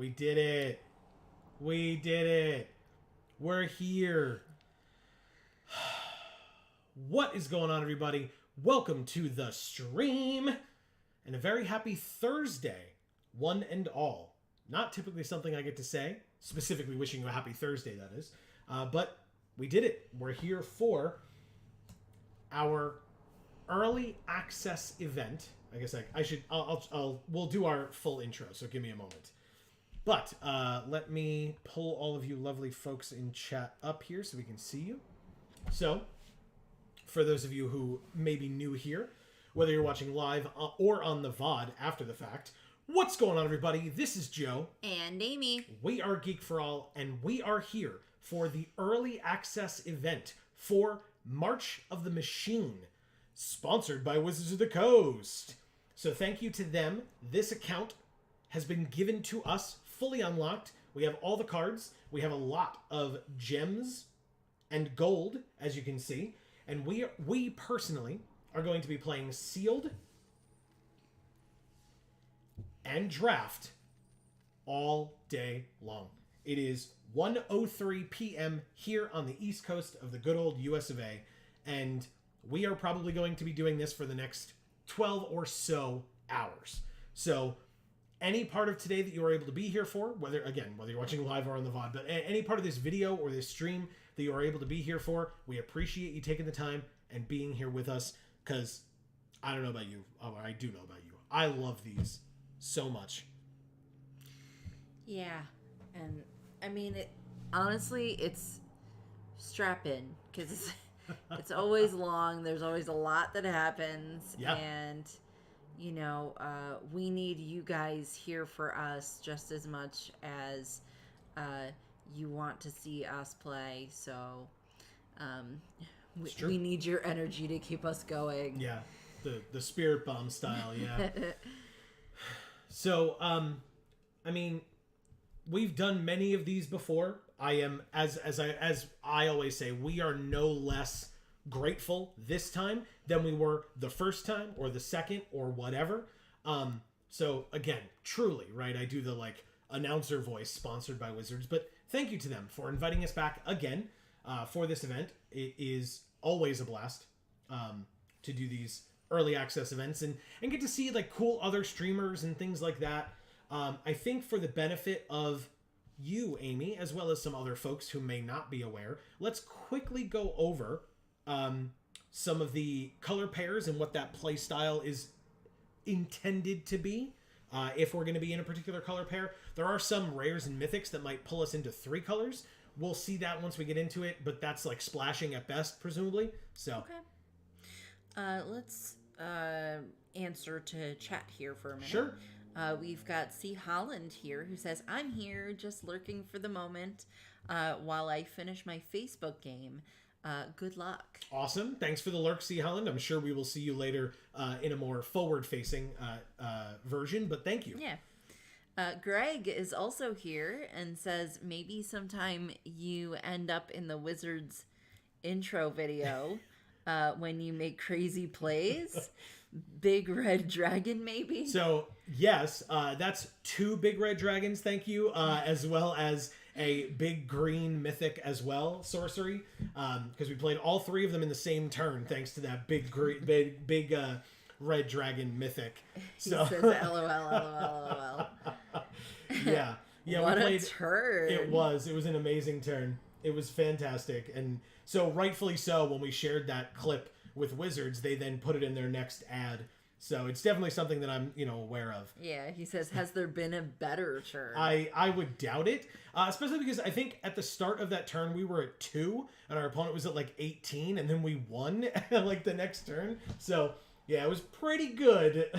We did it. We did it. We're here. What is going on, everybody? Welcome to the stream. And a very happy Thursday, one and all. Not typically something I get to say. Specifically wishing you a happy Thursday, that is. But we did it. We're here for our early access event. I guess we'll do our full intro, so give me a moment. But let me pull all of you lovely folks in chat up here so we can see you. So, for those of you who may be new here, whether you're watching live or on the VOD after the fact, what's going on, everybody? This is Joe. And Amy. We are Geek for All, and we are here for the early access event for March of the Machine, sponsored by Wizards of the Coast. So thank you to them. This account has been given to us, fully unlocked. We have all the cards. We have a lot of gems and gold, as you can see. And we personally are going to be playing Sealed and Draft all day long. It is 1:03 p.m. here on the East Coast of the good old US of A. And we are probably going to be doing this for the next 12 or so hours. So any part of today that you are able to be here for, whether you're watching live or on the VOD, but any part of this video or this stream that you are able to be here for, we appreciate you taking the time and being here with us, because I don't know about you. Oh, I do know about you. I love these so much. Yeah. And I mean, honestly, it's strap in, because it's always long. There's always a lot that happens. Yeah. And you know, we need you guys here for us just as much as you want to see us play. So we need your energy to keep us going. Yeah, the spirit bomb style, yeah. So, I mean, we've done many of these before. I am, as I always say, we are no less grateful this time than we were the first time or the second or whatever. So again, truly, right, I do the announcer voice sponsored by Wizards, but thank you to them for inviting us back again for this event. It is always a blast to do these early access events and get to see cool other streamers and things like that. I think for the benefit of you, Amy, as well as some other folks who may not be aware, let's quickly go over some of the color pairs and what that play style is intended to be. If we're going to be in a particular color pair, there are some rares and mythics that might pull us into 3 colors. We'll see that once we get into it, but that's splashing at best, presumably. So okay, let's answer to chat here for a minute. Sure. We've got C. Holland here who says, I'm here just lurking for the moment while I finish my Facebook game. Good luck. Awesome. Thanks for the lurk, C. Holland. I'm sure we will see you later in a more forward-facing version, but thank you. Yeah. Greg is also here and says, maybe sometime you end up in the Wizards intro video when you make crazy plays. Big red dragon, maybe? So, yes, that's 2 big red dragons, thank you, as well as a big green mythic as well, sorcery, because we played all 3 of them in the same turn, thanks to that big red dragon mythic. So. He says LOL, LOL. Yeah. What a turn. It was an amazing turn. It was fantastic. And so rightfully so, when we shared that clip with Wizards, they then put it in their next ad. So it's definitely something that I'm, aware of. Yeah, he says, has there been a better turn? I would doubt it, especially because I think at the start of that turn we were at 2 and our opponent was at 18, and then we won the next turn. So yeah, it was pretty good.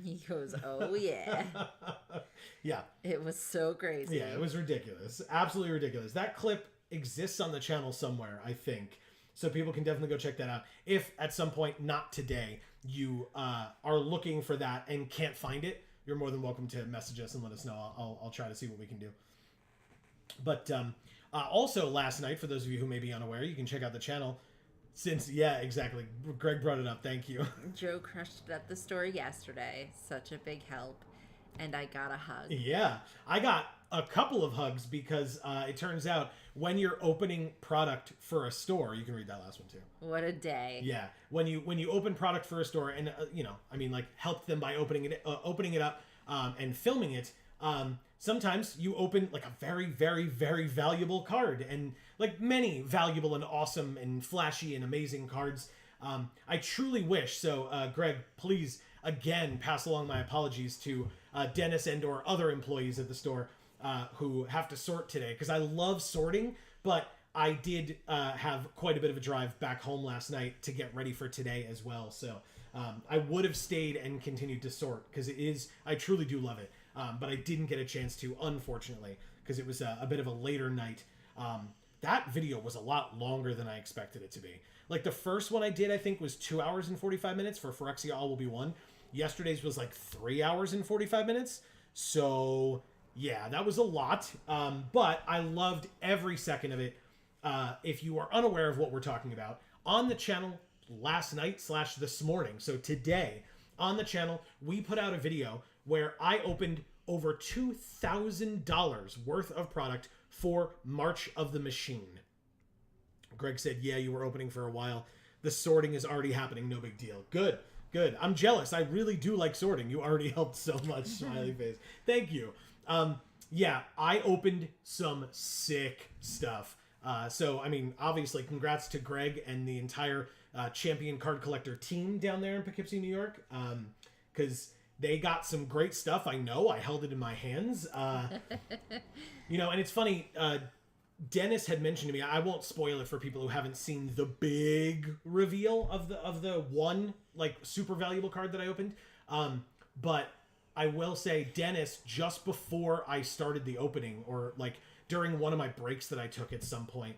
He goes, oh yeah. Yeah. It was so crazy. Yeah, it was ridiculous. Absolutely ridiculous. That clip exists on the channel somewhere, I think. So people can definitely go check that out. If at some point, not today, you are looking for that and can't find it, you're more than welcome to message us and let us know. I'll try to see what we can do. But also last night, for those of you who may be unaware, you can check out the channel. Yeah, exactly. Greg brought it up. Thank you. Joe crushed it at the store yesterday. Such a big help. and I got a hug. Yeah, I got a couple of hugs because it turns out when you're opening product for a store, you can read that last one too. What a day. Yeah, when you open product for a store, and I mean, like, help them by opening it up and filming it. Sometimes you open like a very, very, very valuable card, and like many valuable and awesome and flashy and amazing cards. I truly wish. So, Greg, please again pass along my apologies to Dennis and or other employees at the store who have to sort today, because I love sorting, but I did have quite a bit of a drive back home last night to get ready for today as well. So I would have stayed and continued to sort, because I truly do love it. But I didn't get a chance to, unfortunately, because it was a bit of a later night. That video was a lot longer than I expected it to be. Like, the first one I did, I think, was 2 hours and 45 minutes for Phyrexia All Will Be One. Yesterday's was like 3 hours and 45 minutes. So, yeah, that was a lot. But I loved every second of it. If you are unaware of what we're talking about, on the channel last night / this morning, so today, on the channel, we put out a video where I opened over $2,000 worth of product for March of the Machine. Greg said, yeah, you were opening for a while. The sorting is already happening. No big deal. Good. I'm jealous. I really do like sorting. You already helped so much, smiley face. Thank you. Yeah, I opened some sick stuff. So, I mean, obviously, congrats to Greg and the entire Champion Card Collector team down there in Poughkeepsie, New York. Because they got some great stuff. I know. I held it in my hands. And it's funny. Dennis had mentioned to me, I won't spoil it for people who haven't seen the big reveal of the one, like, super valuable card that I opened. But I will say, Dennis, just before I started the opening, or like during one of my breaks that I took at some point,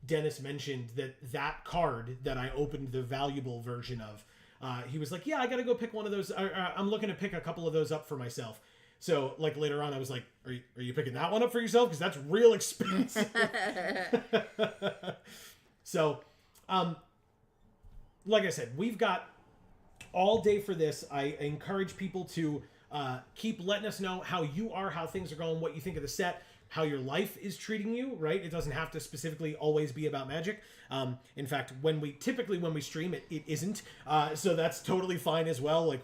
Dennis mentioned that card that I opened the valuable version of, he was like, yeah, I gotta go pick one of those. I'm looking to pick a couple of those up for myself. So, like, later on, I was like, are you picking that one up for yourself? Because that's real expensive. So, like I said, we've got all day for this. I encourage people to keep letting us know how you are, how things are going, what you think of the set, how your life is treating you, right? It doesn't have to specifically always be about Magic. In fact, when we stream, it isn't. So that's totally fine as well. Like,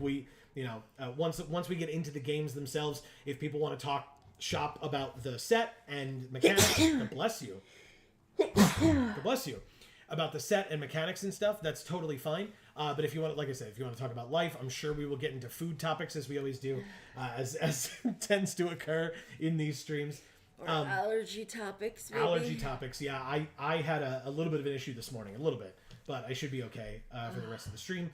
once we get into the games themselves, if people want to talk shop about the set and mechanics, God bless you. God bless you. About the set and mechanics and stuff, that's totally fine. But if you want, like I said, if you want to talk about life, I'm sure we will get into food topics, as we always do, as tends to occur in these streams. Or allergy topics, maybe? Allergy topics, yeah. I had a little bit of an issue this morning, a little bit, but I should be okay for the rest of the stream.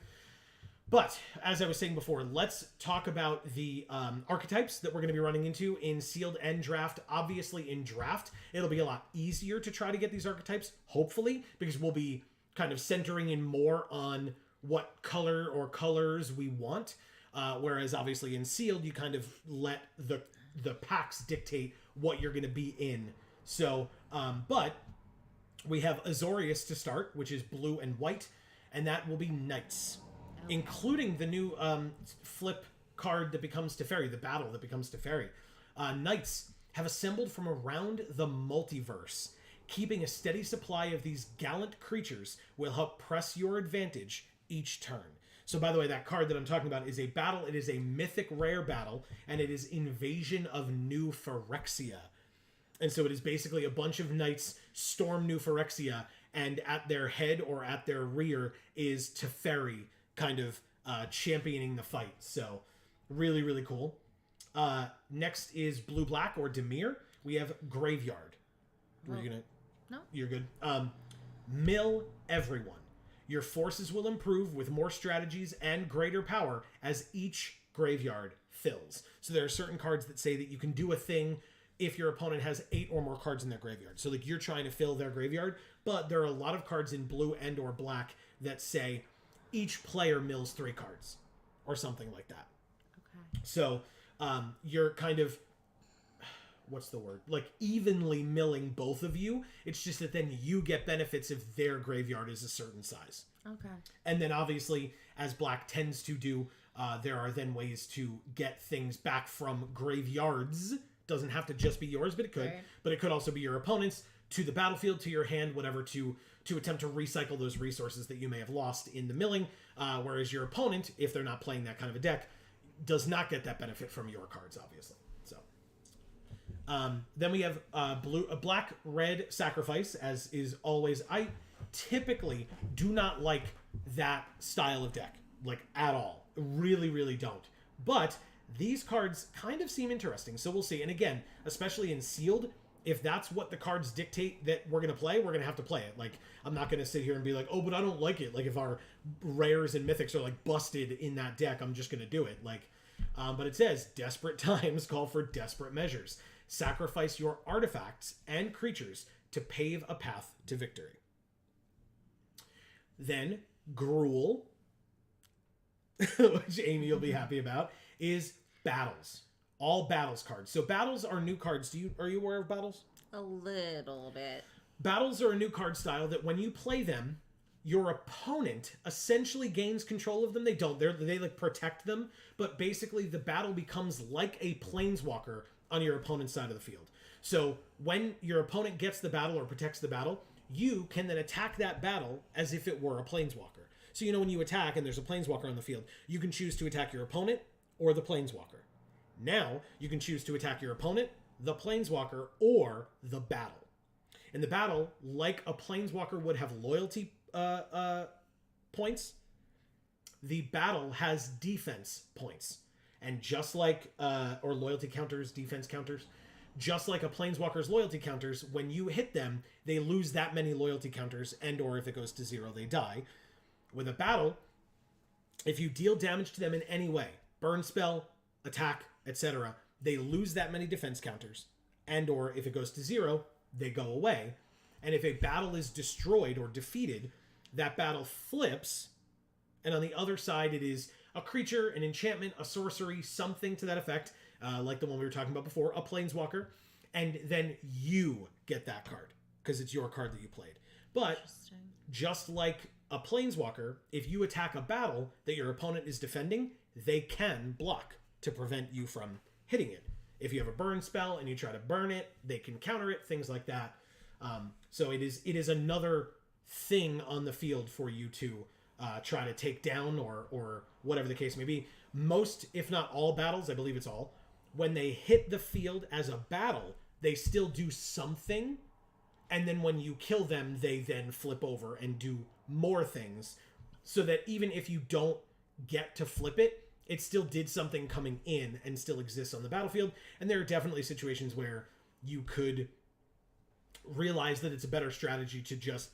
But, as I was saying before, let's talk about the archetypes that we're going to be running into in Sealed and Draft. Obviously, in Draft, it'll be a lot easier to try to get these archetypes, hopefully, because we'll be kind of centering in more on what color or colors we want. Whereas, obviously, in Sealed, you kind of let the packs dictate what you're going to be in. So, but we have Azorius to start, which is blue and white, and that will be Knights. Including the new flip card that becomes Teferi, the battle that becomes Teferi. Knights have assembled from around the multiverse. Keeping a steady supply of these gallant creatures will help press your advantage each turn. So, by the way, that card that I'm talking about is a battle. It is a mythic rare battle, and it is Invasion of New Phyrexia. And so it is basically a bunch of knights storm New Phyrexia, and at their head or at their rear is Teferi, kind of championing the fight. So really, really cool. Next is blue-black or Dimir. We have Graveyard. Were you gonna? No. You're good. Mill everyone. Your forces will improve with more strategies and greater power as each graveyard fills. So there are certain cards that say that you can do a thing if your opponent has 8 or more cards in their graveyard. So, like, you're trying to fill their graveyard, but there are a lot of cards in blue and or black that say each player mills 3 cards or something like that. Okay. So you're kind of, what's the word? Like, evenly milling both of you. It's just that then you get benefits if their graveyard is a certain size. Okay. And then obviously, as black tends to do, There are then ways to get things back from graveyards. Doesn't have to just be yours, but it could. Right. But it could also be your opponent's, to the battlefield, to your hand, whatever, to attempt to recycle those resources that you may have lost in the milling. Whereas your opponent, if they're not playing that kind of a deck, does not get that benefit from your cards, obviously. So then we have a black-red sacrifice, as is always. I typically do not like that style of deck, like, at all. Really, really don't. But these cards kind of seem interesting, so we'll see. And again, especially in sealed, if that's what the cards dictate that we're going to play, we're going to have to play it. Like, I'm not going to sit here and be like, oh, but I don't like it. Like, if our rares and mythics are, like, busted in that deck, I'm just going to do it. Like, but it says, desperate times call for desperate measures. Sacrifice your artifacts and creatures to pave a path to victory. Then, Gruel, which Amy will be happy about, is battles. All battles cards. So battles are new cards. Are you aware of battles? A little bit. Battles are a new card style that when you play them, your opponent essentially gains control of them. They don't. They like protect them, but basically the battle becomes like a planeswalker on your opponent's side of the field. So when your opponent gets the battle or protects the battle, you can then attack that battle as if it were a planeswalker. So when you attack and there's a planeswalker on the field, you can choose to attack your opponent or the planeswalker. Now, you can choose to attack your opponent, the planeswalker, or the battle. In the battle, like a planeswalker would have loyalty points, the battle has defense points. And just like, or loyalty counters, defense counters, just like a planeswalker's loyalty counters, when you hit them, they lose that many loyalty counters, and or if it goes to 0, they die. With a battle, if you deal damage to them in any way, burn spell, attack, etc., they lose that many defense counters, and or if it goes to 0, they go away. And if a battle is destroyed or defeated, that battle flips, and on the other side it is a creature, an enchantment, a sorcery, something to that effect, like the one we were talking about before, a planeswalker, and then you get that card, because it's your card that you played. But just like a planeswalker, if you attack a battle that your opponent is defending, they can block to prevent you from hitting it. If you have a burn spell and you try to burn it, they can counter it, things like that. So it is another thing on the field for you to try to take down or whatever the case may be. Most, if not all battles, I believe it's all, when they hit the field as a battle, they still do something, and then when you kill them, they then flip over and do more things, so that even if you don't get to flip it, it still did something coming in and still exists on the battlefield. And there are definitely situations where you could realize that it's a better strategy to just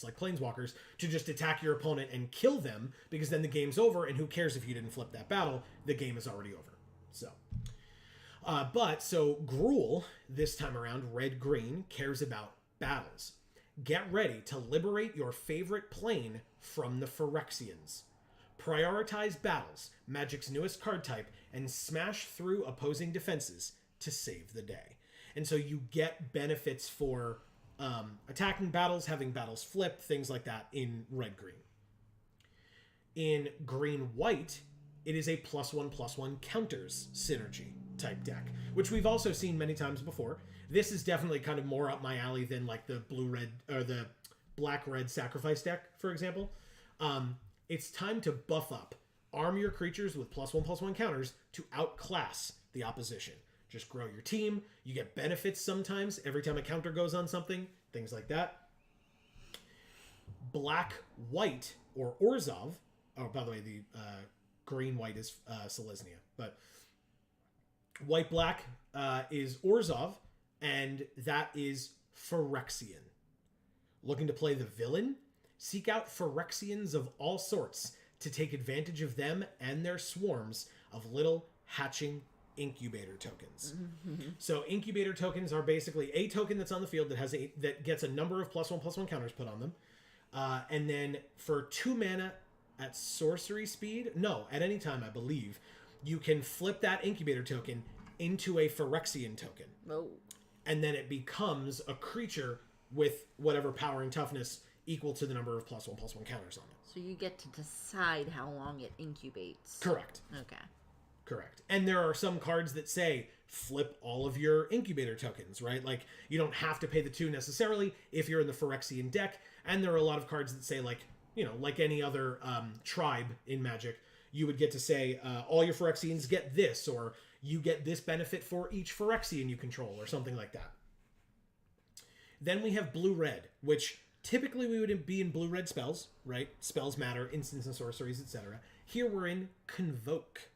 like planeswalkers, to just attack your opponent and kill them, because then the game's over, and who cares if you didn't flip that battle? The game is already over. So Gruel, this time around, red-green, cares about battles. Get ready to liberate your favorite plane from the Phyrexians. Prioritize battles, Magic's newest card type, and smash through opposing defenses to save the day. And so you get benefits for attacking battles, having battles flip, things like that in red-green. In green-white, it is a +1/+1 counters synergy type deck, which we've also seen many times before. This is definitely kind of more up my alley than like the blue-red or the black-red sacrifice deck, for example. It's time to buff up. Arm your creatures with +1/+1 counters to outclass the opposition. Just grow your team. You get benefits sometimes every time a counter goes on something, things like that. Black-white or Orzhov. Oh, by the way, the green-white is Selesnya, but white-black is Orzhov, and that is Phyrexian. Looking to play the villain? Seek out Phyrexians of all sorts to take advantage of them and their swarms of little hatching incubator tokens. So incubator tokens are basically a token that's on the field that gets a number of +1/+1 counters put on them. And then for 2 mana at sorcery speed, at any time, I believe, you can flip that incubator token into a Phyrexian token. Oh. And then it becomes a creature with whatever power and toughness equal to the number of +1/+1 counters on it. So you get to decide how long it incubates. Correct. Okay. Correct. And there are some cards that say flip all of your incubator tokens, right? Like, you don't have to pay the 2 necessarily if you're in the Phyrexian deck. And there are a lot of cards that say, like, you know, like any other tribe in Magic, you would get to say, all your Phyrexians get this, or you get this benefit for each Phyrexian you control, or something like that. Then we have blue-red, which typically we would be in blue-red spells, right? Spells matter, instants and sorceries, etc. Here we're in Convoke.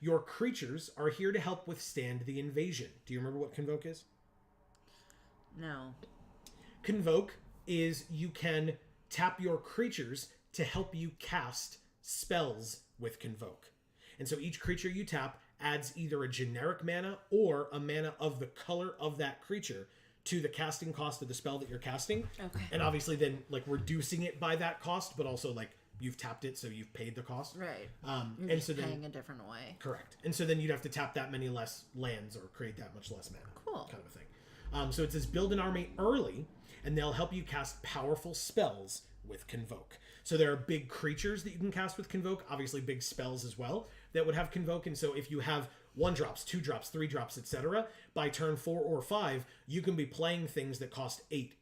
Your creatures are here to help withstand the invasion. Do you remember what Convoke is? No. Convoke is you can tap your creatures to help you cast spells with Convoke. And so each creature you tap adds either a generic mana or a mana of the color of that creature to the casting cost of the spell that you're casting. Okay. And obviously then, like, reducing it by that cost, but also, like, you've tapped it, so you've paid the cost. Right. And You're just so then, paying a different way. correct. And so then you'd have to tap that many less lands or create that much less mana. Cool. Kind of a thing. So it says build an army early, and they'll help you cast powerful spells with Convoke. So there are big creatures that you can cast with Convoke, obviously big spells as well, that would have Convoke. And so if you have 1-drops, 2-drops, 3-drops, etc., by turn 4 or 5, you can be playing things that cost 8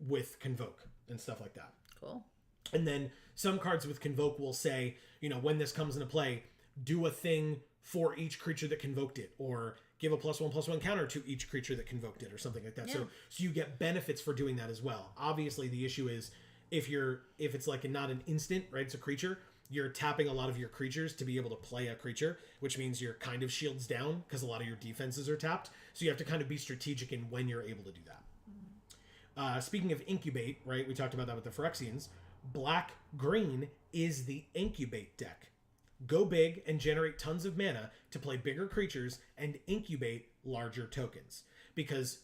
with Convoke and stuff like that. Cool. And then some cards with Convoke will say, you know, when this comes into play, do a thing for each creature that convoked it, or give a +1/+1 counter to each creature that convoked it, or something like that. Yeah. So you get benefits for doing that as well. Obviously, the issue is if it's like not an instant, right? It's a creature. You're tapping a lot of your creatures to be able to play a creature, which means you're kind of shields down because a lot of your defenses are tapped. So you have to kind of be strategic in when you're able to do that. Speaking of incubate, right? We talked about that with the Phyrexians. Black-green is the incubate deck. Go big and generate tons of mana to play bigger creatures and incubate larger tokens. Because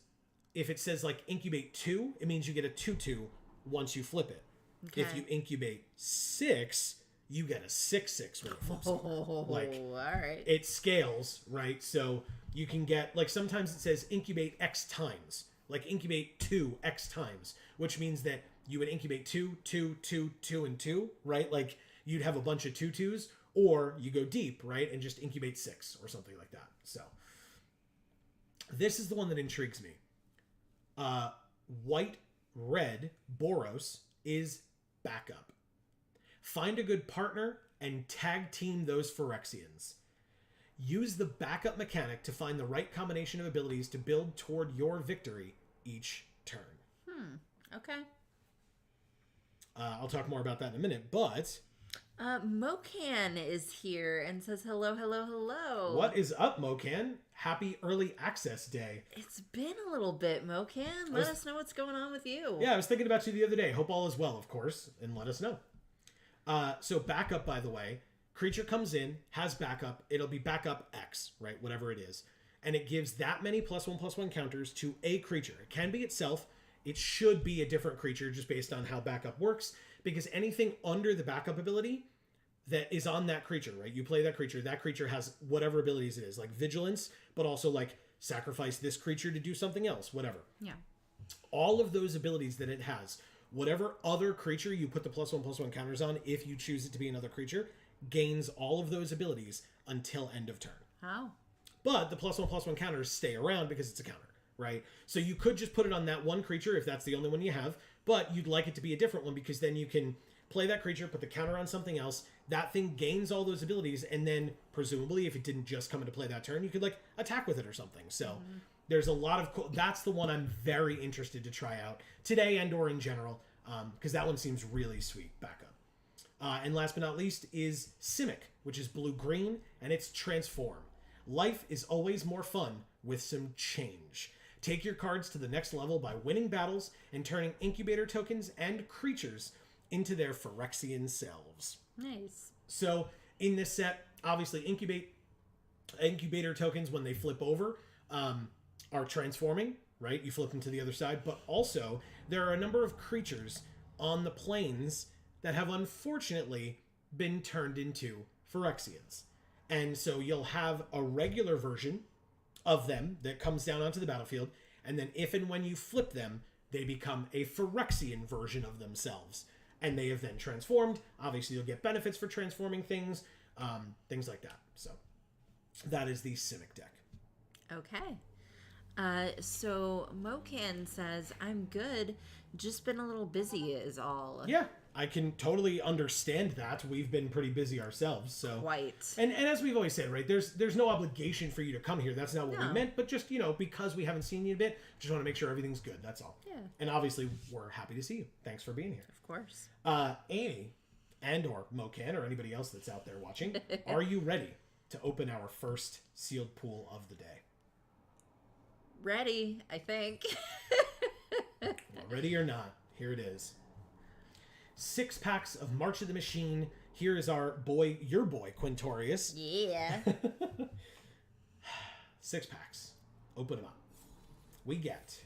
if it says like incubate 2, it means you get a 2/2 once you flip it. Okay. If you incubate 6, you get a 6/6 when it flips over. Like, all right. it scales, right? So you can get, like, sometimes it says incubate X times, like incubate 2 X times, which means that you would incubate 2, 2, 2, 2, and 2, right? Like, you'd have a bunch of 2/2s, or you go deep, right, and just incubate 6 or something like that. So this is the one that intrigues me. White-red Boros is backup. Find a good partner and tag team those Phyrexians. Use the backup mechanic to find the right combination of abilities to build toward your victory each turn. Okay. I'll talk more about that in a minute, but Mocan is here and says hello, hello, hello. what is up, Mocan? Happy early access day. It's been a little bit, Mocan. Let us know what's going on with you. Yeah, I was thinking about you the other day. Hope all is well, of course, and let us know. So backup, by the way, creature comes in, has backup. It'll be backup X, right? Whatever it is. And it gives that many +1/+1 counters to a creature. It can be itself. It should be a different creature just based on how backup works, because anything under the backup ability that is on that creature, right? You play that creature has whatever abilities it is, like vigilance, but also like sacrifice this creature to do something else, whatever. Yeah. All of those abilities that it has, whatever other creature you put the +1/+1 counters on, if you choose it to be another creature, gains all of those abilities until end of turn. How? But the +1/+1 counters stay around because it's a counter, right? So you could just put it on that one creature if that's the only one you have, but you'd like it to be a different one because then you can play that creature, put the counter on something else, that thing gains all those abilities, and then presumably if it didn't just come into play that turn, you could like attack with it or something. So there's a lot of that's the one I'm very interested to try out today and or in general, because that one seems really sweet. Backup. And last but not least is Simic, which is blue-green, and it's transform. Life is always more fun with some change. Take your cards to the next level by winning battles and turning incubator tokens and creatures into their Phyrexian selves. Nice. So in this set, obviously incubator tokens, when they flip over, are transforming, right? You flip them to the other side, but also there are a number of creatures on the plains that have unfortunately been turned into Phyrexians. And so you'll have a regular version of them that comes down onto the battlefield, and then if and when you flip them, they become a Phyrexian version of themselves. And they have then transformed. Obviously, you'll get benefits for transforming things like that. So that is the Simic deck. Okay. So Mocan says, I'm good. Just been a little busy is all. Yeah, I can totally understand that. We've been pretty busy ourselves. So Quite. And as we've always said, right, there's no obligation for you to come here. That's not what we meant. But just, because we haven't seen you in a bit, just want to make sure everything's good. That's all. Yeah. And obviously, we're happy to see you. Thanks for being here. Of course. Amy and or Mocan or anybody else that's out there watching, are you ready to open our first sealed pool of the day? Ready, I think. Well, ready or not, here it is. 6 packs of March of the Machine. Here is your boy, Quintorius. Yeah. 6 packs. Open them up. We get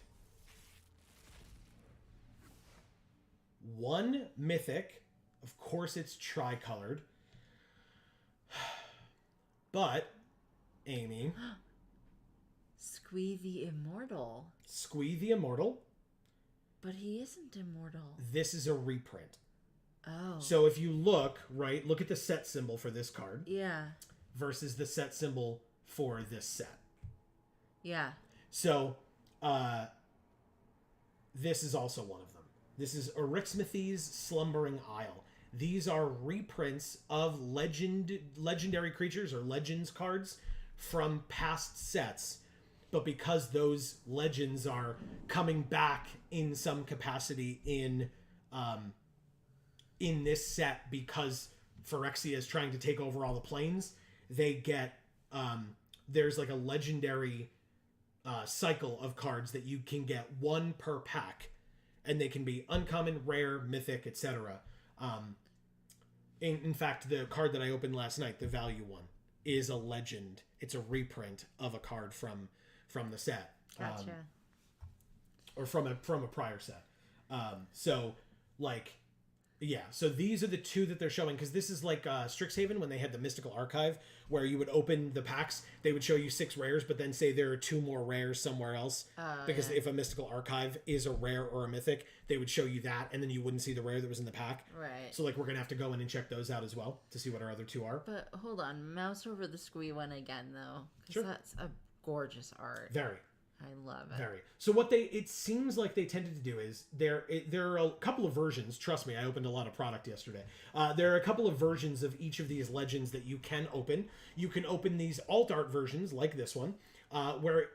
1 Mythic. Of course, it's tricolored. But, Amy... Squee the Immortal. Squee the Immortal. But he isn't immortal. This is a reprint. Oh. So if you look at the set symbol for this card. Yeah. Versus the set symbol for this set. Yeah. So, this is also one of them. This is Erixmathes Slumbering Isle. These are reprints of legendary creatures or legends cards from past sets. But because those legends are coming back in some capacity in this set because Phyrexia is trying to take over all the planes, they get there's like a legendary cycle of cards that you can get 1 per pack, and they can be uncommon, rare, mythic, etc. In fact, the card that I opened last night, the value one, is a legend. It's a reprint of a card from the set. Gotcha. Or from a prior set. So these are the 2 that they're showing, because this is like Strixhaven when they had the Mystical Archive, where you would open the packs, they would show you 6 rares, but then say there are 2 more rares somewhere else. Because if a Mystical Archive is a rare or a mythic, they would show you that, and then you wouldn't see the rare that was in the pack. Right. So we're going to have to go in and check those out as well to see what our other 2 are. But hold on, mouse over the Squee one again, though. Because Sure. that's a gorgeous art. Very. I love it. Very. So it seems like they tended to do is there are a couple of versions. Trust me, I opened a lot of product yesterday. There are a couple of versions of each of these legends that you can open. You can open these alt art versions like this one, where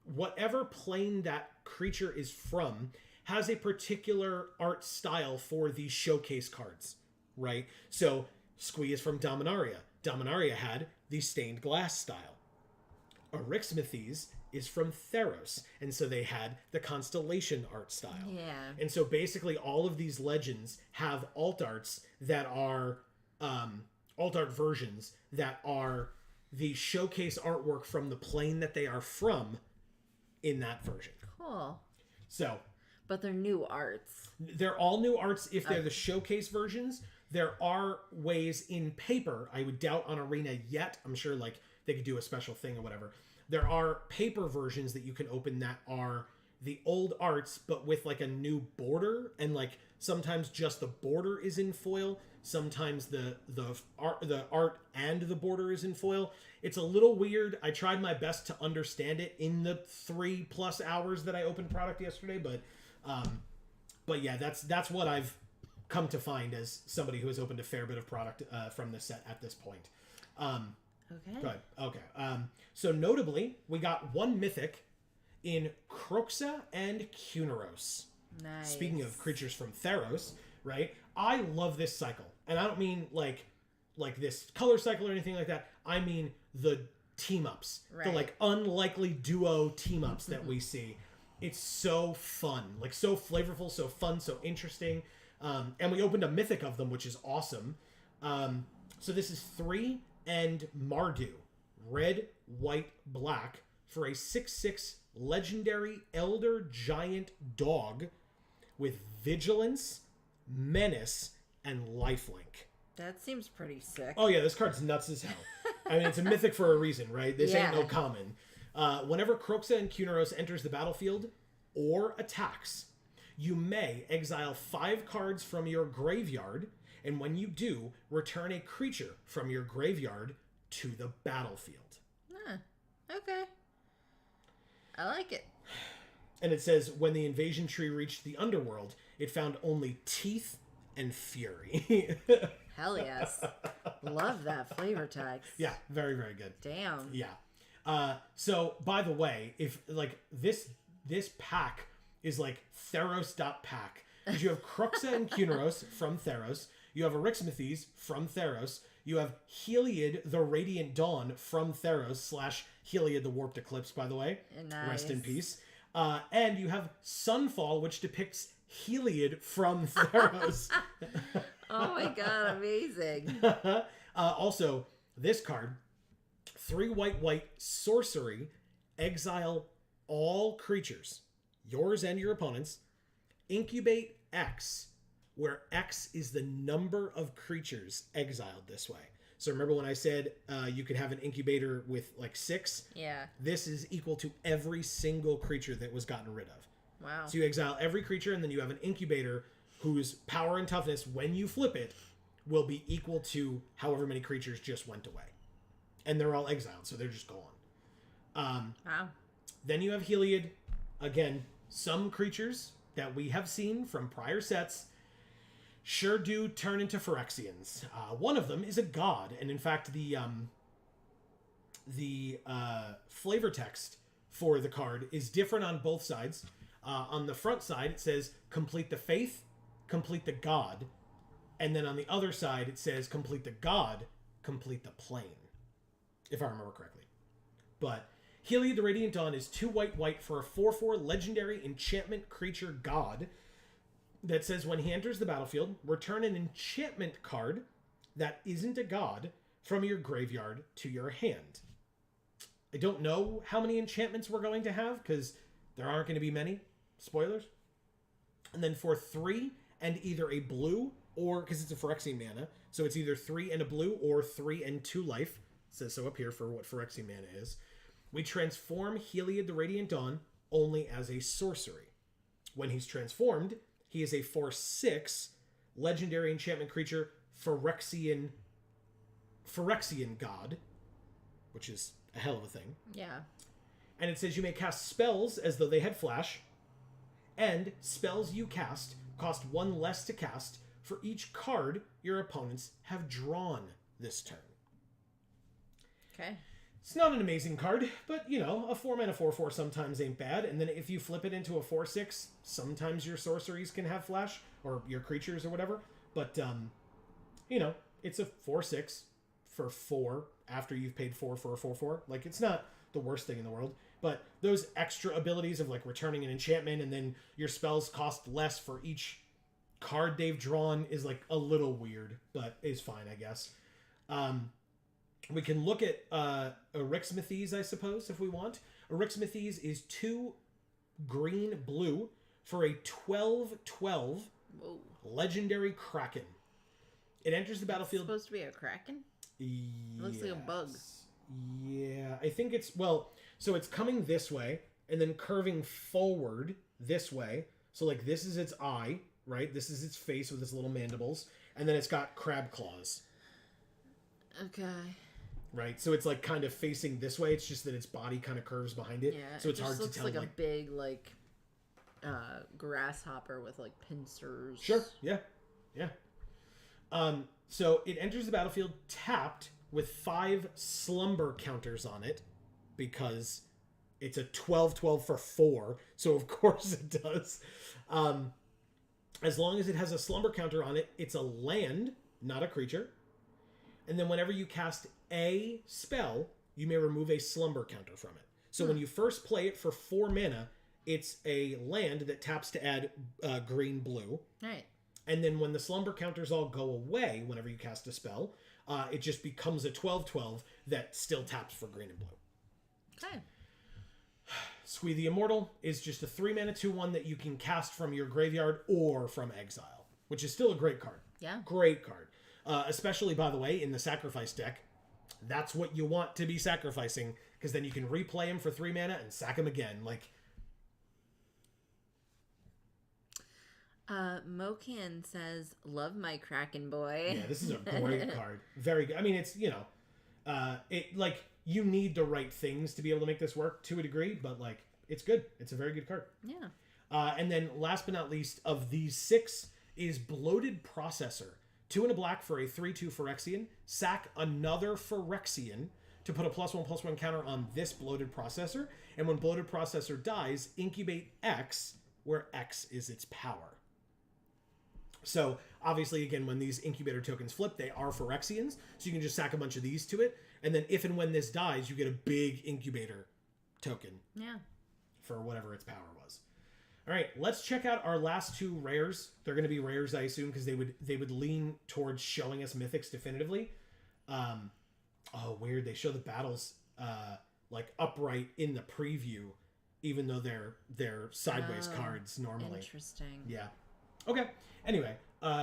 whatever plane that creature is from has a particular art style for these showcase cards, right? So Squee is from Dominaria. Dominaria had the stained glass style. Erixmathes is from Theros, and so they had the constellation art style. Yeah. And so basically all of these legends have alt arts that are alt art versions that are the showcase artwork from the plane that they are from in that version. Cool. So, but they're new arts. They're all new arts if they're the showcase versions. There are ways in paper, I would doubt on Arena yet. I'm sure they could do a special thing or whatever. There are paper versions that you can open that are the old arts, but with a new border, and sometimes just the border is in foil. Sometimes the art and the border is in foil. It's a little weird. I tried my best to understand it in the 3+ hours that I opened product yesterday, but yeah, that's what I've come to find as somebody who has opened a fair bit of product from this set at this point. Okay. Good. Okay. So notably, we got 1 mythic in Croxa and Kuneros. Nice. Speaking of creatures from Theros, right? I love this cycle. And I don't mean like this color cycle or anything like that. I mean the team-ups. Right. The unlikely duo team-ups that we see. It's so fun. So flavorful, so fun, so interesting. And we opened a mythic of them, which is awesome. So this is 3 and Mardu, red, white, black, for a 6/6 legendary elder giant dog with vigilance, menace, and lifelink. That seems pretty sick. Oh yeah, this card's nuts as hell. I mean, it's a mythic for a reason, right? This ain't no common. Whenever Croxa and Kuneros enters the battlefield or attacks, You may exile 5 cards from your graveyard, and when you do, return a creature from your graveyard to the battlefield. Huh. Okay. I like it. And it says, when the invasion tree reached the underworld, it found only teeth and fury. Hell yes. Love that flavor text. Yeah, very, very good. Damn. Yeah. So, by the way, if, like, this pack is, like, Theros.pack. Because you have Cruxa and Kuneros from Theros. You have Eryximethys from Theros. You have Heliod the Radiant Dawn from Theros / Heliod the Warped Eclipse, by the way. Nice. Rest in peace. And you have Sunfall, which depicts Heliod from Theros. Oh my god, amazing. Also, this card, 3 white sorcery, exile all creatures, yours and your opponent's, incubate X, where X is the number of creatures exiled this way. So remember when I said you could have an incubator with like 6? Yeah. This is equal to every single creature that was gotten rid of. Wow. So you exile every creature, and then you have an incubator whose power and toughness, when you flip it, will be equal to however many creatures just went away. And they're all exiled, so they're just gone. Wow. Then you have Heliod. Again, some creatures that we have seen from prior sets sure do turn into Phyrexians. One of them is a god, and in fact, the flavor text for the card is different on both sides. On the front side, it says, complete the faith, complete the god. And then on the other side, it says, complete the god, complete the plane. If I remember correctly. But Heliod the Radiant Dawn is 2 white for a 4/4 legendary enchantment creature god that says when he enters the battlefield, return an enchantment card that isn't a god from your graveyard to your hand. I don't know how many enchantments we're going to have because there aren't going to be many. Spoilers. And then for 3 and either a blue or, because it's a Phyrexian mana, so it's either 3 and a blue or 3 and 2 life. It says so up here for what Phyrexian mana is. We transform Heliod the Radiant Dawn only as a sorcery. When he's transformed, he is a 4/6 legendary enchantment creature, Phyrexian god, which is a hell of a thing. Yeah. And it says you may cast spells as though they had flash, and spells you cast cost 1 less to cast for each card your opponents have drawn this turn. Okay. It's not an amazing card, but, you know, a 4-mana 4/4 sometimes ain't bad. And then if you flip it into a 4/6, sometimes your sorceries can have flash, or your creatures or whatever. But, you know, it's a 4/6 for 4 after you've paid 4 for a 4/4. Like, it's not the worst thing in the world. But those extra abilities of, like, returning an enchantment and then your spells cost less for each card they've drawn is, like, a little weird, but is fine, I guess. We can look at Eryximethys, I suppose, if we want. Eryximethys is 2 green-blue for a 12/12 legendary Kraken. It enters the battlefield... It's supposed to be a Kraken? Yes. It looks like a bug. Yeah, I think it's... Well, so it's coming this way, and then curving forward this way. So, like, this is its eye, right? This is its face with its little mandibles. And then it's got crab claws. Okay. Right, so it's like kind of facing this way. It's just that its body kind of curves behind it. Yeah, so it's hard to tell. It looks like a big, like, grasshopper with, like, pincers. Sure, yeah. So it enters the battlefield tapped with 5 slumber counters on it because it's a 12/12 for 4. So of course it does. As long as it has a slumber counter on it, it's a land, not a creature. And then whenever you cast a spell, you may remove a slumber counter from it. So when you first play it for 4 mana, it's a land that taps to add green-blue. Right. And then when the slumber counters all go away, whenever you cast a spell, it just becomes a 12/12 that still taps for green and blue. Okay. Squee the Immortal is just a 3-mana 2/1 that you can cast from your graveyard or from exile, which is still a great card. Yeah. Great card. Especially, by the way, in the sacrifice deck. That's what you want to be sacrificing, because then you can replay him for 3 mana and sack him again. Like, Mocan says, "Love my Kraken boy." Yeah, this is a great card. Very good. I mean, it's, it like you need the right things to be able to make this work to a degree, but like it's good. It's a very good card. Yeah. And then last but not least of these 6 is Bloated Processor. 2 and a black for a 3/2 Phyrexian. Sack another Phyrexian to put a +1/+1 counter on this Bloated Processor. And when Bloated Processor dies, incubate X, where X is its power. So, obviously, again, when these incubator tokens flip, they are Phyrexians. So you can just sack a bunch of these to it. And then if and when this dies, you get a big incubator token. Yeah. For whatever its power was. All right, let's check out our last 2 rares. They're going to be rares, I assume, because they would lean towards showing us mythics definitively. Oh, weird. They show the battles like upright in the preview, even though they're sideways cards normally. Interesting. Yeah. Okay. Anyway,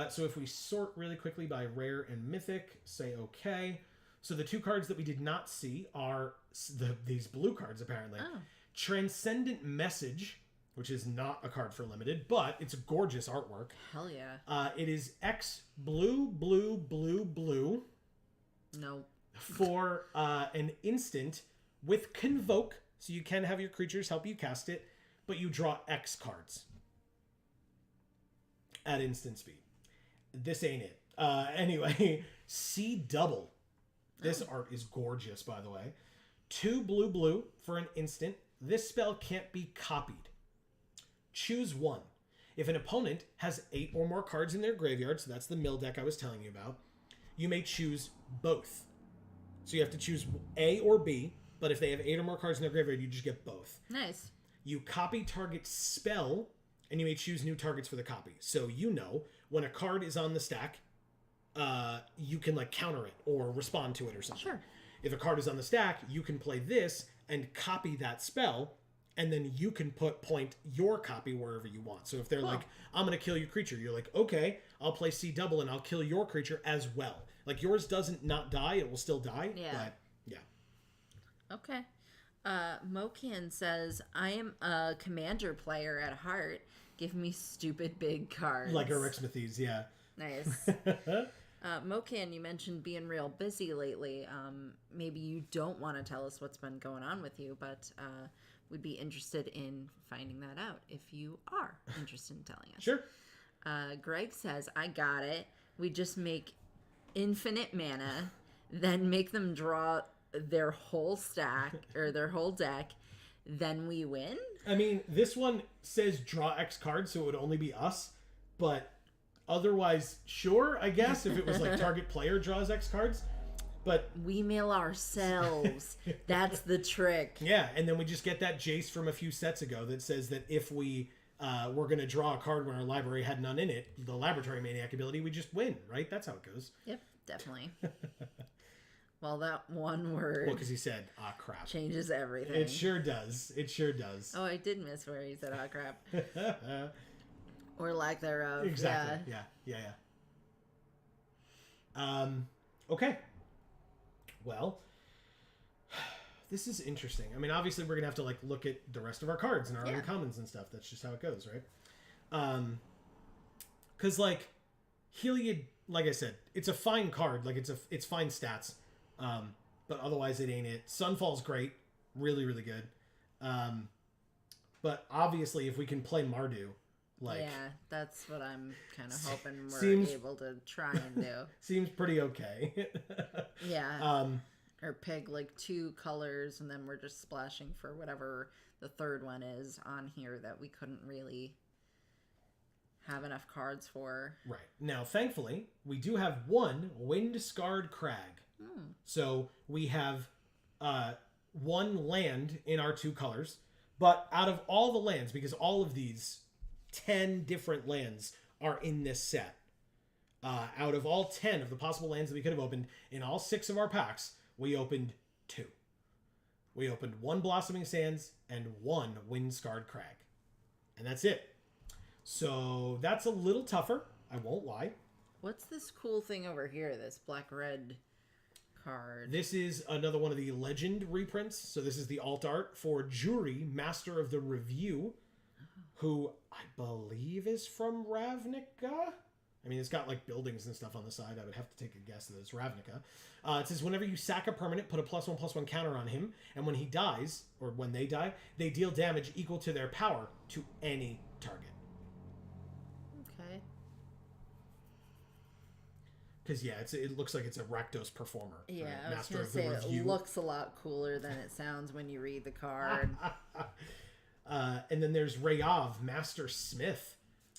so if we sort really quickly by rare and mythic, say okay. So the 2 cards that we did not see are these blue cards, apparently. Oh. Transcendent Message, which is not a card for limited, but it's gorgeous artwork. Hell yeah. It is X blue, blue, blue, blue. No. For an instant with Convoke, so you can have your creatures help you cast it, but you draw X cards at instant speed. This ain't it. Anyway, C double. This art is gorgeous, by the way. 2 blue, blue for an instant. This spell can't be copied. Choose 1. If an opponent has 8 or more cards in their graveyard, so that's the mill deck I was telling you about, you may choose both. So you have to choose A or B, but if they have 8 or more cards in their graveyard, you just get both. Nice. You copy target spell, and you may choose new targets for the copy. So when a card is on the stack, you can like counter it or respond to it or something. Sure. If a card is on the stack, you can play this and copy that spell, and then you can point your copy wherever you want. So if they're like, I'm going to kill your creature, you're like, okay, I'll play C double and I'll kill your creature as well. Like yours doesn't not die, it will still die. Yeah. But yeah. Okay. Mocan says, I am a commander player at heart. Give me stupid big cards. Like Erexmethes, yeah. Nice. Mocan, you mentioned being real busy lately. Maybe you don't want to tell us what's been going on with you, but we'd be interested in finding that out if you are interested in telling us. Sure. Greg says, I got it. We just make infinite mana, then make them draw their whole stack or their whole deck, then we win? I mean, this one says draw X cards, so it would only be us, but otherwise, sure, I guess, if it was like target player draws X cards, but... We mill ourselves. That's the trick. Yeah, and then we just get that Jace from a few sets ago that says that if we were going to draw a card when our library had none in it, the Laboratory Maniac ability, we just win, right? That's how it goes. Yep, definitely. Well, that one word... Well, because he said, crap. Changes everything. It sure does. It sure does. Oh, I did miss where he said, crap. Or lack thereof. Exactly. Yeah. Okay. Well, this is interesting. I mean, obviously, we're going to have to, like, look at the rest of our cards and our uncommons and stuff. That's just how it goes, right? Because, like, Heliod, like I said, it's a fine card. Like, it's fine stats. But otherwise, it ain't it. Sunfall's great. Really, really good. But obviously, if we can play Mardu, like... Yeah, that's what I'm kind of hoping we're able to try and do. Seems pretty okay. Yeah. Or pick, like, 2 colors, and then we're just splashing for whatever the third one is on here that we couldn't really have enough cards for. Right. Now, thankfully, we do have 1 Wind-Scarred Crag. So we have 1 land in our 2 colors, but out of all the lands, because all of these 10 different lands are in this set, out of all 10 of the possible lands that we could have opened, in all 6 of our packs, we opened 2. We opened 1 Blossoming Sands and 1 Wind-Scarred Crag. And that's it. So that's a little tougher, I won't lie. What's this cool thing over here, this black-red card? This is another one of the Legend reprints. So this is the alt art for Jury, Master of the Review, who I believe is from Ravnica. I mean, it's got like buildings and stuff on the side. I would have to take a guess that it's Ravnica. It says whenever you sack a permanent, put a +1/+1 counter on him, and when he dies, or when they die, they deal damage equal to their power to any target. Okay. Because, yeah, it looks like it's a Rakdos performer. Yeah, right? I was going to say it looks a lot cooler than it sounds when you read the card. And then there's Rayav, Master Smith,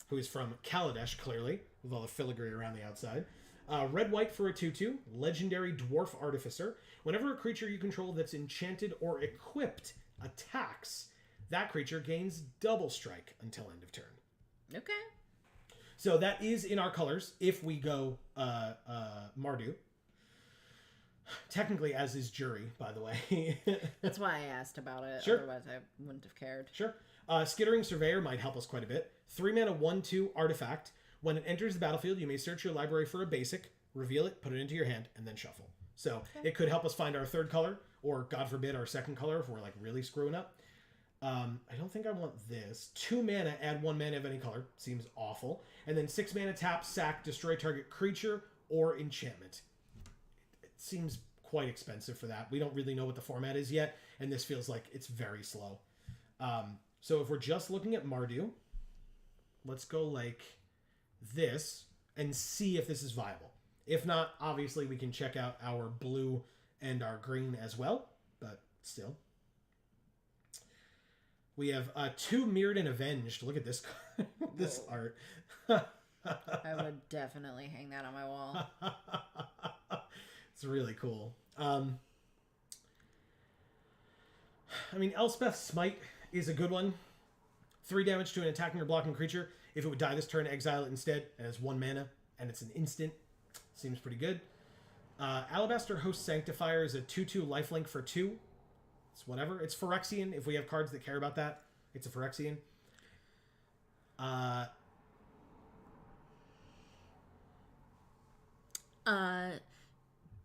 who is from Kaladesh, clearly, with all the filigree around the outside. Red-white for a 2/2, legendary dwarf artificer. Whenever a creature you control that's enchanted or equipped attacks, that creature gains double strike until end of turn. Okay. So that is in our colors if we go Mardu. Technically, as is Jury, by the way. That's why I asked about it. Sure. Otherwise, I wouldn't have cared. Sure. Skittering Surveyor might help us quite a bit. 3 mana 1/2 artifact. When it enters the battlefield, you may search your library for a basic, reveal it, put it into your hand, and then shuffle. So it could help us find our third color, or God forbid, our second color if we're like really screwing up. I don't think I want this. 2 mana, add 1 mana of any color. Seems awful. And then 6 mana, tap, sack, destroy target creature or enchantment. It seems quite expensive for that. We don't really know what the format is yet, and this feels like it's very slow. So if we're just looking at Mardu, let's go like this and see if this is viable. If not, obviously we can check out our blue and our green as well, but still. We have 2 Mirrored and Avenged. Look at this this art. I would definitely hang that on my wall. It's really cool. I mean, Elspeth's Smite is a good one. 3 damage to an attacking or blocking creature. If it would die this turn, exile it instead. It has 1 mana, and it's an instant. Seems pretty good. Alabaster Host Sanctifier is a 2/2 lifelink for 2. It's whatever. It's Phyrexian. If we have cards that care about that, it's a Phyrexian.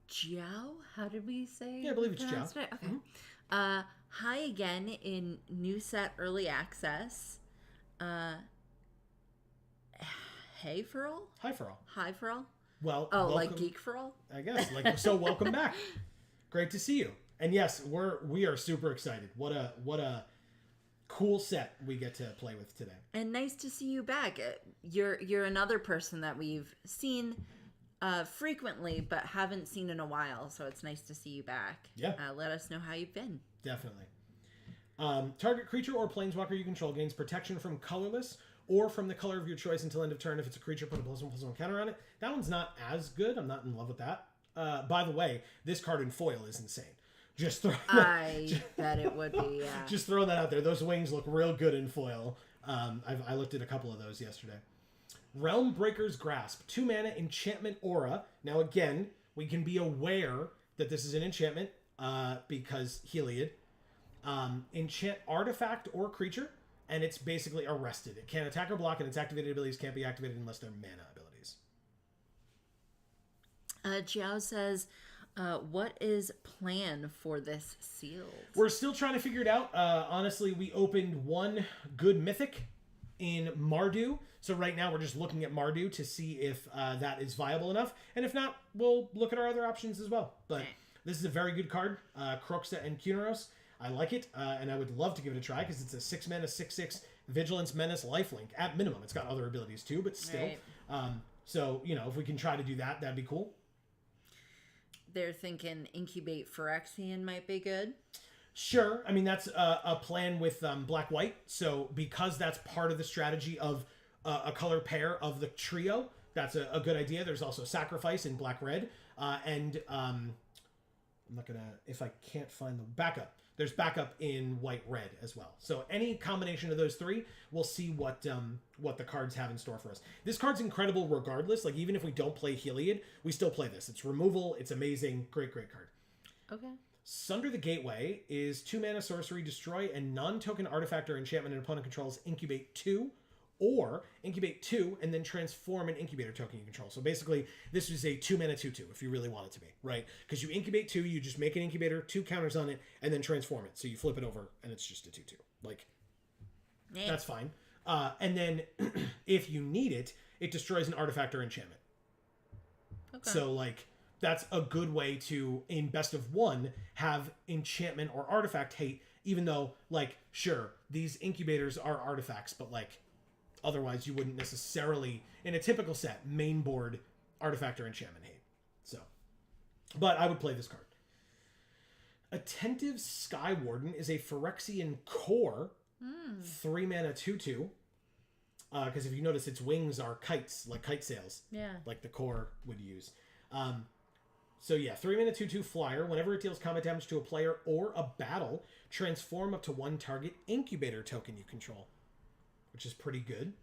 Jiao? How did we say? Yeah, I believe it's Jiao. It? Okay. Mm-hmm. Hi again in new set early access. Hey for all? Hi for all. Hi for all? Well, oh, welcome, like geek for all? I guess. Like so. Welcome back. Great to see you. And yes, we are super excited. What a cool set we get to play with today. And nice to see you back. You're another person that we've seen frequently, but haven't seen in a while. So it's nice to see you back. Yeah. Let us know how you've been. Definitely. Target creature or planeswalker you control gains protection from colorless or from the color of your choice until end of turn. If it's a creature, put a +1/+1 counter on it. That one's not as good. I'm not in love with that. By the way, this card in foil is insane. Just throw. I bet it would be. Yeah. Just throwing that out there. Those wings look real good in foil. I looked at a couple of those yesterday. Realm Breaker's Grasp. 2 mana enchantment aura. Now again, we can be aware that this is an enchantment because Heliod. Enchant artifact or creature, and it's basically arrested. It can't attack or block, and its activated abilities can't be activated unless they're mana abilities. Jiao says, what is plan for this sealed? We're still trying to figure it out. Honestly, we opened 1 good mythic in Mardu. So right now we're just looking at Mardu to see if that is viable enough. And if not, we'll look at our other options as well. But this is a very good card. Croxa and Kuneros. I like it, and I would love to give it a try because it's a 6 mana, 6/6 Vigilance, Menace, Lifelink. At minimum, it's got other abilities too, but still. Right. So, if we can try to do that, that'd be cool. They're thinking Incubate Phyrexian might be good. Sure. I mean, that's a plan with black-white. So because that's part of the strategy of a color pair of the trio, that's a good idea. There's also Sacrifice in black-red. And I'm not going to... If I can't find the backup. There's backup in white-red as well. So any combination of those 3, we'll see what the cards have in store for us. This card's incredible regardless. Like, even if we don't play Heliod, we still play this. It's removal. It's amazing. Great, great card. Okay. Sunder the Gateway is 2 mana sorcery, destroy a non-token artifact or enchantment an opponent controls, incubate 2, or incubate 2 and then transform an incubator token you control. So basically, this is a 2 mana 2/2 if you really want it to be, right? Because you incubate 2, you just make an incubator, 2 counters on it, and then transform it. So you flip it over and it's just a 2/2. Like, that's fine. And then if you need it, it destroys an artifact or enchantment. Okay. So, like, that's a good way to, in best of one, have enchantment or artifact hate, even though, like, sure, these incubators are artifacts, but, like, otherwise you wouldn't necessarily, in a typical set, main board artifact or enchantment hate. So, but I would play this card. Attentive Sky Warden is a Phyrexian core, 3 mana 2/2. Because if you notice, its wings are kites, like kite sails. Yeah. Like the core would use. So yeah, 3 mana 2/2 flyer. Whenever it deals combat damage to a player or a battle, transform up to one target incubator token you control, which is pretty good.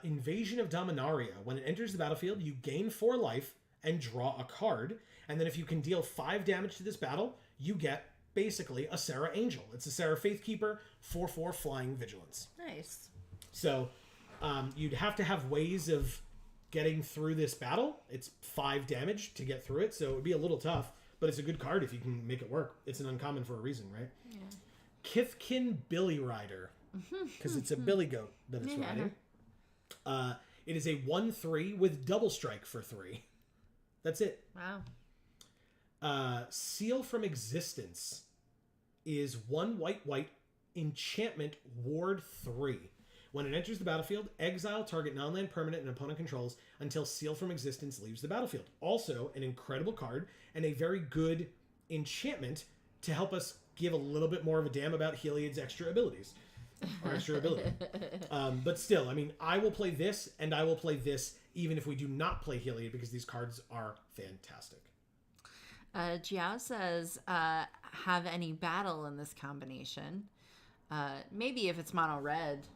Invasion of Dominaria. When it enters the battlefield, you gain 4 life and draw a card. And then if you can deal 5 damage to this battle, you get basically a Serra Angel. It's a Serra Faithkeeper, 4/4 flying vigilance. Nice. So you'd have to have ways of getting through this battle. It's 5 damage to get through it, so it would be a little tough, but it's a good card if you can make it work. It's an uncommon for a reason, right? Yeah. Kithkin Billy Rider, because it's a billy goat that it's riding. It is a 1/3 with double strike for 3. That's it. Wow. Seal from Existence is 1 white enchantment ward 3. When it enters the battlefield, exile target non-land permanent an opponent controls until Seal from Existence leaves the battlefield. Also, an incredible card and a very good enchantment to help us give a little bit more of a damn about Heliod's extra abilities. Or extra ability. But still, I mean, I will play this, and I will play this even if we do not play Heliod, because these cards are fantastic. Jiao says, have any battle in this combination? Maybe if it's mono red.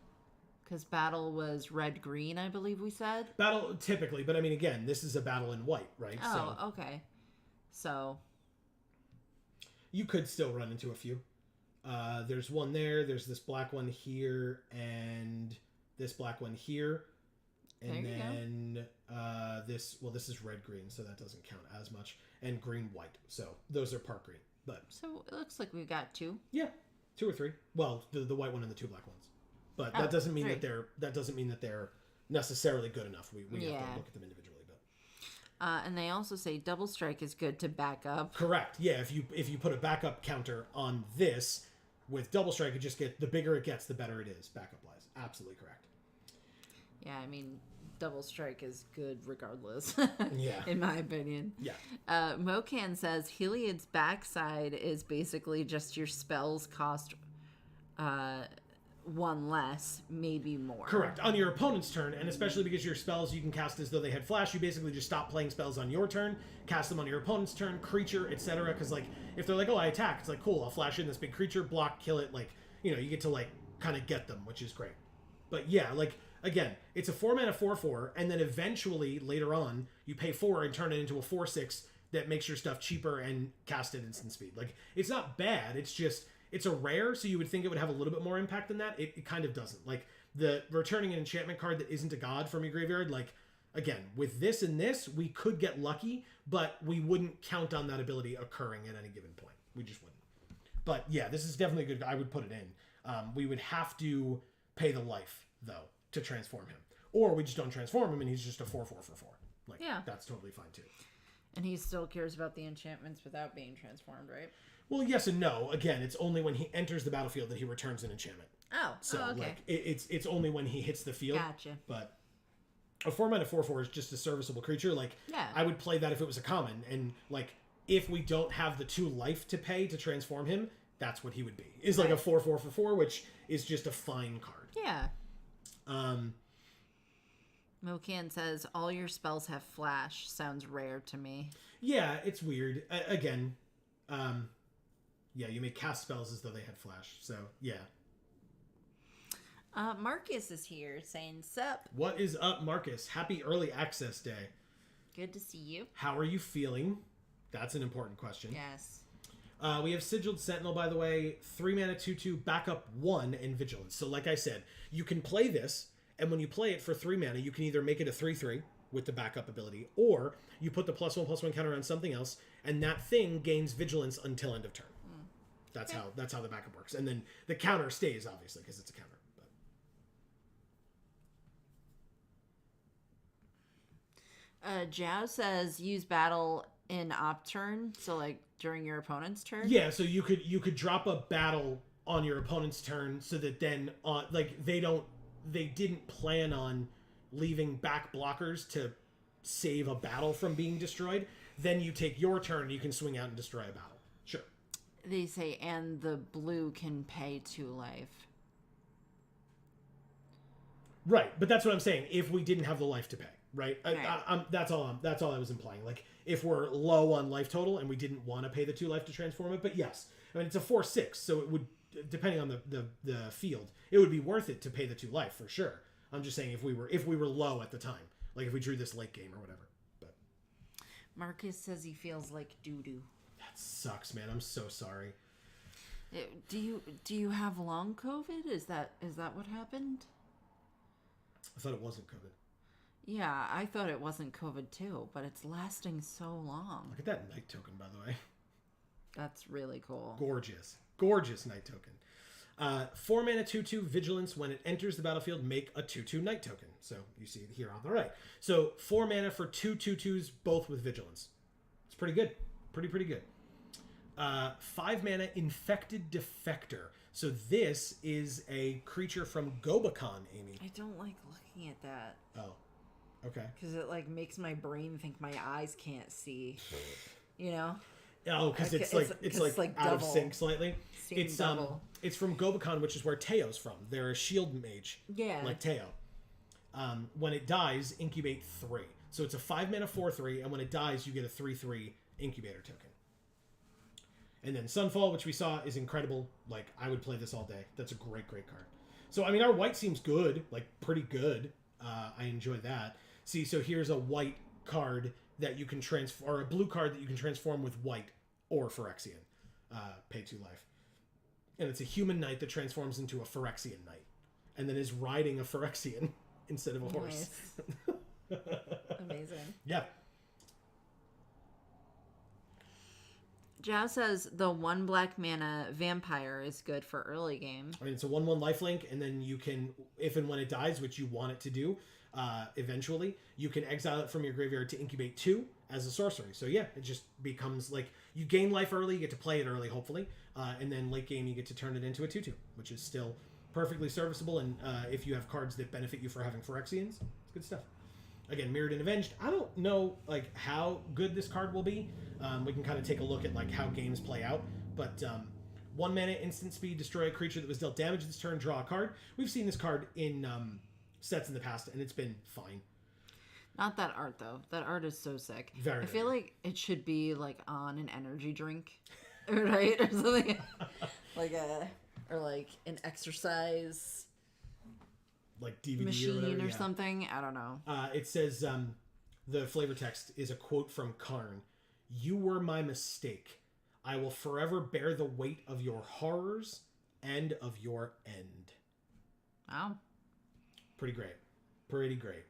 Because battle was red-green, I believe we said. Battle, typically, but I mean, again, this is a battle in white, right? Oh, okay. So. You could still run into a few. There's one there's this black one here, and this black one here. And then this is red-green, so that doesn't count as much. And green-white, so those are part green. But so it looks like we've got 2. Yeah, 2 or 3. Well, the white one and the 2 black ones. But that doesn't mean 3. that they're necessarily good enough. We have to look at them individually. But and they also say double strike is good to back up. Correct. Yeah, if you put a backup counter on this with double strike, it just the bigger it gets, the better it is backup wise. Absolutely correct. Yeah, I mean, double strike is good regardless. Yeah. In my opinion. Yeah. Mocan says Heliod's backside is basically just your spells cost 1 less, maybe more. Correct. On your opponent's turn, and especially because your spells you can cast as though they had flash, you basically just stop playing spells on your turn, cast them on your opponent's turn, creature, etc. Because, like, if they're like, oh, I attack, it's like, cool, I'll flash in this big creature, block, kill it, like, you know, you get to, like, kind of get them, which is great. But yeah, like, again, it's a 4 mana 4/4, and then eventually, later on, you pay 4 and turn it into a 4/6 that makes your stuff cheaper and cast at instant speed. Like, it's not bad, it's just... It's a rare, so you would think it would have a little bit more impact than that. It kind of doesn't. Like, the returning an enchantment card that isn't a god from your graveyard, like, again, with this and this, we could get lucky, but we wouldn't count on that ability occurring at any given point. We just wouldn't. But, yeah, this is definitely good. I would put it in. We would have to pay the life, though, to transform him. Or we just don't transform him, and he's just a 4/4 for 4. Like, yeah. That's totally fine, too. And he still cares about the enchantments without being transformed, right? Well, yes and no. Again, it's only when he enters the battlefield that he returns an enchantment. So, okay. like, it's only when he hits the field. Gotcha. But a 4 mana 4/4 is just a serviceable creature. Like, yeah. I would play that if it was a common. And, like, if we don't have the 2 life to pay to transform him, that's what he would be. Is like a 4/4 for 4, which is just a fine card. Yeah. Mocan says, all your spells have flash. Sounds rare to me. Yeah, it's weird. Yeah, you may cast spells as though they had flash. So, yeah. Marcus is here saying, sup. What is up, Marcus? Happy early access day. Good to see you. How are you feeling? That's an important question. Yes. We have Sigiled Sentinel, by the way. 3 mana 2/2, backup 1, and Vigilance. So, like I said, you can play this, and when you play it for 3 mana, you can either make it a 3/3 with the backup ability, or you put the +1/+1 counter on something else, and that thing gains Vigilance until end of turn. That's how the backup works. And then the counter stays, obviously, because it's a counter. But Jao says use battle in op turn, so like during your opponent's turn. Yeah, so you could drop a battle on your opponent's turn so that then like they didn't plan on leaving back blockers to save a battle from being destroyed. Then you take your turn and you can swing out and destroy a battle. Sure. They say, and the blue can pay 2 life. Right, but that's what I'm saying. If we didn't have the life to pay, right? Right. That's all I was implying. Like if we're low on life total and we didn't want to pay the 2 life to transform it, but yes, I mean it's a 4/6, so it would, depending on the field, it would be worth it to pay the 2 life for sure. I'm just saying if we were low at the time, like if we drew this late game or whatever. But Marcus says he feels like doo-doo. that sucks, man. I'm so sorry. Do you have long COVID? Is that what happened? I thought it wasn't COVID. Yeah, I thought it wasn't COVID too, but it's lasting so long. Look at that night token, by the way. That's really cool. Gorgeous night token. 4 mana 2/2 vigilance. When it enters the battlefield, make a 2/2 night token. So you see it here on the right. So 4 mana for 2 2/2s, both with vigilance. It's pretty good. Pretty good. 5 mana infected defector. So this is a creature from Gobakon, Amy. I don't like looking at that. Oh, okay. Because it like makes my brain think my eyes can't see. You know? Oh, because it's like out of sync slightly. It's double. It's from Gobakon, which is where Teo's from. They're a shield mage. Yeah. Like Teo. When it dies, incubate 3. So it's a 5 mana 4/3, and when it dies, you get a 3/3 incubator token. And then Sunfall, which we saw, is incredible. Like, I would play this all day. That's a great card. So, I mean, our white seems good. Like, pretty good. I enjoy that. See, so here's a white card that you can transform, or a blue card that you can transform with white or Phyrexian. Pay 2 life. And it's a human knight that transforms into a Phyrexian knight. And then is riding a Phyrexian instead of a horse. Nice. Amazing. Yeah. Jao says the 1 black mana vampire is good for early game. I mean, it's a 1/1 lifelink, and then you can, if and when it dies, which you want it to do, eventually, you can exile it from your graveyard to incubate 2 as a sorcery. So yeah, it just becomes like, you gain life early, you get to play it early, hopefully, and then late game you get to turn it into a 2/2, which is still perfectly serviceable, and if you have cards that benefit you for having Phyrexians, it's good stuff. Again, Mirrored and Avenged. I don't know like how good this card will be. We can kind of take a look at like how games play out. But 1 mana instant speed, destroy a creature that was dealt damage this turn, draw a card. We've seen this card in sets in the past, and it's been fine. Not that art though. That art is so sick. Very. I feel like it should be like on an energy drink, right, or something like an exercise like DVD machine or, whatever, something. I don't know. It says the flavor text is a quote from Karn. "You were my mistake. I will forever bear the weight of your horrors and of your end." Wow. Pretty great.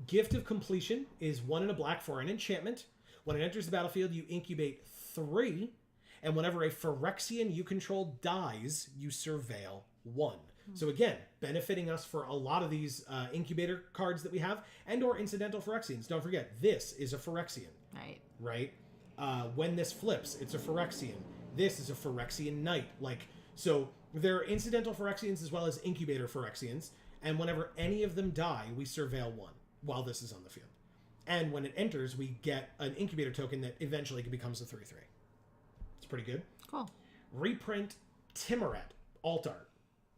Gift of Completion is 1 and a black for an enchantment. When it enters the battlefield, you incubate 3, and whenever a Phyrexian you control dies, you surveil 1. So again, benefiting us for a lot of these incubator cards that we have, and or incidental Phyrexians. Don't forget, this is a Phyrexian. Right? When this flips, it's a Phyrexian. This is a Phyrexian knight. Like, so there are incidental Phyrexians as well as incubator Phyrexians, and whenever any of them die, we surveil 1 while this is on the field. And when it enters, we get an incubator token that eventually becomes a 3/3. It's pretty good. Cool. Reprint Timoret, alt art.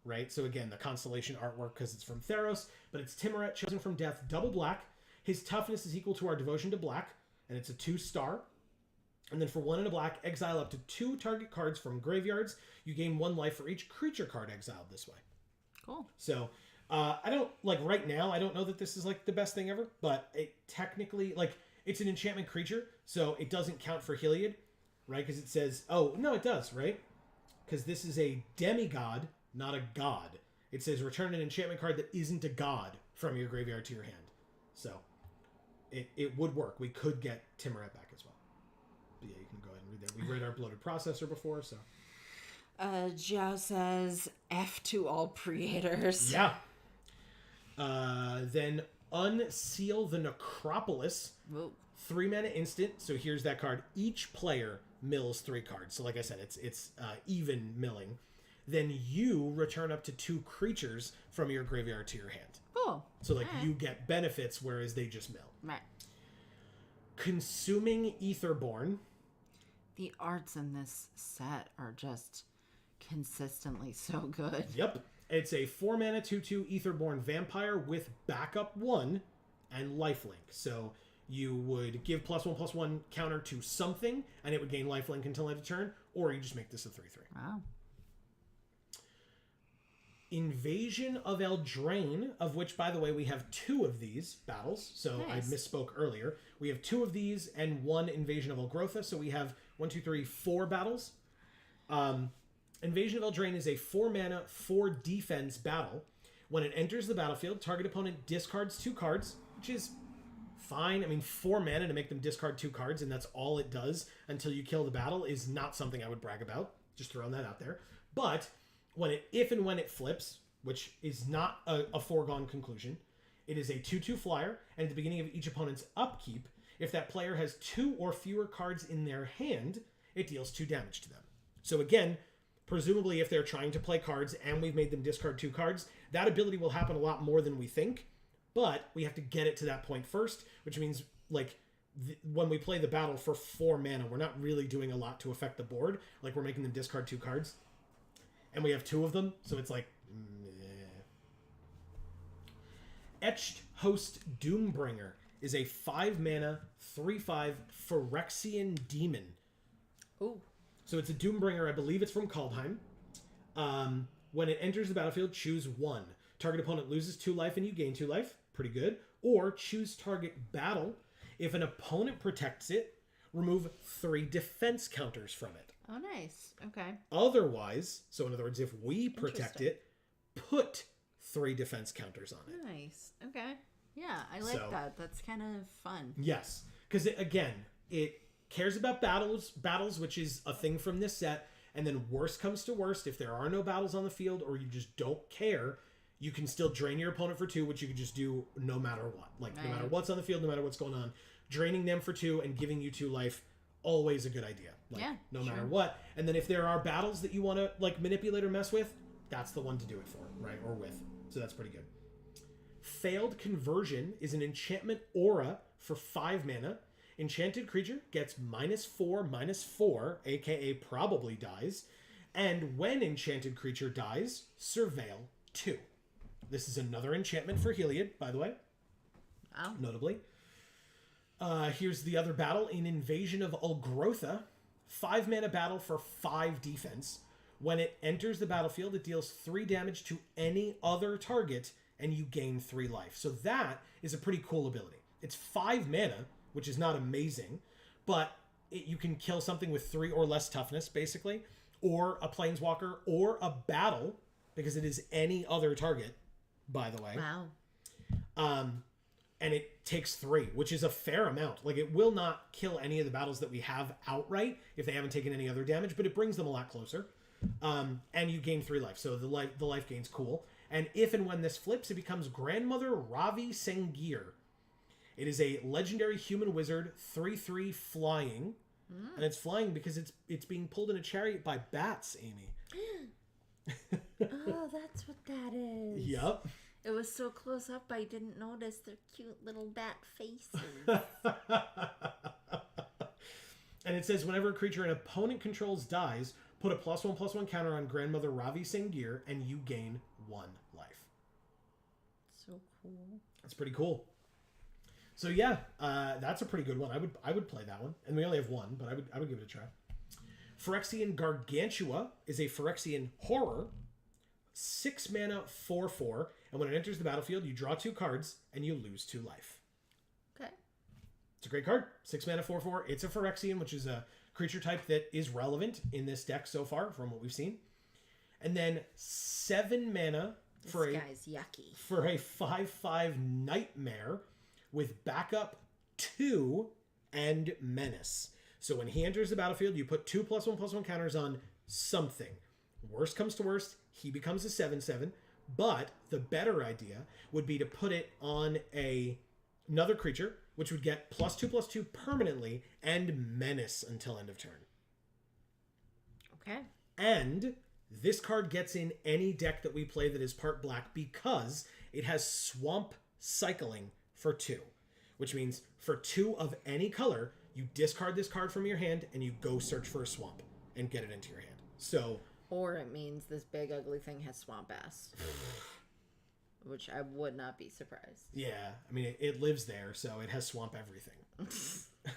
Right? So again, the constellation artwork because it's from Theros, but it's Timoret, chosen from death, double black. His toughness is equal to our devotion to black, and it's a 2-star. And then for 1 and a black, exile up to 2 target cards from graveyards. You gain 1 life for each creature card exiled this way. Cool. So I don't, like right now, I don't know that this is like the best thing ever, but it technically, like, it's an enchantment creature, so it doesn't count for Heliod, right? Because it says, oh, no, it does, right? Because this is a demigod, not a god. It says return an enchantment card that isn't a god from your graveyard to your hand. So it would work. We could get Timoret back as well. But yeah, you can go ahead and read that. We read our bloated processor before, so. Zhao says F to all creators. Yeah. Then Unseal the Necropolis. Whoa. 3 mana instant. So here's that card. Each player mills 3 cards. So like I said, it's even milling. Then you return up to 2 creatures from your graveyard to your hand. Cool. So like you get benefits, whereas they just mill. Right. Consuming Aetherborn. The arts in this set are just consistently so good. Yep. It's a 4 mana 2/2 Aetherborn vampire with backup 1 and lifelink. So you would give +1/+1 counter to something, and it would gain lifelink until end of turn, or you just make this a 3/3. Wow. Invasion of Eldraine, of which, by the way, we have 2 of these battles. So Nice. I misspoke earlier. We have 2 of these and 1 Invasion of Elgrotha. So we have 1, 2, 3, 4 battles. Invasion of Eldraine is a 4 mana, 4 defense battle. When it enters the battlefield, target opponent discards 2 cards, which is fine. I mean, 4 mana to make them discard 2 cards, and that's all it does until you kill the battle is not something I would brag about. Just throwing that out there. But if and when it flips, which is not a foregone conclusion, it is a 2/2 flyer, and at the beginning of each opponent's upkeep, if that player has 2 or fewer cards in their hand, it deals 2 damage to them. So again, presumably if they're trying to play cards and we've made them discard 2 cards, that ability will happen a lot more than we think, but we have to get it to that point first, which means like when we play the battle for 4 mana, we're not really doing a lot to affect the board. Like we're making them discard 2 cards. And we have 2 of them, so it's like, meh. Etched Host Doombringer is a 5 mana, 3/5 Phyrexian Demon. Ooh. So it's a Doombringer, I believe it's from Kaldheim. When it enters the battlefield, choose 1. Target opponent loses 2 life and you gain 2 life. Pretty good. Or choose target battle. If an opponent protects it, remove 3 defense counters from it. Oh, nice. Okay. Otherwise, so in other words, if we protect it, put 3 defense counters on it. Nice. Okay. Yeah, I like that. That's kind of fun. Yes, because it cares about battles, which is a thing from this set. And then worst comes to worst, if there are no battles on the field or you just don't care, you can still drain your opponent for 2, which you can just do no matter what. Like no matter what's on the field, no matter what's going on, draining them for 2 and giving you 2 life. Always a good idea. No matter what. And then if there are battles that you want to like manipulate or mess with, that's the one to do it for, right? Or with. So that's pretty good. Failed Conversion is an enchantment aura for 5 mana. Enchanted creature gets -4/-4, aka probably dies. And when enchanted creature dies, surveil 2. This is another enchantment for Heliod, by the way. Wow. Notably. Here's the other battle in Invasion of Ulgrotha. 5 mana battle for 5 defense. When it enters the battlefield, it deals 3 damage to any other target, and you gain 3 life. So that is a pretty cool ability. It's 5 mana, which is not amazing, but you can kill something with 3 or less toughness, basically, or a planeswalker, or a battle, because it is any other target, by the way. Wow. And it takes 3, which is a fair amount. Like, it will not kill any of the battles that we have outright if they haven't taken any other damage, but it brings them a lot closer. And you gain 3 life, so the life gain's cool. And if and when this flips, it becomes Grandmother Ravi Sengir. It is a legendary human wizard, 3/3 flying. And it's flying because it's being pulled in a chariot by bats, Amy. Oh, that's what that is. Yep. It was so close up, I didn't notice their cute little bat faces. And it says, whenever a creature an opponent controls dies, put a +1/+1 counter on Grandmother Ravi Sengir, and you gain 1 life. So cool. That's pretty cool. So yeah, that's a pretty good one. I would play that one, and we only have 1, but I would give it a try. Phyrexian Gargantua is a Phyrexian horror, 6 mana, 4/4, and when it enters the battlefield, you draw 2 cards and you lose 2 life. Okay. It's a great card. 6 mana, 4/4. It's a Phyrexian, which is a creature type that is relevant in this deck so far from what we've seen. And then 7 mana for guy's yucky. For a 5/5 Nightmare with backup 2 and Menace. So when he enters the battlefield, you put 2 +1/+1 counters on something. Worst comes to worst, he becomes a 7/7. But the better idea would be to put it on another creature, which would get +2/+2 permanently and menace until end of turn. Okay. And this card gets in any deck that we play that is part black because it has swamp cycling for 2, which means for 2 of any color, you discard this card from your hand and you go search for a swamp and get it into your hand. So, or it means this big ugly thing has swamp ass. Which I would not be surprised. Yeah, I mean, it lives there, so it has swamp everything.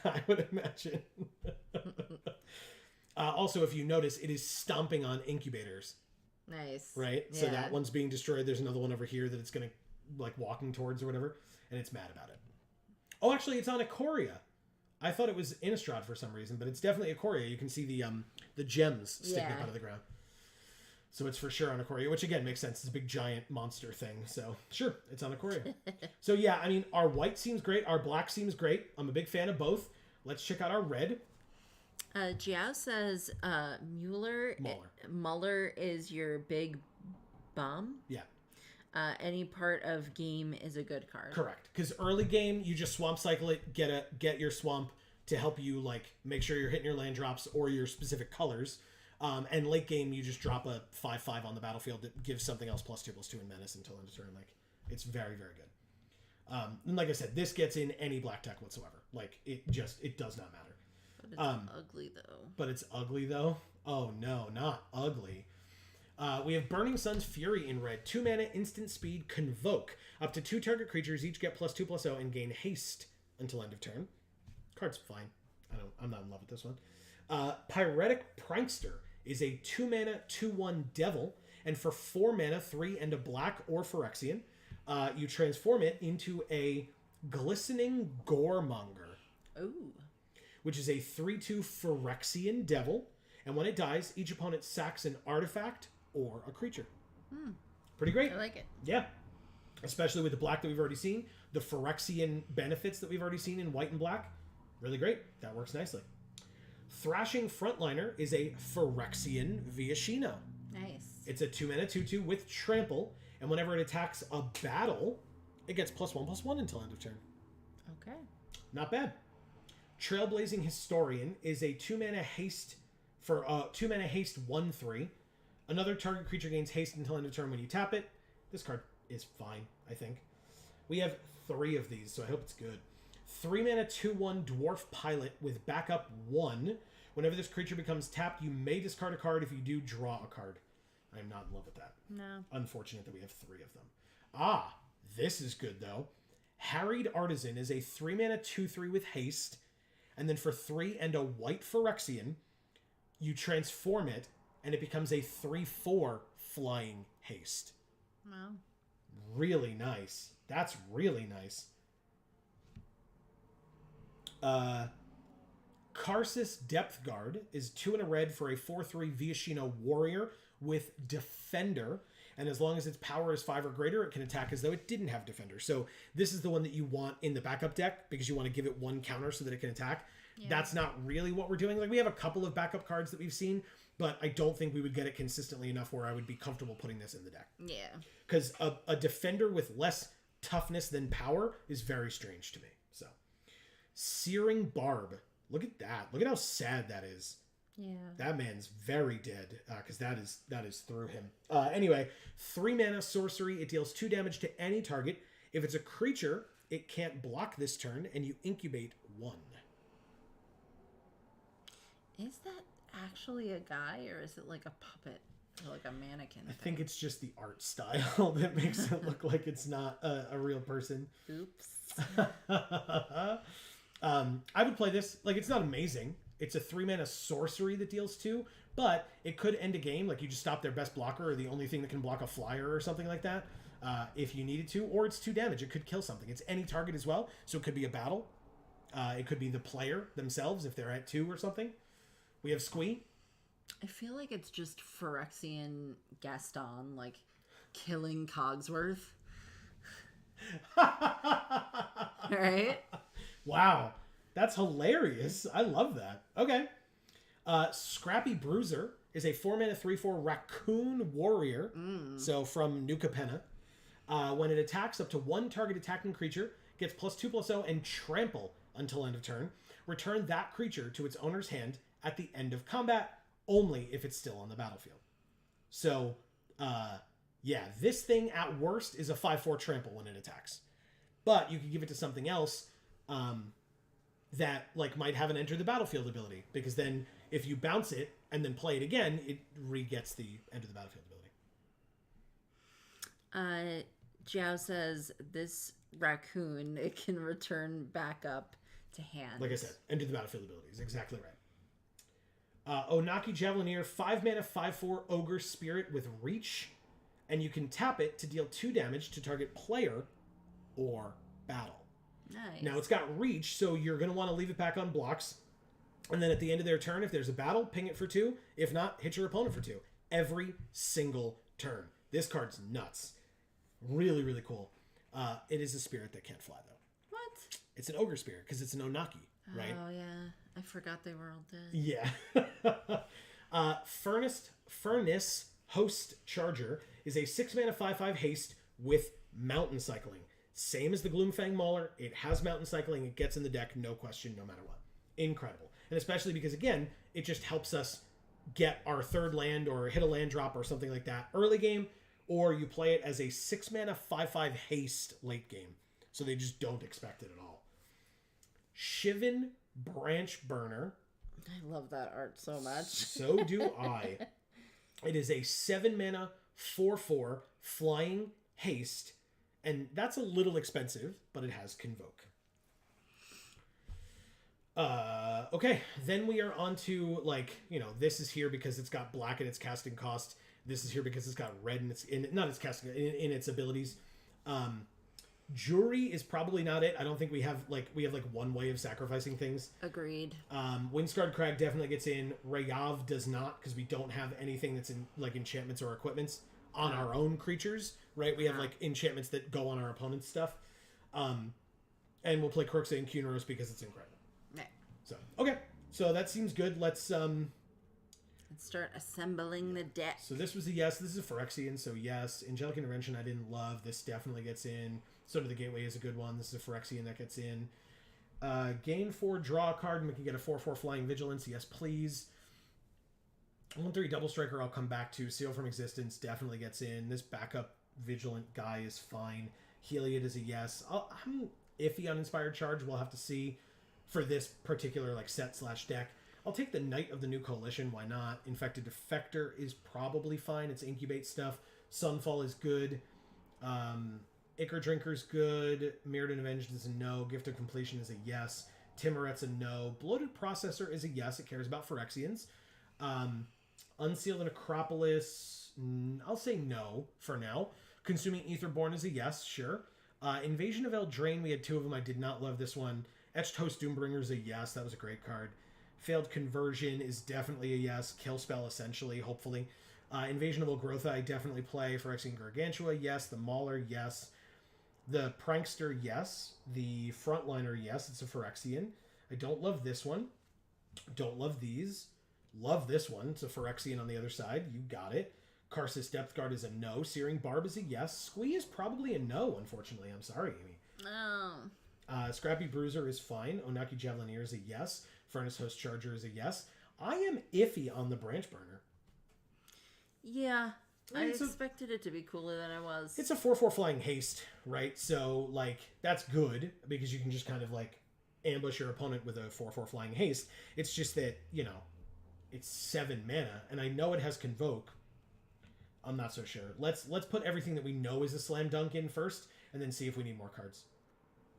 I would imagine. Also, if you notice, it is stomping on incubators. Nice. Right? Yeah. So that one's being destroyed. There's another one over here that it's going to, like, walking towards or whatever, and it's mad about it. Oh, actually, it's on Ikoria. I thought it was Innistrad for some reason, but it's definitely Ikoria. You can see the gems sticking up out of the ground. So it's for sure on Ikoria, which again makes sense. It's a big giant monster thing. So sure, it's on Ikoria. So yeah, I mean, our white seems great. Our black seems great. I'm a big fan of both. Let's check out our red. Jiao says Muller is your big bum. Yeah. Any part of game is a good card. Correct. Because early game, you just swamp cycle it, get your swamp to help you like make sure you're hitting your land drops or your specific colors. And late game, you just drop a 5/5 on the battlefield that gives something else +2/+2 in menace until end of turn. Like, it's very, very good. And like I said, this gets in any black deck whatsoever. Like, it does not matter. But it's ugly, though. But it's ugly, though? Oh, no, not ugly. We have Burning Sun's Fury in red. 2 mana, instant speed, convoke. Up to 2 target creatures each get +2/+0 and gain haste until end of turn. Card's fine. I'm not in love with this one. Pyretic Prankster is a 2 mana 2/1 devil, and for 4 mana 3 and a black or Phyrexian, you transform it into a glistening goremonger. Ooh. Which is a 3/2 Phyrexian devil, and when it dies, each opponent sacks an artifact or a creature. Pretty great. I like it. Yeah. Especially with the black that we've already seen, the Phyrexian benefits that we've already seen in white and black. Really great. That works nicely. Thrashing Frontliner is a Phyrexian Viashino. Nice. It's a 2 mana 2/2 with trample, and whenever it attacks a battle, it gets +1/+1 until end of turn. Okay. Not bad. Trailblazing Historian is a 2 mana haste for 2 mana haste 1/3. Another target creature gains haste until end of turn when you tap it. This card is fine, I think. We have 3 of these, so I hope it's good. 3 mana 2/1 Dwarf Pilot with backup 1. Whenever this creature becomes tapped, you may discard a card. If you do, draw a card. I am not in love with that. No. Unfortunate that we have 3 of them. This is good though. Harried Artisan is a 3 mana 2/3 with haste, and then for 3 and a white Phyrexian, you transform it, and it becomes a 3/4 flying haste. Wow. Really nice. That's really nice. Karsus Depth Guard is 2 and a red for a 4/3 Viashino Warrior with Defender, and as long as its power is 5 or greater, it can attack as though it didn't have Defender. So this is the one that you want in the backup deck because you want to give it 1 counter so that it can attack. Yeah. That's not really what we're doing. Like, we have a couple of backup cards that we've seen, but I don't think we would get it consistently enough where I would be comfortable putting this in the deck. Yeah. Because a Defender with less toughness than power is very strange to me. So, Searing Barb. Look at that. Look at how sad that is. Yeah. That man's very dead because that is through him. Anyway, 3 mana sorcery. It deals 2 damage to any target. If it's a creature, it can't block this turn, and you incubate 1. Is that actually a guy, or is it like a puppet or like a mannequin? I think it's just the art style that makes it look like it's not a real person. Oops. I would play this. Like, it's not amazing. It's a 3 mana sorcery that deals 2, but it could end a game. Like, you just stop their best blocker or the only thing that can block a flyer or something like that if you needed to. Or it's 2 damage. It could kill something. It's any target as well, so it could be a battle. It could be the player themselves if they're at 2 or something. We have Squee. I feel like it's just Phyrexian Gaston, like, killing Cogsworth. Right? Wow. That's hilarious. I love that. Okay. Scrappy Bruiser is a 4-mana 3/4 Raccoon Warrior. So from New Capenna. When it attacks, up to one target attacking creature gets +2/+0 and trample until end of turn. Return that creature to its owner's hand at the end of combat, only if it's still on the battlefield. So, yeah, this thing at worst is a 5/4 trample when it attacks. But you could give it to something else that like might have an enter the battlefield ability, because then if you bounce it and then play it again, it re-gets the enter the battlefield ability. Jiao says this raccoon, it can return back up to hand. Like I said, enter the battlefield ability is exactly right. Onaki Javelineer, 5-mana 5/4 Ogre Spirit with Reach, and you can tap it to deal 2 damage to target player or battle. Nice. Now it's got Reach, so you're going to want to leave it back on blocks, and then at the end of their turn, if there's a battle, ping it for 2. If not, hit your opponent for 2. Every single turn. This card's nuts. Really, really cool. It is a spirit that can't fly, though. What? It's an Ogre Spirit, because it's an Onaki, right? Oh, yeah. I forgot they were all dead. Yeah. Furnace Host Charger is a 6-mana 5/5 haste with Mountain Cycling. Same as the Gloomfang Mauler. It has Mountain Cycling. It gets in the deck, no question, no matter what. Incredible. And especially because, again, it just helps us get our 3rd land or hit a land drop or something like that early game, or you play it as a 6-mana 5/5 haste late game. So they just don't expect it at all. Shivan Branch Burner. I love that art so much. So do I. It is a 7-mana 4/4 flying haste, and that's a little expensive, but it has Convoke. Okay, then we are on to, like, you know, this is here because it's got black in its casting cost. This is here because it's got red in its, not its casting, in its abilities. Jury is probably not it. I don't think we have one way of sacrificing things. Agreed. Windscarred Crag definitely gets in. Rayav does not, because we don't have anything that's in like enchantments or equipments on our own creatures, right? We have like enchantments that go on our opponent's stuff. And we'll play Crooksay and Kuneros because it's incredible. Right. So, okay. So that seems good. Let's start assembling the deck. So this was a yes. This is a Phyrexian, so yes. Angelic Intervention I didn't love. This definitely gets in. Sort of the Gateway is a good one. This is a Phyrexian that gets in. Gain 4, draw a card, and we can get a 4/4 Flying Vigilance. Yes, please. 1/3 Double Striker I'll come back to. Seal from Existence definitely gets in. This backup Vigilant guy is fine. Heliod is a yes. I'm iffy on Inspired Charge. We'll have to see for this particular like set/deck. I'll take the Knight of the New Coalition. Why not? Infected Defector is probably fine. It's Incubate stuff. Sunfall is good. Ichor Drinker's good. Mirrodin Avenged is a no. Gift of Completion is a yes. Timoret's a no. Bloated Processor is a yes. It cares about Phyrexians. Unsealed Necropolis, I'll say no for now. Consuming Aetherborn is a yes, sure. Invasion of Eldraine, we had 2 of them. I did not love this one. Etched Host Doombringer is a yes. That was a great card. Failed Conversion is definitely a yes. Kill Spell, essentially, hopefully. Invasion of Olgrotha, I definitely play. Phyrexian Gargantua, yes. The Mauler, yes. The Prankster, yes. The Frontliner, yes. It's a Phyrexian. I don't love this one. Don't love these. Love this one. It's a Phyrexian on the other side. You got it. Karsus Depth Guard is a no. Searing Barb is a yes. Squee is probably a no, unfortunately. I'm sorry, Amy. Oh. Scrappy Bruiser is fine. Onaki Javelineer is a yes. Furnace Host Charger is a yes. I am iffy on the Branch Burner. Yeah. I expected it to be cooler than it was. It's a 4/4 Flying Haste, right? So, like, that's good because you can just kind of, like, ambush your opponent with a 4/4 Flying Haste. It's just that, you know, it's 7 mana, and I know it has Convoke. I'm not so sure. Let's put everything that we know is a slam dunk in first, and then see if we need more cards.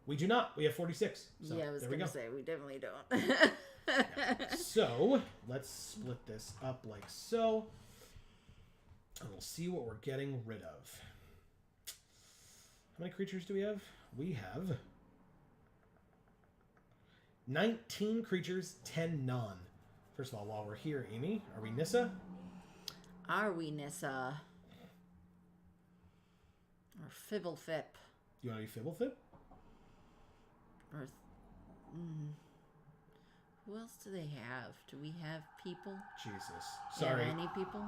We do not. We have 46. So, yeah, I was going to say, we definitely don't. Yeah. So, let's split this up like so. And we'll see what we're getting rid of. How many creatures do we have? We have 19 creatures, 10 non. First of all, while we're here, Amy, are we Nissa? Are we Nissa? Or Fibblefip? You want to be Fibblefip? Or... Who else do they have? Do we have people? Jesus. Sorry. Yeah, any people?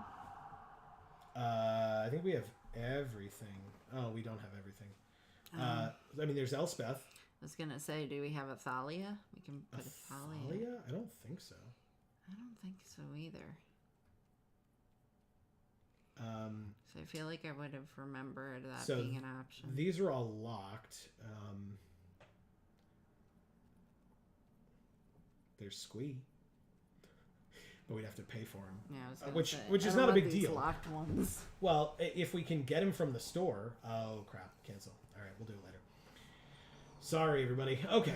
I think we have everything. Oh, we don't have everything. I mean, there's Elspeth. I was going to say, do we have a Thalia? We can put a Thalia. I don't think so. I don't think so either. So I feel like I would have remembered that being an option. These are all locked. There's Squee, but we'd have to pay for him. Yeah, I was gonna say, which is not a big these deal. Locked ones. Well, if we can get him from the store. Oh crap! Cancel. All right, we'll do it later. Sorry, everybody. Okay.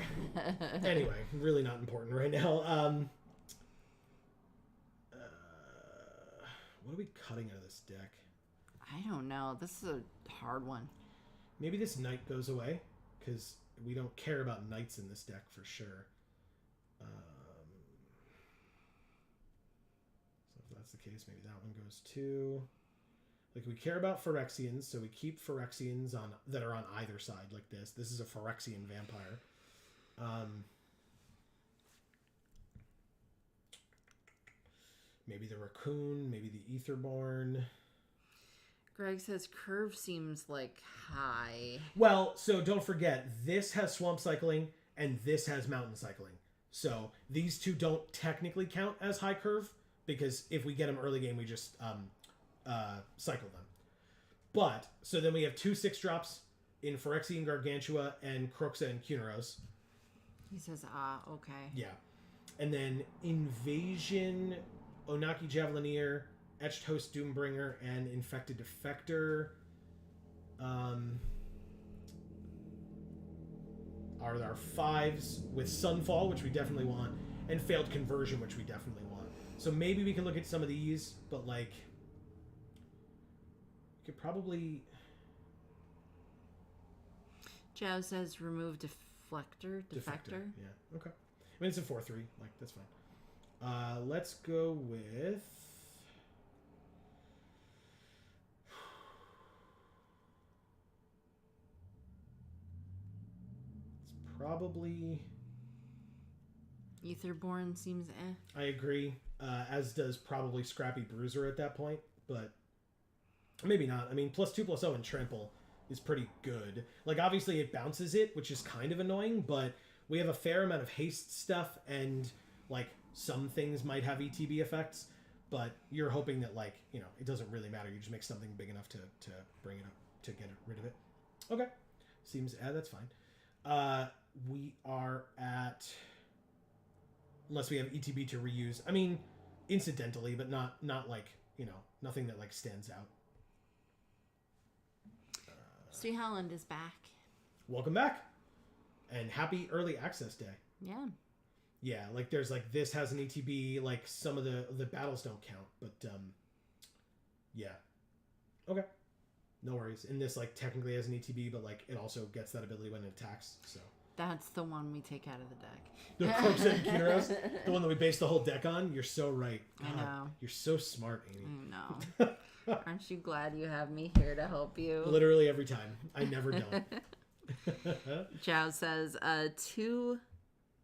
Anyway, really not important right now. What are we cutting out of this deck? I don't know. This is a hard one. Maybe this knight goes away, because we don't care about knights in this deck for sure. So if that's the case, maybe that one goes too. Like, we care about Phyrexians, so we keep Phyrexians that are on either side, like this. This is a Phyrexian vampire. Maybe the Raccoon, maybe the Aetherborn. Greg says curve seems like high. Well, so don't forget, this has swamp cycling and this has mountain cycling. So these two don't technically count as high curve, because if we get them early game, we just cycle them. But, so then we have 2 6-drops in Phyrexian Gargantua and Croxa and Kuneros. He says, okay. Yeah. And then Invasion, Onaki Javelineer, Etched Host Doombringer, and Infected Defector. Are our 5s with Sunfall, which we definitely want, and Failed Conversion, which we definitely want. So maybe we can look at some of these, but like, we could probably... Joe says remove Deflector. Defector? Yeah, okay. I mean, it's a 4-3. Like, that's fine. Let's go with... It's probably... Aetherborn seems I agree. As does probably Scrappy Bruiser at that point, but maybe not. I mean, +2/+0 and Trample is pretty good. Like, obviously it bounces it, which is kind of annoying, but we have a fair amount of haste stuff, and like some things might have ETB effects, but you're hoping that, like, you know, it doesn't really matter. You just make something big enough to bring it up, to get rid of it. Okay. Seems, that's fine. We are at, unless we have ETB to reuse. I mean, incidentally, but not like, you know, nothing that like stands out. Stu Holland is back. Welcome back. And happy early access day. Yeah. Yeah, like there's like this has an ETB, like some of the battles don't count, but yeah. Okay. No worries. And this like technically has an ETB, but like it also gets that ability when it attacks, so. That's the one we take out of the deck. The Croxa and Kuneros, the one that we base the whole deck on. You're so right. God, I know. You're so smart, Amy. I know. Aren't you glad you have me here to help you? Literally every time. I never don't. Zhao says, 2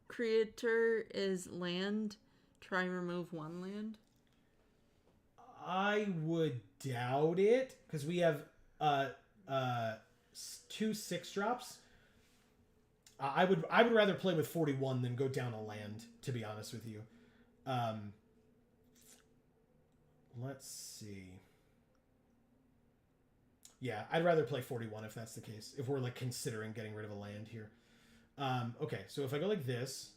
creator is land. Try remove 1 land. I would doubt it, because we have 2 6-drops. I would rather play with 41 than go down a land, to be honest with you. Let's see. Yeah, I'd rather play 41 if that's the case. If we're like considering getting rid of a land here. Okay, so if I go like this,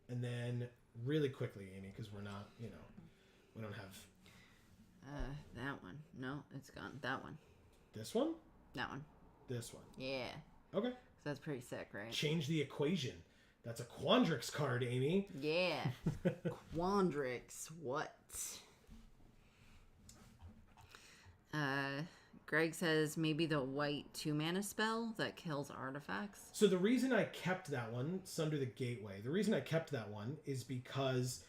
and then really quickly, Amy, because we're not, you know, we don't have... that one. No, it's gone. That one. This one? That one. This one. Yeah. Okay. So that's pretty sick, right? Change the equation. That's a Quandrix card, Amy. Yeah. Quandrix. What? Greg says maybe the white 2-mana spell that kills artifacts. So the reason I kept that one, Sunder the Gateway, the reason I kept that one is because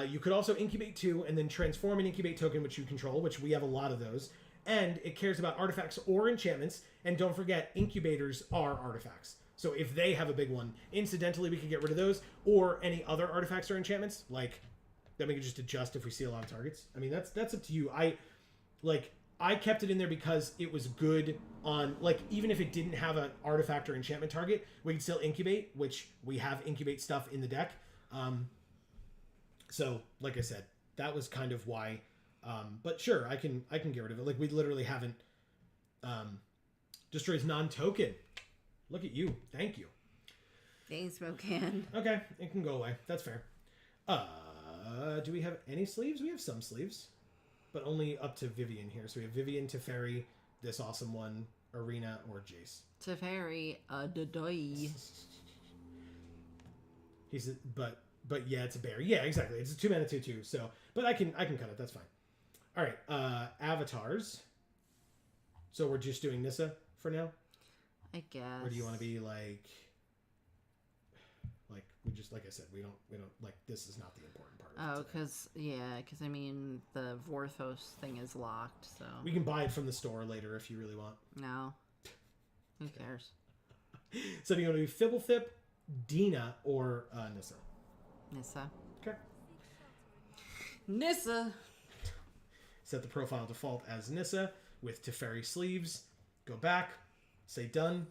you could also incubate 2 and then transform an incubate token which you control, which we have a lot of those. And it cares about artifacts or enchantments. And don't forget, incubators are artifacts. So if they have a big one, incidentally, we could get rid of those, or any other artifacts or enchantments, like, then we can just adjust if we see a lot of targets. I mean, that's up to you. I kept it in there because it was good on, like, even if it didn't have an artifact or enchantment target, we can still incubate, which we have incubate stuff in the deck. So, like I said, that was kind of why. But sure, I can get rid of it. Like, we literally haven't destroys non-token. Look at you. Thank you. Thanks, Mocan. Okay, it can go away. That's fair. Do we have any sleeves? We have some sleeves, but only up to Vivian here. So we have Vivian, Teferi, this awesome one, Arena, or Jace. Teferi, Dodoy. He's but yeah, it's a bear. Yeah, exactly. It's a 2-mana 2/2. So, but I can cut it. That's fine. All right. Avatars. So we're just doing Nissa for now. I guess. Or do you want to be like we just, like I said, we don't like, this is not the important part of it. because I mean the Vorthos thing is locked, so we can buy it from the store later if you really want. No, who cares? So do you want to be Fibblethip, Dina, or Nissa? Nissa. Okay. Nissa. Set the profile default as Nissa with Teferi sleeves. Go back. Say done.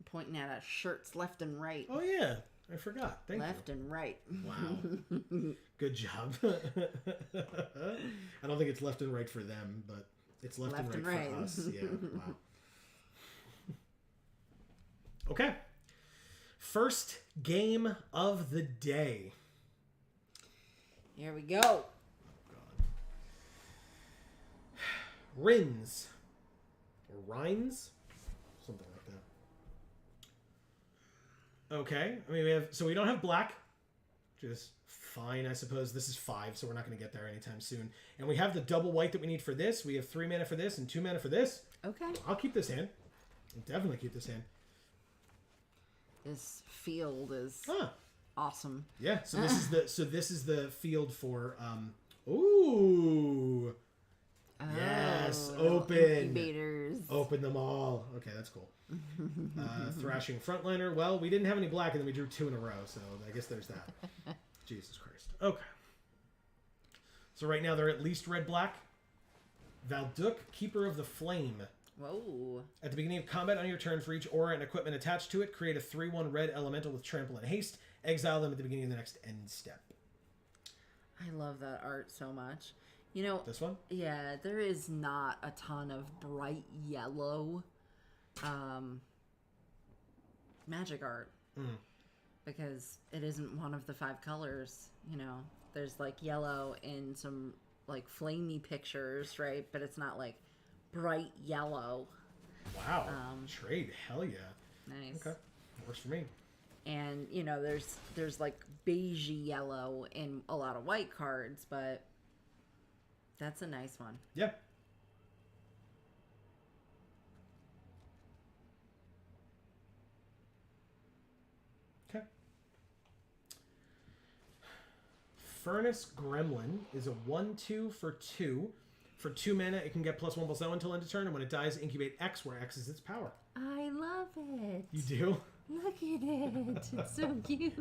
Pointing at us shirts left and right. Oh yeah, I forgot. Thank left you. and right. Wow. Good job. I don't think it's left and right for them, but it's left and right for us. Yeah. Wow. Okay. First game of the day. Here we go. God. Rins. Or Rhines? Something like that. Okay. I mean, we don't have black, which is fine, I suppose. This is 5, so we're not going to get there anytime soon. And we have the double white that we need for this. We have 3 mana for this and 2 mana for this. Okay. I'll keep this hand. I'll definitely keep this hand. This field is awesome. Yeah. So this is the field for ooh. Yes, open. Incubators. Open them all. Okay, that's cool. Thrashing frontliner. Well, we didn't have any black, and then we drew 2 in a row, so I guess there's that. Jesus Christ. Okay. So right now they're at least red-black. Valduk, Keeper of the Flame. Whoa. At the beginning of combat on your turn, for each aura and equipment attached to it, create a 3/1 red elemental with trample and haste. Exile them at the beginning of the next end step. I love that art so much. You know, this one? Yeah, there is not a ton of bright yellow magic art. Because it isn't one of the 5 colors, you know. There's like yellow in some like flamey pictures, right? But it's not like bright yellow. Wow. Trade. Hell yeah. Nice. Okay. Works for me. And, you know, there's like beige yellow in a lot of white cards, but that's a nice one. Yeah. Okay. Furnace Gremlin is a 1/2 for 2. For 2 mana, it can get +1/+0 until end of turn, and when it dies, incubate X, where X is its power. I love it. You do? Look at it. It's so cute.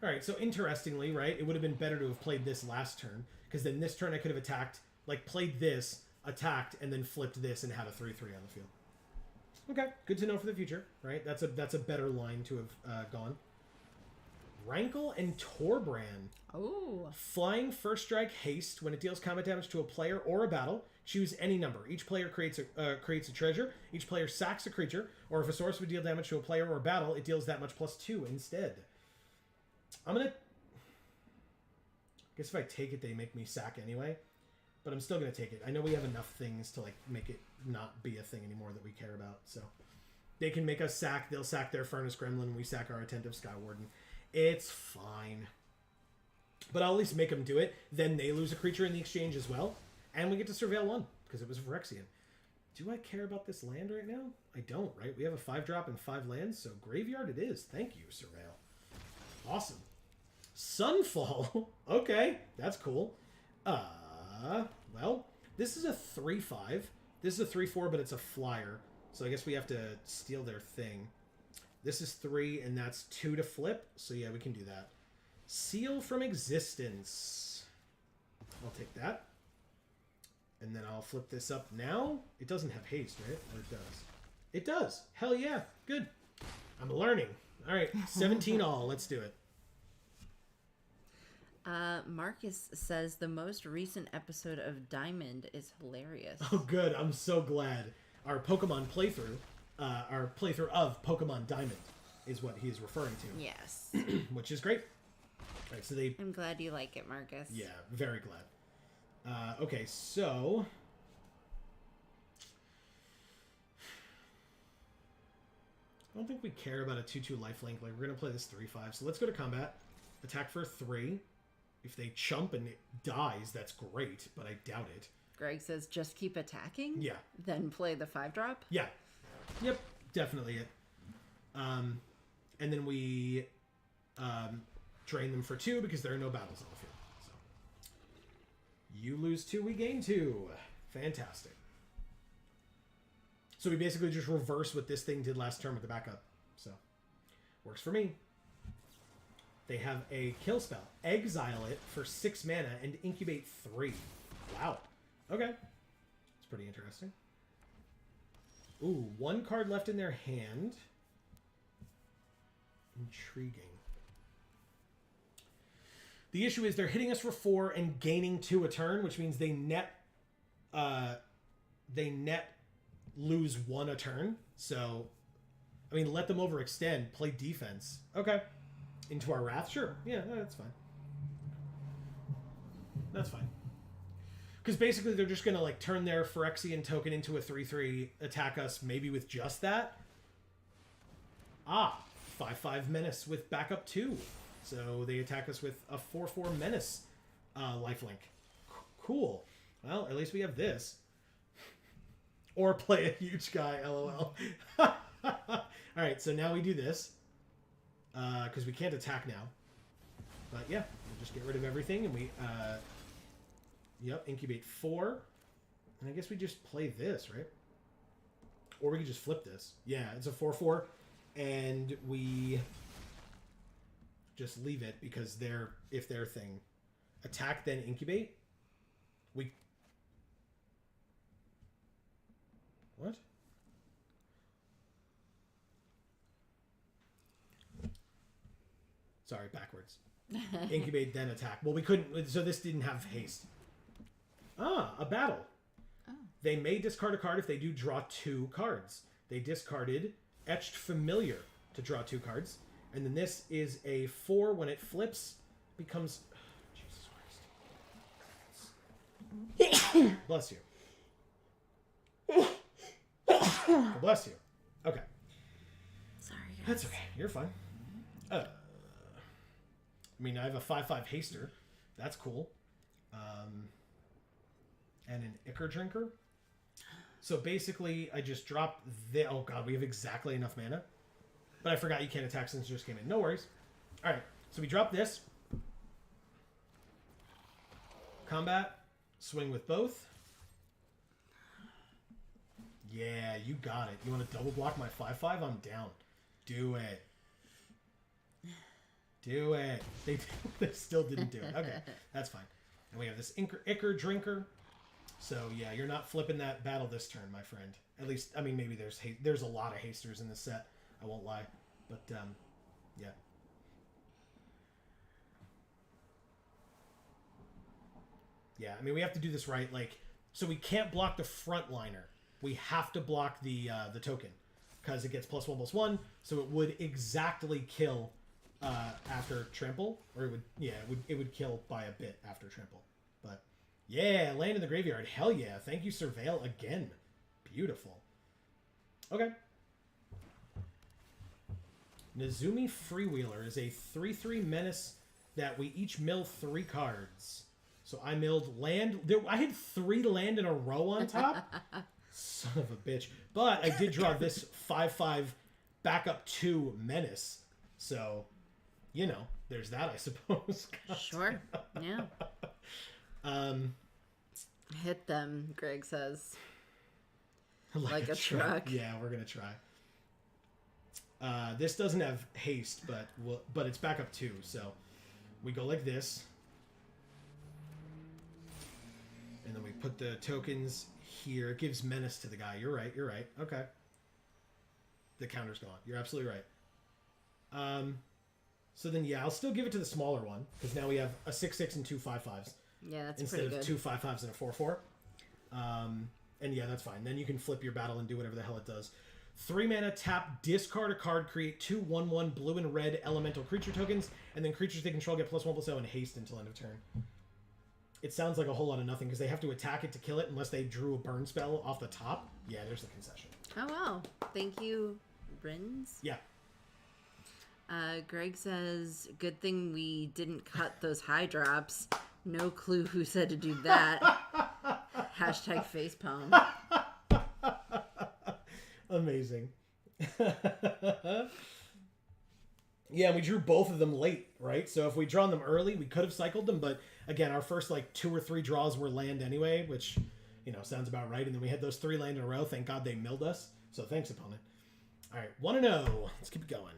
Alright, so interestingly, right, it would have been better to have played this last turn, because then this turn I could have attacked, like played this, attacked, and then flipped this and had a 3/3 on the field. Okay, good to know for the future, right? That's a better line to have gone. Rankle and Torbrand. Oh. Flying first strike haste. When it deals combat damage to a player or a battle, choose any number. Each player creates a treasure. Each player sacks a creature. Or if a source would deal damage to a player or a battle, it deals that much +2 instead. I'm going to... I guess if I take it, they make me sack anyway. But I'm still going to take it. I know we have enough things to like make it not be a thing anymore that we care about. So they can make us sack. They'll sack their Furnace Gremlin. We sack our Attentive Skywarden. It's fine. But I'll at least make them do it. Then they lose a creature in the exchange as well. And we get to Surveil 1, because it was Phyrexian. Do I care about this land right now? I don't, right? We have a 5-drop and 5 lands, so Graveyard it is. Thank you, Surveil. Awesome. Sunfall. Okay, that's cool. Well, this is a 3/5. This is a 3/4, but it's a flyer. So I guess we have to steal their thing. This is 3, and that's 2 to flip. So yeah, we can do that. Seal from existence. I'll take that. And then I'll flip this up now. It doesn't have haste, right? Or it does. It does. Hell yeah. Good. I'm learning. All right. 17 all. Let's do it. Marcus says the most recent episode of Diamond is hilarious. Oh, good. I'm so glad. Our Pokemon playthrough, our playthrough of Pokemon Diamond is what he is referring to. Yes. Which is great. All right, so they... I'm glad you like it, Marcus. Yeah, very glad. Okay, so... I don't think we care about a 2-2 lifelink. Like, we're going to play this 3-5. So let's go to combat. Attack for 3. If they chump and it dies, that's great, but I doubt it. Greg says, just keep attacking? Yeah. Then play the 5-drop? Yeah. Yep, definitely it. And then we drain them for 2 because there are no battles on the field. So you lose 2, we gain 2. Fantastic. So we basically just reverse what this thing did last turn with the backup. So works for me. They have a kill spell. Exile it for 6 mana and incubate 3. Wow. Okay. It's pretty interesting. Ooh, 1 card left in their hand. Intriguing. The issue is they're hitting us for 4 and gaining 2 a turn, which means they net lose 1 a turn. So, I mean, let them overextend, play defense. Okay. Into our Wrath? Sure. Yeah, that's fine. That's fine. Because basically they're just going to like turn their Phyrexian token into a 3-3, attack us maybe with just that. 5-5 Menace with backup 2. So they attack us with a 4-4 Menace lifelink. Cool. Well, at least we have this. Or play a huge guy, lol. Alright, so now we do this. Because we can't attack now. But yeah, we'll just get rid of everything and we... Yep, incubate 4. And I guess we just play this, right? Or we could just flip this. Yeah, it's a 4-4. And we just leave it because if their thing attack then incubate, we... What? Sorry, backwards. Incubate, then attack. Well, we couldn't... So this didn't have haste. A battle. Oh. They may discard a card if they do draw 2 cards. They discarded Etched Familiar to draw 2 cards. And then this is a 4 when it flips. Becomes... Jesus Christ. Bless you. Bless you. Okay. Sorry, guys. That's okay. You're fine. I mean, I have a 5-5 haster. That's cool. And an Ichor Drinker. So basically, I just dropped the... Oh god, we have exactly enough mana. But I forgot you can't attack since it just came in. No worries. Alright, so we drop this. Combat. Swing with both. Yeah, you got it. You want to double block my 5-5? I'm down. Do it. Do it. They still didn't do it. Okay, that's fine. And we have this Ichor Drinker. So yeah, you're not flipping that battle this turn, my friend. At least, I mean, maybe there's a lot of hasters in this set. I won't lie, but yeah. Yeah, I mean, we have to do this right. Like, so we can't block the frontliner. We have to block the token because it gets +1/+1. So it would exactly kill after trample, or it would kill by a bit after trample. But yeah, land in the graveyard. Hell yeah! Thank you, Surveil again. Beautiful. Okay. Nezumi Freewheeler is a 3/3 menace that we each mill 3 cards. So I milled land. I had 3 land in a row on top. Son of a bitch. But I did draw this 5/5 backup 2 menace. So, you know, there's that, I suppose. Sure. Yeah. Hit them, Greg says. like a truck. Yeah, we're gonna try. This doesn't have haste, but it's back up 2, so we go like this. And then we put the tokens here. It gives menace to the guy. You're right. Okay. The counter's gone. You're absolutely right. So then, yeah, I'll still give it to the smaller one, because now we have a 6/6 and 2 5/5s. Yeah, that's instead pretty good. of 2 5/5s and a 4/4. And yeah, that's fine. Then you can flip your battle and do whatever the hell it does. 3 mana, tap, discard a card, create 2 1/1 blue and red elemental creature tokens, and then creatures they control get +1/+0 and haste until end of turn. It sounds like a whole lot of nothing, because they have to attack it to kill it unless they drew a burn spell off the top. Yeah, there's the concession. Oh, wow. Thank you, Brins. Yeah. Greg says, good thing we didn't cut those high drops. No clue who said to do that. Hashtag facepalm. Amazing. Yeah, we drew both of them late, right? So if we'd drawn them early, we could have cycled them, but again, our first 2 or 3 draws were land anyway, which, sounds about right. And then we had those 3 land in a row. Thank God they milled us. So thanks, opponent. All right, 1-0. Let's keep it going.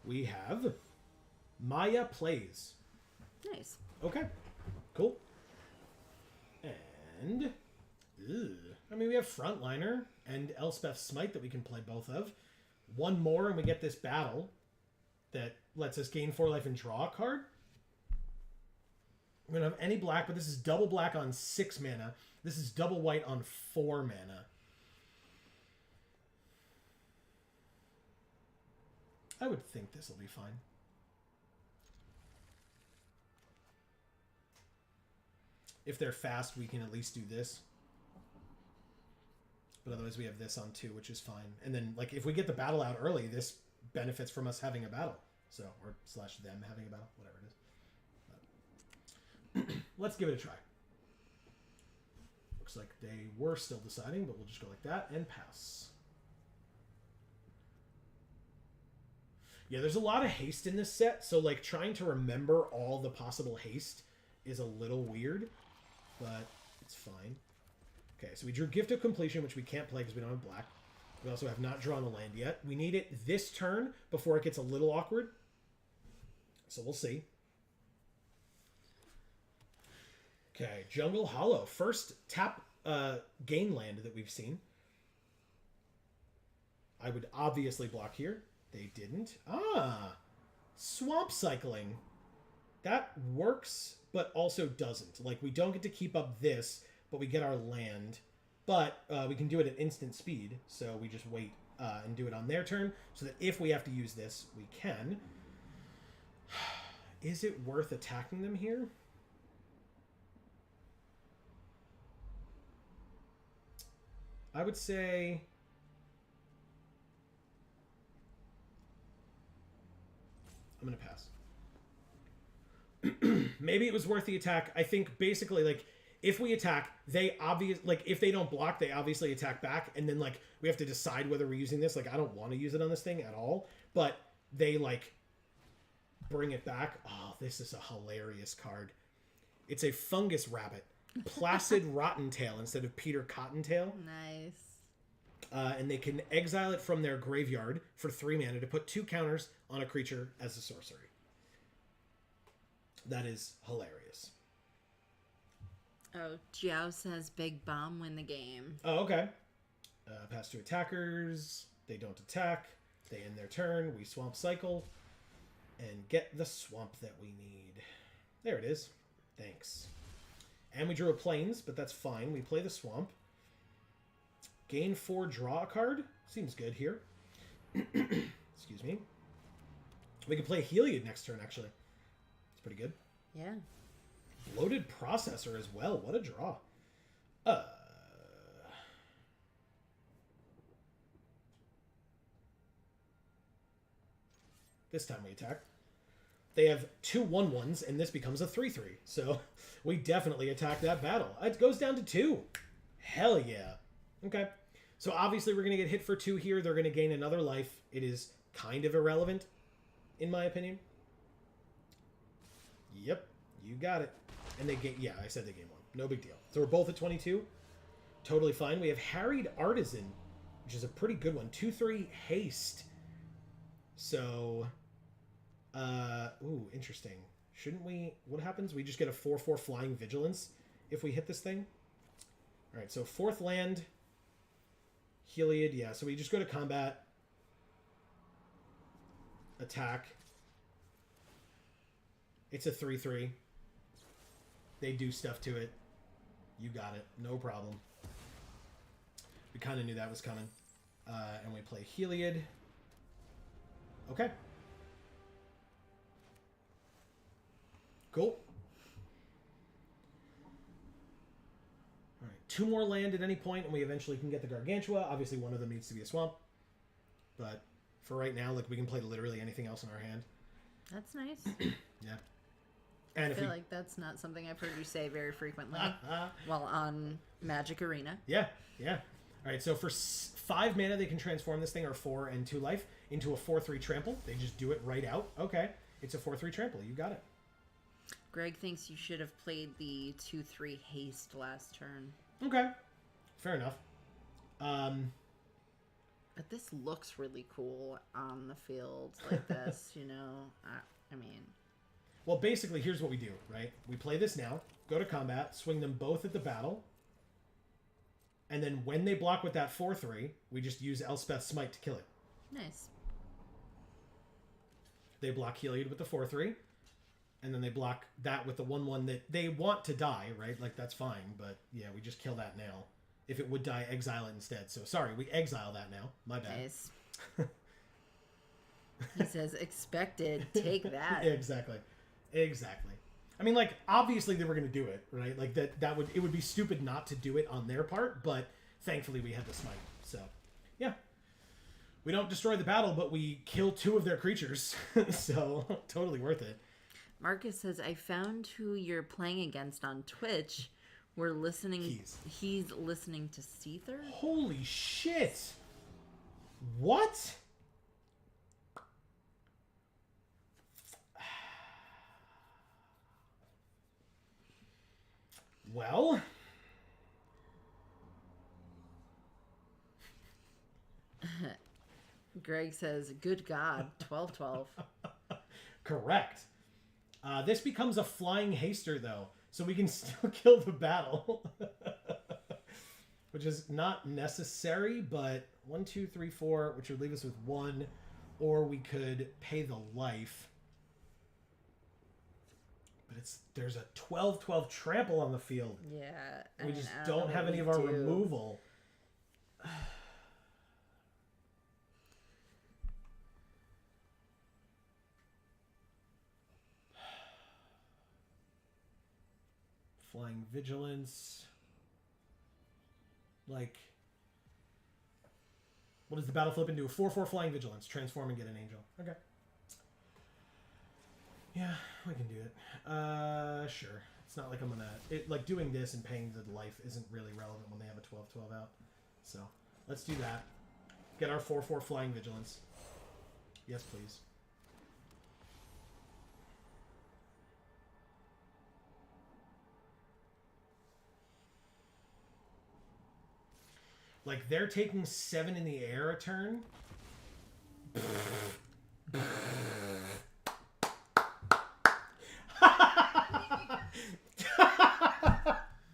We have Maya Plays. Nice. Okay, cool. And, we have Frontliner and Elspeth Smite that we can play both of. One more and we get this battle that lets us gain 4 life and draw a card. We don't have any black, but this is double black on 6 mana. This is double white on 4 mana. I would think this will be fine. If they're fast, we can at least do this. But otherwise we have this on 2, which is fine. And then, if we get the battle out early, this benefits from us having a battle. So, or / them having a battle, whatever it is. But let's give it a try. Looks like they were still deciding, but we'll just go like that and pass. Yeah, there's a lot of haste in this set, so trying to remember all the possible haste is a little weird, but it's fine. Okay, so we drew Gift of Completion, which we can't play because we don't have black. We also have not drawn a land yet. We need it this turn before it gets a little awkward. So we'll see. Okay, Jungle Hollow. First tap gain land that we've seen. I would obviously block here. They didn't. Swamp Cycling. That works, but also doesn't. We don't get to keep up this, but we get our land. But we can do it at instant speed, so we just wait and do it on their turn, so that if we have to use this, we can. Is it worth attacking them here? I would say... I'm going to pass. Maybe it was worth the attack. I think basically, if we attack, if they don't block, they obviously attack back, and then, we have to decide whether we're using this. I don't want to use it on this thing at all, but they, bring it back. Oh, this is a hilarious card. It's a Fungus Rabbit. Placid Rottentail instead of Peter Cottontail. Nice. And they can exile it from their graveyard for 3 mana to put 2 counters on a creature as a sorcery. That is hilarious. Oh, Jiao says Big Bomb win the game. Oh, okay. Pass to attackers. They don't attack. They end their turn. We swamp cycle and get the swamp that we need. There it is. Thanks. And we drew a plains, but that's fine. We play the swamp. Gain 4, draw a card. Seems good here. Excuse me. We can play Heliod next turn, actually. It's pretty good. Yeah. Loaded Processor as well. What a draw. This time we attack. They have 2 1/1s, and this becomes a 3/3. So we definitely attack that battle. It goes down to 2. Hell yeah. Okay. So obviously we're going to get hit for 2 here. They're going to gain another life. It is kind of irrelevant, in my opinion. Yep. You got it. And they gain... Yeah, I said they gain 1. No big deal. So we're both at 22. Totally fine. We have Harried Artisan, which is a pretty good one. 2/3 haste. So... ooh, interesting. Shouldn't we... What happens? We just get a 4/4 Flying Vigilance if we hit this thing. Alright, so 4th land... Heliod, yeah. So we just go to combat. Attack. It's a 3/3. They do stuff to it. You got it. No problem. We kind of knew that was coming. And we play Heliod. Okay. Cool. Alright. 2 more land at any point, and we eventually can get the Gargantua. Obviously, one of them needs to be a swamp. But for right now, like, we can play literally anything else in our hand. That's nice. Yeah. And I feel like that's not something I've heard you say very frequently while on Magic Arena. Yeah, yeah. All right, so for 5 mana, they can transform this thing, or 4 and 2 life, into a 4/3 trample. They just do it right out. Okay, it's a 4/3 trample. You got it. Greg thinks you should have played the 2/3 haste last turn. Okay, fair enough. But this looks really cool on the field like this, you know? I mean... Well, basically, here's what we do, right? We play this now, go to combat, swing them both at the battle, and then when they block with that 4/3, we just use Elspeth's Smite to kill it. Nice. They block Heliod with the 4/3, and then they block that with the 1/1 that they want to die, right? Like, that's fine, but yeah, we just kill that now. If it would die, exile it instead. So, sorry, we exile that now. My bad. Nice. He says, expected, take that. Yeah, exactly. Exactly. I mean, like, obviously they were going to do it, right? Like, it would be stupid not to do it on their part, but thankfully we had the smite. So, yeah. We don't destroy the battle, but we kill 2 of their creatures. So, totally worth it. Marcus says, I found who you're playing against on Twitch. We're listening. He's listening to Seether. Holy shit. What? Well, Greg says, good God, 12/12. Correct. This becomes a flying haster, though, so we can still kill the battle. Which is not necessary, but 1, 2, 3, 4, which would leave us with 1, or we could pay the life. But there's a 12/12 trample on the field. Yeah. We just don't have any of our removal. Flying Vigilance. Like, what does the battle flip into? A 4/4 Flying Vigilance. Transform and get an angel. Okay. Yeah, we can do it. Sure. It's not like I'm gonna... like, doing this and paying the life isn't really relevant when they have a 12/12 out. So, let's do that. Get our 4/4 Flying Vigilance. Yes, please. Like, they're taking 7 in the air a turn.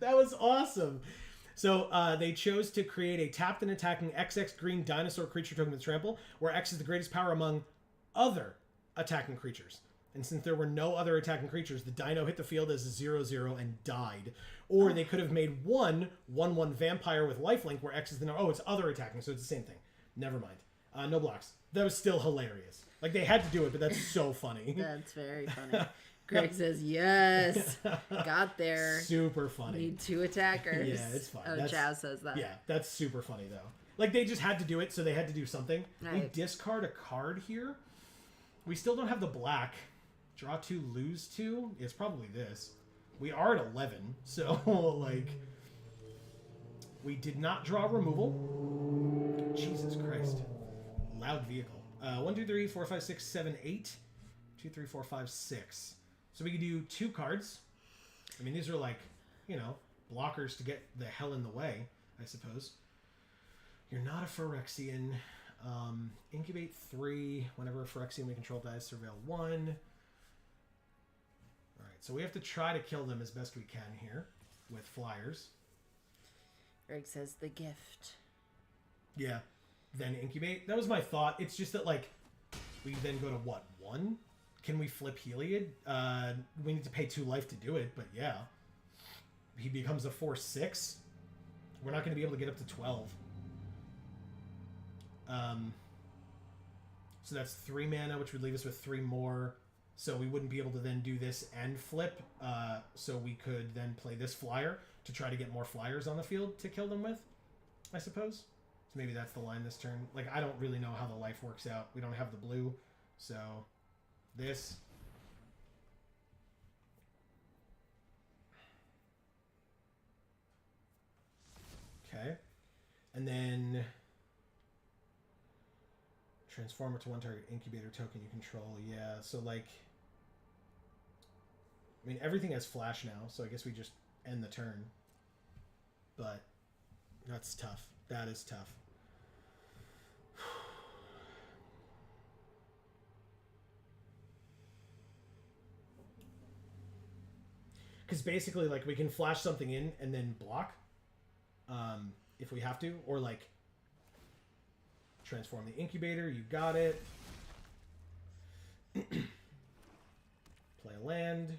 That was awesome. So they chose to create a tapped and attacking XX green dinosaur creature token with trample, where X is the greatest power among other attacking creatures. And since there were no other attacking creatures, the dino hit the field as a 0/0 and died. Or they could have made 1/1 vampire with lifelink, where X is the no. Oh, it's other attacking, so it's the same thing. Never mind. No blocks. That was still hilarious. Like, they had to do it, but that's so funny. That's very funny. Greg says, yes. Got there. Super funny. Need 2 attackers. Yeah, it's fine. Oh, Jazz says that. Yeah, that's super funny, though. Like, they just had to do it, so they had to do something. Right. We discard a card here. We still don't have the black. Draw 2, lose 2. It's probably this. We are at 11, so, like... We did not draw removal. Jesus Christ. Loud vehicle. 1, 2, 3, 4, 5, 6, 7, 8. 2, 3, 4, 5, 6. So we can do 2 cards. I mean, these are like, blockers to get the hell in the way, I suppose. You're not a Phyrexian. Incubate 3. Whenever a Phyrexian we control dies, surveil 1. Alright, so we have to try to kill them as best we can here with flyers. Greg says the gift. Yeah. Then incubate. That was my thought. It's just that, like, we then go to what? 1? Can we flip Heliod? We need to pay 2 life to do it, but yeah. He becomes a 4/6. We're not going to be able to get up to 12. So that's 3 mana, which would leave us with 3 more. So we wouldn't be able to then do this and flip. So we could then play this flyer to try to get more flyers on the field to kill them with, I suppose. So maybe that's the line this turn. Like, I don't really know how the life works out. We don't have the blue. So this. Okay. And then transform it to 1 target incubator token you control. Yeah, so like, I mean, everything has flash now, so I guess we just end the turn. But that's tough. That is tough. Because basically, like, we can flash something in and then block if we have to, or like transform the incubator. You got it. Play a land.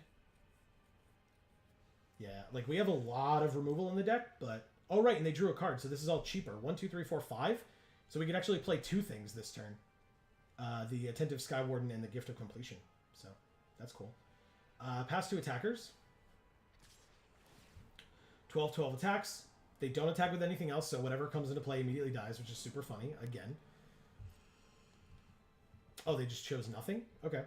Yeah, like, we have a lot of removal in the deck, but oh right, and they drew a card, so this is all cheaper. 1, 2, 3, 4, 5. So we could actually play 2 things this turn: the Attentive Skywarden and the Gift of Completion. So that's cool. Pass 2 attackers. 12/12 attacks. They don't attack with anything else, so whatever comes into play immediately dies, which is super funny. Again. Oh, they just chose nothing? Okay.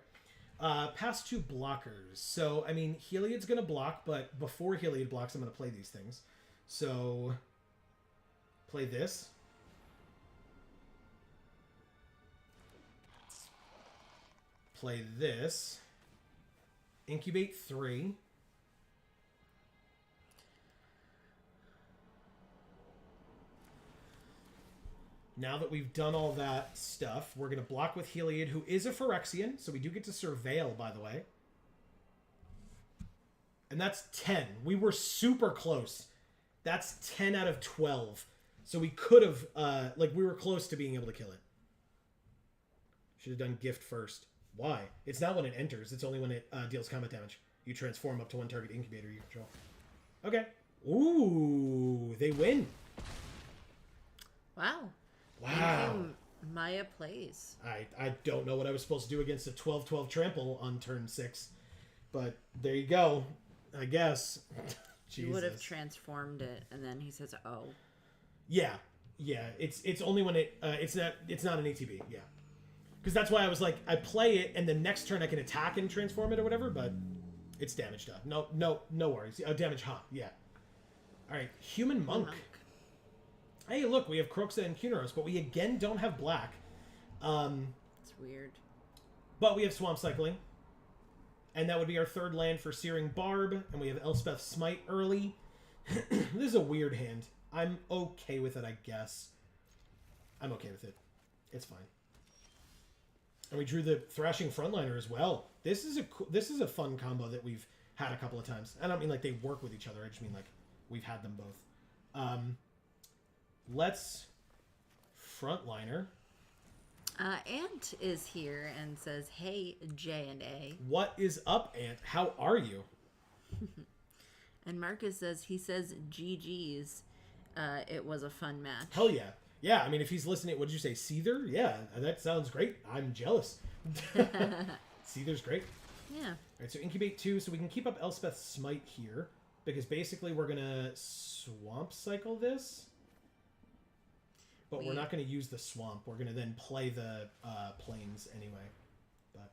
Pass 2 blockers. So, I mean, Heliod's going to block, but before Heliod blocks, I'm going to play these things. So, play this. Play this. Incubate 3. Now that we've done all that stuff, we're going to block with Heliod, who is a Phyrexian, so we do get to surveil, by the way. And that's 10. We were super close. That's 10 out of 12. So we could have, we were close to being able to kill it. Should have done gift first. Why? It's not when it enters. It's only when it deals combat damage. You transform up to 1 target incubator you control. Okay. Ooh, they win. Wow. Wow. Maya plays. I don't know what I was supposed to do against a 12/12 trample on turn 6. But there you go. I guess. He would have transformed it, and then he says, oh. Yeah. Yeah. It's only when it's not an ATB. Yeah. Because that's why I was like, I play it, and the next turn I can attack and transform it or whatever, but it's damage done. No worries. Damage, huh? Yeah. All right. Human Monk. Hey, look, we have Kroxa and Kuneros, but we again don't have black. It's weird. But we have Swamp Cycling. And that would be our 3rd land for Searing Barb. And we have Elspeth's Smite early. This is a weird hand. I'm okay with it, I guess. I'm okay with it. It's fine. And we drew the Thrashing Frontliner as well. This is a fun combo that we've had a couple of times. I don't mean like they work with each other. I just mean like we've had them both. Let's Frontliner. Ant is here and says, hey, J&A. What is up, Ant? How are you? And Marcus says, he says, GG's. It was a fun match. Hell yeah. Yeah, I mean, if he's listening, what did you say, Seether? Yeah, that sounds great. I'm jealous. Seether's great. Yeah. All right, so Incubate 2, so we can keep up Elspeth's Smite here, because basically we're going to Swamp Cycle this. But we're not going to use the swamp. We're going to then play the plains anyway. But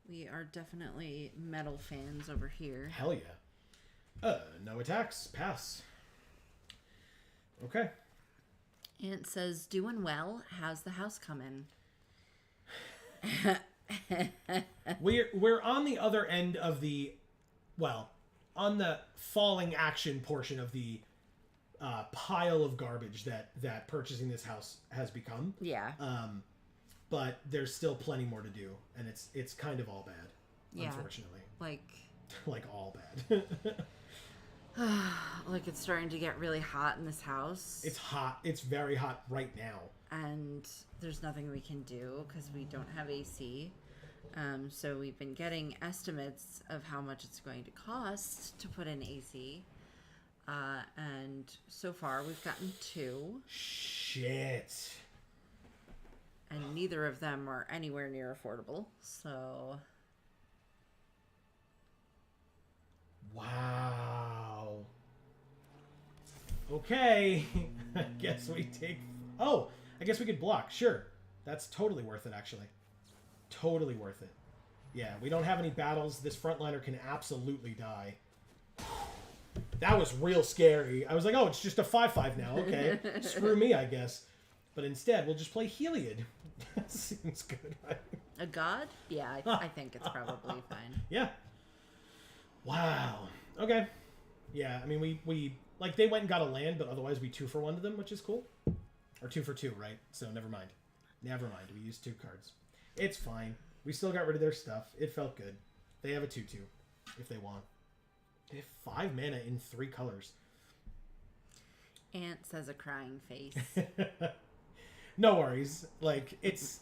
we are definitely metal fans over here. Hell yeah. No attacks. Pass. Okay. Ant says, doing well. How's the house coming? We're on the other end of the... Well, on the falling action portion of the pile of garbage that purchasing this house has become. Yeah. But there's still plenty more to do, and it's kind of all bad, unfortunately. Like all bad. Like it's starting to get really hot in this house. It's hot. It's very hot right now. And there's nothing we can do because we don't have AC. So we've been getting estimates of how much it's going to cost to put in AC. And so far we've gotten 2. Shit. And neither of them are anywhere near affordable. So... Wow. Okay. I guess we take... Oh, I guess we could block. Sure. That's totally worth it, actually. Totally worth it. Yeah, we don't have any battles. This frontliner can absolutely die. That was real scary. I was like, oh, it's just a 5/5 now. Okay. Screw me, I guess. But instead, we'll just play Heliod. That seems good, right? A god? Yeah, I think it's probably fine. Yeah. Wow. Okay. Yeah, I mean, we like, they went and got a land, but otherwise we 2-for-1 to them, which is cool. Or 2-for-2, right? So never mind. Never mind. We used 2 cards. It's fine. We still got rid of their stuff. It felt good. They have a 2/2 if they want. They have 5 mana in 3 colors. Ant says a crying face. No worries. Like, it's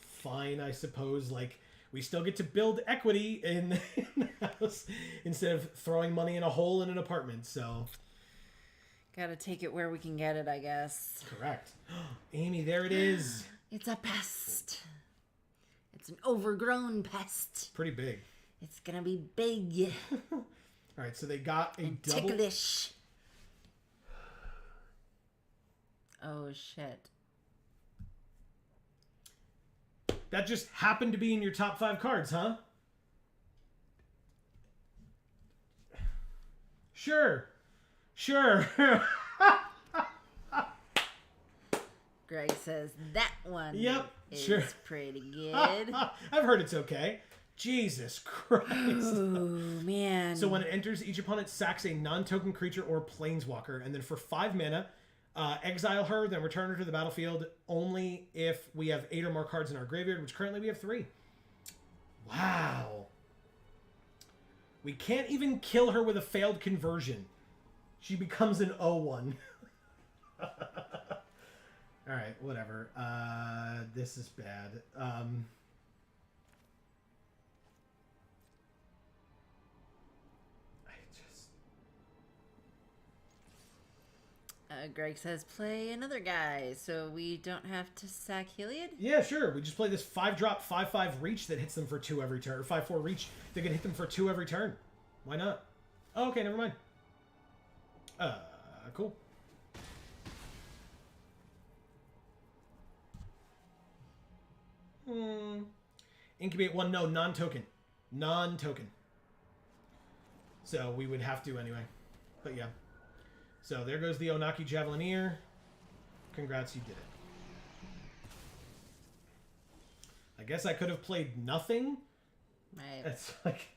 fine, I suppose. Like, we still get to build equity in the house instead of throwing money in a hole in an apartment, so... Gotta take it where we can get it, I guess. Correct. Amy, there it is. It's a pest. It's an overgrown pest. Pretty big. It's gonna be big. Alright, so they got a and double... ticklish. Oh, shit. That just happened to be in your top 5 cards, huh? Sure. Sure. Greg says that one is sure. pretty good. I've heard it's okay. Jesus Christ. Oh, man. So when it enters, each opponent sacks a non-token creature or planeswalker, and then for 5 mana, exile her, then return her to the battlefield only if we have 8 or more cards in our graveyard, which currently we have 3. Wow. We can't even kill her with a failed conversion. She becomes an 0/1. Alright, whatever. This is bad. Greg says play another guy so we don't have to sack Heliod. Yeah, sure. We just play this 5-drop, 5/5 reach that hits them for 2 every turn. Or 5/4 reach that can hit them for 2 every turn. Why not? Oh, okay, never mind. Cool. Incubate 1, no, non-token. Non-token. So we would have to anyway. But yeah. So there goes the Onaki Javelineer. Congrats, you did it. I guess I could have played nothing. Right. That's like...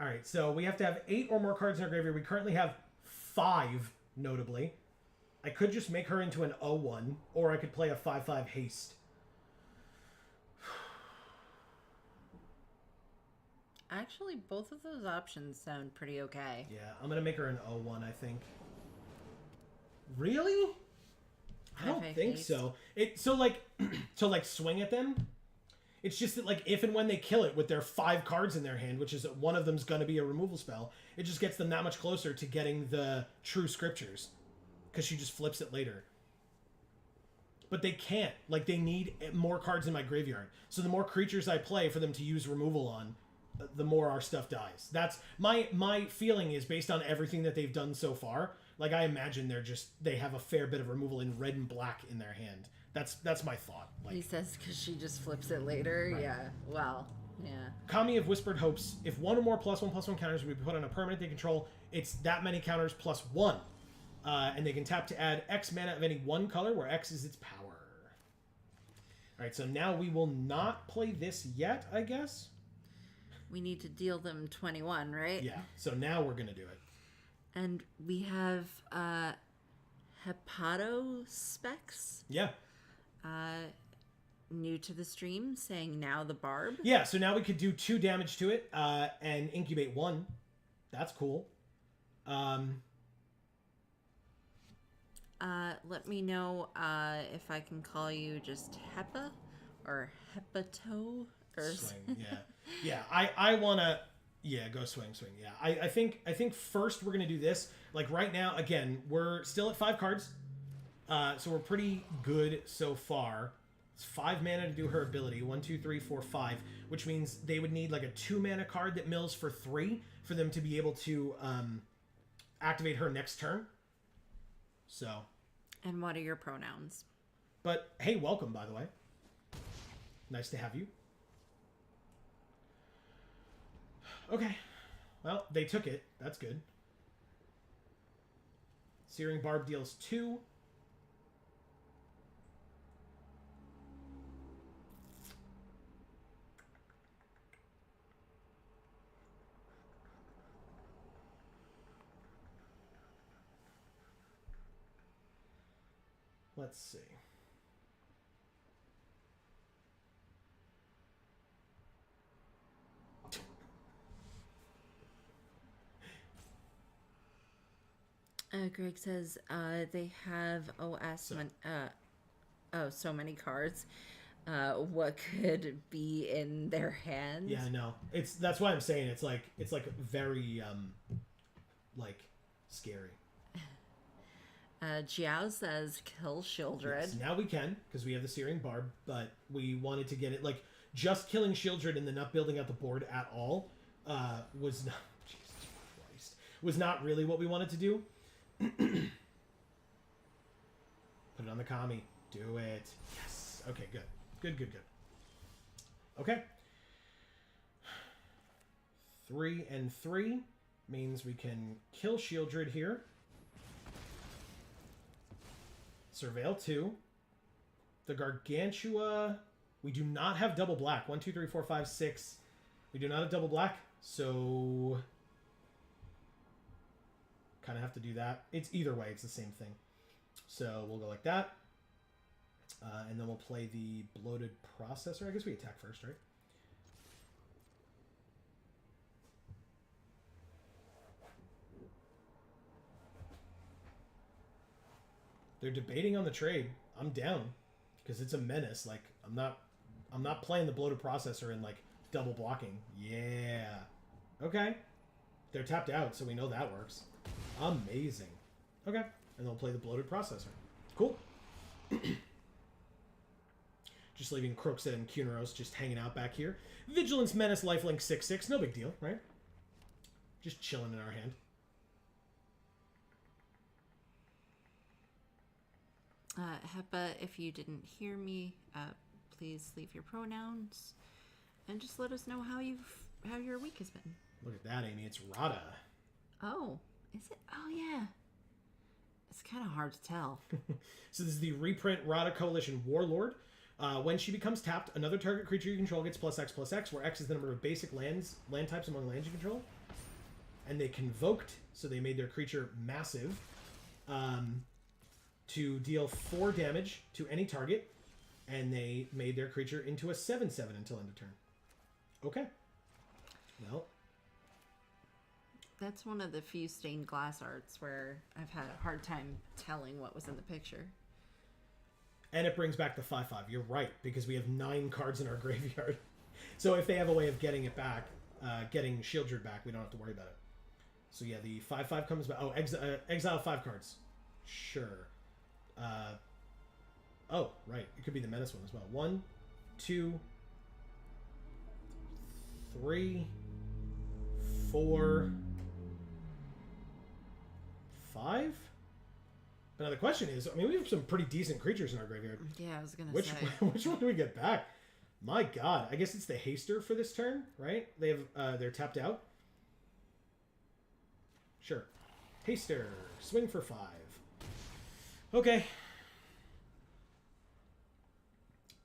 Alright, so we have to have 8 or more cards in our graveyard. We currently have 5, notably. I could just make her into an 0/1, or I could play a 5/5 haste. Actually, both of those options sound pretty okay. Yeah, I'm going to make her an 0/1, I think. Really? I don't think so. So like swing at them. It's just that, like, if and when they kill it with their 5 cards in their hand, which is that one of them's going to be a removal spell, it just gets them that much closer to getting the true scriptures. Because she just flips it later. But they can't. Like, they need more cards in my graveyard. So the more creatures I play for them to use removal on, the more our stuff dies. That's my feeling is based on everything that they've done so far. Like, I imagine they have a fair bit of removal in red and black in their hand. That's my thought. Like, he says because she just flips it later. Right. Yeah. Well. Yeah. Kami of Whispered Hopes. If 1 or more +1/+1 counters would be put on a permanent they control, it's that many counters +1. And they can tap to add X mana of any one color, where X is its power. Alright, so now we will not play this yet, I guess. We need to deal them 21, right? Yeah, so now we're going to do it. And we have Hepatospecs. Yeah. New to the stream, saying now the barb. Yeah, so now we could do 2 damage to it and incubate 1. That's cool. Let me know if I can call you just Hepa or Hepato or Swing, yeah. Yeah, I want to... Yeah, go swing. Yeah, I think first we're going to do this. Like right now, again, we're still at 5 cards. So we're pretty good so far. It's 5 mana to do her ability. 1, 2, 3, 4, 5. Which means they would need like a 2 mana card that mills for 3 for them to be able to activate her next turn. So. And what are your pronouns? But hey, welcome, by the way. Nice to have you. Okay. Well, they took it. That's good. Searing Barb deals 2. Let's see. Greg says they have so many cards. What could be in their hands? Yeah, no. That's why I'm saying it's like very like scary. Jiao says kill Shieldred. Yes, now we can, because we have the Searing Barb, but we wanted to get it, like, just killing Shieldred and then not building out the board at all was not, Jesus Christ, was not really what we wanted to do. Put it on the Kami. Do it. Yes. Okay, good. Good. Okay. 3 and 3 means we can kill Shieldred here. Surveil 2. The Gargantua... We do not have double black. 1, 2, 3, 4, 5, 6. We do not have double black, so... kind of have to do that. It's either way, it's the same thing. So we'll go like that. And then we'll play the Bloated Processor. I guess we attack first, right? They're debating on the trade. I'm down because it's a menace. Like I'm not playing the Bloated Processor and like double blocking. Yeah. Okay. They're tapped out, so we know that works. Amazing. Okay. And they'll play the Bloated Processor. Cool. Just leaving Crookshead and Kuneros just hanging out back here. Vigilance, Menace, Lifelink, 6/6. No big deal, right? Just chilling in our hand. Hepa, if you didn't hear me, please leave your pronouns and just let us know how your week has been. Look at that, Amy. It's Rada. Oh, is it? Oh, yeah. It's kind of hard to tell. So this is the reprint Rada Coalition Warlord. When she becomes tapped, another target creature you control gets +X/+X, where X is the number of basic land types among lands you control. And they convoked, so they made their creature massive, to deal 4 damage to any target, and they made their creature into a 7/7 until end of turn. Okay. Well. That's one of the few stained glass arts where I've had a hard time telling what was in the picture. And it brings back the 5/5. You're right, because we have 9 cards in our graveyard. So if they have a way of getting it back, getting Shieldred back, we don't have to worry about it. So yeah, the 5/5 comes back. Oh, exile 5 cards. Sure. Oh, right. It could be the Menace one as well. 1, 2, 3, 4, 5? But now the question is, I mean, we have some pretty decent creatures in our graveyard. Yeah, I was going to say. Which one do we get back? My God. I guess it's the Haster for this turn, right? They have, they're tapped out. Sure. Haster. Swing for 5. Okay.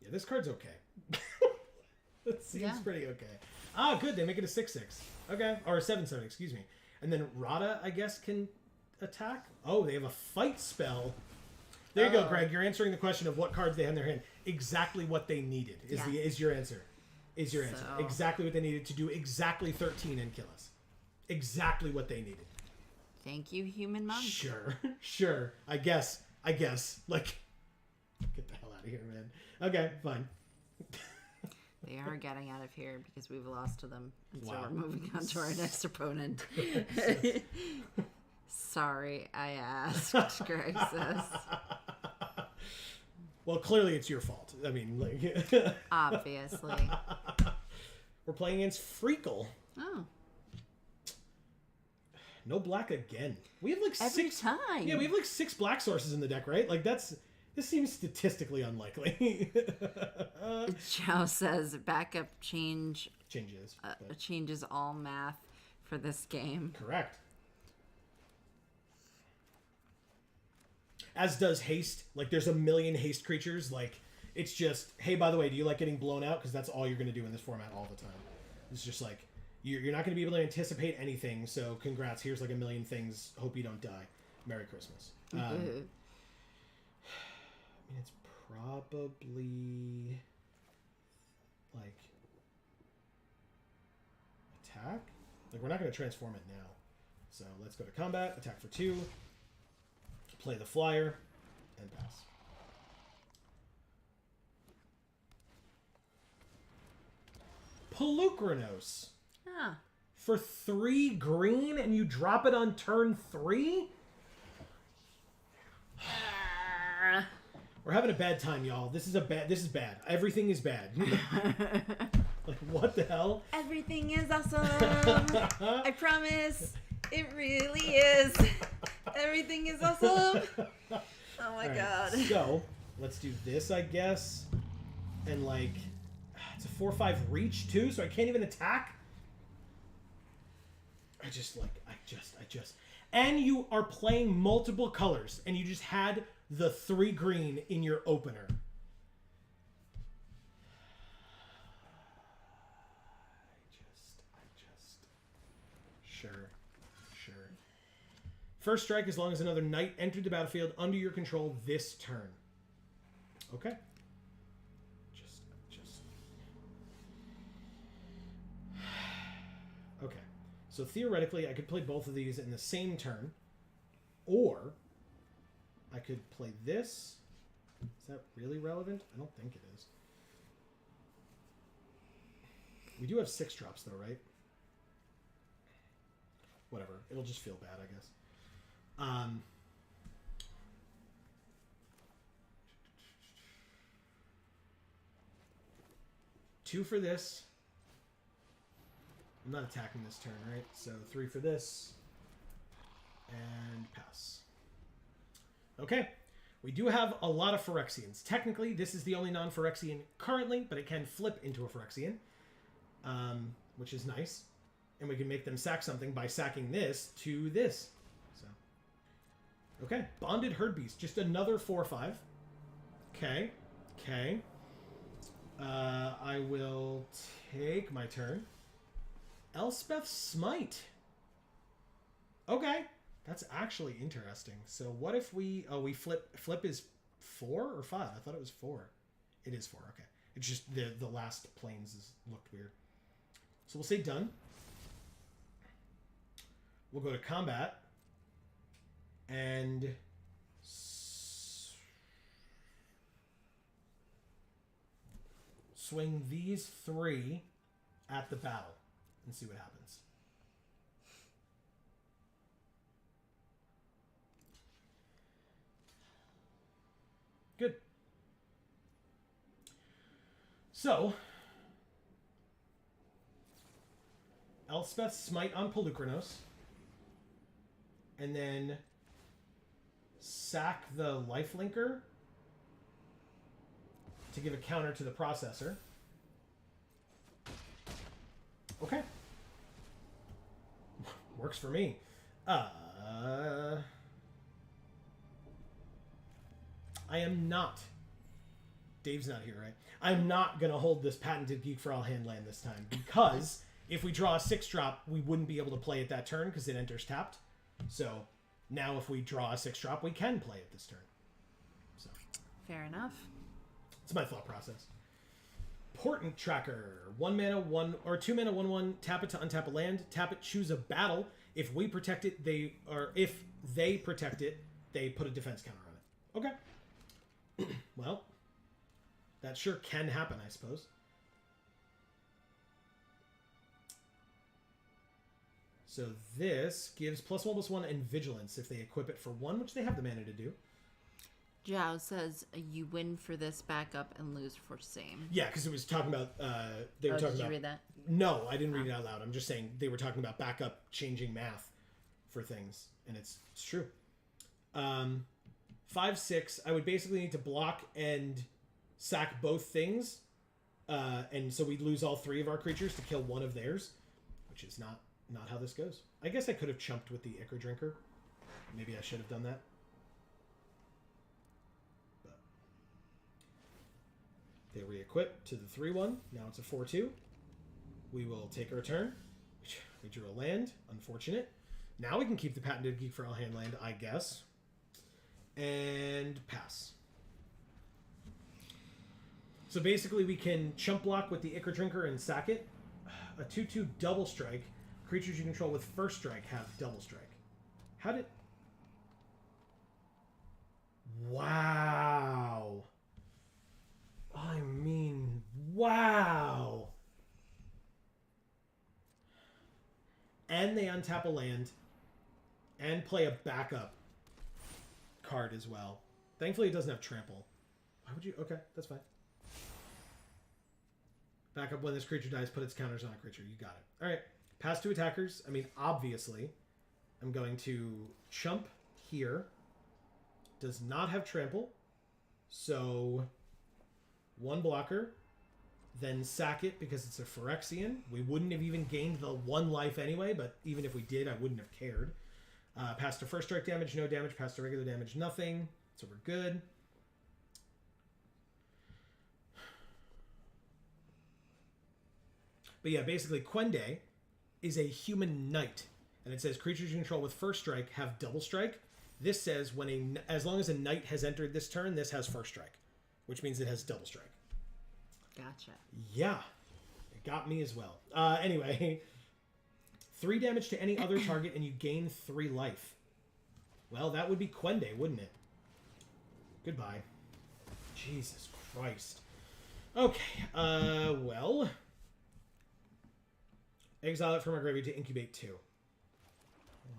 Yeah, this card's okay. That seems pretty okay. Ah, good. They make it a 6/6. Okay, or a 7/7. Excuse me. And then Rada, I guess, can attack. Oh, they have a fight spell. There you go, Greg. You're answering the question of what cards they had in their hand. Exactly what they needed is your answer. Is your answer. Exactly what they needed to do exactly 13 and kill us. Exactly what they needed. Thank you, human monk. Sure. I guess. Like, get the hell out of here, man. Okay, fine. They are getting out of here because we've lost to them. And so we're moving on to our next opponent. Sorry, I asked, Greg says. Well, clearly it's your fault. I mean, like... Obviously. We're playing against Freakle. Oh. No black again. We have like Every 6... time. Yeah, we have like 6 black sources in the deck, right? Like, this seems statistically unlikely. Joe says backup changes all math for this game. Correct. As does haste. Like, there's a million haste creatures. Like, it's just, hey, by the way, do you like getting blown out? Because that's all you're going to do in this format all the time. It's just like, you're not going to be able to anticipate anything, so congrats. Here's like a million things. Hope you don't die. Merry Christmas. I mean, it's probably like attack. Like, we're not going to transform it now. So let's go to combat. Attack for 2. Play the flyer and pass. Pelucranos. Ah. For 3 green and you drop it on turn 3? We're having a bad time, y'all. This is bad. Everything is bad. Like, what the hell? Everything is awesome. I promise. It really is. Everything is awesome. Oh my god. So, let's do this, I guess. And like, it's a 4/5 reach too, so I can't even attack. I just. And you are playing multiple colors, and you just had the 3 green in your opener. Sure. First strike as long as another knight entered the battlefield under your control this turn. Okay. Okay. So theoretically, I could play both of these in the same turn. Or I could play this. Is that really relevant? I don't think it is. We do have 6 drops though, right? Whatever. It'll just feel bad, I guess. 2 for this. I'm not attacking this turn, right? So 3 for this. And pass. Okay. We do have a lot of Phyrexians. Technically, this is the only non-Phyrexian currently, but it can flip into a Phyrexian, which is nice. And we can make them sack something by sacking this to this. So, okay. Bonded Herdbeast. Just another 4/5. Okay. I will take my turn. Elspeth's Smite. Okay. That's actually interesting. So what if we... Oh, we flip... Flip is 4 or 5? I thought it was 4. It is 4. Okay. It's just the last planes looked weird. So we'll say done. We'll go to combat. And... swing these 3 at the battle. And see what happens. Good. So, Elspeth's Smite on Pelucranos. And then sack the Lifelinker to give a counter to the processor. Okay. Works for me. I am not Dave's not here, right? I'm not going to hold this patented Geek for All hand land this time because if we draw a 6-drop, we wouldn't be able to play it that turn because it enters tapped. So now if we draw a 6-drop, we can play it this turn. So Fair enough. it's my thought process. Portent Tracker. 1 mana, 1 or 2 mana, 1/1. Tap it to untap a land. Tap it. Choose a battle. If we protect it, if they protect it, they put a defense counter on it. Okay. Well, that sure can happen, I suppose. So this gives +1/+1 and Vigilance if they equip it for 1, which they have the mana to do. Zhao says you win for this backup and lose for same. Yeah, because it was talking about they were talking did about. you read that? No, I didn't read it out loud. I'm just saying they were talking about backup changing math for things, and it's true. 5/6. I would basically need to block and sack both things, and so we'd lose all 3 of our creatures to kill 1 of theirs, which is not how this goes. I guess I could have chumped with the Ichor Drinker. Maybe I should have done that. They re-equip to the 3/1. Now it's a 4/2. We will take our turn. We drew a land. Unfortunate. Now we can keep the patented Geek for All hand land, I guess. And pass. So basically we can chump block with the Ichor Drinker and sack it. A 2/2 double strike. Creatures you control with first strike have double strike. How did... Wow. I mean, wow. And they untap a land and play a backup card as well. Thankfully, it doesn't have trample. Why would you? Okay, that's fine. Backup when this creature dies, put its counters on a creature. You got it. All right. Pass to attackers. I mean, obviously, I'm going to chump here. Does not have trample. So... 1 blocker, then sack it because it's a Phyrexian. We wouldn't have even gained the 1 life anyway, but even if we did, I wouldn't have cared. Pass to first strike damage, no damage. Pass to regular damage, nothing. So we're good. But yeah, basically, Quende is a human knight. And it says creatures you control with first strike have double strike. This says as long as a knight has entered this turn, this has first strike. Which means it has double strike. Gotcha. Yeah. It got me as well. Anyway. 3 damage to any other target and you gain 3 life. Well, that would be Quende, wouldn't it? Goodbye. Jesus Christ. Okay. Well. Exile it from our graveyard to incubate 2. Well,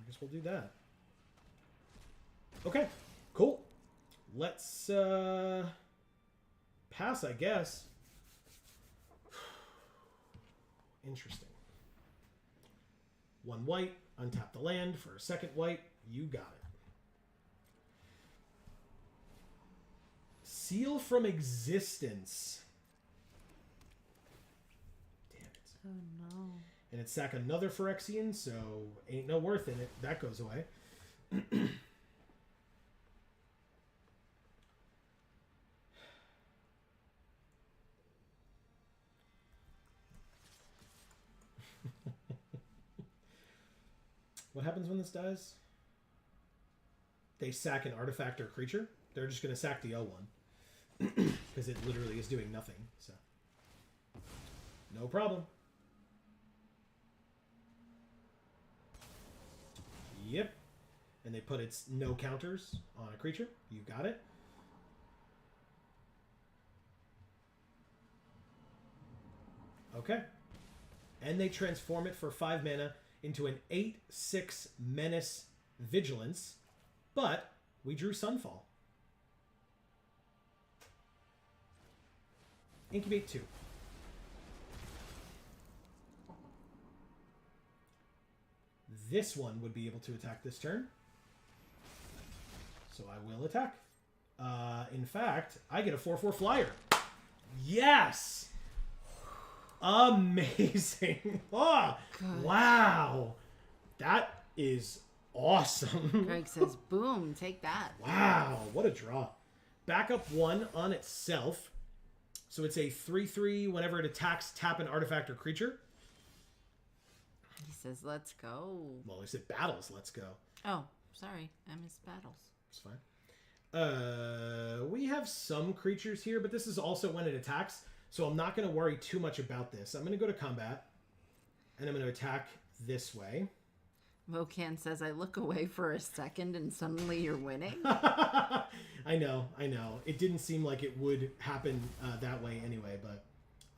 I guess we'll do that. Okay. Cool. Let's, pass, I guess. Interesting. 1 white, untap the land for a 2nd white. You got it. Seal from Existence. Damn it. Oh no. And it sack another Phyrexian, so ain't no worth in it. That goes away. What happens when this dies? They sack an artifact or creature. They're just going to sack the O1. Because it literally is doing nothing. So, no problem. Yep. And they put its no counters on a creature. You got it. Okay. And they transform it for 5 mana into an 8/6 Menace Vigilance, but we drew Sunfall. Incubate 2. This one would be able to attack this turn, so I will attack. In fact, I get a 4/4 flyer. Yes! Amazing. Oh, wow. That is awesome. Greg says, boom, take that. Wow, what a draw. Backup 1 on itself. So it's a 3/3. Whenever it attacks, tap an artifact or creature. He says, let's go. Well, he said battles. Let's go. Oh, sorry. I missed battles. It's fine. We have some creatures here, but this is also when it attacks. So I'm not going to worry too much about this. I'm going to go to combat. And I'm going to attack this way. Mocan says, I look away for a second and suddenly you're winning. I know. It didn't seem like it would happen that way anyway, but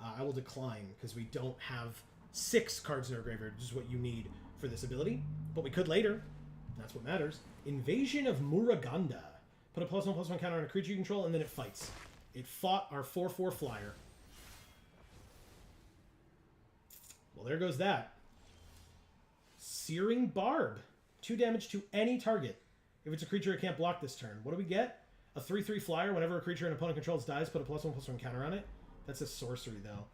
I will decline because we don't have 6 cards in our graveyard, which is what you need for this ability. But we could later. That's what matters. Invasion of Muraganda. Put a +1/+1 counter on a creature you control, and then it fights. It fought our 4/4 flyer. Well, there goes that. Searing Barb. 2 damage to any target. If it's a creature, it can't block this turn. What do we get? A 3/3 flyer. Whenever a creature an opponent controls dies, put a +1/+1 counter on it. That's a sorcery, though.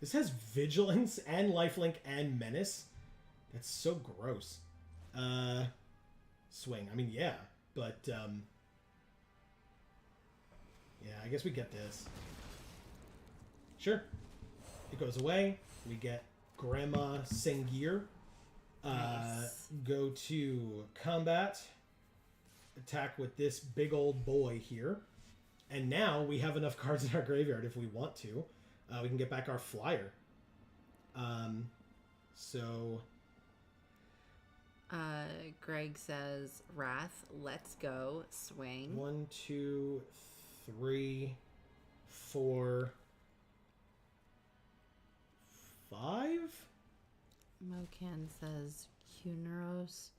This has Vigilance and Lifelink and Menace. That's so gross. Swing. I mean, yeah. But, yeah, I guess we get this. Sure. It goes away. We get Grandma Sengir. Nice. Go to combat. Attack with this big old boy here. And now we have enough cards in our graveyard if we want to. We can get back our flyer. So... Greg says, Wrath, let's go, swing. 1, 2, 3, 4, 5? Mocan says, Kuneros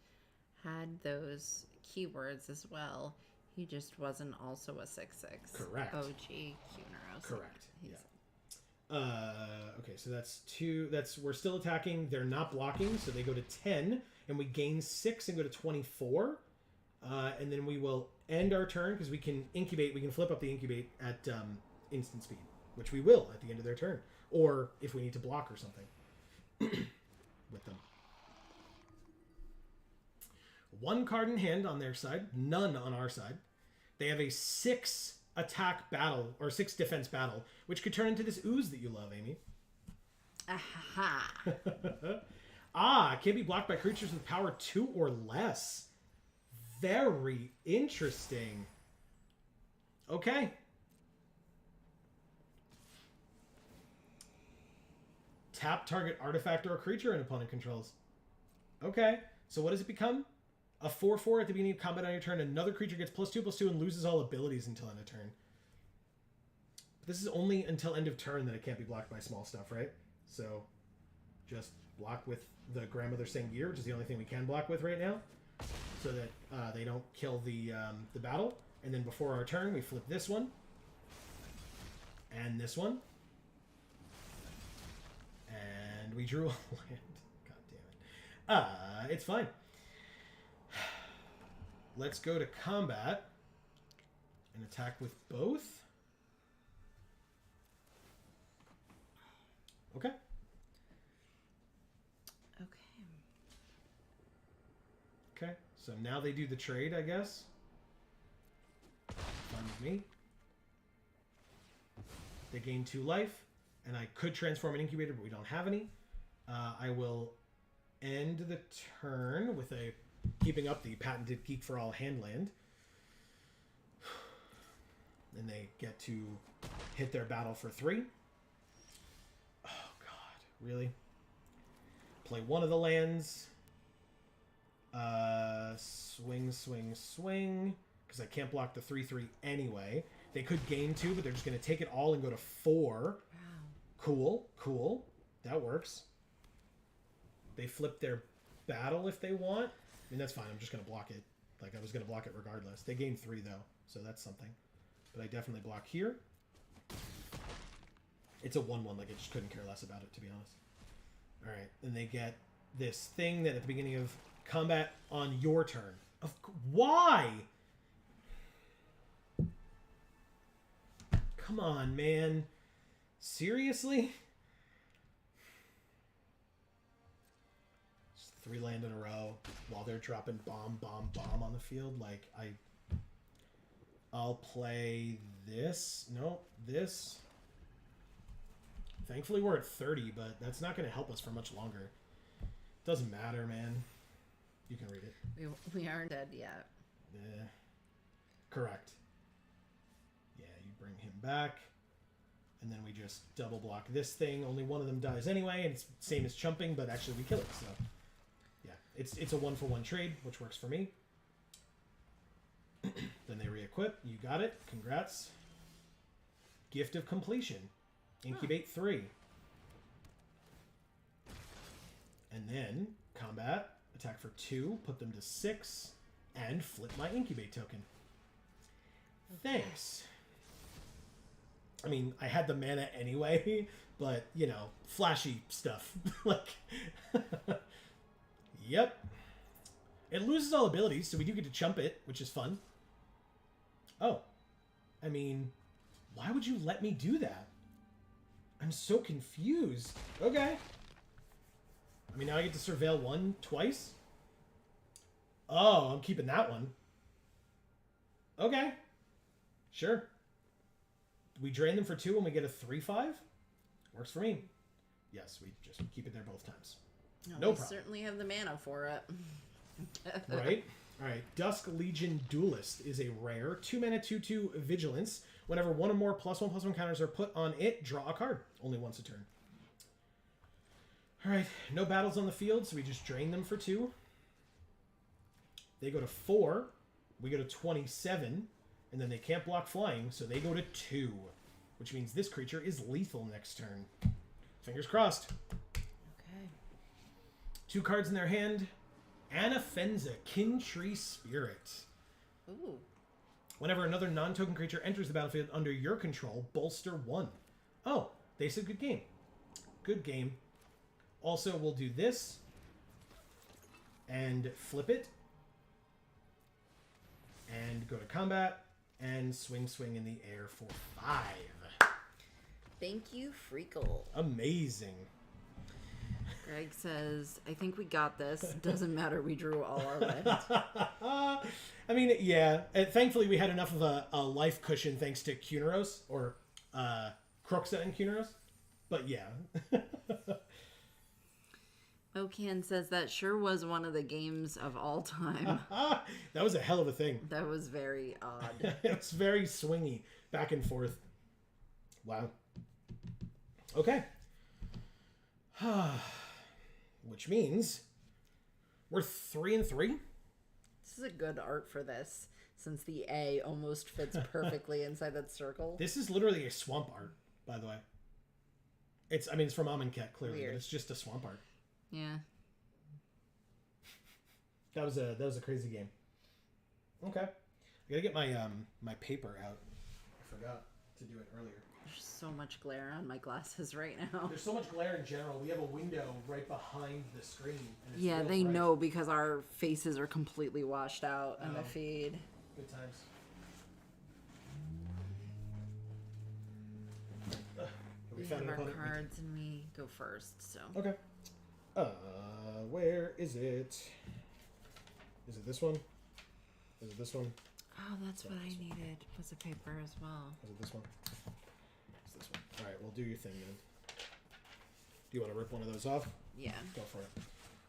had those keywords as well. He just wasn't also a 6/6. Correct. OG Kuneros. Correct. Yeah. Okay, so that's 2. We're still attacking. They're not blocking, so they go to 10, and we gain 6 and go to 24. And then we will end our turn because we can incubate. We can flip up the incubate at instant speed, which we will at the end of their turn, or if we need to block or something with them. 1 card in hand on their side, none on our side. They have a 6 attack battle or 6 defense battle, which could turn into this ooze that you love, Amy. Aha. Can't be blocked by creatures with power 2 or less. Very interesting. Okay. Tap target artifact or creature an opponent controls. Okay. So what does it become? A 4/4 at the beginning of combat on your turn. Another creature gets +2/+2 and loses all abilities until end of turn. But this is only until end of turn that it can't be blocked by small stuff, right? So just block with the Grandmother Sengir, which is the only thing we can block with right now, so that they don't kill the battle. And then before our turn, we flip this one and this one, and we drew a land. God damn it! It's fine. Let's go to combat and attack with both. Okay. Okay, so now they do the trade, I guess. Fine with me. They gain 2 life, and I could transform an incubator, but we don't have any. I will end the turn with a keeping up the patented Geek for All hand land. And they get to hit their battle for 3. Oh, God. Really? Play one of the lands. Swing, swing, swing. Because I can't block the 3/3 anyway. They could gain 2, but they're just going to take it all and go to 4. Wow. Cool, cool. That works. They flip their battle if they want. I mean, that's fine. I'm just going to block it. Like, I was going to block it regardless. They gain 3, though, so that's something. But I definitely block here. It's a 1/1. Like, I just couldn't care less about it, to be honest. All right. And they get this thing that at the beginning of combat on your turn. Why? Come on, man. Seriously? 3 land in a row while they're dropping bomb, bomb, bomb on the field. Like, I'll play this. No, this. Thankfully, we're at 30, but that's not going to help us for much longer. Doesn't matter, man. You can read it. We aren't dead yet. Yeah. Correct. Yeah, you bring him back. And then we just double block this thing. Only one of them dies anyway, and it's same as chumping, but actually we kill it. So, yeah, it's a 1-for-1 trade, which works for me. Then they re-equip. You got it. Congrats. Gift of completion. Incubate 3. And then combat. Attack for 2. Put them to 6. And flip my incubate token. Thanks. I mean, I had the mana anyway, but, you know, flashy stuff. Like, yep. It loses all abilities, so we do get to chump it, which is fun. Oh. I mean, why would you let me do that? I'm so confused. Okay. I mean, now I get to surveil 1 twice? Oh, I'm keeping that one. Okay. Sure. We drain them for 2 and we get a 3/5? Works for me. Yes, we just keep it there both times. No problem. Certainly have the mana for it. Right? Alright. Dusk Legion Duelist is a rare 2 mana 2/2 Vigilance. Whenever 1 or more +1/+1 counters are put on it, draw a card. Only once a turn. Alright. No battles on the field, so we just drain them for 2. They go to 4. We go to 27. And then they can't block flying, so they go to 2. Which means this creature is lethal next turn. Fingers crossed. Okay. 2 cards in their hand. Anafenza, Kin Tree Spirit. Ooh. Whenever another non-token creature enters the battlefield under your control, bolster 1. Oh, they said good game. Good game. Also, we'll do this. And flip it. And go to combat. And swing in the air for 5. Thank you, Freakle. Amazing. Greg says, I think we got this. Doesn't matter, we drew all our land. I mean, yeah. Thankfully, we had enough of a life cushion thanks to Kuneros, or Croxa and Kuneros. But yeah. Okan says that sure was one of the games of all time. That was a hell of a thing. That was very odd. It was very swingy, back and forth. Wow. Okay. Which means we're 3-3. This is a good art for this, since the A almost fits perfectly inside that circle. This is literally a swamp art, by the way. It's from Amonkhet, clearly, Weird. but it's just a swamp art. Yeah. That was a crazy game. Okay. I gotta get my my paper out. I forgot to do it earlier. There's so much glare on my glasses right now. There's so much glare in general. We have a window right behind the screen. And it's Yeah, real they bright. know because our faces are completely washed out in the feed. Good times. We found have an our opponent. cards and we go first, so. Okay. Where is it? Is it this one? Is it this one? Oh, that's what I needed, was a paper as well. Is it this one? It's this one. All right, well, do your thing, man. Do you want to rip one of those off? Yeah. Go for it.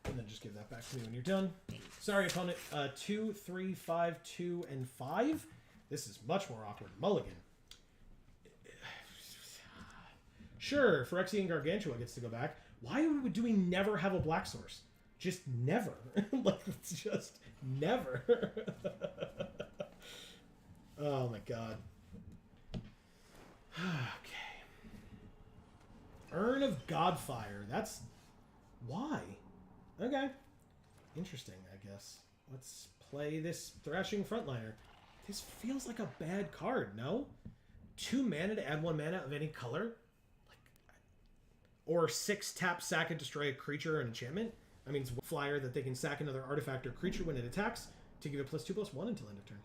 And then just give that back to me when you're done. Thanks. Sorry, opponent. 2, 3, 5, 2, and 5. This is much more awkward. Mulligan. Sure, Phyrexian Gargantua gets to go back. Why do we never have a black source? Just never. Like, it's just never. Oh my god. Okay. Urn of Godfire. That's... Why? Okay. Interesting, I guess. Let's play this Thrashing Frontliner. This feels like a bad card, no? 2 mana to add 1 mana of any color? Or 6 tap, sack, and destroy a creature or an enchantment. That means one flyer that they can sack another artifact or creature when it attacks to give it +2/+1 until end of turn.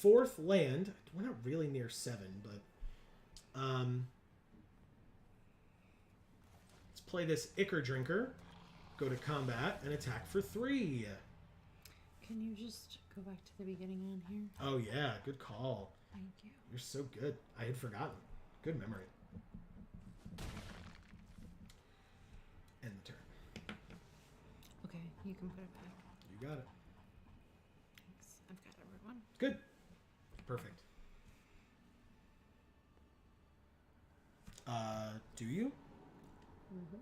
4th land. We're not really near 7, but let's play this Ichor Drinker. go to combat and attack for 3. Can you just go back to the beginning on here? Oh, yeah. Good call. Thank you. You're so good. I had forgotten. Good memory. End the turn. Okay, you can put it back. You got it. Thanks. I've got everyone. Good. Perfect. Do you? Mm-hmm.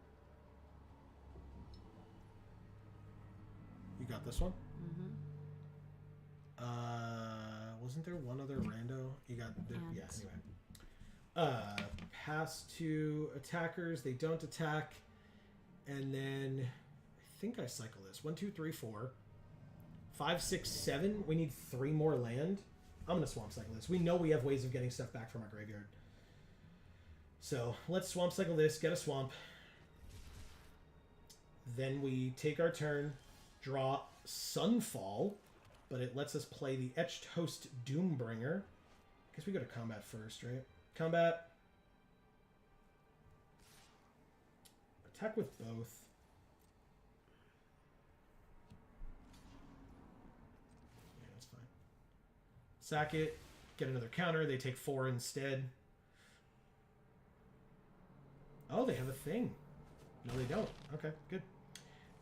You got this one? Mm-hmm. Wasn't there one other rando? You got the, yeah, Ants. anyway. Pass to attackers. They don't attack. And then I think I cycle this. 1, 2, 3, 4. 5, 6, 7. We need 3 more land. I'm gonna swamp cycle this. We know we have ways of getting stuff back from our graveyard. So let's swamp cycle this, get a swamp. Then we take our turn, draw Sunfall, but it lets us play the Etched Host Doombringer. I guess we go to combat first, right? Combat. Attack with both. Yeah, that's fine. Sack it, get another counter. They take 4 instead. Oh, they have a thing. No, they don't. Okay, good.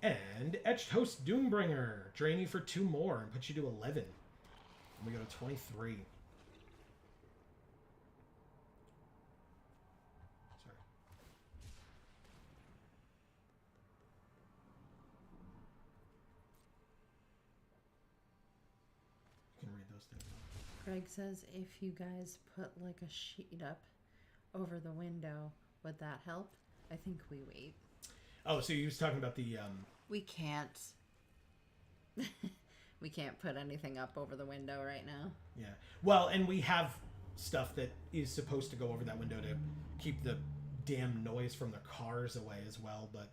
And Etched Host Doombringer. Drain you for 2 more and put you to 11. And we go to 23. Sorry. You can read those things. Greg says if you guys put like a sheet up over the window, would that help? I think we wait. Oh, so you was talking about the We can't. We can't put anything up over the window right now. yeah. Well, and we have stuff that is supposed to go over that window to keep the damn noise from the cars away as well, but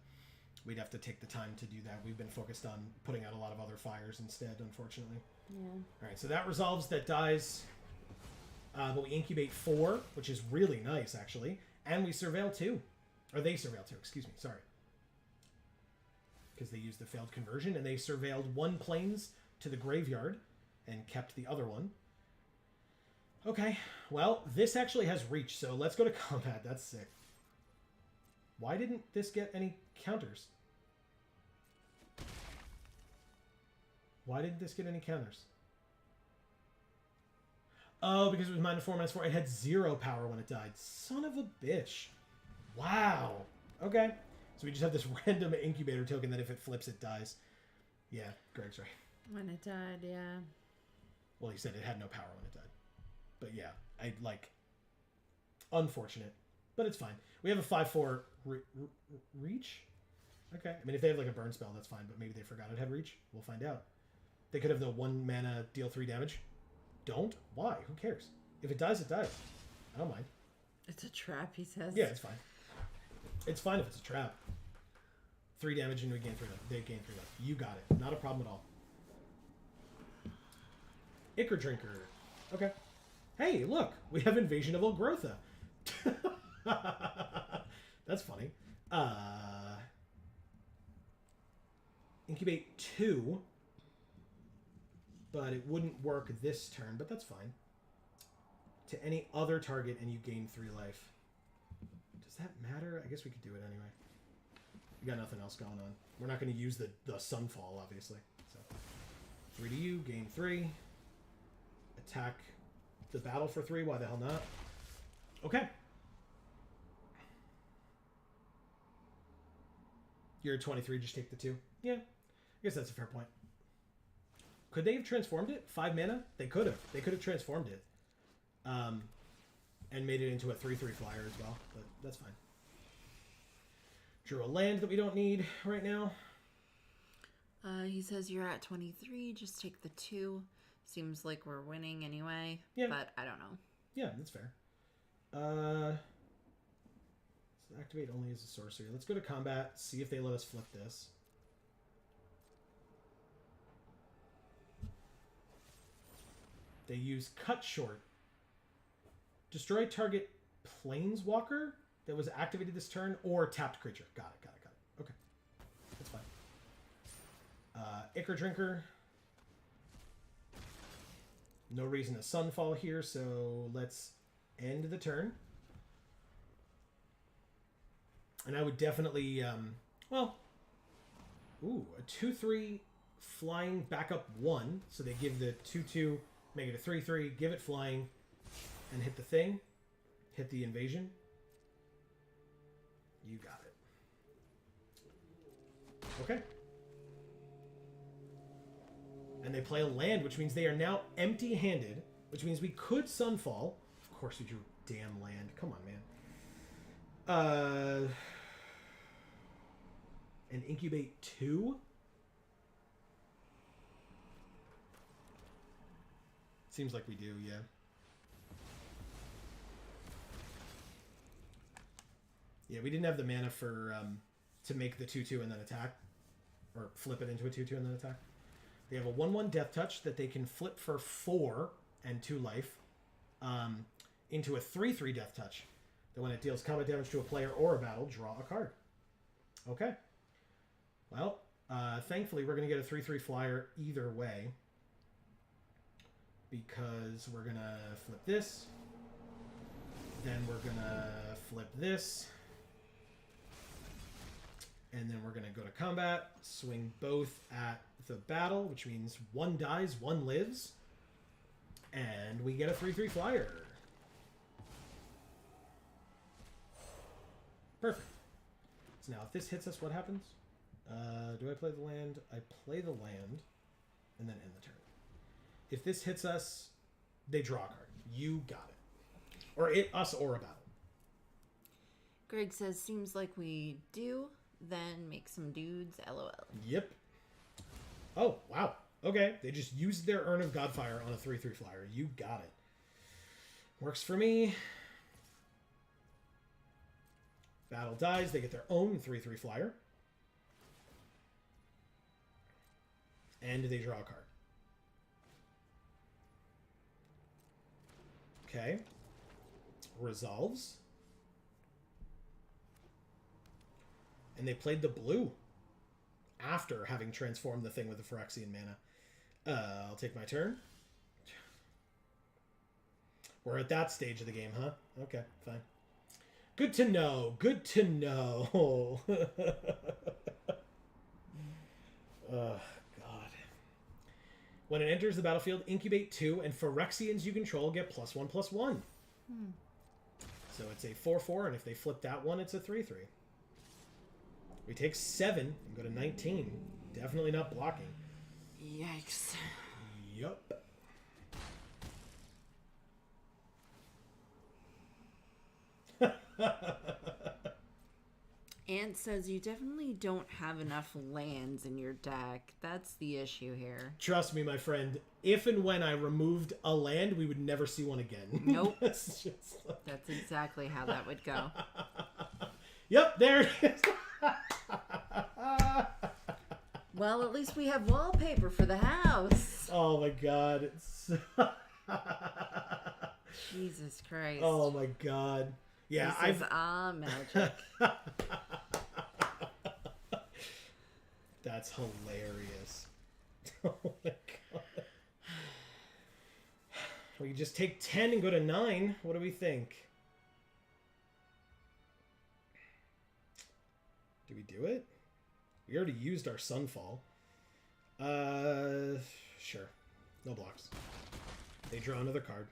we'd have to take the time to do that. We've been focused on putting out a lot of other fires instead, unfortunately. Yeah. All right, so that resolves, that dies. But we incubate 4, which is really nice, actually. And we surveil 2. Or they surveil 2, excuse me, sorry. Because they used the failed conversion, and they surveilled 1 plains to the graveyard and kept the other one. Okay, well, this actually has reach, so let's go to combat. That's sick. Why didn't this get any counters? Why didn't this get any counters? Oh, because it was -4/-4. It had 0 power when it died. Son of a bitch. Wow. Okay. So we just have this random incubator token that if it flips, it dies. Yeah, Greg's right. When it died, yeah. Well, he said it had no power when it died. But yeah, unfortunate. But it's fine. We have a 5/4 reach. Okay. I mean, if they have like a burn spell, that's fine. But maybe they forgot it had reach. We'll find out. They could have the 1 mana deal 3 damage. Don't? Why? Who cares? If it dies, it dies. I don't mind. It's a trap, he says. Yeah, it's fine. It's fine if it's a trap. 3 damage and we gain 3 life. They gain 3 life. You got it. Not a problem at all. Ichor Drinker. Okay. Hey, look. We have Invasion of Olgrotha. That's funny. Incubate 2. But it wouldn't work this turn, but that's fine. To any other target and you gain 3 life. Does that matter? I guess we could do it anyway. We got nothing else going on. We're not going to use the Sunfall, obviously. So 3 to you, gain 3. Attack the battle for 3. Why the hell not? Okay. You're at 23, just take the 2. Yeah, I guess that's a fair point. Could they have transformed it? 5 mana? They could have. They could have transformed it. And made it into a 3/3 flyer as well, but that's fine. Drew a land that we don't need right now. He says you're at 23. Just take the 2. Seems like we're winning anyway. Yeah. But I don't know. Yeah, that's fair. Let's activate only as a sorcery. Let's go to combat, see if they let us flip this. They use Cut Short. Destroy target planeswalker that was activated this turn or tapped creature. Got it. Okay. That's fine. Ichor Drinker. No reason to Sunfall here, so let's end the turn. And I would definitely, well, ooh, a 2/3 flying backup 1. So they give the 2/2, make it a 3/3, give it flying, and hit the thing. Hit the invasion. You got it. Okay. And they play a land, which means they are now empty-handed, which means we could Sunfall. Of course we drew damn land. Come on, man. And incubate 2? Seems like we do, yeah. Yeah, we didn't have the mana for to make the 2/2 and then attack. Or flip it into a 2/2 and then attack. They have a 1/1 Death Touch that they can flip for 4 and 2 life into a 3/3 Death Touch. That when it deals combat damage to a player or a battle, draw a card. Okay. Well, thankfully we're going to get a 3/3 flyer either way. Because we're going to flip this. Then we're going to flip this. And then we're going to go to combat, swing both at the battle, which means 1 dies, 1 lives. And we get a 3/3 flyer. Perfect. So now if this hits us, what happens? Do I play the land? I play the land and then end the turn. If this hits us, they draw a card. You got it. Or us or a battle. Greg says, seems like we do. Then make some dudes, LOL. Yep. Oh, wow. Okay. They just used their Urn of Godfire on a 3/3 flyer. You got it. Works for me. Battle dies. They get their own 3/3 flyer. And they draw a card. Okay. Resolves. And they played the blue after having transformed the thing with the Phyrexian mana. I'll take my turn. We're at that stage of the game, huh? Okay, fine. Good to know. Good to know. Oh, God. When it enters the battlefield, incubate 2, and Phyrexians you control get +1/+1. So it's a 4/4, and if they flip that one, it's a 3/3. We take 7 and go to 19. Definitely not blocking. Yikes. Yup. Ant says you definitely don't have enough lands in your deck. That's the issue here. Trust me, my friend. If and when I removed a land, we would never see one again. Nope. That's exactly how that would go. Yep, there it is. Well, at least we have wallpaper for the house. Oh my God. Jesus Christ. Oh my God. Yeah, this is magic. That's hilarious. Oh my God. We can just take 10 and go to 9. What do we think? Do we do it? We already used our Sunfall. Sure. No blocks. They draw another card.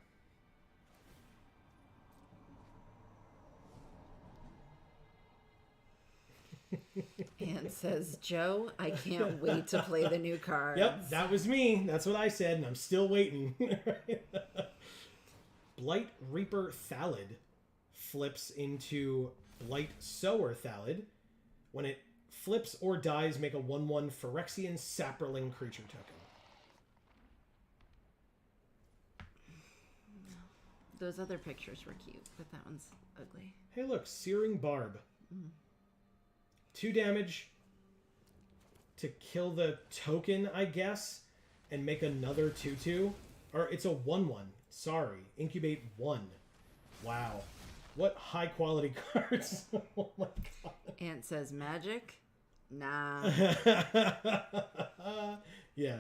Ant says, Joe, I can't wait to play the new cards. Yep, that was me. That's what I said, and I'm still waiting. Blight Reaper Thallid flips into Blight Sower Thallid. When it flips or dies, make a 1/1 Phyrexian Saproling creature token. Those other pictures were cute, but that one's ugly. Hey, look, Searing Barb. 2 damage to kill the token, I guess, and make another 2/2. Or it's a 1/1. Sorry. Incubate 1. Wow. What high quality cards. Oh my God. Ant says magic. Nah. Yeah.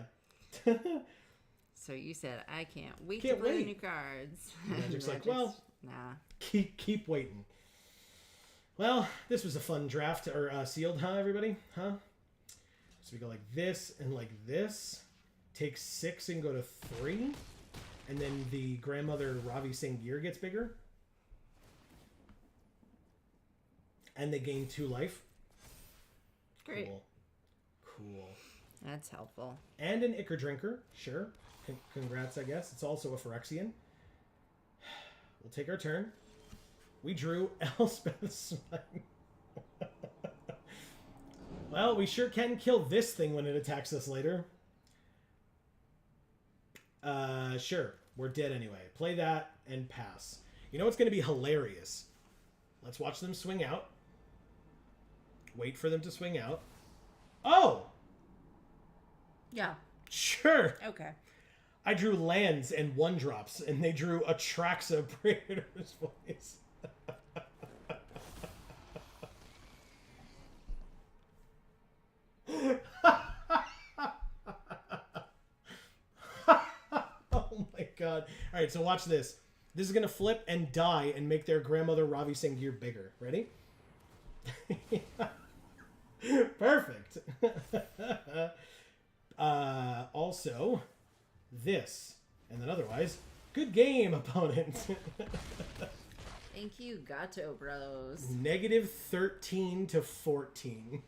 So you said, I can't wait Can't to play wait. the new cards. Magic's like, well, nah. keep waiting. Well, this was a fun draft, or sealed, huh, everybody? Huh? So we go like this and like this. Take 6 and go to 3. And then the grandmother Ravi Sangir gets bigger. And they gain 2 life. Great. Cool. That's helpful. And an Ichor Drinker. Sure. Congrats, I guess. It's also a Phyrexian. We'll take our turn. We drew Elspeth's Smite. Well, we sure can kill this thing when it attacks us later. Sure. We're dead anyway. Play that and pass. You know what's going to be hilarious? Let's watch them swing out. Wait for them to swing out. Oh! Yeah. Sure. Okay. I drew lands and 1-drops, and they drew Atraxa Praetor's Voice. Oh my god. Alright, so watch this. This is going to flip and die and make their grandmother Ravi Sangir bigger. Ready? Perfect. Also, this. And then otherwise, good game, opponent. Thank you, Gato Bros. Negative 13 to 14.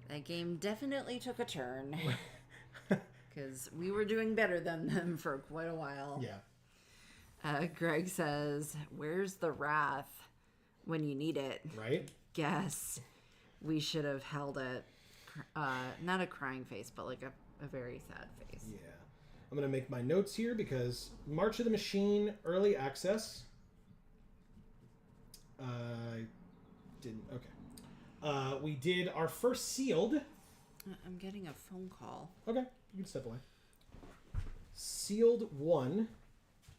That game definitely took a turn. Because we were doing better than them for quite a while. Yeah. Greg says, where's the wrath when you need it? Right? Guess we should have held it. Not a crying face, but like a very sad face. Yeah. I'm going to make my notes here because March of the Machine early access. Didn't. Okay. We did our first sealed. I'm getting a phone call. Okay. You can step away. Sealed 1.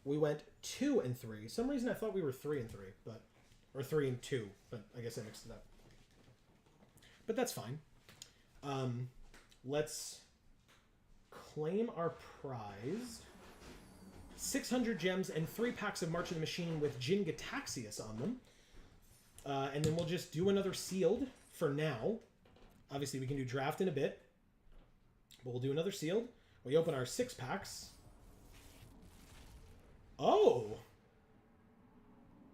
We went 2 and 3. Some reason I thought we were 3 and 3, or 3 and 2, but I guess I mixed it up. But that's fine. Let's claim our prize. 600 gems and 3 packs of March of the Machine with Jin Gataxius on them. And then we'll just do another sealed for now. Obviously, we can do draft in a bit. But we'll do another sealed. We open our 6 packs. Oh!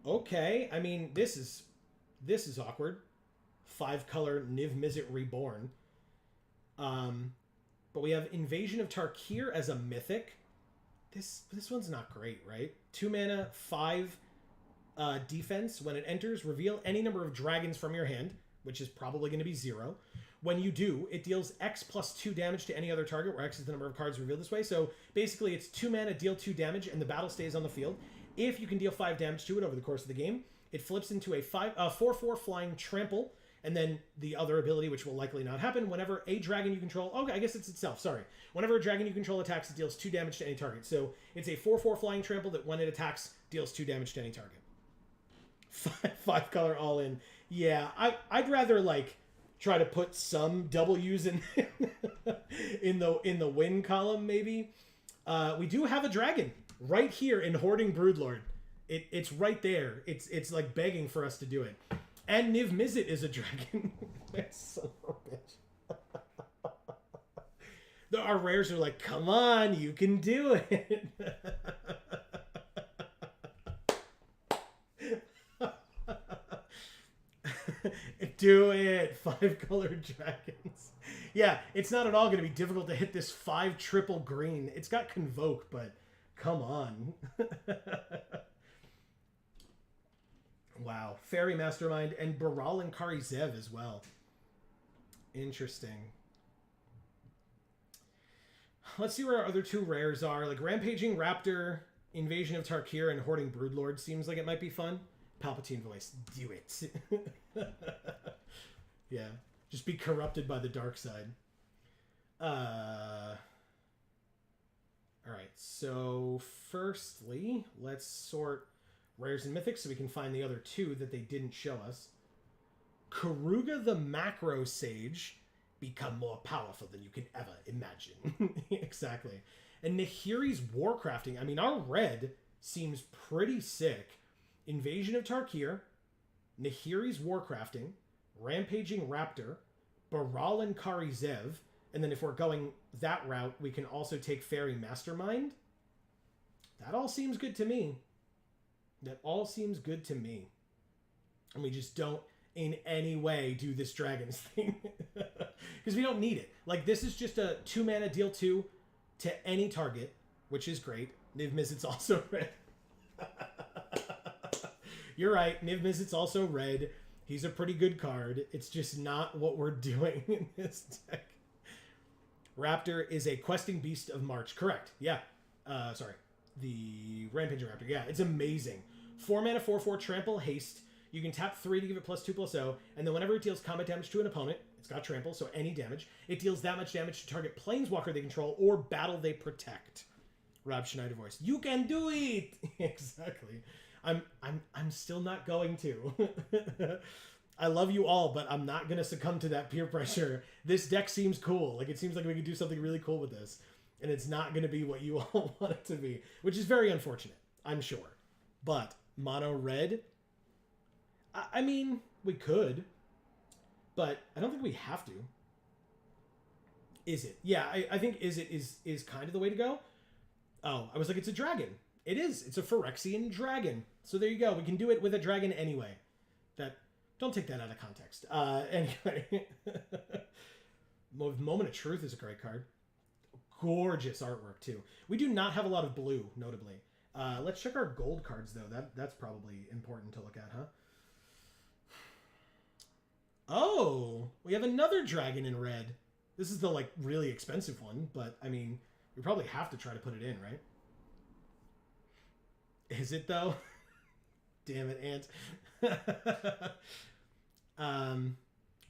Okay. I mean, this is awkward. 5-color Niv Mizzet Reborn. But we have Invasion of Tarkir as a mythic. This one's not great, right? 2 mana, 5 defense. When it enters, reveal any number of dragons from your hand, which is probably going to be 0. When you do, it deals X plus 2 damage to any other target, where X is the number of cards revealed this way. So basically, it's 2 mana, deal 2 damage, and the battle stays on the field. If you can deal 5 damage to it over the course of the game, it flips into a 4/4 flying trample. And then the other ability, which will likely not happen, whenever a dragon you control... Okay, I guess it's itself, sorry. Whenever a dragon you control attacks, it deals 2 damage to any target. So it's a 4/4 flying trample that when it attacks, deals 2 damage to any target. 5-color all in. Yeah, I'd rather, like, try to put some W's in in the win column, maybe. We do have a dragon right here in Hoarding Broodlord. It's right there. It's like begging for us to do it. And Niv Mizzet is a dragon. That son of a bitch. Our rares are like, come on, you can do it. Do it. 5-color dragons. Yeah, it's not at all going to be difficult to hit this 5 triple green. It's got Convoke, but come on. Wow. Fairy Mastermind and Baral and Kari Zev as well. Interesting. Let's see where our other 2 rares are. Like Rampaging Raptor, Invasion of Tarkir, and Hoarding Broodlord seems like it might be fun. Palpatine voice. Do it. Yeah. Just be corrupted by the dark side. Alright, so firstly, let's sort rares and mythics so we can find the other two that they didn't show us. Karuga the Macro Sage, become more powerful than you can ever imagine. Exactly. And Nahiri's Warcrafting. I mean, our red seems pretty sick. Invasion of Tarkir, Nahiri's Warcrafting, Rampaging Raptor, Baral and Kari Zev, and then if we're going that route, we can also take Fairy Mastermind. That all seems good to me. That all seems good to me. And we just don't in any way do this Dragons thing. Because we don't need it. Like, this is just a 2-mana deal 2 to any target, which is great. Niv Mizzet's also red. You're right. Niv Mizzet's also red. He's a pretty good card. It's just not what we're doing in this deck. Raptor is a questing beast of March. Correct. Yeah. Sorry. The Rampaging Raptor. Yeah, it's amazing. 4 mana, 4/4, trample, haste. You can tap 3 to give it +2/+0, and then whenever it deals combat damage to an opponent, it's got trample, so any damage, it deals that much damage to target planeswalker they control or battle they protect. Rob Schneider voice. You can do it! Exactly. I'm still not going to. I love you all, but I'm not going to succumb to that peer pressure. This deck seems cool. Like, it seems like we could do something really cool with this. And it's not going to be what you all want it to be. Which is very unfortunate, I'm sure. But, mono red? I mean, we could. But I don't think we have to. Is it? Yeah, I think is kind of the way to go. Oh, I was like, it's a dragon. It is. It's a Phyrexian dragon. So there you go. We can do it with a dragon anyway. Don't take that out of context. Anyway. Moment of Truth is a great card. Gorgeous artwork, too. We do not have a lot of blue, notably. Let's check our gold cards, though. That's probably important to look at, huh? Oh! We have another dragon in red. This is the, like, really expensive one, but, I mean, we probably have to try to put it in, right? Is it, though? Damn it, Ant.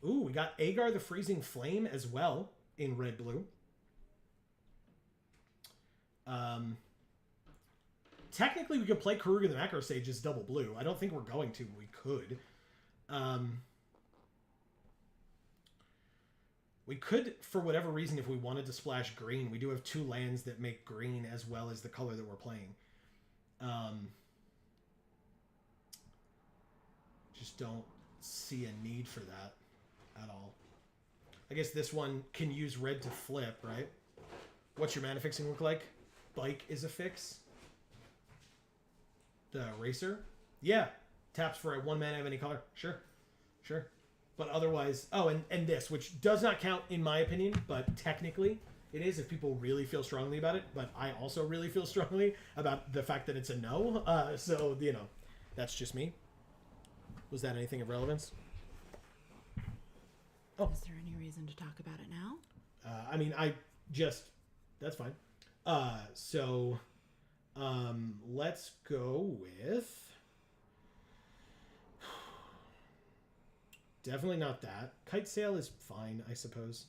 Ooh, we got Agar the Freezing Flame as well in red-blue. Technically, we could play Karuga the Macro Sage as double blue. I don't think we're going to. We could. We could, for whatever reason, if we wanted to splash green. We do have 2 lands that make green as well as the color that we're playing. Just don't see a need for that at all. I guess this one can use red to flip, right? What's your mana fixing look like? Bike is a fix. The Racer? Yeah. Taps for a 1 mana of any color. Sure. Sure. But otherwise... Oh, and this, which does not count in my opinion, but technically it is if people really feel strongly about it. But I also really feel strongly about the fact that it's a no. So, you know, that's just me. Was that anything of relevance? Oh. Is there any reason to talk about it now? I mean, that's fine. Let's go with... Definitely not that. Kite Sail is fine, I suppose.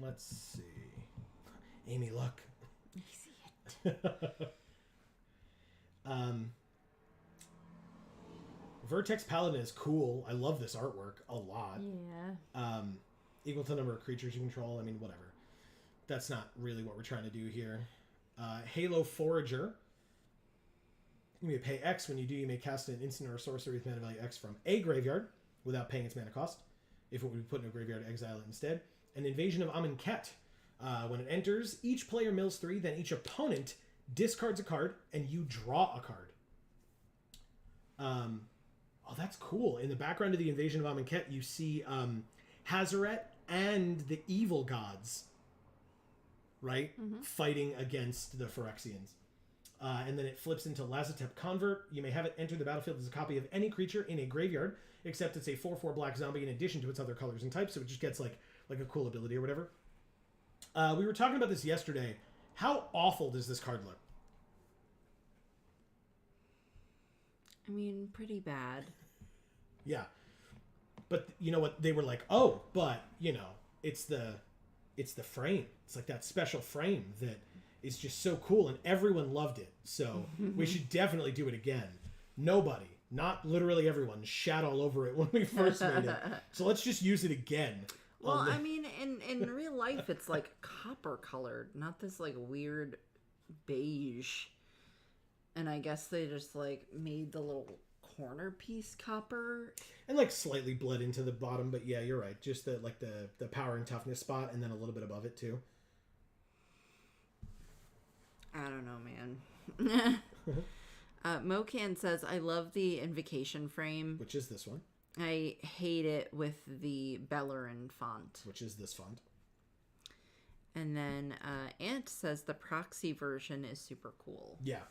Let's see. Amy, look. I see it. Vertex Paladin is cool. I love this artwork a lot. Yeah. Equal to the number of creatures you control. I mean, whatever. That's not really what we're trying to do here. Halo Forager. You may pay X. When you do, you may cast an instant or a sorcery with mana value X from a graveyard without paying its mana cost. If it would be put in a graveyard, exile it instead. An Invasion of Amonkhet. When it enters, each player mills 3, then each opponent discards a card, and you draw a card. Oh, that's cool. In the background of the Invasion of Amonkhet, you see Hazaret and the Evil Gods, right? Mm-hmm. Fighting against the Phyrexians. And then it flips into Lazotep Convert. You may have it enter the battlefield as a copy of any creature in a graveyard, except it's a 4/4 black zombie in addition to its other colors and types, so it just gets like a cool ability or whatever. We were talking about this yesterday. How awful does this card look? I mean, pretty bad. Yeah. But you know what? They were like, oh, but, you know, it's the it's the frame. It's like that special frame that is just so cool, and everyone loved it. So we should definitely do it again. Nobody, not literally everyone, shat all over it when we first made it. So let's just use it again. Well, I mean, in real life, it's like copper colored, not this like weird beige. And I guess they just like made the little corner piece copper. And like slightly bled into the bottom, but yeah, you're right. Just the like the power and toughness spot, and then a little bit above it too. I don't know, man. Mocan says, I love the Invocation frame. Which is this one. I hate it with the Bellerin font. Which is this font. And then Ant says the proxy version is super cool. Yeah.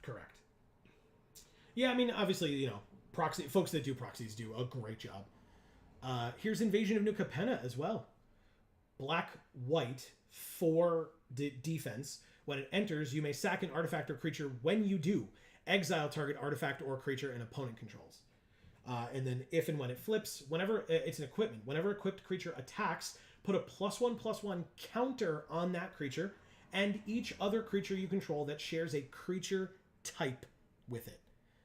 Correct. Yeah, I mean, obviously, you know, proxy folks that do proxies do a great job. Here's Invasion of New Capenna as well. Black, white, 4 defense. When it enters, you may sack an artifact or creature. When you do, exile target artifact or creature an opponent controls. And then if and when it flips, whenever it's an equipment, whenever equipped creature attacks, put a +1/+1 counter on that creature and each other creature you control that shares a creature type with it.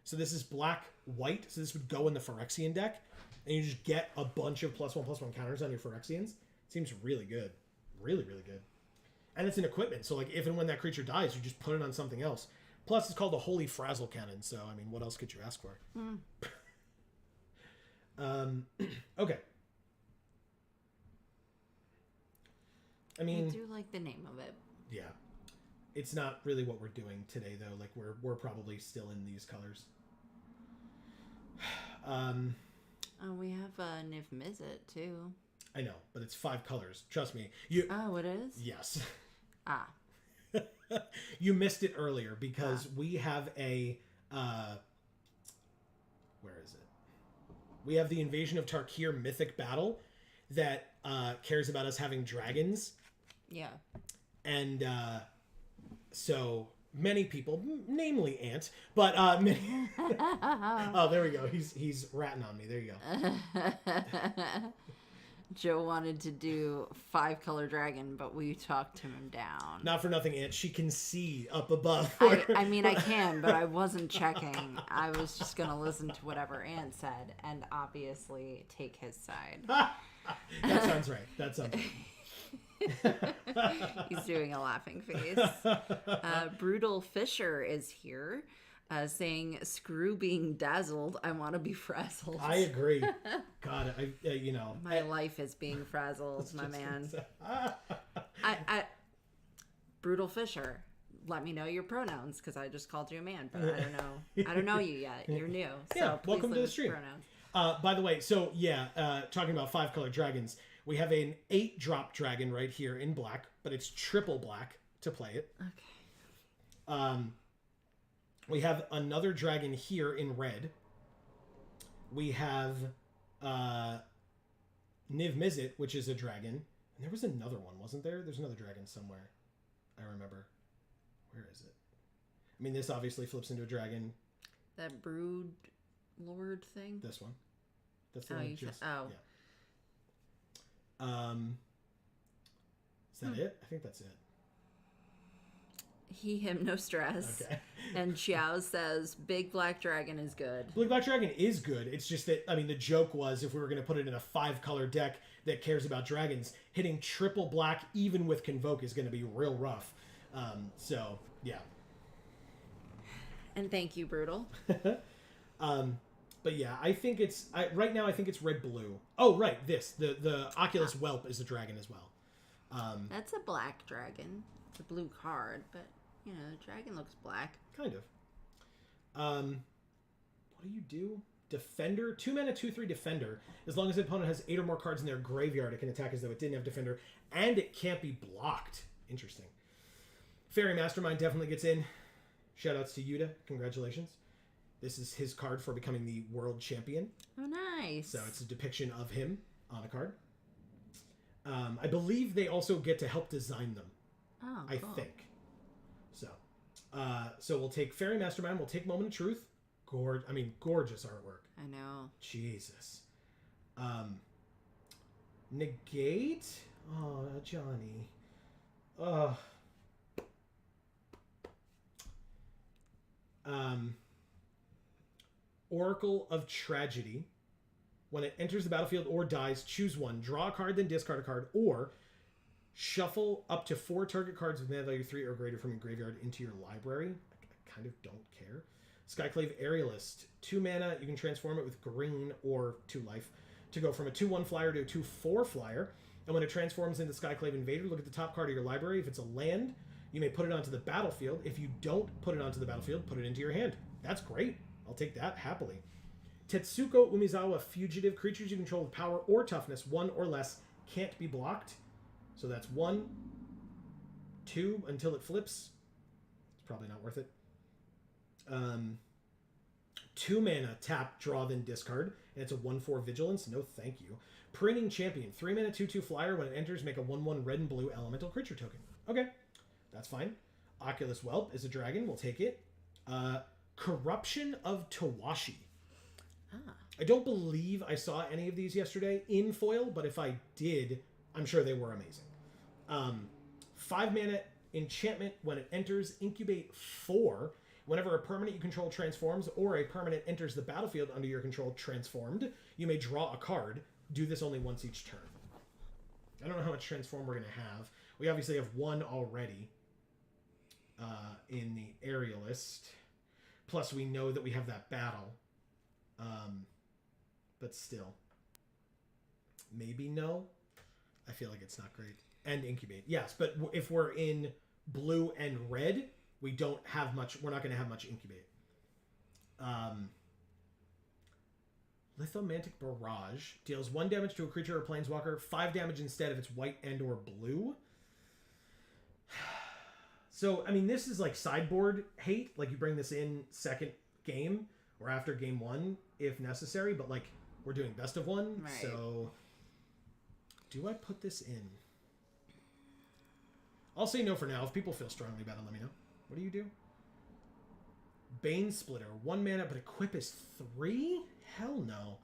So this is black-white, so this would go in the Phyrexian deck, and you just get a bunch of +1/+1 counters on your Phyrexians. Seems really good. Really, really good. And it's an equipment, so like if and when that creature dies, you just put it on something else. Plus, it's called the Holy Frazzle Cannon, so I mean, what else could you ask for? Okay. I mean, I do like the name of it. Yeah. It's not really what we're doing today, though. Like, we're probably still in these colors. Oh, we have Niv Mizzet, too. I know, but it's 5 colors. Trust me. Oh, it is? Yes. Ah. You missed it earlier because we have a... where is it? We have the Invasion of Tarkir Mythic Battle that cares about us having dragons. Yeah. And so many people, namely Ant, but many... Oh, there we go. He's ratting on me. There you go. Joe wanted to do 5-color dragon, but we talked him down. Not for nothing, Ant. She can see up above. I mean, I can, but I wasn't checking. I was just going to listen to whatever Ant said and obviously take his side. That sounds right. That sounds right. He's doing a laughing face. Brutal Fisher is here, saying, "Screw being dazzled. I want to be frazzled." I agree. God, my life is being frazzled, my man. I Brutal Fisher. Let me know your pronouns because I just called you a man, but I don't know. I don't know you yet. You're new, so yeah. please Welcome to the stream. Pronouns. By the way, so yeah, talking about 5-color dragons, we have an 8-drop dragon right here in black, but it's triple black to play it. Okay. We have another dragon here in red. We have Niv Mizzet, which is a dragon. And there was another one, wasn't there? There's another dragon somewhere. I remember. Where is it? I mean, this obviously flips into a dragon. That Brood Lord thing? This one. That's the one just... Oh. Yeah. Is that it? I think that's it. He, him, no stress. Okay. And Xiao says, Big Black Dragon is good. Big Black Dragon is good. It's just that, I mean, the joke was if we were going to put it in a 5-color deck that cares about dragons, hitting triple black, even with Convoke, is going to be real rough. So, yeah. And thank you, Brutal. But yeah, I think it's... right now, I think it's red-blue. Oh, right, this. The Oculus Whelp is a dragon as well. That's a black dragon. It's a blue card, but... You know, the dragon looks black. Kind of. What do you do? Defender. 2 mana, 2/3 Defender. As long as the opponent has 8 or more cards in their graveyard, it can attack as though it didn't have Defender. And it can't be blocked. Interesting. Fairy Mastermind definitely gets in. Shoutouts to Yuta. Congratulations. This is his card for becoming the world champion. Oh, nice. So it's a depiction of him on a card. I believe they also get to help design them. Oh, cool. I think. So we'll take Fairy Mastermind. We'll take Moment of Truth. Gorgeous artwork. I know. Jesus. Negate? Oh, Johnny. Ugh. Oracle of Tragedy. When it enters the battlefield or dies, choose one. Draw a card, then discard a card, or shuffle up to 4 target cards with mana value 3 or greater from your graveyard into your library. I kind of don't care. Skyclave Aerialist. 2 mana, you can transform it with green or 2 life to go from a 2/1 flyer to a 2/4 flyer. And when it transforms into Skyclave Invader, look at the top card of your library. If it's a land, you may put it onto the battlefield. If you don't put it onto the battlefield, put it into your hand. That's great. I'll take that happily. Tetsuko Umizawa Fugitive. Creatures you control with power or toughness 1 or less can't be blocked. So that's 1, 2 until it flips. It's probably not worth it. 2 mana, tap, draw, then discard. And it's a 1/4 Vigilance. No thank you. Preening Champion. 3 mana, 2/2 flyer. When it enters, make a 1/1 red and blue elemental creature token. Okay, that's fine. Oculus Whelp is a dragon. We'll take it. Corruption of Tawashi. I don't believe I saw any of these yesterday in foil, but if I did, I'm sure they were amazing. 5 mana enchantment. When it enters, incubate 4. Whenever a permanent you control transforms or a permanent enters the battlefield under your control transformed, you may draw a card. Do this only once each turn. I don't know how much transform we're going to have. We obviously have 1 already in the Aerialist. Plus, we know that we have that battle. But still. Maybe no. I feel like it's not great. And incubate. Yes, but if we're in blue and red, we don't have much. We're not going to have much incubate. Lithomantic Barrage deals 1 damage to a creature or planeswalker, 5 damage instead if it's white and or blue. So, I mean, this is like sideboard hate. Like, you bring this in second game or after game 1 if necessary, but like, we're doing best of 1. Right. So, do I put this in? I'll say no for now. If people feel strongly about it, let me know. What do you do? Bane Splitter. 1 mana, but equip is 3? Hell no.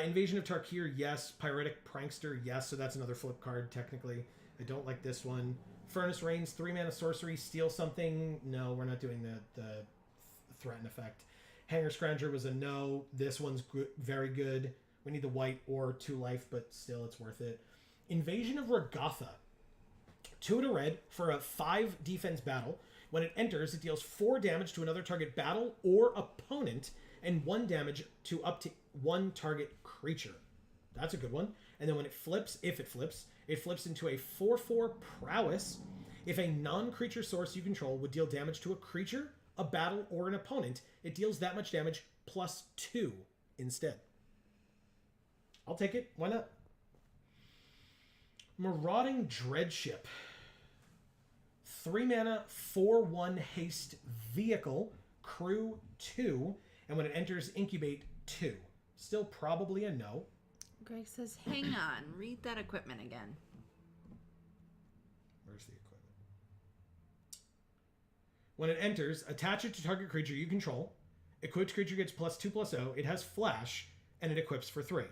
Invasion of Tarkir, yes. Pyretic Prankster, yes. So that's another flip card, technically. I don't like this one. Furnace Rains, 3 mana sorcery, steal something. No, we're not doing the threaten effect. Hanger Scrounger was a no. This one's good, very good. We need the white or 2 life, but still it's worth it. Invasion of Regatha. 2 and a red for a 5 defense battle. When it enters, it deals 4 damage to another target battle or opponent and 1 damage to up to 1 target creature. That's a good one. And then when it flips, if it flips into a 4/4 Prowess. If a non-creature source you control would deal damage to a creature, a battle, or an opponent, it deals that much damage plus 2 instead. I'll take it. Why not? Marauding Dreadship. 3 mana, 4/1 haste vehicle, crew 2, and when it enters, incubate 2. Still probably a no. Greg says, hang on, read that equipment again. Where's the equipment? When it enters, attach it to target creature you control. Equipped creature gets +2/+0. It has flash, and it equips for 3.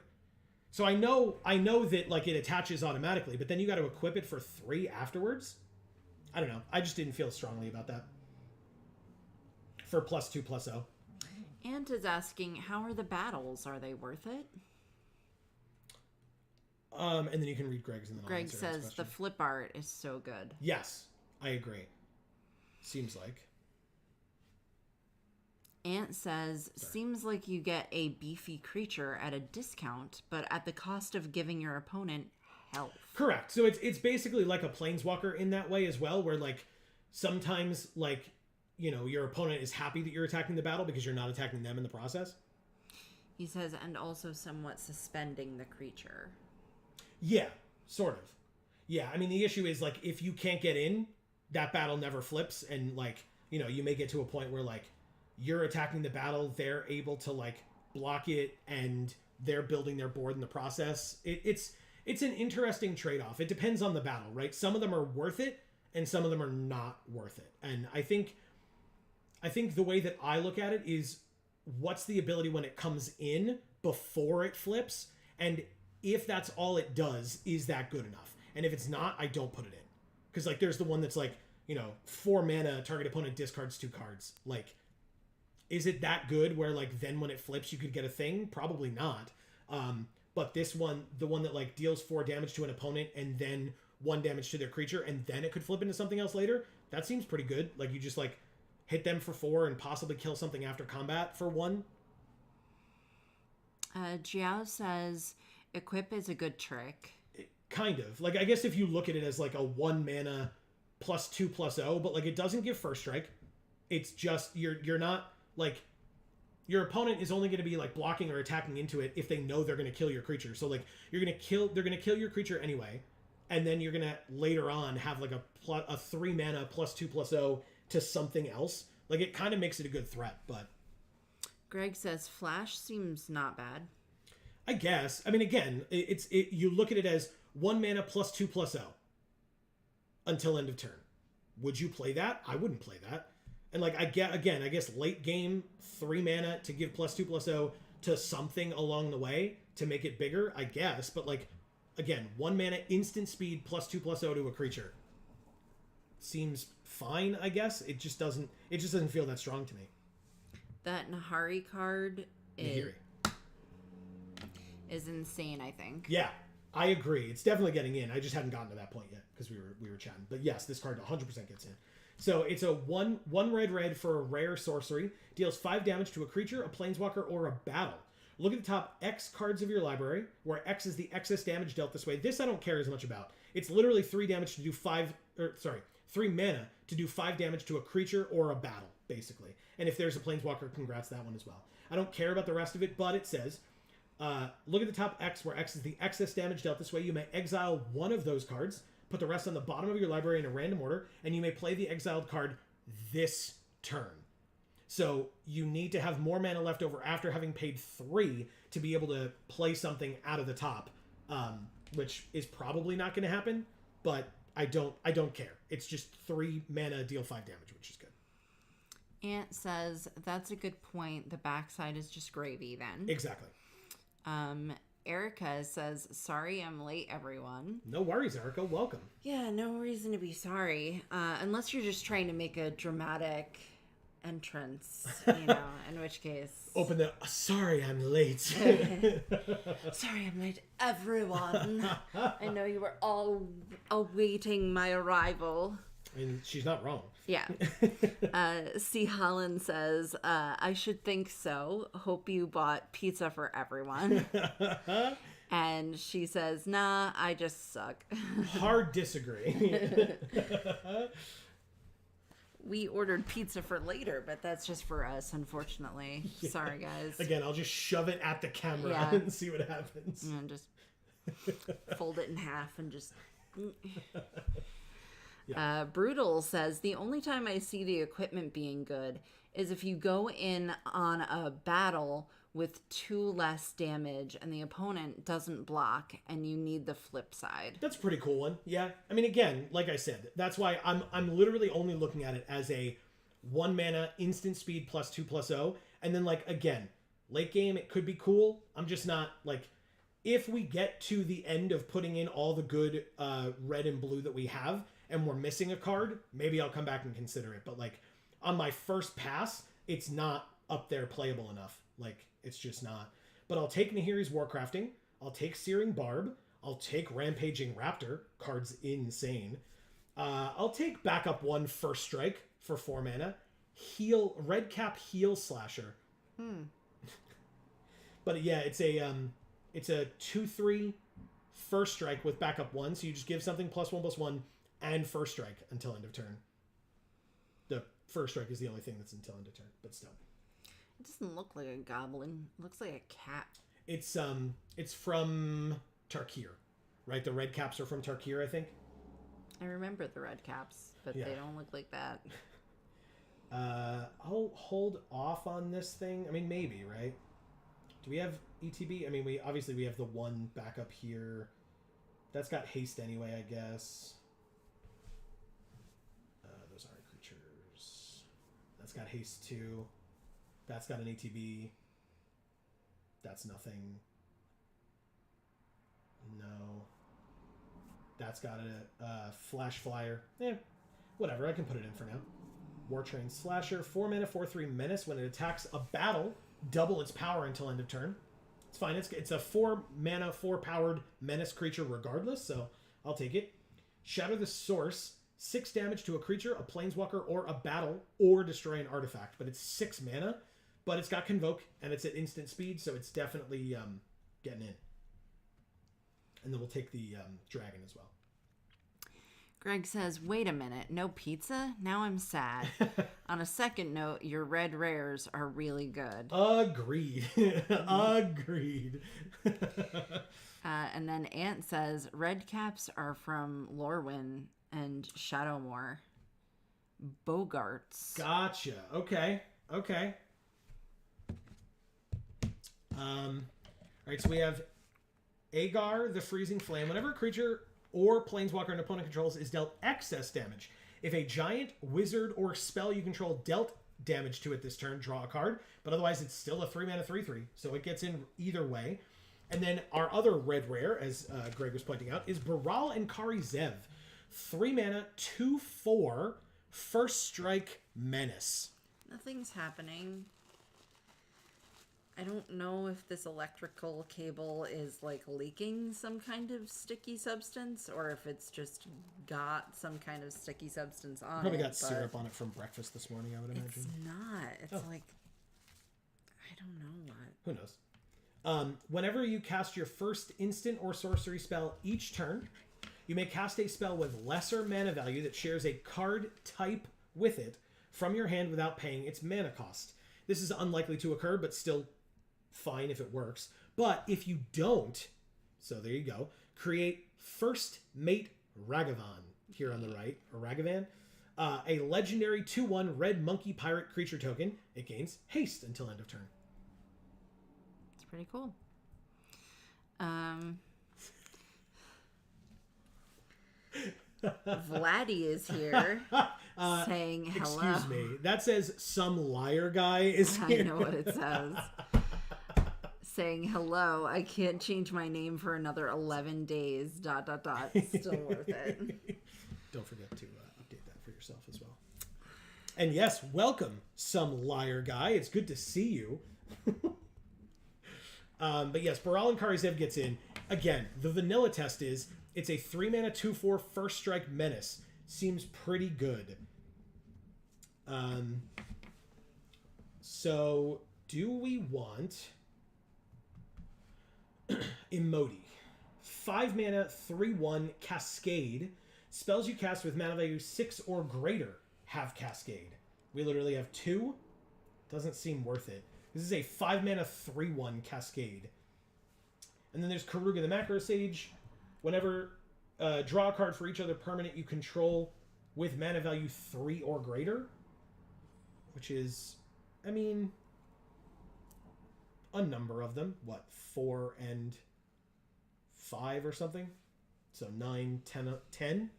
So I know that like it attaches automatically, but then you got to equip it for 3 afterwards. I don't know. I just didn't feel strongly about that. For +2/+0. Ant is asking, how are the battles? Are they worth it? And then you can read Greg's and then Greg says the flip art is so good. Yes, I agree. Seems like. Ant says, seems like you get a beefy creature at a discount, but at the cost of giving your opponent health. Correct. So it's basically like a planeswalker in that way as well, where like sometimes like, you know, your opponent is happy that you're attacking the battle because you're not attacking them in the process. He says, and also somewhat suspending the creature. Yeah, sort of. Yeah, I mean, the issue is, like, if you can't get in, that battle never flips, and, like, you know, you may get to a point where, like, you're attacking the battle, they're able to, like, block it, and they're building their board in the process. It's an interesting trade-off. It depends on the battle, right? Some of them are worth it, and some of them are not worth it. And I think the way that I look at it is, what's the ability when it comes in before it flips, and if that's all it does, is that good enough? And if it's not, I don't put it in. Because, like, there's the one that's like, 4 mana, target opponent discards 2 cards. Like, is it that good where, like, then when it flips you could get a thing? Probably not. But this one, the one that, like, deals 4 damage to an opponent and then 1 damage to their creature and then it could flip into something else later, that seems pretty good. Like, you just, like, hit them for 4 and possibly kill something after combat for 1. Jiao says, equip is a good trick. Kind of. Like, I guess if you look at it as, like, a 1 mana +2/+0, but, like, it doesn't give first strike. It's just, you're not, like, your opponent is only going to be, like, blocking or attacking into it if they know they're going to kill your creature. So, like, they're going to kill your creature anyway, and then you're going to later on have, like, a 3 mana +2/+0 to something else. Like, it kind of makes it a good threat, but... Greg says, Flash seems not bad. I guess. I mean, again, you look at it as 1 mana +2/+0 until end of turn. Would you play that? I wouldn't play that. And, like, I guess late game 3 mana to give +2/+0 to something along the way to make it bigger, I guess. But, like, again, 1 mana instant speed +2/+0 to a creature seems fine, I guess. It just doesn't feel that strong to me. That Nahari card Nahiri is insane, I think. Yeah, I agree. It's definitely getting in. I just hadn't gotten to that point yet because we were chatting. But yes, this card 100% gets in. So it's a 1 red for a rare sorcery. Deals 5 damage to a creature, a planeswalker, or a battle. Look at the top X cards of your library, where X is the excess damage dealt this way. This I don't care as much about. It's literally 3 damage to do 3 mana to do 5 damage to a creature or a battle, basically. And if there's a planeswalker, congrats that one as well. I don't care about the rest of it, but it says, look at the top X, where X is the excess damage dealt this way. You may exile one of those cards, put the rest on the bottom of your library in a random order, and you may play the exiled card this turn. So you need to have more mana left over after having paid 3 to be able to play something out of the top, which is probably not going to happen, but I don't care. It's just 3 mana, deal 5 damage, which is good. Ant says, that's a good point. The backside is just gravy then. Exactly. Erica says, sorry I'm late, everyone. No worries, Erica. Welcome. Yeah, no reason to be sorry. Unless you're just trying to make a dramatic entrance, in which case... Open the, sorry I'm late. Sorry I'm late, everyone. I know you were all awaiting my arrival. I mean, she's not wrong. Yeah. C. Holland says, I should think so. Hope you bought pizza for everyone. And she says, nah, I just suck. Hard disagree. We ordered pizza for later, but that's just for us, unfortunately. Yeah. Sorry, guys. Again, I'll just shove it at the camera and see what happens. And just fold it in half and just... Yeah. Brutal says, the only time I see the equipment being good is if you go in on a battle with 2 less damage and the opponent doesn't block and you need the flip side. That's a pretty cool one. Yeah. I mean, again, like I said, that's why I'm literally only looking at it as a 1 mana instant speed +2/+0. And then, like, again, late game, it could be cool. I'm just not, like, if we get to the end of putting in all the good red and blue that we have, and we're missing a card, maybe I'll come back and consider it. But, like, on my first pass, it's not up there playable enough. Like, it's just not. But I'll take Nahiri's Warcrafting. I'll take Searing Barb. I'll take Rampaging Raptor. Card's insane. I'll take Backup 1 First Strike for 4 mana. Red Cap Heal Slasher. But, yeah, it's a 2/3 First Strike with Backup 1. So you just give something +1/+1. And First Strike until end of turn. The First Strike is the only thing that's until end of turn, but still. It doesn't look like a goblin. It looks like a cat. It's from Tarkir, right? The red caps are from Tarkir, I think. I remember the red caps, but they don't look like that. I'll hold off on this thing. I mean, maybe, right? Do we have ETB? I mean, we have the 1 backup here. That's got haste anyway, I guess. Those aren't creatures. That's got haste 2. That's got an ATB. That's nothing. No. That's got a flash flyer. Whatever. I can put it in for now. War Train Slasher. 4 mana, 4/3 menace. When it attacks a battle, double its power until end of turn. It's fine. It's a 4 mana, 4 powered menace creature regardless, so I'll take it. Shatter the Source. 6 damage to a creature, a planeswalker, or a battle, or destroy an artifact. But it's 6 mana, but it's got Convoke, and it's at instant speed, so it's definitely getting in. And then we'll take the dragon as well. Greg says, wait a minute, no pizza? Now I'm sad. On a second note, your red rares are really good. Agreed. Agreed. And then Ant says, red caps are from Lorwyn and Shadowmoor. Bogarts. Gotcha. Okay. Alright, so we have Agar, the Freezing Flame. Whenever a creature or planeswalker an opponent controls is dealt excess damage, if a giant, wizard, or spell you control dealt damage to it this turn, draw a card. But otherwise, it's still a 3 mana 3/3, so it gets in either way. And then our other red rare, as Greg was pointing out, is Baral and Kari Zev. 3 mana, 2/4, first strike menace. Nothing's happening. I don't know if this electrical cable is like leaking some kind of sticky substance or if it's just got some kind of sticky substance on Probably it. got syrup on it from breakfast this morning, I would imagine. It's not. It's like, I don't know what. Who knows? Whenever you cast your first instant or sorcery spell each turn, you may cast a spell with lesser mana value that shares a card type with it from your hand without paying its mana cost. This is unlikely to occur, but still fine if it works. But if you don't, so there you go, create First Mate Ragavan here on the right, or Ragavan, a legendary 2/1 red monkey pirate creature token. It gains haste until end of turn. It's pretty cool. Vladdy is here saying hello. Excuse me. That says some liar guy is here. I know what it says. Saying hello. I can't change my name for another 11 days. ... Still worth it. Don't forget to update that for yourself as well. And yes, welcome, some liar guy. It's good to see you. But yes, Baral and Karizev gets in. Again, the vanilla test is it's a 3 mana 2/4 first strike menace. Seems pretty good. So do we want Emoti? 5 mana 3/1 Cascade. Spells you cast with mana value 6 or greater have Cascade. We literally have 2. Doesn't seem worth it. This is a 5 mana 3/1 Cascade. And then there's Karuga the Macro Sage. Whenever draw a card for each other permanent you control with mana value 3 or greater. Which is, I mean, a number of them. What, 4 and 5 or something? So 9, 10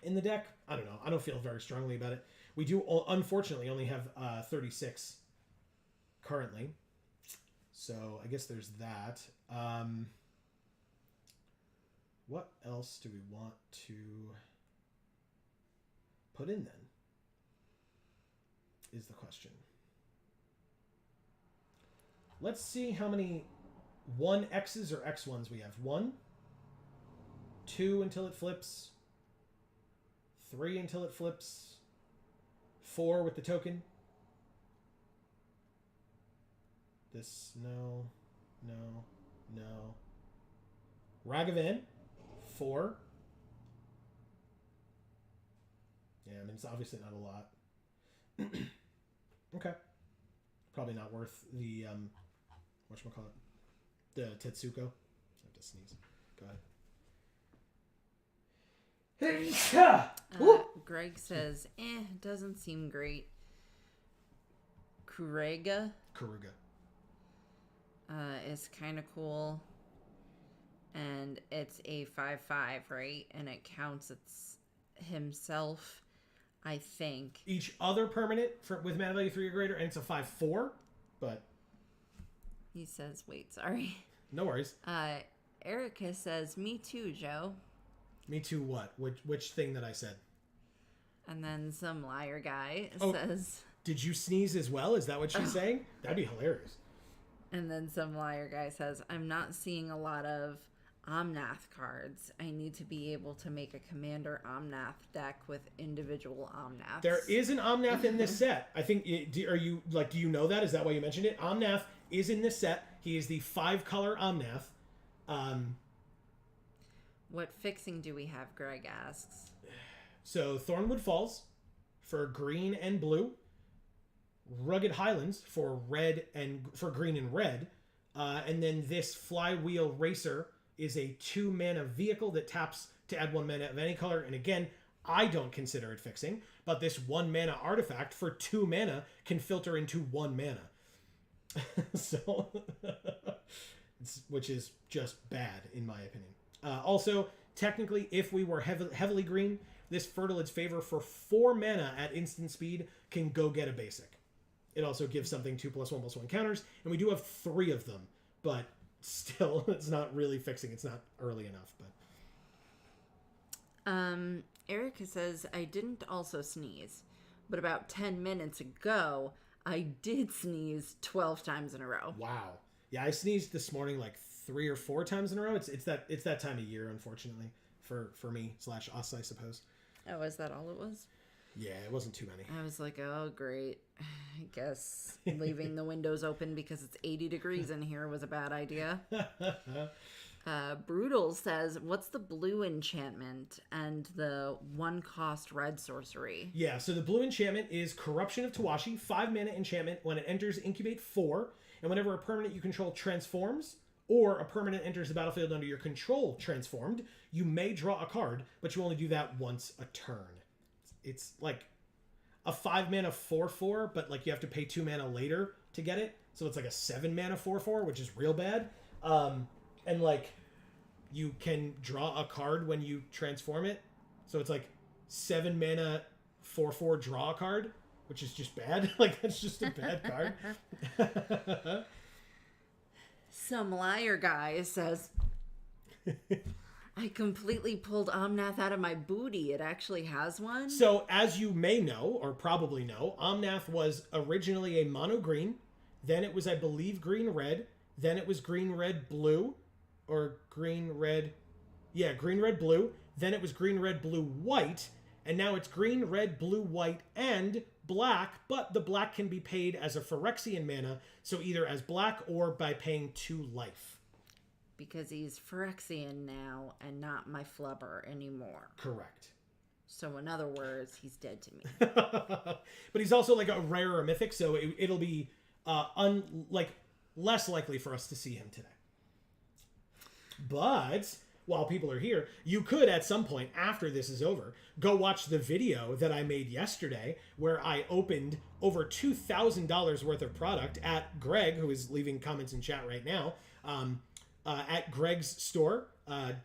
in the deck. I don't know. I don't feel very strongly about it. We do, unfortunately, only have 36 currently. So I guess there's that. What else do we want to put in then? Is the question. Let's see how many 1Xs or X1s we have. 1, 2 until it flips, 3 until it flips, 4 with the token. This, no. Ragavan, 4. Yeah, I mean, it's obviously not a lot. Okay. Probably not worth the, whatchamacallit? The Tetsuko. I have to sneeze. Go ahead. Greg says, doesn't seem great. Karuga is kind of cool. And it's a 5/5, right? And it counts it's himself, I think. Each other permanent with mana value 3 or greater, and it's a 5/4, but... He says, wait, sorry. No worries. Erica says, "Me too, Joe." Me too. What? Which thing that I said? And then some liar guy Oh. says, Did you sneeze as well? Is that what she's saying? That'd be hilarious. and then some liar guy says, "I'm not seeing a lot of Omnath cards. I need to be able to make a Commander Omnath deck with individual Omnaths." There is an Omnath in this set. I think. Do you know that? Is that why you mentioned it? Omnath is in this set. He is the 5-color Omnath. What fixing do we have? Greg asks. So Thornwood Falls for green and blue. Rugged Highlands for green and red. And then this Flywheel Racer is a 2-mana vehicle that taps to add 1 mana of any color. And again, I don't consider it fixing, but this 1-mana artifact for 2 mana can filter into 1 mana. So, which is just bad in my opinion. Also, technically, if we were heavily green, this Fertilid's Favor for 4 mana at instant speed can go get a basic. It also gives something 2+1/+1 counters, and we do have 3 of them, but still, it's not really fixing. It's not early enough. But Erica says, "I didn't also sneeze, but about 10 minutes ago, I did sneeze 12 times in a row." Wow, yeah, I sneezed this morning like 3 or 4 times in a row. It's that time of year, unfortunately, for me / us, I suppose. Oh, is that all it was? Yeah, it wasn't too many. I was like, oh, great. I guess leaving the windows open because it's 80 degrees in here was a bad idea. Brutal says, "What's the blue enchantment and the 1-cost red sorcery?" Yeah, so the blue enchantment is Corruption of Tawashi, 5-mana enchantment. When it enters, incubate 4, and whenever a permanent you control transforms, or a permanent enters the battlefield under your control transformed, you may draw a card, but you only do that once a turn. It's like a 5-mana 4/4, but like you have to pay 2 mana later to get it. So it's like a 7-mana 4/4, which is real bad. And like you can draw a card when you transform it. So it's like 7-mana 4/4 draw a card, which is just bad. Like that's just a bad card. Some liar guy says, "I completely pulled Omnath out of my booty. It actually has one." So, as you may know, or probably know, Omnath was originally a mono green. Then it was, I believe, green-red. Then it was green-red-blue. Or green-red... Yeah, green-red-blue. Then it was green-red-blue-white. And now it's green-red-blue-white and black. But the black can be paid as a Phyrexian mana. So either as black or by paying 2 life. Because he's Phyrexian now and not my flubber anymore. Correct. So in other words, he's dead to me. But he's also like a rare or a mythic, so it'll be less likely for us to see him today. But while people are here, you could at some point after this is over go watch the video that I made yesterday where I opened over $2,000 worth of product at Greg, who is leaving comments in chat right now. At Greg's store,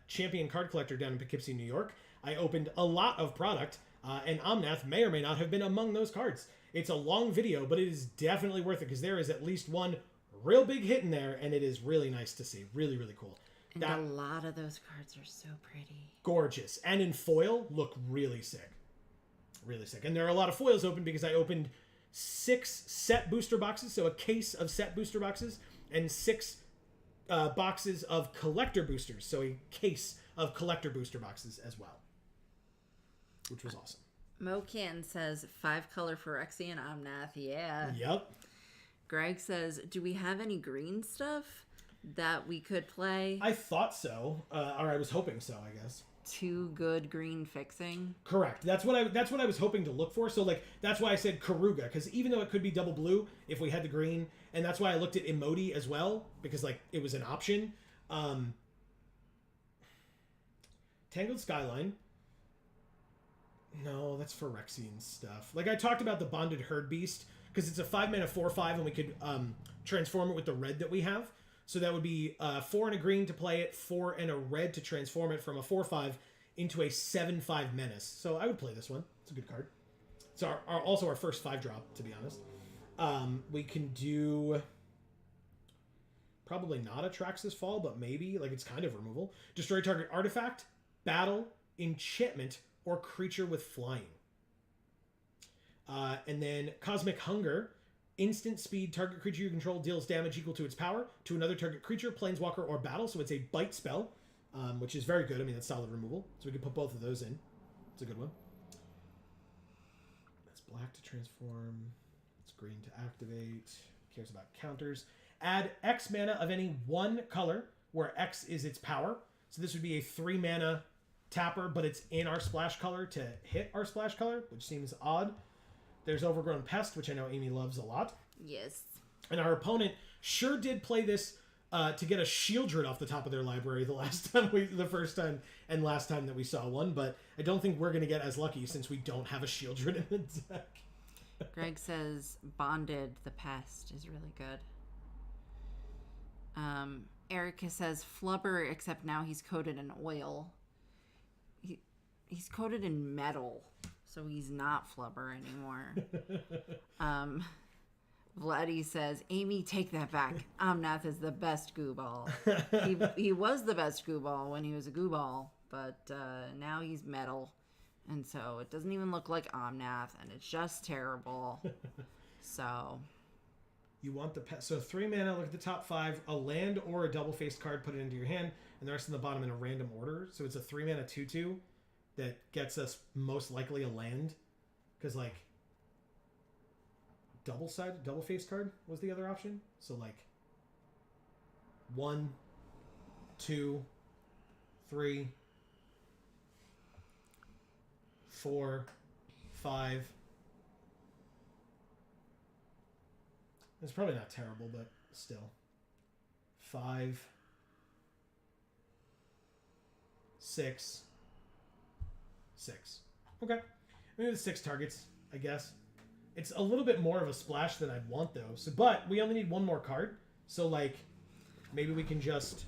Champion Card Collector down in Poughkeepsie, New York. I opened a lot of product, and Omnath may or may not have been among those cards. It's a long video, but it is definitely worth it because there is at least one real big hit in there, and it is really nice to see. Really, really cool. And a lot of those cards are so pretty. Gorgeous. And in foil, look really sick. Really sick. And there are a lot of foils open because I opened 6 set booster boxes, so a case of set booster boxes, and 6 boxes of collector boosters, so a case of collector booster boxes as well, which was awesome. Mocan says 5-color Phyrexian Omnath. Yeah. Yep. Greg says, "Do we have any green stuff that we could play?" I thought so, or I was hoping so, I guess. 2 good green fixing. Correct. That's what I was hoping to look for. So like that's why I said Karuga, because even though it could be double blue if we had the green, and that's why I looked at Emoti as well, because like it was an option. Tangled Skyline. No, that's Phyrexian stuff. Like I talked about the Bonded Herd Beast because it's a 5-mana 4/5, and we could transform it with the red that we have. So that would be 4 and a green to play it, 4 and a red to transform it from a 4/5 into a 7/5 menace. So I would play this one. It's a good card. It's also our first 5-drop, to be honest. We can do Probably not a Traxxas Fall, but maybe. Like, it's kind of removal. Destroy target artifact, battle, enchantment, or creature with flying. And then Cosmic Hunger. Instant speed. Target creature you control deals damage equal to its power to another target creature, planeswalker, or battle. So it's a bite spell, which is very good. I mean, that's solid removal. So we can put both of those in. It's a good one. That's black to transform. It's green to activate. Cares about counters. Add X mana of any one color, where X is its power. So this would be a 3 mana tapper, but it's in our splash color to hit our splash color, which seems odd. There's Overgrown Pest, which I know Amy loves a lot. Yes. And our opponent sure did play this to get a Shieldred off the top of their library the first time and last time that we saw one, but I don't think we're going to get as lucky since we don't have a Shieldred in the deck. Greg says Bonded the Pest is really good. Erica says Flubber, except now he's coated in oil. He's coated in metal, so he's not Flubber anymore. Vladdy says, Amy, take that back. Omnath is the best goo ball. He was the best goo ball when he was a goo ball, but now he's metal. And so it doesn't even look like Omnath, and it's just terrible. So... You want the pet. So 3 mana, look at the top 5. A land or a double-faced card, put it into your hand, and the rest in the bottom in a random order. So it's a 3 mana 2/2 that gets us most likely a land. Because, like, double-faced card was the other option. So, like, 1, 2, 3, 4, 5. It's probably not terrible, but still. 5, 6, 6. Okay. Maybe the 6 targets, I guess. It's a little bit more of a splash than I'd want, though. So, but we only need one more card. So, like, maybe we can just...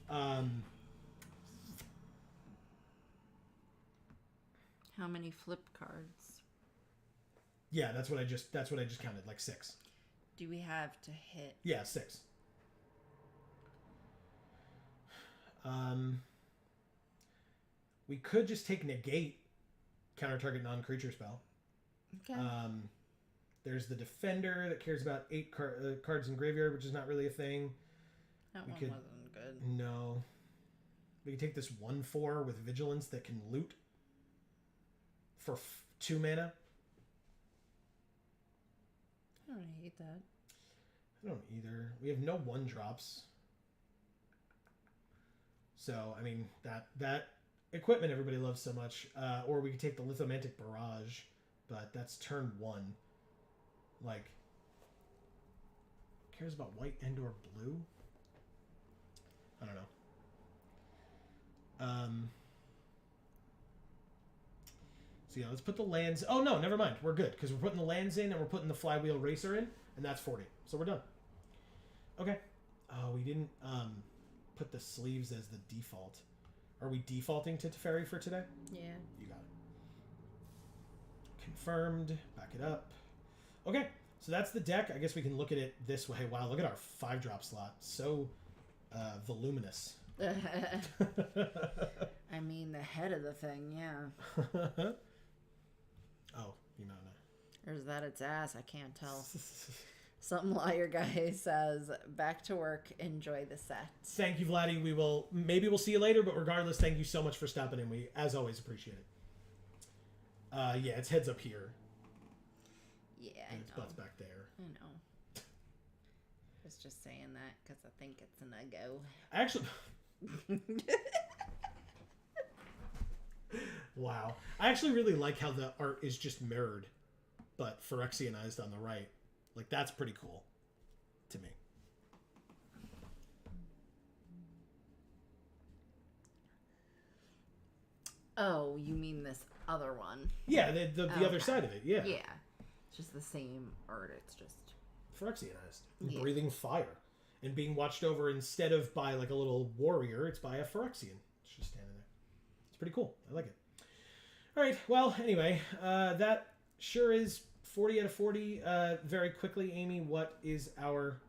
How many flip cards? Yeah, that's what I just counted, like 6. Do we have to hit? Yeah, 6. We could just take negate, counter target non-creature spell. Okay. There's the defender that cares about 8 cards in graveyard, which is not really a thing. That one wasn't good. No. We can take this 1/4 with vigilance that can loot for 2 mana. I don't hate that. I don't either. We have no 1-drops. So, I mean, that equipment everybody loves so much. Or we could take the Lithomantic Barrage, but that's turn 1. Like, cares about white and or blue? I don't know. So yeah, let's put the lands... Oh, no, never mind. We're good, because we're putting the lands in, and we're putting the Flywheel Racer in, and that's 40. So we're done. Okay. Oh, we didn't put the sleeves as the default. Are we defaulting to Teferi for today? Yeah. You got it. Confirmed. Back it up. Okay, so that's the deck. I guess we can look at it this way. Wow, look at our 5-drop slot. So voluminous. I mean, the head of the thing, yeah. Oh, you know. Or is that its ass? I can't tell. Some liar guy says, back to work, enjoy the set. Thank you, Vladdy. Maybe we'll see you later, but regardless, thank you so much for stopping in. We, as always, appreciate it. Yeah, its head's up here. Yeah, and its butt's back there. I know. I was just saying that because I think it's an go. Actually... Wow. I actually really like how the art is just mirrored, but Phyrexianized on the right. Like, that's pretty cool to me. Oh, you mean this other one? Yeah, the other side of it, yeah. Yeah. It's just the same art, it's just... Phyrexianized. Yeah. Breathing fire. And being watched over instead of by, like, a little warrior, it's by a Phyrexian. It's just standing there. It's pretty cool. I like it. All right, well, anyway, that sure is 40 out of 40. Very quickly, Amy, what is our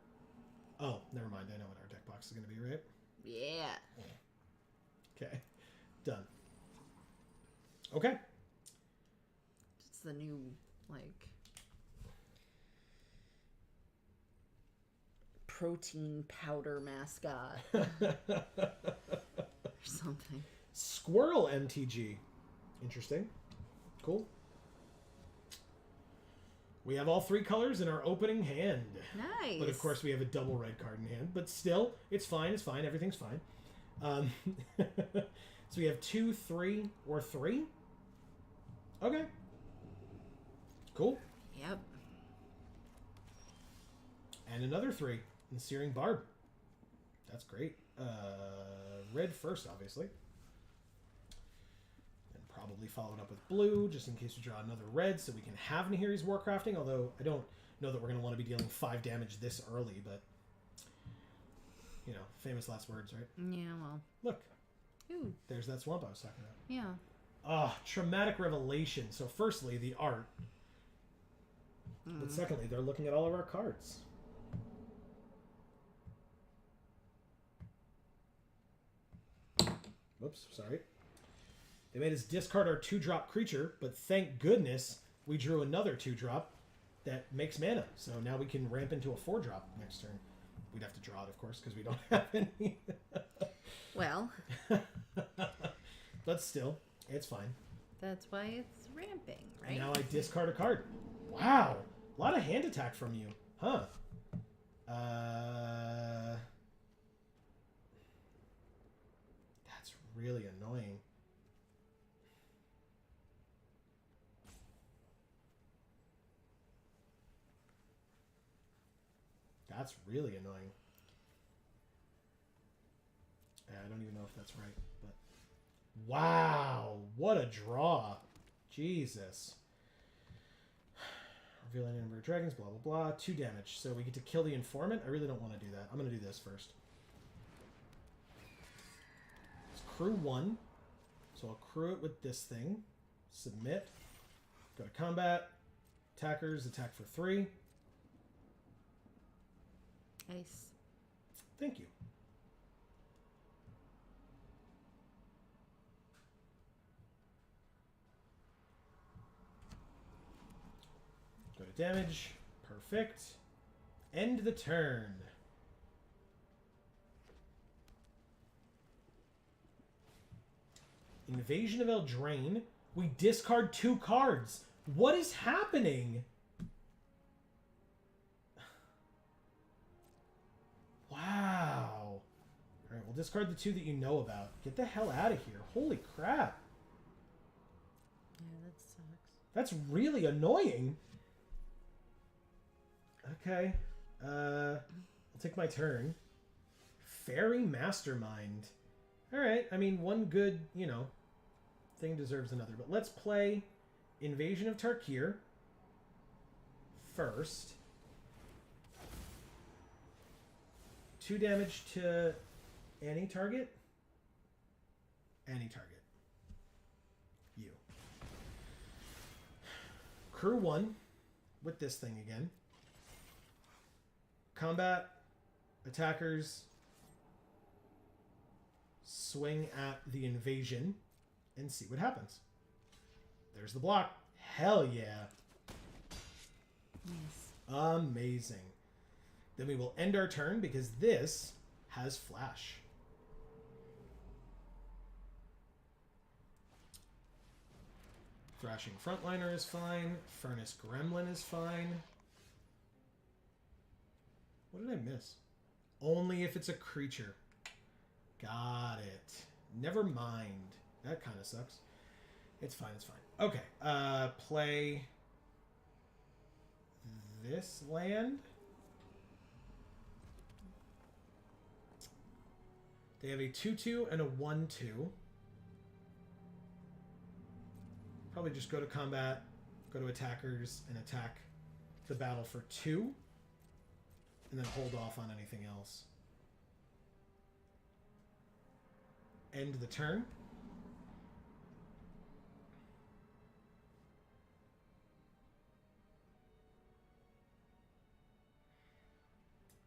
Oh, never mind. I know what our deck box is going to be, right? Yeah. Okay. Done. Okay. It's the new, like, protein powder mascot or something. Squirrel MTG. Interesting. Cool. We have all 3 colors in our opening hand. Nice. But of course we have a double red card in hand. But still, it's fine. It's fine. Everything's fine. So we have 2, 3, or 3. Okay. Cool. Yep. And another 3 in Searing Barb. That's great. Red first, obviously. And probably followed up with blue, just in case we draw another red, so we can have Nahiri's Warcrafting, although I don't know that we're going to want to be dealing 5 damage this early, but... You know, famous last words, right? Yeah, well. Look. Ooh. There's that swamp I was talking about. Yeah. Ah, traumatic revelation. So firstly, the art. But secondly, they're looking at all of our cards. Whoops, sorry. They made us discard our 2-drop creature, but thank goodness we drew another 2-drop that makes mana. So now we can ramp into a 4-drop next turn. We'd have to draw it, of course, because we don't have any. Well. But still, it's fine. That's why it's ramping, right? And now I discard a card. Wow. A lot of hand attack from you. Huh. That's really annoying. That's really annoying. I don't even know if that's right, but wow, what a draw. Jesus. Reveal any number of dragons, blah, blah, blah. 2 damage. So we get to kill the informant. I really don't want to do that. I'm going to do this first. It's crew 1. So I'll crew it with this thing. Submit. Go to combat. Attackers, attack for 3. Nice. Thank you. Go to damage. Perfect. End the turn. Invasion of Eldraine. We discard 2 cards. What is happening? Wow. Alright, we'll discard the 2 that you know about. Get the hell out of here. Holy crap. Yeah, that sucks. That's really annoying. Okay. I'll take my turn. Fairy Mastermind. Alright, I mean, one good, you know, thing deserves another. But let's play Invasion of Tarkir first. 2 damage to any target. Any target. You. Crew 1 with this thing again. Combat. Attackers. Swing at the invasion. And see what happens. There's the block. Hell yeah. Nice. Amazing. Then we will end our turn because this has flash. Thrashing Frontliner is fine. Furnace Gremlin is fine. What did I miss? Only if it's a creature. Got it. Never mind. That kind of sucks. It's fine, it's fine. Okay. Play this land. They have a 2/2 and a 1/2. Probably just go to combat, go to attackers, and attack the battle for 2. And then hold off on anything else. End the turn.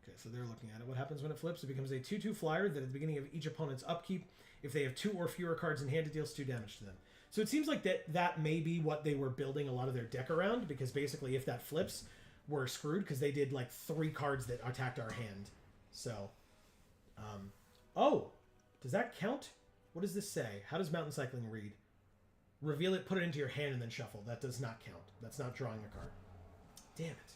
Okay, so they're looking at it. What happens when it flips? It becomes a 2/2 flyer that at the beginning of each opponent's upkeep, if they have 2 or fewer cards in hand, it deals 2 damage to them. So it seems like that may be what they were building a lot of their deck around, because basically if that flips, we're screwed, because they did like 3 cards that attacked our hand. So, oh, does that count? What does this say? How does Mountain Cycling read? Reveal it, put it into your hand, and then shuffle. That does not count. That's not drawing a card. Damn it.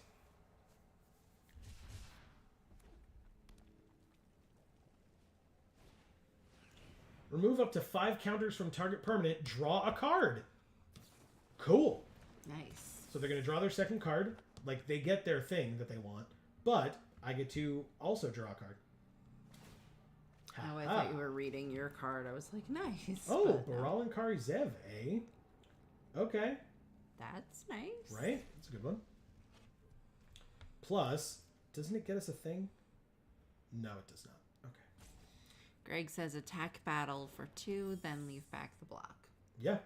Remove up to 5 counters from target permanent. Draw a card. Cool. Nice. So they're going to draw their second card. Like, they get their thing that they want. But I get to also draw a card. Oh, I thought you were reading your card. I was like, nice. Oh, Baral and Kari Zev, eh? Okay. That's nice. Right? That's a good one. Plus, doesn't it get us a thing? No, it does not. Okay. Greg says attack battle for 2, then leave back the block. Yeah,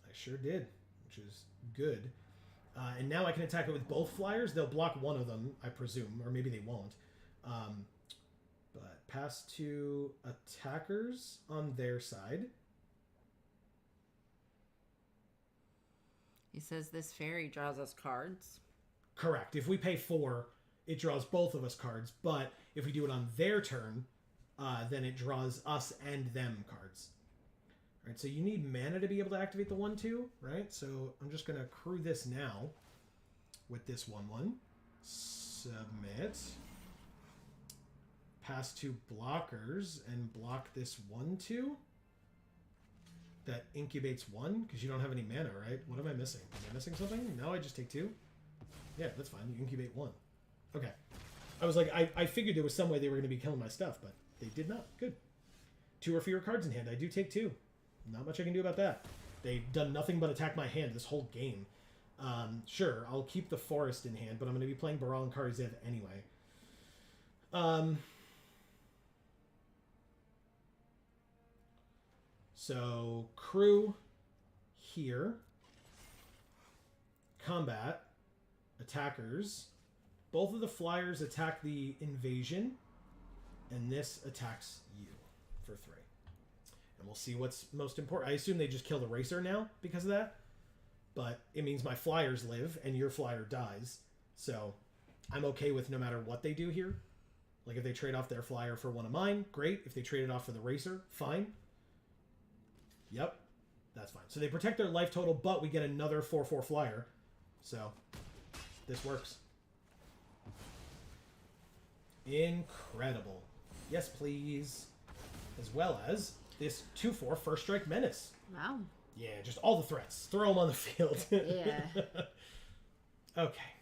I sure did, which is good. And now I can attack it with both flyers. They'll block one of them, I presume, or maybe they won't. But pass to attackers on their side. He says this fairy draws us cards. Correct. If we pay 4, it draws both of us cards. But if we do it on their turn, then it draws us and them cards. All right, so you need mana to be able to activate the 1/2, right? So I'm just going to accrue this now with this 1/1. Submit. Pass to blockers and block this 1/2. That incubates 1 because you don't have any mana, right? What am I missing? Am I missing something? No, I just take 2. Yeah, that's fine. You incubate 1. Okay. I was like, I figured there was some way they were going to be killing my stuff, but they did not. Good. 2 or fewer cards in hand. I do take 2. Not much I can do about that. They've done nothing but attack my hand this whole game. Sure, I'll keep the forest in hand, but I'm going to be playing Baral and Kari Zev anyway. So, crew here. Combat. Attackers. Both of the flyers attack the invasion. And this attacks you for 3. And we'll see what's most important. I assume they just kill the racer now because of that. But it means my flyers live and your flyer dies. So I'm okay with no matter what they do here. Like if they trade off their flyer for one of mine, great. If they trade it off for the racer, fine. Yep, that's fine. So they protect their life total, but we get another 4/4 flyer. So this works. Incredible. Yes, please. As well as this 2/4 First Strike Menace. Wow. Yeah, just all the threats. Throw them on the field. Yeah. Okay.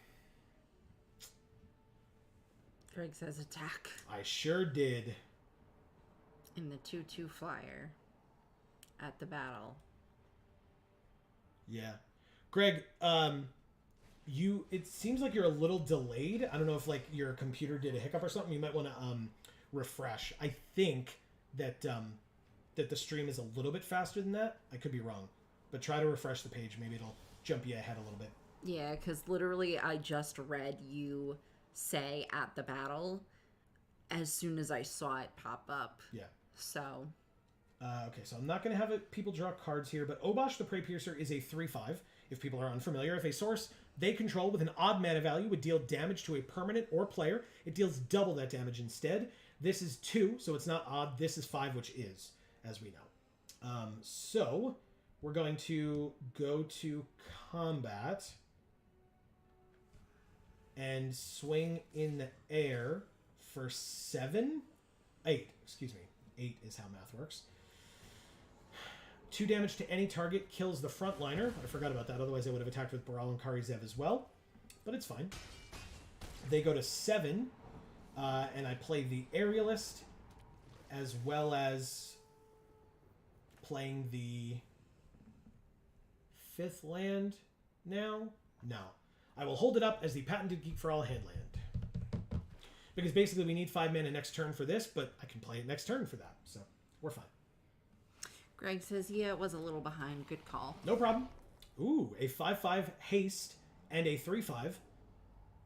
Greg says attack. I sure did. In the 2/2 flyer. At the battle. Yeah. Greg, it seems like you're a little delayed. I don't know if like your computer did a hiccup or something. You might want to refresh. I think that that the stream is a little bit faster than that. I could be wrong. But try to refresh the page. Maybe it'll jump you ahead a little bit. Yeah, because literally I just read you say at the battle as soon as I saw it pop up. Yeah. So... okay, so I'm not going to have people draw cards here, but Obosh the Prey Piercer is a 3/5. If people are unfamiliar, if a source they control with an odd mana value would deal damage to a permanent or player, it deals double that damage instead. This is 2, so it's not odd. This is 5, which is, as we know. So we're going to go to combat and swing in the air for 8, excuse me. 8 is how math works. 2 damage to any target kills the frontliner. I forgot about that. Otherwise, I would have attacked with Baral and Kari Zev as well. But it's fine. They go to 7. And I play the Aerialist. As well as playing the 5th land now. No. I will hold it up as the Patented Geek for All hand land. Because basically we need 5 mana next turn for this, but I can play it next turn for that. So we're fine. Greg says, yeah, it was a little behind. Good call. No problem. Ooh, a 5/5 haste and a 3/5.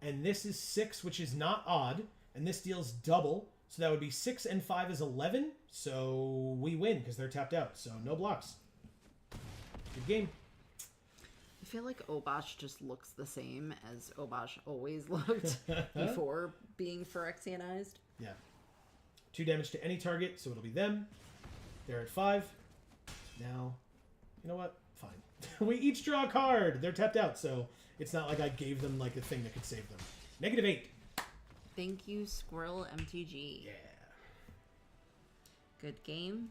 And this is 6, which is not odd. and this deals double. So that would be 6 and 5 is 11. So we win because they're tapped out. So no blocks. Good game. I feel like Obosh just looks the same as Obosh always looked before being Phyrexianized. Yeah. 2 damage to any target, so it'll be them. They're at 5. Now, you know what? Fine. We each draw a card. They're tapped out, so it's not like I gave them like a thing that could save them. -8. Thank you, Squirrel MTG. Yeah. Good game.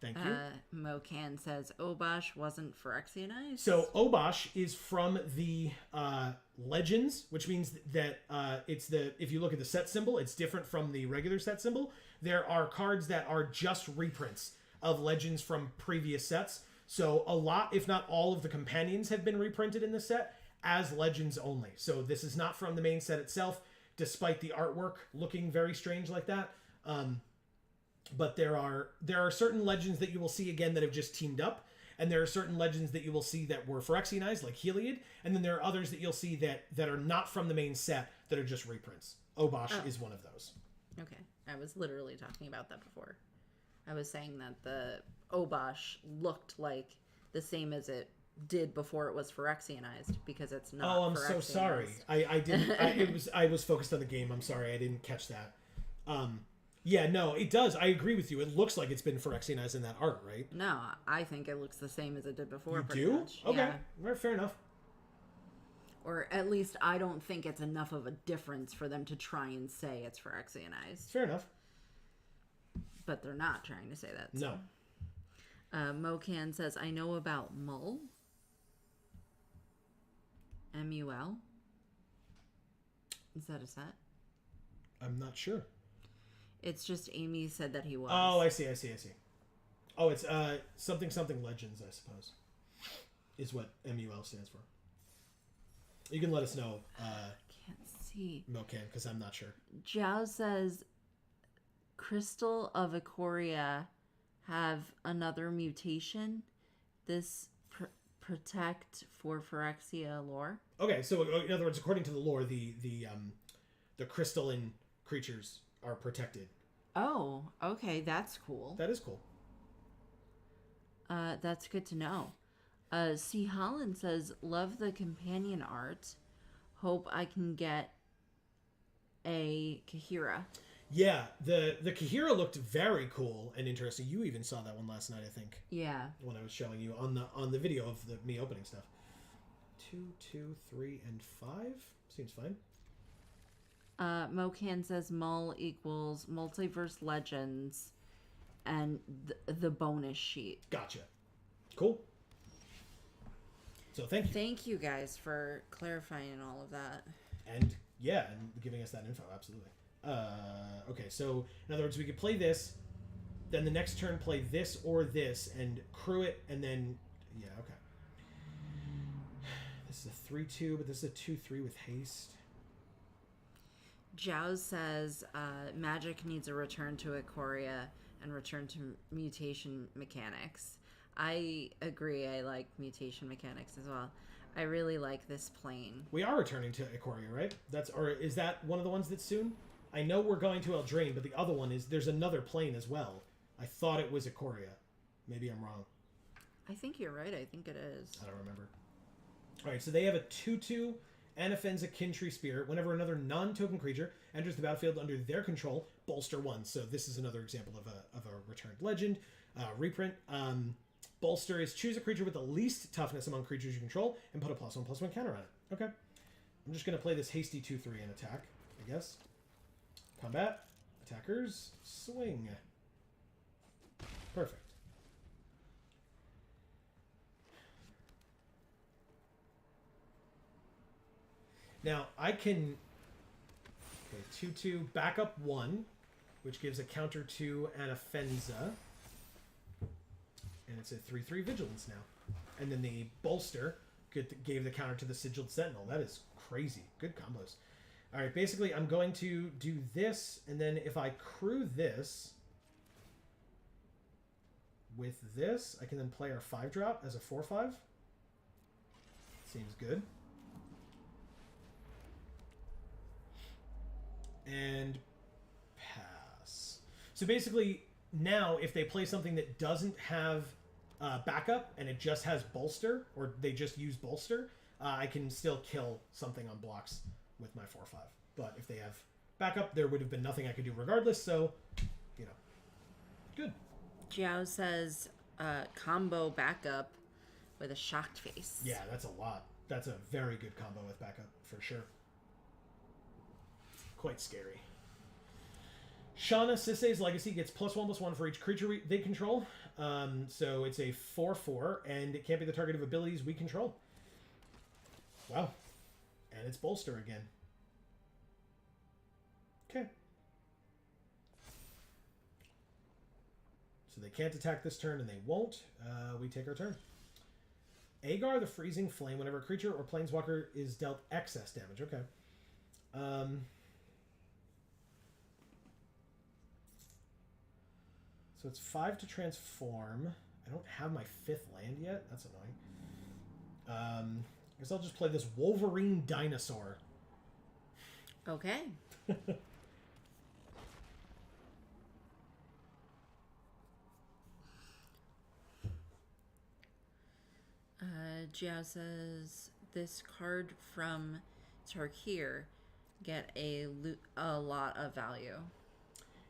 Thank you. Mocan says Obosh wasn't Phyrexianized. So Obosh is from the Legends, which means that it's the, if you look at the set symbol, it's different from the regular set symbol. There are cards that are just reprints of Legends from previous sets. So a lot, if not all of the companions have been reprinted in the set as Legends only. So this is not from the main set itself, despite the artwork looking very strange like that. But there are certain Legends that you will see again that have just teamed up, and there are certain Legends that you will see that were Phyrexianized, like Heliod, and then there are others that you'll see that are not from the main set that are just reprints. Obosh is one of those. Okay, I was literally talking about that before. I was saying that the Obosh looked like the same as it did before it was Phyrexianized, because it's not. Oh, I'm so sorry. I didn't. I was focused on the game. I'm sorry. I didn't catch that. Yeah, no, it does. I agree with you. It looks like it's been Phyrexianized in that art, right? No, I think it looks the same as it did before. You do? Much. Okay, Yeah. Well, fair enough. Or at least I don't think it's enough of a difference for them to try and say it's Phyrexianized. Fair enough. But they're not trying to say that. So. No. Mocan says, I know about Mull. M-U-L. Is that a set? I'm not sure. It's just Amy said that he was. Oh, I see. Oh, it's something Legends, I suppose, is what MUL stands for. You can let us know. Can't see. Mocan, because I'm not sure. Zhao says, Crystal of Ikoria have another mutation. This protect for Phyrexia lore. Okay, so in other words, according to the lore, the crystalline creatures are protected. Oh, okay, that's cool. That is cool. That's good to know. C. Holland says, love the companion art. Hope I can get a Kahira. Yeah, the Kahira looked very cool and interesting. You even saw that one last night, I think. Yeah. When I was showing you on the video of me opening stuff. 2, 2, 3, and 5 seems fine. Mocan says Mull equals Multiverse Legends and the bonus sheet. Gotcha. Cool. So thank you. Thank you guys for clarifying all of that. And yeah, and giving us that info, absolutely. Okay, so in other words, we could play this, then the next turn play this or this, and crew it, and then yeah, okay. This is a 3/2, but this is a 2/3 with haste. Zhao says Magic needs a return to Ikoria and return to mutation mechanics. I agree. I like mutation mechanics as well. I really like this plane. We are returning to Ikoria, right? Is that one of the ones that's soon? I know we're going to Eldraine, but the other one is, there's another plane as well. I thought it was Ikoria. Maybe I'm wrong. I think you're right. I think it is. I don't remember. All right, so they have a 2/2 Anafenza Kintree Spirit. Whenever another non-token creature enters the battlefield under their control, bolster 1. So this is another example of a returned legend. Reprint. Bolster is choose a creature with the least toughness among creatures you control and put a +1/+1 counter on it. Okay. I'm just going to play this hasty 2/3 and attack, I guess. Combat. Attackers. Swing. Perfect. Now, I can... Okay, 2/2, back up 1, which gives a counter to Anafenza. And it's a 3/3 Vigilance now. And then the Bolster gave the counter to the Sigiled Sentinel. That is crazy. Good combos. All right, basically, I'm going to do this, and then if I crew this with this, I can then play our 5-drop as a 4/5. Seems good. And So basically, now if they play something that doesn't have backup and it just has bolster, or they just use bolster, I can still kill something on blocks with my 4/5. But if they have backup, there would have been nothing I could do regardless. So, you know, good. Jiao says combo backup with a shocked face. Yeah, that's a lot. That's a very good combo with backup for sure. Quite scary. Shauna Sisei's Legacy gets +1/+1 for each creature they control. So it's a 4/4, and it can't be the target of abilities we control. Wow. And it's bolster again. Okay. So they can't attack this turn, and they won't. We take our turn. Agar the Freezing Flame. Whenever a creature or planeswalker is dealt excess damage. Okay. So it's 5 to transform. I don't have my 5th land yet. That's annoying. I guess I'll just play this Wolverine Dinosaur. Okay. Jiao says this card from Tarkir get a lot of value.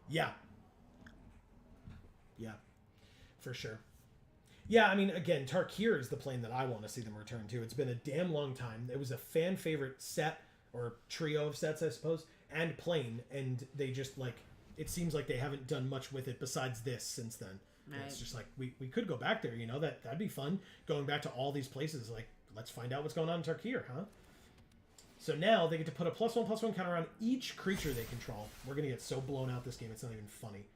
Yeah. Yeah. For sure. Yeah, I mean, again, Tarkir is the plane that I want to see them return to. It's been a damn long time. It was a fan favorite set, or trio of sets, I suppose, and plane, and they just, like, it seems like they haven't done much with it besides this since then. Right. It's just like, we could go back there, you know, that'd be fun, going back to all these places, like, let's find out what's going on in Tarkir, huh? So now they get to put a +1/+1 counter on each creature they control. We're going to get so blown out this game, it's not even funny.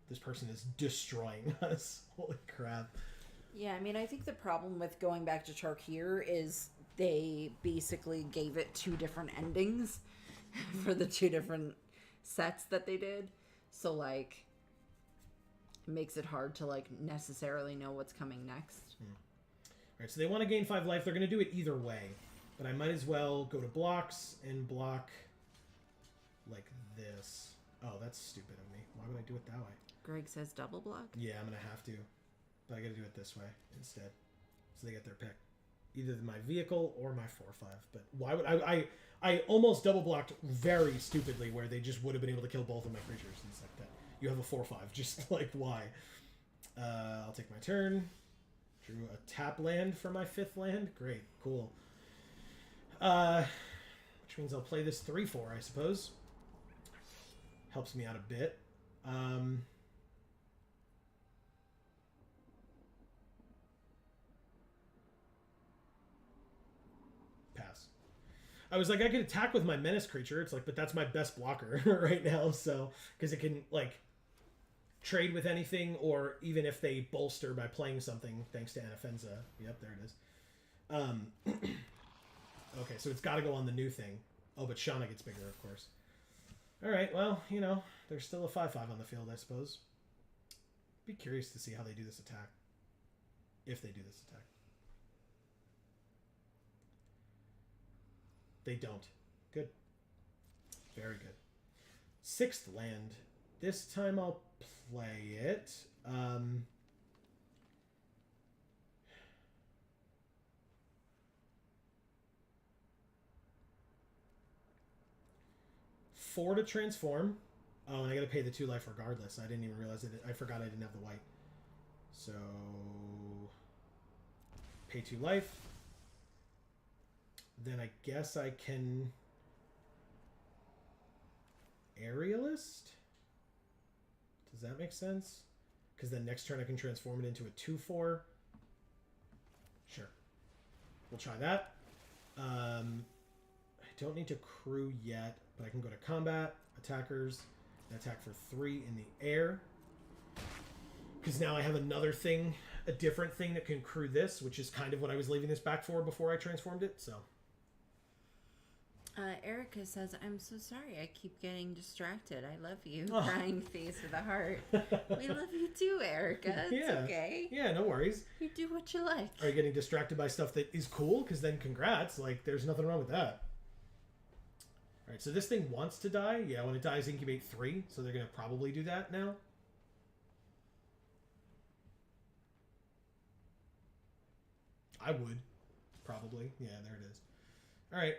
This person is destroying us. Holy crap. Yeah, I mean, I think the problem with going back to Tarkir is they basically gave it 2 different endings for the 2 different sets that they did. So, like, it makes it hard to, like, necessarily know what's coming next. Alright, so they want to gain 5 life. They're going to do it either way. But I might as well go to blocks and block like this. Oh, that's stupid of me. Why would I do it that way? Greg says double block? Yeah, I'm going to have to. But I got to do it this way instead. So they get their pick. Either my vehicle or my 4/5. But why would I almost double blocked very stupidly where they just would have been able to kill both of my creatures and stuff like that. You have a 4/5. Just like, why? I'll take my turn. Drew a tap land for my 5th land. Great. Cool. Which means I'll play this 3/4, I suppose. Helps me out a bit. Pass. I was like, I could attack with my menace creature. It's like, but that's my best blocker right now. So, because it can, like, trade with anything, or even if they bolster by playing something, thanks to Anafenza. Yep, there it is. Okay, so it's got to go on the new thing. Oh, but Shauna gets bigger, of course. All right, well, you know, there's still a 5/5 on the field, I suppose. Be curious to see how they do this attack. If they do this attack. They don't. Good. Very good. 6th land. This time I'll play it. 4 to transform. Oh, and I gotta pay the 2 life regardless. I didn't even realize it. I forgot I didn't have the white. So pay 2 life. Then I guess I can Aerialist? Does that make sense? Because then next turn I can transform it into a 2/4. Sure. We'll try that. I don't need to crew yet, but I can go to combat, attackers, and attack for 3 in the air. Because now I have another thing, a different thing that can crew this, which is kind of what I was leaving this back for before I transformed it, so. Erica says, I'm so sorry. I keep getting distracted. I love you. Oh. Crying face with a heart. We love you too, Erica. It's okay. Yeah, no worries. You do what you like. Are you getting distracted by stuff that is cool? Because then congrats. Like, there's nothing wrong with that. All right, so this thing wants to die. Yeah, when it dies, incubate 3. So they're going to probably do that now. I would. Probably. Yeah, there it is. All right.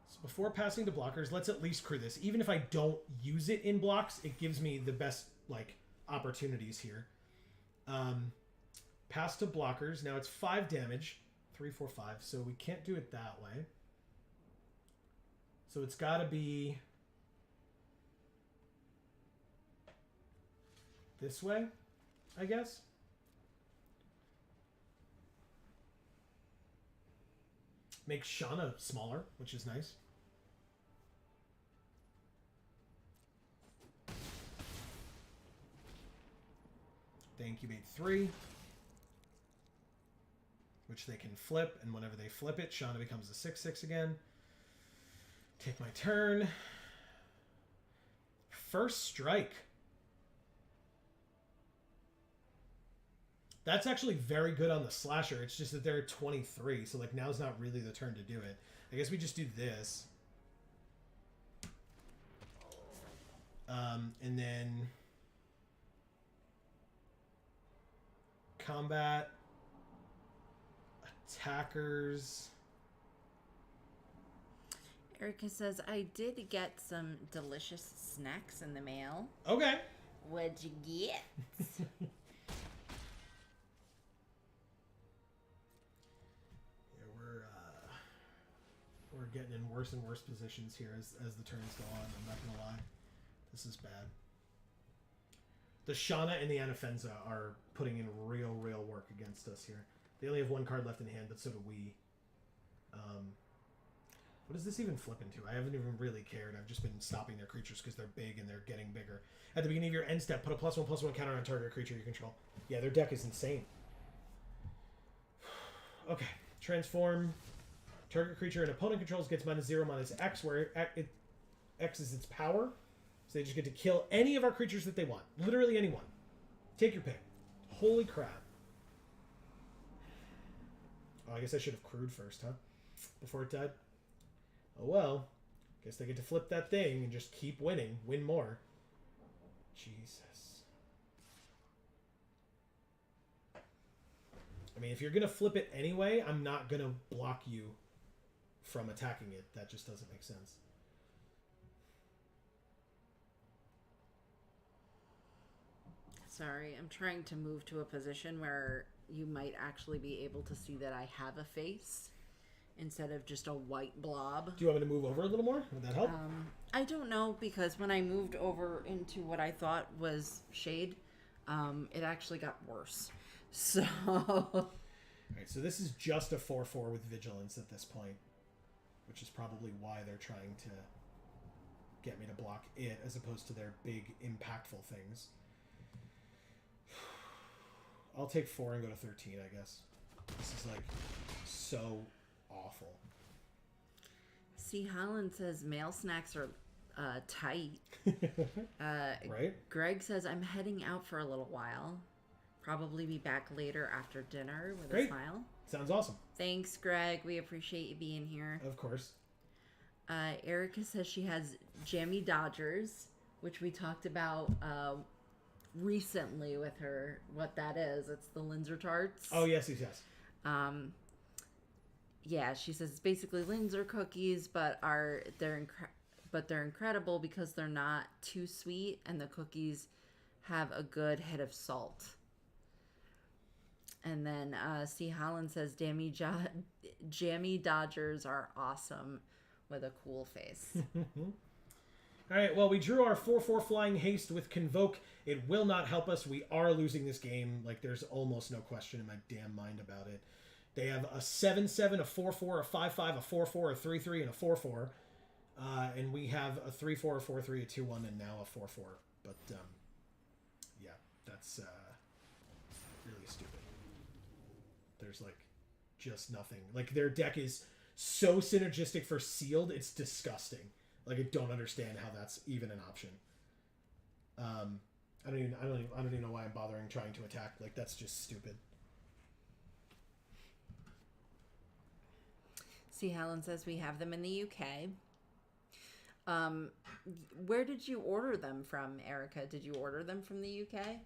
So before passing to blockers, let's at least crew this. Even if I don't use it in blocks, it gives me the best, like, opportunities here. Pass to blockers. Now it's 5 damage. 3, 4, 5. So we can't do it that way. So it's got to be this way, I guess. Makes Shauna smaller, which is nice. They incubate 3, which they can flip, and whenever they flip it, Shauna becomes a 6/6 again. Take my turn. First strike. That's actually very good on the slasher. It's just that they're at 23, so like now's not really the turn to do it. I guess we just do this. And then combat, attackers. Erica says, I did get some delicious snacks in the mail. Okay. What'd you get? We're getting in worse and worse positions here as the turns go on. I'm not going to lie. This is bad. The Shauna and the Anafenza are putting in real work against us here. They only have 1 card left in hand, but so do we. What does this even flip into? I haven't even really cared. I've just been stopping their creatures because they're big and they're getting bigger. At the beginning of your end step, put a +1/+1 counter on target creature you control. Yeah, their deck is insane. Okay. Transform. Target creature an opponent controls gets -0/-X, where X is its power. So they just get to kill any of our creatures that they want. Literally anyone. Take your pick. Holy crap. Oh, I guess I should have crewed first, huh? Before it died. Oh well. Guess they get to flip that thing and just keep winning. Win more. Jesus. I mean, if you're going to flip it anyway, I'm not going to block you from attacking it. That just doesn't make sense. Sorry, I'm trying to move to a position where you might actually be able to see that I have a face instead of just a white blob. Do you want me to move over a little more? Would that help? I don't know, because when I moved over into what I thought was shade, it actually got worse. So... Alright, so this is just a 4/4 with vigilance at this point, which is probably why they're trying to get me to block it as opposed to their big, impactful things. I'll take 4 and go to 13, I guess. This is, like, so awful. See, Holland says mail snacks are tight. Right? Greg says, I'm heading out for a little while. Probably be back later after dinner with Great. a smile. Sounds awesome. Thanks, Greg. We appreciate you being here. Of course. Erica says she has Jammy Dodgers, which we talked about recently with her. What that is. It's the Linzer tarts. Oh, yes. Yeah, she says it's basically Linzer cookies, but they're incredible because they're not too sweet and the cookies have a good hit of salt. And then C. Holland says Jammy Dodgers are awesome with a cool face. All right, well, we drew our 4/4 Flying Haste with Convoke. It will not help us. We are losing this game. Like, there's almost no question in my damn mind about it. They have a 7/7, a 4/4, a 5/5, a 4/4, a 3/3, and a 4/4. And we have a 3/4, a 4/3, a 2/1, and now a 4/4. But, yeah, that's really stupid. There's, like, just nothing. Like, their deck is so synergistic for sealed, it's disgusting. Like, I don't understand how that's even an option. I don't even know why I'm bothering trying to attack. Like, that's just stupid. C. Helen says we have them in the UK. Where did you order them from, Erica? Did you order them from the UK?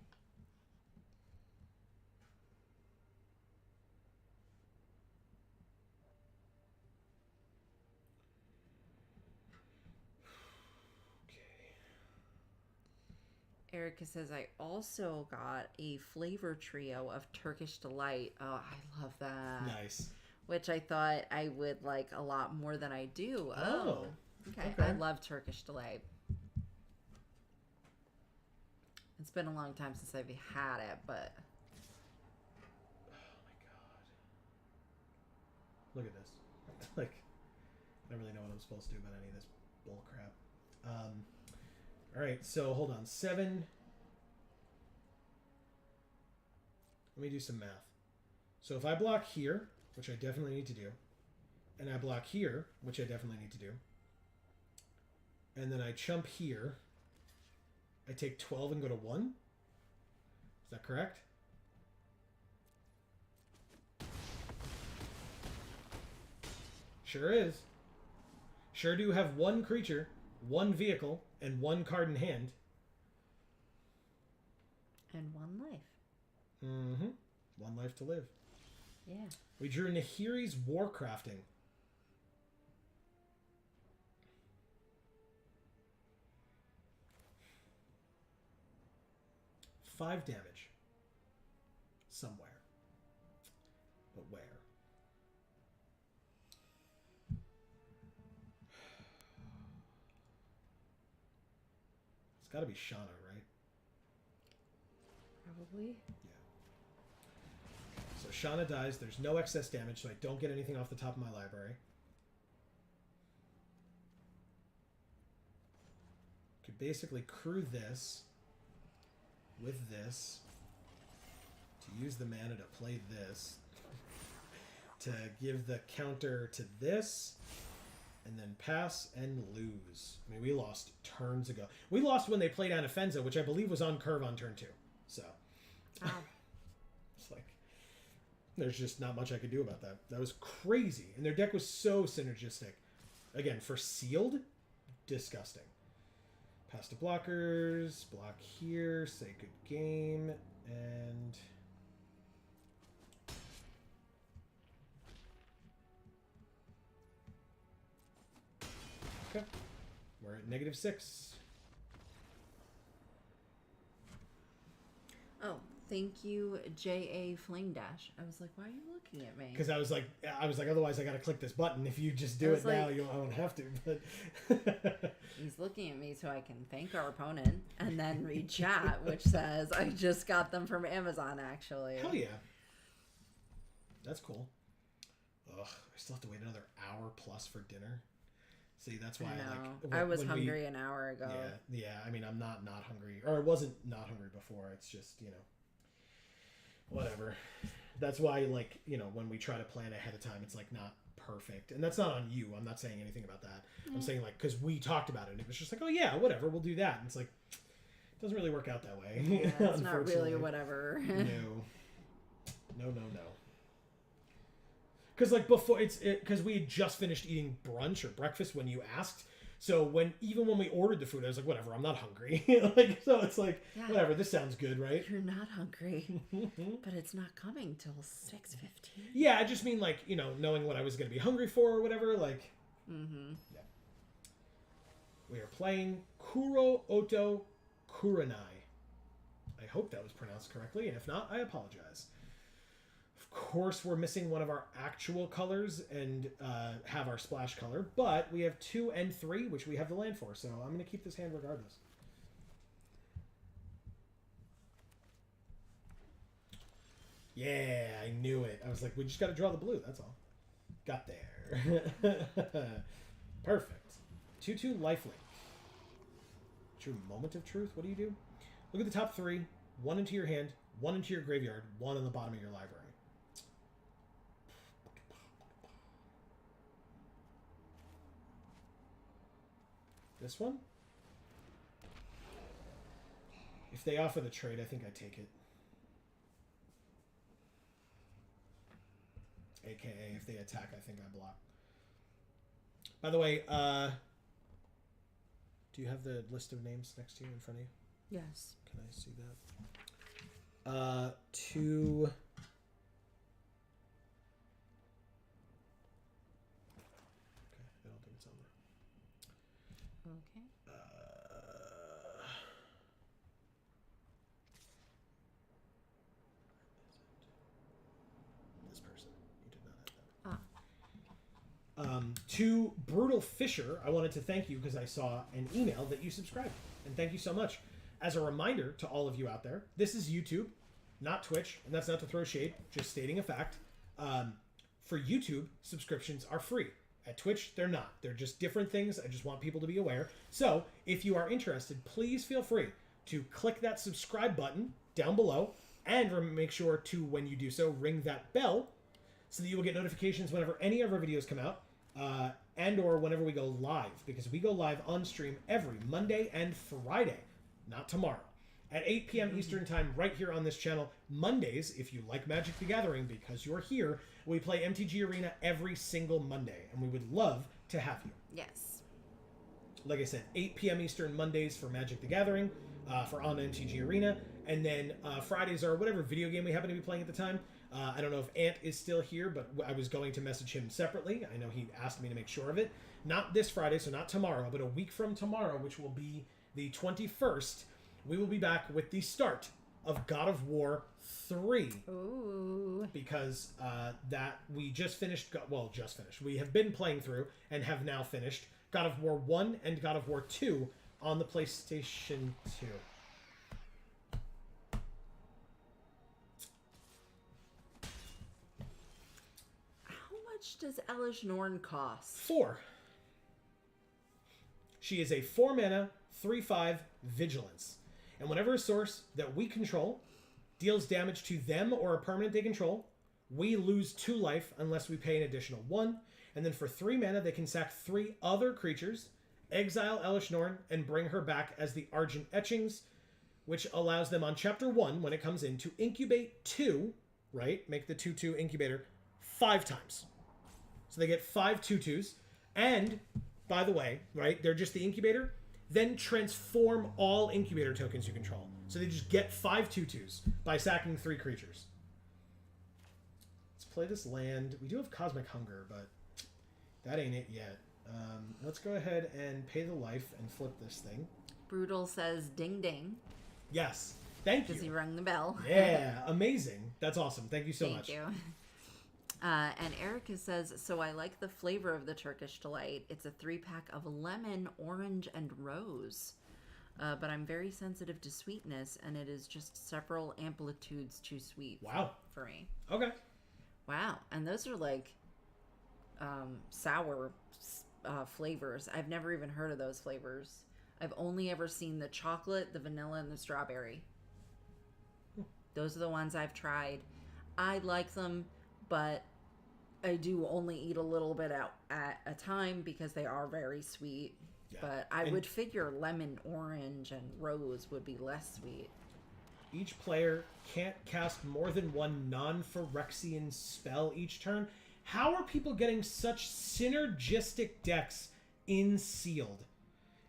Erica says, I also got a flavor trio of Turkish Delight. Oh, I love that. Nice. Which I thought I would like a lot more than I do. Oh. Okay. Okay. I love Turkish Delight. It's been a long time since I've had it, but... Oh my god. Look at this. Like, I don't really know what I'm supposed to do about any of this bull crap. Alright, so hold on. 7. Let me do some math. So if I block here, which I definitely need to do, and I block here, which I definitely need to do, and then I chump here, I take 12 and go to 1? Is that correct? Sure is. Sure do have one creature, one vehicle, and one card in hand. And one life. Mm-hmm. One life to live. Yeah. We drew Nahiri's Warcrafting. 5 damage. Somewhere. But where? It's gotta be Shauna, right? Probably. Yeah. So Shauna dies. There's no excess damage, so I don't get anything off the top of my library. Could basically crew this with this to use the mana to play this to give the counter to this and then pass and lose. I mean, we lost turns ago. We lost when they played Anafenza, which I believe was on curve on turn 2. So it's like there's just not much I could do about that. That was crazy. And their deck was so synergistic. Again, for sealed, disgusting. Pass to blockers, block here, say good game, and okay. We're at -6. Oh, thank you, J.A. Flame Dash. I was like, why are you looking at me? Because I was like, otherwise I gotta click this button. If you just do it now, I won't have to. But he's looking at me so I can thank our opponent and then read chat, which says I just got them from Amazon. Actually, hell yeah, that's cool. Ugh, I still have to wait another hour plus for dinner. See, that's why I was hungry an hour ago. Yeah. I mean, I'm not hungry, or I wasn't not hungry before. It's just whatever. That's why, like, when we try to plan ahead of time, it's like not perfect, and that's not on you. I'm not saying anything about that. I'm saying like because we talked about it, and it was just like, oh yeah, whatever, we'll do that. And it's like it doesn't really work out that way. Yeah, it's not really whatever. No. Because like before, because we had just finished eating brunch or breakfast when you asked. So even when we ordered the food, I was like, whatever, I'm not hungry. Like, so it's like, whatever, this sounds good, right? You're not hungry, but it's not coming till 6:15. Yeah, I just mean like, knowing what I was going to be hungry for or whatever, like. Mm-hmm. Yeah. We are playing Kuro Oto Kurenai. I hope that was pronounced correctly, and if not, I apologize. Of course, we're missing one of our actual colors and have our splash color, but we have 2 and 3, which we have the land for, so I'm going to keep this hand regardless. Yeah, I knew it. I was like, we just got to draw the blue, that's all. Got there. Perfect. 2/2 lifelink. True moment of truth. What do you do? Look at the top 3. 1 into your hand, 1 into your graveyard, 1 on the bottom of your library. This one? If they offer the trade, I think I take it. AKA, if they attack, I think I block. By the way, do you have the list of names next to you in front of you? Yes. Can I see that? 2... Okay, I don't think it's on there. 2 To Brutal Fisher, I wanted to thank you because I saw an email that you subscribed. And thank you so much. As a reminder to all of you out there, this is YouTube, not Twitch. And that's not to throw shade, just stating a fact. For YouTube, subscriptions are free. At Twitch, they're not. They're just different things. I just want people to be aware. So, if you are interested, please feel free to click that subscribe button down below and make sure to, when you do so, ring that bell so that you will get notifications whenever any of our videos come out and or whenever we go live, because we go live on stream every Monday and Friday, not tomorrow, at 8 p.m. Eastern Time right here on this channel. Mondays, if you like Magic the Gathering because you're here, we play MTG Arena every single Monday, and we would love to have you. Yes. Like I said, 8 p.m. Eastern Mondays for Magic the Gathering, for on MTG Arena, and then Fridays are whatever video game we happen to be playing at the time. I don't know if Ant is still here, but I was going to message him separately. I know he asked me to make sure of it. Not this Friday, so not tomorrow, but a week from tomorrow, which will be the 21st, we will be back with the start of God of War 3. Ooh. Because that we just finished, we have been playing through and have now finished God of War 1 and God of War 2 on the PlayStation 2. How much does Elish Norn cost? 4. She is a 4-mana, 3/5 Vigilance. And whenever a source that we control deals damage to them or a permanent they control, we lose 2 life unless we pay an additional 1. And then for 3 mana, they can sack 3 other creatures, exile Elish Norn, and bring her back as the Argent Etchings, which allows them on Chapter 1, when it comes in, to incubate 2, right? Make the 2/2 incubator 5 times. So they get 5 2/2s. And, by the way, right, they're just the incubator. Then transform all incubator tokens you control. So they just get 5 2/2s by sacking 3 creatures. Let's play this land. We do have Cosmic Hunger, but that ain't it yet. Let's go ahead and pay the life and flip this thing. Brutal says ding ding. Yes. Thank you. Because he rung the bell. Yeah, amazing. That's awesome. Thank you so much. Thank you. And Erica says, so I like the flavor of the Turkish Delight. It's a 3-pack of lemon, orange, and rose. But I'm very sensitive to sweetness, and it is just several amplitudes too sweet for me. Okay. Wow. And those are like sour flavors. I've never even heard of those flavors. I've only ever seen the chocolate, the vanilla, and the strawberry. Those are the ones I've tried. I like them, but I do only eat a little bit out at a time because they are very sweet. Yeah. But I would figure lemon, orange, and rose would be less sweet. Each player can't cast more than 1 non-Phyrexian spell each turn. How are people getting such synergistic decks in Sealed?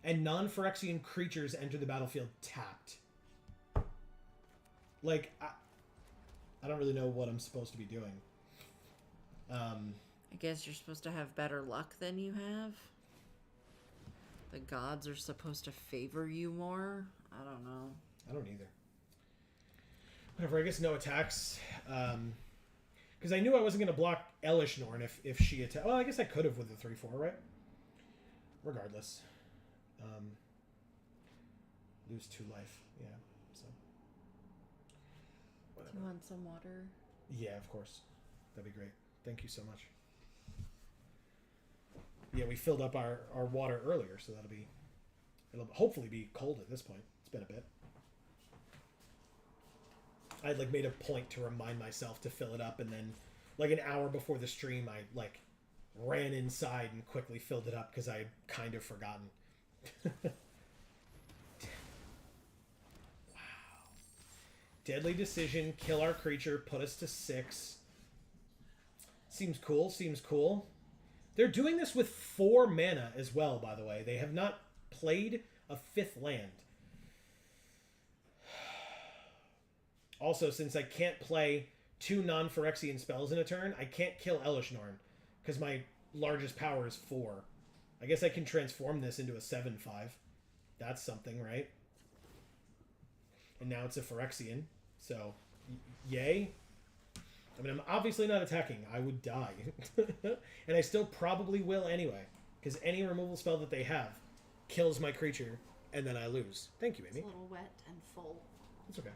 And non-Phyrexian creatures enter the battlefield tapped. Like, I don't really know what I'm supposed to be doing. I guess you're supposed to have better luck than you have. The gods are supposed to favor you more. I don't know. I don't either. Whatever, I guess no attacks. Because I knew I wasn't going to block Elish Norn if she attacked. Well, I guess I could have with the 3/4, right? Regardless. Lose 2 life. Yeah, so. Whatever. Do you want some water? Yeah, of course. That'd be great. Thank you so much. Yeah, we filled up our water earlier, so it'll hopefully be cold at this point. It's been a bit. I like made a point to remind myself to fill it up, and then like an hour before the stream, I like ran inside and quickly filled it up because I had kind of forgotten. Wow. Deadly Decision, kill our creature, put us to 6. Seems cool, seems cool. They're doing this with 4 mana as well, by the way. They have not played a 5th land. Also, since I can't play 2 non-Phyrexian spells in a turn, I can't kill Elish Norn, because my largest power is 4. I guess I can transform this into a 7/5. That's something, right? And now it's a Phyrexian, so yay. I mean, I'm obviously not attacking. I would die. And I still probably will anyway. Because any removal spell that they have kills my creature, and then I lose. Thank you, Amy. It's a little wet and full. It's okay.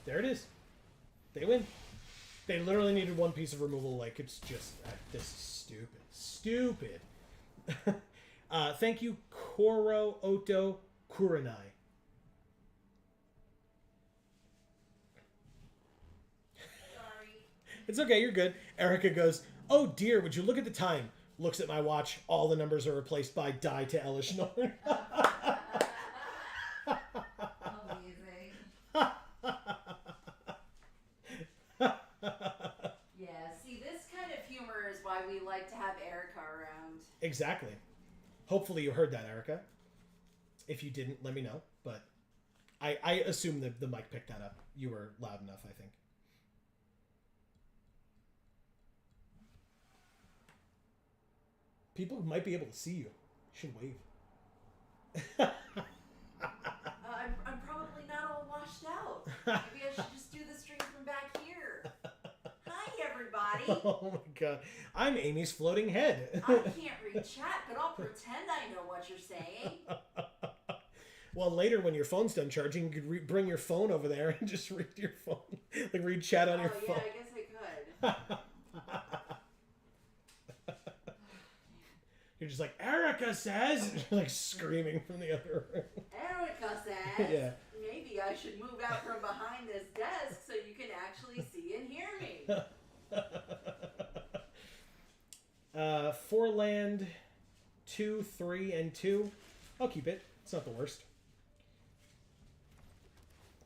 There it is. They win. They literally needed one piece of removal. Like, it's just... this is stupid. Stupid. Thank you, Koro Oto Kuranai. Sorry. It's okay, you're good. Erica goes, oh dear, would you look at the time? Looks at my watch. All the numbers are replaced by die to Elish Norn. Amazing. Yeah, see, this kind of humor is why we like to have Erica around. Exactly. Hopefully you heard that, Erica. If you didn't, let me know. But I assume that the mic picked that up. You were loud enough, I think. People might be able to see you. You should wave. I'm probably not all washed out. Maybe I should just do the stream from back here. Hi, everybody. Oh my god. I'm Amy's floating head. I can't read chat, but I'll pretend I know what you're saying. Well, later when your phone's done charging, you could bring your phone over there and just read your phone. Like read chat on your phone. Oh, yeah, I guess I could. You're just like, Erica says! You're like screaming from the other room. Erica says, Yeah. maybe I should move out from behind this desk so you can actually see and hear me. 4 land, 2, 3, and 2. I'll keep it. It's not the worst.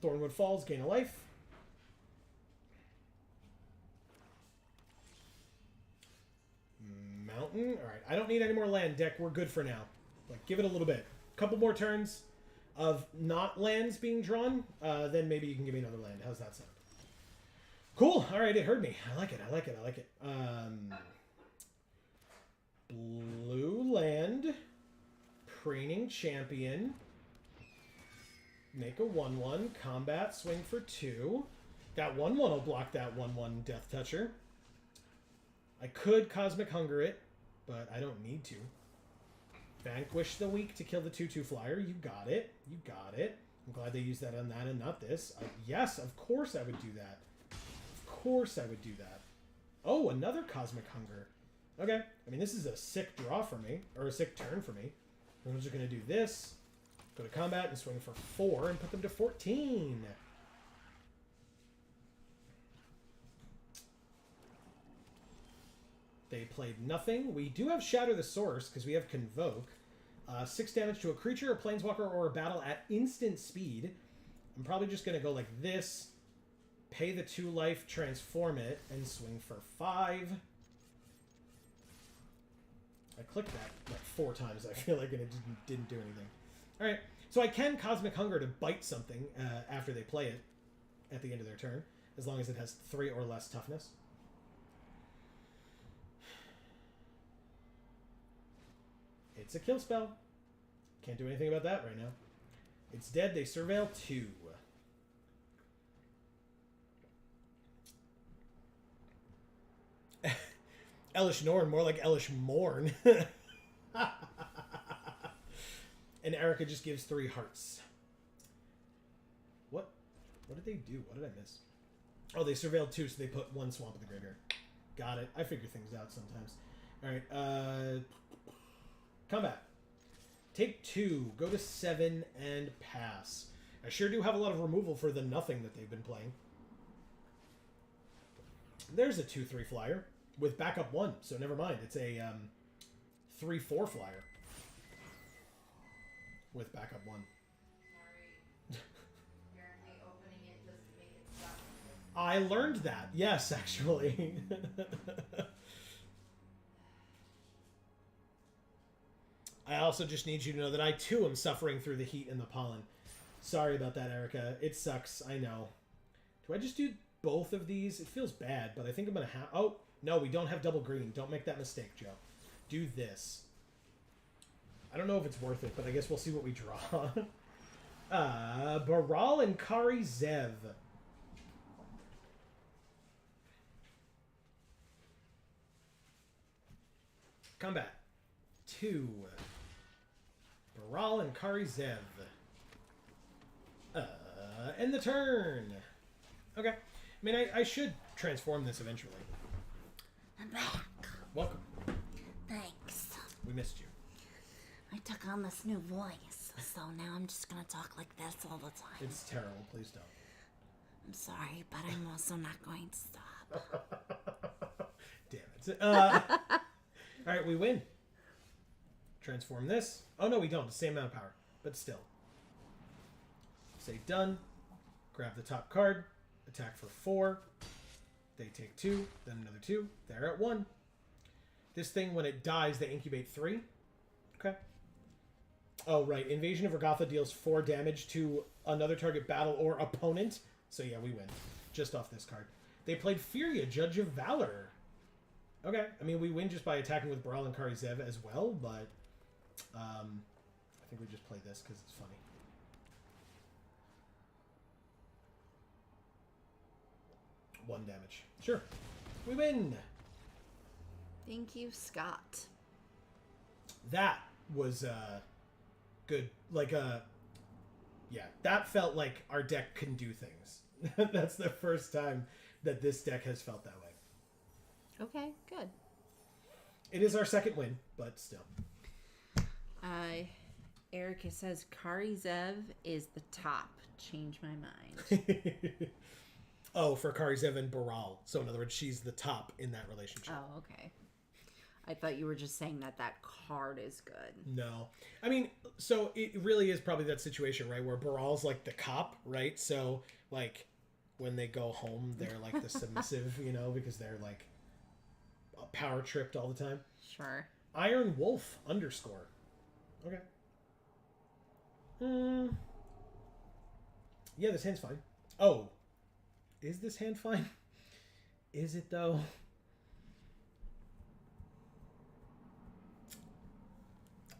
Thornwood Falls, gain a life. Mountain. All right, I don't need any more land, deck. We're good for now. Like, give it a little bit. Couple more turns of not lands being drawn. Then maybe you can give me another land. How's that sound? Cool. All right, it heard me. I like it. I like it. I like it. Blue land. Preening Champion. Make a 1/1. Combat. Swing for 2. That 1/1 will block that 1/1 Death Toucher. I could Cosmic Hunger it, but I don't need to. Vanquish the Weak to kill the 2/2 flyer. You got it. You got it. I'm glad they used that on that and not this. Yes, of course I would do that. Of course I would do that. Oh, another Cosmic Hunger. Okay. I mean, this is a sick draw for me, or a sick turn for me. I'm just going to do this, go to combat and swing for 4 and put them to 14. They played nothing. We do have Shatter the Source because we have Convoke. 6 damage to a creature, a planeswalker, or a battle at instant speed. I'm probably just going to go like this, pay the 2 life, transform it, and swing for 5. I clicked that like 4 times, I feel like, and it didn't do anything. Alright, so I can Cosmic Hunger to bite something after they play it at the end of their turn, as long as it has 3 or less toughness. It's a kill spell. Can't do anything about that right now. It's dead. They surveil 2. Elish Norn, more like Elish Morn. And Erica just gives 3 hearts. What did they do? What did I miss? Oh, they surveilled 2, so they put 1 swamp in the graveyard. Got it. I figure things out sometimes. Alright, combat. Take 2, go to 7, and pass. I sure do have a lot of removal for the nothing that they've been playing. There's a 2/3 flyer with backup 1, so never mind. It's a 3/4 flyer with backup 1. Sorry. Apparently opening it just to make it stop. I learned that. Yes, actually. I also just need you to know that I, too, am suffering through the heat and the pollen. Sorry about that, Erica. It sucks. I know. Do I just do both of these? It feels bad, but I think I'm going to have... Oh, no, we don't have double green. Don't make that mistake, Joe. Do this. I don't know if it's worth it, but I guess we'll see what we draw. Baral and Kari Zev. Combat. 2. Baral and Kari Zev. End the turn. Okay. I mean, I should transform this eventually. I'm back. Welcome. Thanks. We missed you. I took on this new voice, so now I'm just gonna talk like this all the time. It's terrible. Please don't. I'm sorry, but I'm also not going to stop. Damn it. Alright, we win. Transform this. Oh, no, we don't. It's the same amount of power. But still. Say done. Grab the top card. Attack for 4. They take 2. Then another 2. They're at 1. This thing, when it dies, they incubate 3. Okay. Oh, right. Invasion of Regatha deals 4 damage to another target battle or opponent. So, yeah, we win. Just off this card. They played Furia, Judge of Valor. Okay. I mean, we win just by attacking with Baral and Kari Zev as well, but I think we just play this because it's funny. One damage. Sure. We win! Thank you, Scott. That was good. Like, yeah, that felt like our deck can do things. That's the first time that this deck has felt that way. Okay, good. It is our second win, but still. Erica says Kari Zev is the top. Change my mind. Oh, for Kari Zev and Baral. So in other words, she's the top in that relationship. Oh, okay. I thought you were just saying that that card is good. No. I mean, so it really is probably that situation, right? Where Baral's like the cop, right? So, like, when they go home, they're like the submissive, you know, because they're like power tripped all the time. Sure. Iron Wolf underscore. Okay. Yeah, this hand's fine. Oh. Is this hand fine? Is it, though?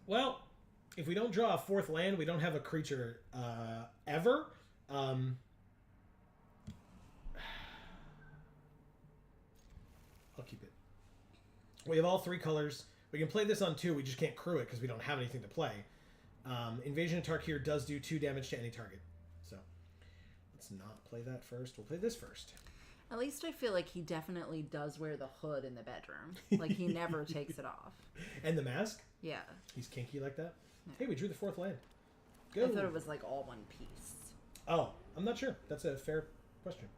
Well, if we don't draw a 4th land, we don't have a creature ever. I'll keep it. We have all 3 colors. We can play this on 2. We just can't crew it because we don't have anything to play. Invasion of Tarkir does do 2 damage to any target. So let's not play that first. We'll play this first. At least I feel like he definitely does wear the hood in the bedroom. Like, he never takes it off. And the mask? Yeah. He's kinky like that? Yeah. Hey, we drew the 4th land. I thought it was, like, all one piece. Oh, I'm not sure. That's a fair question.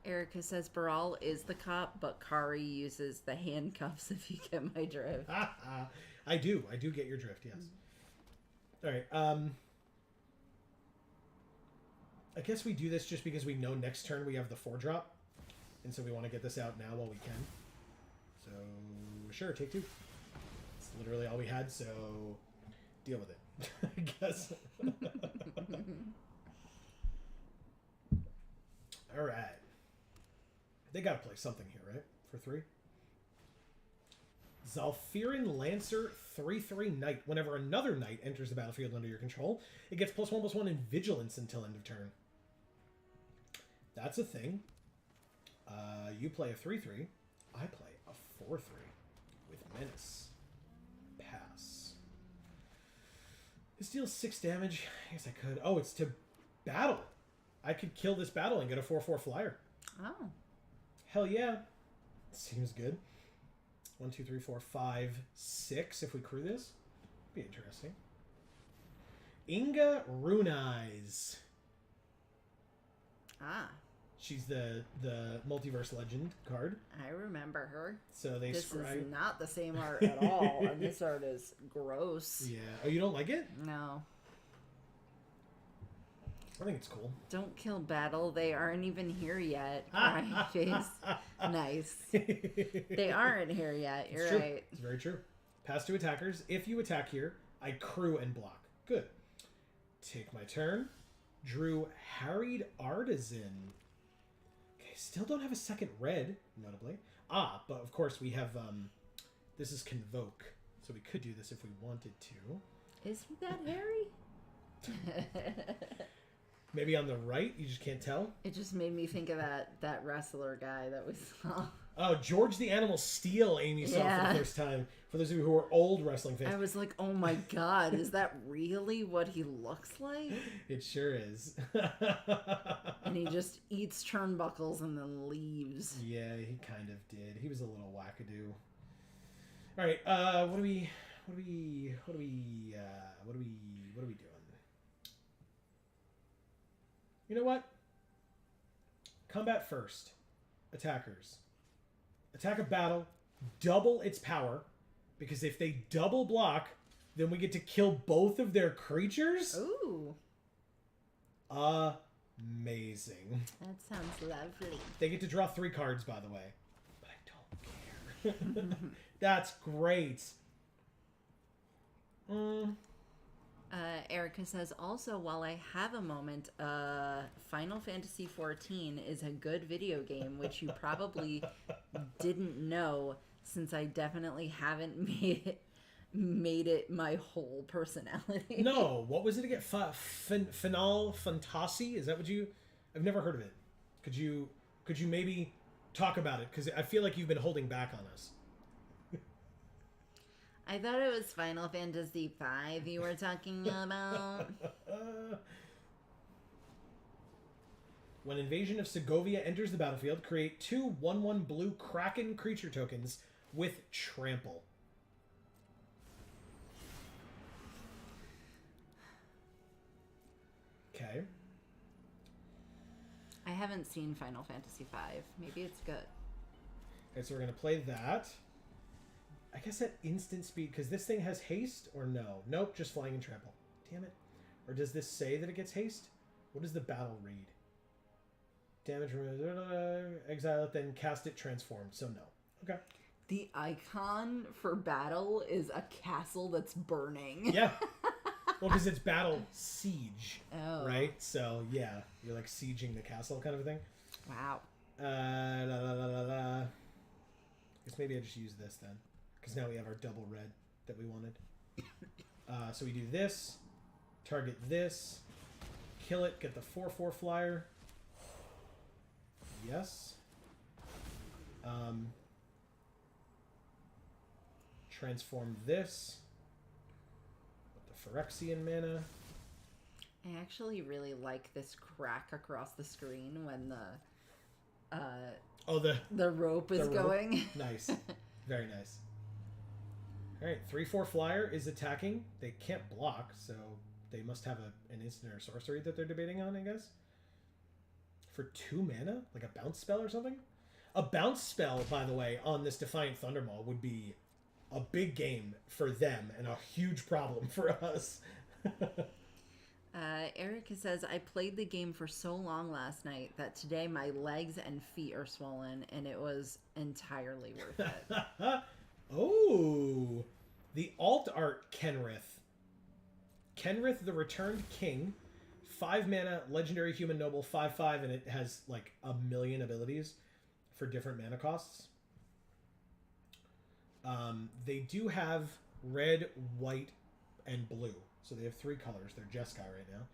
Erica says Baral is the cop, but Kari uses the handcuffs, if you get my drift. I do get your drift, yes. All right, I guess we do this just because we know next turn we have the 4-drop, and so we want to get this out now while we can. So, sure, take 2. It's literally all we had, so deal with it, I guess. All right. They got to play something here, right? For 3? Zalfirin Lancer 3/3 Knight. Whenever another knight enters the battlefield under your control, it gets +1/+1 in Vigilance until end of turn. That's a thing. You play a 3/3. I play a 4/3 with Menace. Pass. This deals 6 damage. I guess I could. Oh, it's to battle. I could kill this battle and get a 4/4 flyer. Oh. Hell yeah. Seems good. 1, 2, 3, 4, 5, 6 if we crew this. Be interesting. Inga Runeyes. Ah. She's the multiverse legend card. I remember her. So they This is not the same art at all, and this art is gross. Yeah. Oh, you don't like it? No. I think it's cool. Don't kill battle. They aren't even here yet. Crying face. Nice. They aren't here yet. You're It's right. It's very true. Pass to attackers. If you attack here, I crew and block. Good. Take my turn. Drew Harried Artisan. Okay, still don't have a second red, notably. Ah, but of course we have, this is Convoke. So we could do this if we wanted to. Is he that hairy? Maybe on the right, you just can't tell. It just made me think of that wrestler guy that we saw. Oh, George the Animal Steel, Amy saw for the first time. For those of you who are old wrestling fans. I was like, oh my god, is that really what he looks like? It sure is. And he just eats turnbuckles and then leaves. Yeah, he kind of did. He was a little wackadoo. All right, what are we doing? You know what? Combat first. Attackers. Attack a battle, double its power, because if they double block, then we get to kill both of their creatures? Ooh. Amazing. That sounds lovely. They get to draw 3 cards, by the way. But I don't care. That's great. Erica says, also, while I have a moment, Final Fantasy XIV is a good video game, which you probably didn't know, since I definitely haven't made it my whole personality. No, what was it again? Final Fantasy? Is that what you... I've never heard of it. Could you maybe talk about it? Because I feel like you've been holding back on us. I thought it was Final Fantasy V you were talking about. When Invasion of Segovia enters the battlefield, create 2 1/1 blue Kraken creature tokens with Trample. Okay. I haven't seen Final Fantasy V. Maybe it's good. Okay, so we're going to play that. I guess at instant speed, because this thing has haste, or no? Nope, just flying and trample. Damn it. Or does this say that it gets haste? What does the battle read? Damage from exile it, then cast it transformed. So no. Okay. The icon for battle is a castle that's burning. Yeah. Well, because it's battle siege. Oh. Right? So, yeah. You're like sieging the castle kind of a thing. Wow. Guess maybe I just use this then. Because now we have our double red that we wanted. So we do this. Target this. Kill it. Get the 4/4 flyer. Yes. Transform this. With the Phyrexian mana. I actually really like this crack across the screen when the rope is going. Nice. Very nice. Alright, 3/4 flyer is attacking. They can't block, so they must have an instant or sorcery that they're debating on, I guess. For 2 mana? Like a bounce spell or something? A bounce spell, by the way, on this Defiant Thundermaw would be a big game for them and a huge problem for us. Erica says, I played the game for so long last night that today my legs and feet are swollen, and it was entirely worth it. Oh, the alt art Kenrith. Kenrith, the Returned King. 5 mana, legendary human noble, 5/5, and it has like a million abilities for different mana costs. They do have red, white, and blue. So they have 3 colors. They're Jeskai right now.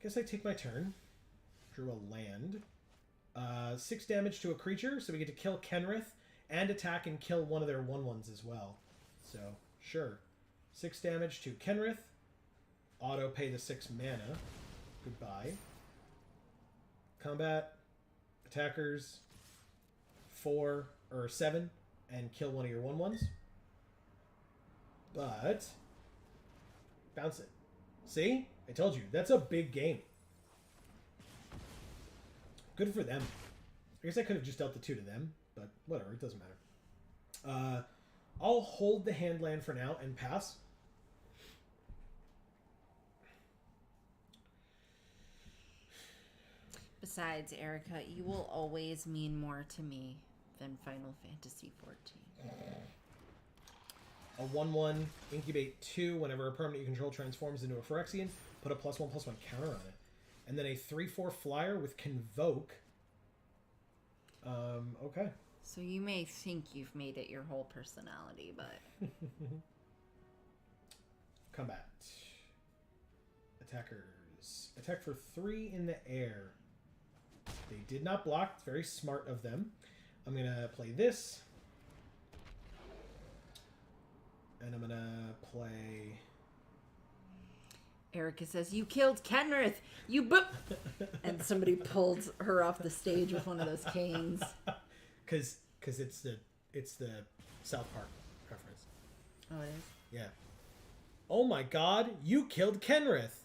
Guess I take my turn. Drew a land. 6 damage to a creature, so we get to kill Kenrith and attack and kill one of their 1/1s as well. So, sure. 6 damage to Kenrith. Auto pay the 6 mana. Goodbye. Combat. Attackers. 4 or 7 and kill one of your 1/1s. But bounce it. See? I told you. That's a big game. Good for them. I guess I could have just dealt the 2 to them, but whatever. It doesn't matter. I'll hold the hand land for now and pass. Besides, Erica, you will always mean more to me than Final Fantasy XIV. A 1/1, incubate 2. Whenever a permanent you control transforms into a Phyrexian, put a +1/+1 counter on it. And then a 3/4 flyer with Convoke. Okay. So you may think you've made it your whole personality, but Combat. Attackers. Attack for 3 in the air. They did not block. It's very smart of them. I'm going to play this. And I'm going to play... Erica says, "You killed Kenrith! You boop!" And somebody pulled her off the stage with one of those canes. Because it's the South Park reference. Oh, it is? Yeah. Oh my god, you killed Kenrith!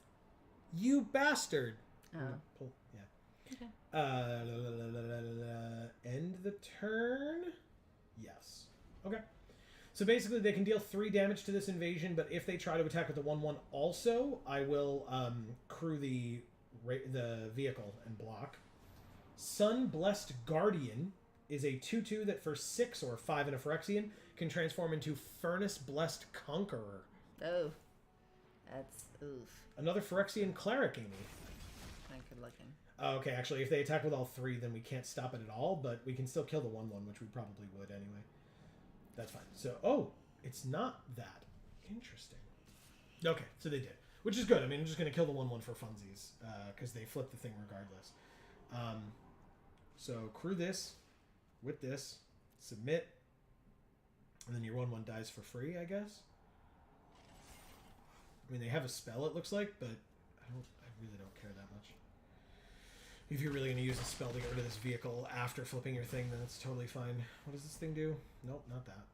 You bastard! Oh. Yeah. Okay. End the turn? Yes. Okay. So basically they can deal 3 damage to this invasion, but if they try to attack with the 1/1 also, I will crew the vehicle and block. Sun Blessed Guardian is a 2/2 that for 6 or 5 in a Phyrexian can transform into Furnace Blessed Conqueror. Oh. That's oof. Another Phyrexian Cleric, Amy. Not good looking. Okay, actually, if they attack with all 3, then we can't stop it at all, but we can still kill the 1/1, which we probably would anyway. That's fine. So, oh, it's not that. Interesting. Okay, so they did. Which is good. I mean, I'm just going to kill the 1/1 for funsies, because they flip the thing regardless. So, crew this, with this, submit, and then your 1/1 dies for free, I guess. I mean, they have a spell, it looks like, but I really don't care that much. If you're really going to use a spell to get rid of this vehicle after flipping your thing, then it's totally fine. What does this thing do? Nope, not that.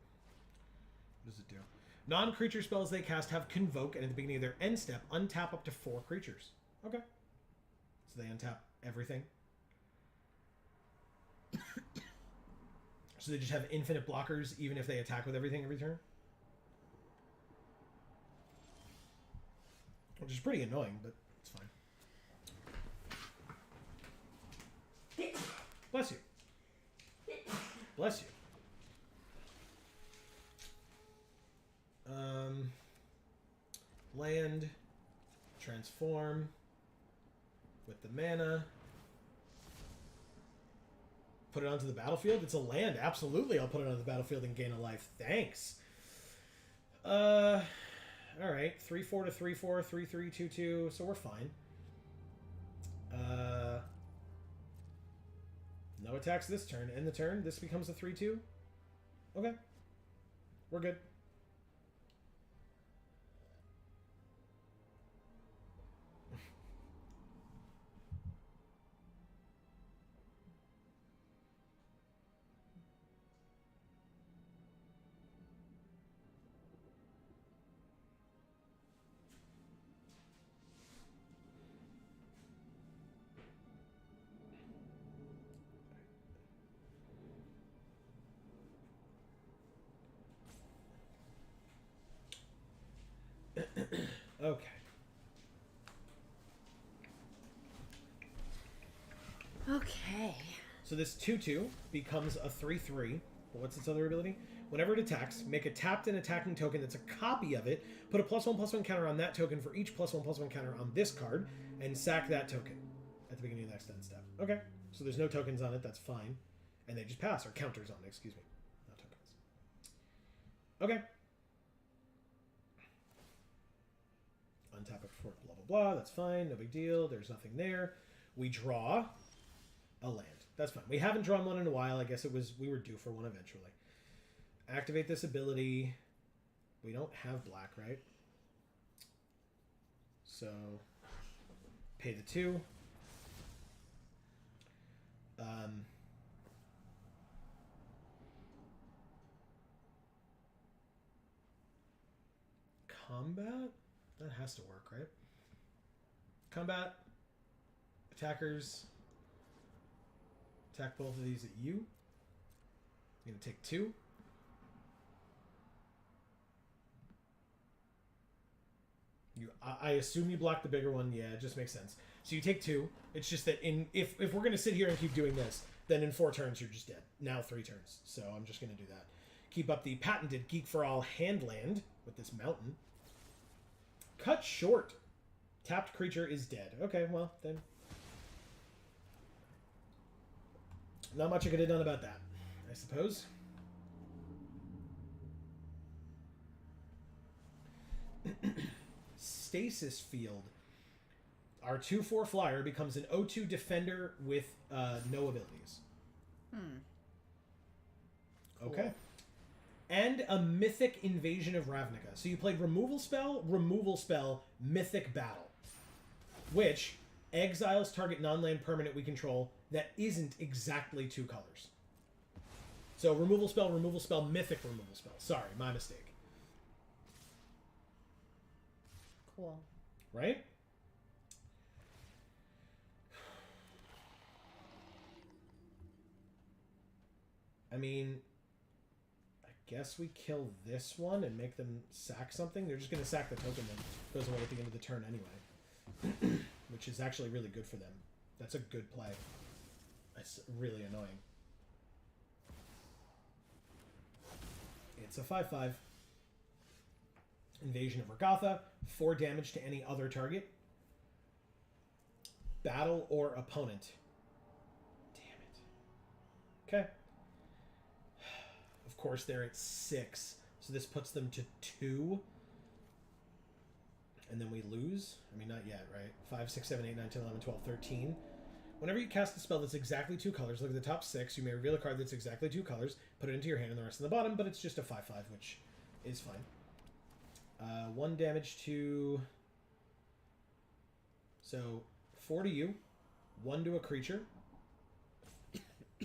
What does it do? Non-creature spells they cast have Convoke, and at the beginning of their end step, untap up to 4 creatures. Okay. So they untap everything. So they just have infinite blockers, even if they attack with everything every turn? Which is pretty annoying, but it's fine. Bless you. Bless you. Land. Transform. With the mana. Put it onto the battlefield. It's a land. Absolutely, I'll put it on the battlefield and gain a life. Thanks. Alright. 3/4 to 3/4. 3/3 2/2. So we're fine. No attacks this turn. End the turn. This becomes a 3/2. Okay. We're good. Okay. Okay. So this 2/2 becomes a 3/3. But what's its other ability? Whenever it attacks, make a tapped and attacking token that's a copy of it. Put a +1/+1 counter on that token for each +1/+1 counter on this card, and sack that token at the beginning of the next end step. Okay. So there's no tokens on it. That's fine. And they just pass, or counters on it, excuse me. Not tokens. Okay. Untap it for blah, blah, blah. That's fine. No big deal. There's nothing there. We draw a land. That's fine. We haven't drawn one in a while. I guess we were due for one eventually. Activate this ability. We don't have black, right? So, pay the 2. Combat? That has to work, right? Combat. Attackers. Attack both of these at you. You're going to take 2. I assume you block the bigger one. Yeah, it just makes sense. So you take 2. It's just that if we're going to sit here and keep doing this, then in 4 turns you're just dead. Now 3 turns. So I'm just going to do that. Keep up the patented Geek for All hand land with this mountain. Cut short. Tapped creature is dead. Okay, well, then. Not much I could have done about that, I suppose. stasis field. Our 2/4 flyer becomes an O2 defender with no abilities. Okay. Cool. And a mythic Invasion of Ravnica. So you played removal spell, mythic battle. Which exiles target non-land permanent we control that isn't exactly 2 colors. So removal spell, mythic removal spell. Sorry, my mistake. Cool. Right? I mean, I guess we kill this one and make them sack something. They're just going to sack the token that goes away at the end of the turn anyway. Which is actually really good for them. That's a good play. It's really annoying. It's a 5/5. Invasion of Regatha. 4 damage to any other target. Battle or opponent. Damn it. Okay. Of course, they're at 6. So this puts them to 2. And then we lose. I mean, not yet, right? 5, 6, 7, 8, 9, 10, 11, 12, 13. Whenever you cast a spell that's exactly 2 colors, look at the top 6. You may reveal a card that's exactly 2 colors, put it into your hand, and the rest in the bottom, but it's just a 5/5, which is fine. 1 damage to... So, 4 to you. 1 to a creature.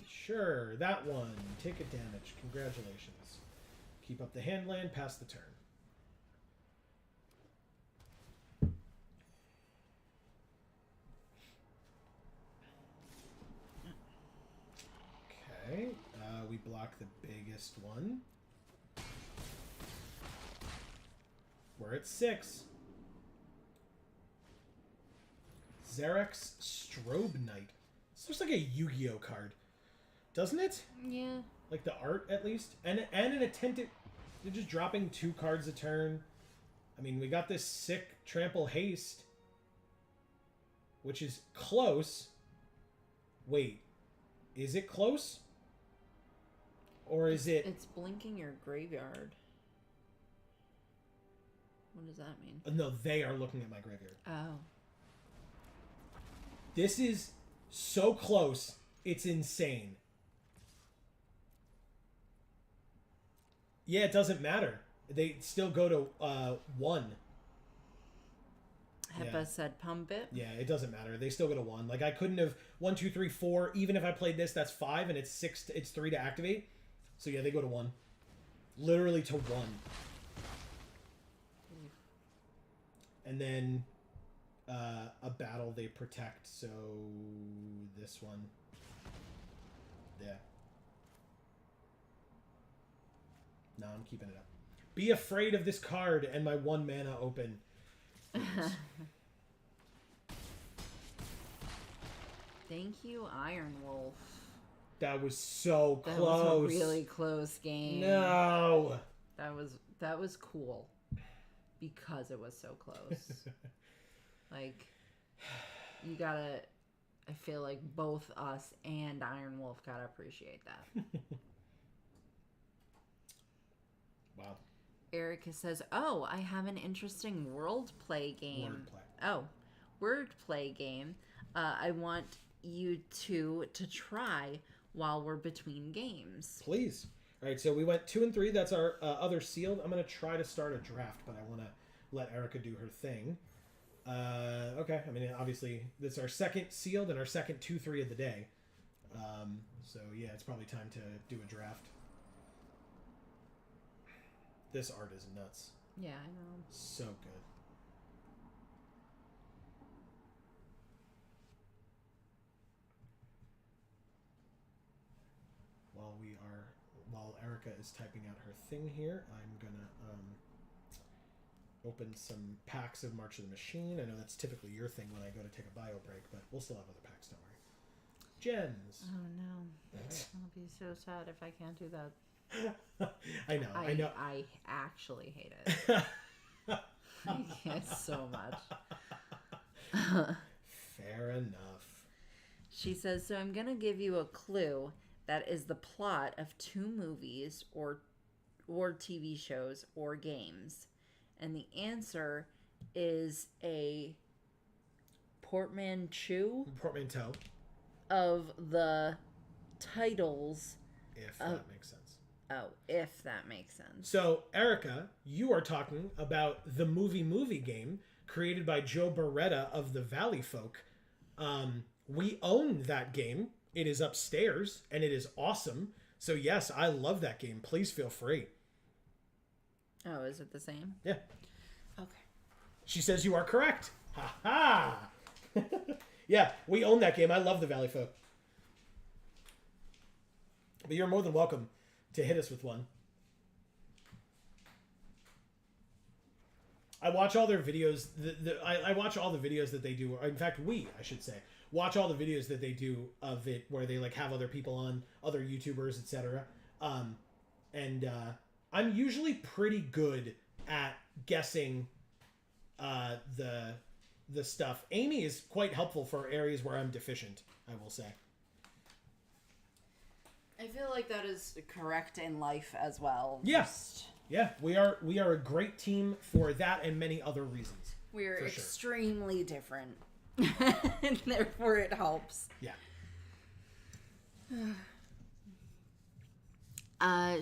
Sure, that one. Take a damage. Congratulations. Keep up the hand land, pass the turn. Okay, we block the biggest one. We're at 6. Xerax Strobe Knight. This looks like a Yu-Gi-Oh card, doesn't it? Yeah. Like the art, at least, and an attentive. They're just dropping 2 cards a turn. I mean, we got this sick Trample Haste, which is close. Wait, is it close? Or is it... It's blinking your graveyard. What does that mean? No, they are looking at my graveyard. Oh. This is so close, it's insane. Yeah, it doesn't matter. They still go to 1. Hepa Yeah. said pump it. Yeah, it doesn't matter. They still go to 1. Like, I couldn't have 1, 2, 3, 4. Even if I played this, that's 5, and it's 6. It's 3 to activate. So yeah, they go to 1. Literally to 1. And then a battle they protect. So this one. Yeah. No, I'm keeping it up. Be afraid of this card and my 1 mana open. Thank you, Iron Wolf. That was so close. That was a really close game. No. That was cool because it was so close. Like, you gotta. I feel like both us and Iron Wolf gotta appreciate that. Wow. Erica says, "Oh, I have an interesting word play game. Wordplay. Oh, word play game. I want you two to try while we're between games." Please. All right, so we went 2 and 3. That's our other sealed. I'm going to try to start a draft, but I want to let Erica do her thing. Okay. I mean, obviously, this is our second sealed and our second 2-3 of the day. So, yeah, it's probably time to do a draft. This art is nuts. Yeah, I know. So good. While Erica is typing out her thing here, I'm gonna open some packs of March of the Machine. I know that's typically your thing when I go to take a bio break, but we'll still have other packs, don't worry. Gens. Oh no. I'll be so sad if I can't do that. I know. I actually hate it. I hate it so much. Fair enough. She says, so I'm going to give you a clue that is the plot of 2 movies or TV shows or games. And the answer is a portmanteau of the titles. If that makes sense. Oh, if that makes sense. So, Erica, you are talking about the movie game created by Joe Beretta of the Valley Folk. We own that game. It is upstairs, and it is awesome. So, yes, I love that game. Please feel free. Oh, is it the same? Yeah. Okay. She says you are correct. Ha ha! Yeah, we own that game. I love the Valley Folk. But you're more than welcome to hit us with one. I watch all their videos. I watch all the videos that they do. In fact, I should say, watch all the videos that they do of it, where they like have other people on, other YouTubers, etc. And I'm usually pretty good at guessing the stuff. Amy is quite helpful for areas where I'm deficient, I will say. I feel like that is correct in life as well. Yes. Yeah, we are a great team for that and many other reasons. We're extremely different. And therefore it helps. Yeah.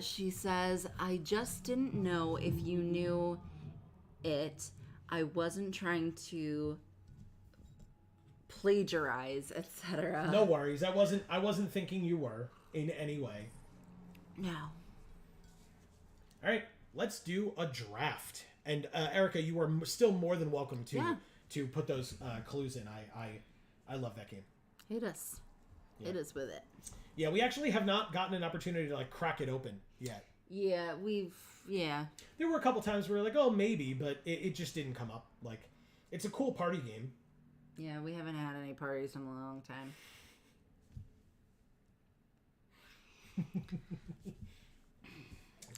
She says, I just didn't know if you knew it. I wasn't trying to plagiarize, etc. No worries. I wasn't thinking you were in any way. No. All right, let's do a draft. And Erica, you are still more than welcome to put those clues in. I love that game. Hit us. Yeah. Hit us with it. Yeah, we actually have not gotten an opportunity to like crack it open yet. Yeah, There were a couple times where we were like, oh, maybe, but it just didn't come up. Like, it's a cool party game. Yeah, we haven't had any parties in a long time.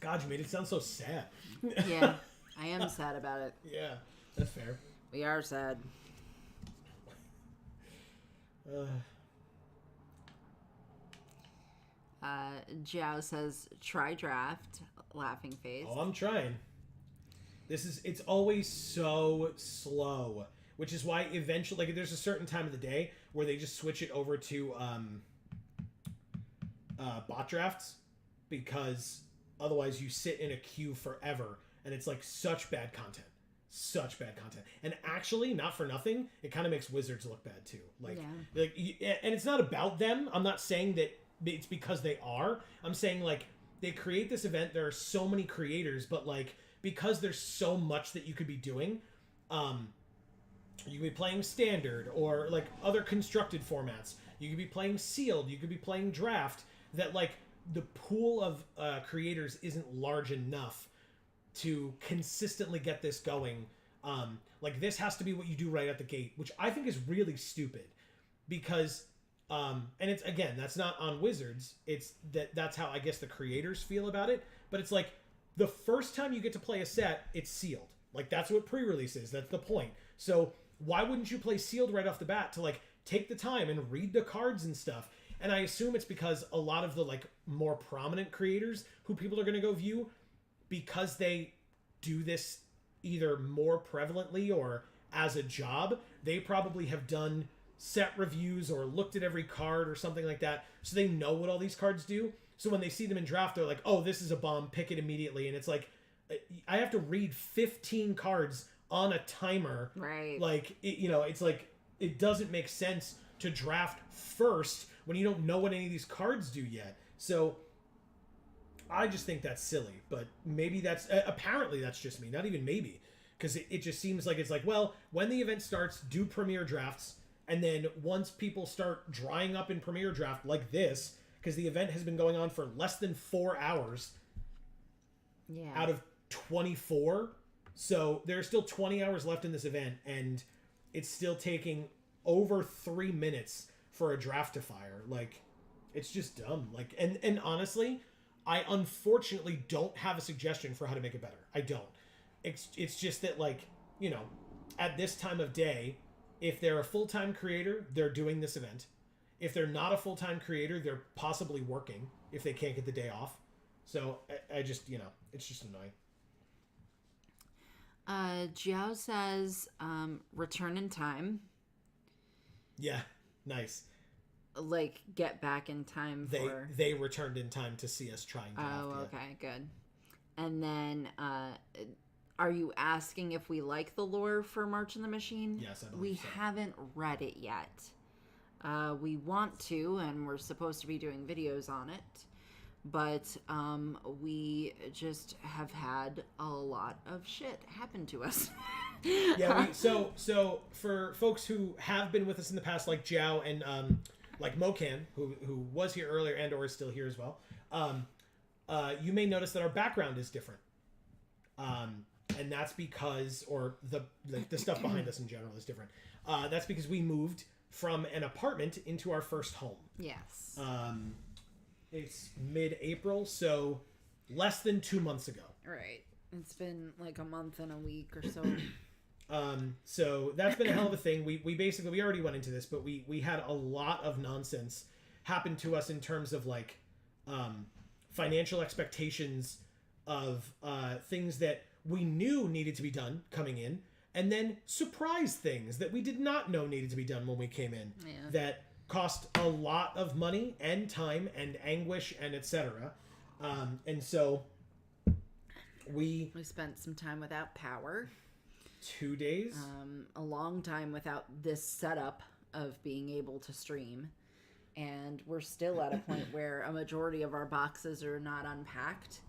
God, you made it sound so sad. Yeah, I am sad about it. Yeah, that's fair. We are sad. Jiao says, try draft. Laughing face. Oh, I'm trying. It's always so slow, which is why eventually, like, there's a certain time of the day where they just switch it over to bot drafts, because otherwise you sit in a queue forever, and it's like such bad content. And actually, not for nothing, it kind of makes Wizards look bad too. And it's not about them. I'm not saying that it's because they are. I'm saying, like, they create this event, there are so many creators, but like, because there's so much that you could be doing, you could be playing standard or like other constructed formats. You could be playing sealed. You could be playing draft. That like the pool of creators isn't large enough to consistently get this going. Like, this has to be what you do right at the gate, which I think is really stupid, because and it's, again, that's not on Wizards. It's that's how I guess the creators feel about it. But it's like, the first time you get to play a set, it's sealed. Like, that's what pre-release is. That's the point. So why wouldn't you play sealed right off the bat to like take the time and read the cards and stuff? And I assume it's because a lot of the like more prominent creators who people are going to go view, because they do this either more prevalently or as a job, they probably have done set reviews or looked at every card or something like that, so they know what all these cards do. So when they see them in draft, they're like, oh, this is a bomb, pick it immediately. And it's like, I have to read 15 cards on a timer. Right. Like, it's like, it doesn't make sense to draft first when you don't know what any of these cards do yet. So I just think that's silly. But maybe apparently that's just me. Not even maybe. Because it just seems like it's like, well, when the event starts, do premier drafts. And then once people start drying up in premier draft like this, because the event has been going on for less than 4 hours out of 24. So there's still 20 hours left in this event, and it's still taking over 3 minutes for a draft to fire. Like, it's just dumb. Like, and honestly, I unfortunately don't have a suggestion for how to make it better. I don't. It's just that, like, at this time of day, if they're a full-time creator, they're doing this event. If they're not a full-time creator, they're possibly working if they can't get the day off. So I just, it's just annoying. Jiao says, return in time. Yeah, nice. Like, get back in time for... They returned in time to see us trying to Oh, okay, good. And then, are you asking if we like the lore for March in the Machine? Yes, I believe We so. haven't read it yet. We want to, and we're supposed to be doing videos on it. But we just have had a lot of shit happen to us. Yeah, so for folks who have been with us in the past, like Jiao and like Mokan, who was here earlier and or is still here as well, you may notice that our background is different. And that's because, or the stuff behind us in general is different. That's because we moved from an apartment into our first home. Yes. It's mid-April, so less than 2 months ago. Right. It's been like a month and a week or so. So that's been a hell of a thing. We basically, we already went into this, but we had a lot of nonsense happen to us in terms of like financial expectations of things that we knew needed to be done coming in, and then surprise things that we did not know needed to be done when we came in. Yeah. That cost a lot of money and time and anguish and etc. And so we spent some time without power. 2 days. A long time without this setup of being able to stream. And we're still at a point where a majority of our boxes are not unpacked.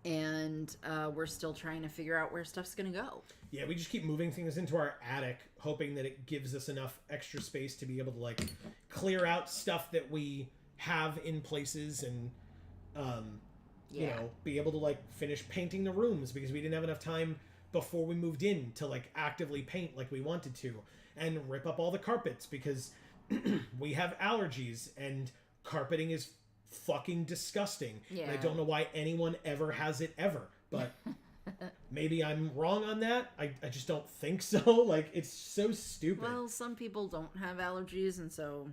And we're still trying to figure out where stuff's going to go. Yeah, we just keep moving things into our attic, hoping that it gives us enough extra space to be able to, like, clear out stuff that we have in places and, you know, be able to, like, finish painting the rooms because we didn't have enough time before we moved in to, like, actively paint like we wanted to, and rip up all the carpets because we have allergies and carpeting is fucking disgusting. Yeah. And I don't know why anyone ever has it ever, but maybe I'm wrong on that. I just don't think so. Like, it's so stupid. Well, some people don't have allergies, and so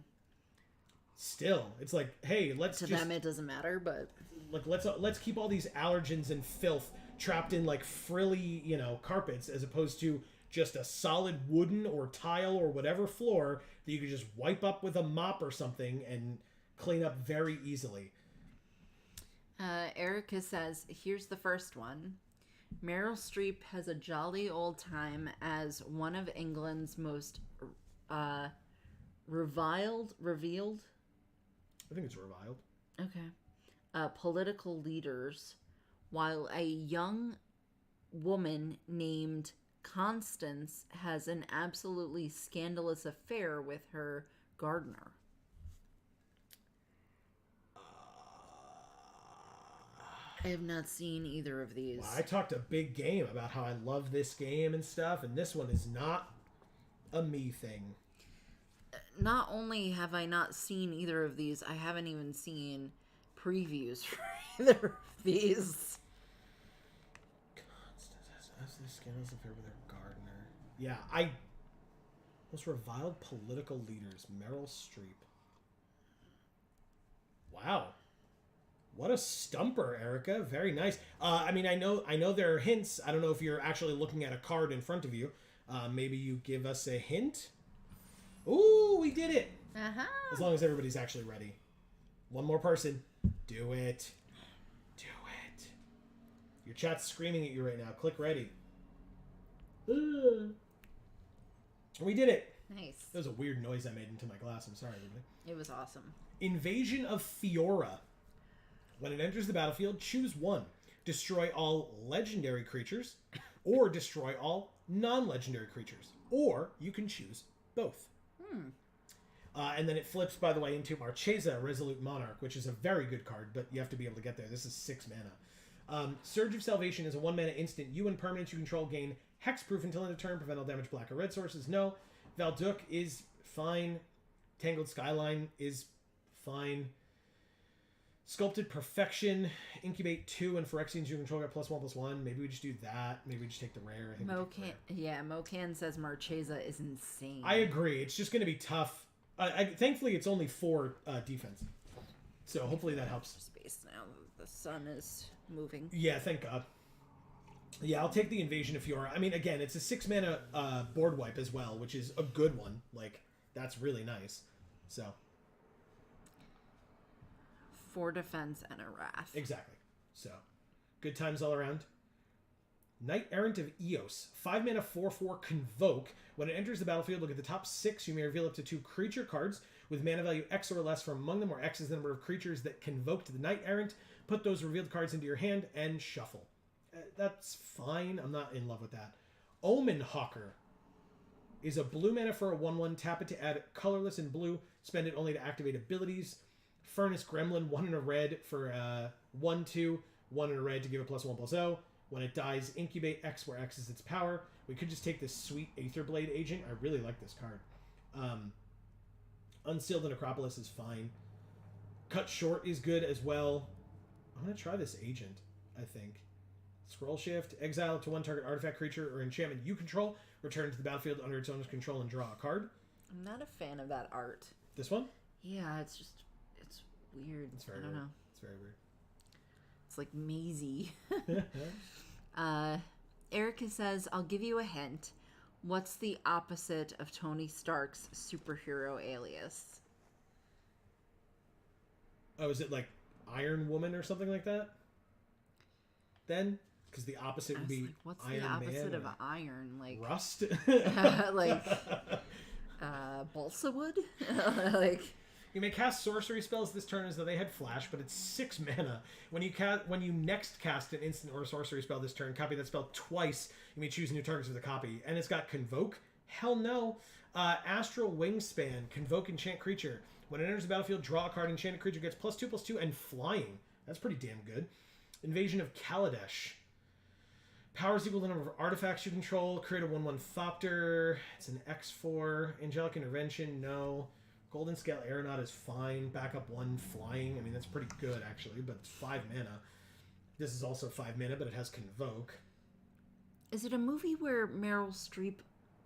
Still, it's like, hey, let's to just them it doesn't matter, but like let's keep all these allergens and filth trapped in like frilly, you know, carpets as opposed to just a solid wooden or tile or whatever floor that you could just wipe up with a mop or something and clean up very easily. Erica says, here's the first one. Meryl Streep has a jolly old time as one of England's most revealed? I think it's reviled. Okay. Political leaders, while a young woman named Constance has an absolutely scandalous affair with her gardener. I have not seen either of these. Well, I talked a big game about how I love this game and stuff, and this one is not a me thing. Not only have I not seen either of these, I haven't even seen previews for either of these. Constance has this scandalous affair with her gardener. Yeah, most reviled political leaders. Meryl Streep. Wow. What a stumper, Erica. Very nice. I mean, I know there are hints. I don't know if you're actually looking at a card in front of you. Maybe you give us a hint. Ooh, we did it. Uh-huh. As long as everybody's actually ready. One more person. Do it. Do it. Your chat's screaming at you right now. Click ready. We did it. Nice. That was a weird noise I made into my glass. I'm sorry, everybody. It was awesome. Invasion of Fiora. When it enters the battlefield, choose one. Destroy all legendary creatures, or destroy all non-legendary creatures. Or you can choose both. And then it flips, by the way, into Marchesa, Resolute Monarch, which is a very good card, but you have to be able to get there. This is 6 mana. Surge of Salvation is a 1 mana instant. You and permanents you control gain hexproof until end of turn. Prevent all damage, black or red sources. No. Valduk is fine. Tangled Skyline is fine. Sculpted Perfection, Incubate 2, and Phyrexians you control get +1/+1. Maybe we just do that. Maybe we just take the rare. I think Mocan says Marchesa is insane. I agree. It's just going to be tough. Thankfully, it's only 4 defense. So hopefully that helps. Space now. The sun is moving. Yeah, thank God. Yeah, I'll take the Invasion of Fiora. I mean, again, it's a 6 mana board wipe as well, which is a good one. Like, that's really nice. So. 4 defense and a wrath. Exactly. So, good times all around. Knight Errant of Eos. 5 mana 4/4 Convoke. When it enters the battlefield, look at the top 6. You may reveal up to 2 creature cards with mana value X or less from among them, where X is the number of creatures that convoked the Knight Errant. Put those revealed cards into your hand and shuffle. That's fine. I'm not in love with that. Omen Hawker is a blue mana for a 1/1. Tap it to add colorless and blue. Spend it only to activate abilities. Furnace Gremlin, 1 in a red for 1/2. 1 in a red to give a +1/+0. When it dies, incubate X, where X is its power. We could just take this sweet Aetherblade agent. I really like this card. Unseal the Necropolis is fine. Cut Short is good as well. I'm going to try this agent, I think. Scroll Shift. Exile to 1 target artifact, creature, or enchantment you control. Return to the battlefield under its owner's control and draw a card. I'm not a fan of that art. This one? Yeah, it's weird. It's very I don't weird. know. It's very weird. It's like mazy. Erica says, I'll give you a hint. What's the opposite of Tony Stark's superhero alias? Oh, is it like Iron Woman or something like that? Then? Because the opposite would be like, what's Iron the opposite Man of iron? Like Rust? like balsa wood? Like You may cast sorcery spells this turn as though they had flash, but it's 6 mana. When you next cast an instant or a sorcery spell this turn, copy that spell twice. You may choose new targets with the copy. And it's got Convoke? Hell no. Astral Wingspan, Convoke enchant creature. When it enters the battlefield, draw a card. Enchanted creature gets +2/+2 and flying. That's pretty damn good. Invasion of Kaladesh. Powers equal to the number of artifacts you control. Create a 1/1 Thopter. It's an X4. Angelic Intervention, no. Golden Scale Aeronaut is fine. Backup 1 flying. I mean, that's pretty good, actually, but it's 5 mana. This is also 5 mana, but it has Convoke. is it a movie where Meryl Streep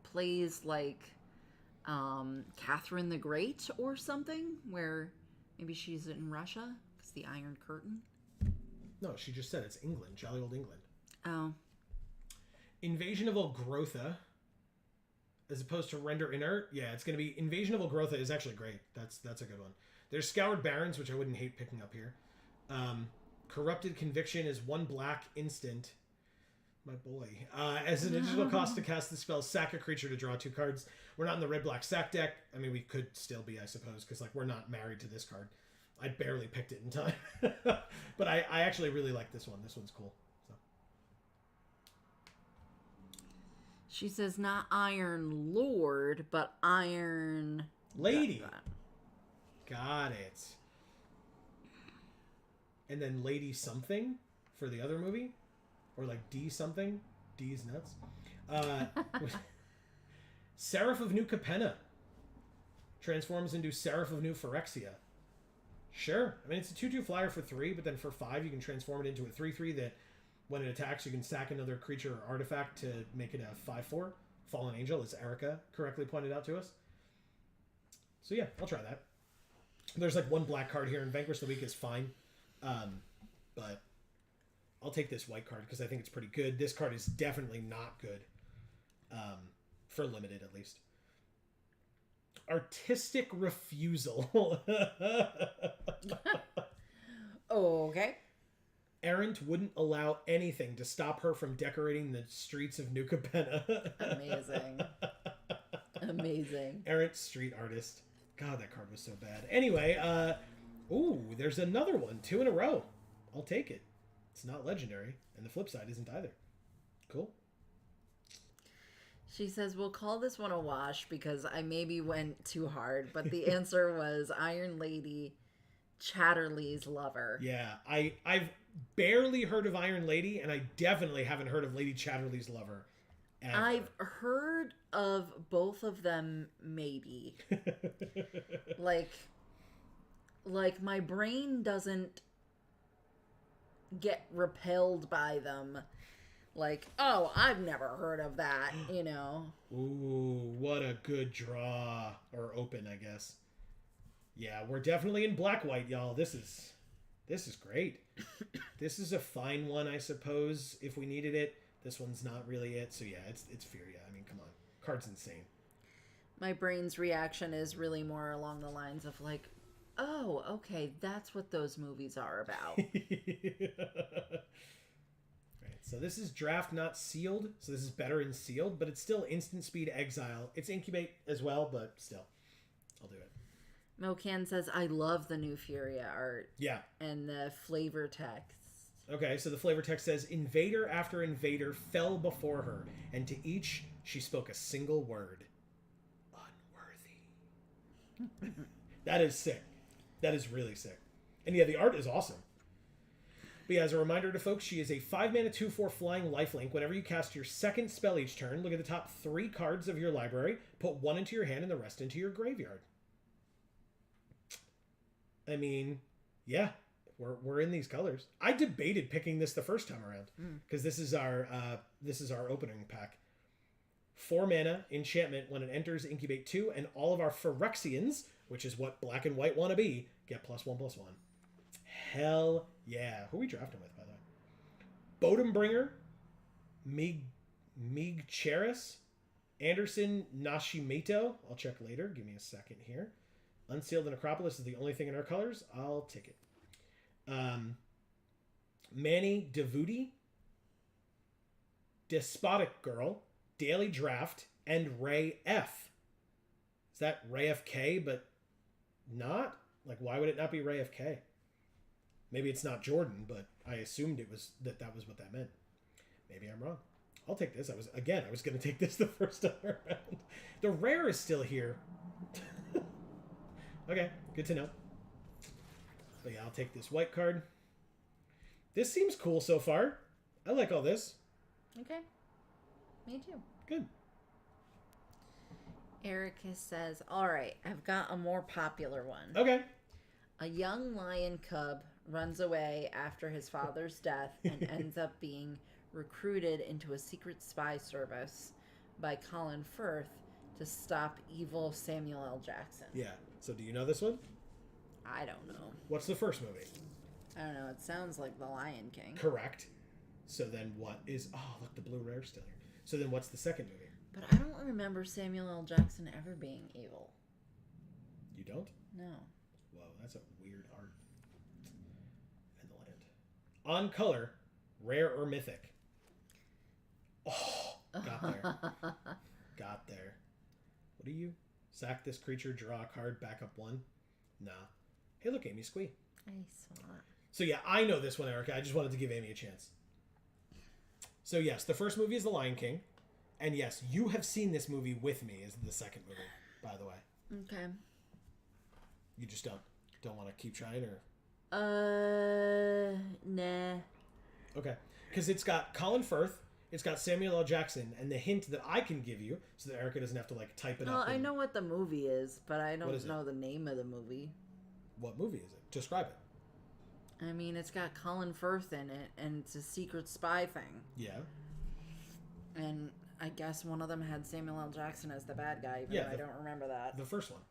plays like Catherine the Great or something? Where maybe she's in Russia? Because the Iron Curtain? No, she just said it's England. Jolly old England. Oh. Invasion of Olgrotha. As opposed to Render Inert. Yeah, it's going to be... Invasion of Olgrotha is actually great. That's a good one. There's Scoured Barrens, which I wouldn't hate picking up here. Corrupted Conviction is 1 black instant. My boy. As an additional cost to cast the spell, sack a creature to draw 2 cards. We're not in the red-black sack deck. I mean, we could still be, I suppose, because like we're not married to this card. I barely picked it in time. But I actually really like this one. This one's cool. So. She says not Iron Lord, but Iron... Lady. Got it. And then Lady something for the other movie? Or like D something? D's nuts. Seraph of New Capenna. Transforms into Seraph of New Phyrexia. Sure. I mean, it's a 2/2 flyer for 3, but then for 5 you can transform it into a 3/3 that when it attacks you can sack another creature or artifact to make it a 5/4. Fallen Angel, as Erica correctly pointed out to us. So yeah, I'll try that. There's like 1 black card here, and Vanquish the Weak is fine. But I'll take this white card because I think it's pretty good. This card is definitely not good. For limited, at least. Artistic Refusal. Okay. Errant wouldn't allow anything to stop her from decorating the streets of New Capenna. Amazing. Amazing. Errant street artist. God, that card was so bad. Anyway, ooh, there's another one. 2 in a row. I'll take it. It's not legendary, and the flip side isn't either. Cool. She says, we'll call this one a wash because I maybe went too hard, but the answer was Iron Lady, Chatterley's lover. Yeah, I've barely heard of Iron Lady, and I definitely haven't heard of Lady Chatterley's lover. Ever. I've heard of both of them, maybe. like my brain doesn't get repelled by them. Like, oh, I've never heard of that, you know. Ooh, what a good draw. Or open, I guess. Yeah, we're definitely in black-white, y'all. This is great. This is a fine one, I suppose, if we needed it. This one's not really it. So yeah, it's Furia. I mean, come on. Card's insane. My brain's reaction is really more along the lines of like, oh, okay, that's what those movies are about. Right. So this is draft, not sealed. So this is better in sealed, but it's still instant speed exile. It's incubate as well, but still, I'll do it. Mocan says, I love the new Furia art. Yeah. And the flavor text. Okay, so the flavor text says, invader after invader fell before her, and to each she spoke a single word. Unworthy. That is sick. That is really sick. And yeah, the art is awesome. But yeah, as a reminder to folks, she is a 5-mana 2/4 flying lifelink. Whenever you cast your second spell each turn, look at the top 3 cards of your library, put 1 into your hand and the rest into your graveyard. I mean, yeah, we're in these colors. I debated picking this the first time around because this is our opening pack. 4 mana enchantment. When it enters, incubate 2, and all of our Phyrexians, which is what black and white want to be, get +1/+1. Hell yeah! Who are we drafting with, by the way? Bodumbringer, Cheris, Anderson Nashimito. I'll check later. Give me a second here. Unsealed and Acropolis is the only thing in our colors. I'll take it. Manny Devuti, Despotic Girl, Daily Draft, and Ray F. Is that Ray FK, but not? Like, why would it not be Ray FK? Maybe it's not Jordan, but I assumed it was that was what that meant. Maybe I'm wrong. I'll take this. I was going to take this the first time around. The rare is still here. Okay, good to know. But yeah, I'll take this white card. This seems cool so far. I like all this. Okay. Me too. Good. Erica says, all right, I've got a more popular one. Okay. A young lion cub runs away after his father's death and ends up being recruited into a secret spy service by Colin Firth to stop evil Samuel L. Jackson. Yeah. So do you know this one? I don't know. What's the first movie? I don't know. It sounds like The Lion King. Correct. So then what is... Oh, look, the blue rare's still here. So then what's the second movie? But I don't remember Samuel L. Jackson ever being evil. You don't? No. Whoa, that's a weird art. In the land. On color, rare or mythic? Oh, got there. Got there. What are you? Sack this creature, draw a card, back up 1? Nah. Hey, look, Amy Squee. I saw it. So yeah, I know this one, Erica. I just wanted to give Amy a chance. So yes, the first movie is The Lion King. And yes, you have seen this movie with me as the second movie, by the way. Okay. You just don't want to keep trying, or? Nah. Okay. Because it's got Colin Firth, it's got Samuel L. Jackson, and the hint that I can give you, so that Erica doesn't have to, like, type it Well, up. I know what the movie is, but I don't is know the name of the movie. What movie is it? Describe it. I mean, it's got Colin Firth in it, and it's a secret spy thing. Yeah. And I guess one of them had Samuel L. Jackson as the bad guy, even though I don't remember that. The first one.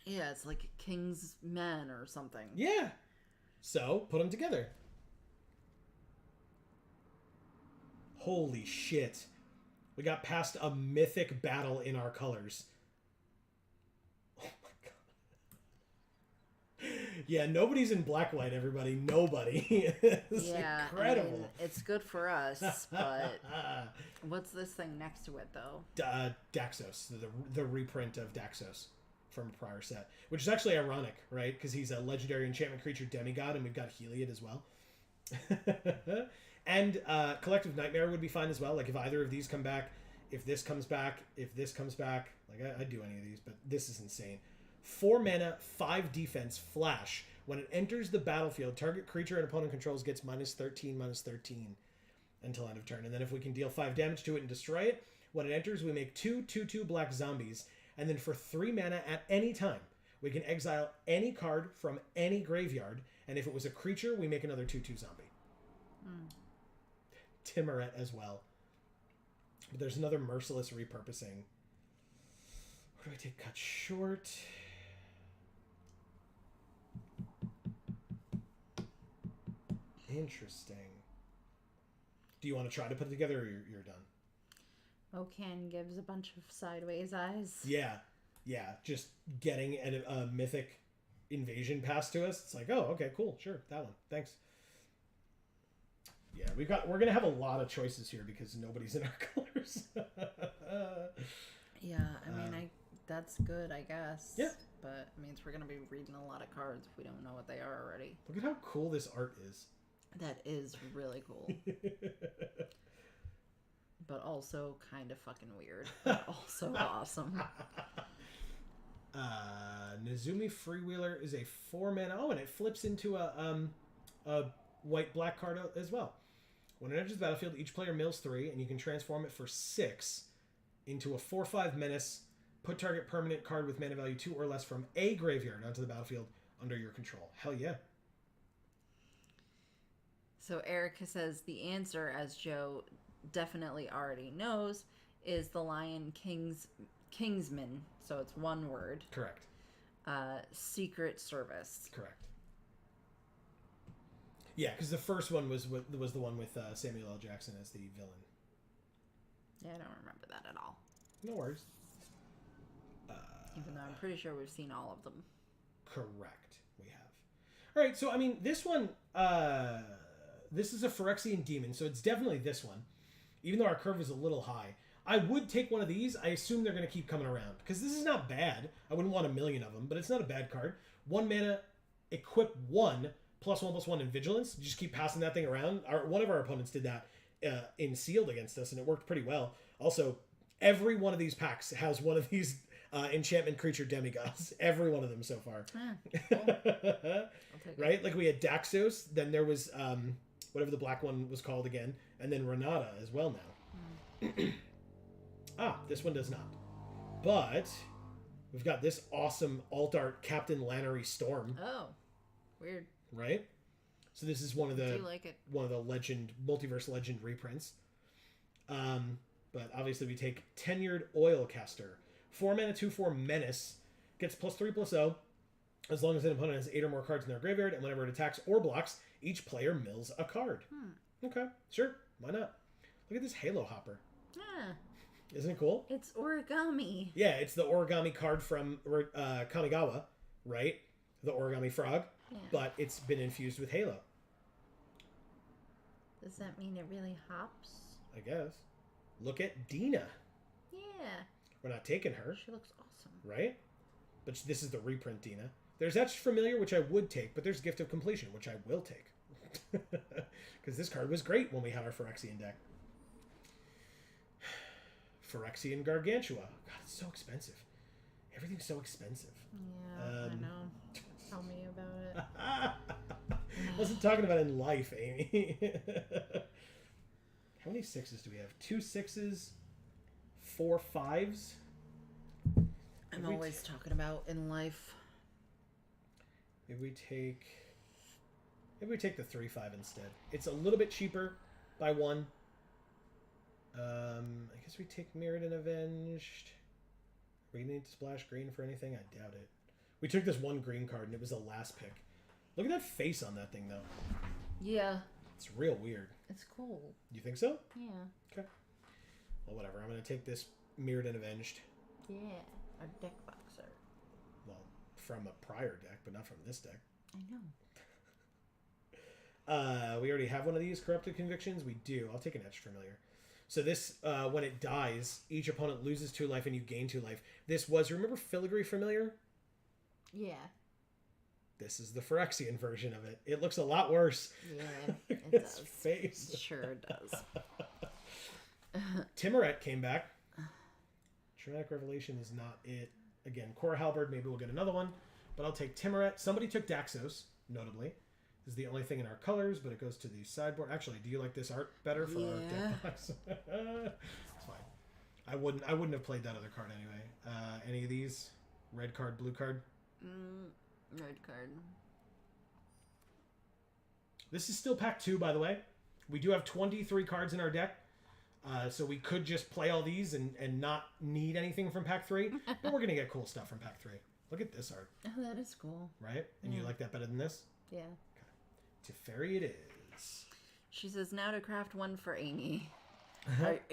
Yeah, it's like King's Men or something. Yeah. So, put them together. Holy shit. We got past a mythic battle in our colors. Oh my god. Yeah, nobody's in black white, everybody. Nobody. It's incredible. I mean, it's good for us, but what's this thing next to it, though? Daxos, the reprint of Daxos from a prior set, which is actually ironic, right? Because he's a legendary enchantment creature demigod, and we've got Heliod as well. And Collective Nightmare would be fine as well. Like, if either of these come back, if this comes back, if this comes back, like, I'd do any of these, but this is insane. 4 mana, 5 defense, flash. When it enters the battlefield, target creature and opponent controls gets -13/-13 until end of turn. And then if we can deal 5 damage to it and destroy it, when it enters, we make 2 2/2 black zombies. And then for 3 mana at any time, we can exile any card from any graveyard. And if it was a creature, we make another 2/2 zombie. Timuret as well. But there's another merciless repurposing. Where do I take cut short? Interesting. Do you want to try to put it together, or you're done? Okan gives a bunch of sideways eyes. Yeah. Just getting a mythic invasion passed to us. It's like, oh, okay, cool, sure, that one, thanks. Yeah, we're gonna have a lot of choices here because nobody's in our colors. Yeah, I mean, that's good, I guess. Yeah. But it means we're going to be reading a lot of cards if we don't know what they are already. Look at how cool this art is. That is really cool. But also kind of fucking weird. But also awesome. Nezumi Freewheeler is a 4-mana. Oh, and it flips into a white-black card as well. When it enters the battlefield, each player mills 3, and you can transform it for 6 into a 4/5 menace. Put target permanent card with mana value 2 or less from a graveyard onto the battlefield under your control. Hell yeah. So Erica says the answer, as Joe definitely already knows, is the Lion Kingsman. So it's one word. Correct. Secret Service. Correct. Yeah, because the first one was the one with Samuel L. Jackson as the villain. Yeah, I don't remember that at all. No worries. Even though I'm pretty sure we've seen all of them. Correct. We have. All right, so I mean, this one, this is a Phyrexian Demon, so it's definitely this one. Even though our curve is a little high. I would take one of these. I assume they're going to keep coming around. Because this is not bad. I wouldn't want a million of them, but it's not a bad card. 1 mana, equip 1, +1/+1 in Vigilance. Just keep passing that thing around. One of our opponents did that in Sealed against us, and it worked pretty well. Also, every one of these packs has one of these enchantment creature demigods. Every one of them so far. Cool. Right? Like we had Daxos, then there was whatever the black one was called again, and then Renata as well now. This one does not. But we've got this awesome alt art Captain Lannery Storm. Oh, weird. Right? So this is one of the I do like it. One of the multiverse legend reprints. But obviously we take Tenured Oilcaster. 4 mana 2/4 menace. Gets +3/+0. As long as an opponent has 8 or more cards in their graveyard, and whenever it attacks or blocks, each player mills a card. Okay, sure. Why not? Look at this Halo Hopper. Yeah. Isn't it cool? It's origami. Yeah, it's the origami card from Kamigawa, right? The origami frog. Yeah. But it's been infused with Halo. Does that mean it really hops? I guess. Look at Dina. Yeah. We're not taking her, She looks awesome. right? But this is the reprint Dina. There's Etched Familiar, which I would take, but there's Gift of Completion, which I will take. Because this card was great when we had our Phyrexian deck. Phyrexian Gargantua. God, it's so expensive. Everything's so expensive. Yeah, I know. Tell me about it. Wasn't talking about in life, Amy. How many 6s do we have? 2 6s, 4 5s. I'm always talking about in life. Maybe we take the 3/5 instead. It's a little bit cheaper by 1. I guess we take Mirrodin Avenged. We need to splash green for anything? I doubt it. We took this 1 green card and it was the last pick. Look at that face on that thing though. Yeah. It's real weird. It's cool. You think so? Yeah. Okay. Well, whatever. I'm going to take this Mirrodin Avenged. Yeah. Our deck boxer. Well, from a prior deck, but not from this deck. I know. We already have one of these Corrupted Convictions. We do. I'll take an Etched Familiar. So this, when it dies, each opponent loses 2 life and you gain 2 life. This was, remember Filigree Familiar? Yeah. This is the Phyrexian version of it. It looks a lot worse. Yeah, it Its does. face. Sure it does. Timuret came back. Dramatic Revelation is not it. Again, Cora Halberd, maybe we'll get another one. But I'll take Timuret. Somebody took Daxos, notably. This is the only thing in our colors, but it goes to the sideboard. Actually, do you like this art better for our deck box? It's fine. I wouldn't have played that other card anyway. Any of these? Red card, blue card? Red card. This is still pack 2, by the way. We do have 23 cards in our deck. So we could just play all these and not need anything from pack 3. But we're going to get cool stuff from pack 3. Look at this art. Oh, that is cool. Right? And you like that better than this? Yeah. Teferi it is. She says, now to craft one for Amy.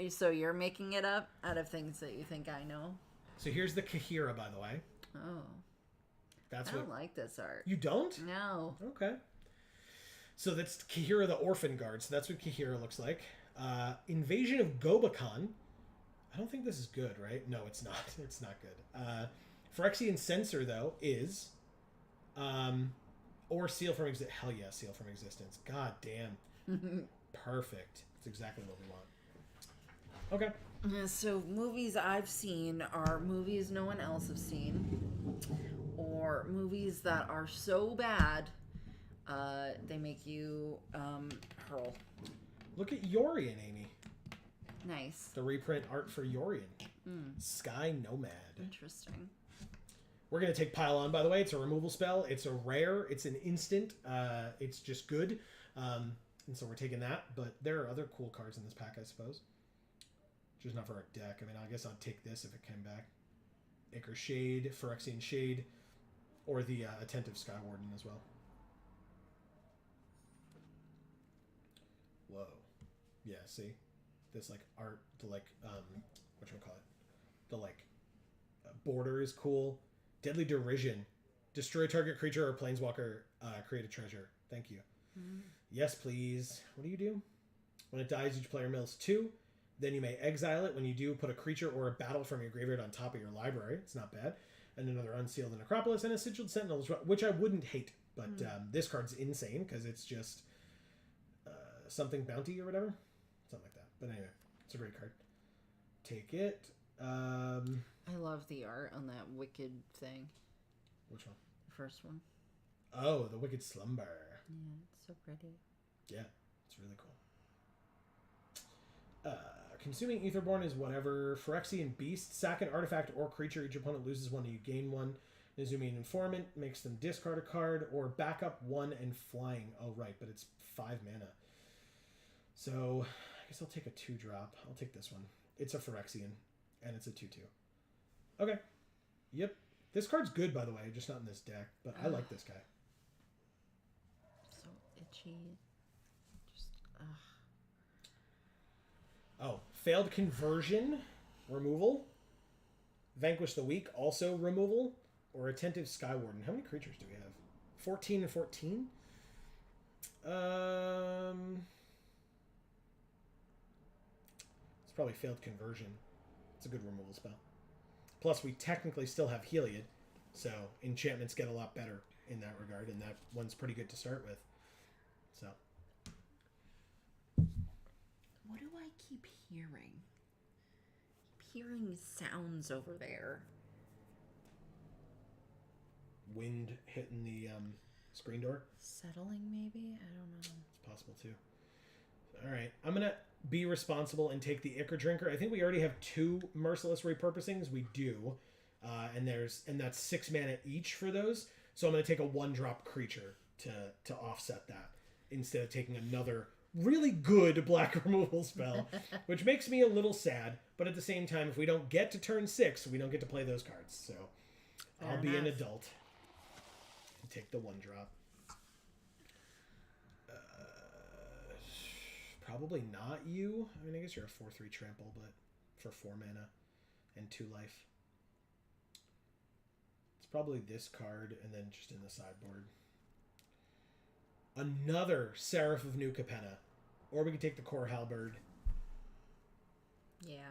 So you're making it up out of things that you think I know? So here's the Kahira, by the way. Oh. That's I don't like this art. You don't? No. Okay. So that's Kahira the Orphan Guard. So that's what Kahira looks like. Invasion of Gobakon. I don't think this is good, right? No, it's not. It's not good. Phyrexian Censor, though, is... or Seal from Existence. Hell yeah, Seal from Existence. God damn. Perfect. That's exactly what we want. Okay. So movies I've seen are movies no one else has seen, or movies that are so bad they make you hurl. Look at Yorian, Amy. Nice. The reprint art for Yorian. Sky Nomad. Interesting. We're going to take Pile On, by the way. It's a removal spell. It's a rare. It's an instant. It's just good. And so we're taking that. But there are other cool cards in this pack, I suppose. Just not for our deck. I mean, I guess I'd take this if it came back. Ichor Shade, Phyrexian Shade, or the Attentive Skywarden as well. Whoa. Yeah, see? This, like, art, the, like, whatchamacallit? The, like, border is cool. Deadly Derision. Destroy target creature or planeswalker. Create a treasure. Thank you. Yes, please. What do you do? When it dies, each player mills 2. Then you may exile it. When you do, put a creature or a battle from your graveyard on top of your library. It's not bad. And another Unsealed Necropolis and a Sigiled Sentinel, which I wouldn't hate. But this card's insane because it's just something bounty or whatever. Something like that. But anyway, it's a great card. Take it. I love the art on that Wicked thing. Which one? The first one. Oh, the Wicked Slumber. Yeah, it's so pretty. Yeah, it's really cool. Consuming Aetherborn is whatever. Phyrexian Beast. Sack an artifact or creature. Each opponent loses one and you gain one. Izumian Informant makes them discard a card or back up 1 and flying. Oh, right, but it's 5 mana. So, I guess I'll take a 2-drop. I'll take this one. It's a Phyrexian, and it's a 2/2. Okay. Yep. This card's good, by the way, just not in this deck, but I like this guy. So itchy. Just, Oh, Failed Conversion, removal. Vanquish the Weak, also removal. Or Attentive Skywarden. How many creatures do we have? 14 and 14? It's probably Failed Conversion. It's a good removal spell. Plus, we technically still have Heliod, so enchantments get a lot better in that regard, and that one's pretty good to start with. So, what do I keep hearing? I keep hearing sounds over there. wind hitting the screen door. Settling, maybe? I don't know. It's possible, too. All right. I'm going to be responsible and take the Ichor Drinker. I think we already have 2 Merciless Repurposings. We do. And that's 6 mana each for those. So I'm going to take a 1-drop creature to offset that instead of taking another really good black removal spell, which makes me a little sad. But at the same time, if we don't get to turn 6, we don't get to play those cards. So I'll be an adult and take the 1-drop. Probably not you. I mean, I guess you're a 4/3 trample, but for 4 mana and 2 life. It's probably this card and then just in the sideboard. Another Seraph of New Capenna. Or we could take the Core Halberd. Yeah.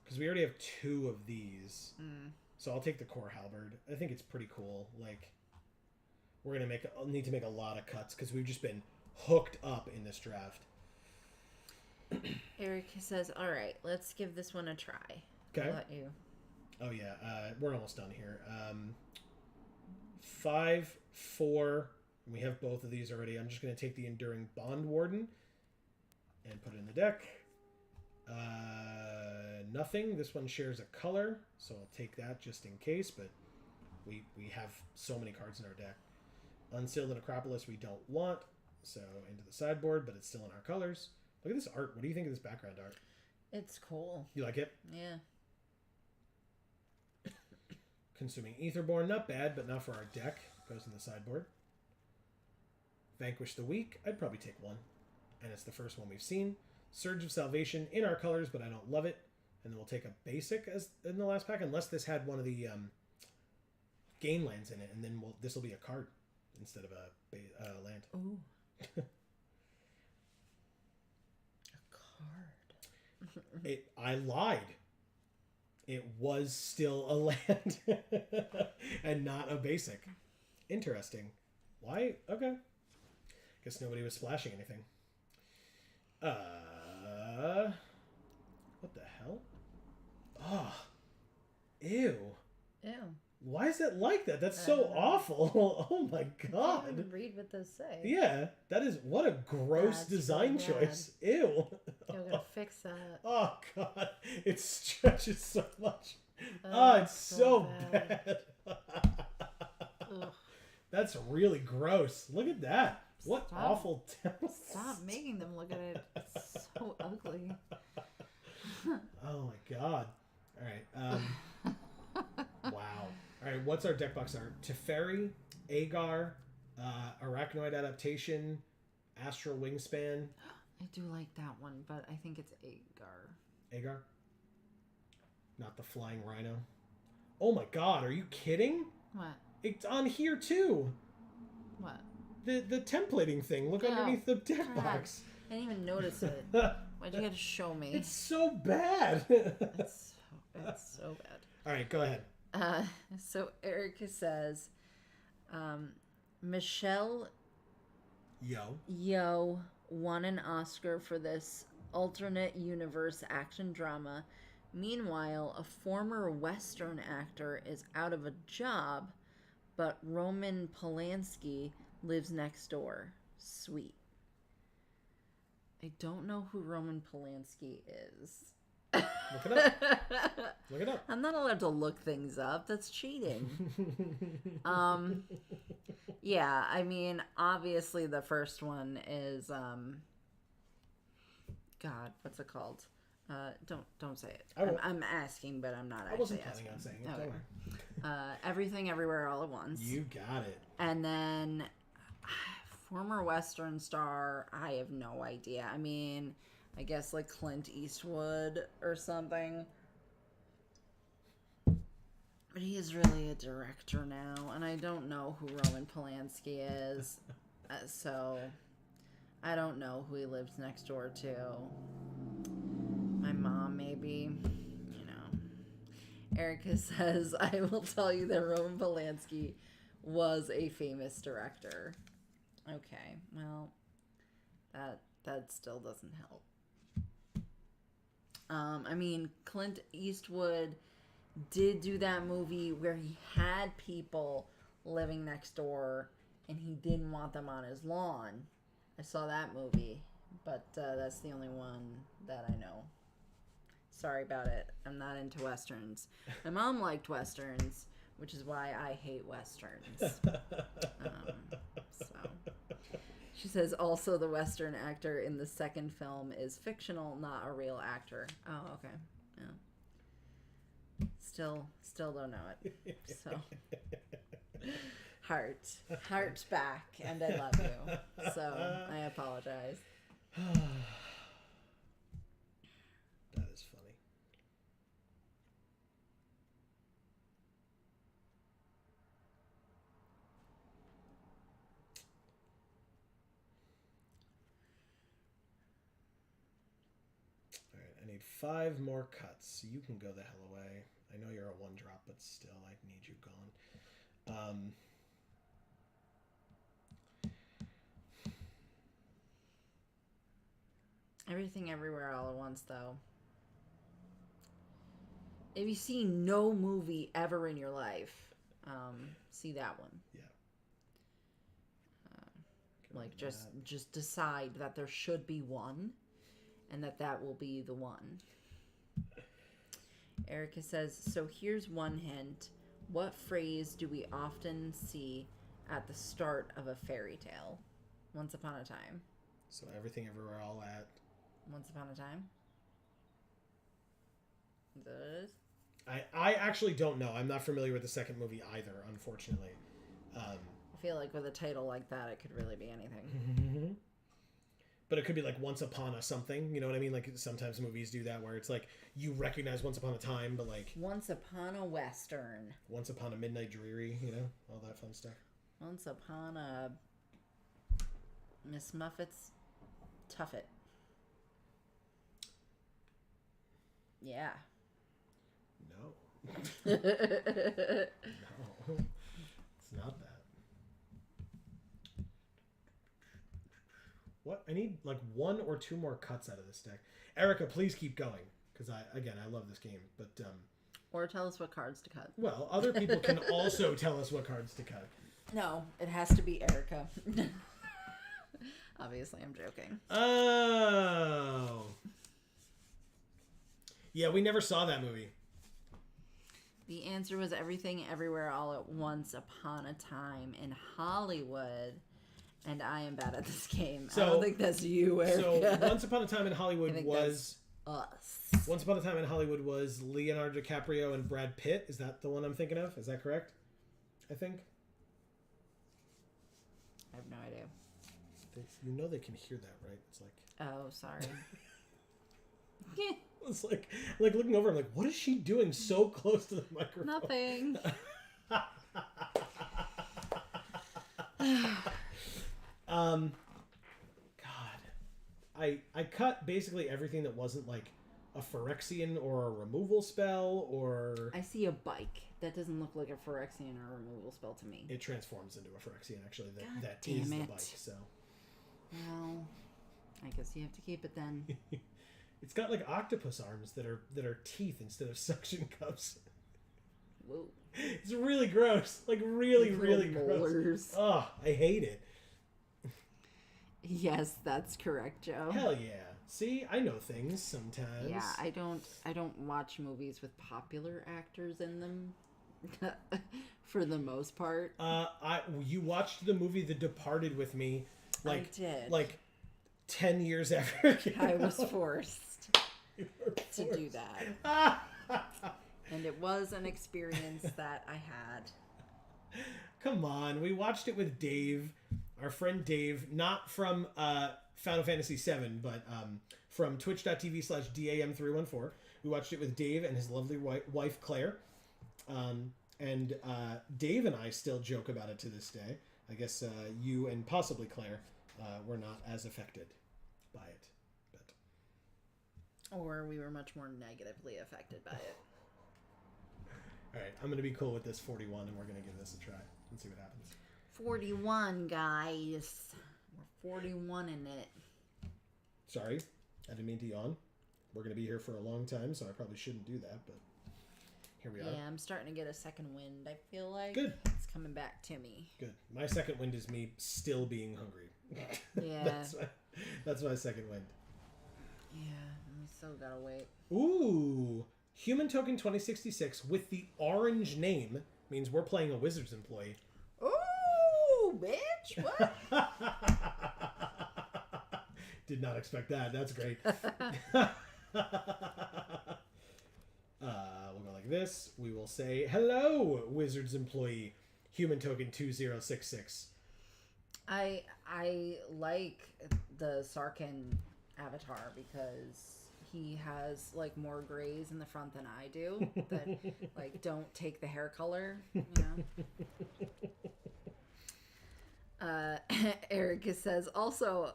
Because we already have 2 of these. So I'll take the Core Halberd. I think it's pretty cool. Like, we're going to need to make a lot of cuts because we've just been hooked up in this draft. Eric says, all right, let's give this one a try. Okay. I'll let you. Oh, yeah. We're almost done here. 5, 4. We have both of these already. I'm just going to take the Enduring Bond Warden and put it in the deck. Nothing. This one shares a color, so I'll take that just in case, but we have so many cards in our deck. Unsealed Necropolis we don't want, so into the sideboard, but it's still in our colors. Look at this art. What do you think of this background art? It's cool. You like it? Yeah. Consuming Aetherborn, not bad, but not for our deck. Goes in the sideboard. Vanquish the Weak. I'd probably take 1. and it's the first one we've seen. Surge of Salvation in our colors, but I don't love it. And then we'll take a basic as in the last pack, unless this had one of the gain lands in it, and then this will be a card instead of a land. Ooh. A card. I lied. It was still a land and not a basic. Interesting. Why? Okay. Guess nobody was splashing anything. What the hell? Oh. Ew. Ew. Why is it like that? That's so awful. Oh my I god. can't even read what those say. Yeah, that is what a gross That's design so bad. choice. Ew. You're gonna fix that. Oh god, it stretches so much. Oh, It's so bad. bad. Ugh. That's really gross. Look at that. What Stop. awful. Stop making them look at it. It's so ugly. Oh my god. All right. Wow. All right. What's our deck box art? Teferi, Agar, Arachnoid Adaptation, Astral Wingspan. I do like that one, but I think it's Agar. Agar. Not the Flying Rhino. Oh my god. Are you kidding? What? It's on here too. What? The templating thing. Look Oh, underneath the deck God. box. I didn't even notice it. Why'd you have to show me? It's so bad. It's so bad. All right, go ahead. So Erica says, Michelle Yo. won an Oscar for this alternate universe action drama. Meanwhile, a former Western actor is out of a job, but Roman Polanski lives next door. Sweet. I don't know who Roman Polanski is. Look it up. Look it up. I'm not allowed to look things up. That's cheating. Yeah, I mean, obviously the first one is God, what's it called? Don't say it. I won't. I'm asking, but I'm not I actually wasn't asking. planning on saying it. Okay. Don't worry. Everything Everywhere All at Once. You got it. And then former Western star, I have no idea. I mean, I guess like Clint Eastwood or something. But he is really a director now, and I don't know who Roman Polanski is. So I don't know who he lives next door to. My mom, maybe. You know. Erica says, I will tell you that Roman Polanski was a famous director. Okay, well, that still doesn't help. I mean, Clint Eastwood did do that movie where he had people living next door and he didn't want them on his lawn. I saw that movie, but that's the only one that I know. Sorry about it. I'm not into Westerns. My mom liked Westerns, which is why I hate Westerns. So she says also the Western actor in the second film is fictional, not a real actor. Oh, okay. Yeah. Still don't know it. So heart back, and I love you. So I apologize. That is funny. All right, I need 5 more cuts. You can go the hell away. I know you're a 1-drop, but still, I need you gone. Everything Everywhere All at Once, though. If you see no movie ever in your life, see that one. Yeah. Like just decide that there should be one, and that will be the one. Erica says, so here's one hint. What phrase do we often see at the start of a fairy tale? Once upon a time. So everything everywhere all at. Once upon a time. Is that what it is? I actually don't know. I'm not familiar with the second movie either, unfortunately. I feel like with a title like that, it could really be anything. but it could be like Once Upon a something. You know what I mean? Like sometimes movies do that where it's like you recognize Once Upon a Time, but like Once Upon a Western. Once Upon a Midnight Dreary. You know, all that fun stuff. Once Upon a Miss Muffet's Tuffet. Yeah. No. No. It's not that. What? I need like 1 or 2 more cuts out of this deck. Erica, please keep going. Because I love this game. But, Or tell us what cards to cut. well, other people can also tell us what cards to cut. No, it has to be Erica. Obviously, I'm joking. Oh. Yeah, we never saw that movie. The answer was Everything Everywhere All at Once Upon a Time in Hollywood. And I am bad at this game. I don't think that's you, Erica. So, Once Upon a Time in Hollywood was... us. Once Upon a Time in Hollywood was Leonardo DiCaprio and Brad Pitt. Is that the one I'm thinking of? Is that correct? I think. I have no idea. You know they can hear that, right? It's like... Oh, sorry. It's like looking over, I'm like, what is she doing so close to the microphone? Nothing. God. I cut basically everything that wasn't like a Phyrexian or a removal spell or... I see a bike. That doesn't look like a Phyrexian or a removal spell to me. It transforms into a Phyrexian, actually. That damn is the it. bike, so... Well, I guess you have to keep it then. It's got like octopus arms that are teeth instead of suction cups. Whoa. It's really gross. Like really gross. Molars. Oh, I hate it. Yes, that's correct, Joe. Hell yeah. See, I know things sometimes. Yeah, I don't watch movies with popular actors in them. For the most part. You watched the movie The Departed with me. Like, I did. Like 10 years after I was forced to do that. And it was an experience that I had. Come on. We watched it with Dave, our friend Dave, not from Final Fantasy VII, but from twitch.tv/DAM314. We watched it with Dave and his lovely wife, Claire. And Dave and I still joke about it to this day. I guess you and possibly Claire were not as affected by it. But... Or we were much more negatively affected by it. All right, I'm going to be cool with this 41, and we're going to give this a try and see what happens. 41, guys. We're 41 in it. Sorry, I didn't mean to yawn. We're going to be here for a long time, so I probably shouldn't do that, but here we are. Yeah, I'm starting to get a second wind, I feel like. Good. It's coming back to me. Good. My second wind is me still being hungry. Yeah. That's my second wind. Yeah, we still gotta wait. Ooh. Human Token 2066 with the orange name means we're playing a Wizards employee. Ooh, bitch! What? Did not expect that. That's great. We'll go like this. We will say, hello, Wizards employee, Human Token 2066. I like the Sarkin avatar because he has like more grays in the front than I do that like don't take the hair color, you know. Erica says also,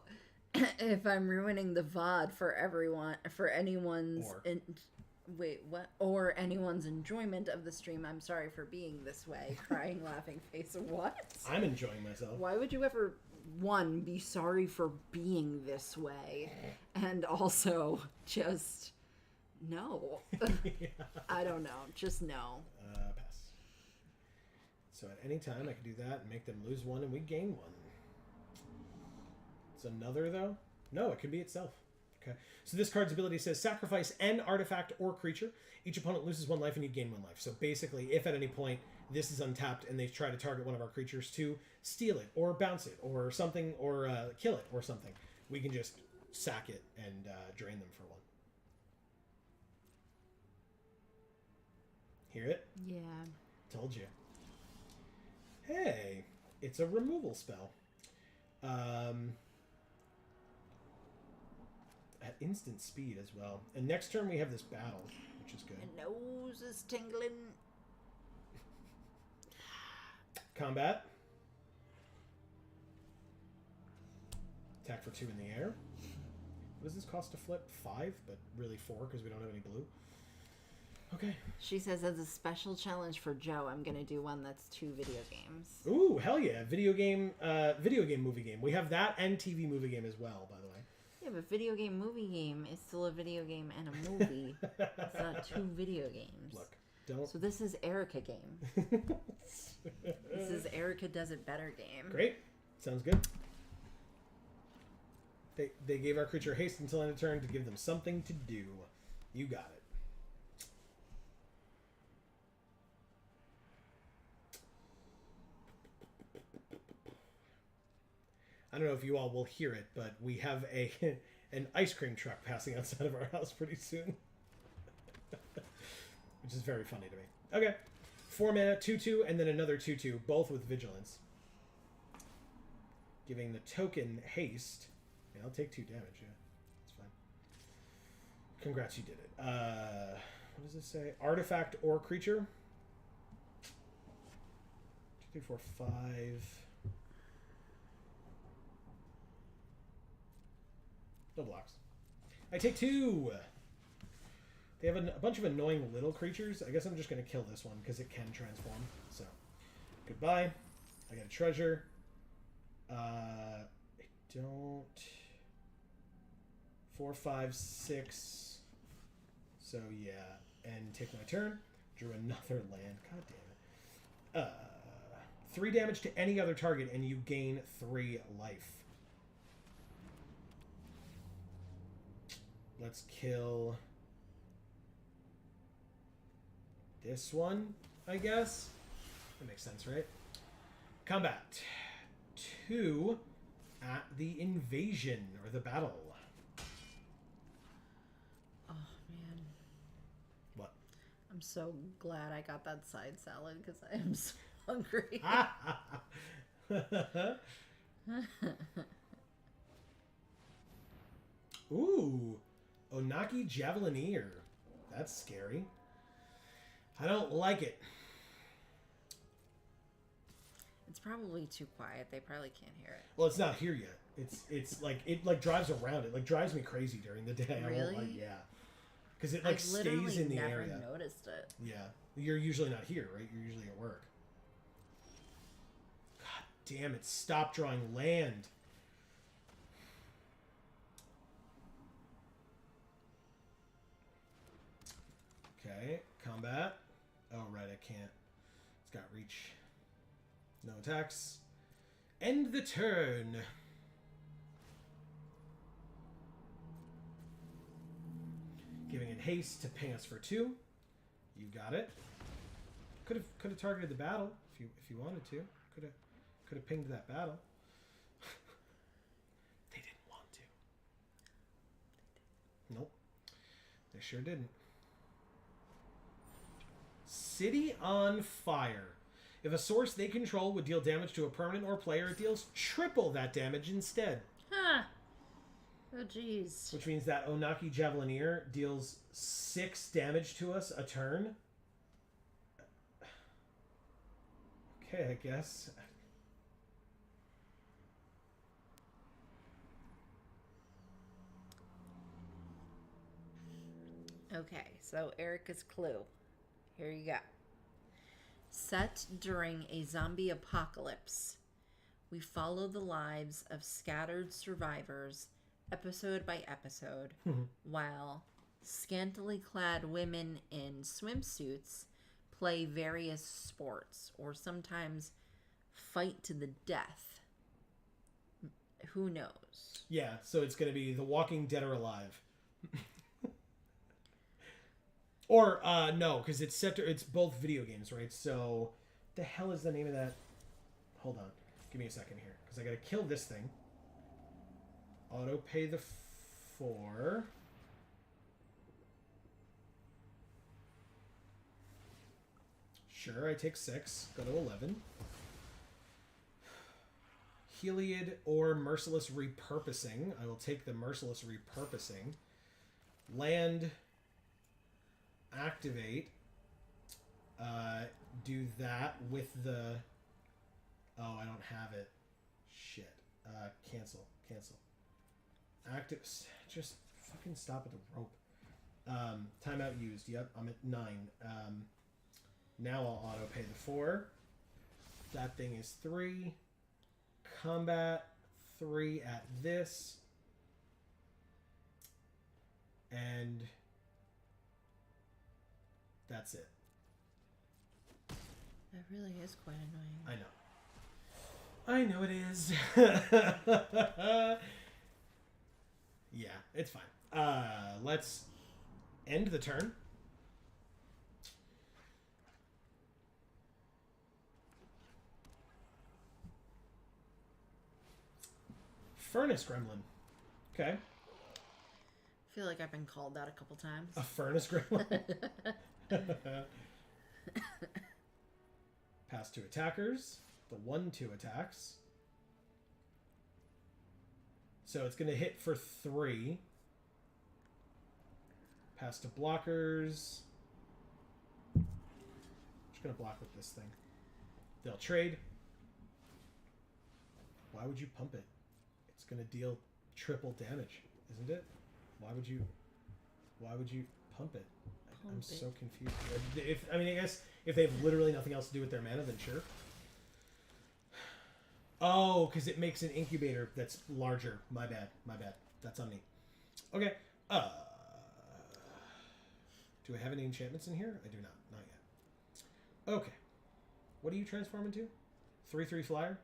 if I'm ruining the VOD for anyone's enjoyment of the stream, I'm sorry for being this way. Crying, laughing face. What? I'm enjoying myself. Why would you ever, one, be sorry for being this way, and also just no? Yeah. I don't know. Just no. Pass. So at any time I can do that and make them lose one and we gain one. It's another though? No, it can be itself. Okay. So this card's ability says sacrifice an artifact or creature. Each opponent loses 1 life and you gain 1 life. So basically, if at any point this is untapped and they try to target one of our creatures to steal it or bounce it or something or kill it or something, we can just sack it and drain them for 1. Hear it? Yeah. Told you. Hey, it's a removal spell. instant speed as well. And next turn we have this battle, which is good. My nose is tingling. Combat. Attack for 2 in the air. What does this cost to flip? 5, but really 4 because we don't have any blue. Okay. She says, as a special challenge for Joe, I'm going to do one that's 2 video games. Ooh, hell yeah. Video game, movie game. We have that and TV movie game as well, by the way. Yeah, but video game, movie game is still a video game and a movie. It's not 2 video games. Look, don't... So this is Erica game. This is Erica Does It Better game. Great. Sounds good. They gave our creature haste until end of turn to give them something to do. You got it. I don't know if you all will hear it, but we have an ice cream truck passing outside of our house pretty soon. Which is very funny to me. Okay. 4 mana, 2/2, and then another 2/2, both with vigilance. Giving the token haste. Yeah, I'll take 2 damage, yeah. That's fine. Congrats, you did it. What does this say? Artifact or creature? 2, 3, 4, 5. No blocks. I take 2! They have a bunch of annoying little creatures. I guess I'm just going to kill this one because it can transform. So, goodbye. I got a treasure. I don't... 4, 5, 6. So, yeah. And take my turn. Drew another land. God damn it. 3 damage to any other target, and you gain 3 life. Let's kill this one, I guess. That makes sense, right? Combat. 2 at the invasion, or the battle. Oh, man. What? I'm so glad I got that side salad because I am so hungry. Ooh. Onaki Javelineer. That's scary. I don't like it. It's probably too quiet. They probably can't hear it. Well, it's not here yet. It's like it like drives around. It like drives me crazy during the day. I won't, like, yeah. Because it like stays in the area. I've never noticed it. Yeah. You're usually not here, right? You're usually at work. God damn it. Stop drawing land. Okay. Combat. Oh, right. I can't. It's got reach. No attacks. End the turn. Giving it haste to ping us for 2. You got it. Could have targeted the battle if you wanted to. Could have pinged that battle. They didn't want to. Nope. They sure didn't. City on Fire. If a source they control would deal damage to a permanent or player, it deals triple that damage instead. Huh. Oh, jeez. Which means that Onaki Javelineer deals 6 damage to us a turn. Okay, I guess. Okay, so Erica's clue. Here you go. Set during a zombie apocalypse, we follow the lives of scattered survivors episode by episode, while scantily clad women in swimsuits play various sports or sometimes fight to the death. Who knows? Yeah, so it's going to be The Walking Dead or Alive. Or, no, because it's set to, it's both video games, right? So, the hell is the name of that? Hold on. Give me a second here, because I got to kill this thing. Auto pay the 4. Sure, I take 6. Go to 11. Heliod or Merciless Repurposing. I will take the Merciless Repurposing. Land. Activate. Do that with the... Oh, I don't have it. Shit. Cancel. Active. Just fucking stop at the rope. Timeout used. Yep, I'm at 9. Now I'll auto pay the 4. That thing is 3. Combat 3 at this. And that's it. That really is quite annoying. I know it is. Yeah, it's fine. Let's end the turn. Furnace Gremlin. Okay. I feel like I've been called that a couple times. A Furnace Gremlin. Pass 2 attackers. The 1/2 attacks. So it's going to hit for 3. Pass to blockers. Just going to block with this thing. They'll trade. Why would you pump it? It's going to deal triple damage, isn't it? Why would you pump it? I'm so confused. I guess if they have literally nothing else to do with their mana, then sure. Oh, because it makes an incubator that's larger. My bad. That's on me. Okay. Do I have any enchantments in here? I do not. Not yet. Okay. What do you transform into? 3/3 flyer?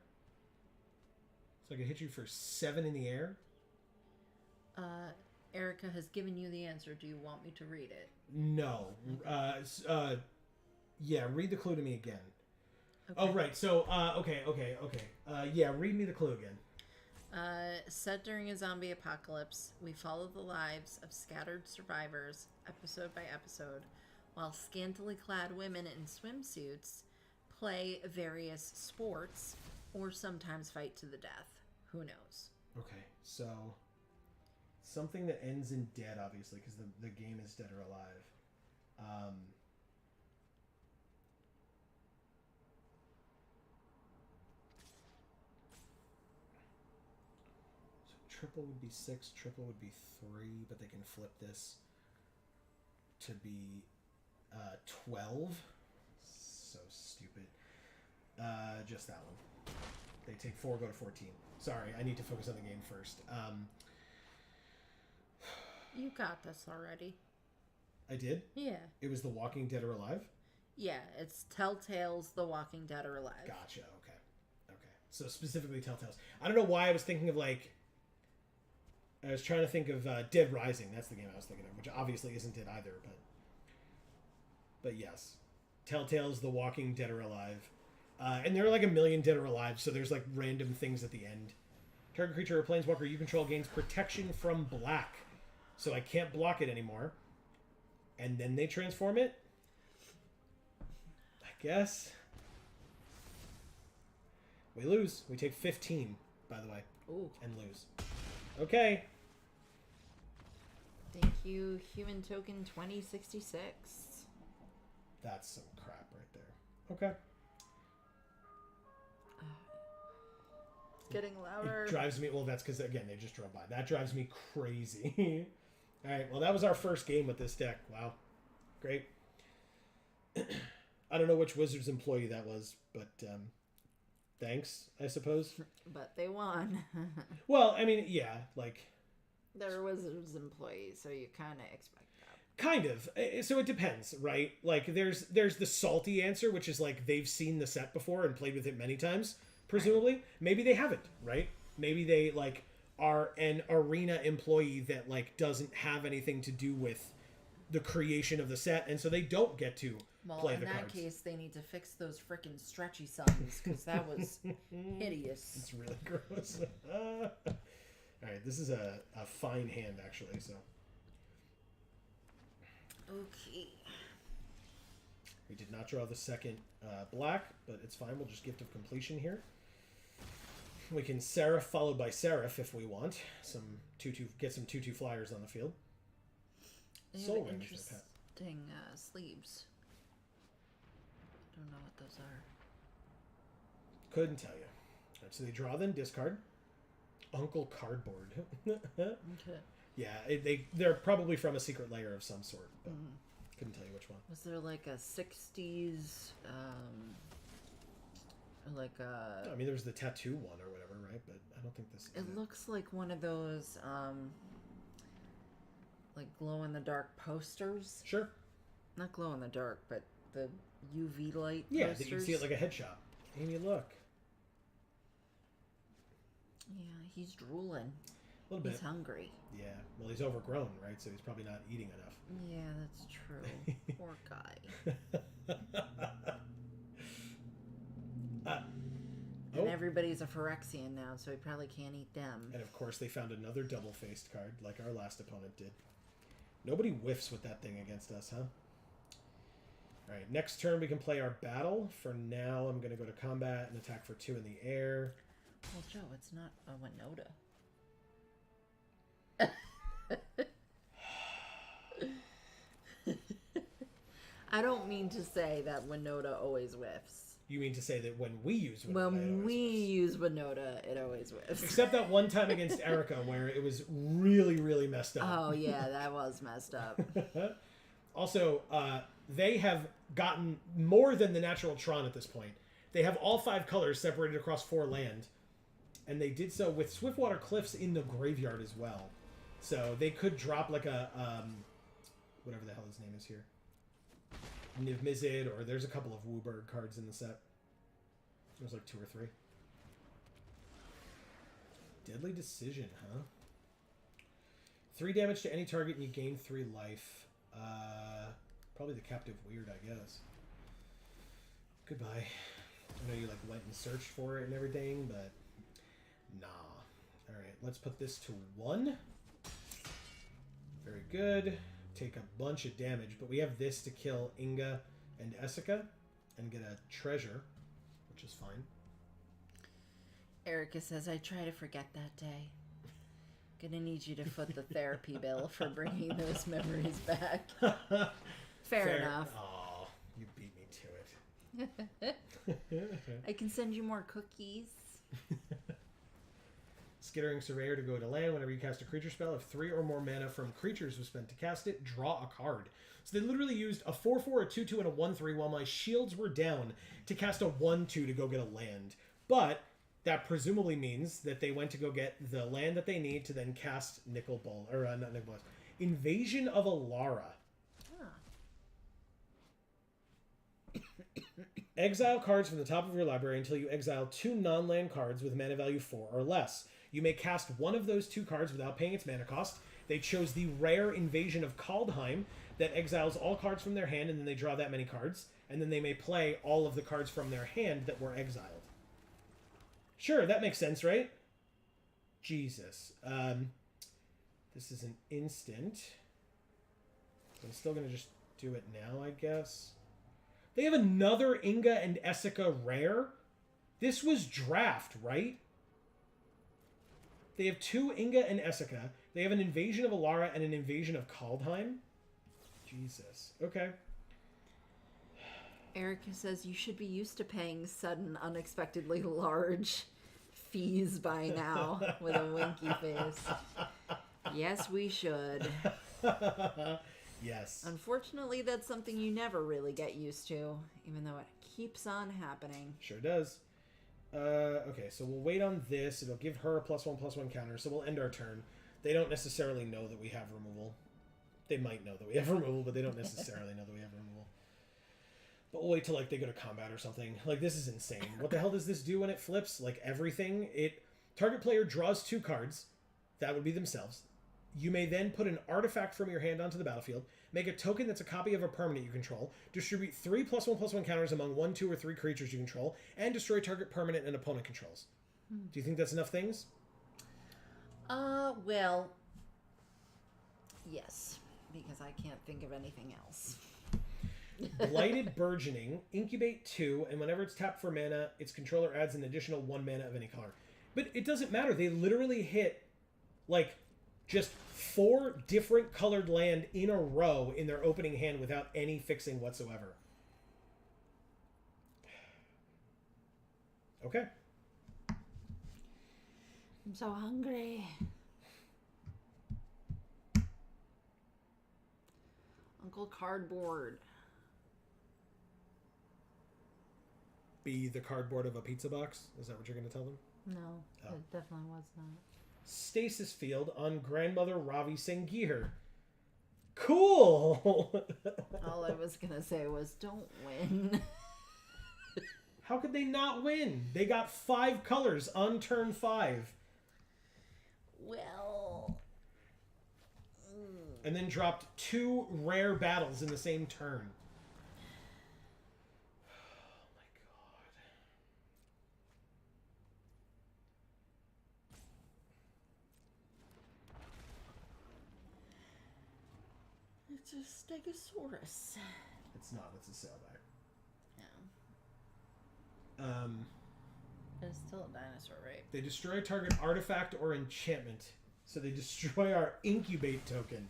So I can hit you for 7 in the air? Erica has given you the answer. Do you want me to read it? No. Yeah, read the clue to me again. Okay. Oh, right. So, okay. Yeah, read me the clue again. Set during a zombie apocalypse, we follow the lives of scattered survivors, episode by episode, while scantily clad women in swimsuits play various sports or sometimes fight to the death. Who knows? Okay, so something that ends in dead, obviously, because the game is Dead or Alive. Triple would be 6, triple would be 3, but they can flip this to be 12. So stupid. Just that one. They take 4, go to 14. Sorry, I need to focus on the game first. You got this already. I did? Yeah. It was The Walking Dead or Alive? Yeah, it's Telltale's The Walking Dead or Alive. Gotcha, okay. So specifically Telltales. I don't know why I was thinking of I was trying to think of Dead Rising. That's the game I was thinking of, which obviously isn't it either, but yes. Telltale's The Walking Dead or Alive. And there are like a million Dead or Alive, so there's like random things at the end. Target creature or planeswalker you control gains protection from black. So I can't block it anymore. And then they transform it? I guess. We lose. We take 15, by the way. Ooh. And lose. Okay. Thank you, Human Token 2066. That's some crap right there. Okay. It's getting louder. It drives me... Well, that's because, again, they just drove by. That drives me crazy. All right. Well, that was our first game with this deck. Wow. Great. I don't know which Wizards employee that was, but thanks, I suppose. But they won. Well, I mean, yeah, like... They're Wizards employees, so you kind of expect that. Kind of. So it depends, right? Like, there's the salty answer, which is like they've seen the set before and played with it many times, presumably. Right. Maybe they haven't, right? Maybe they, like, are an arena employee that, like, doesn't have anything to do with the creation of the set, and so they don't get to play the cards. In that case, they need to fix those frickin' stretchy suns, because that was hideous. It's really gross. All right, this is a fine hand, actually, so... Okay. We did not draw the second black, but it's fine. We'll just Gift of Completion here. We can Seraph followed by Seraph if we want. Get some 2/2 flyers on the field. They have Soul Ring is their pet. interesting sleeves. Don't know what those are. Couldn't tell you. Alright, so they draw, then discard. Uncle Cardboard. Okay. Yeah, they're probably from a secret layer of some sort, but couldn't tell you which one. Was there like a 60s, like a... I mean, there was the tattoo one or whatever, right? But I don't think this is It looks like one of those, like glow-in-the-dark posters. Sure. Not glow-in-the-dark, but the UV light Yeah, posters. that you can see it like a headshot. Amy, look. Yeah, he's drooling. A little bit. He's hungry. Yeah, well, he's overgrown, right? So he's probably not eating enough. Yeah, that's true. Poor guy. And everybody's a Phyrexian now, so he probably can't eat them. And of course, they found another double-faced card, like our last opponent did. Nobody whiffs with that thing against us, huh? Alright, next turn we can play our battle. For now, I'm going to go to combat and attack for 2 in the air. Well, Joe, it's not a Winota. I don't mean to say that Winota always whiffs. You mean to say that when we use Winota, When we use Winota, it always whiffs. Except that one time against Erica where it was really, really messed up. Oh, yeah, that was messed up. Also, they have gotten more than the natural Tron at this point. They have all 5 colors separated across 4 land. And they did so with Swiftwater Cliffs in the graveyard as well. So they could drop like a, whatever the hell his name is here. Niv Mizzet, or there's a couple of Wooburg cards in the set. There's like 2 or 3. Deadly Decision, huh? 3 damage to any target and you gain 3 life. Probably the Captive Weird, I guess. Goodbye. I know you like went and searched for it and everything, but nah. Alright, let's put this to 1. Very good. Take a bunch of damage, but we have this to kill Inga and Essica and get a treasure, which is fine. Erica says, I try to forget that day. Gonna need you to foot the therapy bill for bringing those memories back. Fair enough. Aw, you beat me to it. I can send you more cookies. Skittering Surveyor to go to land. Whenever you cast a creature spell, if 3 or more mana from creatures was spent to cast it, draw a card. So they literally used a 4/4, a 2/2, and a 1/3 while my shields were down to cast a 1/2 to go get a land. But that presumably means that they went to go get the land that they need to then cast Nicol Bolas, or not Nicol Bolas, Invasion of Alara. Exile cards from the top of your library until you exile 2 non-land cards with mana value 4 or less. You may cast one of those 2 cards without paying its mana cost. They chose the rare Invasion of Kaldheim that exiles all cards from their hand, and then they draw that many cards. And then they may play all of the cards from their hand that were exiled. Sure, that makes sense, right? Jesus. This is an instant. I'm still going to just do it now, I guess. They have another Inga and Essica rare. This was draft, right? They have 2 Inga and Essica. They have an Invasion of Alara and an Invasion of Kaldheim. Jesus. Okay. Erica says you should be used to paying sudden, unexpectedly large fees by now with a winky face. Yes, we should. Yes. Unfortunately, that's something you never really get used to, even though it keeps on happening. Sure does. Okay, so we'll wait on this. It'll give her a +1/+1 counter, so we'll end our turn. They don't necessarily know that we have removal. They might know that we have removal, but they don't necessarily know that we have removal. But we'll wait till, like, they go to combat or something. Like, this is insane. What the hell does this do when it flips? Like, everything. Target player draws 2 cards. That would be themselves. You may then put an artifact from your hand onto the battlefield, make a token that's a copy of a permanent you control, distribute 3 +1/+1 counters among 1, 2, or 3 creatures you control, and destroy target permanent and opponent controls. Do you think that's enough things? Well, yes, because I can't think of anything else. Blighted Burgeoning, incubate 2, and whenever it's tapped for mana, its controller adds an additional 1 mana of any color. But it doesn't matter. They literally hit, like, just 4 different colored land in a row in their opening hand without any fixing whatsoever. Okay. I'm so hungry. Uncle Cardboard. Be the cardboard of a pizza box? Is that what you're going to tell them? No, Oh. it definitely was not. Stasis Field on Grandmother Ravi Sangir. Cool! All I was gonna say was, don't win. How could they not win? They got 5 colors on turn 5. Well... And then dropped 2 rare battles in the same turn. Oh my god. It's a Stegosaurus. It's not, it's a sailback. Yeah. It's still a dinosaur, right? They destroy a target artifact or enchantment. So they destroy our incubate token.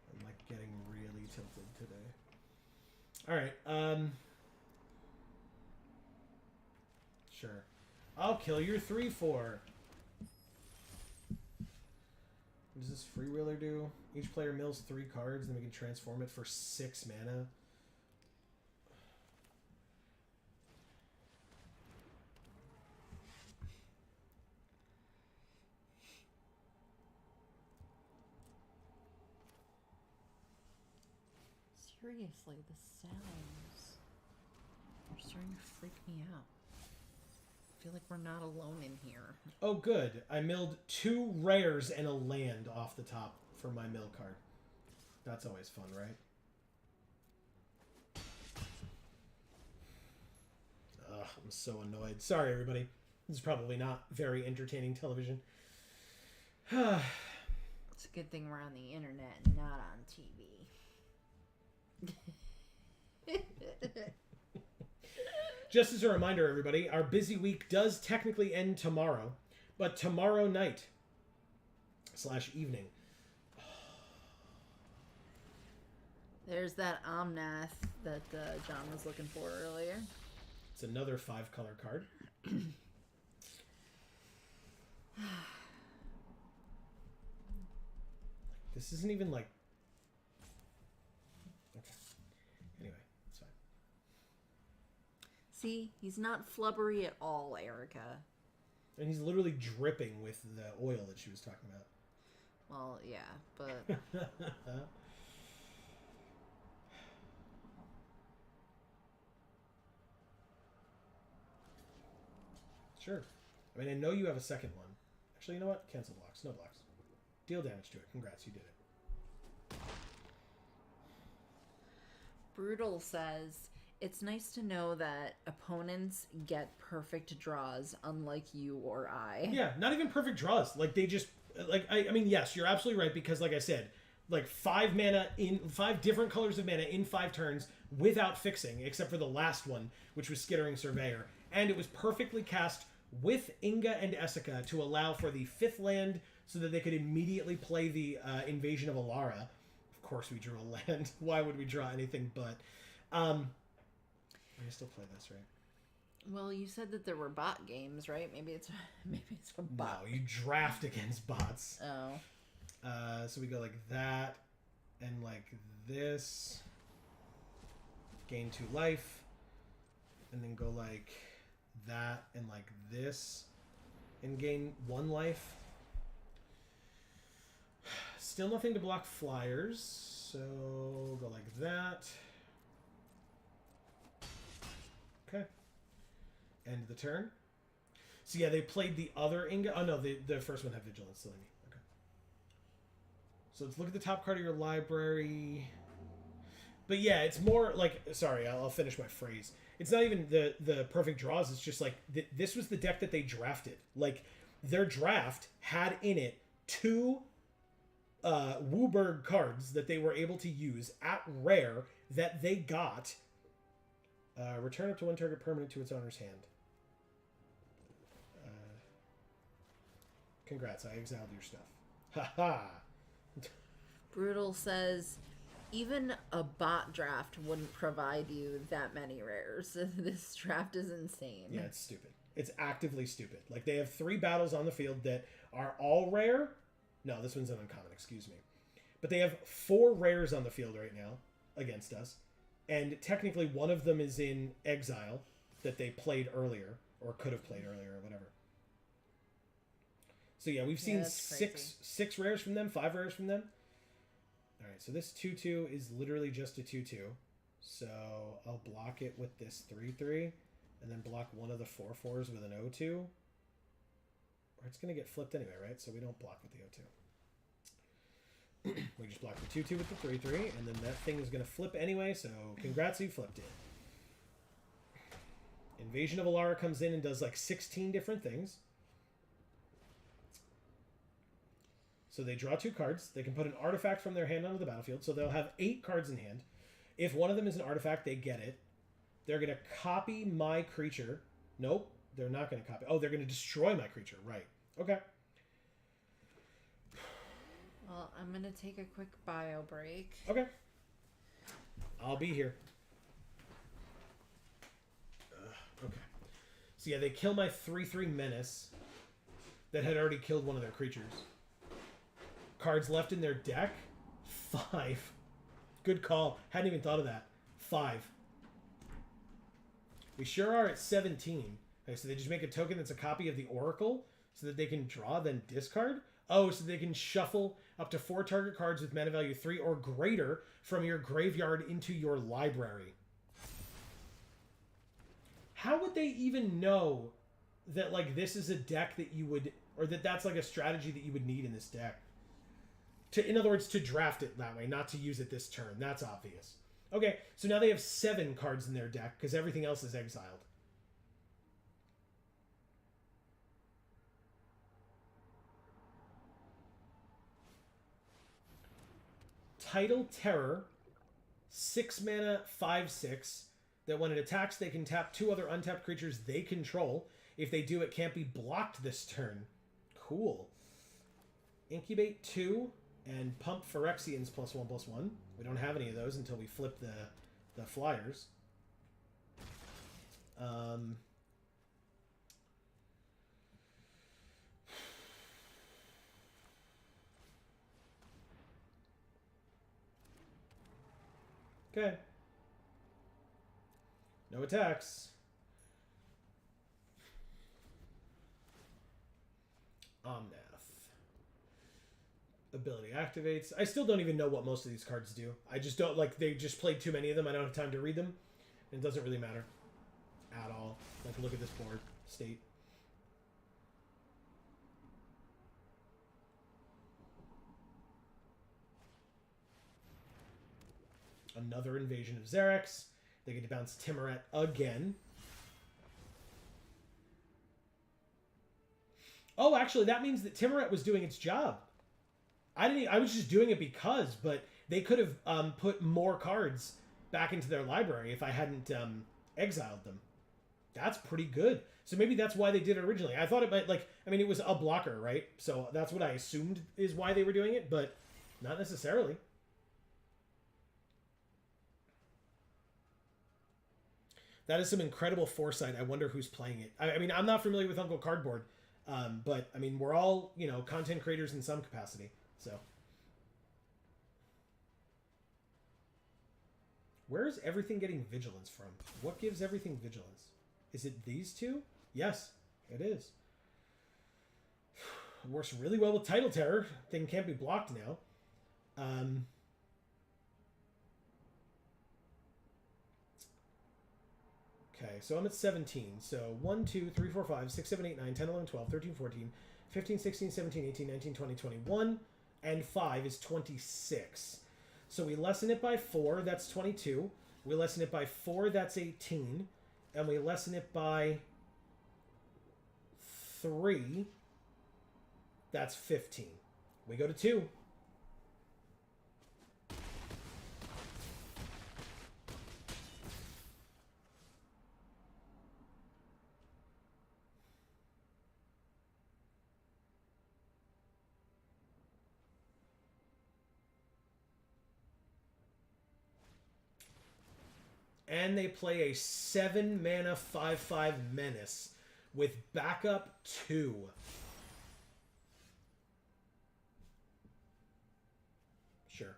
I'm like getting really tilted today. Alright, sure. I'll kill your 3/4. What does this freewheeler do? Each player mills 3 cards, then we can transform it for 6 mana. Seriously, the sounds are starting to freak me out. I feel like we're not alone in here. Oh, good. I milled 2 rares and a land off the top for my mill card. That's always fun, right? Ugh, I'm so annoyed. Sorry, everybody. This is probably not very entertaining television. It's a good thing we're on the internet and not on TV. Just as a reminder, everybody, our busy week does technically end tomorrow, but tomorrow night / evening. There's that Omnath that John was looking for earlier. It's another 5-color card. This isn't even like... Okay. Anyway, it's fine. See, he's not flubbery at all, Erica. And he's literally dripping with the oil that she was talking about. Well, yeah, but... Sure. I mean, I know you have a second one. Actually, you know what? Cancel blocks. No blocks. Deal damage to it. Congrats, you did it. Brutal says, it's nice to know that opponents get perfect draws, unlike you or I. Yeah, not even perfect draws. Like, they just... Like, I mean, yes, you're absolutely right, because, like I said, like, 5 mana in... 5 different colors of mana in 5 turns without fixing, except for the last one, which was Skittering Surveyor. And it was perfectly cast with Inga and Essica to allow for the 5th land so that they could immediately play the Invasion of Alara. Of course we drew a land. Why would we draw anything but... I still play this, right? Well, you said that there were bot games, right? Maybe it's a bot. No, you draft against bots. Oh. So we go like that, and like this. Gain 2 life. And then go like that, and like this. And gain 1 life. Still nothing to block flyers. So go like that. Okay. End the turn. So yeah, they played the other Inga. Oh no, the first one had Vigilance. Silly me. Okay. So let's look at the top card of your library. But yeah, it's more like... Sorry, I'll finish my phrase. It's not even the perfect draws. It's just like... This was the deck that they drafted. Like, their draft had in it 2 Wooburg cards that they were able to use at rare that they got Return up to one target permanent to its owner's hand. Congrats, I exiled your stuff. Ha. Brutal says, even a bot draft wouldn't provide you that many rares. This draft is insane. Yeah, it's stupid. It's actively stupid. Like, they have 3 battles on the field that are all rare. No, this one's an uncommon, excuse me. But they have 4 rares on the field right now against us. And technically one of them is in exile that they played earlier, or could have played earlier, or whatever. So yeah, we've seen six rares from them, 5 rares from them. All right, so this 2/2 is literally just a 2/2. So I'll block it with this 3/3, and then block one of the 4/4s with an 0/2. Or it's going to get flipped anyway, right? So we don't block with the 0/2. We just block the 2/2 with the 3/3, and then that thing is going to flip anyway, so congrats, you flipped it. Invasion of Alara comes in and does like 16 different things. So they draw 2 cards. They can put an artifact from their hand onto the battlefield. So they'll have 8 cards in hand. If one of them is an artifact, they get it. They're going to copy my creature. Nope, they're not going to copy. Oh, they're going to destroy my creature. Right. Okay. Well, I'm going to take a quick bio break. Okay. I'll be here. Okay. So yeah, they kill my 3/3 menace that had already killed one of their creatures. Cards left in their deck? 5. Good call. Hadn't even thought of that. 5. We sure are at 17. Okay, so they just make a token that's a copy of the Oracle so that they can draw, then discard? Oh, so they can shuffle up to 4 target cards with mana value 3 or greater from your graveyard into your library. How would they even know that, like, this is a deck that you would... Or that that's, like, a strategy that you would need in this deck? In other words, to draft it that way, not to use it this turn. That's obvious. Okay, so now they have 7 cards in their deck because everything else is exiled. Tidal Terror, 6 mana, 5/6. That when it attacks, they can tap 2 other untapped creatures they control. If they do, it can't be blocked this turn. Cool. Incubate 2. And pump Phyrexians +1/+1. We don't have any of those until we flip the flyers. Okay. No attacks. Omnath. Ability activates. I still don't even know what most of these cards do. I just don't, like, they just played too many of them. I don't have time to read them. It doesn't really matter at all. Like, look at this board state. Another Invasion of Xerax. They get to bounce Timoret again. Oh, actually, that means that Timoret was doing its job. I was just doing it because, but they could have put more cards back into their library if I hadn't exiled them. That's pretty good. So maybe that's why they did it originally. I thought it might, like, I mean, it was a blocker, right? So that's what I assumed is why they were doing it, but not necessarily. That is some incredible foresight. I wonder who's playing it. I mean, I'm not familiar with Uncle Cardboard, but, I mean, we're all, you know, content creators in some capacity. So, where is everything getting vigilance from? What gives everything vigilance? Is it these 2? Yes, it is. It works really well with Tidal Terror. Thing can't be blocked now. Okay, so I'm at 17. So 1, 2, 3, 4, 5, 6, 7, 8, 9, 10, 11, 12, 13, 14, 15, 16, 17, 18, 19, 20, 21. And 5 is 26. So we lessen it by 4, that's 22. We lessen it by 4, that's 18. And we lessen it by 3, that's 15. We go to 2. and they play a 7 mana 5/5 menace with backup 2. Sure.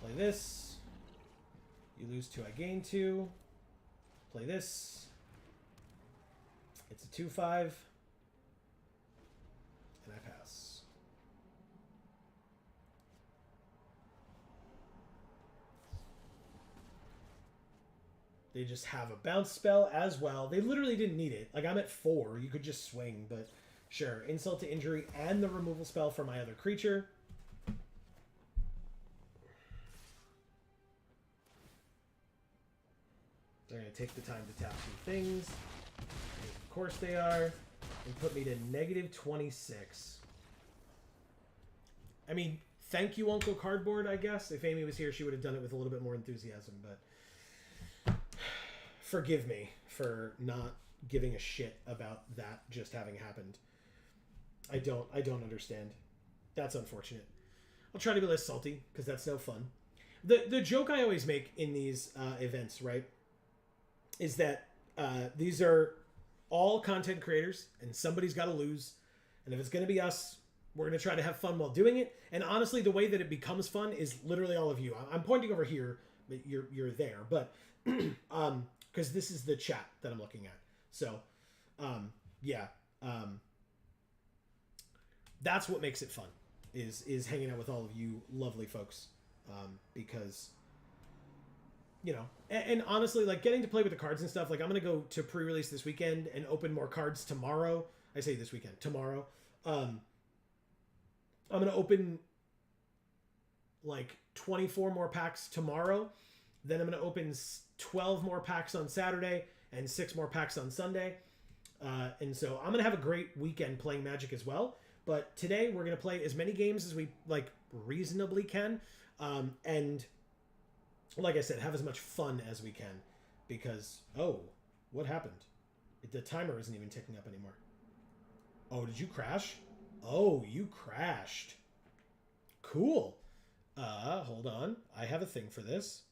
Play this. You lose 2, I gain 2. Play this. It's a 2/5. And I pass. They just have a bounce spell as well. They literally didn't need it. Like, I'm at 4. You could just swing, but sure. Insult to injury and the removal spell for my other creature. They're going to take the time to tap 2 things. Of course they are. And put me to -26. I mean, thank you, Uncle Cardboard, I guess. If Amy was here, she would have done it with a little bit more enthusiasm, but forgive me for not giving a shit about that just having happened. I don't understand. That's unfortunate. I'll try to be less salty, because that's no fun. The joke I always make in these events, right, is that these are all content creators, and somebody's got to lose. And if it's going to be us, we're going to try to have fun while doing it. And honestly, the way that it becomes fun is literally all of you. I'm pointing over here, but you're there. But because this is the chat that I'm looking at. So, yeah. That's what makes it fun, is hanging out with all of you lovely folks. Because, you know, and honestly, like, getting to play with the cards and stuff, like, I'm going to go to pre-release this weekend and open more cards tomorrow. I say this weekend, tomorrow. I'm going to open, like, 24 more packs tomorrow. Then I'm going to open 12 more packs on Saturday and 6 more packs on Sunday. And so I'm going to have a great weekend playing Magic as well. But today we're going to play as many games as we, like, reasonably can. And like I said, have as much fun as we can, because, oh, what happened? The timer isn't even ticking up anymore. Oh, did you crash? Oh, you crashed. Cool. Hold on. I have a thing for this.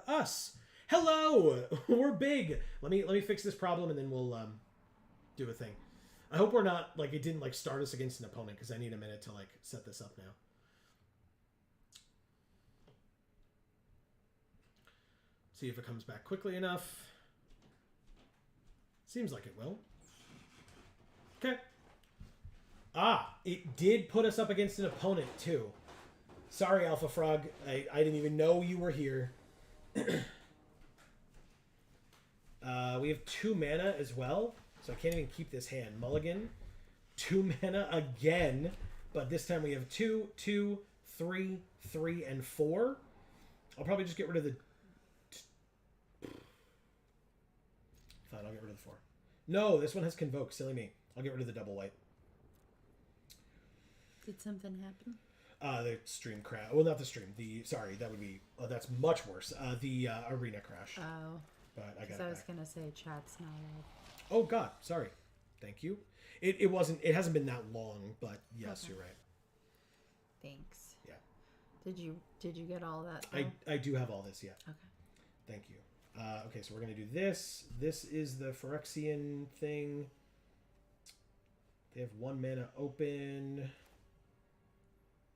Us. Hello. We're big. Let me fix this problem and then we'll do a thing. I hope we're not, like, it didn't, like, start us against an opponent, because I need a minute to, like, set this up now. See if it comes back quickly enough. Seems like it will. Okay. It did put us up against an opponent, too. Sorry, Alpha Frog. I didn't even know you were here. We have 2 mana as well, so I can't even keep this hand. Mulligan. 2 mana again, but this time we have 2, 2, 3, 3, and 4. I'll probably just get rid of the... Fine, I'll get rid of the 4. No, this one has Convoke. Silly me. I'll get rid of the double white. Did something happen? The stream crash. Well, not the stream. Sorry, that would be... Oh, that's much worse. The arena crash. Oh. But I got it I was back. going to say chat's not out. Oh, God. Sorry. Thank you. It wasn't... It hasn't been that long, but yes, Okay. you're right. Thanks. Yeah. Did you get all that? I do have all this, yeah. Okay. Thank you. Okay, so we're going to do this. This is the Phyrexian thing. They have 1 mana open.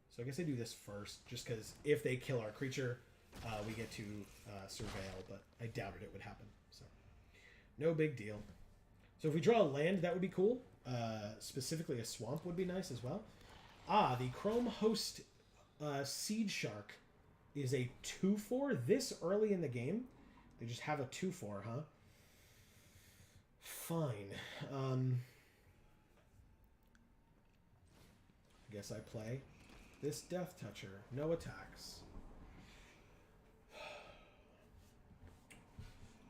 So I guess I do this first, just because if they kill our creature, we get to surveil, but I doubted it would happen. So no big deal. So if we draw a land, that would be cool. Specifically a swamp would be nice as well. The Chrome Host Seed Shark is a 2/4 this early in the game. They just have a 2/4, huh? Fine. I guess I play this Death Toucher. No attacks.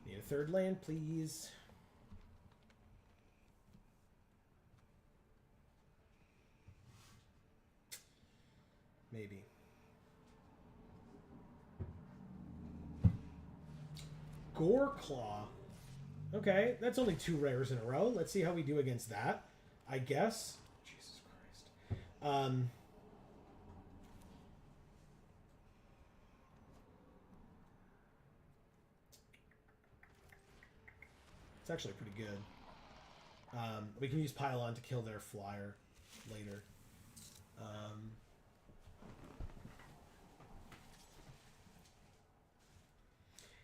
Need a 3rd land, please. Maybe. Goreclaw. Okay, that's only 2 rares in a row. Let's see how we do against that, I guess. Jesus Christ. It's actually pretty good. We can use Pylon to kill their flyer later.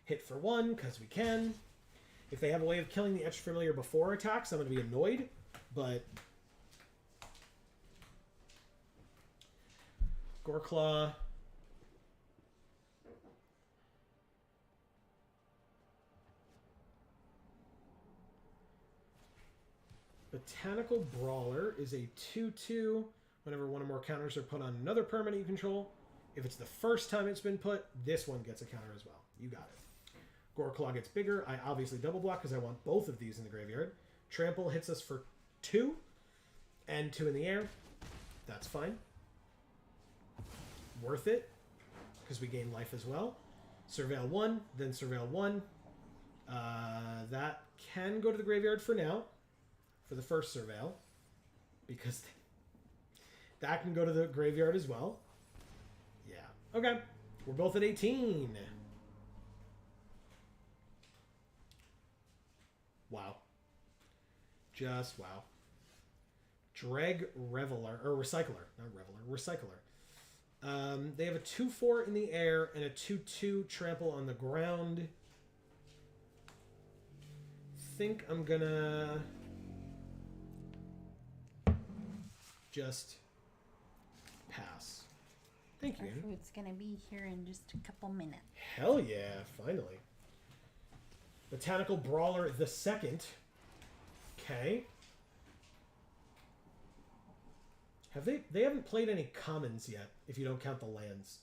Hit for 1, because we can. If they have a way of killing the extra familiar before attacks, I'm going to be annoyed, but... Goreclaw. Botanical Brawler is a 2/2. Whenever one or more counters are put on another permanent you control. If it's the first time it's been put, this one gets a counter as well. You got it. Goreclaw gets bigger. I obviously double block because I want both of these in the graveyard. Trample hits us for 2 and 2 in the air. That's fine. Worth it because we gain life as well. Surveil 1, then Surveil 1. That can go to the graveyard for now. For the first Surveil, because that can go to the graveyard as well. Yeah. Okay. We're both at 18. Wow. Just wow. Dreg Reveler, or Recycler. Not Reveler, Recycler. They have a 2/4 in the air and a 2/2 trample on the ground. Think I'm gonna... just pass. Thank you. Our food's gonna be here in just a couple minutes. Hell yeah, finally. Botanical Brawler the second. Okay. They haven't played any commons yet, if you don't count the lands.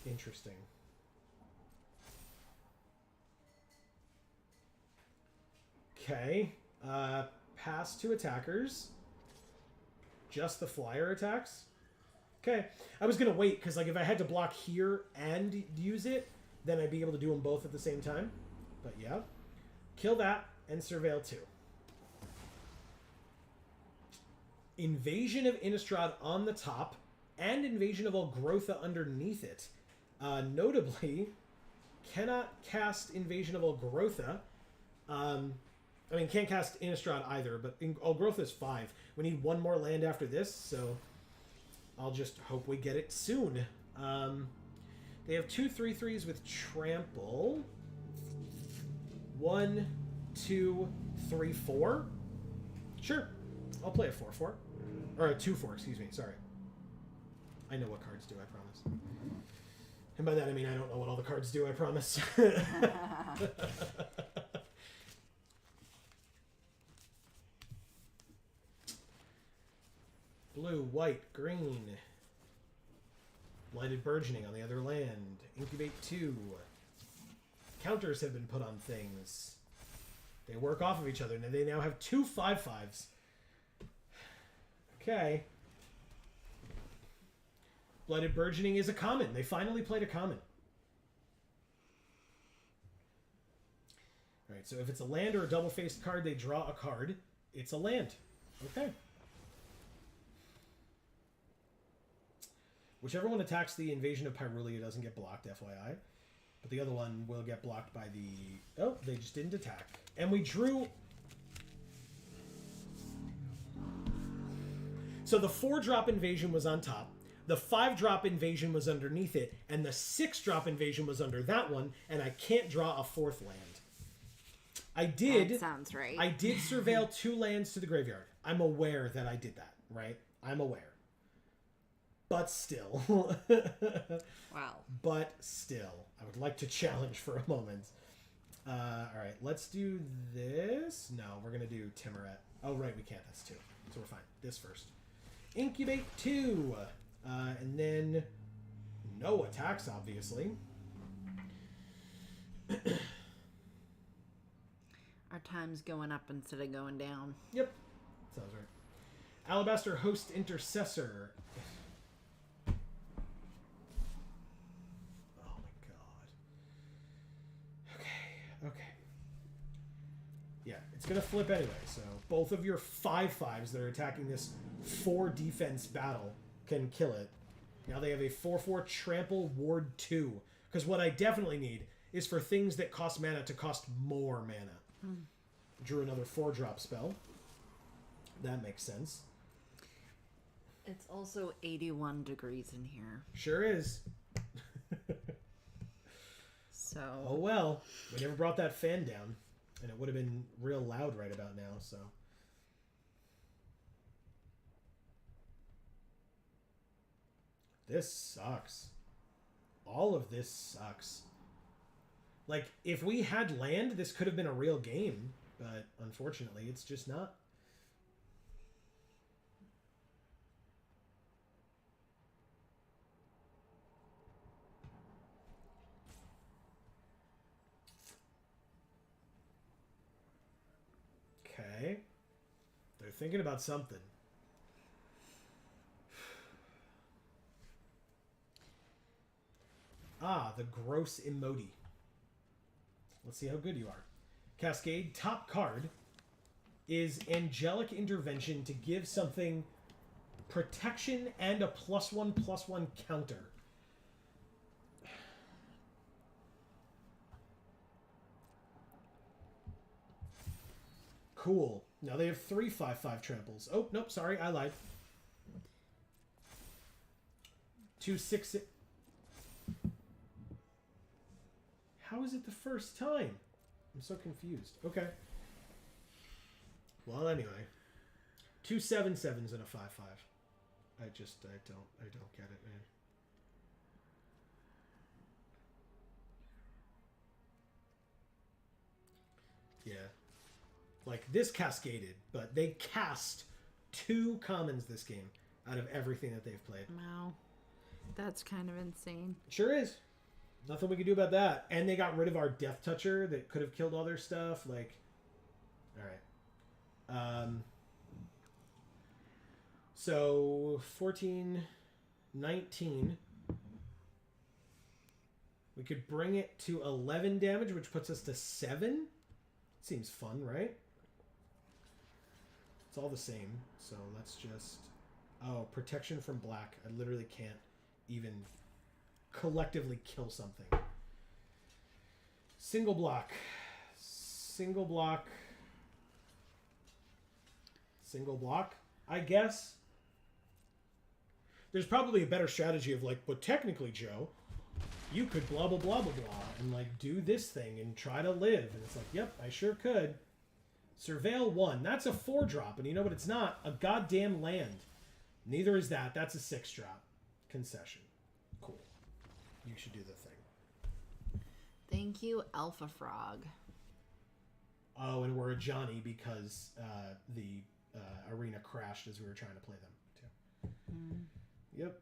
Interesting. Okay. Pass to attackers. Just the flyer attacks? Okay. I was going to wait, because like, if I had to block here and use it, then I'd be able to do them both at the same time. But yeah. Kill that, and Surveil 2. Invasion of Innistrad on the top, and Invasion of Olgrotha underneath it. Notably, cannot cast Invasion of Olgrotha. I mean, can't cast Innistrad either, but Olgrotha is 5. We need 1 more land after this, so I'll just hope we get it soon. They have 2 3/3s with Trample. 1, 2, 3, 4. Sure, I'll play a 4/4. Or a 2/4, excuse me, sorry. I know what cards do, I promise. And by that I mean I don't know what all the cards do, I promise. Blue, white, green. Blighted Burgeoning on the other land. Incubate 2. Counters have been put on things. They work off of each other, and they now have 2 5/5s. Okay. Blighted Burgeoning is a common. They finally played a common. Alright, so if it's a land or a double-faced card, they draw a card. It's a land. Okay. Whichever one attacks the Invasion of Pyrulia doesn't get blocked, FYI. But the other one will get blocked by the... Oh, they just didn't attack. And we drew... So the 4-drop invasion was on top. The 5-drop invasion was underneath it. And the 6-drop invasion was under that one. And I can't draw a 4th land. I did... That sounds right. I did surveil 2 lands to the graveyard. I'm aware that I did that, right? I'm aware. But still. Wow. But still. I would like to challenge for a moment. Alright, let's do this. No, we're going to do Timuret. Oh, right, we can't. That's 2. So we're fine. This first. Incubate 2. And then no attacks, obviously. Our time's going up instead of going down. Yep. Sounds right. Alabaster Host Intercessor. It's going to flip anyway, so both of your 5/5s that are attacking this 4 defense battle can kill it. Now they have a 4/4 trample ward 2. Because what I definitely need is for things that cost mana to cost more mana. Drew another 4-drop spell. That makes sense. It's also 81 degrees in here. Sure is. So. Oh well. We never brought that fan down. And it would have been real loud right about now, so. This sucks. All of this sucks. Like, if we had land, this could have been a real game. But, unfortunately, it's just not. Okay. They're thinking about something. Ah, the gross emoti. Let's see how good you are. Cascade, top card is Angelic Intervention to give something protection and a +1/+1 counter. Cool. Now they have 3 5/5 tramples. Oh, nope, sorry, I lied. 2 6. How is it the first time? I'm so confused. Okay. Well, anyway. 2 7/7s and a 5/5. I don't get it, man. Yeah. Like, this cascaded, but they cast 2 commons this game out of everything that they've played. Wow. That's kind of insane. Sure is. Nothing we can do about that. And they got rid of our Death Toucher that could have killed all their stuff. Like, alright. So, 14, 19. We could bring it to 11 damage, which puts us to 7. Seems fun, right? It's all the same. So, let's just... Oh, protection from black. I literally can't even collectively kill something. Single block. Single block. Single block, I guess. There's probably a better strategy of like, but technically, Joe, you could blah, blah, blah, blah, blah, and like do this thing and try to live. And it's like, yep, I sure could. Surveil 1. That's a 4-drop. And you know what? It's not a goddamn land. Neither is that. That's a 6-drop. Concession. Cool. You should do the thing. Thank you, Alpha Frog. Oh, and we're a Johnny because the arena crashed as we were trying to play them, too. Yep.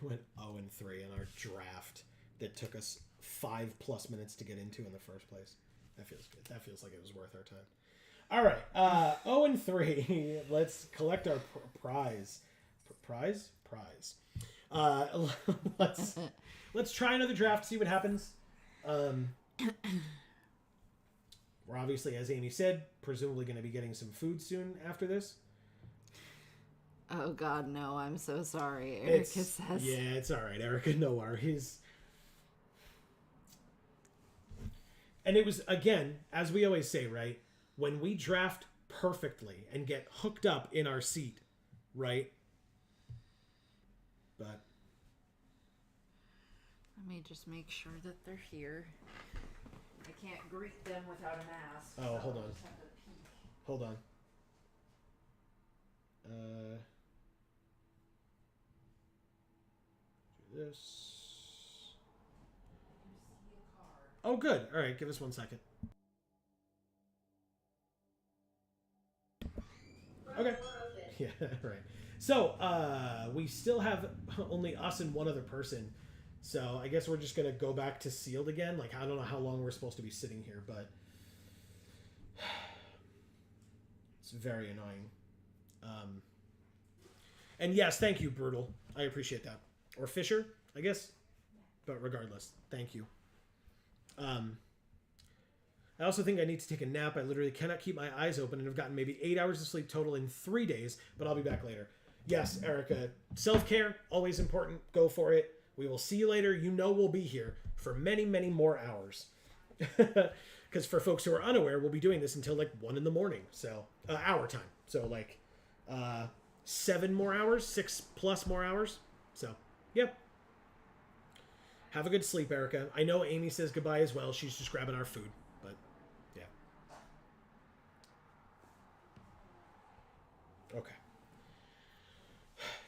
We went 0-3 in our draft that took us 5+ minutes to get into in the first place. That feels good. That feels like it was worth our time. All right, 0-3. Let's collect our prize. Prize. Let's try another draft. See what happens. We're obviously, as Amy said, presumably going to be getting some food soon after this. Oh God, no! I'm so sorry. Erica says. Yeah, it's all right, Erica. No worries. And it was, again, as we always say, right? When we draft perfectly and get hooked up in our seat, right? But let me just make sure that they're here. I can't greet them without a mask. Oh, so hold on. I'll just have to peek. Hold on. Do this. Oh, good. All right, give us 1 second. Okay. Yeah, right. So, we still have only us and one other person. So, I guess we're just going to go back to sealed again. Like, I don't know how long we're supposed to be sitting here, but it's very annoying. And yes, thank you, Brutal. I appreciate that. Or Fisher, I guess. But regardless, thank you. I also think I need to take a nap. I literally cannot keep my eyes open and have gotten maybe 8 hours of sleep total in 3 days, but I'll be back later. Yes, Erica, self-care, always important. Go for it. We will see you later. You know we'll be here for many, many more hours. Because for folks who are unaware, we'll be doing this until like 1 in the morning. So, our time. So, like, 7 more hours, 6+ more hours. So, yep. Have a good sleep, Erica. I know Amy says goodbye as well. She's just grabbing our food. But, yeah. Okay.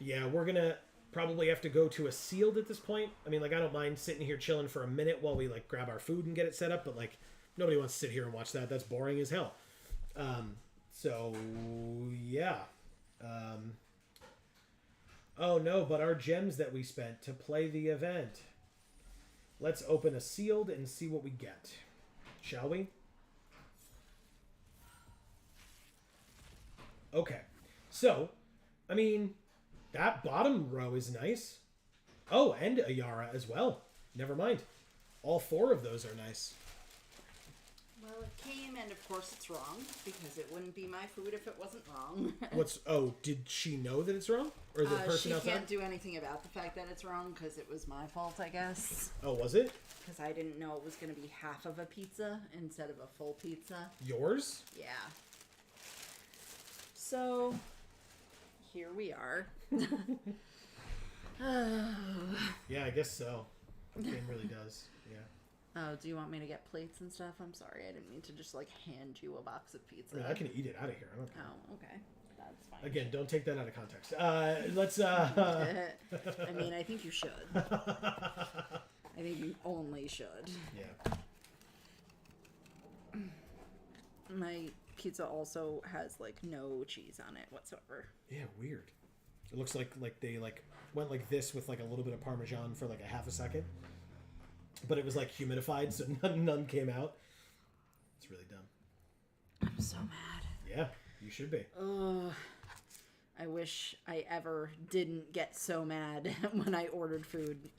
Yeah, we're going to probably have to go to a sealed at this point. I mean, like, I don't mind sitting here chilling for a minute while we, like, grab our food and get it set up. But, like, nobody wants to sit here and watch that. That's boring as hell. So, yeah. Oh, no, but our gems that we spent to play the event. Let's open a sealed and see what we get. Shall we? Okay. So, I mean, that bottom row is nice. Oh, and a Yara as well. Never mind. All 4 of those are nice. Well, it came, and of course it's wrong, because it wouldn't be my food if it wasn't wrong. Did she know that it's wrong? Or the person outside? She can't do anything about the fact that it's wrong, because it was my fault, I guess. Oh, was it? Because I didn't know it was going to be half of a pizza instead of a full pizza. Yours? Yeah. So, here we are. Yeah, I guess so. The game really does. Yeah. Oh, do you want me to get plates and stuff? I'm sorry, I didn't mean to just, like, hand you a box of pizza. I mean, I can eat it out of here. I don't care. Oh, okay. That's fine. Again, don't take that out of context. Let's, I mean, I think you should. I think you only should. Yeah. My pizza also has, like, no cheese on it whatsoever. Yeah, weird. It looks like they, like, went like this with, like, a little bit of Parmesan for, like, a half a second. But it was, like, humidified, so none came out. It's really dumb. I'm so mad. Yeah, you should be. I wish I ever didn't get so mad when I ordered food.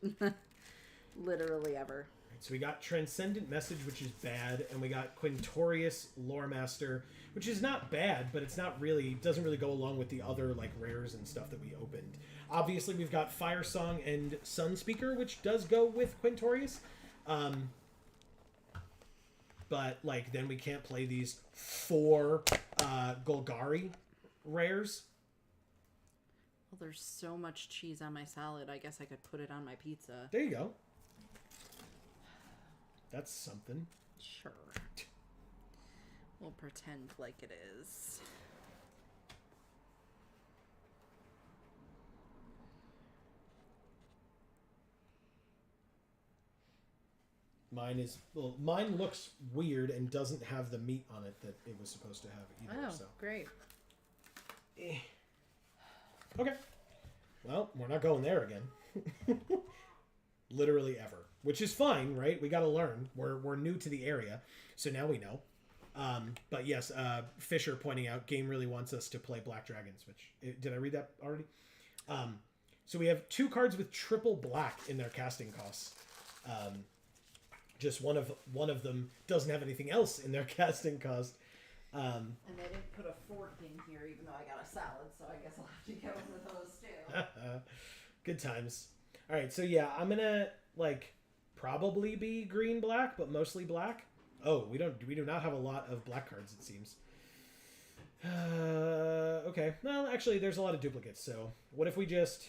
Literally ever. So we got Transcendent Message, which is bad, and we got Quintorius Lore Master, which is not bad, but it's not really, doesn't really go along with the other, like, rares and stuff that we opened. Obviously, we've got Fire Song and Sun Speaker, which does go with Quintorius. But, like, then we can't play these 4 Golgari rares. Well, there's so much cheese on my salad, I guess I could put it on my pizza. There you go. That's something. Sure. We'll pretend like it is. Mine looks weird and doesn't have the meat on it that it was supposed to have either. Oh, so. great. Okay. Well, we're not going there again. Literally ever. Which is fine, right? We got to learn. We're new to the area, so now we know. But yes, Fisher pointing out, game really wants us to play Black Dragons, which... Did I read that already? So we have 2 cards with triple black in their casting costs. Just one of them doesn't have anything else in their casting cost. And they didn't put a fork in here, even though I got a salad, so I guess I'll have to get one of those too. Good times. All right, so yeah, I'm gonna probably be green-black, but mostly black. Oh, we do not have a lot of black cards, it seems. Okay. Well, actually, there's a lot of duplicates, so what if we just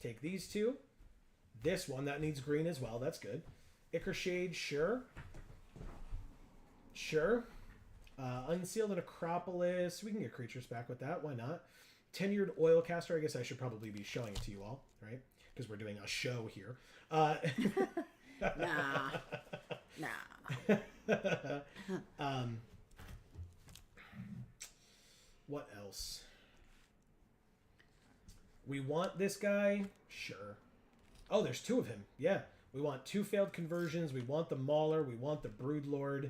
take these 2? This one, that needs green as well. That's good. Ichor Shade, sure. Sure. Unsealed Necropolis. We can get creatures back with that. Why not? Tenured Oilcaster. I guess I should probably be showing it to you all, right? Because we're doing a show here. Nah. What else? We want this guy? Sure. Oh, there's 2 of him. Yeah. We want 2 failed conversions. We want the Mauler. We want the Broodlord.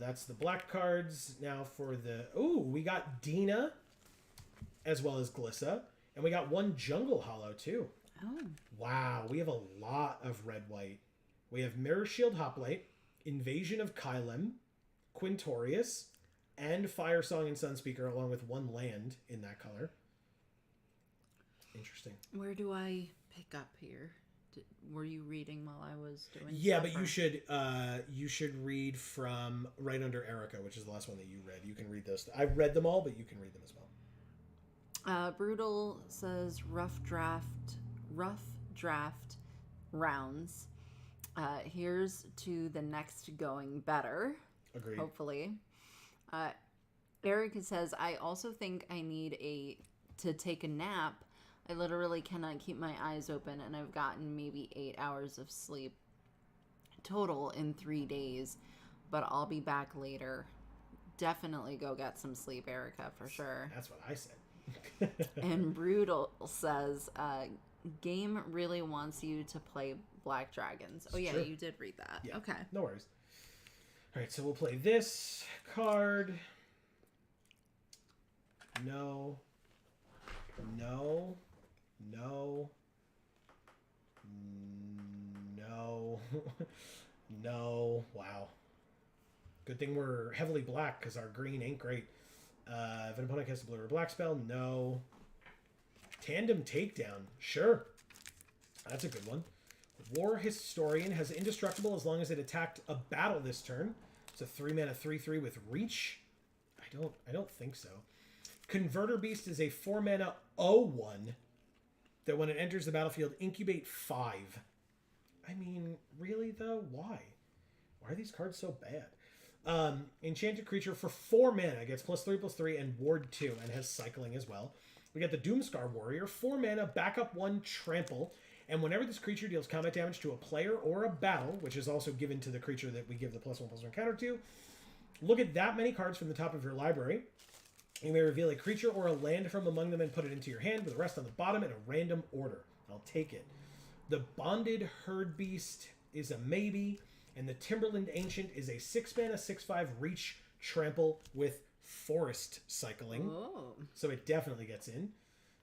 That's the black cards. Now for the... Ooh, we got Dina as well as Glissa. And we got 1 Jungle Hollow, too. Oh. Wow, we have a lot of red-white. We have Mirror Shield Hoplite, Invasion of Kylem, Quintorius, and Fire Song and Sunspeaker, along with one land in that color. Interesting. Where do I pick up here? Were you reading while I was doing? Yeah, stuff, but you should read from right under Erica, which is the last one that you read. You can read those. I've read them all, but you can read them as well. Brutal says rough draft rounds. Here's to the next going better. Agreed. Hopefully. Erica says, I also think I need to take a nap. I literally cannot keep my eyes open, and I've gotten maybe 8 hours of sleep total in 3 days, but I'll be back later. Definitely go get some sleep, Erica, for sure. That's what I said. And Brutal says, game really wants you to play Black Dragons. Oh, yeah, Sure. you did read that. Yeah, Okay. no worries. All right, so we'll play this card. No. No. No. No. No. Wow. Good thing we're heavily black because our green ain't great. If an opponent casts a blue or black spell, no. Tandem Takedown. Sure. That's a good one. War Historian has indestructible as long as it attacked a battle this turn. It's a 3-mana 3/3 with reach. I don't think so. Converter Beast is a 4-mana 0/1 that when it enters the battlefield, incubate 5. I mean, really though? Why? Why are these cards so bad? Enchanted creature for 4 mana gets +3/+3 and ward 2 and has cycling as well. We got the Doomscar Warrior, 4 mana, backup 1, trample. And whenever this creature deals combat damage to a player or a battle, which is also given to the creature that we give the +1/+1 counter to, look at that many cards from the top of your library. You may reveal a creature or a land from among them and put it into your hand with the rest on the bottom in a random order. I'll take it. The Bonded Herd Beast is a maybe, and the Timberland Ancient is a 6-mana 6/5 reach trample with forest cycling. Oh. So it definitely gets in.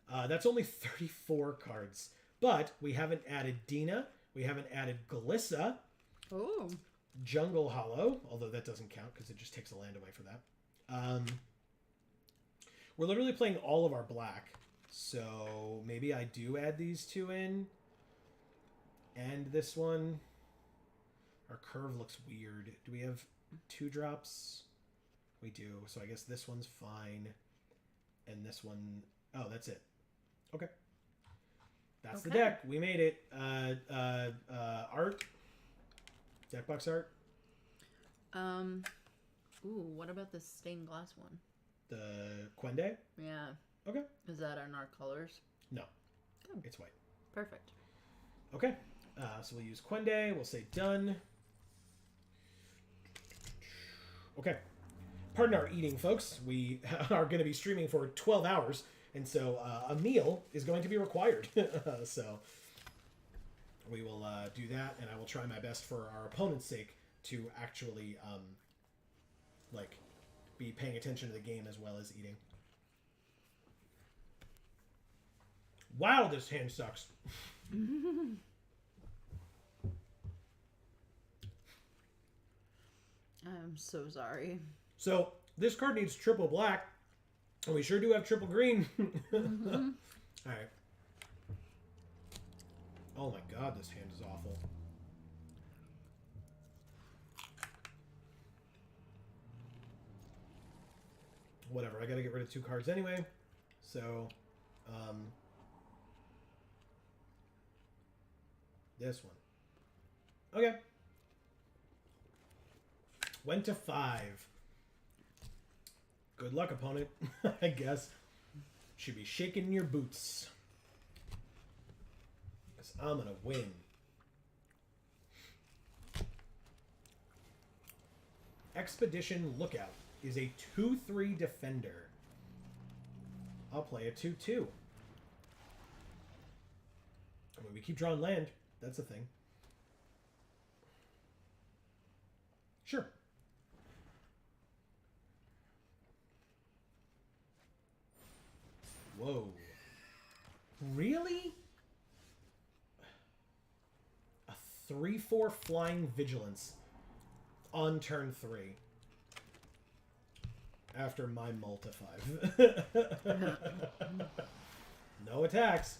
That's only 34 cards. But we haven't added Dina. We haven't added Glissa. Oh. Jungle Hollow, although that doesn't count because it just takes a land away for that. We're literally playing all of our black. So maybe I do add these two in. And this one. Our curve looks weird. Do we have 2 drops? We do. So I guess this one's fine. And this one... Oh, that's it. Okay. That's the deck. We made it. Art. Deckbox art. Ooh, what about the stained glass one? The Quende. Yeah. Okay. Is that in our colors? No. Good. It's white. Perfect. Okay. So we'll use Quende. We'll say done. Okay. Pardon our eating, folks. We are going to be streaming for 12 hours. And so a meal is going to be required. So we will do that, and I will try my best for our opponent's sake to actually be paying attention to the game as well as eating. Wow, this hand sucks. I'm so sorry. So this card needs triple black. And we sure do have triple green. Mm-hmm. All right. Oh my god, this hand is awful. Whatever, I gotta get rid of 2 cards anyway. So, this one. Okay. Went to 5. Good luck, opponent. I guess. Should be shaking your boots. Because I'm going to win. Expedition Lookout is a 2/3 defender. I'll play a 2/2. I mean, we keep drawing land. That's a thing. Sure. Whoa. Really? A 3/4 flying vigilance on turn 3. After my multi 5. No attacks.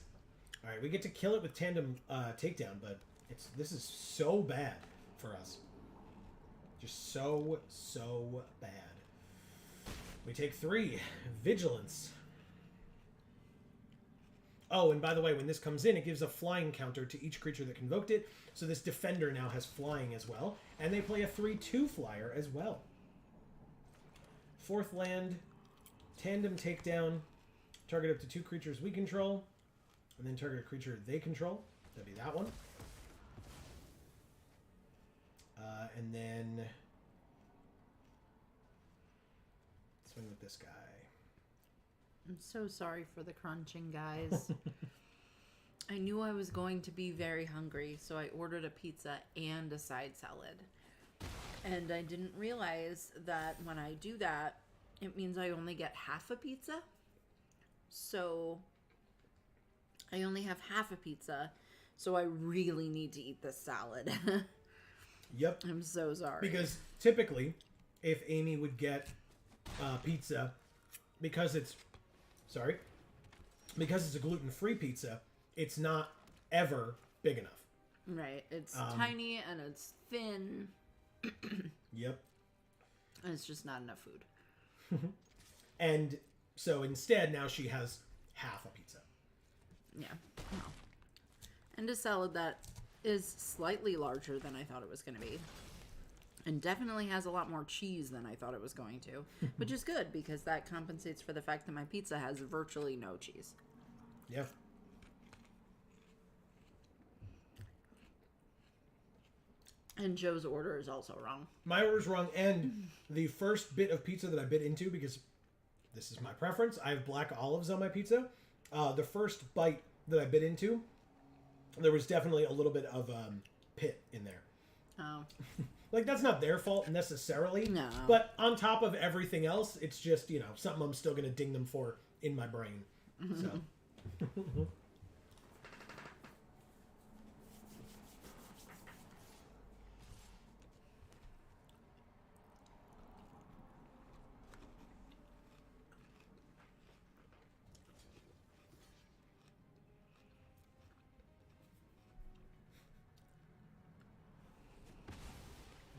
Alright, we get to kill it with tandem takedown, but this is so bad for us. Just so bad. We take 3. Vigilance. Oh, and by the way, when this comes in, it gives a flying counter to each creature that convoked it. So this defender now has flying as well. And they play a 3/2 flyer as well. 4th land, tandem takedown, target up to 2 creatures we control, and then target a creature they control. That'd be that one. And then swing with this guy. I'm so sorry for the crunching, guys. I knew I was going to be very hungry, so I ordered a pizza and a side salad. And I didn't realize that when I do that, it means I only get half a pizza. So I only have half a pizza, so I really need to eat this salad. Yep. I'm so sorry. Because typically, if Amy would get pizza, because it's a gluten-free pizza, it's not ever big enough. Right. It's tiny and it's thin. Yep. And it's just not enough food. And so instead, now she has half a pizza. Yeah. No. And a salad that is slightly larger than I thought it was going to be. And definitely has a lot more cheese than I thought it was going to. Which is good, because that compensates for the fact that my pizza has virtually no cheese. Yeah. And Joe's order is also wrong. My order's wrong, and the first bit of pizza that I bit into, because this is my preference, I have black olives on my pizza. The first bite that I bit into, there was definitely a little bit of pit in there. Oh. Like, that's not their fault necessarily. No. But on top of everything else, it's just, something I'm still going to ding them for in my brain. So.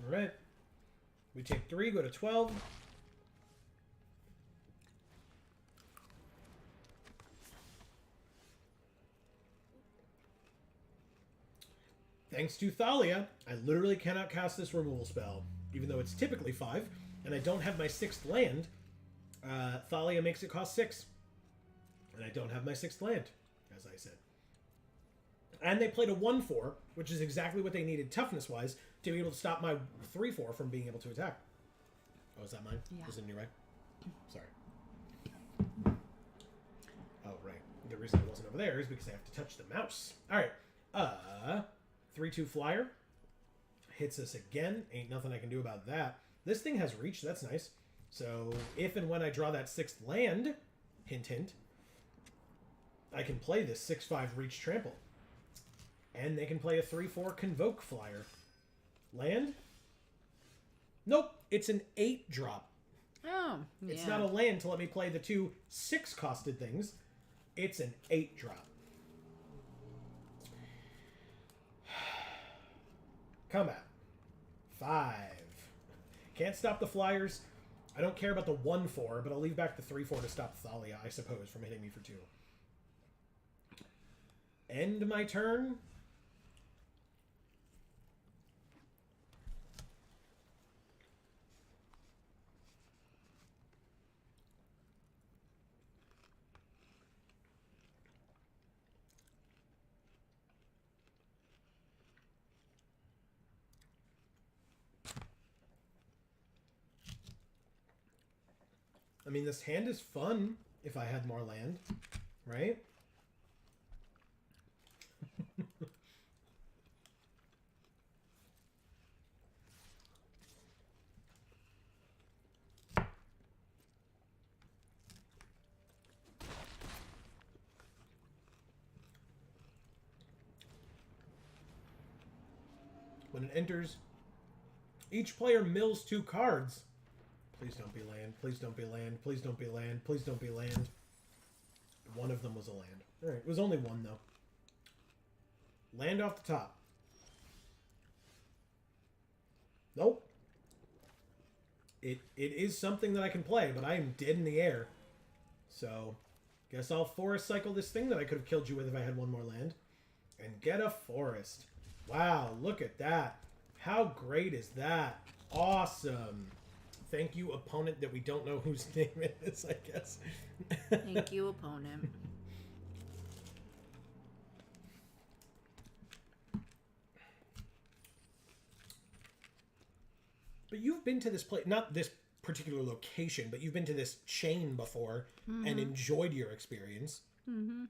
All right. We take 3, go to 12. Thanks to Thalia, I literally cannot cast this removal spell, even though it's typically 5, and I don't have my 6th land. Thalia makes it cost 6, and I don't have my 6th land, as I said. And they played a 1/4, which is exactly what they needed toughness-wise to be able to stop my 3/4 from being able to attack. Oh, is that mine? Yeah. Is it new, right? Sorry. Oh, right. The reason it wasn't over there is because I have to touch the mouse. All right. 3/2 flyer. Hits us again. Ain't nothing I can do about that. This thing has reach. That's nice. So if and when I draw that 6th land, hint, hint, I can play this 6/5 reach trample. And they can play a 3/4 convoke flyer. Land? Nope. It's an 8 drop. Oh, yeah. It's not a land to let me play the 2 6-costed things. It's an 8 drop. Combat. 5. Can't stop the flyers. I don't care about the 1/4, but I'll leave back the 3/4 to stop Thalia, I suppose, from hitting me for 2. End my turn. I mean, this hand is fun if I had more land, right? When it enters, each player mills 2 cards. Please don't be land. Please don't be land. Please don't be land. Please don't be land. One of them was a land. Alright, it was only one, though. Land off the top. Nope. It is something that I can play, but I am dead in the air. So, guess I'll forest cycle this thing that I could have killed you with if I had one more land. And get a forest. Wow, look at that. How great is that? Awesome. Thank you, opponent, that we don't know whose name it is, I guess. Thank you, opponent. But you've been to this place, not this particular location, but you've been to this chain before and enjoyed your experience. Mm-hmm.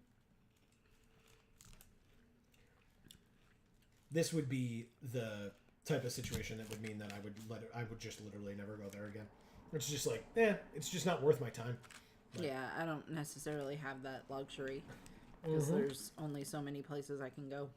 This would be the type of situation that would mean that I would just literally never go there again. It's just like, it's just not worth my time. But, Yeah, I don't necessarily have that luxury because there's only so many places I can go.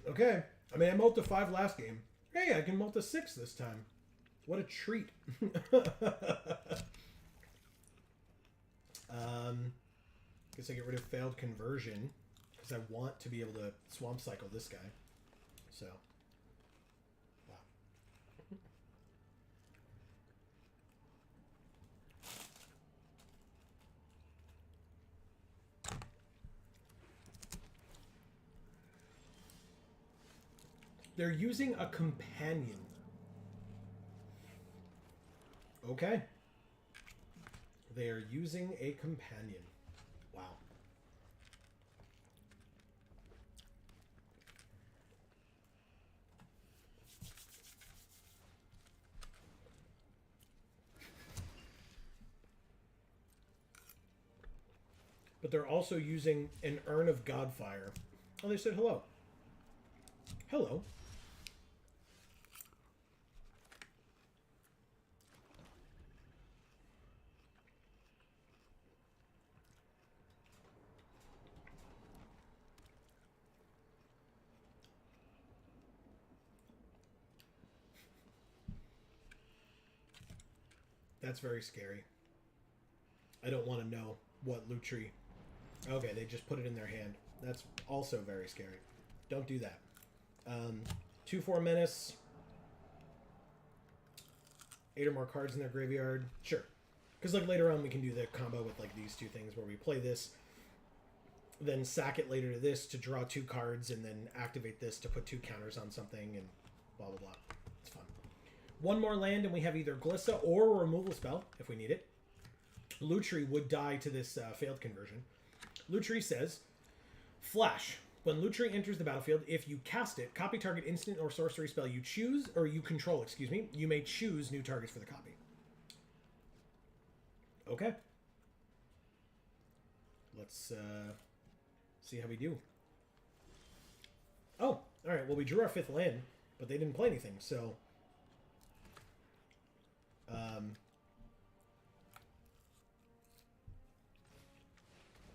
Okay. I mean, I multi 5 last game. Hey, I can multi 6 this time. What a treat. Guess I get rid of failed conversion because I want to be able to swamp cycle this guy. So, wow. They're using a companion. Okay. They are using a companion. Wow. But they're also using an Urn of Godfire. Oh, they said hello. Hello. That's very scary. I don't want to know what Lutri... Okay, they just put it in their hand. That's also very scary. Don't do that. 2/4 menace. 8 or more cards in their graveyard. Sure. Because like later on we can do the combo with like these two things where we play this, then sack it later to this to draw 2 cards, and then activate this to put 2 counters on something, and blah blah blah. It's fun. 1 more land and we have either Glissa or a removal spell if we need it. Lutri would die to this failed conversion. Lutri says, Flash. When Lutri enters the battlefield, if you cast it, copy target instant or sorcery spell you choose, or you control, excuse me, you may choose new targets for the copy. Okay. Let's see how we do. Oh, alright, well we drew our 5th land, but they didn't play anything, so...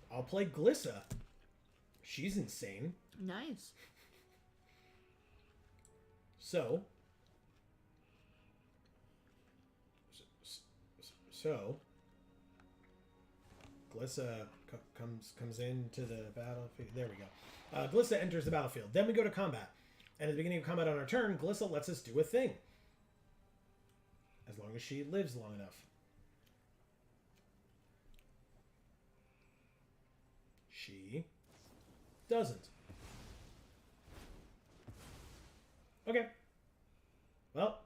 I'll play Glissa. She's insane. Nice. So Glissa comes into the battlefield. There we go. Glissa enters the battlefield. Then we go to combat. And at the beginning of combat on our turn, Glissa lets us do a thing. As long as she lives long enough. She doesn't. Okay. Well.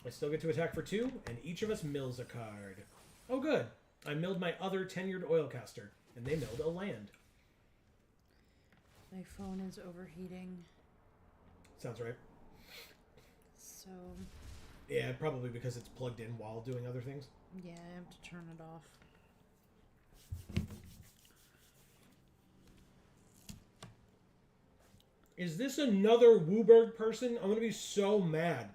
I still get to attack for 2, and each of us mills a card. Oh, good. I milled my other tenured oilcaster, and they milled a land. My phone is overheating. Sounds right. So... Yeah, probably because it's plugged in while doing other things. yeah, I have to turn it off. Is this another Wooburg person? I'm going to be so mad.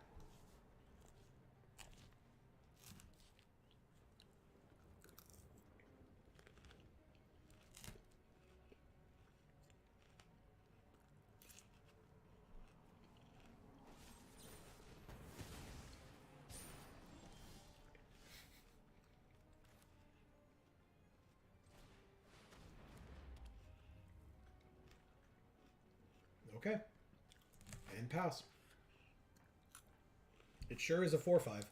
Okay. And pass. It sure is a 4-5.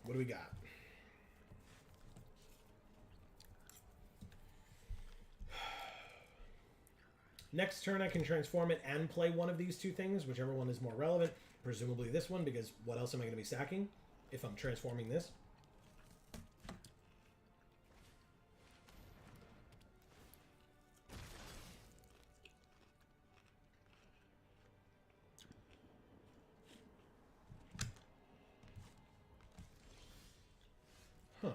What do we got? Next turn I can transform it and play one of these two things, whichever one is more relevant. Presumably this one, because what else am I going to be sacking if I'm transforming this? Huh.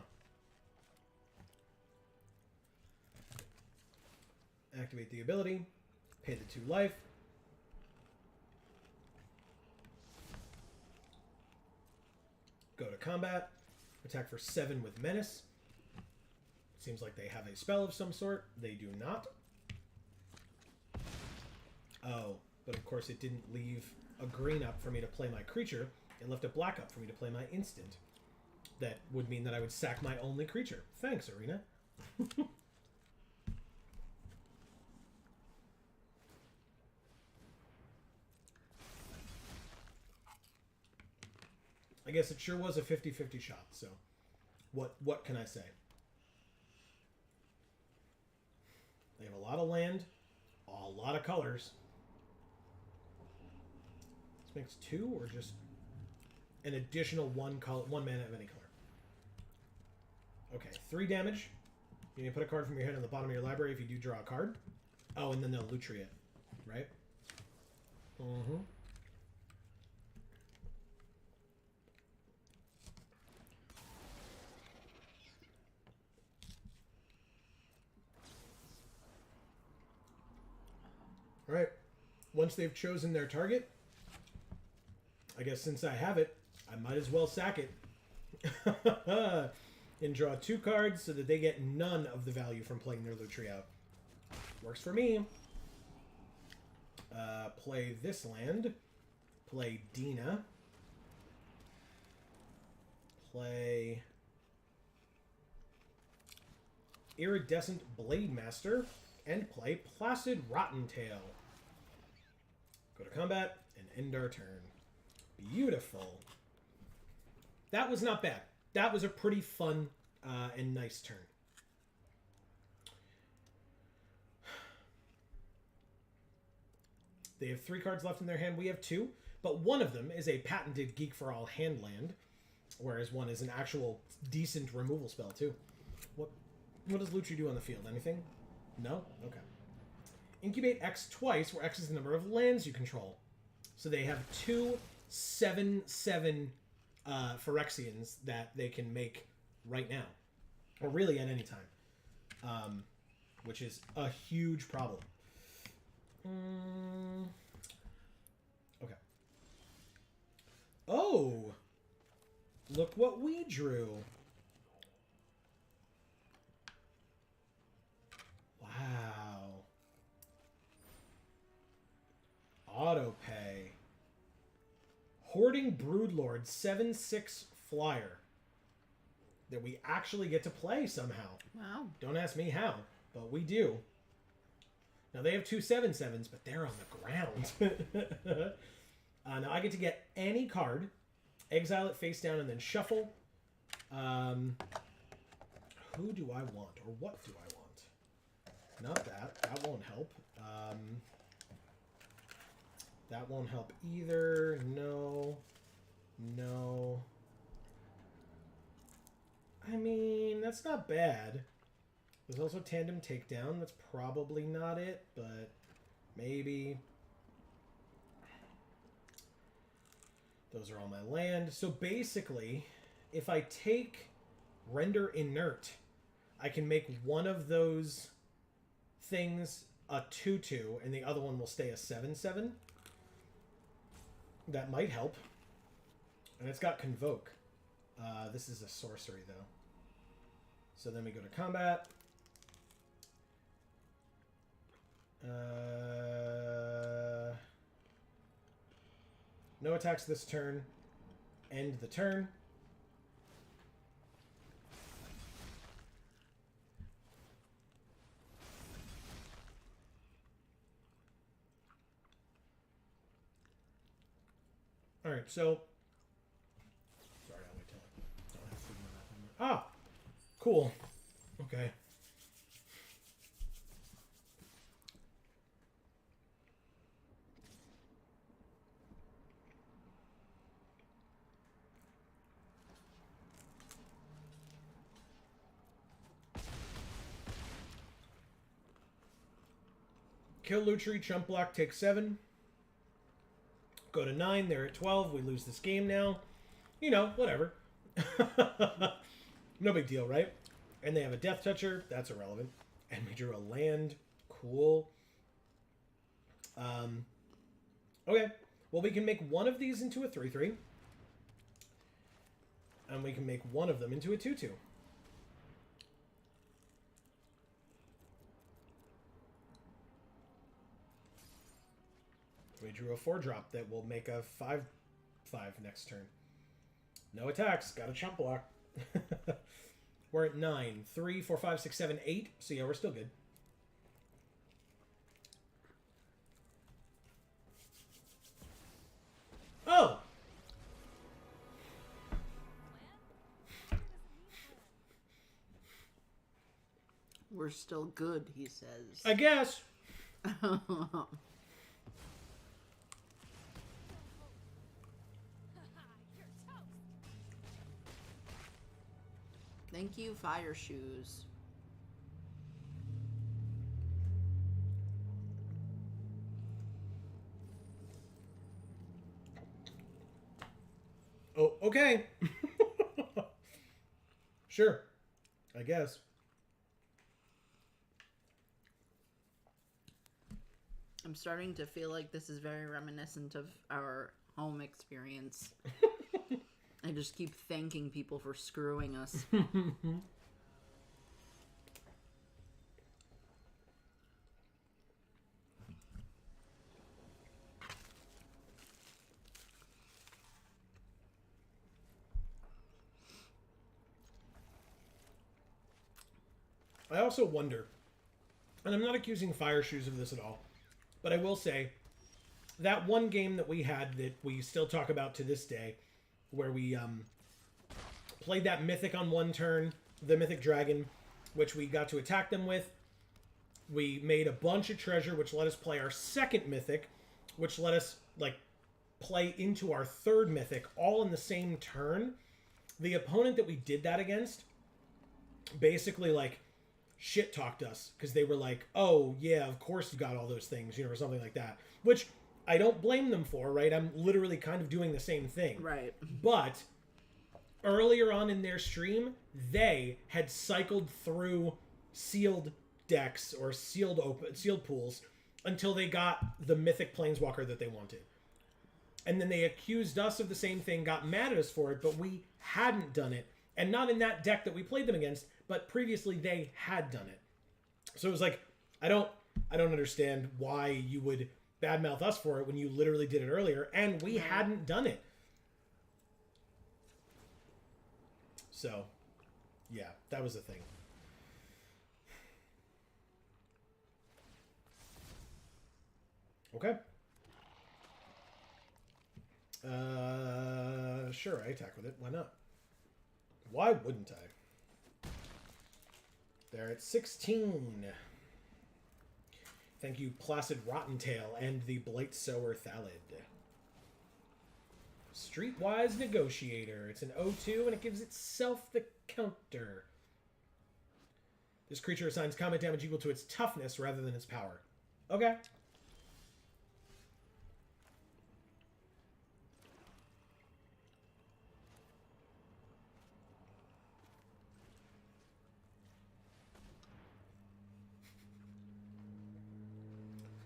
Activate the ability. Pay the 2 life. Go to combat. Attack for 7 with Menace. Seems like they have a spell of some sort. They do not. Oh, but of course it didn't leave a green up for me to play my creature. It left a black up for me to play my instant. That would mean that I would sack my only creature. Thanks, Arena. I guess it sure was a 50-50 shot, so what can I say? They have a lot of land, a lot of colors. This makes 2 or just an additional 1 mana of any color. Okay, 3 damage. You can put a card from your hand on the bottom of your library if you do draw a card. Oh, and then they'll Lutri it, right? Mm-hmm. All right. Once they've chosen their target, I guess since I have it, I might as well sack it. And draw 2 cards so that they get none of the value from playing their Lutri out. Works for me. Play this land. Play Dina. Play Iridescent Blade Master. And play Placid Rottentail. Go to combat and end our turn. Beautiful. That was not bad. That was a pretty fun and nice turn. They have 3 cards left in their hand. We have 2. But one of them is a patented Geek for All hand land. Whereas one is an actual decent removal spell, too. What does Lutri do on the field? Anything? No? Okay. Incubate X twice, where X is the number of lands you control. So they have 2 7/7 Phyrexians that they can make right now. Or really at any time. Which is a huge problem. Okay. Oh! Look what we drew. Wow. Autopay. Hoarding Broodlord 7/6 flyer. That we actually get to play somehow. Wow. Don't ask me how, but we do. Now they have 2 7/7s, but they're on the ground. Now I get to get any card, exile it face down, and then shuffle. Who do I want, or what do I want? Not that. That won't help. That won't help either. No. No. I mean, that's not bad. There's also Tandem Takedown. That's probably not it, but maybe. Those are all my land. So basically, if I take Render inert. I can make one of those things a 2/2, and the other one will stay a 7/7. That might help. And it's got Convoke. This is a sorcery, though. So then we go to combat. No attacks this turn. End the turn. Alright, so... Sorry, I'll wait till I don't have food in my mouth anymore. Ah! Cool. Okay. Kill Lutri, chump block, take 7. Go to 9, they're at 12. We lose this game now. You know, whatever. No big deal, right? And they have a Death Toucher. That's irrelevant. And we drew a land. Cool. Okay. Well, we can make one of these into a 3/3. And we can make one of them into a 2/2. We drew a 4-drop that will make a 5/5 next turn. No attacks. Got a chump block. We're at 9. 3, 4, 5, 6, 7, 8. So yeah, we're still good. Oh! We're still good, he says. I guess. Thank you, Fire Shoes. Oh, okay. Sure. I guess. I'm starting to feel like this is very reminiscent of our home experience. I just keep thanking people for screwing us. I also wonder, and I'm not accusing Fire Shoes of this at all, but I will say that one game that we had that we still talk about to this day, where we played that Mythic on one turn, the Mythic Dragon, which we got to attack them with. We made a bunch of treasure, which let us play our second Mythic, which let us like play into our third Mythic, all in the same turn. The opponent that we did that against basically like shit talked us because they were like, oh yeah, of course you got all those things, you know, or something like that, which I don't blame them for, right? I'm literally kind of doing the same thing. Right. But earlier on in their stream, they had cycled through sealed decks or sealed pools until they got the Mythic Planeswalker that they wanted. And then they accused us of the same thing, got mad at us for it, but we hadn't done it. And not in that deck that we played them against, but previously they had done it. So it was like, I don't understand why you would badmouth us for it when you literally did it earlier, and we hadn't done it. So, yeah, that was the thing. Okay. Sure, I attack with it. Why not? Why wouldn't I? They're at 16. Thank you, Placid Rottentail and the Blight Sower Thalid. Streetwise Negotiator. It's an 0/2 and it gives itself the counter. This creature assigns combat damage equal to its toughness rather than its power. Okay.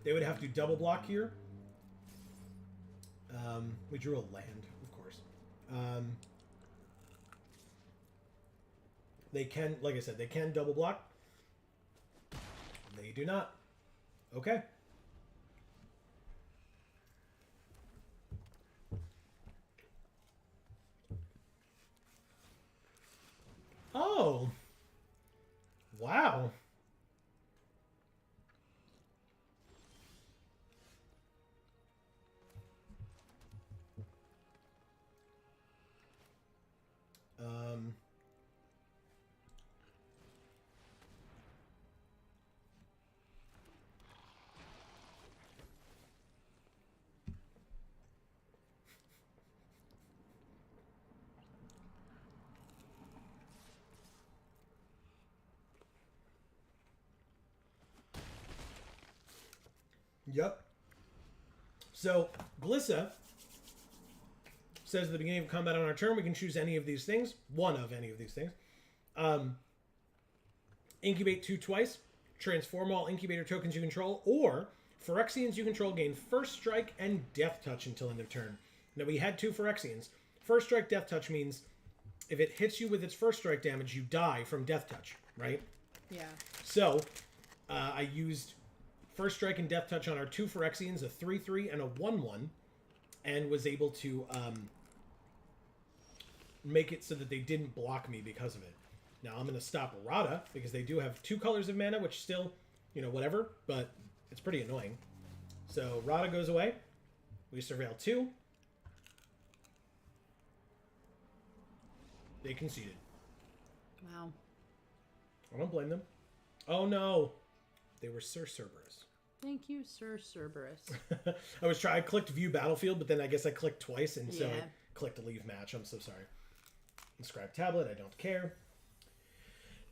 they would have to double block here. We drew a land, of course. They can, like I said, they can double block. They do not. Okay. Oh. Wow. Yep. So, Glissa says at the beginning of combat on our turn, we can choose any of these things. One of any of these things. Incubate 2 twice. Transform all incubator tokens you control. Or, Phyrexians you control gain First Strike and Death Touch until end of turn. Now, we had 2 Phyrexians. First Strike, Death Touch means if it hits you with its First Strike damage, you die from Death Touch, right? Yeah. So, I used First Strike and Death Touch on our 2 Phyrexians, a 3/3 and a 1/1, and was able to make it so that they didn't block me because of it. Now I'm going to stop Rada, because they do have 2 colors of mana, which still, whatever, but it's pretty annoying. So Rada goes away. We surveil 2. They conceded. Wow. I don't blame them. Oh no! They were Sir Cerberus. Thank you, Sir Cerberus. I clicked view battlefield, but then I guess I clicked twice, and so Yeah. I clicked leave match. I'm so sorry. Inscribe tablet, I don't care.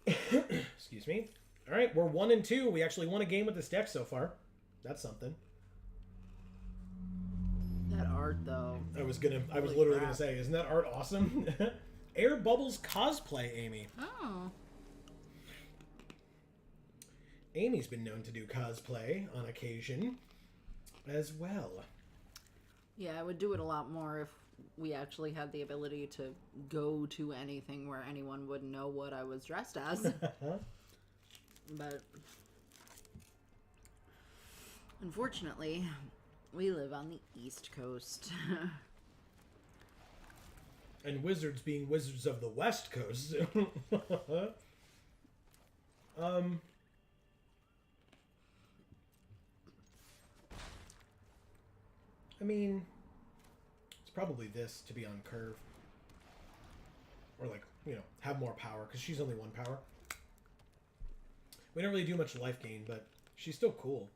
Excuse me. All right, we're 1-2. We actually won a game with this deck so far. That's something. That art, though. I was literally crap. gonna say, isn't that art awesome? Air Bubbles cosplay, Amy. Oh. Amy's been known to do cosplay on occasion as well. Yeah, I would do it a lot more if we actually had the ability to go to anything where anyone would know what I was dressed as. But unfortunately, we live on the East Coast. And wizards being wizards of the West Coast. I mean, it's probably this to be on curve. Or have more power, because she's only 1 power. We don't really do much life gain, but she's still cool.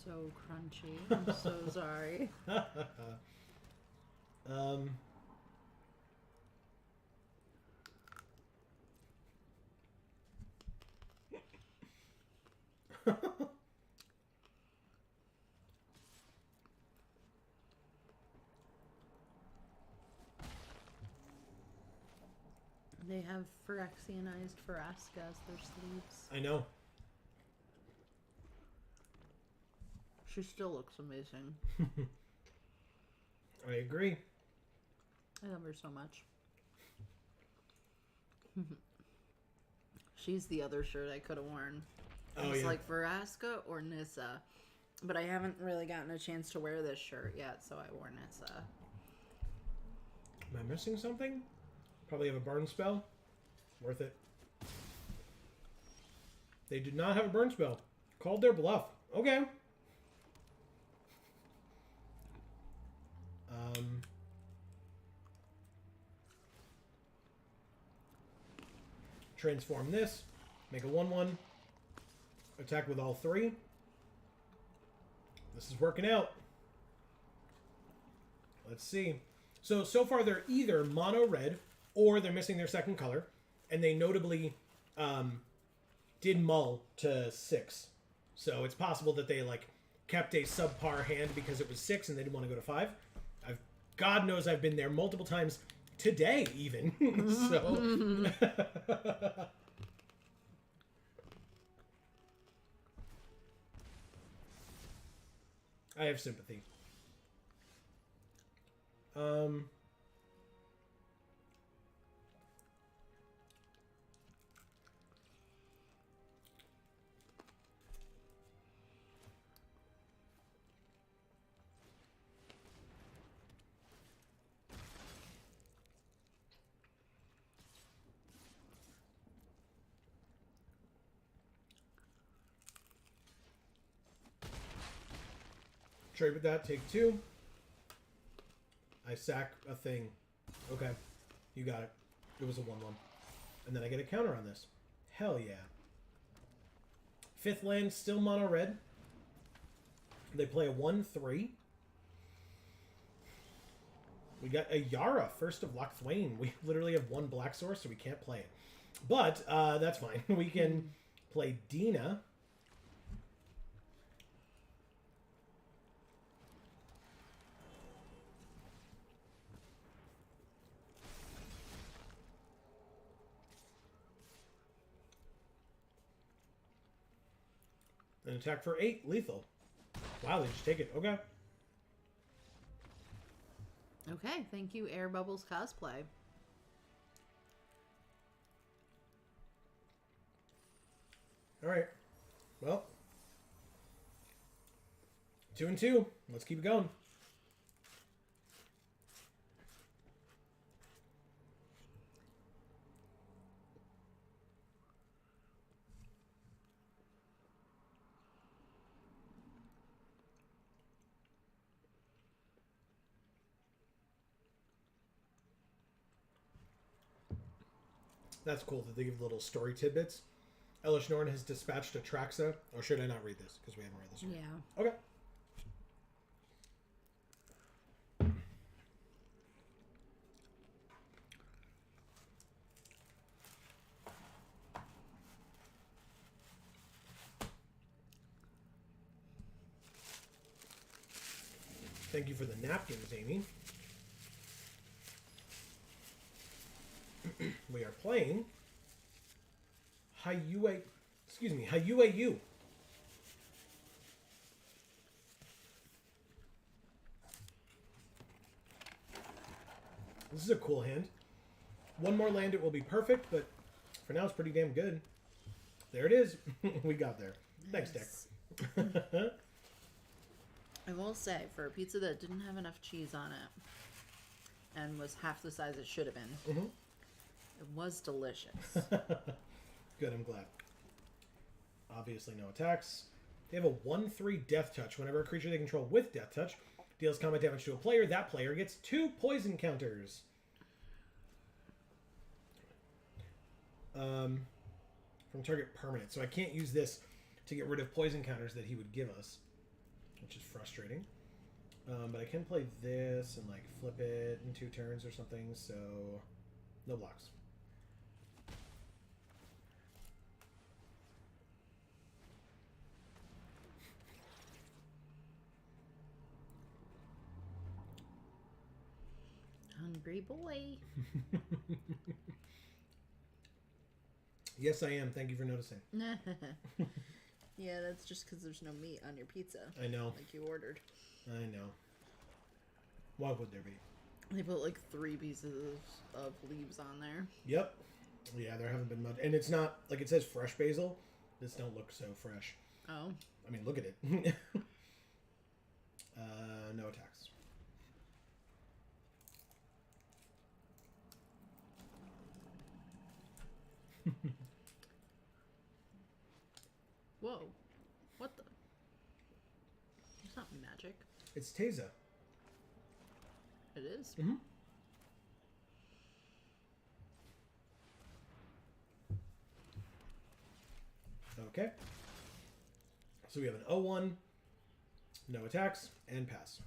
So crunchy. I'm so sorry. They have Phyrexianized Faraska as their sleeves. I know. She still looks amazing. I agree. I love her so much. She's the other shirt I could have worn. Oh, It's yeah. like Veraska or Nissa. But I haven't really gotten a chance to wear this shirt yet, so I wore Nissa. Am I missing something? Probably have a burn spell. Worth it. They did not have a burn spell. Called their bluff. Okay. Transform this. Make a 1/1. Attack with all 3. This is working out. Let's see. So far they're either mono red or they're missing their second color. And they notably did mull to 6. So it's possible that they kept a subpar hand because it was 6 and they didn't want to go to 5. God knows I've been there multiple times today even. So I have sympathy. Trade with that, take 2. I sack a thing. Okay. You got it. It was a 1-1. And then I get a counter on this. Hell yeah. 5th land, still mono red. They play a 1-3. We got a Yara, first of Lochthwain. We literally have 1 black source, so we can't play it. But that's fine. We can play Dina. An attack for 8, lethal. Wow, they just take it. Okay. Okay, thank you, Air Bubbles Cosplay. All right. Well, 2-2. Let's keep it going. That's cool that they give little story tidbits. Elish Norn has dispatched Atraxa. Or should I not read this? Because we haven't read this yet. Yeah. Okay. Thank you for the napkins, Amy. We are playing Hayue U. This is a cool hand. 1 more land, it will be perfect, but for now it's pretty damn good. There it is. We got there. Thanks, Dick. I will say, for a pizza that didn't have enough cheese on it and was half the size it should have been, it was delicious. Good, I'm glad. Obviously no attacks. They have a 1-3 Death Touch. Whenever a creature they control with Death Touch deals combat damage to a player, that player gets 2 poison counters. From target permanent. So I can't use this to get rid of poison counters that he would give us, which is frustrating. But I can play this and like flip it in 2 turns or something, so no blocks. Hungry boy. Yes, I am. Thank you for noticing. Yeah, that's just because there's no meat on your pizza. I know. Like you ordered. I know. Why would there be? They put like 3 pieces of leaves on there. Yep. Yeah, there haven't been much. And it's not, like it says fresh basil. This don't look so fresh. Oh. I mean, look at it. No attacks. Whoa. What the? It's not magic. It's Teza. It is? Mm-hmm. Okay. So we have an 0-1, no attacks, and pass.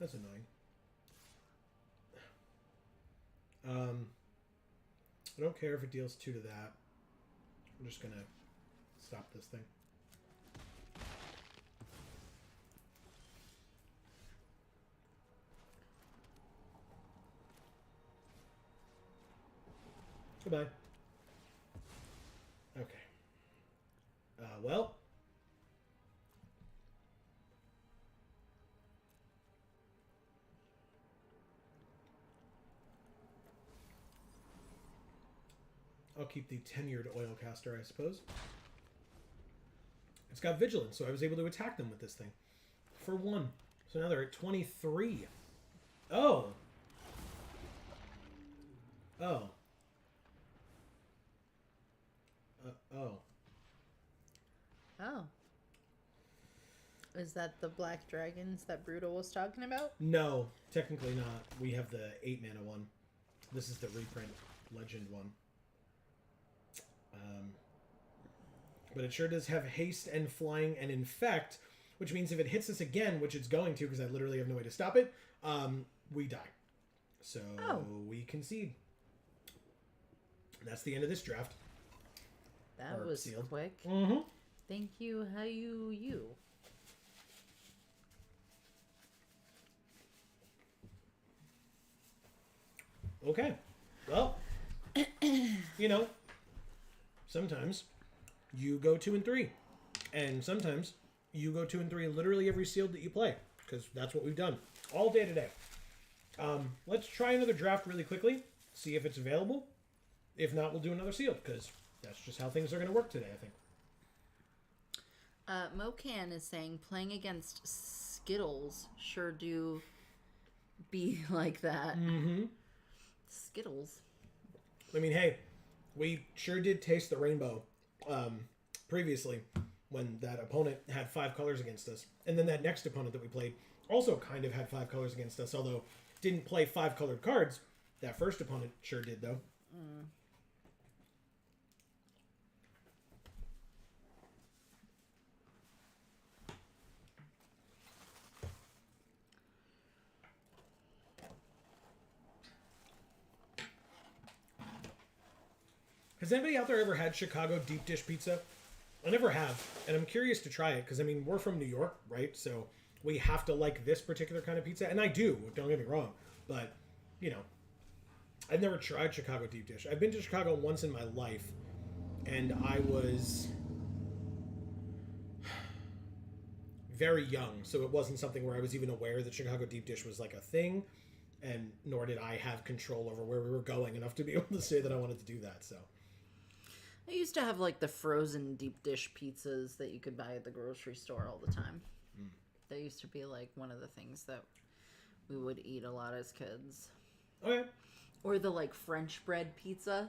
That's annoying. I don't care if it deals 2 to that. I'm just gonna stop this thing. Goodbye. Okay. Well. I'll keep the tenured oil caster, I suppose. It's got vigilance, so I was able to attack them with this thing. For 1. So now they're at 23. Oh. Oh. Oh. Oh. Is that the black dragons that Brutal was talking about? No, technically not. We have the 8 mana one. This is the reprint legend one. But it sure does have haste and flying and infect, which means if it hits us again, which it's going to because I literally have no way to stop it, we die. So we concede. That's the end of this draft. That was sealed. quick. Mm-hmm. Thank you. How you? Okay. Well, you know, sometimes you go 2 and 3, and sometimes you go 2 and 3 literally every sealed that you play, because that's what we've done all day today. Let's try another draft really quickly, see if it's available. If not, we'll do another sealed, because that's just how things are going to work today, I think. Mocan is saying playing against Skittles sure do be like that. Mm-hmm. Skittles. I mean, hey, we sure did taste the rainbow previously when that opponent had 5 colors against us. And then that next opponent that we played also kind of had 5 colors against us, although didn't play 5 colored cards. That first opponent sure did, though. Mm. Has anybody out there ever had Chicago deep dish pizza? I never have, and I'm curious to try it because, I mean, we're from New York, right? So we have to like this particular kind of pizza, and I do, don't get me wrong. But, you know, I've never tried Chicago deep dish. I've been to Chicago once in my life, and I was very young, so it wasn't something where I was even aware that Chicago deep dish was like a thing, and nor did I have control over where we were going enough to be able to say that I wanted to do that, so... I used to have like the frozen deep dish pizzas that you could buy at the grocery store all the time. Mm. That used to be like one of the things that we would eat a lot as kids. Okay. Or the like French bread pizza,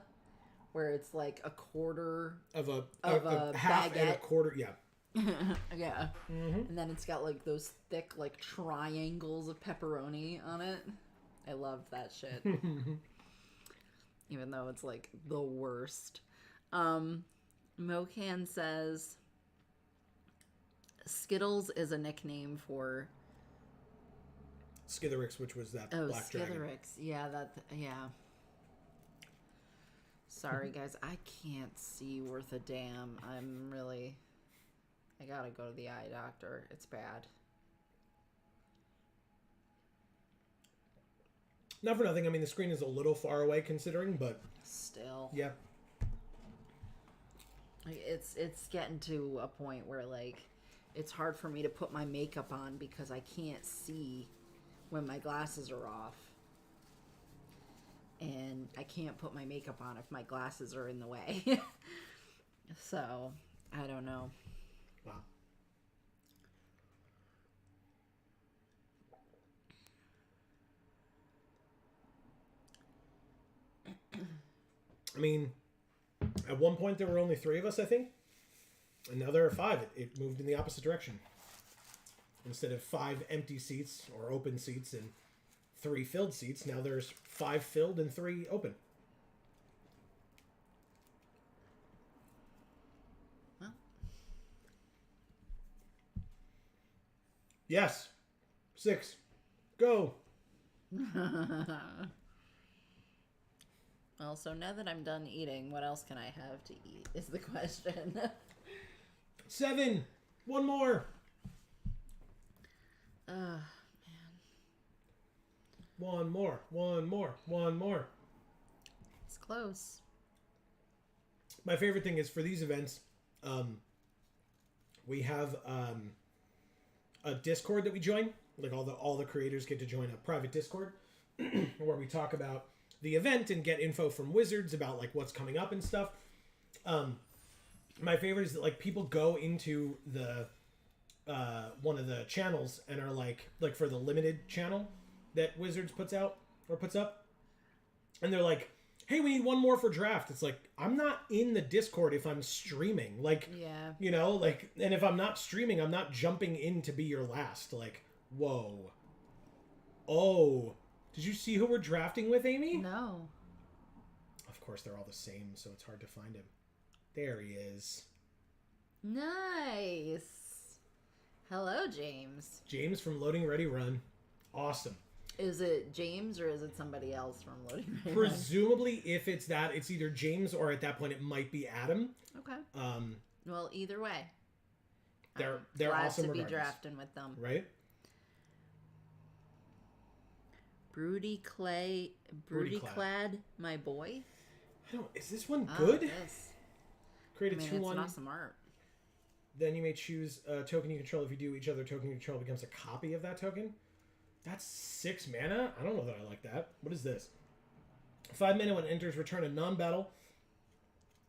where it's like a quarter Of a half baguette. and a quarter, yeah. Yeah. Mm-hmm. And then it's got like those thick like triangles of pepperoni on it. I loved that shit. Even though it's like the worst. Mocan says Skittles is a nickname for Skitherix, which was that black dragon. Skitherix. Yeah, yeah. Sorry guys, I can't see worth a damn. I gotta go to the eye doctor. It's bad. Not for nothing. I mean, the screen is a little far away considering, but Still. yeah. Like, it's getting to a point where like it's hard for me to put my makeup on because I can't see when my glasses are off. And I can't put my makeup on if my glasses are in the way. So, I don't know. Wow. I mean, at one point there were only 3 of us, I think. And now there are 5. It moved in the opposite direction. Instead of 5 empty seats or open seats and 3 filled seats, now there's 5 filled and 3 open. Well. Yes. 6. Go. Well, so now that I'm done eating, what else can I have to eat is the question. 7. One more. Man. One more. One more. One more. It's close. My favorite thing is for these events, we have a Discord that we join. Like all the creators get to join a private Discord where we talk about the event and get info from Wizards about like what's coming up and stuff. My favorite is that like people go into the one of the channels and are like for the limited channel that Wizards puts up, and they're like, hey, we need one more for draft. It's like, I'm not in the Discord if I'm streaming. Like, Yeah. you know, like, and if I'm not streaming, I'm not jumping in to be your last. Like, whoa. Oh, did you see who we're drafting with, Amy? No. Of course, they're all the same, so it's hard to find him. There he is. Nice. Hello, James. James from Loading Ready Run. Awesome. Is it James or is it somebody else from Loading Ready? Presumably, if it's that, it's either James or at that point it might be Adam. Okay. Well, either way, They're glad awesome to be regardless. drafting with them. Right? Broody Clad, my boy. I don't. Is this one Ah, good? yes. Create a I mean, 2/1. it's an awesome art. Then you may choose a token you control. If you do, each other token you control becomes a copy of that token. That's 6 mana? I don't know that I like that. What is this? 5 mana when it enters, return a non-battle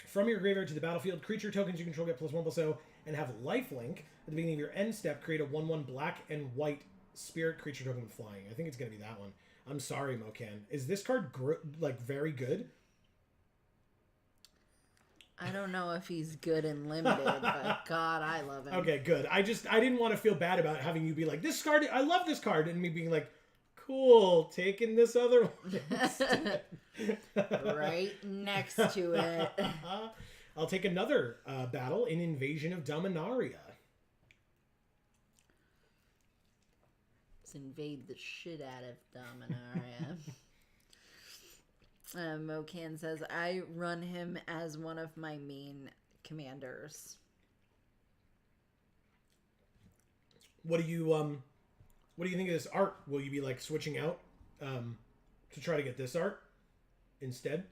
from your graveyard to the battlefield. Creature tokens you control get +1/+0 and have lifelink. At the beginning of your end step, create a 1/1 black and white spirit creature token with flying. I think it's going to be that one. I'm sorry, Mocan. Is this card very good? I don't know if he's good and limited, but God, I love him. Okay, good. I didn't want to feel bad about having you be like, this card, I love this card, and me being like, cool, taking this other one instead. Right next to it. I'll take another battle in Invasion of Dominaria. Let's invade the shit out of Dominaria. Mocan says, I run him as one of my main commanders. What do you think of this art? Will you be like switching out to try to get this art instead?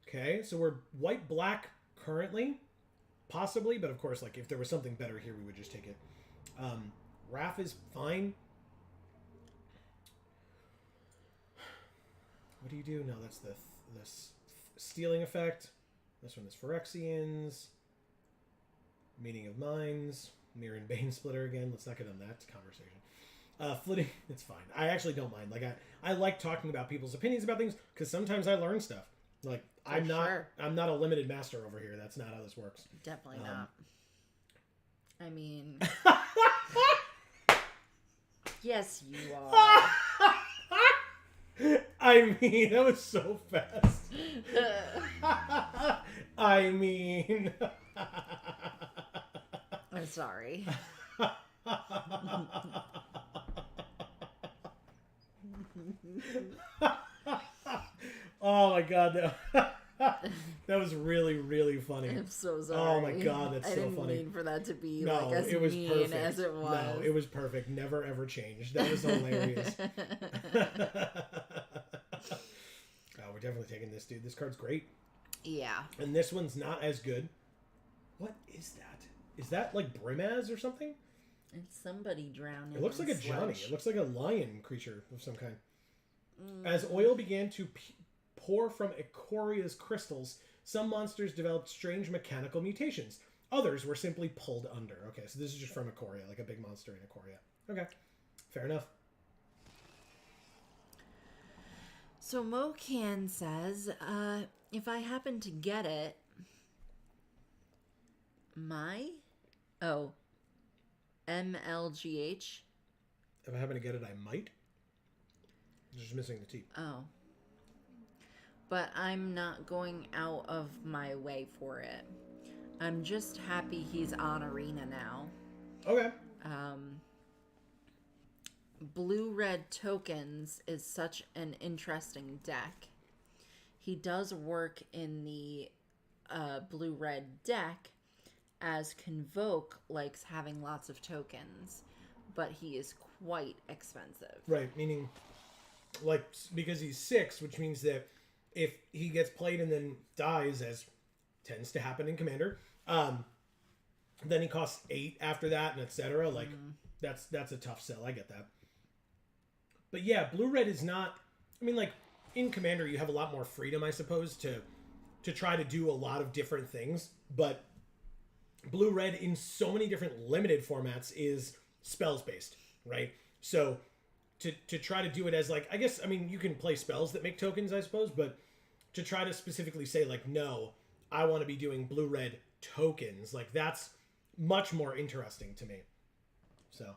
Okay, so we're white-black currently, possibly, but of course, like if there was something better here, we would just take it. Raph is fine. What do you do? No, that's the stealing effect. This one is Phyrexians. Meaning of Minds. Mirror and Bane Splitter again. Let's not get on that conversation. Flitting, it's fine. I actually don't mind. Like I like talking about people's opinions about things because sometimes I learn stuff. Like I'm not a limited master over here. That's not how this works. Definitely not. I mean, yes, you are. I mean, that was so fast. I mean, I'm sorry. Oh my god, that was really, really funny. I'm so sorry. Oh my god, that's I so didn't funny. mean for that to be No, like as it was mean perfect. as it was. No, it was perfect. Never ever changed. That was hilarious. Oh, we're definitely taking this, dude. This card's great. Yeah. And this one's not as good. What is that? Is that like Brimaz or something? It's somebody drowning. It looks in like a Johnny. sludge. It looks like a lion creature of some kind. As oil began to pour from Icoria's crystals, some monsters developed strange mechanical mutations. Others were simply pulled under. Okay, so this is just from Ikoria, like a big monster in Ikoria. Okay, fair enough. So Mocan says, if I happen to get it, MLGH. If I happen to get it, I might. Just missing the T. Oh. But I'm not going out of my way for it. I'm just happy he's on Arena now. Okay. blue-red tokens is such an interesting deck. He does work in the blue-red deck, as Convoke likes having lots of tokens, but he is quite expensive. Right, meaning, like, because he's 6, which means that if he gets played and then dies, as tends to happen in Commander, then he costs 8 after that, and etc. Like, that's a tough sell. I get that. But yeah, blue-red is not... I mean, like, in Commander, you have a lot more freedom, I suppose, to try to do a lot of different things, but blue-red in so many different limited formats is spells-based, right? So to try to do it as, like, I guess, I mean, you can play spells that make tokens, I suppose, but to try to specifically say, like, no, I want to be doing blue-red tokens, like, that's much more interesting to me. So...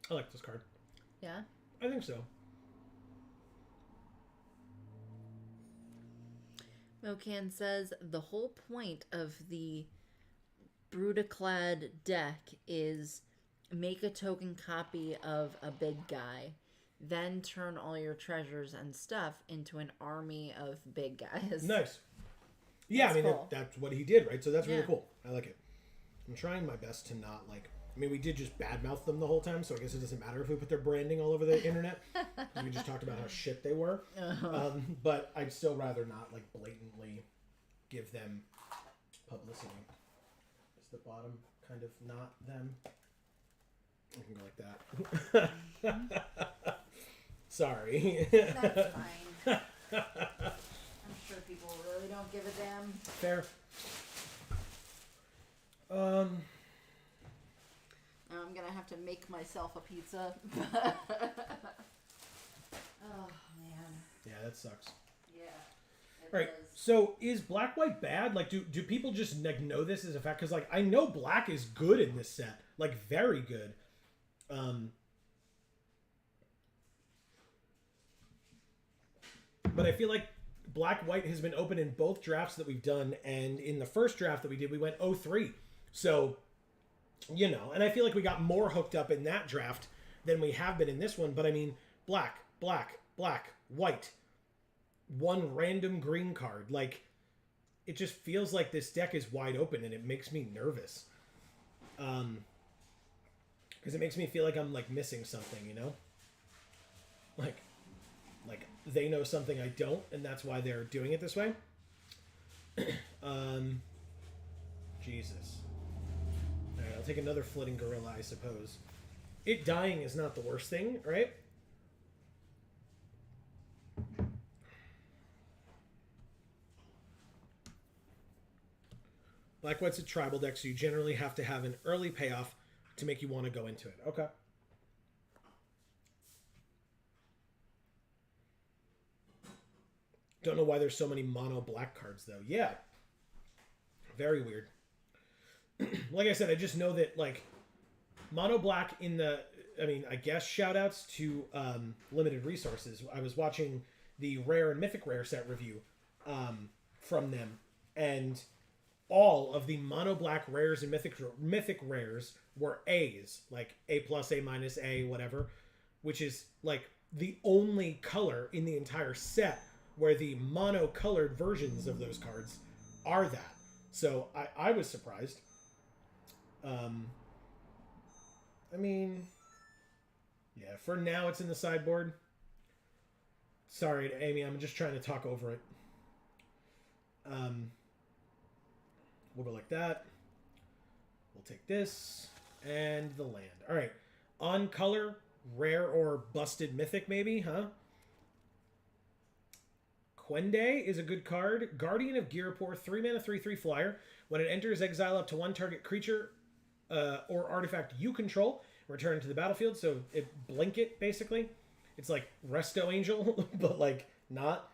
I like this card. Yeah? I think so. Mocan says the whole point of the Brutaclad deck is make a token copy of a big guy, then turn all your treasures and stuff into an army of big guys. Nice. Yeah, That's I mean, cool. that's what he did, right? So that's really Yeah. cool. I like it. I'm trying my best to not, like... I mean, we did just badmouth them the whole time, so I guess it doesn't matter if we put their branding all over the internet. 'Cause we just talked about how shit they were. But I'd still rather not, like, blatantly give them publicity. Is the bottom kind of not them? I can go like that. Sorry. That's fine. I'm sure people really don't give a damn. Fair. Now I'm gonna have to make myself a pizza. Oh man. Yeah, that sucks. Yeah. All right. So is black white bad? Like, do people just, like, know this as a fact? Because, like, I know black is good in this set, like, very good. But I feel like black white has been open in both drafts that we've done, and in the first draft that we did, we went 0-3. So, you know, and I feel like we got more hooked up in that draft than we have been in this one. But I mean, black, black, black, white, one random green card. Like, it just feels like this deck is wide open, and it makes me nervous. Because it makes me feel like I'm, like, missing something, you know? Like they know something I don't, and that's why they're doing it this way. Jesus. Alright, I'll take another Flitting Gorilla, I suppose. It dying is not the worst thing, right? Black White's a tribal deck, so you generally have to have an early payoff to make you want to go into it. Okay. Don't know why there's so many mono black cards, though. Yeah. Very weird. Like I said, I just know that, like, mono black in the... I mean, I guess shout-outs to Limited Resources. I was watching the Rare and Mythic Rare set review from them, and all of the mono black rares and mythic rares were A's, like A+, A-, A, whatever, which is, like, the only color in the entire set where the mono-colored versions of those cards are that. So I was surprised. I mean, yeah, for now it's in the sideboard. Sorry to Amy, I'm just trying to talk over it. We'll go like that. We'll take this and the land. All right, on color, rare or busted mythic maybe, huh? Quende is a good card. Guardian of Girapur, 3-mana, 3/3 flyer. When it enters, exile up to one target creature or artifact you control. Return to the battlefield. So it blink it, basically. It's like Resto Angel, but, like, not.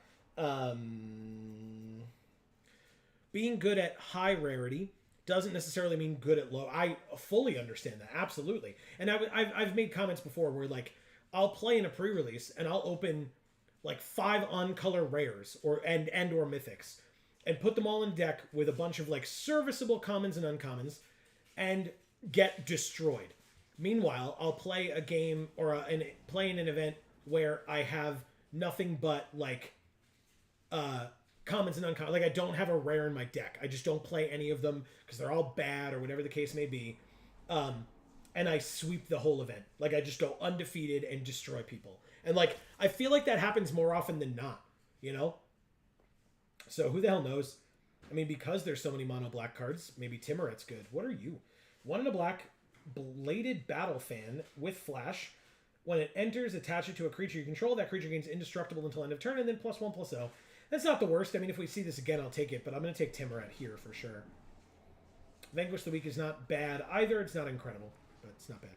Being good at high rarity doesn't necessarily mean good at low. I fully understand that, absolutely. And I've made comments before where, like, I'll play in a pre-release and I'll open like 5 on-color rares or mythics, and put them all in deck with a bunch of like serviceable commons and uncommons, and get destroyed. Meanwhile, I'll play a game or play in an event where I have nothing but like commons and uncommons. Like I don't have a rare in my deck. I just don't play any of them because they're all bad or whatever the case may be. And I sweep the whole event. Like I just go undefeated and destroy people. And like I feel like that happens more often than not, you know? So who the hell knows? I mean, because there's so many mono black cards, maybe Timuret's good. What are you? 1 in a black, Bladed Battle Fan with flash. When it enters, attach it to a creature you control. That creature gains indestructible until end of turn, and then +1/+0. That's not the worst. I mean, if we see this again, I'll take it, but I'm going to take Timuret here for sure. Vanquish the Weak is not bad either. It's not incredible, but it's not bad.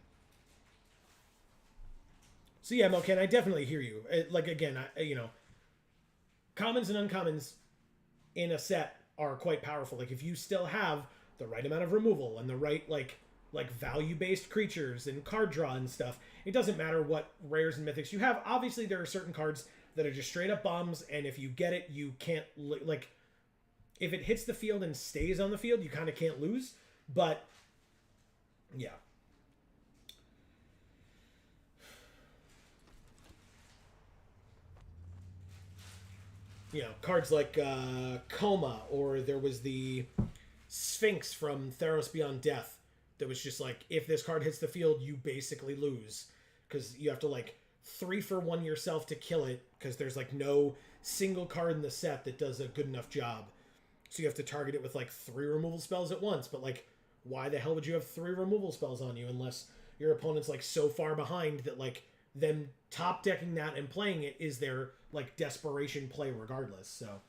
So yeah, Moken, I definitely hear you. Like, again, you know, commons and uncommons in a set are quite powerful. Like, if you still have the right amount of removal and the right, like value-based creatures and card draw and stuff, it doesn't matter what rares and mythics you have. Obviously, there are certain cards that are just straight up bombs, and if you get it, you can't, like, if it hits the field and stays on the field, you kind of can't lose. But, yeah. You know, cards like Coma, or there was the Sphinx from Theros Beyond Death that was just like, if this card hits the field, you basically lose. Because you have to, like, 3-for-1 yourself to kill it, because there's, like, no single card in the set that does a good enough job. So you have to target it with, like, 3 removal spells at once. But, like, why the hell would you have 3 removal spells on you unless your opponent's, like, so far behind that, like, them top decking that and playing it is their, like, desperation play regardless. So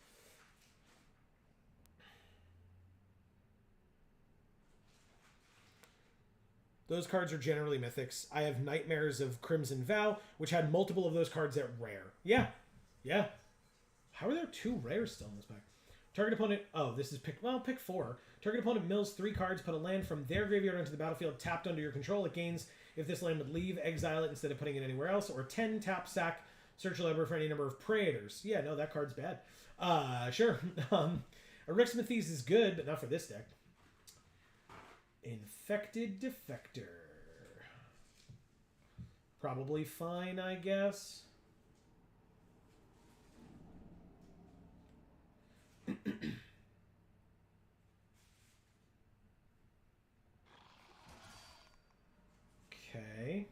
those cards are generally mythics. I have Nightmares of Crimson Vow, which had multiple of those cards at rare. Yeah. Yeah. How are there 2 rares still in this pack? Target opponent... Oh, this is pick 4. Target opponent mills 3 cards, put a land from their graveyard onto the battlefield tapped under your control. It gains if this land would leave, exile it instead of putting it anywhere else. Or 10, tap, sack, search your library for any number of Praetors. Yeah, no, that card's bad. Sure. Arixmethes is good, but not for this deck. Infected Defector. Probably fine, I guess. Okay.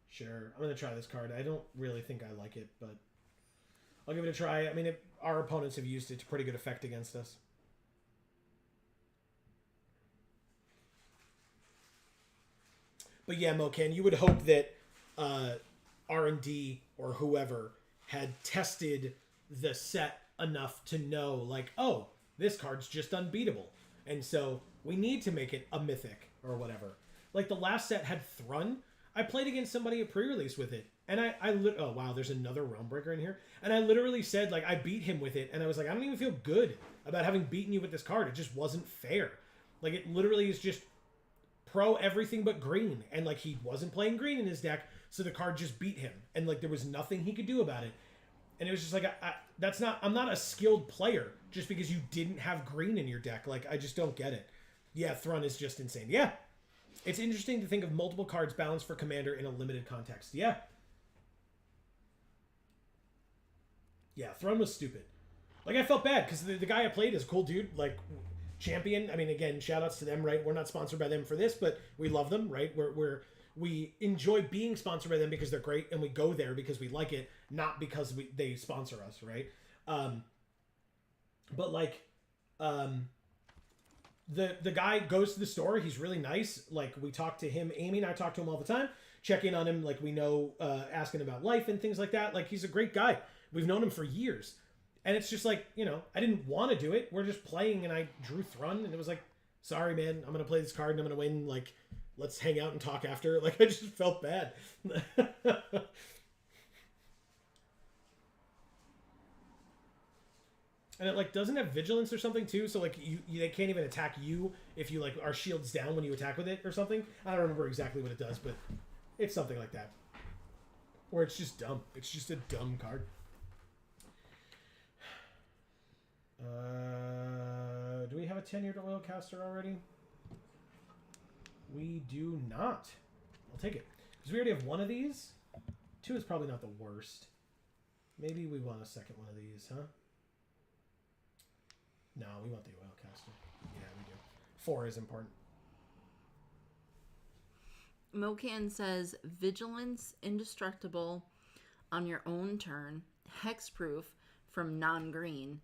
Sure. I'm going to try this card. I don't really think I like it, but I'll give it a try. I mean, our opponents have used it to pretty good effect against us. But yeah, Moken, you would hope that R&D or whoever had tested the set enough to know, like, oh, this card's just unbeatable. And so we need to make it a mythic or whatever. Like the last set had Thrun. I played against somebody at pre-release with it. And oh wow, there's another Realmbreaker in here. And I literally said, like, I beat him with it. And I was like, I don't even feel good about having beaten you with this card. It just wasn't fair. Like, it literally is just pro everything but green. And, like, he wasn't playing green in his deck, so the card just beat him. And, like, there was nothing he could do about it. And it was just like, I'm not a skilled player just because you didn't have green in your deck. Like, I just don't get it. Yeah, Thrun is just insane. Yeah. It's interesting to think of multiple cards balanced for Commander in a limited context. Yeah. Yeah, Thrun was stupid. Like, I felt bad because the guy I played is a cool dude. Like, Champion. I mean, again, shout outs to them, right? We're not sponsored by them for this, but we love them, right? We enjoy being sponsored by them because they're great, and we go there because we like it, not because they sponsor us, right? But like, the guy goes to the store. He's really nice. Like, we talk to him. Amy and I talk to him all the time. Check in on him. Like, we know, asking about life and things like that. Like, he's a great guy. We've known him for years. And it's just like, you know, I didn't want to do it. We're just playing, and I drew Thrun, and it was like, sorry, man, I'm going to play this card, and I'm going to win. Like, let's hang out and talk after. Like, I just felt bad. And it, like, doesn't have vigilance or something, too. So, like, they can't even attack you if you, like, are shields down when you attack with it or something. I don't remember exactly what it does, but It's something like that. Or it's just dumb. It's just a dumb card. Do we have a tenured oil caster already? We do not. I'll take it. Because we already have one of these. 2 is probably not the worst. Maybe we want a second one of these, huh? No, we want the oil caster. Yeah, we do. 4 is important. Mocan says, Vigilance, indestructible on your own turn, hexproof from non-green,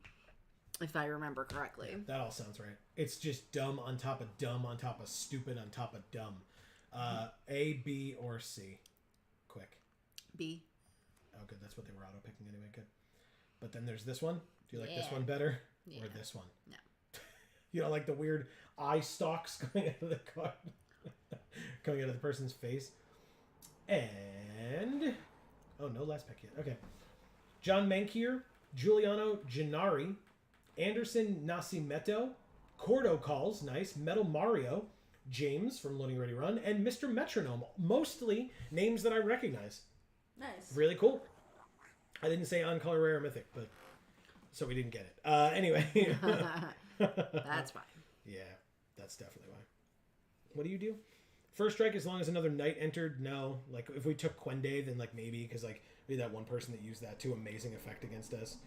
if I remember correctly. Yeah, that all sounds right. It's just dumb on top of dumb on top of stupid on top of dumb. A, B, or C? Quick. B. Oh, good. That's what they were auto-picking anyway. Good. But then there's this one. Do you like this one better? Yeah. Or this one? No. You don't like the weird eye stalks coming out of the card? Coming out of the person's face. And... oh, no last pick yet. Okay. John Mankier, Giuliano Gennari, Anderson Nascimento, Cordo Calls, nice, Metal Mario, James from Loading Ready Run, and Mr. Metronome. Mostly names that I recognize. Nice. Really cool. I didn't say on color rare or mythic, but so we didn't get it. Anyway. That's fine. Yeah, that's definitely why. What do you do? First strike as long as another knight entered? No. Like, if we took Quende, then, like, maybe, because, like, we had that one person that used that to amazing effect against us.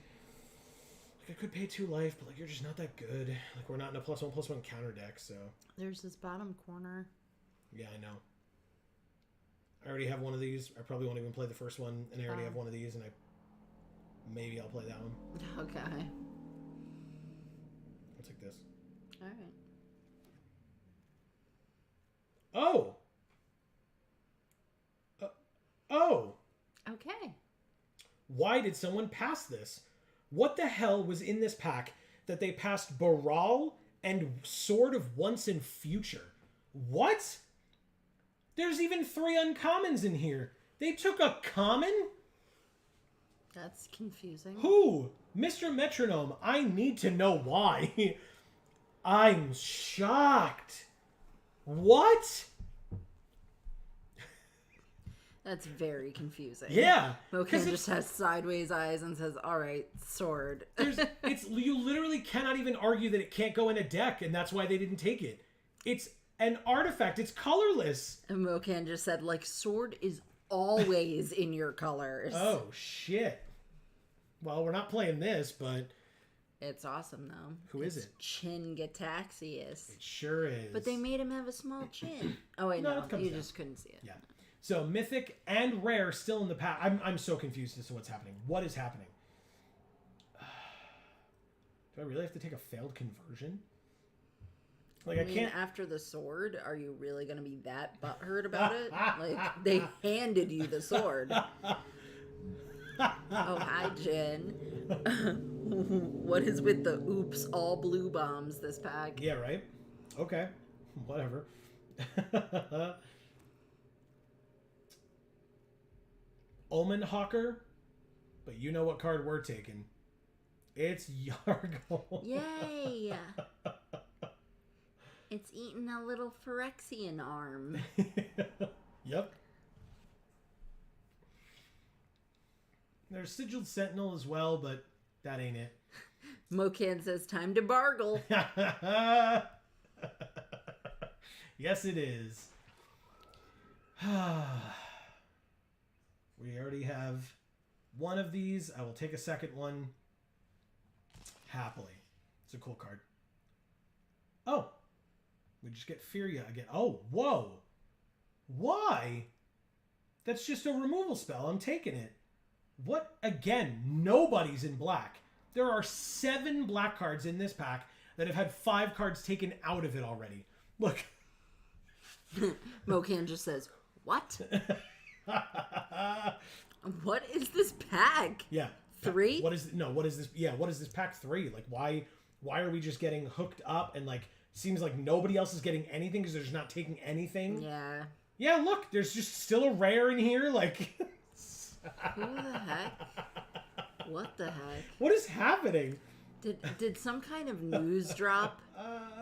Like, I could pay 2 life, but, like, you're just not that good. Like, we're not in a +1/+1 counter deck, so... There's this bottom corner. Yeah, I know. I already have one of these. I probably won't even play the first one, and I already have one of these, and maybe I'll play that one. Okay. I'll take this. All right. Oh! Oh! Okay. Why did someone pass this? What the hell was in this pack that they passed Baral and Sword of Once and Future? What? There's even 3 uncommons in here. They took a common? That's confusing. Who? Mr. Metronome, I need to know why. I'm shocked. What? That's very confusing. Yeah. Mocan just has sideways eyes and says, all right, sword. You literally cannot even argue that it can't go in a deck, and that's why they didn't take it. It's an artifact. It's colorless. And Mocan just said, like, sword is always in your colors. Oh, shit. Well, we're not playing this, but... It's awesome, though. Who is it? Chingataxius. It sure is. But they made him have a small chin. Oh, wait, no. You just couldn't see it. Yeah. So, mythic and rare still in the pack. I'm so confused as to what's happening. What is happening? Do I really have to take a failed conversion? Like, I can't... after the sword, are you really going to be that butthurt about it? Like, they handed you the sword. Oh, hi, Jen. What is with the oops, all blue bombs this pack? Yeah, right? Okay. Whatever. Omen Hawker, but you know what card we're taking. It's Yargle. Yay! It's eating a little Phyrexian arm. Yep. There's Sigiled Sentinel as well, but that ain't it. Mocan says, time to bargle. Yes, it is. We already have one of these. I will take a second one happily. It's a cool card. Oh. We just get Furia again. Oh, whoa. Why? That's just a removal spell. I'm taking it. What? Again, nobody's in black. There are 7 black cards in this pack that have had 5 cards taken out of it already. Look. Mocan just says, what? What is this pack? Yeah. 3? What is this? Yeah, what is this pack 3? Like, why are we just getting hooked up and, like, seems like nobody else is getting anything because they're just not taking anything? Yeah. Yeah, look, there's just still a rare in here, like... Who the heck? What the heck? What is happening? Did some kind of news drop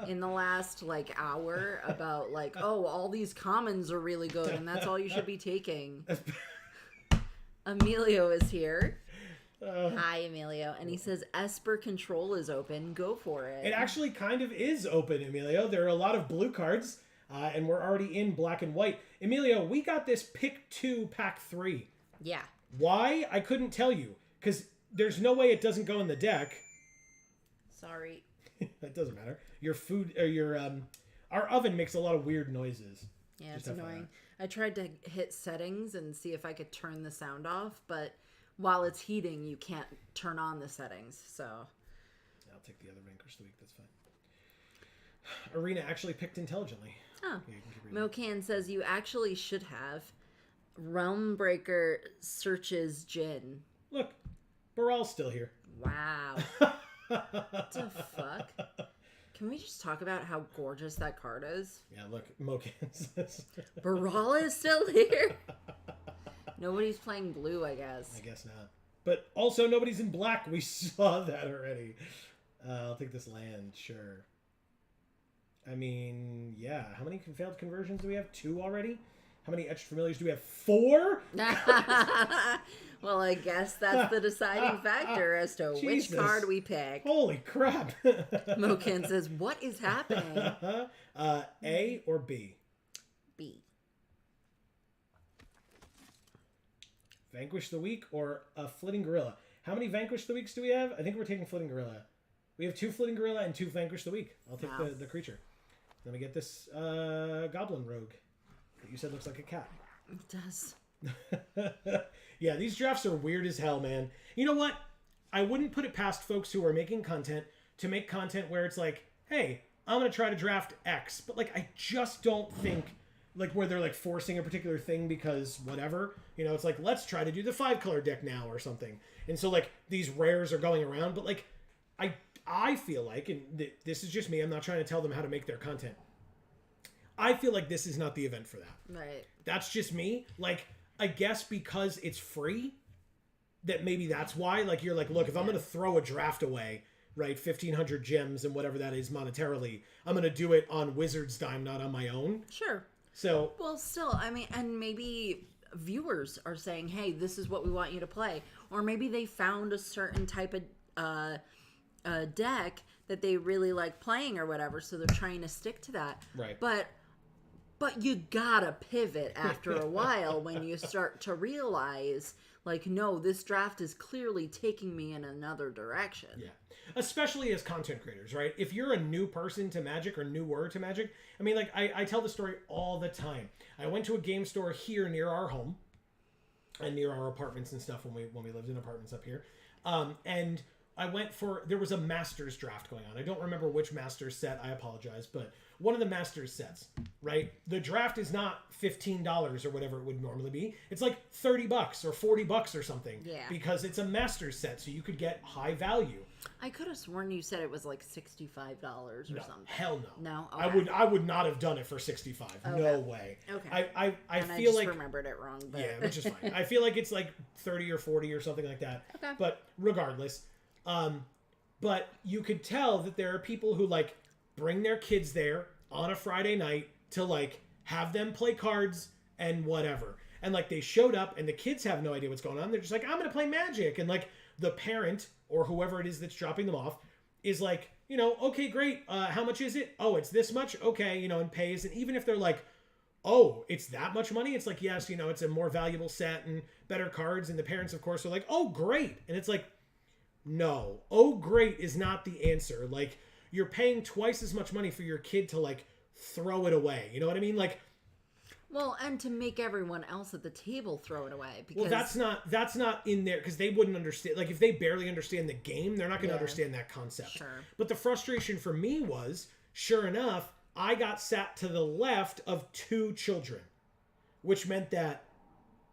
in the last like hour about like, oh, all these commons are really good and that's all you should be taking? Emilio is here. Hi, Emilio. And he says Esper Control is open. Go for it. It actually kind of is open, Emilio. There are a lot of blue cards, and we're already in black and white. Emilio, we got this pick 2, pack 3. Yeah. Why? I couldn't tell you. Because there's no way it doesn't go in the deck. Sorry. That doesn't matter. Your food, or your, our oven makes a lot of weird noises. Yeah, Just it's FYI. annoying. I tried to hit settings and see if I could turn the sound off, but while it's heating, you can't turn on the settings, so... I'll take the other Vanquish the Week, that's fine. Arena actually picked intelligently. Oh. Yeah, you can keep reading. Mocan says you actually should have Realmbreaker searches Jin. Look, Baral's still here. Wow. What the fuck? Can we just talk about how gorgeous that card is? Yeah, look, Mocan says. Baral is still here? Nobody's playing blue, I guess. I guess not. But also, nobody's in black. We saw that already. I'll take this land, sure. I mean, yeah. How many failed conversions do we have? 2 already? How many etched familiars do we have? 4? Well, I guess that's the deciding factor as to which Jesus. card we pick. Holy crap. Mocan says, what is happening? A or B? B. Vanquish the Week or a Flitting Gorilla? How many Vanquish the Weeks do we have? I think we're taking Flitting Gorilla. We have 2 Flitting Gorilla and 2 Vanquish the Week. I'll take Wow. the creature. Then we get this Goblin Rogue that you said looks like a cat. It does. Yeah, these drafts are weird as hell, man. You know what? I wouldn't put it past folks who are making content to make content where it's like, hey, I'm going to try to draft X. But, like, I just don't think, like, where they're, like, forcing a particular thing because whatever. You know, it's like, let's try to do the 5-color deck now or something. And so, like, these rares are going around. But, like, I feel like, and this is just me, I'm not trying to tell them how to make their content. I feel like this is not the event for that. Right. That's just me. Like, I guess because it's free, that maybe that's why. Like, you're like, look, if I'm going to throw a draft away, right, 1,500 gems and whatever that is monetarily, I'm going to do it on Wizard's dime, not on my own. Sure. So, Well, still, I mean, and maybe viewers are saying, hey, this is what we want you to play. Or maybe they found a certain type of deck that they really like playing or whatever, so they're trying to stick to that. right. But you gotta pivot after a while when you start to realize, like, no, this draft is clearly taking me in another direction. Yeah. Especially as content creators, right? If you're a new person to Magic or newer to Magic, I mean, like, I tell the story all the time. I went to a game store here near our home and near our apartments and stuff when we lived in apartments up here. And I went there was a Masters draft going on. I don't remember which Masters set, I apologize, but one of the Masters sets, right? The draft is not $15 or whatever it would normally be. It's like $30 or $40 or something. Yeah. Because it's a Masters set, so you could get high value. I could have sworn you said it was like $65 or No, something. hell no. No? I Okay. would not have done it for 65. Okay. No way. Okay. I And feel I just like remembered it wrong. But... yeah, which is fine. I feel like it's like 30 or 40 or something like that. Okay. But regardless, but you could tell that there are people who like bring their kids there on a Friday night to like have them play cards and whatever. And like they showed up and the kids have no idea what's going on. They're just like, I'm going to play Magic. And like the parent or whoever it is that's dropping them off is like, you know, okay, great. How much is it? Oh, it's this much. Okay. You know, and pays. And even if they're like, oh, it's that much money. It's like, yes, you know, it's a more valuable set and better cards. And the parents, of course, are like, oh, great. And it's like, no, oh, great is not the answer. Like, you're paying twice as much money for your kid to like throw it away. You know what I mean? Like, Well, and to make everyone else at the table throw it away. Because... well, that's not in there because they wouldn't understand. Like, if they barely understand the game, they're not going to understand that concept. Sure. But the frustration for me was, sure enough, I got sat to the left of 2 children, which meant that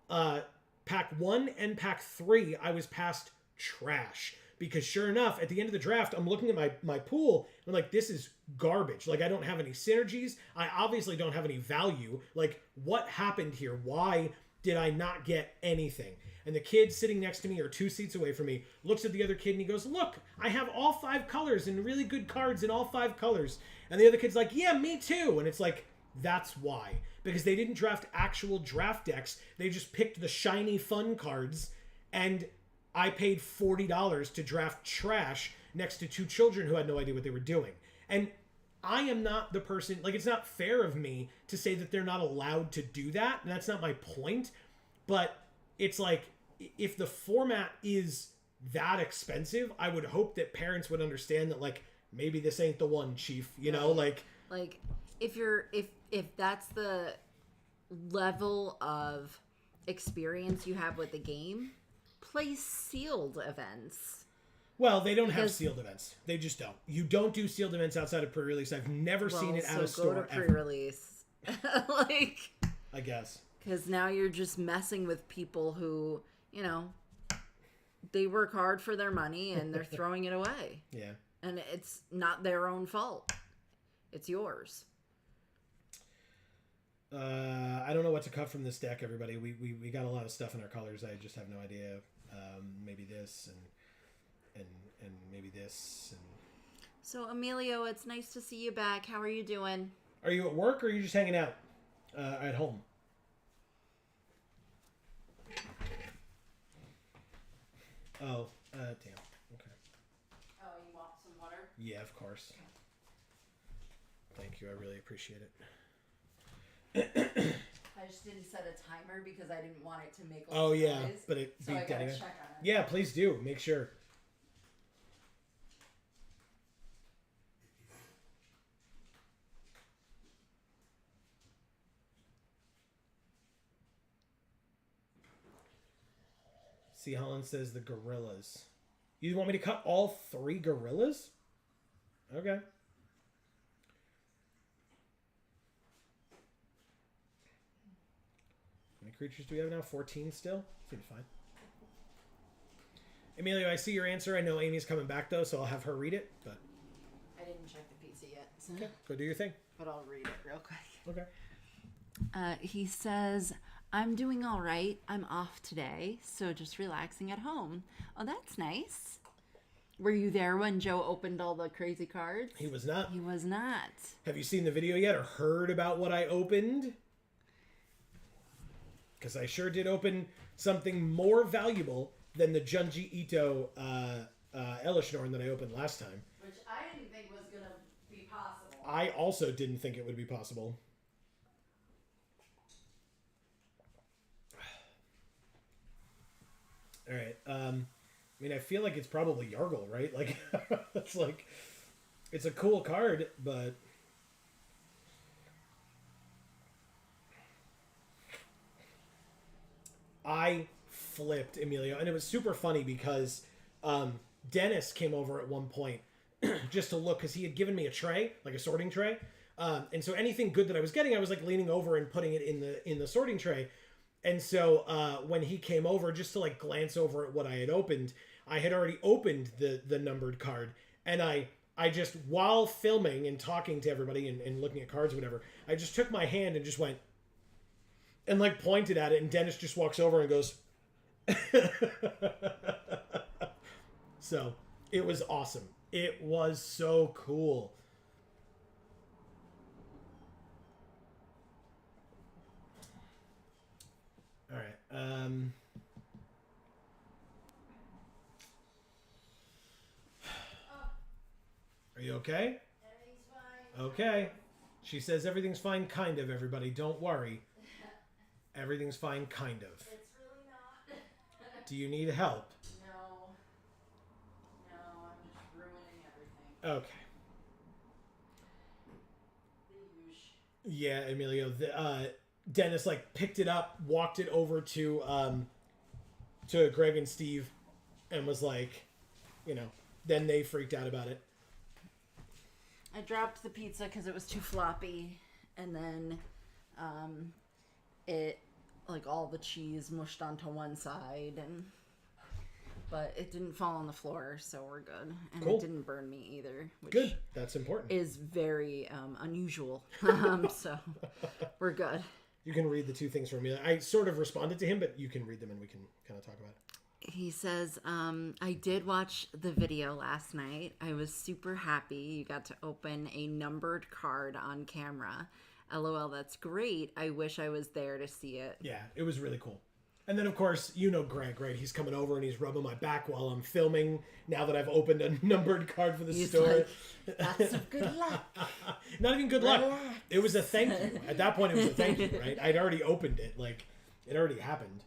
pack 1 and pack 3, I was past trash. Because sure enough, at the end of the draft, I'm looking at my pool, and I'm like, this is garbage. Like, I don't have any synergies. I obviously don't have any value. Like, what happened here? Why did I not get anything. And the kid sitting next to me or 2 seats away from me looks at the other kid and he goes, look, I have all 5 colors and really good cards in all 5 colors. And the other kid's like, yeah, me too. And it's like, that's why. Because they didn't draft actual draft decks. They just picked the shiny fun cards. And I paid $40 to draft trash next to 2 children who had no idea what they were doing. And I am not the person, like, it's not fair of me to say that they're not allowed to do that. And that's not my point. But it's like, if the format is that expensive, I would hope that parents would understand that, like, maybe this ain't the one, chief, you know, like if that's the level of experience you have with the game, play sealed events. Well, they don't have sealed events. They just don't. You don't do sealed events outside of pre-release. I've never seen it at a store go to pre-release. Like, I guess. Because now you're just messing with people who, you know, they work hard for their money and they're throwing it away. Yeah. And it's not their own fault. It's yours. I don't know what to cut from this deck, everybody. We got a lot of stuff in our colors. I just have no idea. Maybe this and maybe this. And... So, Emilio, it's nice to see you back. How are you doing? Are you at work or are you just hanging out at home? Oh, damn. Okay. Oh, you want some water? Yeah, of course. Thank you. I really appreciate it. I just didn't set a timer because I didn't want it to make a noise. noise. But it so I beeped gotta anyway. check on it. Yeah, please do. Make sure. See, Holland says the gorillas. You want me to cut all 3 gorillas? Okay. How many creatures do we have now? 14 still? Seems fine. Emilio, I see your answer. I know Amy's coming back, though, so I'll have her read it. But I didn't check the pizza yet. So. okay, go do your thing. But I'll read it real quick. Okay. He says, I'm doing all right. I'm off today, so just relaxing at home. Oh, that's nice. Were you there when Joe opened all the crazy cards? He was not. He was not. Have you seen the video yet or heard about what I opened? Because I sure did open something more valuable than the Junji Ito Elishnorn that I opened last time. Which I didn't think was going to be possible. I also didn't think it would be possible. All right. I mean, I feel like it's probably Yargle, right? Like, it's like, it's a cool card, but... I flipped, Emilio, and it was super funny because Dennis came over at one point just to look, because he had given me a tray, like a sorting tray, and so anything good that I was getting, I was like leaning over and putting it in the sorting tray. And so when he came over just to like glance over at what I had opened, I had already opened the numbered card, and I just, while filming and talking to everybody and looking at cards or whatever, I just took my hand and just went and like pointed at it, and Dennis just walks over and goes so it was awesome. It was so cool. All right. Are you okay? Everything's fine. Okay. She says everything's fine, kind of, everybody. Don't worry. Everything's fine, kind of. It's really not. Do you need help? No. No, I'm just ruining everything. Okay. The usual. Yeah, Emilio. Dennis like picked it up, walked it over to Greg and Steve, and was like, you know, then they freaked out about it. I dropped the pizza because it was too floppy, and then it, like, all the cheese mushed onto one side, but it didn't fall on the floor, so we're good. And Cool. It didn't burn me either, which Good. That's important. is very unusual. So we're good. You can read the two things from me. I sort of responded to him, but you can read them and we can kind of talk about it. He says, I did watch the video last night. I was super happy you got to open a numbered card on camera. LOL, that's great. I wish I was there to see it. Yeah, it was really cool. And then, of course, you know Greg, right? He's coming over and he's rubbing my back while I'm filming now that I've opened a numbered card for the store. Like, that's some good luck. Not even good luck. It was a thank you. At that point, it was a thank you, right? I'd already opened it. Like, it already happened.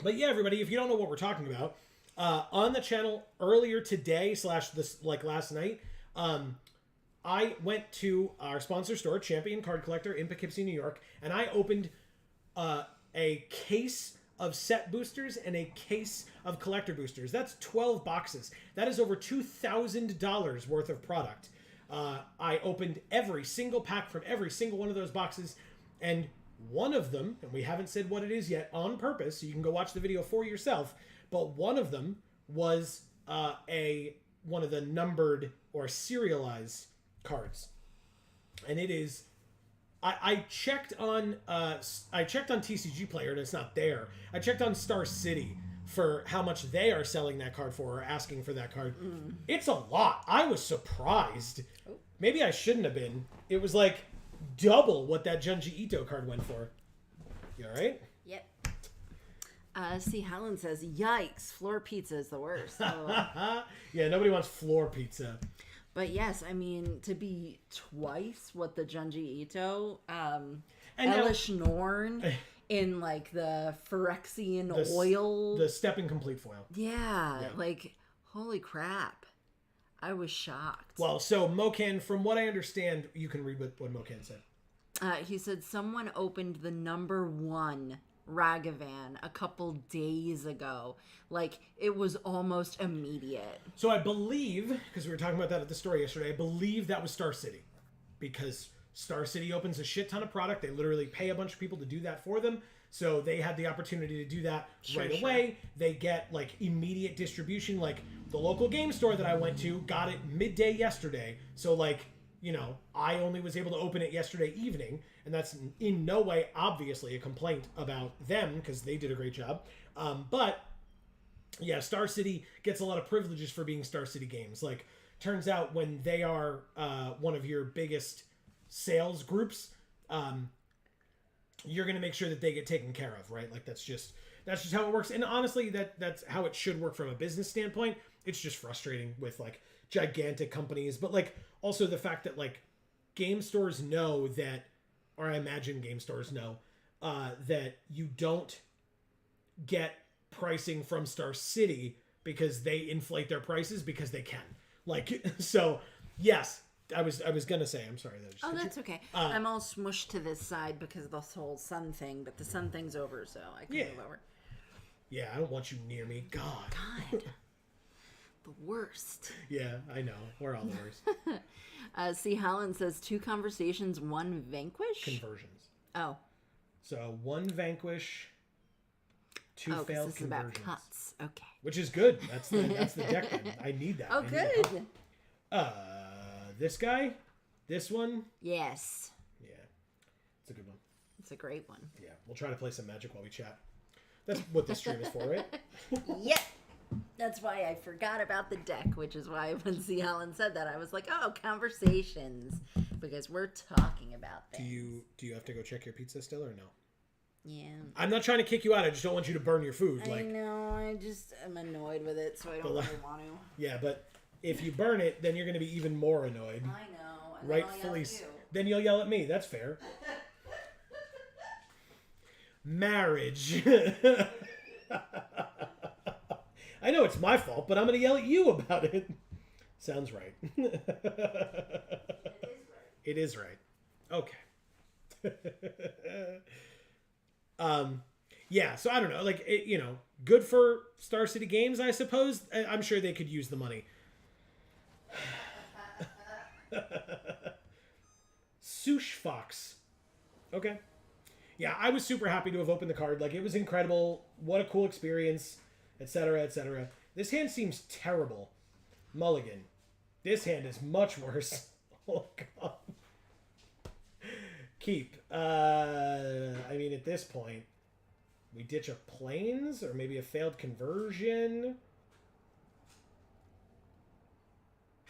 But yeah, everybody, if you don't know what we're talking about, on the channel earlier today / this like last night, I went to our sponsor store, Champion Card Collector in Poughkeepsie, New York, and I opened a case of set boosters and a case of collector boosters. That's 12 boxes. That is over $2,000 worth of product. I opened every single pack from every single one of those boxes, and one of them, and we haven't said what it is yet on purpose, so you can go watch the video for yourself, but one of them was one of the numbered or serialized cards. And it is... I checked on TCG Player and it's not there. I checked on Star City for how much they are selling that card for or asking for that card. It's a lot. I was surprised. Maybe I shouldn't have been. It was like double what that Junji Ito card went for. You all right? Yep. See, Helen says, yikes, floor pizza is the worst. Yeah, nobody wants floor pizza. But yes, I mean, to be twice what the Junji Ito, And Elish Norn in like the Phyrexian oil. The stepping complete foil. Yeah, like, holy crap. I was shocked. Well, so Mokan, from what I understand, you can read what Mokan said. He said someone opened the number 1 Ragavan a couple days ago. Like, it was almost immediate. So I believe, because we were talking about that at the store yesterday, I believe that was Star City. Because Star City opens a shit ton of product. They literally pay a bunch of people to do that for them. So they had the opportunity to do that right away. They get, like, immediate distribution. Like, the local game store that I went to got it midday yesterday. So, like, you know, I only was able to open it yesterday evening. And that's in no way, obviously, a complaint about them, because they did a great job. But, yeah, Star City gets a lot of privileges for being Star City Games. Like, turns out when they are one of your biggest sales groups, you're going to make sure that they get taken care of, right? Like, that's just how it works. And honestly, that's how it should work from a business standpoint. It's just frustrating with, like, gigantic companies. But, like, also the fact that, like, game stores know that, or I imagine game stores know, that you don't get pricing from Star City because they inflate their prices because they can. Like, so, yes, I was gonna say, I'm sorry. That's okay. I'm all smushed to this side because of the whole sun thing, but the sun thing's over, so I can move over. Yeah, I don't want you near me. God. The worst. Yeah, I know. We're all the worst. See, Helen says 2 conversations, 1 vanquish? Conversions. Oh. So 1 vanquish, 2 failed this conversions. is about cuts. Okay. Which is good. That's the deck then. I need that. Oh, good. This guy? This one? Yes. Yeah. It's a good one. It's a great one. Yeah. We'll try to play some Magic while we chat. That's what this stream is for, right? Yep. That's why I forgot about the deck, which is why when C. Helen said that, I was like, oh, conversations. Because we're talking about things. Do you have to go check your pizza still or no? Yeah. I'm not trying to kick you out. I just don't want you to burn your food. I know. I'm annoyed with it, so I don't really want to. Yeah, but if you burn it, then you're going to be even more annoyed. I know. And Rightfully. Then you'll yell at me. That's fair. Marriage. I know it's my fault, but I'm going to yell at you about it. Sounds right. It is right. Okay. Yeah, so I don't know. Like, good for Star City Games, I suppose. I'm sure they could use the money. Sush Fox. Okay. Yeah, I was super happy to have opened the card. Like, it was incredible. What a cool experience, etc., etc. This hand seems terrible. Mulligan. This hand is much worse. Oh, God. Keep. this point, we ditch a plains or maybe a failed conversion.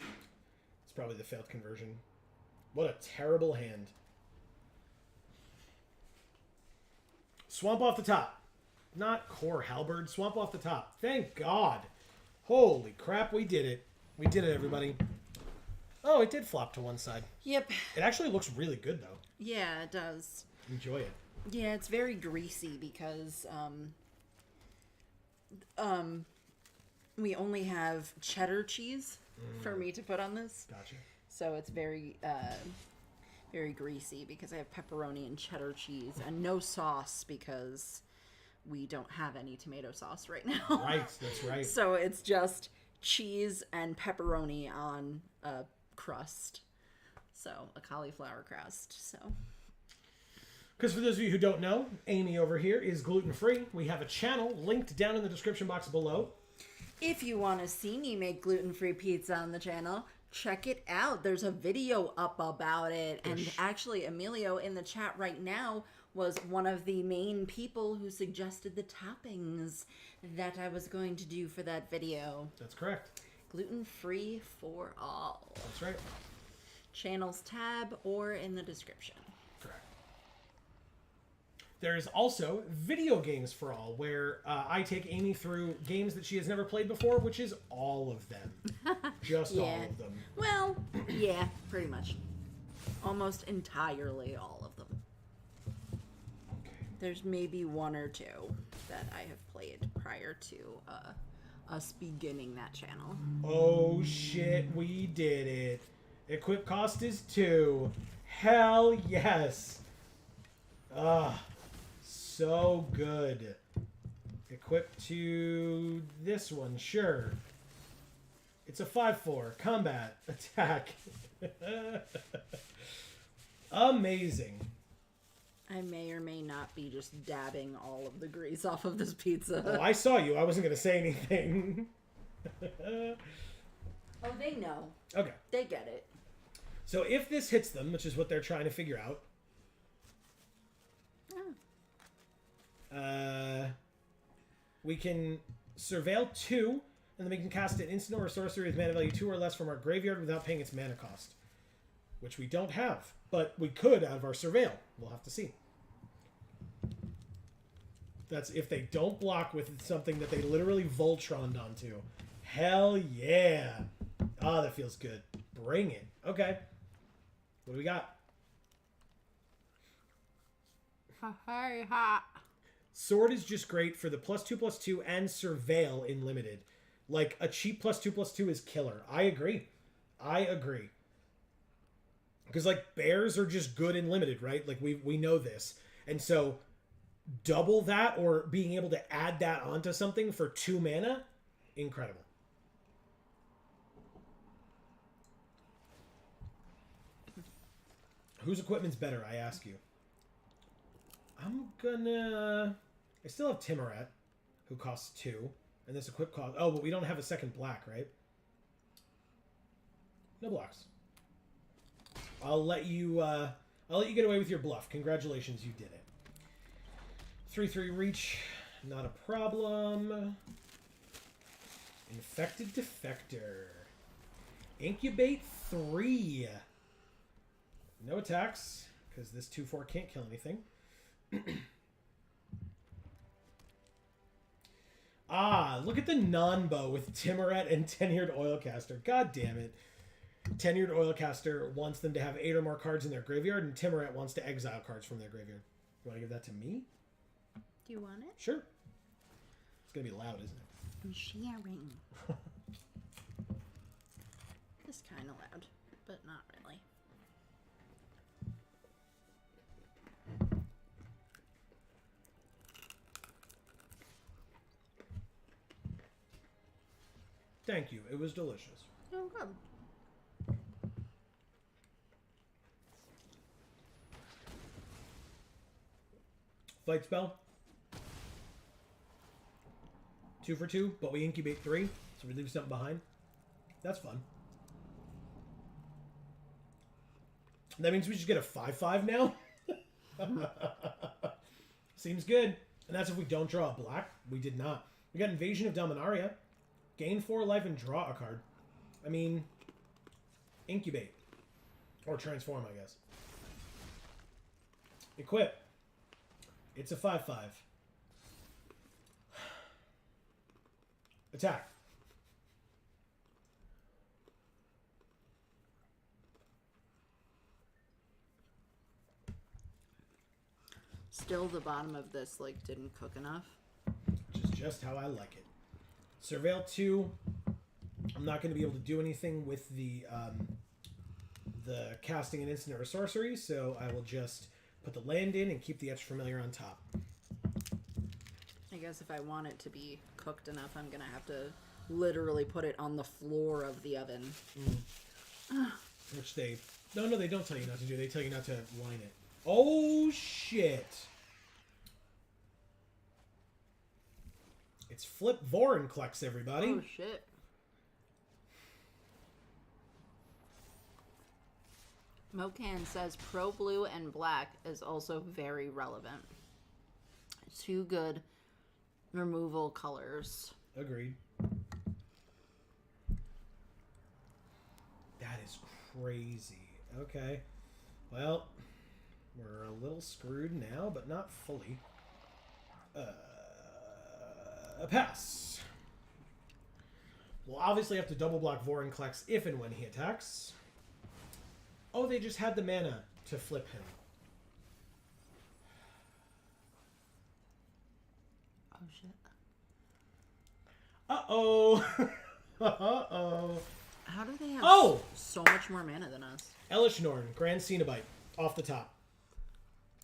It's probably the failed conversion. What a terrible hand. Swamp off the top. Not core halberd. Swamp off the top. Thank God. Holy crap, we did it. We did it, everybody. Oh, it did flop to one side. Yep. It actually looks really good, though. Yeah, it does. Enjoy it. Yeah, it's very greasy because we only have cheddar cheese for me to put on this. Gotcha. So it's very very greasy because I have pepperoni and cheddar cheese and no sauce because we don't have any tomato sauce right now. Right, that's right. So it's just cheese and pepperoni on a crust. So a cauliflower crust. So Because for those of you who don't know, Amy over here is gluten-free. We have a channel linked down in the description box below. if you want to see me make gluten-free pizza on the channel, check it out. There's a video up about it. And actually, Emilio in the chat right now was one of the main people who suggested the toppings that I was going to do for that video. That's correct. Gluten-free for all. That's right. Channels tab or in the description. Correct. There is also Video Games for All, where I take Amy through games that she has never played before, which is all of them. Just all of them. Well, yeah, pretty much. Almost entirely all of them. Okay. There's maybe one or two that I have played prior to us beginning that channel. Oh shit, we did it. Equip cost is 2. Hell yes. Ah, so good. Equip to this one, sure. It's a 5/4. Combat. Attack. Amazing. I may or may not be just dabbing all of the grease off of this pizza. Oh, I saw you. I wasn't going to say anything. Oh, they know. Okay. They get it. So if this hits them, which is what they're trying to figure out, we can surveil 2, and then we can cast an instant or a sorcery with mana value 2 or less from our graveyard without paying its mana cost, which we don't have, but we could out of our surveil. We'll have to see. That's if they don't block with something that they literally Voltroned onto. Hell yeah! Ah, that feels good. Bring it. Okay. What do we got? Hi, ha. Sword is just great for the +2/+2 and surveil in limited. Like, a cheap +2/+2 is killer. I agree. Because, like, bears are just good in limited, right? Like, we know this. And so, double that or being able to add that onto something for 2 mana, incredible. Whose equipment's better, I ask you? I still have Timoret, who costs 2. And this equip cost... Oh, but we don't have a second black, right? No blocks. I'll let you get away with your bluff. Congratulations, you did it. 3/3 reach, not a problem. Infected Defector. Incubate 3. No attacks, because this 2/4 can't kill anything. Ah, look at the non-bow with Timoret and Tenured Oilcaster. God damn it. Tenured Oilcaster wants them to have 8 or more cards in their graveyard, and Timoret wants to exile cards from their graveyard. You want to give that to me? Do you want it? Sure. It's going to be loud, isn't it? I'm sharing. It's kind of loud, but not really. Thank you. It was delicious. Oh, good. Fight spell. 2 for 2, but we incubate 3, so we leave something behind. That's fun. That means we just get a 5/5 now? Seems good. And that's if we don't draw a black. We did not. We got Invasion of Dominaria. Gain 4 life and draw a card. I mean, incubate. Or transform, I guess. Equip. It's a 5/5. Attack. Still, the bottom of this like didn't cook enough. Which is just how I like it. Surveil 2. I'm not going to be able to do anything with the casting an instant or sorcery, so I will just put the land in and keep the Etched Familiar on top. I guess if I want it to be cooked enough, I'm gonna have to literally put it on the floor of the oven. Which they... No, they don't tell you not to do. They tell you not to line it. Oh, shit. It's Flip Vorinclex, everybody. Oh shit. Mocan says pro blue and black is also very relevant. 2 good removal colors. Agreed. That is crazy. Okay. Well, we're a little screwed now, but not fully. A pass. We'll obviously have to double block Vorinclex if and when he attacks. Oh, they just had the mana to flip him. Oh shit. Uh-oh. Uh-oh. How do they have so much more mana than us? Elish Norn, Grand Cenobite, off the top.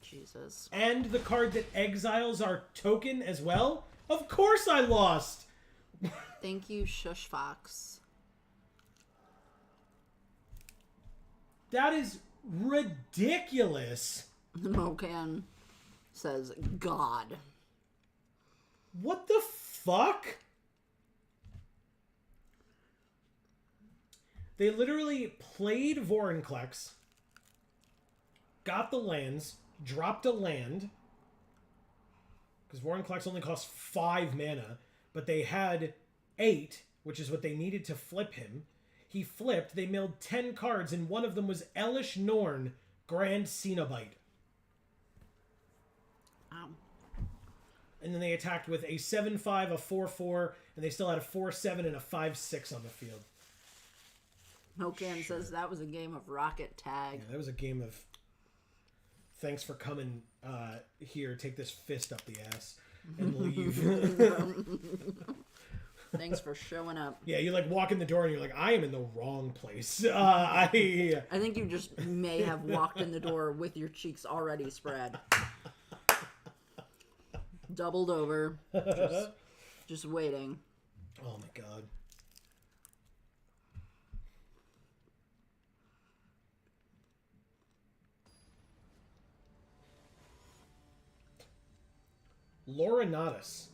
Jesus. And the card that exiles our token as well? Of course I lost! Thank you, Shush Fox. That is ridiculous. Mocan says, God. What the fuck? They literally played Vorinclex, got the lands, dropped a land, because Vorinclex only costs 5 mana, but they had 8, which is what they needed to flip him. He flipped, they milled 10 cards, and one of them was Elish Norn, Grand Cenobite. Ow. And then they attacked with a 7/5, a 4/4, and they still had a 4/7 and a 5/6 on the field. Mocan says that was a game of rocket tag. Yeah, that was a game of thanks for coming here, take this fist up the ass, and leave. Thanks for showing up. Yeah, you like walk in the door and you're like, I am in the wrong place. I think you just may have walked in the door with your cheeks already spread. Doubled over. Just waiting. Oh my god. Loranatus.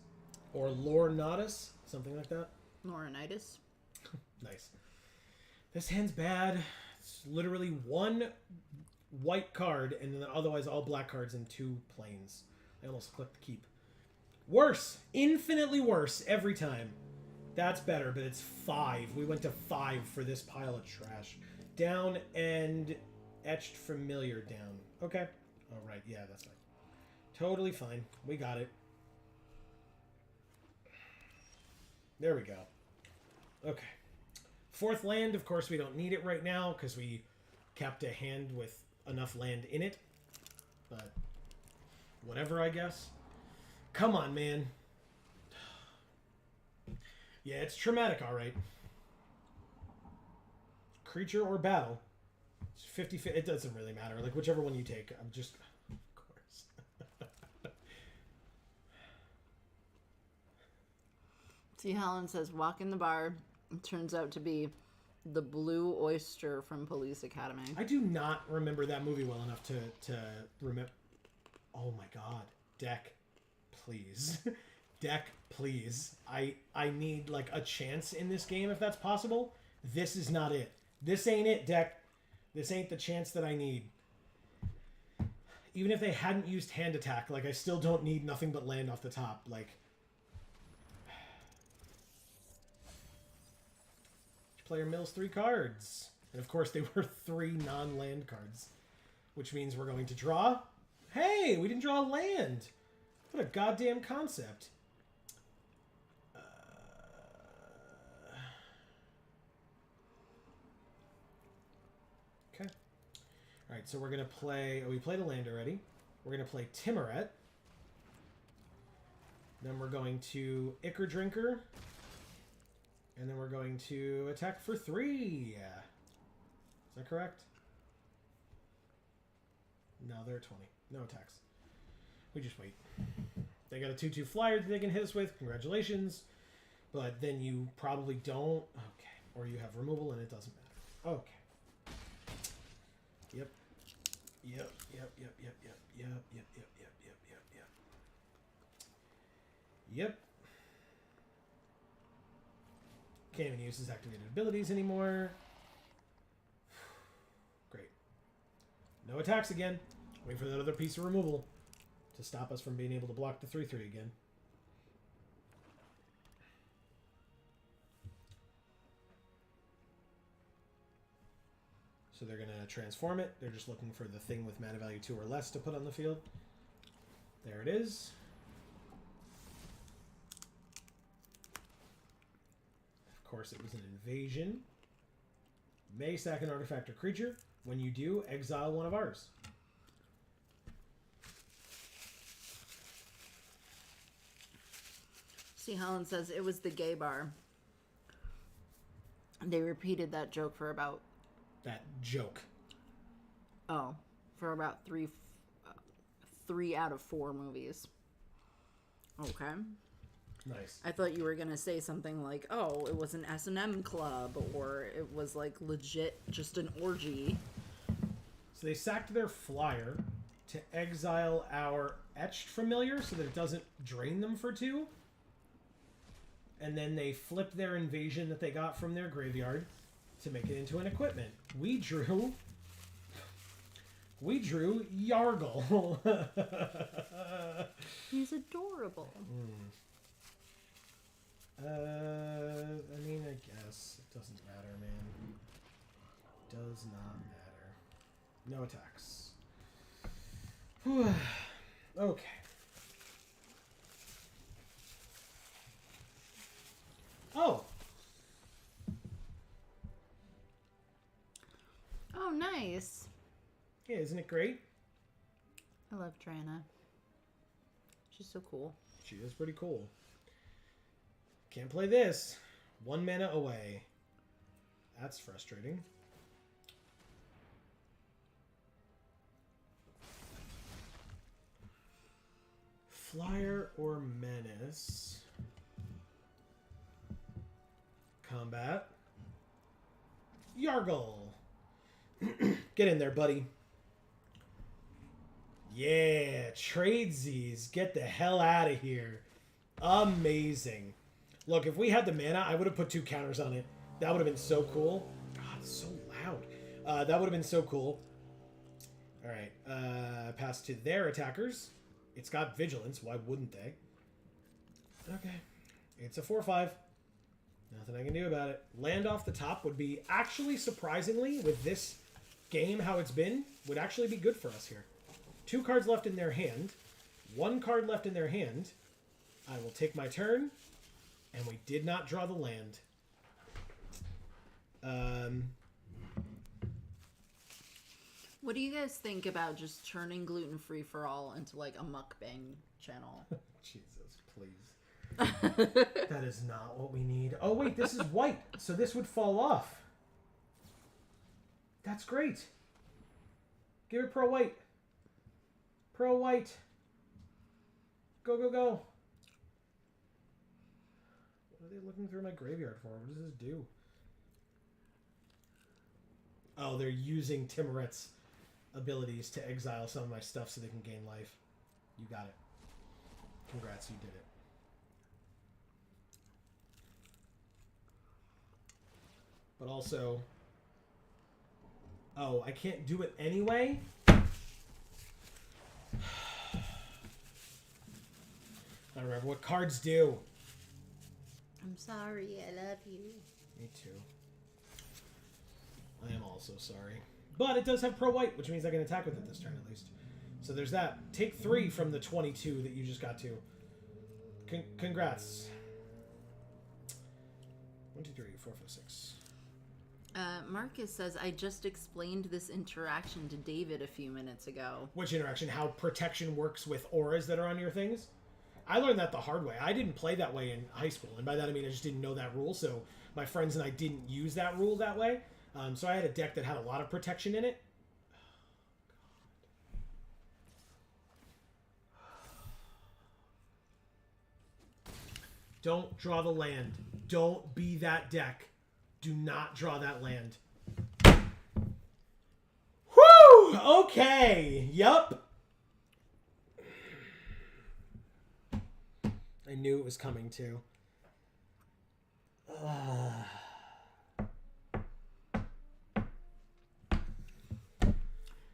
Or Lornatus. Something like that. Laurinaitis. Nice. This hand's bad. It's literally 1 white card and then otherwise all black cards and 2 plains. I almost clicked keep. Worse. Infinitely worse every time. That's better, but it's 5. We went to 5 for this pile of trash. Down and Etched Familiar down. Okay. All right. Yeah, that's fine. Totally fine. We got it. There we go. Okay. 4th land, of course, we don't need it right now because we kept a hand with enough land in it. But whatever, I guess. Come on, man. Yeah, it's traumatic, all right. Creature or battle. It's 50. It doesn't really matter. Like, whichever one you take. I'm just... Of course. See, Helen says, walk in the bar. It turns out to be the Blue Oyster from Police Academy. I do not remember that movie well enough to remember. Oh my god. Deck, please. Deck, please. I need, like, a chance in this game if that's possible. This is not it. This ain't it, Deck. This ain't the chance that I need. even if they hadn't used hand attack, like, I still don't need nothing but land off the top. Like, each player mills 3 cards. And of course, they were 3 non-land cards, which means we're going to draw. Hey, we didn't draw a land. What a goddamn concept. Okay. All right, so we're going to play... Oh, we played a land already. We're going to play Timuret. Then we're going to Ichor Drinker. And then we're going to attack for 3. Yeah. Is that correct? No, they're 20. No attacks. We just wait. They got a 2/2 flyer that they can hit us with. Congratulations. But then you probably don't. Okay. Or you have removal and it doesn't matter. Okay. Yep. Yep. Yep. Yep. Yep. Yep. Yep. Yep. Yep. Yep. Yep. Yep. Yep. Yep. Can't even use his activated abilities anymore. Great. No attacks again. Wait for that other piece of removal to stop us from being able to block the 3/3 again. So they're going to transform it. They're just looking for the thing with mana value 2 or less to put on the field. There it is. Of course, it was an invasion. May sack an artifact or creature. When you do, exile one of ours. See, Holland says it was the gay bar. They repeated that joke for about... That joke. Oh, for about 3 out of 4 movies. Okay. Nice. I thought you were going to say something like, oh, it was an S&M club, or it was, like, legit just an orgy. So they sacked their flyer to exile our Etched Familiar so that it doesn't drain them for 2. And then they flipped their invasion that they got from their graveyard to make it into an equipment. We drew Yargle. He's adorable. I mean, I guess it doesn't matter, man. Does not matter. No attacks. Okay. Oh. Oh, nice. Yeah, isn't it great? I love Trana. She's so cool. She is pretty cool. Can't play this. 1 mana away. That's frustrating. Flyer or Menace. Combat. Yargle. Get in there, buddy. Yeah, tradesies. Get the hell out of here. Amazing. Look, if we had the mana, I would have put 2 counters on it. That would have been so cool. God, it's so loud. That would have been so cool. All right. Pass to their attackers. It's got Vigilance. Why wouldn't they? Okay. It's a 4/5. Nothing I can do about it. Land off the top would be actually, surprisingly, with this game, how it's been, would actually be good for us here. 2 cards left in their hand. 1 card left in their hand. I will take my turn. And we did not draw the land. What do you guys think about just turning Gluten Free for All into like a mukbang channel? Jesus, please. That is not what we need. Oh, wait, this is white. So this would fall off. That's great. Give it pro white. Pro white. Go, go, go. What are they looking through my graveyard for? What does this do? Oh, they're using Timuret's abilities to exile some of my stuff so they can gain life. You got it. Congrats, you did it. But also... Oh, I can't do it anyway? I remember what cards do. I'm sorry. I love you. Me too. I am also sorry. But it does have Pro White, which means I can attack with it this turn at least. So there's that. Take 3 from the 22 that you just got to. Congrats. 1, 2, 3, 4, 5, 6. Marcus says, I just explained this interaction to David a few minutes ago. Which interaction? How protection works with auras that are on your things? I learned that the hard way. I didn't play that way in high school. And by that I mean I just didn't know that rule. So my friends and I didn't use that rule that way. So I had a deck that had a lot of protection in it. Don't draw the land. Don't be that deck. Do not draw that land. Whew! Okay. Yup. I knew it was coming too.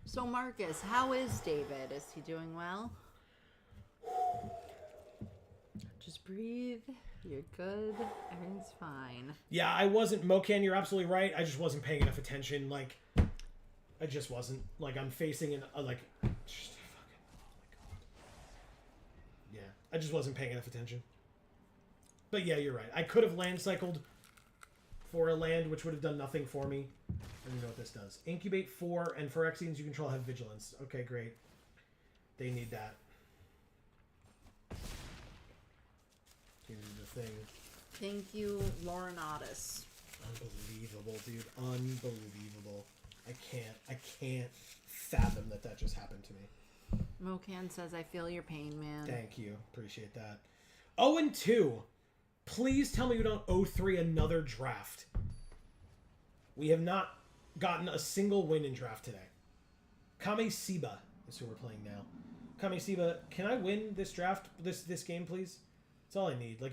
So Marcus, how is David? Is he doing well? Just breathe. You're good. Everything's fine. Yeah, I wasn't. Mocan, you're absolutely right. I just wasn't paying enough attention. Like, I just wasn't. Like, I'm facing an. Like, just fucking. Oh my god. Yeah, I just wasn't paying enough attention. But yeah, you're right. I could have land cycled for a land, which would have done nothing for me. I don't even know what this does. Incubate 4, and Phyrexians you control have Vigilance. Okay, great. They need that. Here's the thing. Thank you, Lauren Otis. Unbelievable, dude. Unbelievable. I can't fathom that just happened to me. Mocan says, I feel your pain, man. Thank you. Appreciate that. 0-2. Please tell me we don't 0-3 another draft. We have not gotten a single win in draft today. Kame Siba is who we're playing now. Kame Siba, can I win this draft, this game, please? That's all I need. Like,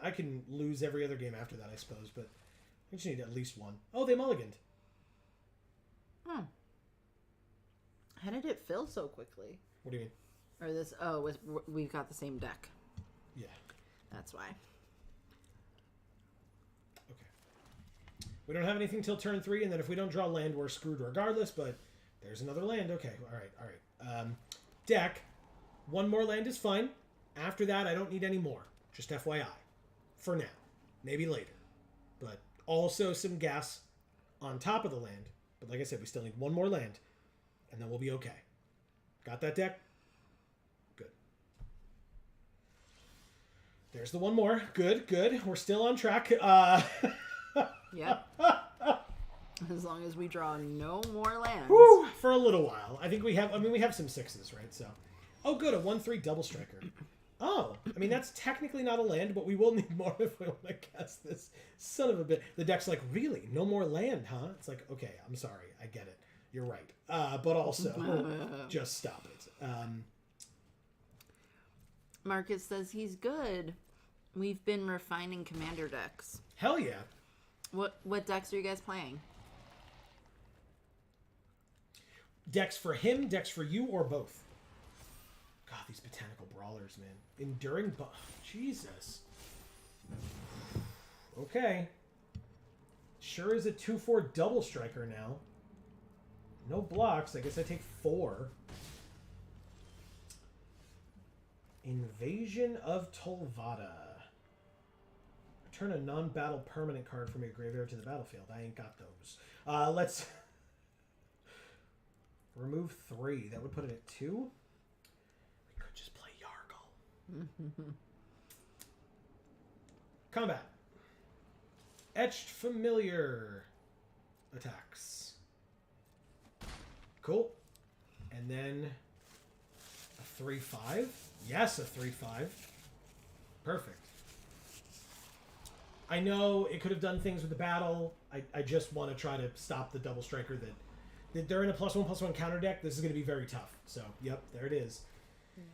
I can lose every other game after that, I suppose, but I just need at least one. Oh, they mulliganed. Hmm. How did it fill so quickly? What do you mean? Or this? We've got the same deck. Yeah. That's why. Okay. We don't have anything till turn 3, and then if we don't draw land, we're screwed regardless, but there's another land. Okay, all right. Deck. One more land is fine. After that, I don't need any more. Just FYI. For now. Maybe later. But also some gas on top of the land. But like I said, we still need one more land. And then we'll be okay. Got that deck? Good. There's the one more. Good. We're still on track. Yep. As long as we draw no more lands. Whew, for a little while. I think we have some 6s, right? So, oh good, a 1/3 double striker. Oh, I mean, that's technically not a land, but we will need more if we want to cast this son of a bit. The deck's like, really? No more land, huh? It's like, okay, I'm sorry. I get it. You're right. But also, just stop it. Marcus says he's good. We've been refining commander decks. Hell yeah. What decks are you guys playing? Decks for him, decks for you, or both? God, these botanical brawlers, man. Enduring Jesus. Okay. Sure is a 2/4 double striker now. No blocks. I guess I take 4. Invasion of Tolvada. Return a non-battle permanent card from your graveyard to the battlefield. I ain't got those. Let's remove 3. That would put it at 2. We could just play Yargle. Combat. Etched Familiar attacks. Cool. And then a 3/5. Yes, a 3/5. Perfect. I know it could have done things with the battle. I just want to try to stop the double striker that they're in a +1/+1 counter deck. This is going to be very tough. So, yep, there it is. Yeah.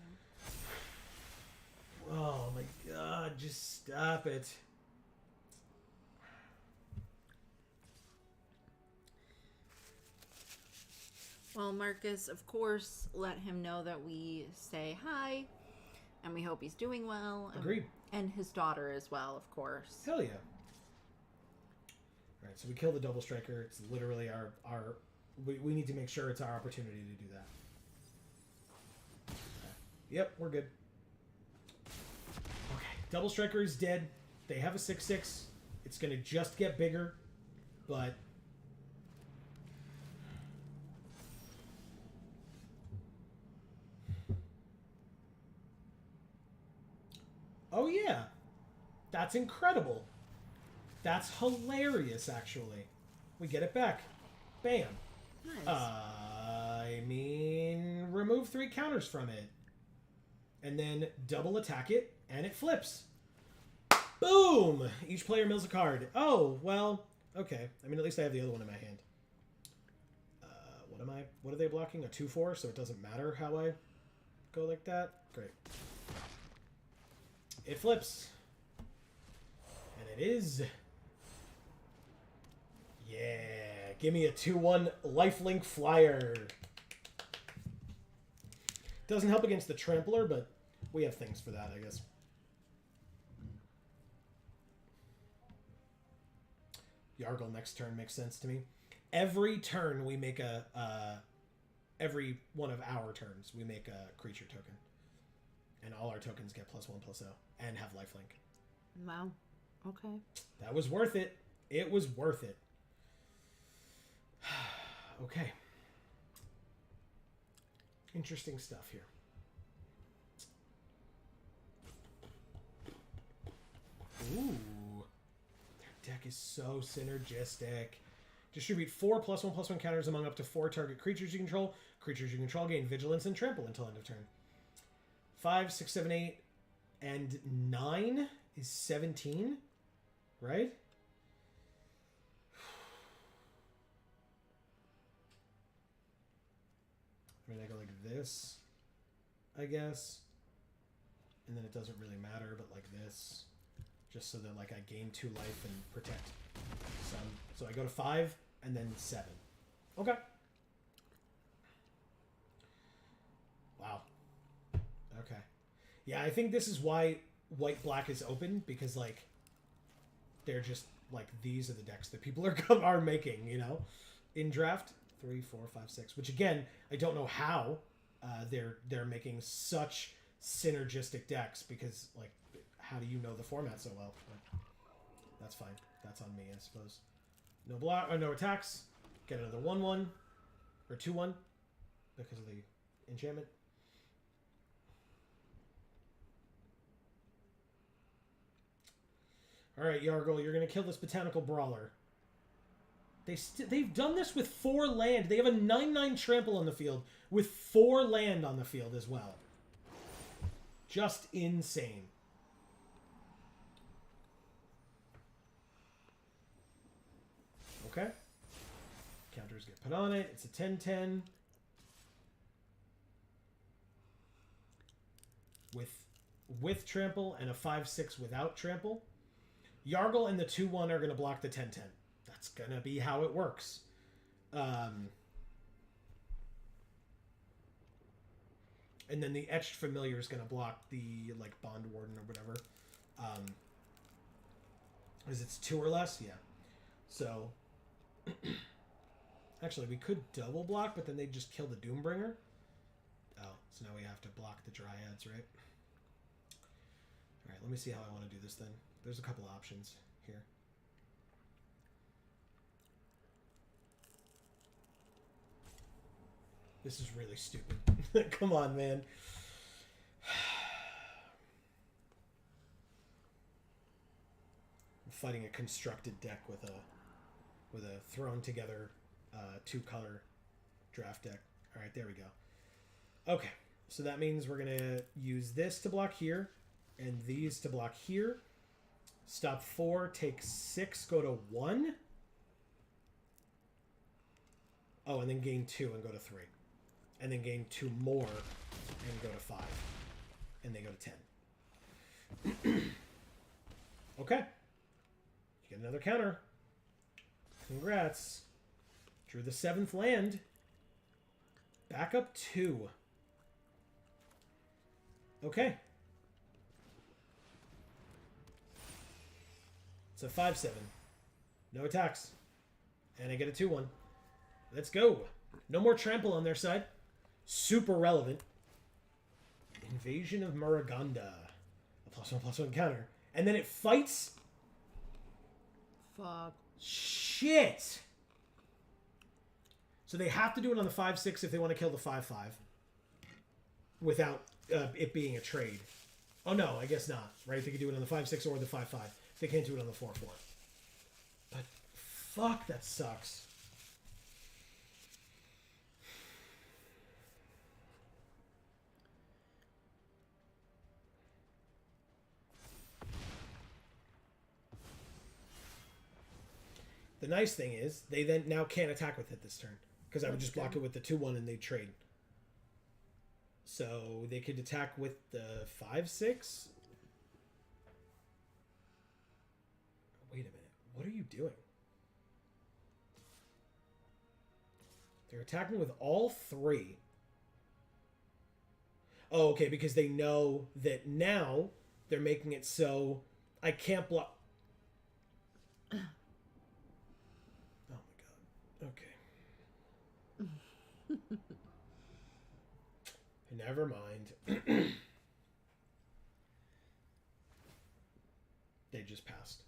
Oh my god, just stop it. Well, Marcus, of course, let him know that we say hi and we hope he's doing well. Agreed. And his daughter as well, of course. Hell yeah. All right, so we kill the double striker. It's literally our we need to make sure it's our opportunity to do that. Okay. Yep, we're good. Okay, double striker is dead. They have a 6/6. It's going to just get bigger, but oh yeah. That's incredible. That's hilarious, actually. We get it back. Bam. Nice. I mean, remove 3 counters from it. And then double attack it, and it flips. Boom! Each player mills a card. Oh, well, okay. I mean, at least I have the other one in my hand. What are they blocking? A 2/4, so it doesn't matter how I go like that? Great. It flips. And it is... Yeah, give me a 2/1 lifelink flyer. Doesn't help against the trampler, but we have things for that, I guess. Yargle next turn makes sense to me. Every turn we make every one of our turns we make a creature token, and all our tokens get +1/+0 and have lifelink. Wow. Okay. That was worth it. It was worth it. Okay. Interesting stuff here. Ooh. Their deck is so synergistic. Distribute 4 +1/+1 counters among up to 4 target creatures you control. Creatures you control gain vigilance and trample until end of turn. 5, 6, 7, 8, and 9 is 17, right? I mean, I go like this, I guess. And then it doesn't really matter, but like this. Just so that like I gain 2 life and protect some. So I go to 5 and then 7. Okay. Wow. Okay. Yeah, I think this is why white-black is open, because like they're just like these are the decks that people are making, you know, in draft. 3, 4, 5, 6. Which again, I don't know how they're making such synergistic decks, because like how do you know the format so well? But that's fine. That's on me, I suppose. No block or no attacks. Get another 1/1 or 2/1 because of the enchantment. All right, Yargle, you're gonna kill this botanical brawler. They've done this with 4 land. They have a 9/9 trample on the field with 4 land on the field as well. Just insane. Okay. Counters get put on it. It's a 10/10. With trample and a 5/6 without trample. Yargle and the 2/1 are going to block the 10/10. That's going to be how it works. And then the Etched Familiar is going to block the like Bond Warden or whatever. Is it's 2 or less? Yeah. So actually we could double block, but then they'd just kill the Doombringer. Oh, so now we have to block the Dryads, right? Alright, let me see how I want to do this then. There's a couple options here. This is really stupid. Come on, man. I'm fighting a constructed deck with a thrown together 2-color draft deck. All right, there we go. Okay, so that means we're gonna use this to block here, and these to block here. Stop 4, take 6, go to 1. Oh, and then gain 2 and go to 3. And then gain 2 more and go to 5. And they go to 10. Okay. You get another counter. Congrats. Drew the 7th land. Back up 2. Okay. It's a 5-7. No attacks. And I get a 2-1. Let's go. No more trample on their side. Super relevant. Invasion of Muraganda. A +1/+1 counter. And then it fights. Fuck. Shit. So they have to do it on the 5-6 if they want to kill the 5-5. Without it being a trade. Oh no, I guess not. Right? They could do it on the 5-6 or the 5-5. They can't do it on the 4-4. But fuck, that sucks. The nice thing is, they then now can't attack with it this turn. Because I would just block it with the 2-1 and they'd trade. So they could attack with the 5-6. Wait a minute. What are you doing? They're attacking with all 3. Oh, okay, because they know that now they're making it so I can't block. Oh my god. Okay. Never mind. They just passed.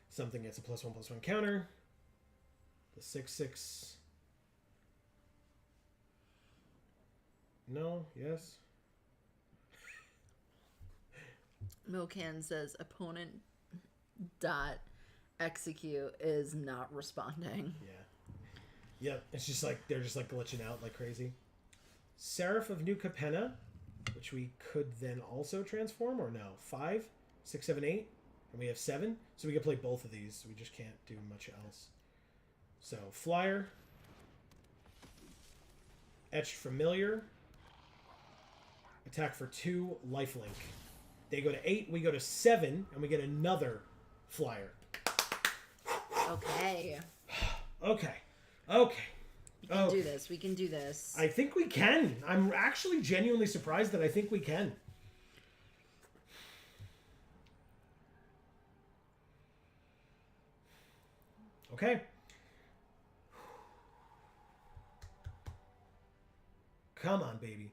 Something gets a +1/+1 counter. The 6-6. No, yes. Mocan says opponent dot execute is not responding. Yeah. Yep. It's just like they're just like glitching out like crazy. Seraph of New Capenna, which we could then also transform, or no? 5, 6, 7, 8, and we have 7, so we can play both of these. We just can't do much else. So Flyer, Etched Familiar, attack for 2, Lifelink. They go to 8, we go to 7, and we get another Flyer. Okay. Okay. We can do this. We can do this. I think we can. I'm actually genuinely surprised that I think we can. Okay. Come on, baby.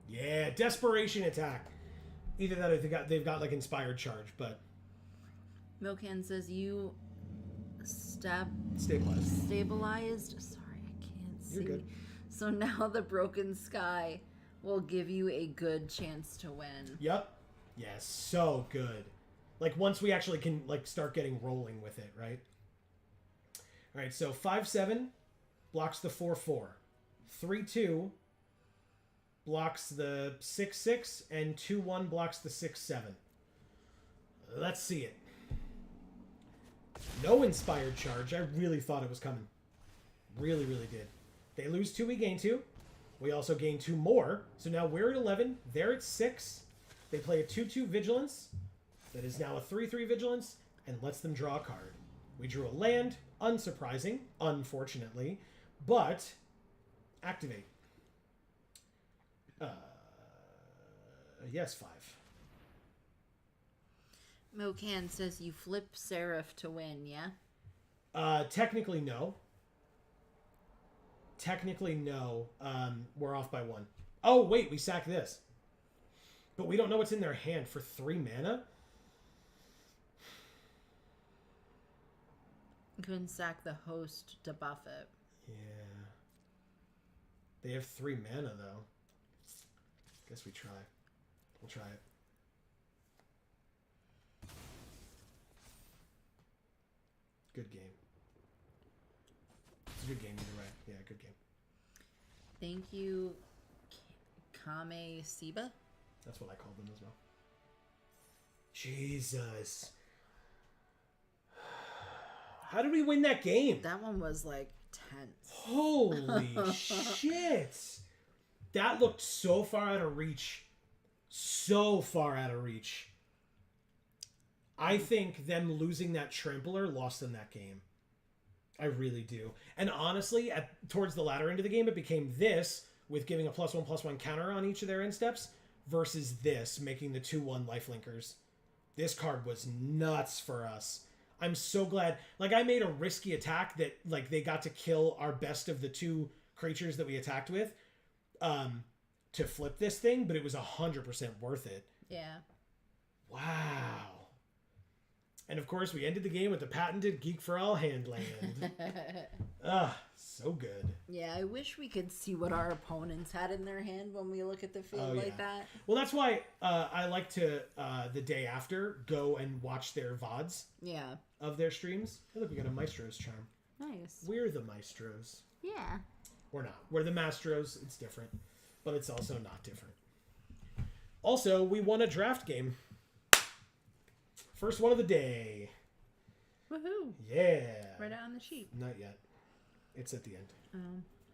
Yeah, desperation attack. Either that or they've got like inspired charge, but Mocan says you stabilized. Sorry, I can't see. You're good. So now the broken sky will give you a good chance to win. Yep. Yeah, so good. Like once we actually can like start getting rolling with it, right? All right, so 5-7 blocks the 4-4. 3-2 blocks the 6-6 and 2-1 blocks the 6-7. Let's see it. No inspired charge. I really thought it was coming. Really, really did. They lose 2, we gain 2. We also gain 2 more. So now we're at 11. They're at 6. They play a 2-2 Vigilance. That is now a 3-3 Vigilance. And lets them draw a card. We drew a land. Unsurprising. Unfortunately. But activate. Yes, 5. Mocan says you flip Seraph to win, yeah? Technically, no. Technically, no. We're off by 1. Oh, wait, we sack this. But we don't know what's in their hand for 3 mana? You can sack the host to buff it. Yeah. They have 3 mana, though. Guess we try. We'll try it. Good game. It's a good game either way. Yeah, good game. Thank you, Kame Siba. That's what I called them as well. Jesus. How did we win that game? That one was like tense. Holy shit. That looked so far out of reach. So far out of reach. I think them losing that trampler lost them that game. I really do. And honestly, towards the latter end of the game, it became this with giving a +1/+1 counter on each of their end steps versus this making the 2/1 lifelinkers. This card was nuts for us. I'm so glad. Like, I made a risky attack that, like, they got to kill our best of the 2 creatures that we attacked with to flip this thing, but it was 100% worth it. Yeah. Wow. And of course, we ended the game with the patented Geek for All hand land. So good. Yeah, I wish we could see what our opponents had in their hand when we look at the field like that. Well, that's why I like to, the day after, go and watch their VODs of their streams. Oh, look, we got a Maestro's charm. Nice. We're the Maestros. Yeah. We're not. We're the Mastros. It's different. But it's also not different. Also, we won a draft game. First one of the day. Woohoo. Yeah. Right out on the sheet. Not yet. It's at the end.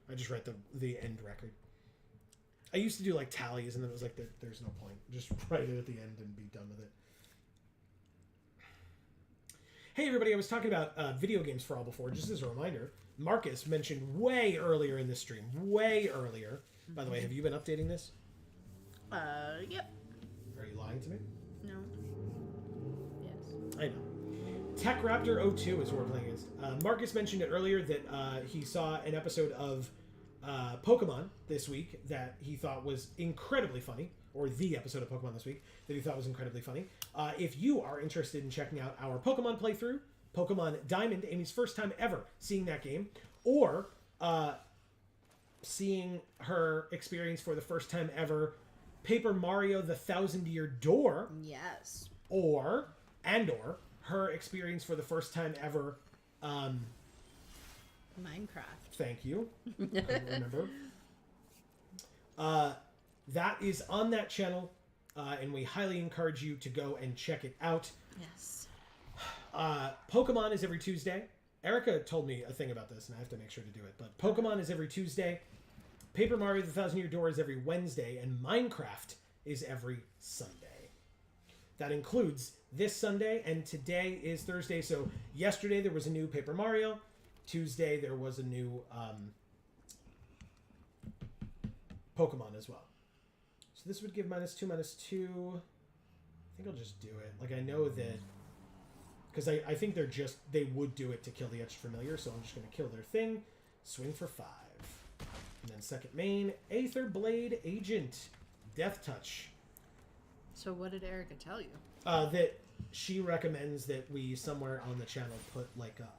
I just read the end record. I used to do like tallies, and then it was like, there's no point. Just write it at the end and be done with it. Hey everybody, I was talking about video games for all before. Just as a reminder, Marcus mentioned way earlier in this stream. Way earlier. By the way, have you been updating this? Yep. Are you lying to me? No. Yes. I know. TechRaptor02 is what we're playing against. Marcus mentioned it earlier that he saw an episode of Pokemon this week that he thought was incredibly funny, or the episode of Pokemon this week that he thought was incredibly funny. If you are interested in checking out our Pokemon playthrough, Pokemon Diamond, Amy's first time ever seeing that game, or seeing her experience for the first time ever Paper Mario the Thousand-Year Door, Yes. or her experience for the first time ever Minecraft. thank you, I don't remember, that is on that channel, and we highly encourage you to go and check it out. Yes. Pokemon is every Tuesday. Erica told me a thing about this, and I have to make sure to do it, but Pokemon is every Tuesday, Paper Mario the Thousand-Year Door is every Wednesday, and Minecraft is every Sunday. That includes this Sunday, and today is Thursday, so yesterday there was a new Paper Mario. Tuesday there was a new Pokemon as well. So this would give -2/-2. I think I'll just do it. Like, I know that... Because I think they would do it to kill the Etched Familiar, so I'm just going to kill their thing. Swing for 5. And then second main, Aether Blade Agent. Death Touch. So what did Erica tell you? That she recommends that we somewhere on the channel put like a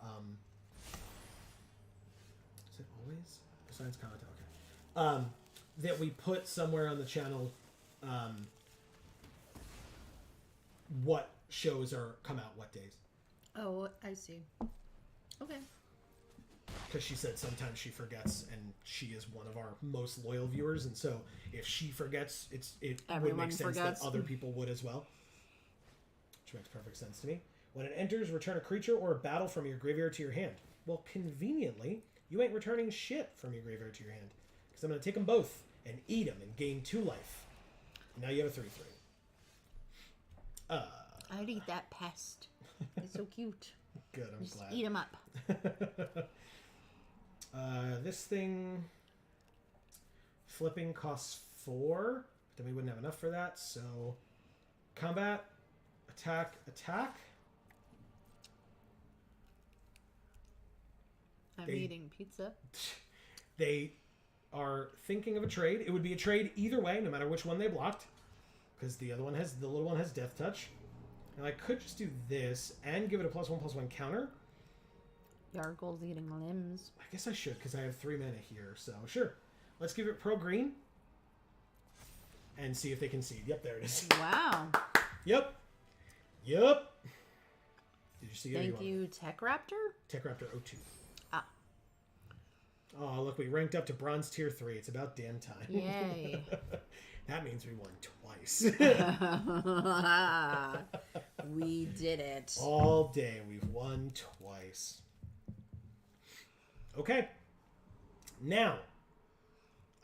is it always besides content? Okay. That we put somewhere on the channel what shows are come out what days. Oh, I see. Okay. Because she said sometimes she forgets, and she is one of our most loyal viewers, and so if she forgets, it would make sense that other people would as well. Which makes perfect sense to me. When it enters, return a creature or a battle from your graveyard to your hand. Well, conveniently, you ain't returning shit from your graveyard to your hand, because I'm going to take them both and eat them and gain 2 life. And now you have a 3/3. I'd eat that pest. It's so cute. Good, I'm Just glad. eat them up. This thing flipping costs 4. Then we wouldn't have enough for that. So combat, attack. I'm eating pizza. They are thinking of a trade. It would be a trade either way, no matter which one they blocked, because the little one has Death Touch. And I could just do this and give it a +1/+1 counter. Yargle's eating limbs. I guess I should, because I have 3 mana here. So sure, let's give it pro green and see if they concede. Yep, there it is. Wow. Yep. Did you see it? Thank you, Tech Raptor. TechRaptor02. Ah. Oh, look, we ranked up to bronze tier 3. It's about damn time. Yay. That means we won twice. We did it. All day, we've won twice. Okay. Now,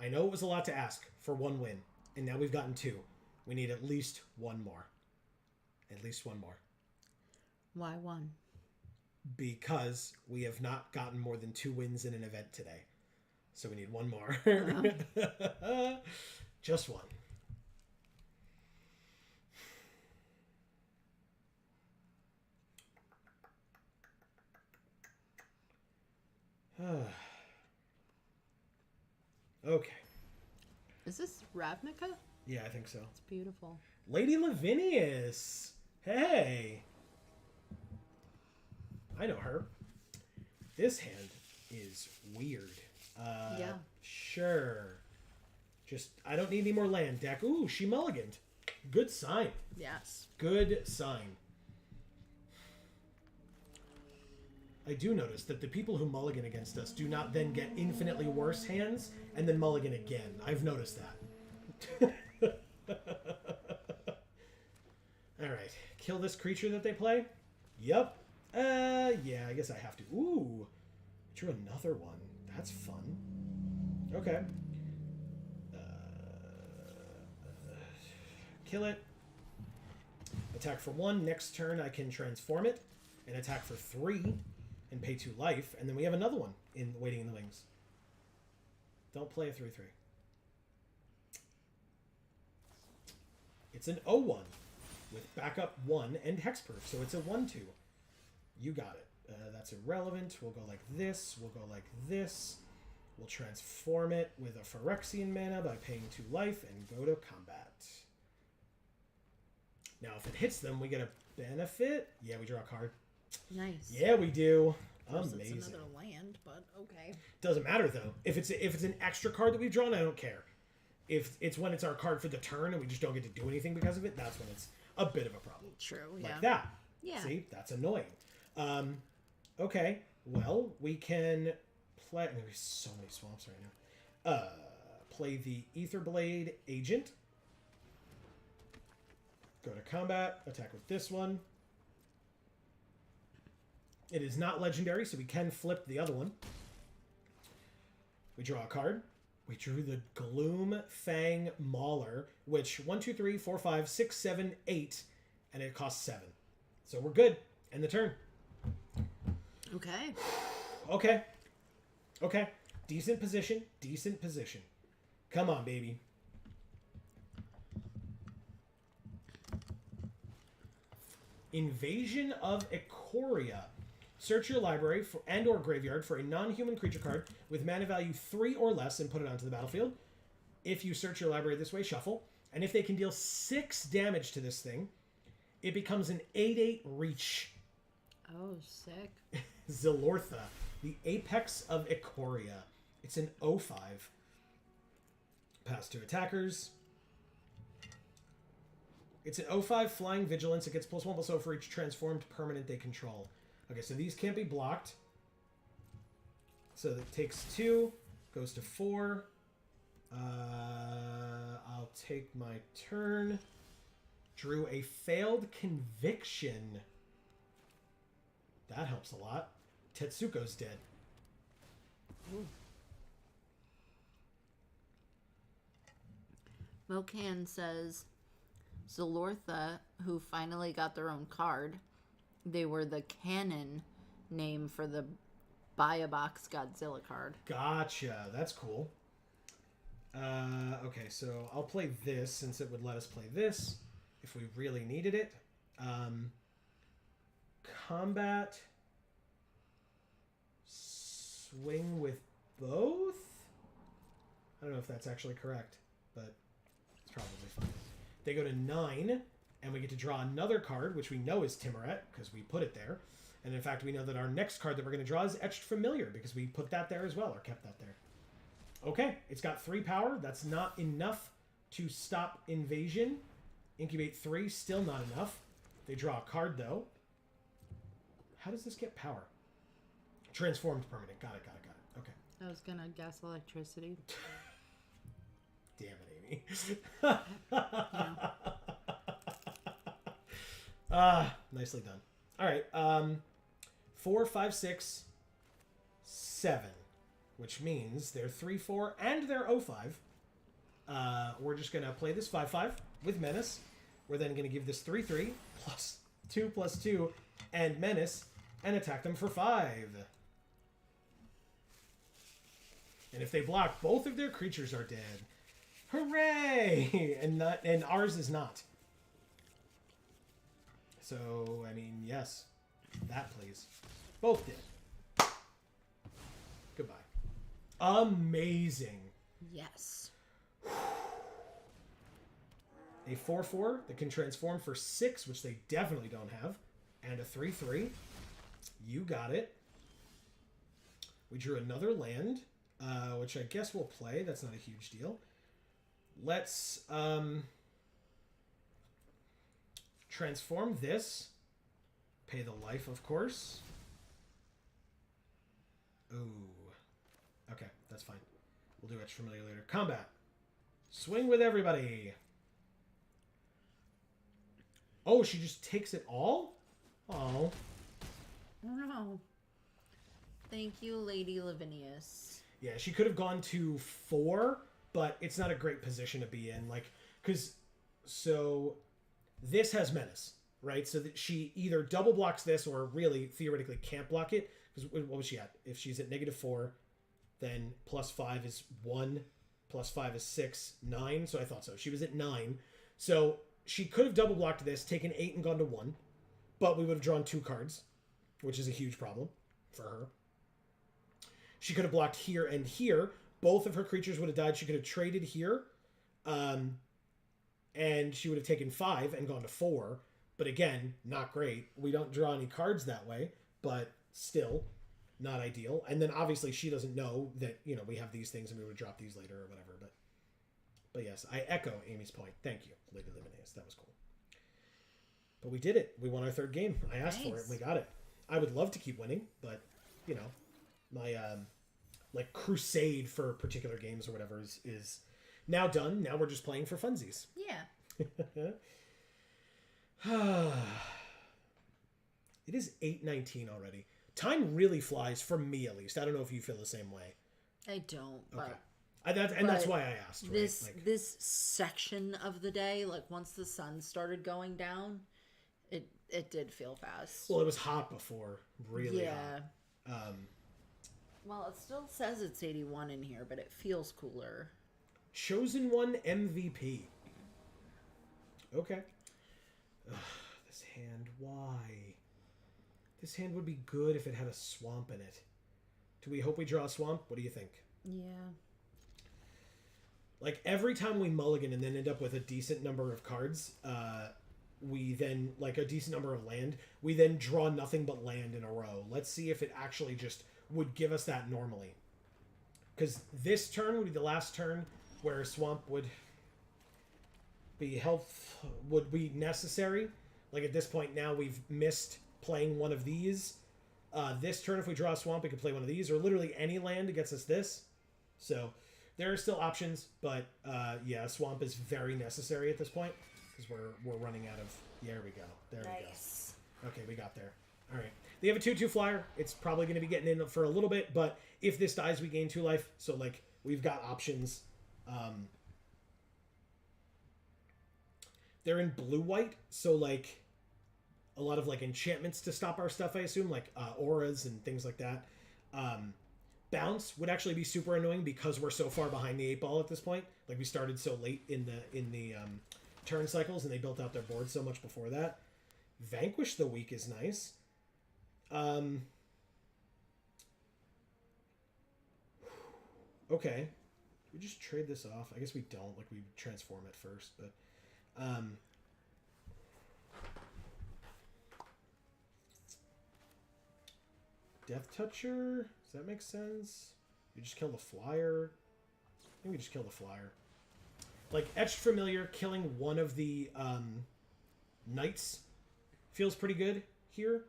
I know it was a lot to ask for 1 win, and now we've gotten 2. We need at least one more. Why 1? Because we have not gotten more than 2 wins in an event today. So we need 1 more. Just 1. Okay. Is this Ravnica? Yeah, I think so. It's beautiful. Lady Lavinius. Hey. I know her. This hand is weird. Yeah. Sure. Just, I don't need any more land deck. Ooh, she mulliganed. Good sign. Yes. Good sign. I do notice that the people who mulligan against us do not then get infinitely worse hands and then mulligan again. I've noticed that. Alright. Kill this creature that they play? Yep. Yeah, I guess I have to. Ooh. Drew another one. That's fun. Okay. Kill it. Attack for 1. Next turn I can transform it. And attack for 3. And pay 2 life. And then we have another one in waiting in the wings. Don't play a 3/3. It's an 0/1 with backup 1 and hexproof. So it's a 1/2. You got it. That's irrelevant. We'll go like this. We'll go like this. We'll transform it with a Phyrexian mana by paying 2 life and go to combat. Now, if it hits them, we get a benefit. Yeah, we draw a card. Nice. Yeah, we do. It's Amazing. another land, but okay. Doesn't matter though. If it's an extra card that we've drawn, I don't care. If it's when it's our card for the turn and we just don't get to do anything because of it, that's when it's a bit of a problem. True. Like Yeah. that. Yeah. See, that's annoying. Okay. Well, we can play. There's so many swamps right now. Play the Aetherblade Agent. Go to combat. Attack with this one. It is not legendary, so we can flip the other one. We draw a card. We drew the Gloom Fang Mauler, which 1, 2, 3, 4, 5, 6, 7, 8, and it costs 7. So we're good. End the turn. Okay. Okay. Okay. Decent position. Decent position. Come on, baby. Invasion of Ikoria. Search your library for, and or graveyard for a non-human creature card with mana value 3 or less and put it onto the battlefield. If you search your library this way, shuffle. And if they can deal 6 damage to this thing, it becomes an 8/8 reach. Oh, sick. Zilortha, the apex of Ikoria. It's an 0/5. Pass to attackers. It's an 0/5 flying vigilance. It gets +1/+0 for each transformed permanent they control. Okay, so these can't be blocked. So that takes 2, goes to 4. I'll take my turn. Drew a failed conviction. That helps a lot. Tetsuko's dead. Ooh. Mokan says, Zilortha, who finally got their own card, they were the canon name for the Buy a Box Godzilla card. Gotcha. That's cool. Okay, so I'll play this since it would let us play this if we really needed it. Combat. Swing with both? I don't know if that's actually correct, but it's probably fine. They go to 9, and we get to draw another card, which we know is Timuret, because we put it there. And in fact, we know that our next card that we're going to draw is Etched Familiar, because we put that there as well, or kept that there. Okay, it's got 3 power. That's not enough to stop invasion. Incubate 3, still not enough. They draw a card, though. How does this get power? Transformed permanent. Got it. Okay. I was gonna guess electricity. Damn it, Amy. Yeah. Nicely done. All right. 4, 5, 6, 7, which means they're 3, 4, and they're 0/5. We're just gonna play this 5/5 with Menace. We're then gonna give this 3/3 plus 2 plus 2 and Menace and attack them for 5. And if they block, both of their creatures are dead. Hooray! And ours is not. So, I mean, yes. That, please. Both did. Goodbye. Amazing. Yes. A 4/4 that can transform for 6, which they definitely don't have. And a 3/3. You got it. We drew another land, which I guess we'll play. That's not a huge deal. Let's transform this. Pay the life, of course. Ooh. Okay, that's fine. We'll do extra familiar later. Combat. Swing with everybody. Oh, she just takes it all? Oh. No. Thank you, Lady Lavinius. Yeah, she could have gone to 4, but it's not a great position to be in. Like, because, so, this has Menace, right? So that she either double blocks this or really, theoretically, can't block it. Because what was she at? If she's at -4, then +5 is 1, +5 is 6, 9. So I thought so. She was at 9. So she could have double blocked this, taken 8 and gone to 1. But we would have drawn 2 cards, which is a huge problem for her. She could have blocked here and here. Both of her creatures would have died. She could have traded here. And she would have taken 5 and gone to 4. But again, not great. We don't draw any cards that way. But still, not ideal. And then obviously she doesn't know that, you know, we have these things and we would drop these later or whatever. But yes, I echo Amy's point. Thank you, Lady Livineus. That was cool. But we did it. We won our 3rd game. I asked for it and we got it. I would love to keep winning, but, you know, my, like, crusade for particular games or whatever is now done. Now we're just playing for funsies. Yeah. It is 8:19 already. Time really flies, for me at least. I don't know if you feel the same way. I don't, but... Okay. That's why I asked, right? This section of the day, like, once the sun started going down, it did feel fast. Well, it was hot before, really hot. Well, it still says it's 81 in here, but it feels cooler. Chosen One MVP. Okay. Ugh, this hand, why? This hand would be good if it had a swamp in it. Do we hope we draw a swamp? What do you think? Yeah. Like, every time we mulligan and then end up with a decent number of cards, we then, like, a decent number of land, we then draw nothing but land in a row. Let's see if it actually just would give us that normally. Because this turn would be the last turn where swamp would be necessary. Like, at this point now, we've missed playing one of these. This turn, if we draw a swamp, we could play one of these, or literally any land gets us this. So there are still options, but yeah, swamp is very necessary at this point because we're running out of. There we go. There Nice. we go. Okay, we got there. All right. They have a 2/2 flyer. It's probably going to be getting in for a little bit, but if this dies, we gain 2 life. So like we've got options. They're in blue-white, so like a lot of like enchantments to stop our stuff, I assume, like auras and things like that. Bounce would actually be super annoying because we're so far behind the 8 ball at this point. Like we started so late in the turn cycles, and they built out their board so much before that. Vanquish the Weak is nice. Okay. We just trade this off. I guess we don't. Like we transform it first, but Death Toucher? Does that make sense? You just kill the flyer? I think we just kill the flyer. Like, Etched Familiar, killing one of the knights feels pretty good here.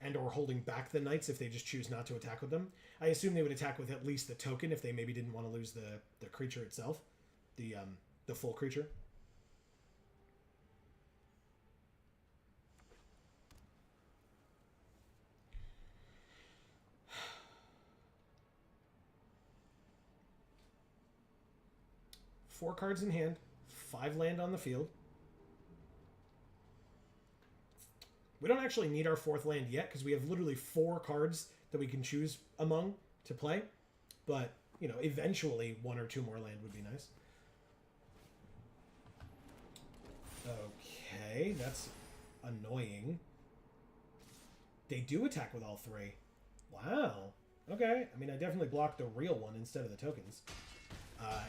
And or holding back the knights if they just choose not to attack with them. I assume they would attack with at least the token if they maybe didn't want to lose the creature itself. The full creature. Four cards in hand, 5 land on the field. We don't actually need our 4th land yet because we have literally 4 cards that we can choose among to play. But, you know, eventually 1 or 2 more land would be nice. Okay, that's annoying. They do attack with all 3. Wow. Okay. I mean, I definitely blocked the real one instead of the tokens.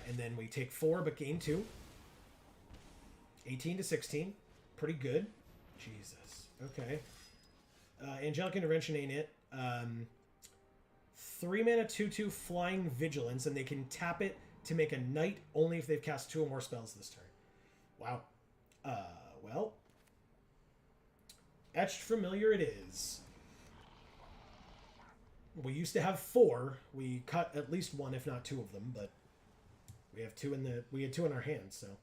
And then we take 4, but gain 2. 18 to 16. Pretty good. Jesus. Okay. Angelic Intervention ain't it. 3 mana 2/2 Flying Vigilance, and they can tap it to make a knight only if they've cast 2 or more spells this turn. Wow. Well. Etched Familiar it is. We used to have 4. We cut at least 1, if not 2 of them, but we have 2 we had 2 in our hands, so.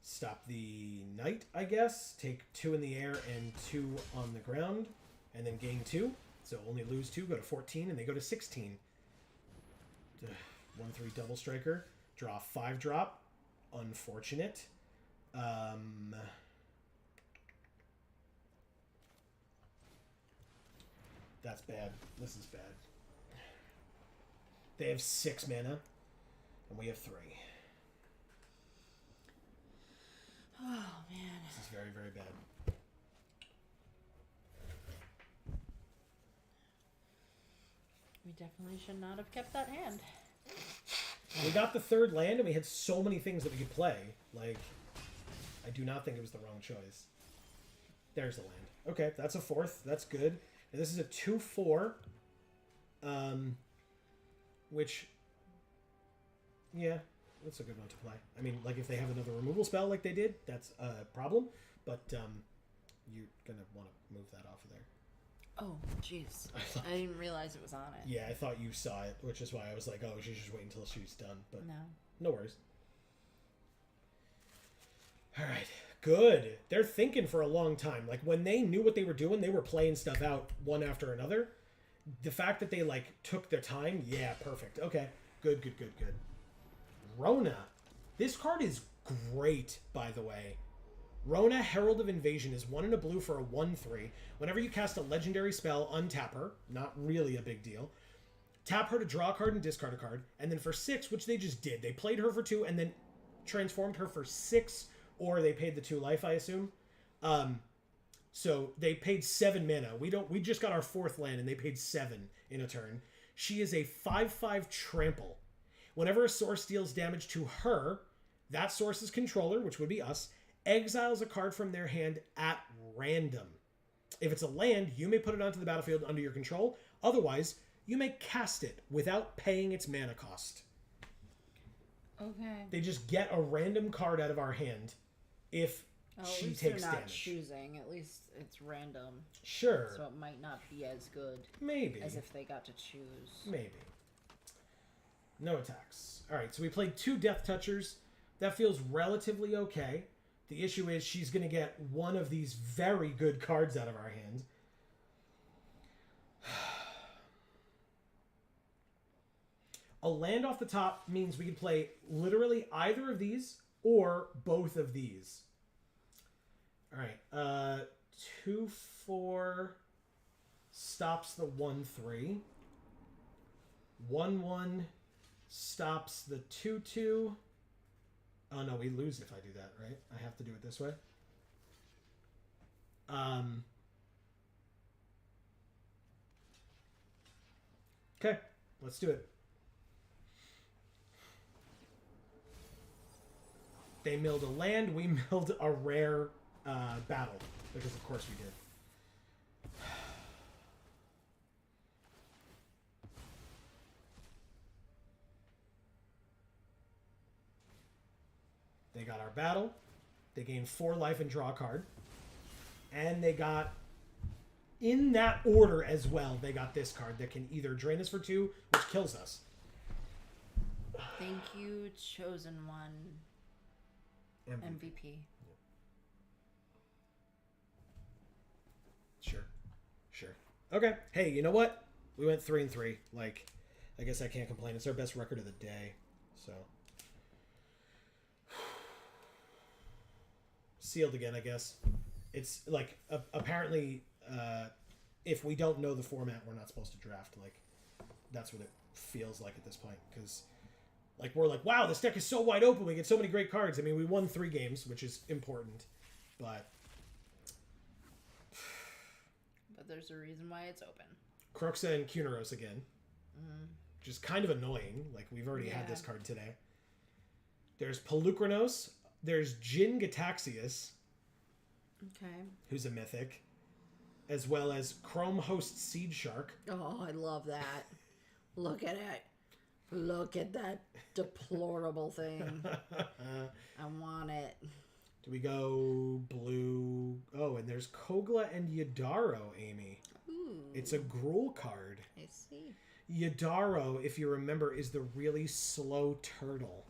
Stop the knight, I guess. Take 2 in the air and 2 on the ground, and then gain 2. So only lose 2, go to 14, and they go to 16. 1/3 double striker. Draw 5 drop. Unfortunate. That's bad. This is bad. They have 6 mana, and we have 3. Oh, man. This is very, very bad. We definitely should not have kept that hand. We got the 3rd land, and we had so many things that we could play. Like, I do not think it was the wrong choice. There's the land. Okay, that's a 4th. That's good. And this is a 2/4. Which, yeah, that's a good one to play. I mean, like, if they have another removal spell like they did, that's a problem. But you're going to want to move that off of there. Oh, jeez. I didn't realize it was on it. Yeah, I thought you saw it, which is why I was like, oh, she's just waiting until she's done. But no worries. All right, good. They're thinking for a long time. Like, when they knew what they were doing, they were playing stuff out one after another. The fact that they, like, took their time, yeah, perfect. Okay, good. Rona. This card is great, by the way. Rona, Herald of Invasion, is 1 and a blue for a 1/3. Whenever you cast a legendary spell, untap her. Not really a big deal. Tap her to draw a card and discard a card. And then for 6, which they just did, they played her for 2 and then transformed her for 6, or they paid the 2 life, I assume. So they paid 7 mana. We just got our 4th land and they paid 7 in a turn. She is a 5/5 trample. Whenever a source deals damage to her, that source's controller, which would be us, exiles a card from their hand at random. If it's a land, you may put it onto the battlefield under your control. Otherwise, you may cast it without paying its mana cost. Okay. They just get a random card out of our hand if she takes they're not damage. choosing. At least it's random. Sure. So it might not be as good Maybe. as if they got to choose. Maybe. No attacks. Alright, so we played 2 Death Touchers. That feels relatively okay. The issue is she's going to get one of these very good cards out of our hand. A land off the top means we can play literally either of these or both of these. Alright, 2/4 stops the 1/3. 1/1 stops the 2/2. Oh no, we lose if I do that, right? I have to do it this way. Okay, let's do it. They milled a land, we milled a rare battle, because of course we did. They got our battle. They gained 4 life and draw a card. And they got, in that order as well, they got this card that can either drain us for 2, which kills us. Thank you, Chosen One. MVP. Sure. Okay. Hey, you know what? We went 3-3. Like, I guess I can't complain. It's our best record of the day. So. sealed again, I guess. It's like apparently, if we don't know the format, we're not supposed to draft. Like, that's what it feels like at this point. Because, like, we're like, wow, this deck is so wide open. We get so many great cards. I mean, we won 3 games, which is important. But there's a reason why it's open. Croxa and Kuneros again. Which is kind of annoying. Like, we've already had this card today. There's Pelucranos. There's Jin Gataxias. Okay. Who's a mythic. As well as Chrome Host Seed Shark. Oh, I love that. Look at it. Look at that deplorable thing. I want it. Do we go blue? Oh, and there's Kogla and Yadaro, Amy. Ooh. It's a Gruul card. I see. Yadaro, if you remember, is the really slow turtle.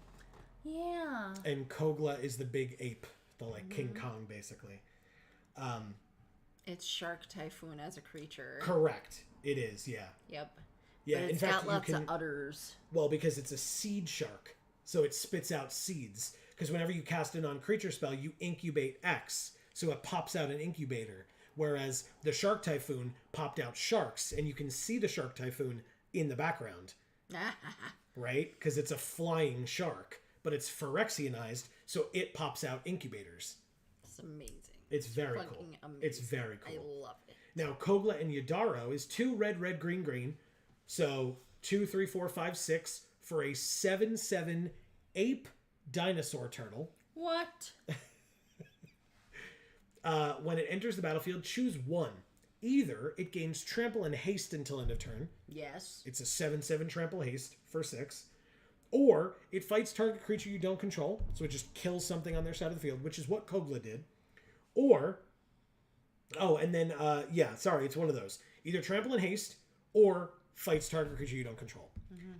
Yeah. And Kogla is the big ape. The, like, King Kong, basically. It's Shark Typhoon as a creature. Correct. It is, yeah. Yep. Yeah, But it's in fact, got lots you can... of udders. Well, because it's a seed shark. So it spits out seeds. Because whenever you cast a non-creature spell, you incubate X. So it pops out an incubator. Whereas the Shark Typhoon popped out sharks. And you can see the Shark Typhoon in the background. Right? Because it's a flying shark. But it's Phyrexianized, so it pops out incubators. It's amazing. It's very cool. Fucking amazing. It's very cool. I love it. Now, Kogla and Yadaro is 2 red, red, green, green. So 2, 3, 4, 5, 6 for a 7/7 ape dinosaur turtle. What? When it enters the battlefield, choose 1. Either it gains trample and haste until end of turn. Yes. It's a 7/7 trample haste for 6. Or it fights target creature you don't control. So it just kills something on their side of the field, which is what Kogla did. Or, oh, and then, it's one of those. Either trample and haste or fights target creature you don't control.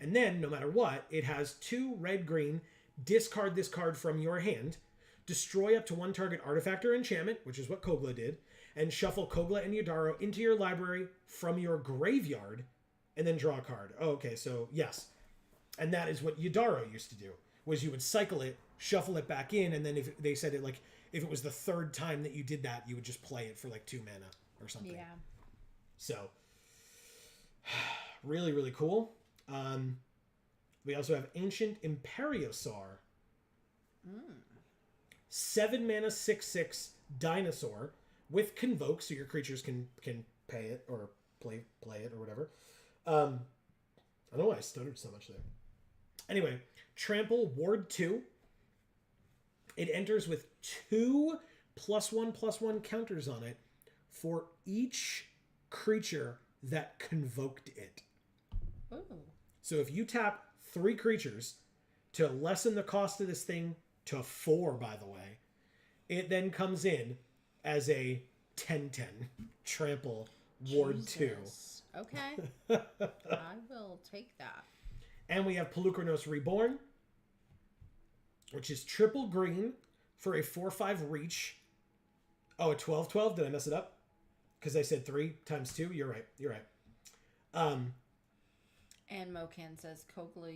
And then, no matter what, it has 2 red-green, discard this card from your hand, destroy up to 1 target artifact or enchantment, which is what Kogla did, and shuffle Kogla and Yadaro into your library from your graveyard, and then draw a card. Oh, okay, so yes. And that is what Yadaro used to do, was you would cycle it, shuffle it back in, and then if they said it, like, if it was the 3rd time that you did that, you would just play it for, like, 2 mana or something. Yeah. So, really, really cool. We also have Ancient Imperiosaur. 7 mana, 6/6 dinosaur with Convoke, so your creatures can pay it or play it or whatever. I don't know why I stuttered so much there. Anyway, Trample, Ward 2. It enters with 2 +1/+1 counters on it for each creature that convoked it. Ooh. So if you tap 3 creatures to lessen the cost of this thing to 4, by the way, it then comes in as a 10/10 Trample Ward 2. Jesus. Okay. I will take that. And we have Pelucranos Reborn, which is triple green for a 4/5 reach. Oh, a 12/12? Did I mess it up? Because I said 3 times 2? You're right. And Mokan says Kogla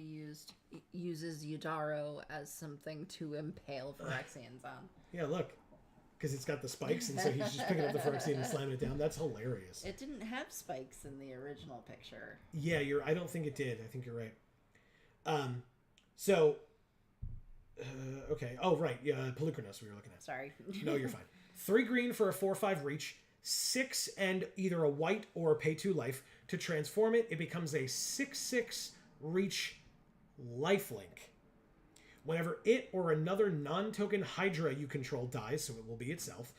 uses Yadaro as something to impale Phyrexians on. Yeah, look. Because it's got the spikes, and so he's just picking up the Phyrexian and slamming it down. That's hilarious. It didn't have spikes in the original picture. Yeah, I don't think it did. I think you're right. Okay. Oh, right. Yeah, Pelucranos we were looking at. Sorry. No, you're fine. 3 green for a 4/5 reach. 6 and either a white or pay 2 life. To transform it, it becomes a 6/6 reach lifelink. Whenever it or another non-token Hydra you control dies, so it will be itself,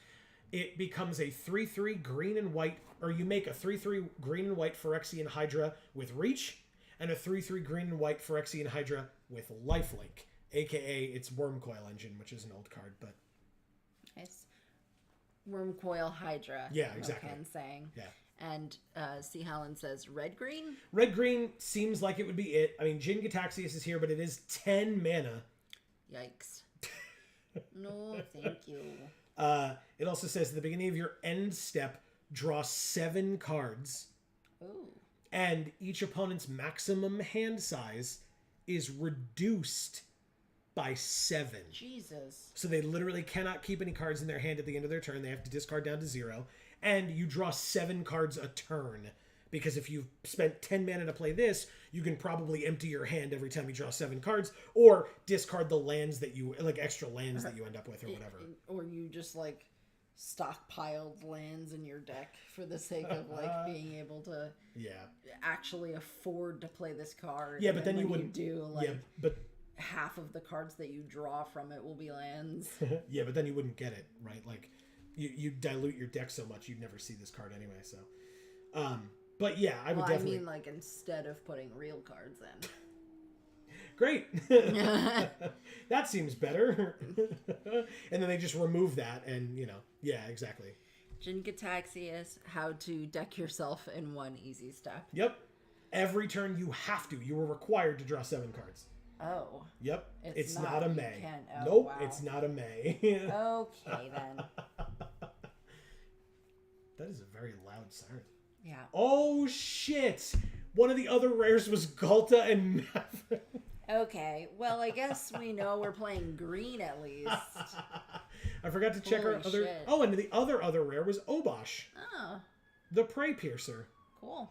it becomes a 3/3 green and white, or you make a 3/3 green and white Phyrexian Hydra with reach, and a 3/3 green and white Phyrexian Hydra with lifelink, aka its Wormcoil Engine, which is an old card, but Nice. Wormcoil Hydra. Yeah, exactly. Mokan's saying. yeah. And C. Holland says red-green? Red-green seems like it would be it. I mean, Jin Gataxias is here, but it is 10 mana. Yikes. No, thank you. It also says at the beginning of your end step, draw 7 cards, Ooh. and each opponent's maximum hand size is reduced by 7. Jesus. So they literally cannot keep any cards in their hand at the end of their turn. They have to discard down to 0. And you draw 7 cards a turn. Because if you've spent 10 mana to play this, you can probably empty your hand every time you draw 7 cards, or discard the lands that you, like extra lands that you end up with, or whatever. Or you just like stockpiled lands in your deck for the sake of like being able to actually afford to play this card. Yeah, but then you wouldn't do like but half of the cards that you draw from it will be lands. yeah, but then you wouldn't get it, right? Like you dilute your deck so much you'd never see this card anyway. So, but yeah, I would definitely. I mean, like instead of putting real cards in. Great. That seems better. And then they just remove that, and yeah, exactly. Jin-Gitaxias, how to deck yourself in 1 easy step. Yep. Every turn you have to. You were required to draw 7 cards. Oh. Yep. It's not not a you May. can. Oh, nope, wow. it's not a May. Okay, then. That is a very loud siren. Yeah. Oh, shit! One of the other rares was Galta and Maverick. Okay, well, I guess we know we're playing green at least. I forgot to check our Holy other... shit. Oh, and the other rare was Obosh, Oh, the Prey Piercer. cool.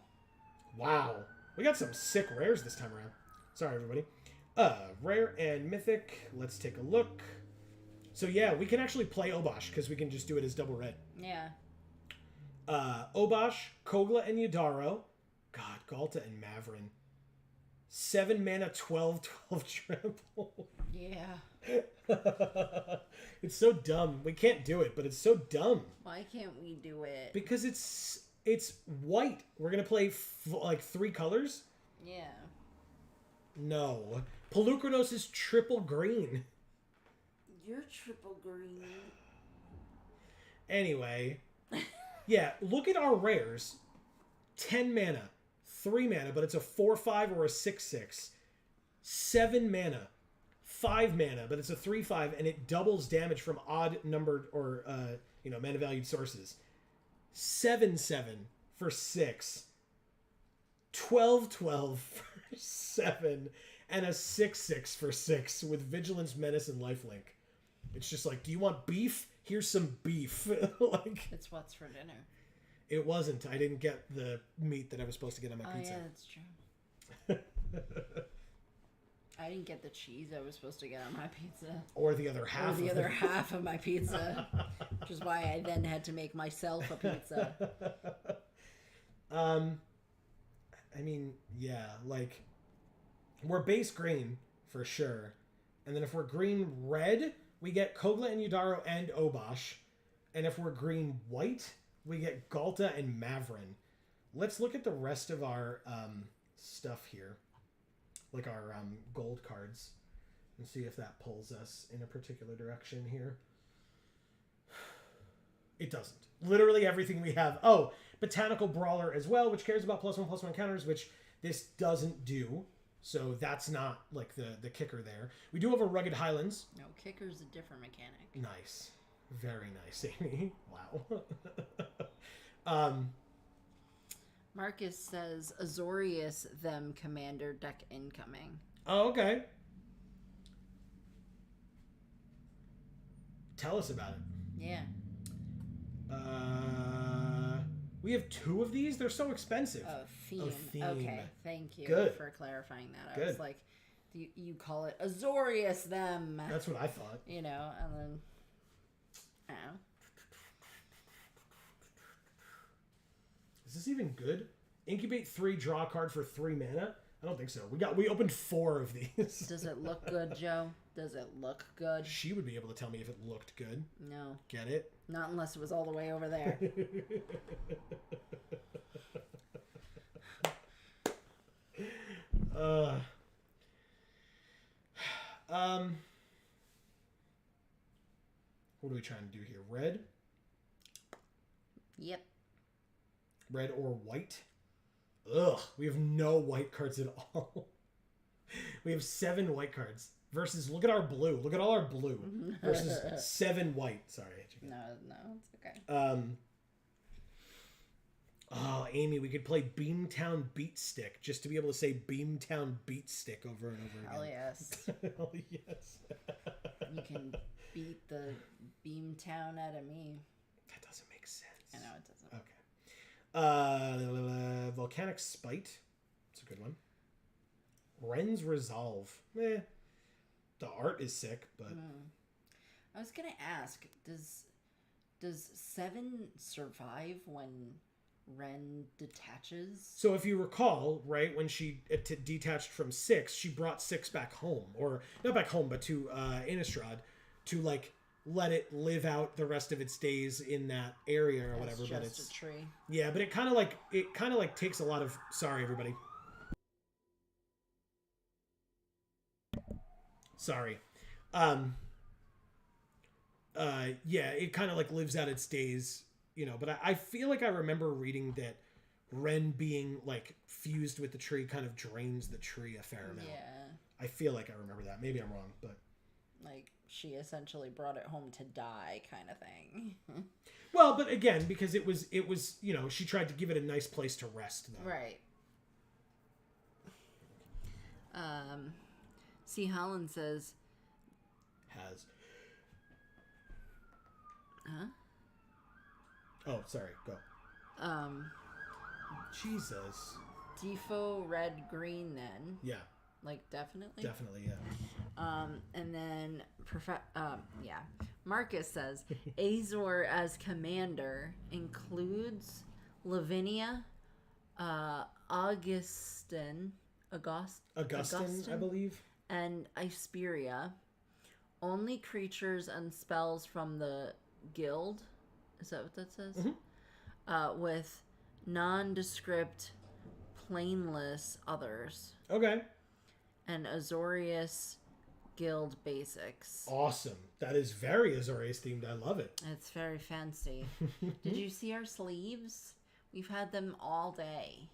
Wow. We got some sick rares this time around. Sorry, everybody. Rare and Mythic. Let's take a look. So, yeah, we can actually play Obosh, because we can just do it as double red. Yeah. Obosh, Kogla, and Yadaro. God, Galta and Mavrin. 7 mana, 12 trample. Yeah. It's so dumb. We can't do it, but it's so dumb. Why can't we do it? Because it's white. We're going to play like 3 colors? Yeah. No. Pelucranos is triple green. You're triple green. Anyway. Yeah, look at our rares. 10 mana. 3 mana, but it's a 4/5 or a 6/6. 7 mana. 5 mana, but it's a 3/5, and it doubles damage from odd numbered or mana valued sources. 7/7 for 6. 12/12 for 7, and a 6/6 for 6 with Vigilance, Menace, and Lifelink. It's just like, do you want beef? Here's some beef. Like, It's what's for dinner. it wasn't. I didn't get the meat that I was supposed to get on my pizza. Oh, yeah, that's true. I didn't get the cheese I was supposed to get on my pizza. Or the other half. Or the other half of my pizza. Which is why I then had to make myself a pizza. I mean, yeah, like, we're base green for sure. And then if we're green red, we get Kogla and Yadaro and Obosh. And if we're green white, we get Galta and Mavrin. Let's look at the rest of our stuff here. Like our gold cards. And see if that pulls us in a particular direction here. It doesn't. Literally everything we have. Oh, Botanical Brawler as well, which cares about +1/+1 counters, which this doesn't do. So that's not like the kicker there. We do have a Rugged Highlands. No, kicker's a different mechanic. Nice. Very nice, Amy. Wow. Marcus says Azorius them commander deck incoming. Oh, okay. Tell us about it. Yeah. We have 2 of these. They're so expensive. Oh, theme. theme. Okay, thank you Good. for clarifying that. I Good. was like, you call it Azorius them. That's what I thought. You know, and then, I don't know. Is this even good? Incubate 3, draw a card for 3 mana? I don't think so. We opened 4 of these. Does it look good, Joe? Does it look good? She would be able to tell me if it looked good. No. Get it? Not unless it was all the way over there. What are we trying to do here? Red? Yep. Red or white? Ugh, we have no white cards at all. We have 7 white cards versus, look at our blue. Look at all our blue versus 7 white. Sorry. No, it's okay. Oh, Amy, we could play Beamtown Beat Stick just to be able to say Beamtown Beat Stick over and over Hell again. yes. Hell yes. You can beat the Beamtown out of me. That doesn't make sense. I know it doesn't. Okay. Volcanic Spite. It's a good one. Ren's Resolve. The art is sick, but... I was gonna ask, does 7 survive when Ren detaches? So if you recall, right, when she detached from 6, she brought 6 back home. Or, not back home, but to Innistrad to, like, let it live out the rest of its days in that area or whatever. Just But it's a tree. Yeah, but it kind of like takes a lot of... Sorry, everybody. Sorry. Yeah, it kind of like lives out its days, you know, but I feel like I remember reading that Ren being like fused with the tree kind of drains the tree a fair amount. Yeah. I feel like I remember that. Maybe I'm wrong, but Like, she essentially brought it home to die kind of thing. well, but again, because it was, you know, she tried to give it a nice place to rest though. Right. C. Holland says, Has. huh? Oh, sorry. Go. Jesus. Defo red green then. Yeah. Like, definitely. Definitely, yeah. And then, yeah. Marcus says, Azor as commander includes Lavinia, Augustin, I believe. and Isperia. Only creatures and spells from the guild. Is that what that says? Mm-hmm. With nondescript, planeless others. Okay. And Azorius guild basics. Awesome. That is very Azorius themed. I love it. It's very fancy. Did you see our sleeves? We've had them all day.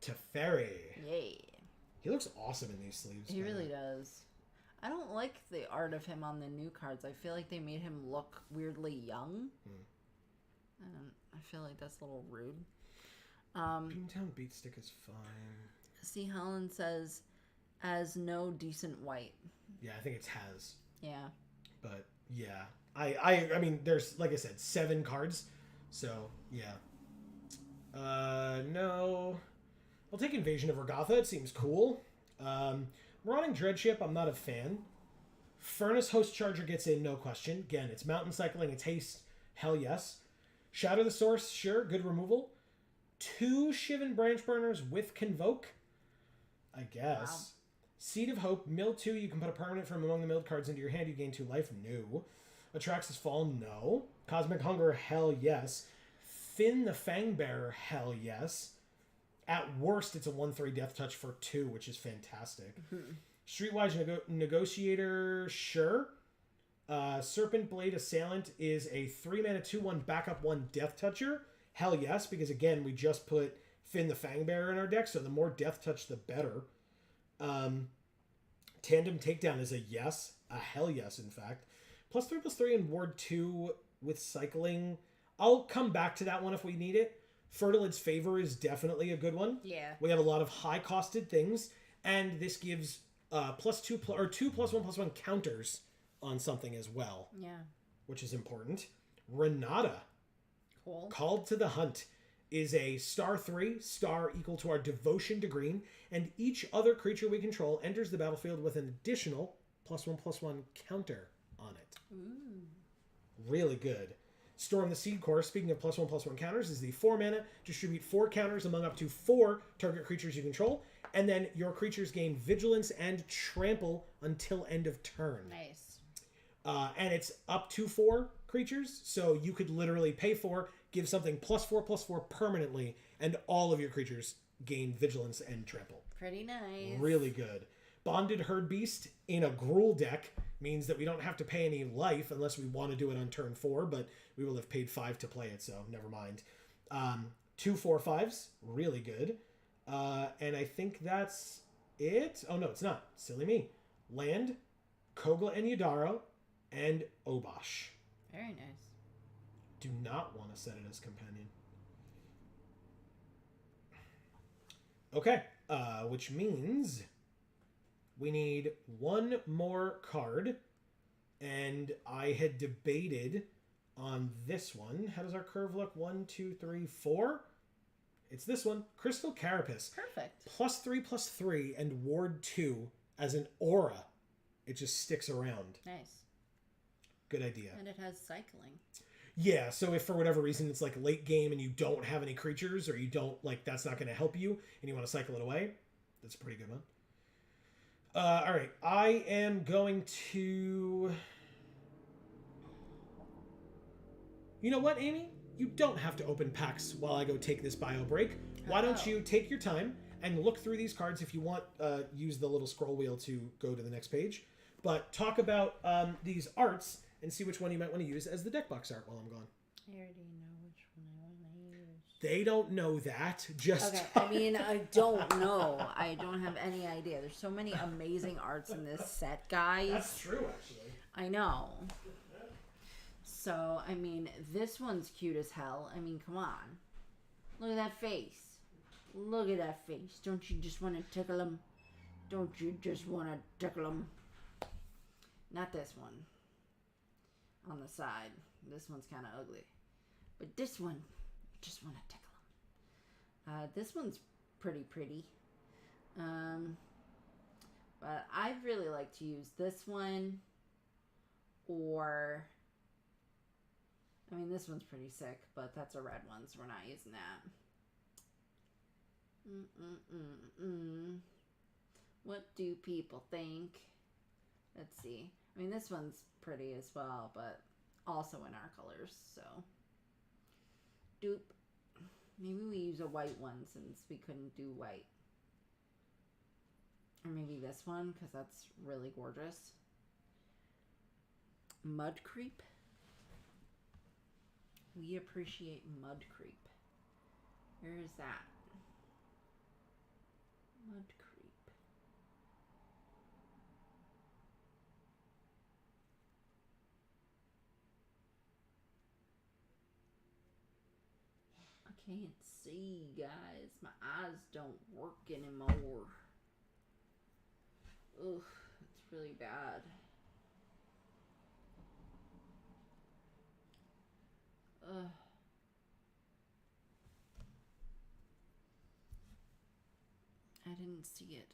Teferi. Yay. He looks awesome in these sleeves. He really does. I don't like the art of him on the new cards. I feel like they made him look weirdly young. I feel like that's a little rude. Beamtown Beat Stick is fine. C. Holland says, as no decent white. Yeah, I think it's has. Yeah. But yeah. I mean, there's, like I said, 7 cards. So, yeah. No. I'll take Invasion of Regatha. It seems cool. Marauding Dreadship, I'm not a fan. Furnace Host Charger gets in, no question. Again, it's mountain cycling, it's haste. Hell yes. Shadow the Source, sure, good removal. 2 Shivan Branch Burners with Convoke, I guess. Wow. Seed of Hope, mill 2, you can put a permanent from among the milled cards into your hand, you gain 2 life, no. Atrax's Fall, no. Cosmic Hunger, hell yes. Finn the Fangbearer, hell yes. At worst, it's a 1/3 Death Touch for 2, which is fantastic. Streetwise Negotiator, sure. Serpent Blade Assailant is a 3-mana 2/1 backup 1 Death Toucher. Hell yes, because again, we just put Finn the Fangbearer in our deck, so the more Death Touch, the better. Tandem Takedown is a yes. A hell yes, in fact. +3/+3 and Ward 2 with cycling. I'll come back to that one if we need it. Fertilid's Favor is definitely a good one. Yeah. We have a lot of high-costed things, and this gives +2 or 2+1/+1 counters on something as well. Yeah. Which is important. Renata. Cool. Called to the Hunt is a *3, star equal to our devotion to green, and each other creature we control enters the battlefield with an additional +1/+1 counter on it. Ooh. Really good. Storm the Seed Core, speaking of +1/+1 counters, is the 4-mana. Distribute 4 counters among up to 4 target creatures you control, and then your creatures gain Vigilance and Trample until end of turn. Nice. And it's up to 4 creatures, so you could literally pay 4, give something +4/+4 permanently, and all of your creatures gain Vigilance and Trample. Pretty nice. Really good. Bonded Herd Beast in a Gruul deck means that we don't have to pay any life unless we want to do it on turn 4, but we will have paid 5 to play it, so never mind. 2 4/5s, really good. And I think that's it. Oh, no, it's not. Silly me. Land, Kogla and Yadaro, and Obosh. Very nice. do not want to set it as companion. Okay, which means we need one more card, and I had debated on this one. How does our curve look? 1, 2, 3, 4. It's this one, Crystal Carapace. Perfect. +3/+3 and Ward 2 as an aura. It just sticks around. Nice. Good idea. And it has cycling. Yeah, so if for whatever reason it's like late game and you don't have any creatures, or you don't, like, that's not going to help you, and you want to cycle it away, that's a pretty good one. Alright, I am going to... You know what, Amy? You don't have to open packs while I go take this bio break. Why don't you take your time and look through these cards? If you want, use the little scroll wheel to go to the next page. But talk about these arts and see which one you might want to use as the deck box art while I'm gone. I already know which one I want to use. They don't know that. Just Okay, I mean, I don't know. I don't have any idea. There's so many amazing arts in this set, guys. That's true, actually. I know. So, I mean, this one's cute as hell. I mean, come on. Look at that face. Look at that face. Don't you just want to tickle him? Don't you just want to tickle him? Not this one. On the side. This one's kind of ugly. But this one, you just want to tickle him. This one's pretty. But I'd really like to use this one. Or... I mean, this one's pretty sick, but that's a red one, so we're not using that. What do people think? Let's see. I mean, this one's pretty as well, but also in our colors, so. Doop. Maybe we use a white one since we couldn't do white. Or maybe this one, because that's really gorgeous. Mud Creep. We appreciate Mud Creep. Where is that? Mud Creep. I can't see, guys. My eyes don't work anymore. Ugh, it's really bad. I didn't see it.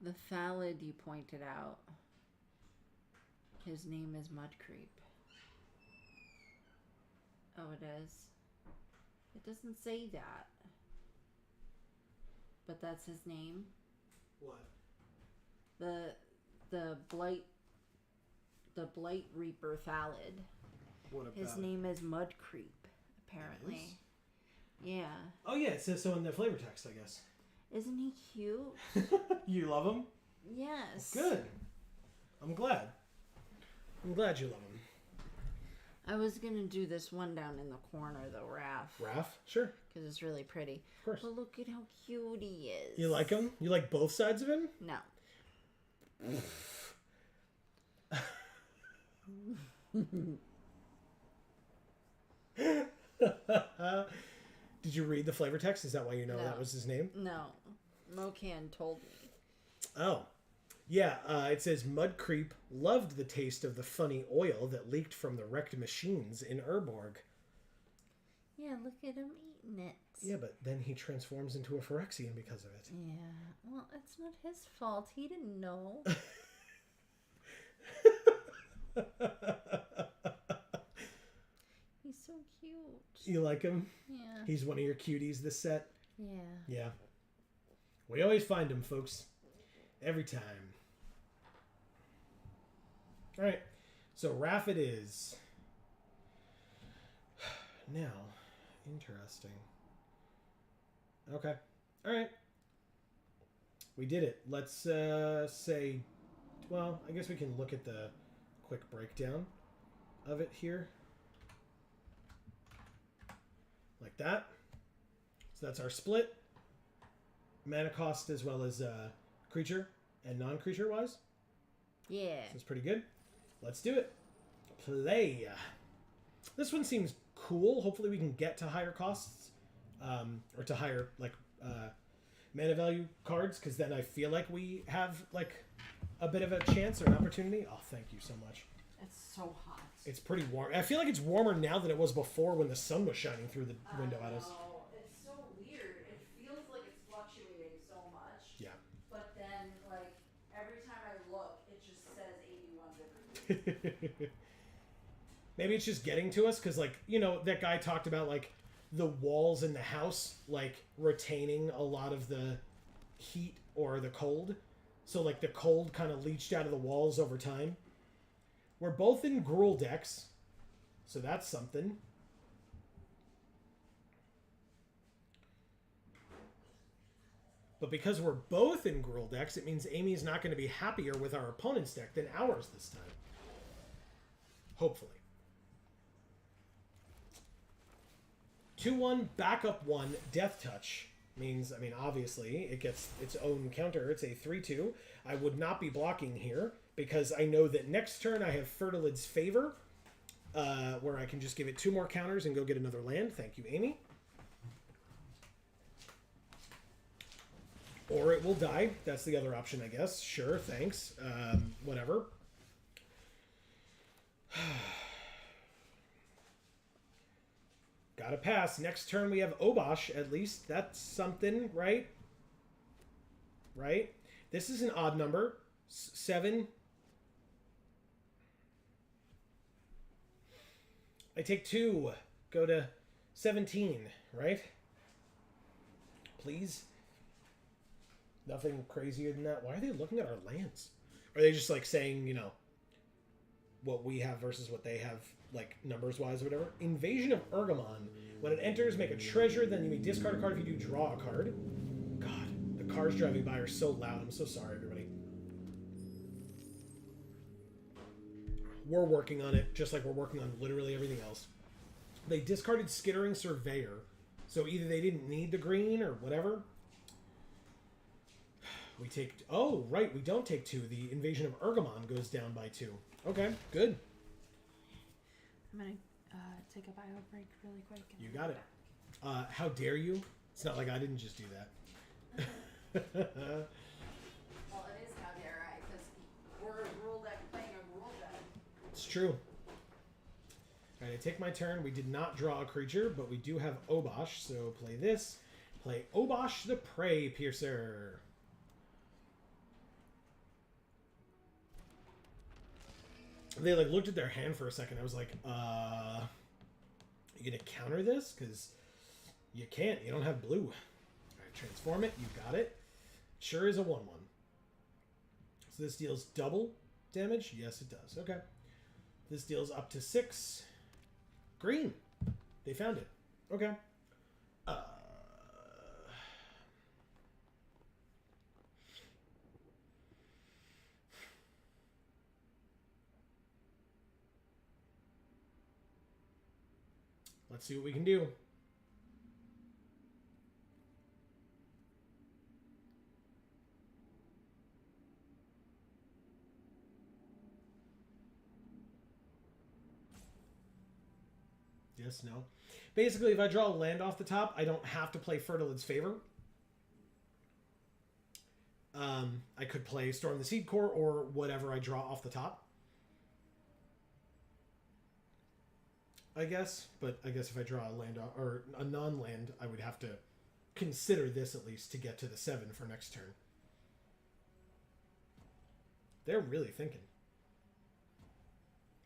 The Phallid you pointed out. His name is Mud Creep. Oh, it is. It doesn't say that. But that's his name. What? The Blight Reaper Phallid. What about His name is Mud Creep, apparently. Yeah. Oh, yeah, it says so in the flavor text, I guess. Isn't he cute? You love him? Yes. Good. I'm glad. I'm glad you love him. I was going to do this one down in the corner, though, Raph. Raph? Sure. Because it's really pretty. Of course. But look at how cute he is. You like him? You like both sides of him? No. Did you read the flavor text? Is that why you know No. that was his name? No. Mocan told me. Oh. Yeah, it says Mud Creep loved the taste of the funny oil that leaked from the wrecked machines in Urborg. Yeah, look at him eating it. Yeah, but then he transforms into a Phyrexian because of it. Yeah. Well, it's not his fault. He didn't know. He's so cute. You like him? Yeah. He's one of your cuties this set? Yeah. Yeah. We always find him, folks. Every time. Alright. So Raph it is. Now, interesting. Okay. Alright. We did it. Let's say... Well, I guess we can look at the quick breakdown of it here. Like that. So that's our split. Mana cost as well as creature and non-creature wise. Yeah. So it's pretty good. Let's do it. Play. This one seems cool. Hopefully we can get to higher costs. Or to higher, like, mana value cards, because then I feel like we have, like, a bit of a chance or an opportunity. Oh, thank you so much. It's so hot. It's pretty warm. I feel like it's warmer now than it was before when the sun was shining through the window at us. It's so weird. It feels like it's fluctuating so much. Yeah. But then, like, every time I look, it just says 81 degrees. Maybe it's just getting to us, because, like, you know, that guy talked about, like, the walls in the house, like, retaining a lot of the heat or the cold. So, like, the cold kind of leached out of the walls over time. We're both in Gruul decks, so that's something. But because we're both in Gruul decks, it means Amy's not going to be happier with our opponent's deck than ours this time. Hopefully. 2-1, backup 1, Death Touch. Means, I mean, obviously, it gets its own counter. It's a 3-2. I would not be blocking here, because I know that next turn I have Fertilid's Favor, where I can just give it 2 more counters and go get another land. Thank you, Amy. Or it will die. That's the other option, I guess. Sure, thanks. Whatever. Gotta pass. Next turn we have Obosh, at least. That's something, right? Right? This is an odd number. 7. I take 2. Go to 17, right? Please? Nothing crazier than that. Why are they looking at our lands? Are they just, like, saying, you know, what we have versus what they have, like, numbers-wise or whatever? Invasion of Urgamon. When it enters, make a treasure, then you may discard a card if you do draw a card. God, the cars driving by are so loud. I'm so sorry, everybody. We're working on it, just like we're working on literally everything else. They discarded Skittering Surveyor, so either they didn't need the green or whatever. We take... Oh, right, we don't take 2. The Invasion of Urgamon goes down by 2. Okay, good. I'm going to take a bio break really quick. You got it. How dare you? It's not like I didn't just do that. Well, it is how dare I, because we're a Gruul deck playing a Gruul deck. It's true. Alright, I take my turn. We did not draw a creature, but we do have Obosh, so play this. Play Obosh the Prey Piercer. They, like, looked at their hand for a second. I was like, you gonna counter this? Because you can't. You don't have blue. Alright, transform it. You got it. Sure is a 1-1. So this deals double damage? Yes, it does. Okay. This deals up to 6. Green. They found it. Okay. Let's see what we can do. Yes, no. Basically, if I draw a land off the top, I don't have to play Fertilid's Favor. I could play Storm the Seed Core or whatever I draw off the top, I guess. But I guess if I draw a land or a non-land, I would have to consider this at least to get to the 7 for next turn. They're really thinking.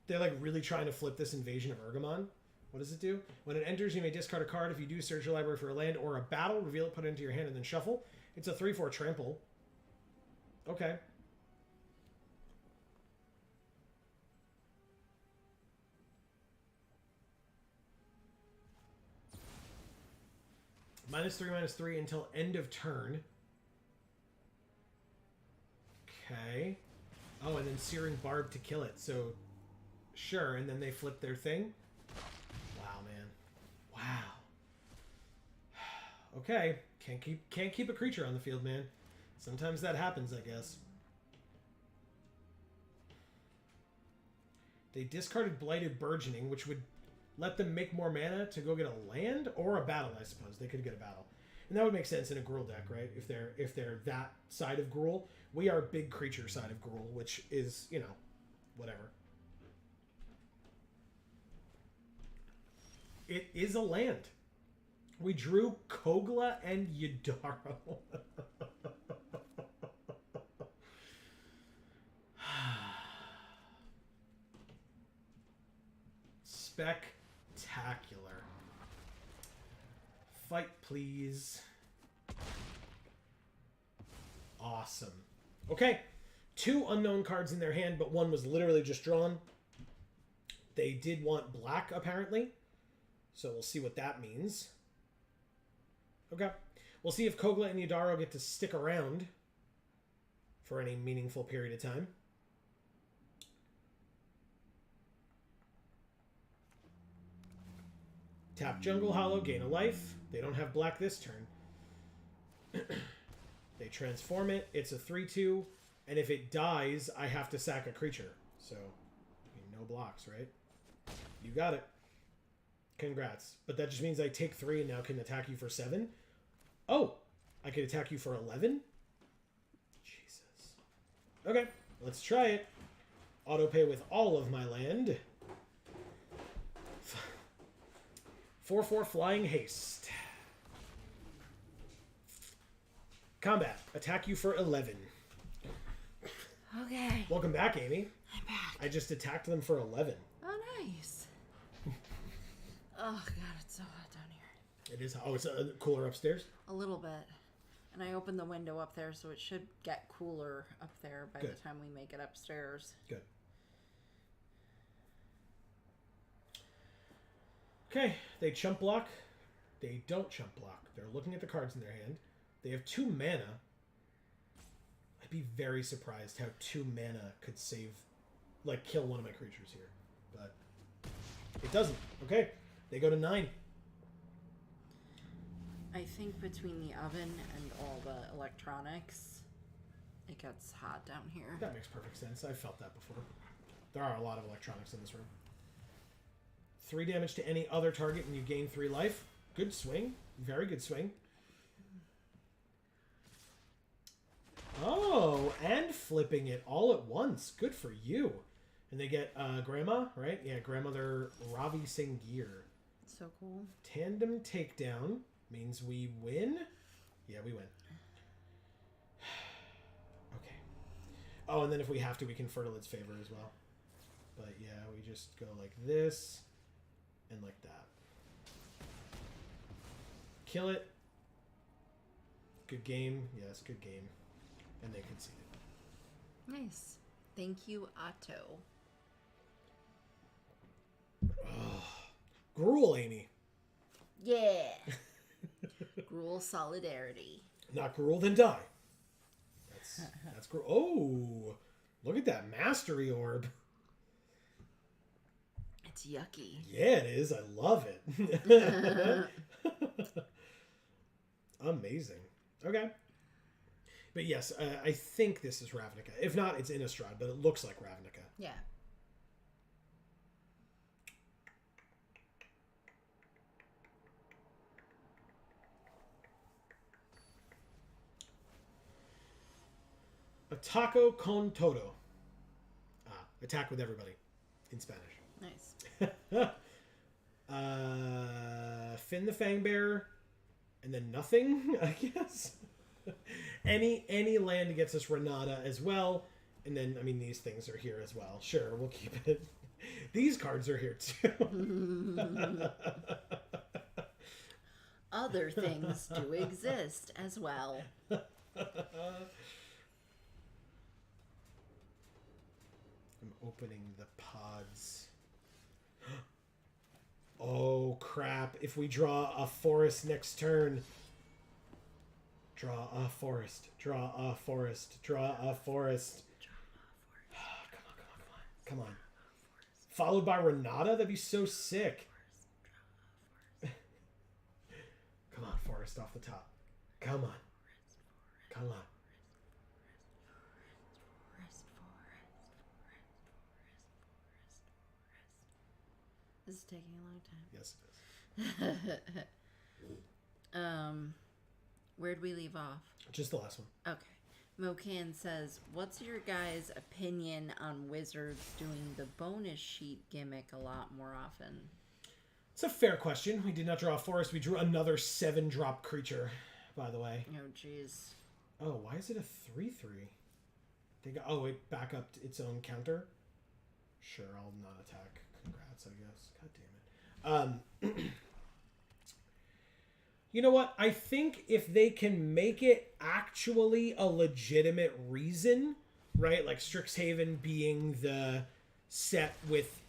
They're like really trying to flip this Invasion of Urgamon. What does it do? When it enters, you may discard a card. If you do, search your library for a land or a battle, reveal it, put it into your hand, and then shuffle. It's a 3/4 trample. Okay. -3/-3 until end of turn. Okay. Oh, and then Searing Barb to kill it. So, sure. And then they flip their thing. Wow, man. Wow. Okay. Can't keep a creature on the field, man. Sometimes that happens, I guess. They discarded Blighted Burgeoning, which would let them make more mana to go get a land or a battle, I suppose. They could get a battle. And that would make sense in a Gruul deck, right? If they're that side of Gruul. We are big creature side of Gruul, which is, you know, whatever. It is a land. We drew Kogla and Yadaro. Spectacular. Fight, please. Awesome. Okay. 2 unknown cards in their hand, but one was literally just drawn. They did want black, apparently. So we'll see what that means. Okay. We'll see if Kogla and Yadaro get to stick around for any meaningful period of time. Tap Jungle Hollow, gain a life. They don't have black this turn. They transform it. It's a 3/2. And if it dies, I have to sack a creature. So, I mean, no blocks, right? You got it. Congrats. But that just means I take 3 and now can attack you for 7. Oh, I can attack you for 11? Jesus. Okay, let's try it. Autopay with all of my land. 4/4 Flying Haste. Combat. Attack you for 11. Okay. Welcome back, Amy. I'm back. I just attacked them for 11. Oh, nice. Oh, God, it's so hot down here. It is. Oh, it's cooler upstairs? A little bit. And I opened the window up there, so it should get cooler up there by the time we make it upstairs. Good. Okay, they chump block. They don't chump block. They're looking at the cards in their hand. They have 2 mana. I'd be very surprised how 2 mana could save, like, kill one of my creatures here. But it doesn't. Okay, they go to 9. I think between the oven and all the electronics, it gets hot down here. That makes perfect sense. I've felt that before. There are a lot of electronics in this room. 3 damage to any other target and you gain 3 life. Good swing. Very good swing. Oh, and flipping it all at once. Good for you. And they get Grandma, right? Yeah, Grandmother Ravi Singir. So cool. Tandem takedown means we win. Yeah, we win. Okay. Oh, and then if we have to, we can Fertilid's Favor as well. But yeah, we just go like this and like that. Kill it. Good game. Yes, good game. And they conceded. Nice. Thank you, Otto. Gruul, Amy. Yeah. Gruul solidarity. Not Gruul, then die. That's Gruul. Oh, look at that Mastery Orb. It's yucky. Yeah, it is. I love it. Amazing. Okay. But yes, I think this is Ravnica. If not, it's Innistrad, but it looks like Ravnica. Yeah. Ataco con todo. Attack with everybody in Spanish. Nice. Finn the Fangbearer, and then nothing, I guess. Any land gets us Renata as well, and then I mean these things are here as well. Sure, we'll keep it. These cards are here too. Other things do exist as well. I'm opening the pods. Oh crap, if we draw a forest next turn. Draw a forest. Draw a forest. Draw a forest. Come on. Followed by Renata? That'd be so sick. Come on, forest off the top. Come on. Come on. This is taking a long time. Yes, it is. Where'd we leave off? Just the last one. Okay. Mocan says, what's your guys' opinion on Wizards doing the bonus sheet gimmick a lot more often? It's a fair question. We did not draw a forest. We drew another 7-drop creature, by the way. Oh, jeez. Oh, why is it a 3/3? They got, oh, it back up its own counter? Sure, I'll not attack. Congrats, I guess. God damn it. You know what? I think if they can make it actually a legitimate reason, right? Like Strixhaven being the set with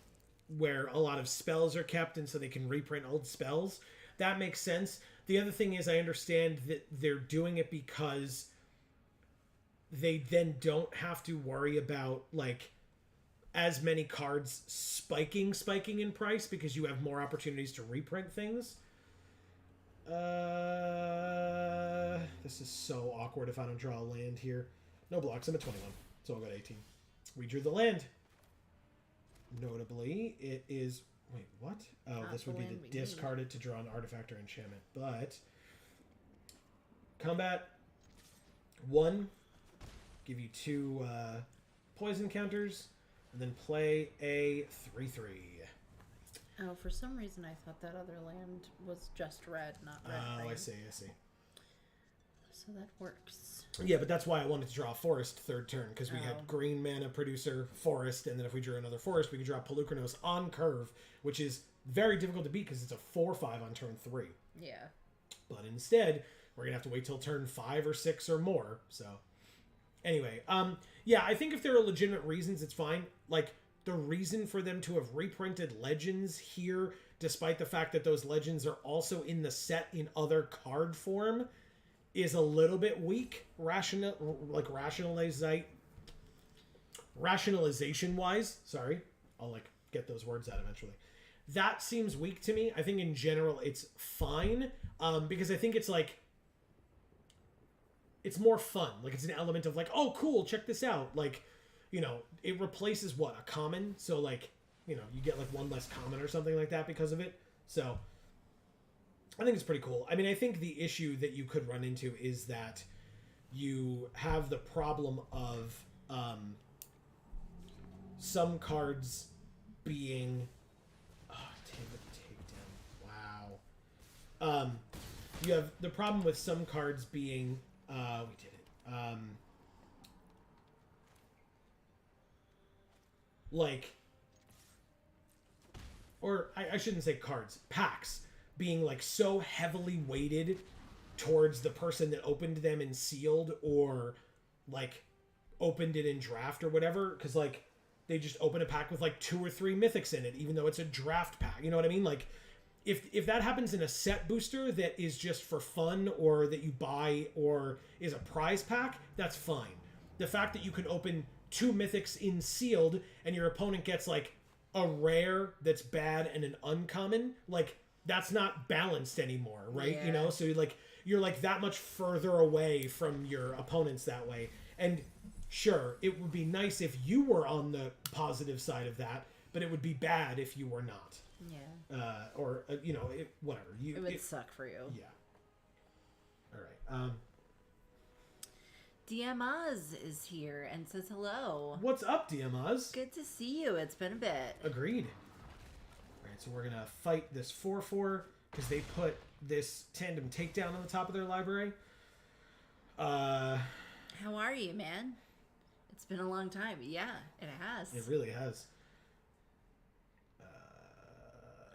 where a lot of spells are kept and so they can reprint old spells, that makes sense. The other thing is I understand that they're doing it because they then don't have to worry about like as many cards spiking in price because you have more opportunities to reprint things. This is so awkward if I don't draw a land here. No blocks. I'm at 21, so I'll go to 18. We drew the land. Notably, it is... Wait, what? Oh, Not this would the be land to we discard it to draw an artifact or enchantment. But... Combat. 1. Give you 2 poison counters. And then play a 3/3. Oh, for some reason I thought that other land was just red, not red. Oh, green. I see. So that works. Yeah, but that's why I wanted to draw a forest third turn, because we Oh. had green mana producer, forest, and then if we drew another forest, we could draw Pelucranos on curve, which is very difficult to beat because it's a 4/5 on turn 3. Yeah. But instead, we're going to have to wait till turn 5 or 6 or more, so... Anyway, yeah, I think if there are legitimate reasons, it's fine. Like, the reason for them to have reprinted Legends here, despite the fact that those Legends are also in the set in other card form, is a little bit weak. Rationalization-wise. Sorry. I'll, like, get those words out eventually. That seems weak to me. I think in general it's fine, because I think it's, like... It's more fun. Like, it's an element of, like, oh, cool, check this out. Like, you know, it replaces, what, a common? So, like, you know, you get, like, 1 less common or something like that because of it. So, I think it's pretty cool. I mean, I think the issue that you could run into is that you have the problem of some cards being... Oh, takedown. Wow. You have the problem with some cards being... we did it. Like, or I shouldn't say cards, packs being like so heavily weighted towards the person that opened them in sealed or like opened it in draft or whatever. Cause like they just open a pack with like 2 or 3 mythics in it, even though it's a draft pack. You know what I mean? Like, if that happens in a set booster that is just for fun or that you buy or is a prize pack, that's fine. The fact that you can open 2 mythics in sealed and your opponent gets like a rare that's bad and an uncommon, like that's not balanced anymore, right? Yeah. You know, so you're like that much further away from your opponents that way. And sure, it would be nice if you were on the positive side of that, but it would be bad if you were not. Yeah. Or you know, whatever. It would suck for you. Yeah. All right. DM Oz is here and says hello. What's up, DMOz? Good to see you. It's been a bit. Agreed. All right, so we're gonna fight this 4/4 because they put this tandem takedown on the top of their library. How are you, man? It's been a long time. Yeah, it has. It really has.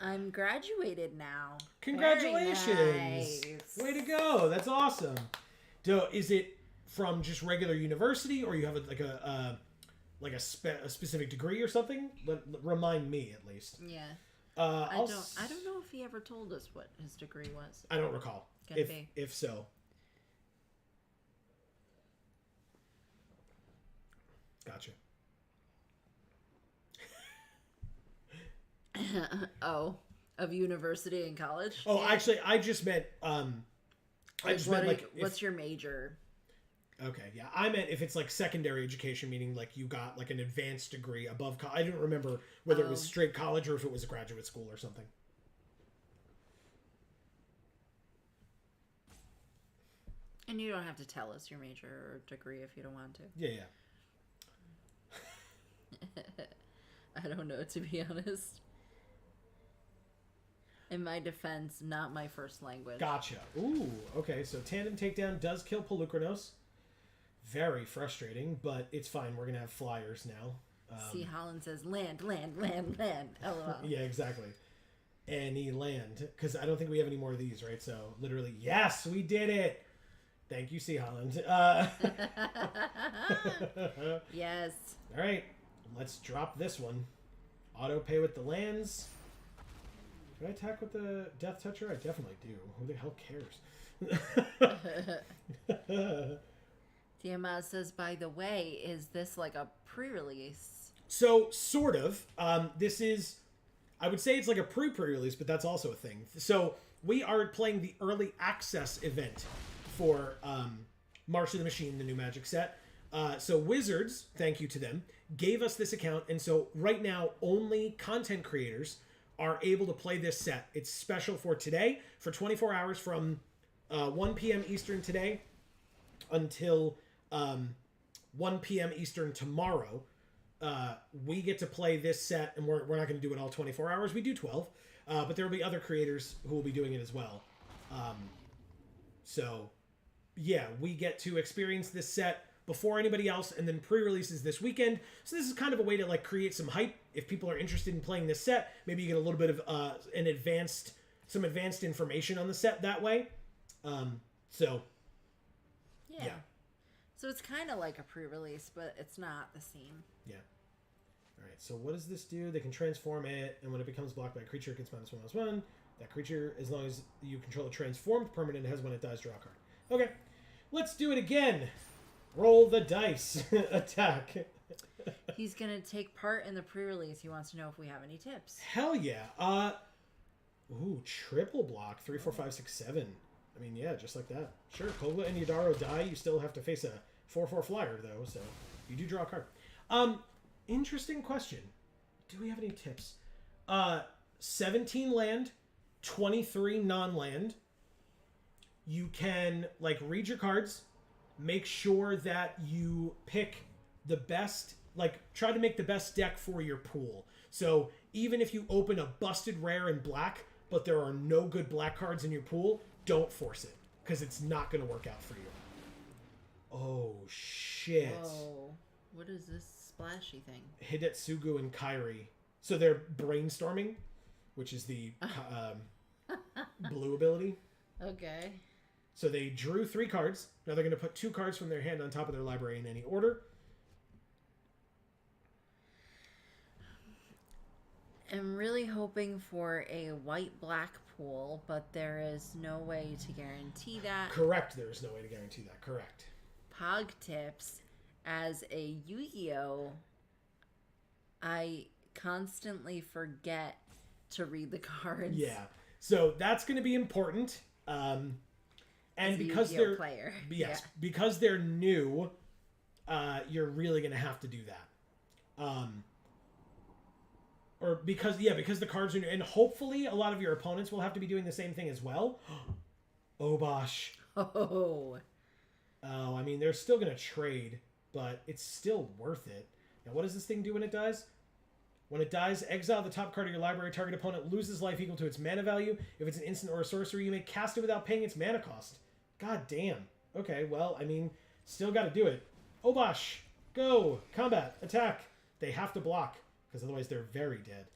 I'm graduated now. Congratulations! Very nice. Way to go! That's awesome. So, is it from just regular university, or you have a specific degree or something? Remind me at least. Yeah. I don't know if he ever told us what his degree was. I don't recall. Can be. If so. Gotcha. Oh, of university and college? Oh, actually, I just meant. What's your major? Okay, yeah. I meant if it's like secondary education, meaning like you got like an advanced degree above I didn't remember whether it was straight college or if it was a graduate school or something. And you don't have to tell us your major or degree if you don't want to. Yeah. I don't know, to be honest. In my defense, not my first language. Gotcha. Ooh, okay. So Tandem Takedown does kill Pelucranos. Very frustrating, but it's fine. We're going to have flyers now. See, Holland says, land, land, land, land. LOL. Yeah, exactly. Any land. Because I don't think we have any more of these, right? So literally, yes, we did it. Thank you, C. Holland. Yes. All right. Let's drop this one. Auto pay with the lands. Do I attack with the Death Toucher? I definitely do. Who the hell cares? Tiamat says, by the way, is this like a pre-release? So, sort of. This is, I would say it's like a pre-release, but that's also a thing. So, we are playing the early access event for March of the Machine, the new Magic set. So, Wizards, thank you to them, gave us this account. And so, right now, only content creators are able to play this set. It's special for today, for 24 hours from 1 p.m. Eastern today until 1 p.m. Eastern tomorrow. We get to play this set, and we're not going to do it all 24 hours. We do 12, but there will be other creators who will be doing it as well. So, yeah, we get to experience this set before anybody else, and then pre-releases this weekend. So this is kind of a way to like create some hype. If people are interested in playing this set, maybe you get a little bit of some advanced information on the set that way. So yeah. So it's kind of like a pre-release, but it's not the same. Yeah. All right. So what does this do? They can transform it, and when it becomes blocked by a creature, it gets -1/-1. That creature, as long as you control a transformed permanent, has when it dies, draw a card. Okay. Let's do it again. Roll the dice. Attack. He's going to take part in the pre-release. He wants to know if we have any tips. Hell yeah. Ooh, triple block. 3, 4, 5, 6, 7. I mean, yeah, just like that. Sure, Kogla and Yadaro die. You still have to face a 4/4 flyer, though, so you do draw a card. Interesting question. Do we have any tips? 17 land, 23 non-land. You can, like, read your cards. Make sure that you pick the best, like, try to make the best deck for your pool. So even if you open a busted rare in black, but there are no good black cards in your pool, don't force it, because it's not going to work out for you. Oh, shit. Whoa. What is this splashy thing? Hidetsugu and Kairi. So they're brainstorming, which is the blue ability. Okay. So they drew 3 cards. Now they're going to put 2 cards from their hand on top of their library in any order. I'm really hoping for a white-black pool, but there is no way to guarantee that. Correct. There is no way to guarantee that. Correct. Pog tips. As a Yu-Gi-Oh, I constantly forget to read the cards. Yeah. So that's going to be important. And because they're player. Yes, because they're new, you're really going to have to do that. Or because the cards are new, and hopefully a lot of your opponents will have to be doing the same thing as well. Obosh. Oh, I mean, they're still going to trade, but it's still worth it. Now, what does this thing do when it dies? When it dies, exile the top card of your library. Target opponent loses life equal to its mana value. If it's an instant or a sorcery, you may cast it without paying its mana cost. God damn. Okay, well, I mean, still got to do it. Obosh, go, combat, attack. They have to block, because otherwise they're very dead.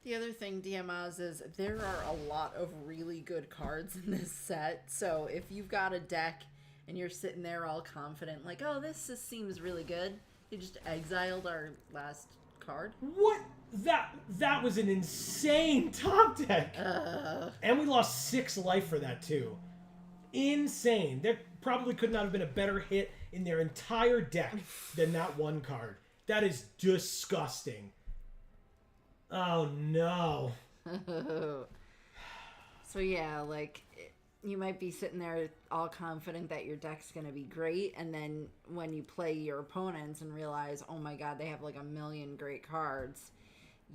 The other thing, DMAs, is there are a lot of really good cards in this set. So if you've got a deck and you're sitting there all confident, like, oh, this just seems really good. You just exiled our last card. What? That was an insane top deck. And we lost 6 life for that, too. Insane. There probably could not have been a better hit in their entire deck than that one card. That is disgusting. Oh, no. So yeah, like, You might be sitting there all confident that your deck's going to be great, and then when you play your opponents and realize, oh my god, they have like a million great cards.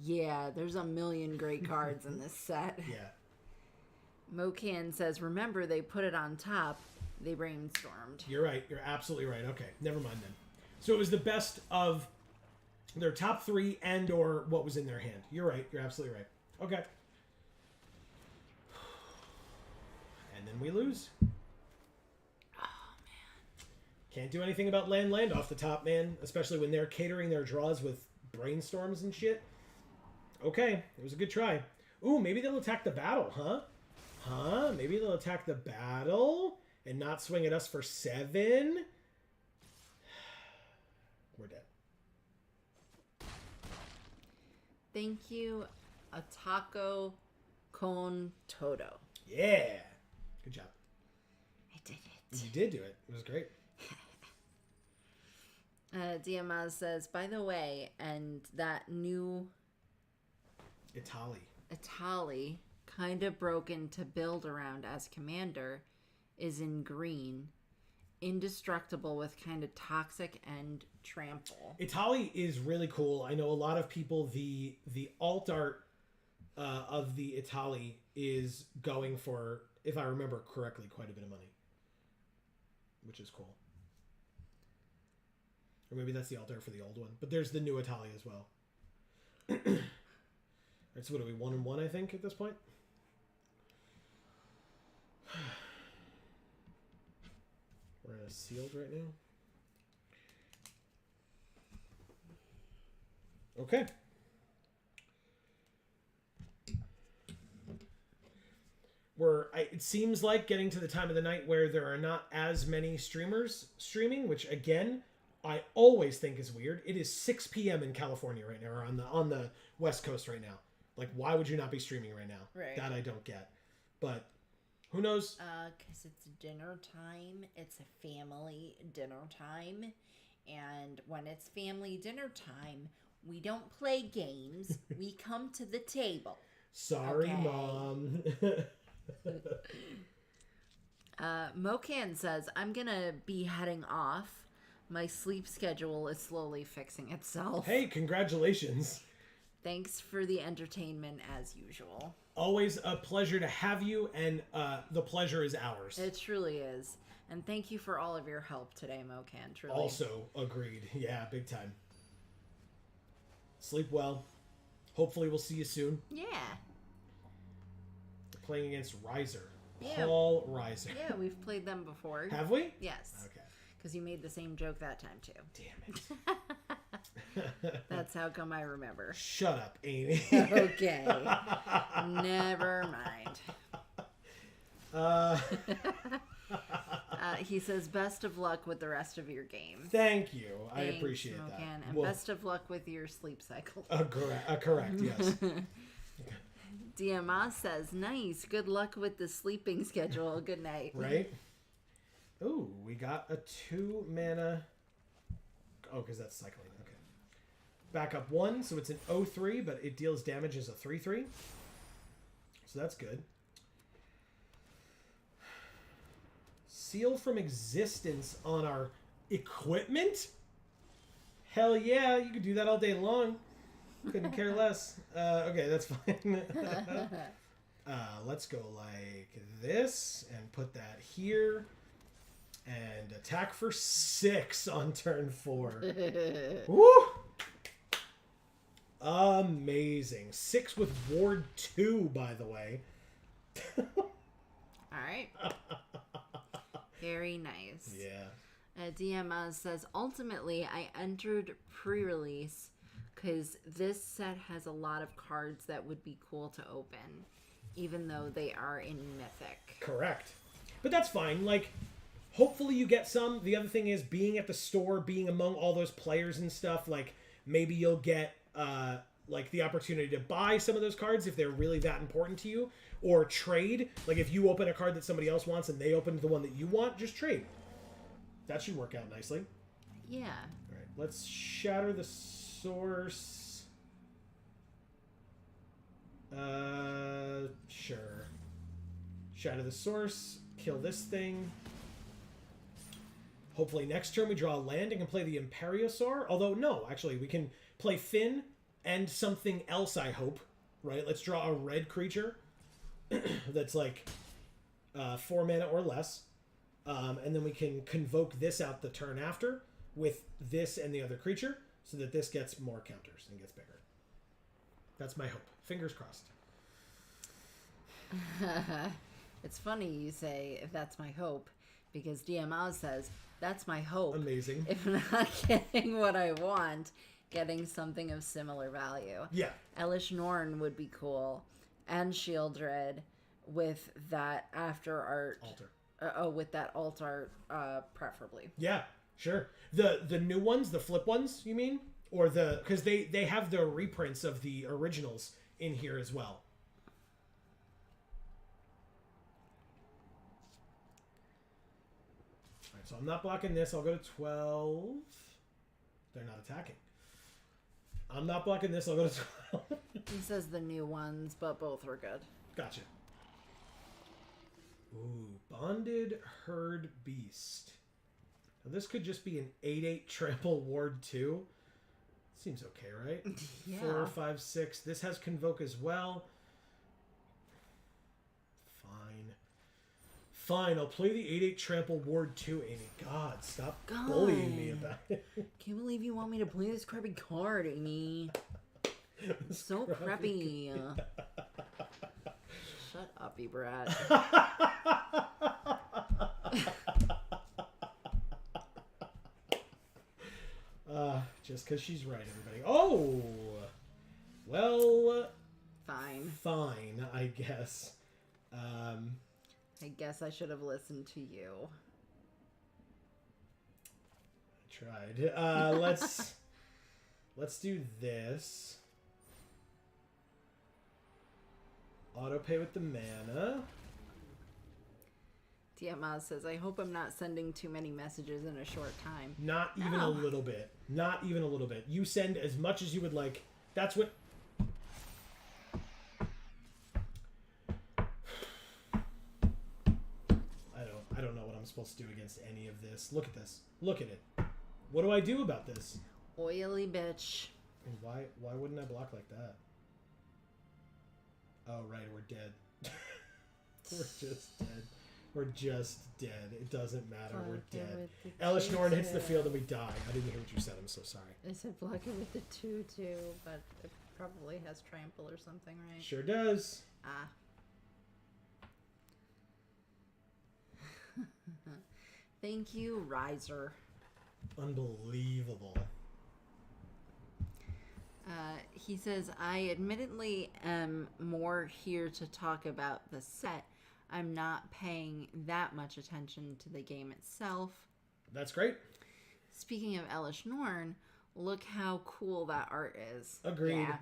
Yeah, there's a million great cards in this set. Yeah. Mocan says, remember, they put it on top. They brainstormed. You're right. You're absolutely right. Okay, never mind then. So it was the best of their top 3 and or what was in their hand. You're right. You're absolutely right. Okay. And then we lose. Oh, man. Can't do anything about land off the top, man. Especially when they're catering their draws with brainstorms and shit. Okay, it was a good try. Ooh, maybe they'll attack the battle, huh? Huh? Maybe they'll attack the battle and not swing at us for 7? We're dead. Thank you, Atako Kon Todo. Yeah. Good job. I did it. You did do it. It was great. Diamaz says, by the way, and that new Itali, kind of broken to build around as commander, is in green. Indestructible with kind of toxic and trample. Itali is really cool. I know a lot of people, the alt art of the Itali is going for, if I remember correctly, quite a bit of money. Which is cool. Or maybe that's the alt art for the old one. But there's the new Itali as well. Alright, so what are we, 1-1, I think, at this point? We're in a sealed right now. Okay. It seems like getting to the time of the night where there are not as many streamers streaming, which again, I always think is weird. It is 6 p.m. in California right now, or on the West Coast right now. Like, why would you not be streaming right now? Right. That I don't get. But who knows? Because it's dinner time. It's a family dinner time. And when it's family dinner time, we don't play games. We come to the table. Sorry, Okay. Mom. Mocan says, I'm going to be heading off. My sleep schedule is slowly fixing itself. Hey, congratulations. Thanks for the entertainment as usual. Always a pleasure to have you, and the pleasure is ours. It truly is. And thank you for all of your help today, Mocan. Truly. Also agreed. Yeah, big time. Sleep well. Hopefully we'll see you soon. Yeah. We're playing against Riser. Yeah. Paul Riser. Yeah, we've played them before. Have we? Yes. Okay. Because you made the same joke that time, too. Damn it. That's how come I remember. Shut up, Amy. Okay. Never mind. He says, best of luck with the rest of your game. Thank you. I Thanks, appreciate that. Mocan. And Well, best of luck with your sleep cycle. correct, yes. Diamaz says, nice. Good luck with the sleeping schedule. Good night. Right? Ooh, we got a 2 mana. Oh, because that's cycling. Okay. Backup 1, so it's an 0/3, but it deals damage as a 3/3. So that's good. Seal from existence on our equipment? Hell yeah, you could do that all day long. Couldn't care less. Okay, that's fine. Let's go like this and put that here. And attack for 6 on turn 4. Woo! Amazing. 6 with Ward 2, by the way. All right. Very nice. Yeah. Diamaz says, ultimately, I entered pre-release because this set has a lot of cards that would be cool to open, even though they are in Mythic. Correct. But that's fine. Like, hopefully you get some. The other thing is being at the store, being among all those players and stuff, like, maybe you'll get, like, the opportunity to buy some of those cards if they're really that important to you, or trade. Like, if you open a card that somebody else wants and they open the one that you want, just trade. That should work out nicely. Yeah. All right, let's shatter the source. Sure. Shadow the Source. Kill this thing. Hopefully next turn we draw a land and can play the Imperiosaur. Although, no, actually, we can play Finn and something else, I hope. Right? Let's draw a red creature that's like 4 mana or less. And then we can convoke this out the turn after with this and the other creature so that this gets more counters and gets bigger. That's my hope. Fingers crossed. It's funny you say, if that's my hope, because DM Oz says, that's my hope. Amazing. If not getting what I want, getting something of similar value. Yeah. Elish Norn would be cool. And Shieldred with that after art. Altar. With that alt art, preferably. Yeah, sure. The new ones, the flip ones, you mean? Or because they have the reprints of the originals in here as well. Alright, so I'm not blocking this. I'll go to 12. They're not attacking. I'm not blocking this. I'll go to 12. He says the new ones, but both were good. Gotcha. Ooh, Bonded Herd Beast. Now this could just be an 8/8 trample ward 2. Seems okay, right? Yeah. 4, 5, 6. This has Convoke as well. Fine, I'll play the 8/8 trample ward 2, Amy. God, stop bullying me about it. Can't believe you want me to play this crappy card, Amy. It's so crappy. Shut up, you brat. Just because she's right, everybody. Oh! Well... Fine, I guess. I guess I should have listened to you. I tried. Let's do this. Auto pay with the mana. Tiamat says, I hope I'm not sending too many messages in a short time. Not even a little bit. Not even a little bit. You send as much as you would like. That's what... I don't know what I'm supposed to do against any of this. Look at this. Look at it. What do I do about this? Oily bitch. And why wouldn't I block like that? Oh, right, we're dead. We're just dead. We're just dead. It doesn't matter. We're dead. Elish Norn hits the field and we die. I didn't hear what you said. I'm so sorry. I said block it with the 2/2, but it probably has trample or something, right? Sure does. Ah. Thank you, Riser. Unbelievable. He says, I admittedly am more here to talk about the set. I'm not paying that much attention to the game itself. That's great. Speaking of Elish Norn, look how cool that art is. Agreed. Yeah.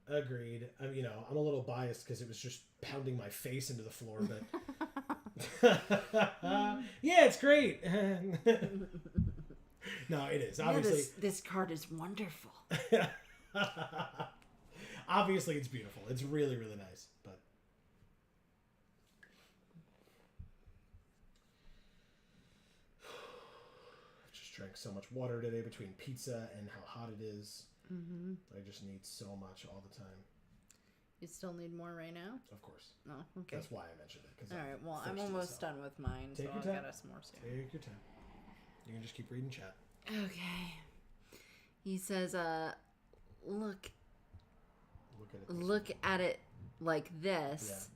Agreed. I'm a little biased because it was just pounding my face into the floor, but yeah, it's great. No, it is. Obviously, this card is wonderful. Obviously, it's beautiful. It's really, really nice. But I've just drank so much water today between pizza and how hot it is. Mm-hmm. I just need so much all the time. You still need more right now? Of course. No, okay. That's why I mentioned it. All right, well, I'm almost done with mine, Take so your I'll time. get us more soon. Take your time. You can just keep reading chat. Okay. He says, look Look at it like this.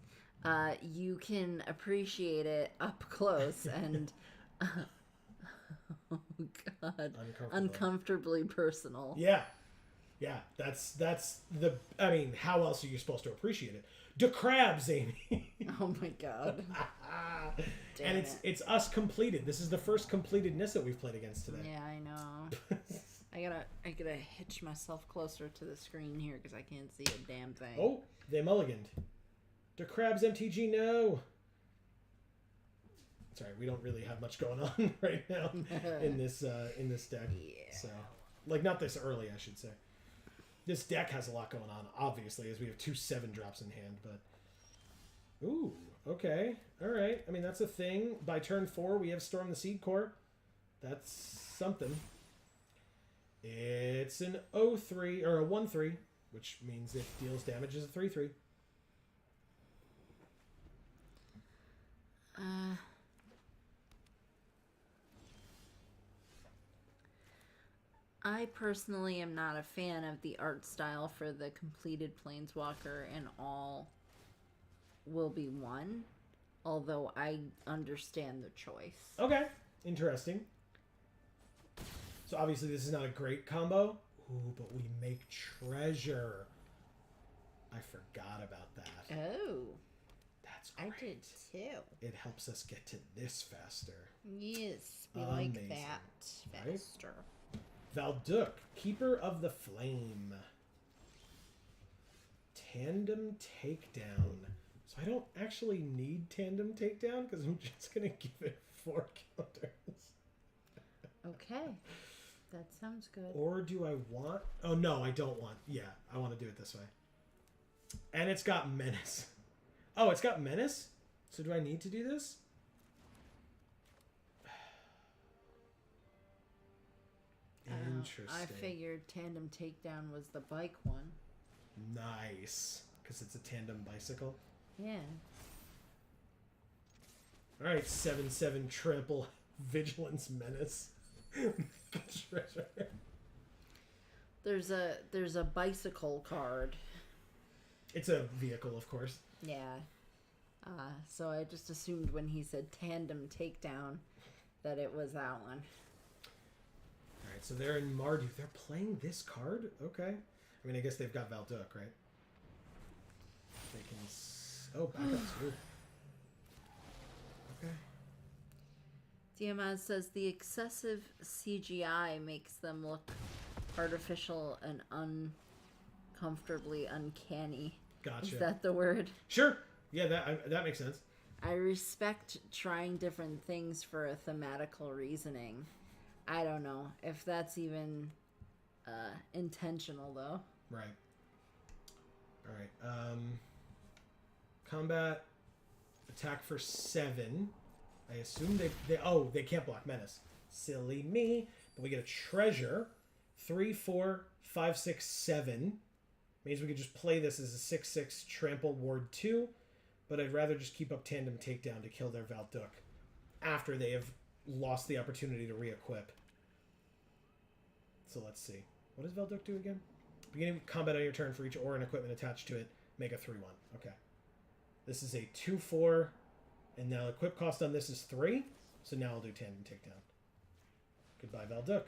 Yeah. You can appreciate it up close and oh god, uncomfortably personal. Yeah. Yeah, that's the... I mean, how else are you supposed to appreciate it? Da crabs, Amy. Oh my god. And it's us completed. This is the first completed Nissa we've played against today. Yeah, I know. I gotta hitch myself closer to the screen here because I can't see a damn thing. Oh, they mulliganed. Da crabs MTG, no. Sorry, we don't really have much going on right now in this deck. Yeah. So, like, not this early, I should say. This deck has a lot going on, obviously, as we have 2 7-drops in hand, but... Ooh, Okay. All right. I mean, that's a thing. By turn 4, we have Storm the Seed Core. That's something. It's an 0-3 or a 1-3, which means it deals damage as a 3-3. I personally am not a fan of the art style for the completed Planeswalker, and all will be one, although I understand the choice. Okay. Interesting. So obviously this is not a great combo. Ooh, but we make treasure. I forgot about that. Oh, That's great. I did too. It helps us get to this faster. Yes, we like Amazing. that Right? faster. Valduk, Keeper of the Flame. Tandem Takedown. So I don't actually need Tandem Takedown because I'm just going to give it 4 counters. Okay, that sounds good. Or do I want... Oh, no, I don't want... Yeah, I want to do it this way. And it's got Menace. Oh, it's got Menace? So do I need to do this? Interesting. I figured Tandem Takedown was the bike one. Nice. Because it's a tandem bicycle. Yeah. Alright, 7/7 trample vigilance menace. Treasure. There's a bicycle card. It's a vehicle, of course. Yeah. So I just assumed when he said Tandem Takedown that it was that one. Alright, so they're in Mardu. They're playing this card? Okay. I mean, I guess they've got Valduk, right? They can... Oh, back up too. Okay. Diamaz says the excessive CGI makes them look artificial and uncomfortably uncanny. Gotcha. Is that the word? Sure. Yeah, that makes sense. I respect trying different things for a thematical reasoning. I don't know if that's even intentional, though. Right. Alright. Combat. Attack for 7. I assume they can't block Menace. Silly me. But we get a treasure. 3, 4, 5, 6, 7. Means we could just play this as a 6/6 trample ward 2. But I'd rather just keep up Tandem Takedown to kill their Valduk after they have lost the opportunity to re-equip. So let's see. What does Valduk do again? Beginning of combat on your turn for each aura and equipment attached to it, make a 3/1. Okay. This is a 2/4, and now equip cost on this is 3. So now I'll do Tandem Takedown. Goodbye, Valduk.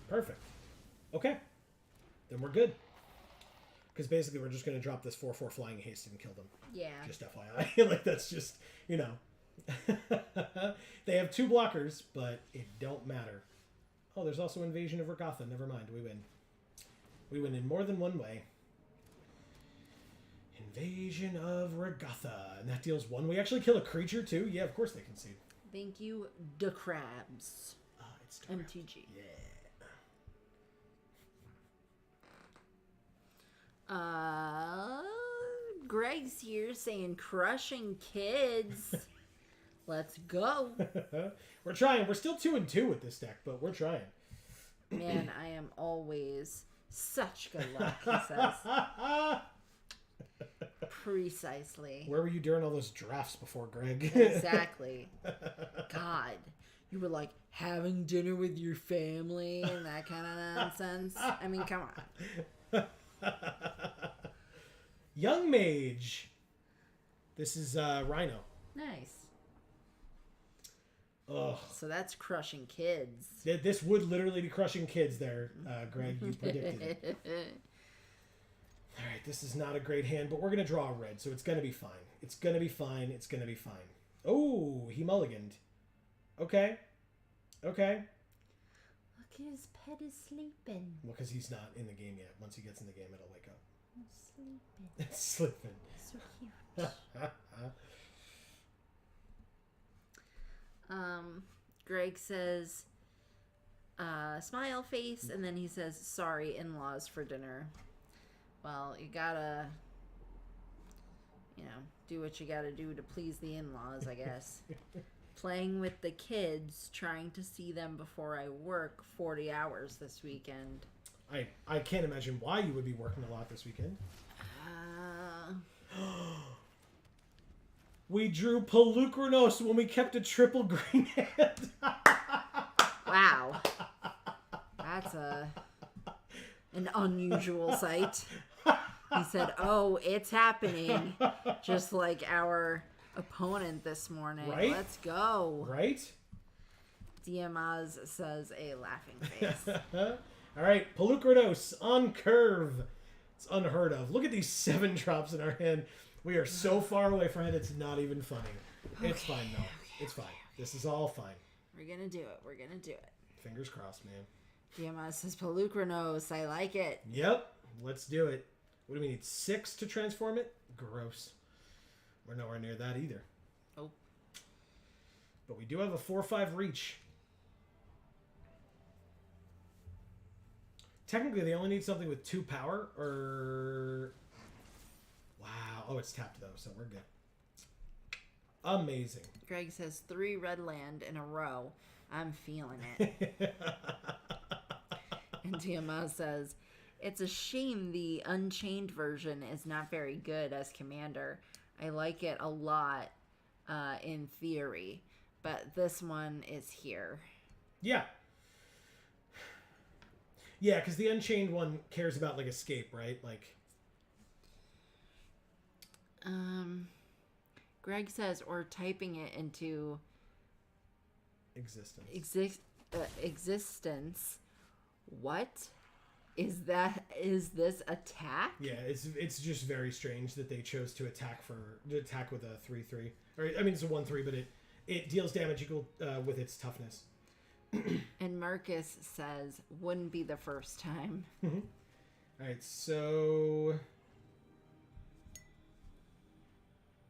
Perfect. Okay. Then we're good. Because basically we're just going to drop this 4/4 flying haste and kill them. Yeah. Just FYI. Like, that's just, you know. They have 2 blockers, but it don't matter. Oh, there's also Invasion of Regatha. Never mind. We win. We win in more than one way. Invasion of Regatha. And that deals 1. We actually kill a creature, too. Yeah, of course they concede. Thank you, the crabs. It's MTG. Yeah. Greg's here saying crushing kids. Let's go. We're trying. We're still 2-2 with this deck, but we're trying. Man, I am always such good luck, he says. Precisely. Where were you during all those drafts before, Greg? Exactly. God. You were like having dinner with your family and that kind of nonsense. I mean, come on. Young Mage. This is Rhino. Nice. Ugh. So that's crushing kids. This would literally be crushing kids there, Greg. You predicted it. Alright, this is not a great hand, but we're going to draw a red, so it's going to be fine. It's going to be fine. It's going to be fine. Oh, he mulliganed. Okay. Okay. Look, his pet is sleeping. Well, because he's not in the game yet. Once he gets in the game, it'll wake up. He's sleeping. It's sleeping. So cute. Greg says, smile face, and then he says, "Sorry, in-laws for dinner." Well, you gotta, do what you gotta do to please the in-laws, I guess. Playing with the kids, trying to see them before I work 40 hours this weekend. I can't imagine why you would be working a lot this weekend. We drew Pelucranos when we kept a triple green hand. Wow. That's an unusual sight. He said, "Oh, it's happening," just like our opponent this morning. Right? Let's go. Right? Diamaz says a laughing face. All right, Pelucranos on curve. It's unheard of. Look at these 7 drops in our hand. We are so far away from it, it's not even funny. It's fine, though. It's fine. This is all fine. We're going to do it. We're going to do it. Fingers crossed, man. Diamaz says Pelucranos. I like it. Yep. Let's do it. What do we need? 6 to transform it? Gross. We're nowhere near that either. Oh. But we do have a 4/5 reach. Technically, they only need something with 2 power, or... Wow. Oh, it's tapped, though, so we're good. Amazing. Greg says 3 red land in a row. I'm feeling it. And Diamaz says, "It's a shame the Unchained version is not very good as commander. I like it a lot in theory, but this one is here." Yeah. Yeah, because the Unchained one cares about, like, escape, right? Like... Greg says, or typing it into... Existence. Existence. What? Is this attack? Yeah, it's just very strange that they chose to attack with a 3/3. Or I mean, it's a 1/3, but it deals damage equal with its toughness. And Marcus says, "Wouldn't be the first time." All right, so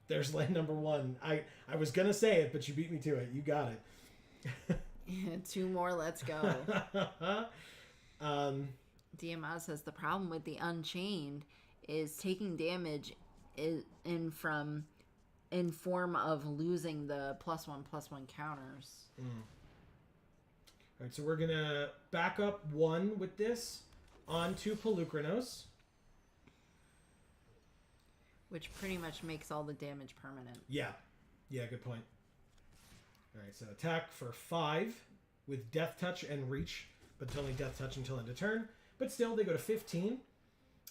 there's land number 1. I was gonna say it, but you beat me to it. You got it. 2 more. Let's go. Diamaz says the problem with the Unchained is taking damage in form of losing the +1/+1 counters. All right, so we're gonna back up 1 with this onto Pelucranos, which pretty much makes all the damage permanent. Yeah, good point. All right, so attack for 5 with Death Touch and Reach, but it's only Death Touch until end of turn. But still, they go to 15.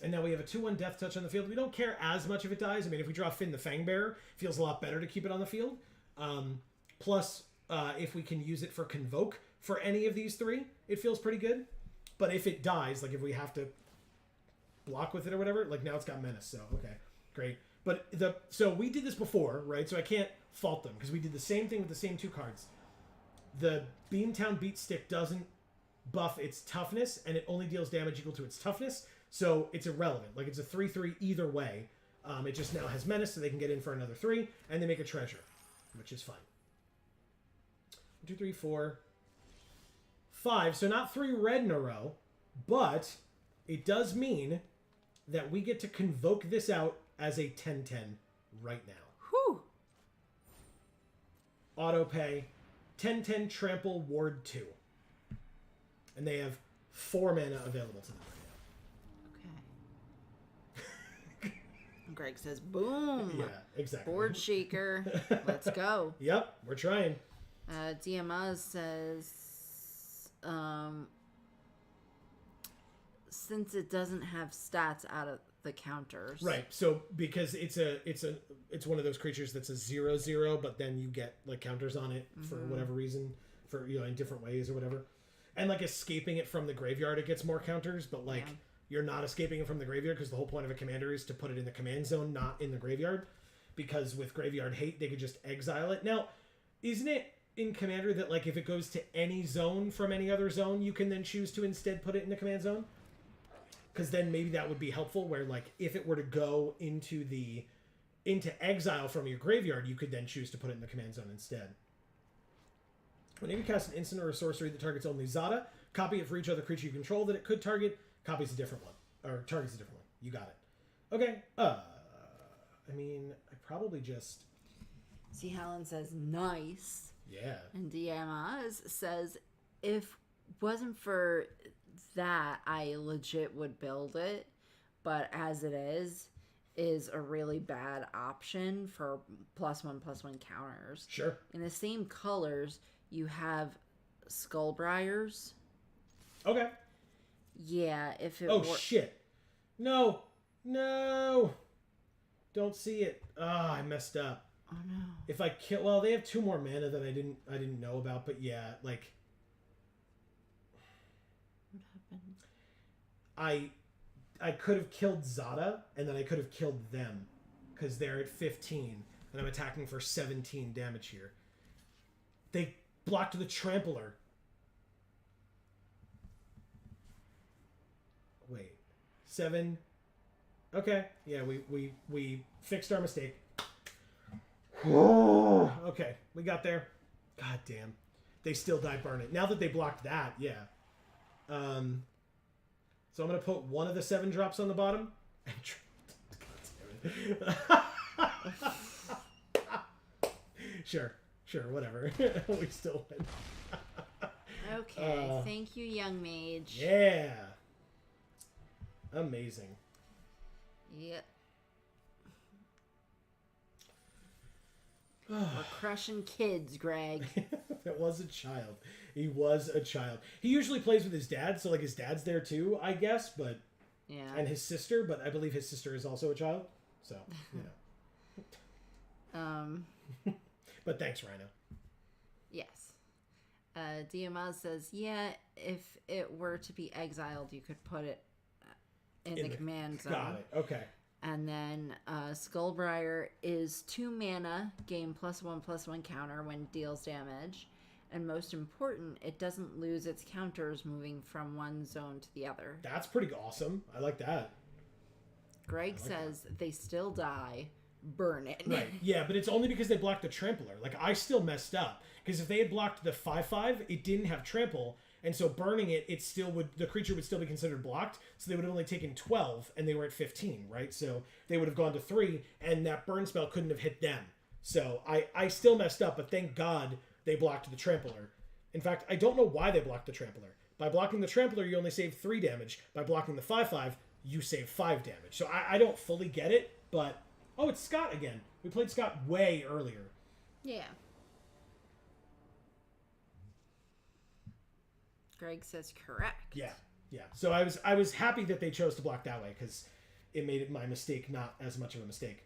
And now we have a 2/1 Death Touch on the field. We don't care as much if it dies. I mean, if we draw Finn the Fangbearer, it feels a lot better to keep it on the field. Plus, if we can use it for Convoke for any of these 3, it feels pretty good. But if it dies, like if we have to block with it or whatever, like now it's got Menace, so okay, great. But so we did this before, right? So I can't fault them because we did the same thing with the same 2 cards. The Beantown Beat Stick doesn't buff its toughness, and it only deals damage equal to its toughness, so it's irrelevant. Like, it's a 3/3 either way. It just now has Menace, so they can get in for another 3, and they make a treasure, which is fine. 1, 2, 3, 4, 5. So not 3 red in a row, but it does mean that we get to convoke this out as a 10/10 right now. Whew! Auto pay, 10/10 trample ward 2. And they have 4 mana available to them right Okay. Greg says, "Boom!" now. Yeah, exactly. Board shaker. Let's go. Yep, we're trying. Diamaz says, since it doesn't have stats out of the counters. Right. So because it's one of those creatures that's a 0/0, but then you get like counters on it for whatever reason, for in different ways or whatever. And like escaping it from the graveyard, it gets more counters, but like you're not escaping it from the graveyard because the whole point of a commander is to put it in the command zone, not in the graveyard. Because with Graveyard Hate, they could just exile it. Now, isn't it in Commander that like if it goes to any zone from any other zone, you can then choose to instead put it in the command zone? Because then maybe that would be helpful. Where like if it were to go into exile from your graveyard, you could then choose to put it in the command zone instead. Whenever you cast an instant or a sorcery that targets only Zada, Copy it for each other creature you control that it could target. Copy's a different one. Or target's a different one. You got it. Okay. I mean, I probably just... See, Helen says, nice. Yeah. And Diamaz says, if wasn't for that, I legit would build it. But as it is a really bad option for +1/+1 counters. Sure. In the same colors, you have Skullbriars. Okay. Yeah, if it Oh, shit. No. Don't see it. Ah, I messed up. Oh, no. If I kill... Well, they have 2 more mana that I didn't know about, but yeah, like... What happened? I could have killed Zada, and then I could have killed them, because they're at 15, and I'm attacking for 17 damage here. They blocked the Trampler. Wait. 7... Okay, yeah, we fixed our mistake. Okay, we got there. God damn. They still die burn it. Now that they blocked that, yeah. So I'm going to put one of the 7 drops on the bottom. Sure, whatever. We still win. Okay, thank you, young mage. Yeah. Amazing. Yep. We're crushing kids, Greg. That was a child. He was a child. He usually plays with his dad, so like his dad's there too, I guess, but Yeah. and his sister, but I believe his sister is also a child. So, you know. But thanks, Rhino. Yes. Diamaz says, yeah, if it were to be exiled, you could put it in the command zone. Got it. Okay. And then Skullbriar is 2 mana, gain +1/+1 counter when it deals damage. And most important, it doesn't lose its counters moving from one zone to the other. That's pretty awesome. I like that. Greg says they still die. Burn it. Right. Yeah, but it's only because they blocked the Trampler. Like, I still messed up. Because if they had blocked the 5/5, it didn't have Trample. And so burning it, the creature would still be considered blocked. So they would have only taken 12, and they were at 15, right? So they would have gone to 3, and that burn spell couldn't have hit them. So I still messed up, but thank God they blocked the Trampler. In fact, I don't know why they blocked the Trampler. By blocking the Trampler, you only save 3 damage. By blocking the 5/5, you save 5 damage. So I don't fully get it, but... Oh, it's Scott again. We played Scott way earlier. Yeah. Greg says correct. Yeah. So I was happy that they chose to block that way because it made my mistake not as much of a mistake.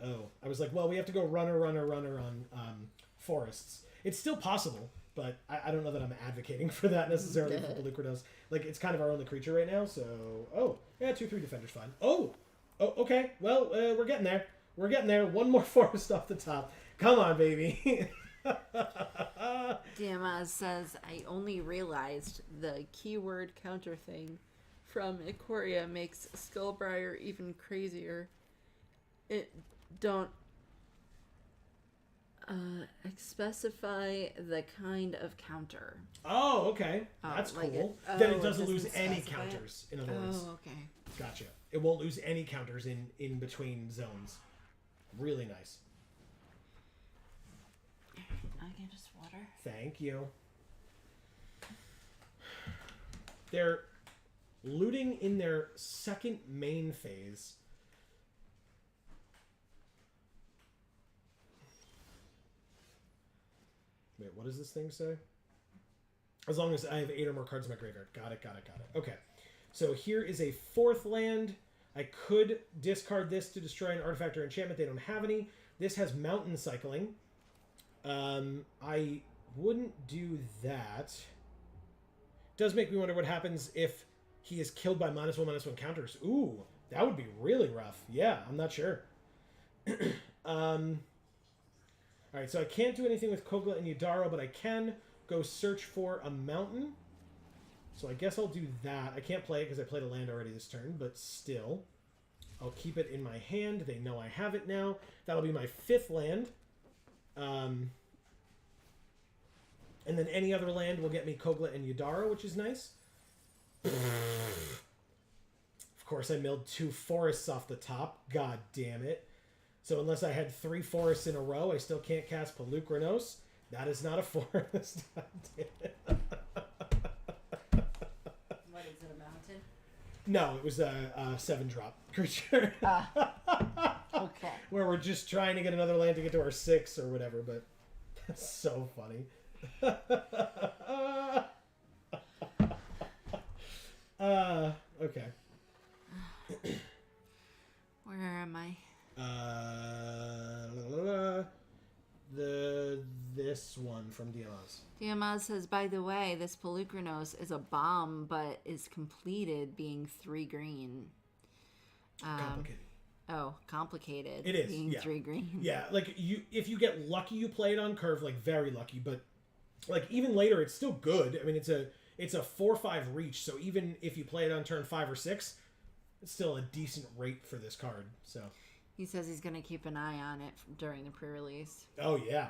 Oh, I was like, well, we have to go runner on forests. It's still possible, but I don't know that I'm advocating for that necessarily for Belucrados. Like, it's kind of our only creature right now, so... Oh, yeah, 2/3 defender's fine. Oh, okay. Well, we're getting there. We're getting there. One more forest off the top. Come on, baby. Diamaz says, I only realized the keyword counter thing from Ikoria makes Skullbriar even crazier. It don't specify the kind of counter. Oh, okay. That's like cool. it Then it doesn't lose doesn't any specify it? counters, in other words. Oh, okay. Gotcha. It won't lose any counters in between zones. Really nice. I can just water. Thank you. They're looting in their second main phase. Wait, what does this thing say? As long as I have 8 or more cards in my graveyard. Got it. Okay. So here is a 4th land. I could discard this to destroy an artifact or enchantment. They don't have any. This has mountain cycling. I wouldn't do that. Does make me wonder what happens if he is killed by -1/-1 counters. Ooh, that would be really rough. Yeah, I'm not sure. Alright, so I can't do anything with Kogla and Yadaro, but I can go search for a mountain. So I guess I'll do that. I can't play it because I played a land already this turn, but still. I'll keep it in my hand. They know I have it now. That'll be my 5th land. And then any other land will get me Kogla and Yadara, which is nice. Of course, I milled 2 forests off the top. God damn it. So unless I had 3 forests in a row, I still can't cast Pelucranos. That is not a forest. God damn it. What is it, a mountain? No, it was a 7-drop creature. Okay. Where we're just trying to get another land to get to our 6 or whatever, but that's so funny. Okay. Where am I? This one from Diamaz. Diamaz says, by the way, this Pelucranos is a bomb, but is completed being 3 green. Complicated. Oh, complicated. It is, being yeah. 3 green. Yeah, like if you get lucky, you play it on curve, like very lucky. But like even later, it's still good. I mean, it's a 4/5 reach, so even if you play it on turn 5 or 6, it's still a decent rate for this card. So He says he's going to keep an eye on it during the pre-release. oh yeah.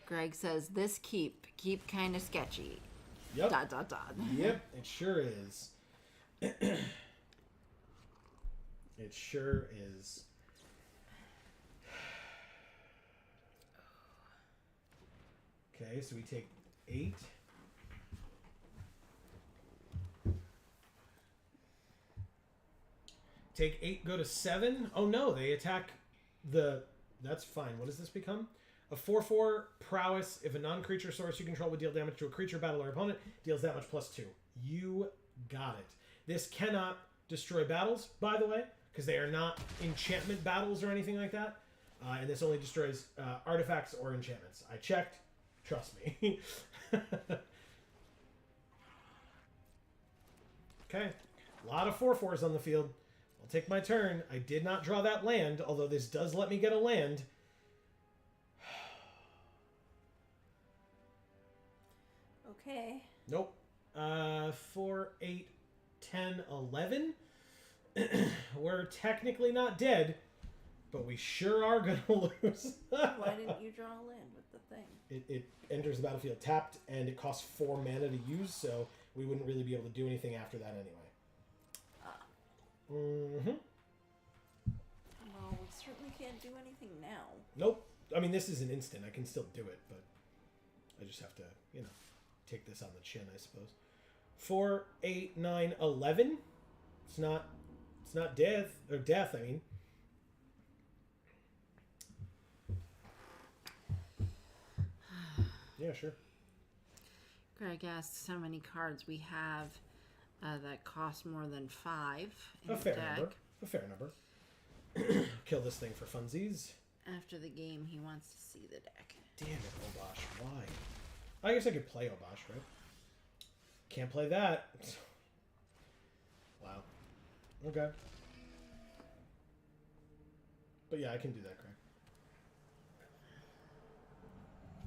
Greg says this keep kind of sketchy. Yep. ... Yep, it sure is. It sure is. Okay, so we take 8. Take 8, go to 7. Oh no, they attack the... That's fine. What does this become? A 4/4 prowess. If a non-creature source you control would deal damage to a creature, battle, or opponent, deals that much +2. You got it. This cannot destroy battles, by the way, because they are not enchantment battles or anything like that. And this only destroys artifacts or enchantments. I checked. Trust me. Okay. A lot of 4/4s on the field. I'll take my turn. I did not draw that land, although this does let me get a land. Okay. Nope. 4, 8, 10, 11. We're technically not dead, but we sure are going to lose. Why didn't you draw a land with the thing? It enters the battlefield tapped, and it costs 4 mana to use, so we wouldn't really be able to do anything after that anyway. Mm-hmm. Well, we certainly can't do anything now. Nope. I mean, this is an instant. I can still do it, but I just have to, take this on the chin, I suppose. 4, 8, 9, 11. It's not death, I mean. Yeah, sure. Greg asks how many cards we have that cost more than 5 in A the fair deck. number. A fair number. Kill this thing for funsies. After the game, he wants to see the deck. Damn it, Obosh. Why? I guess I could play Obosh, right? Can't play that. Wow. Okay. But yeah, I can do that, Craig.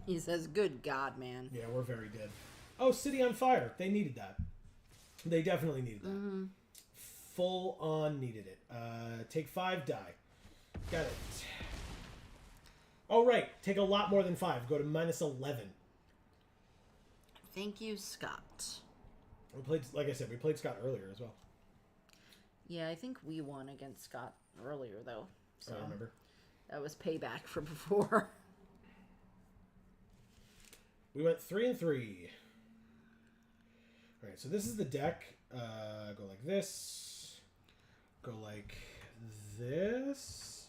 He says, good God, man. Yeah, we're very dead. Oh, City on Fire. They needed that. They definitely needed that. Mm-hmm. Full on needed it. Take 5, die. Got it. Oh, right. Take a lot more than 5. Go to -11. Thank you, Scott. We played, like I said, we played Scott earlier as well. Yeah, I think we won against Scott earlier, though. So I remember. that was payback for before. We went 3 and 3. All right, so this is the deck. Go like this. Go like this.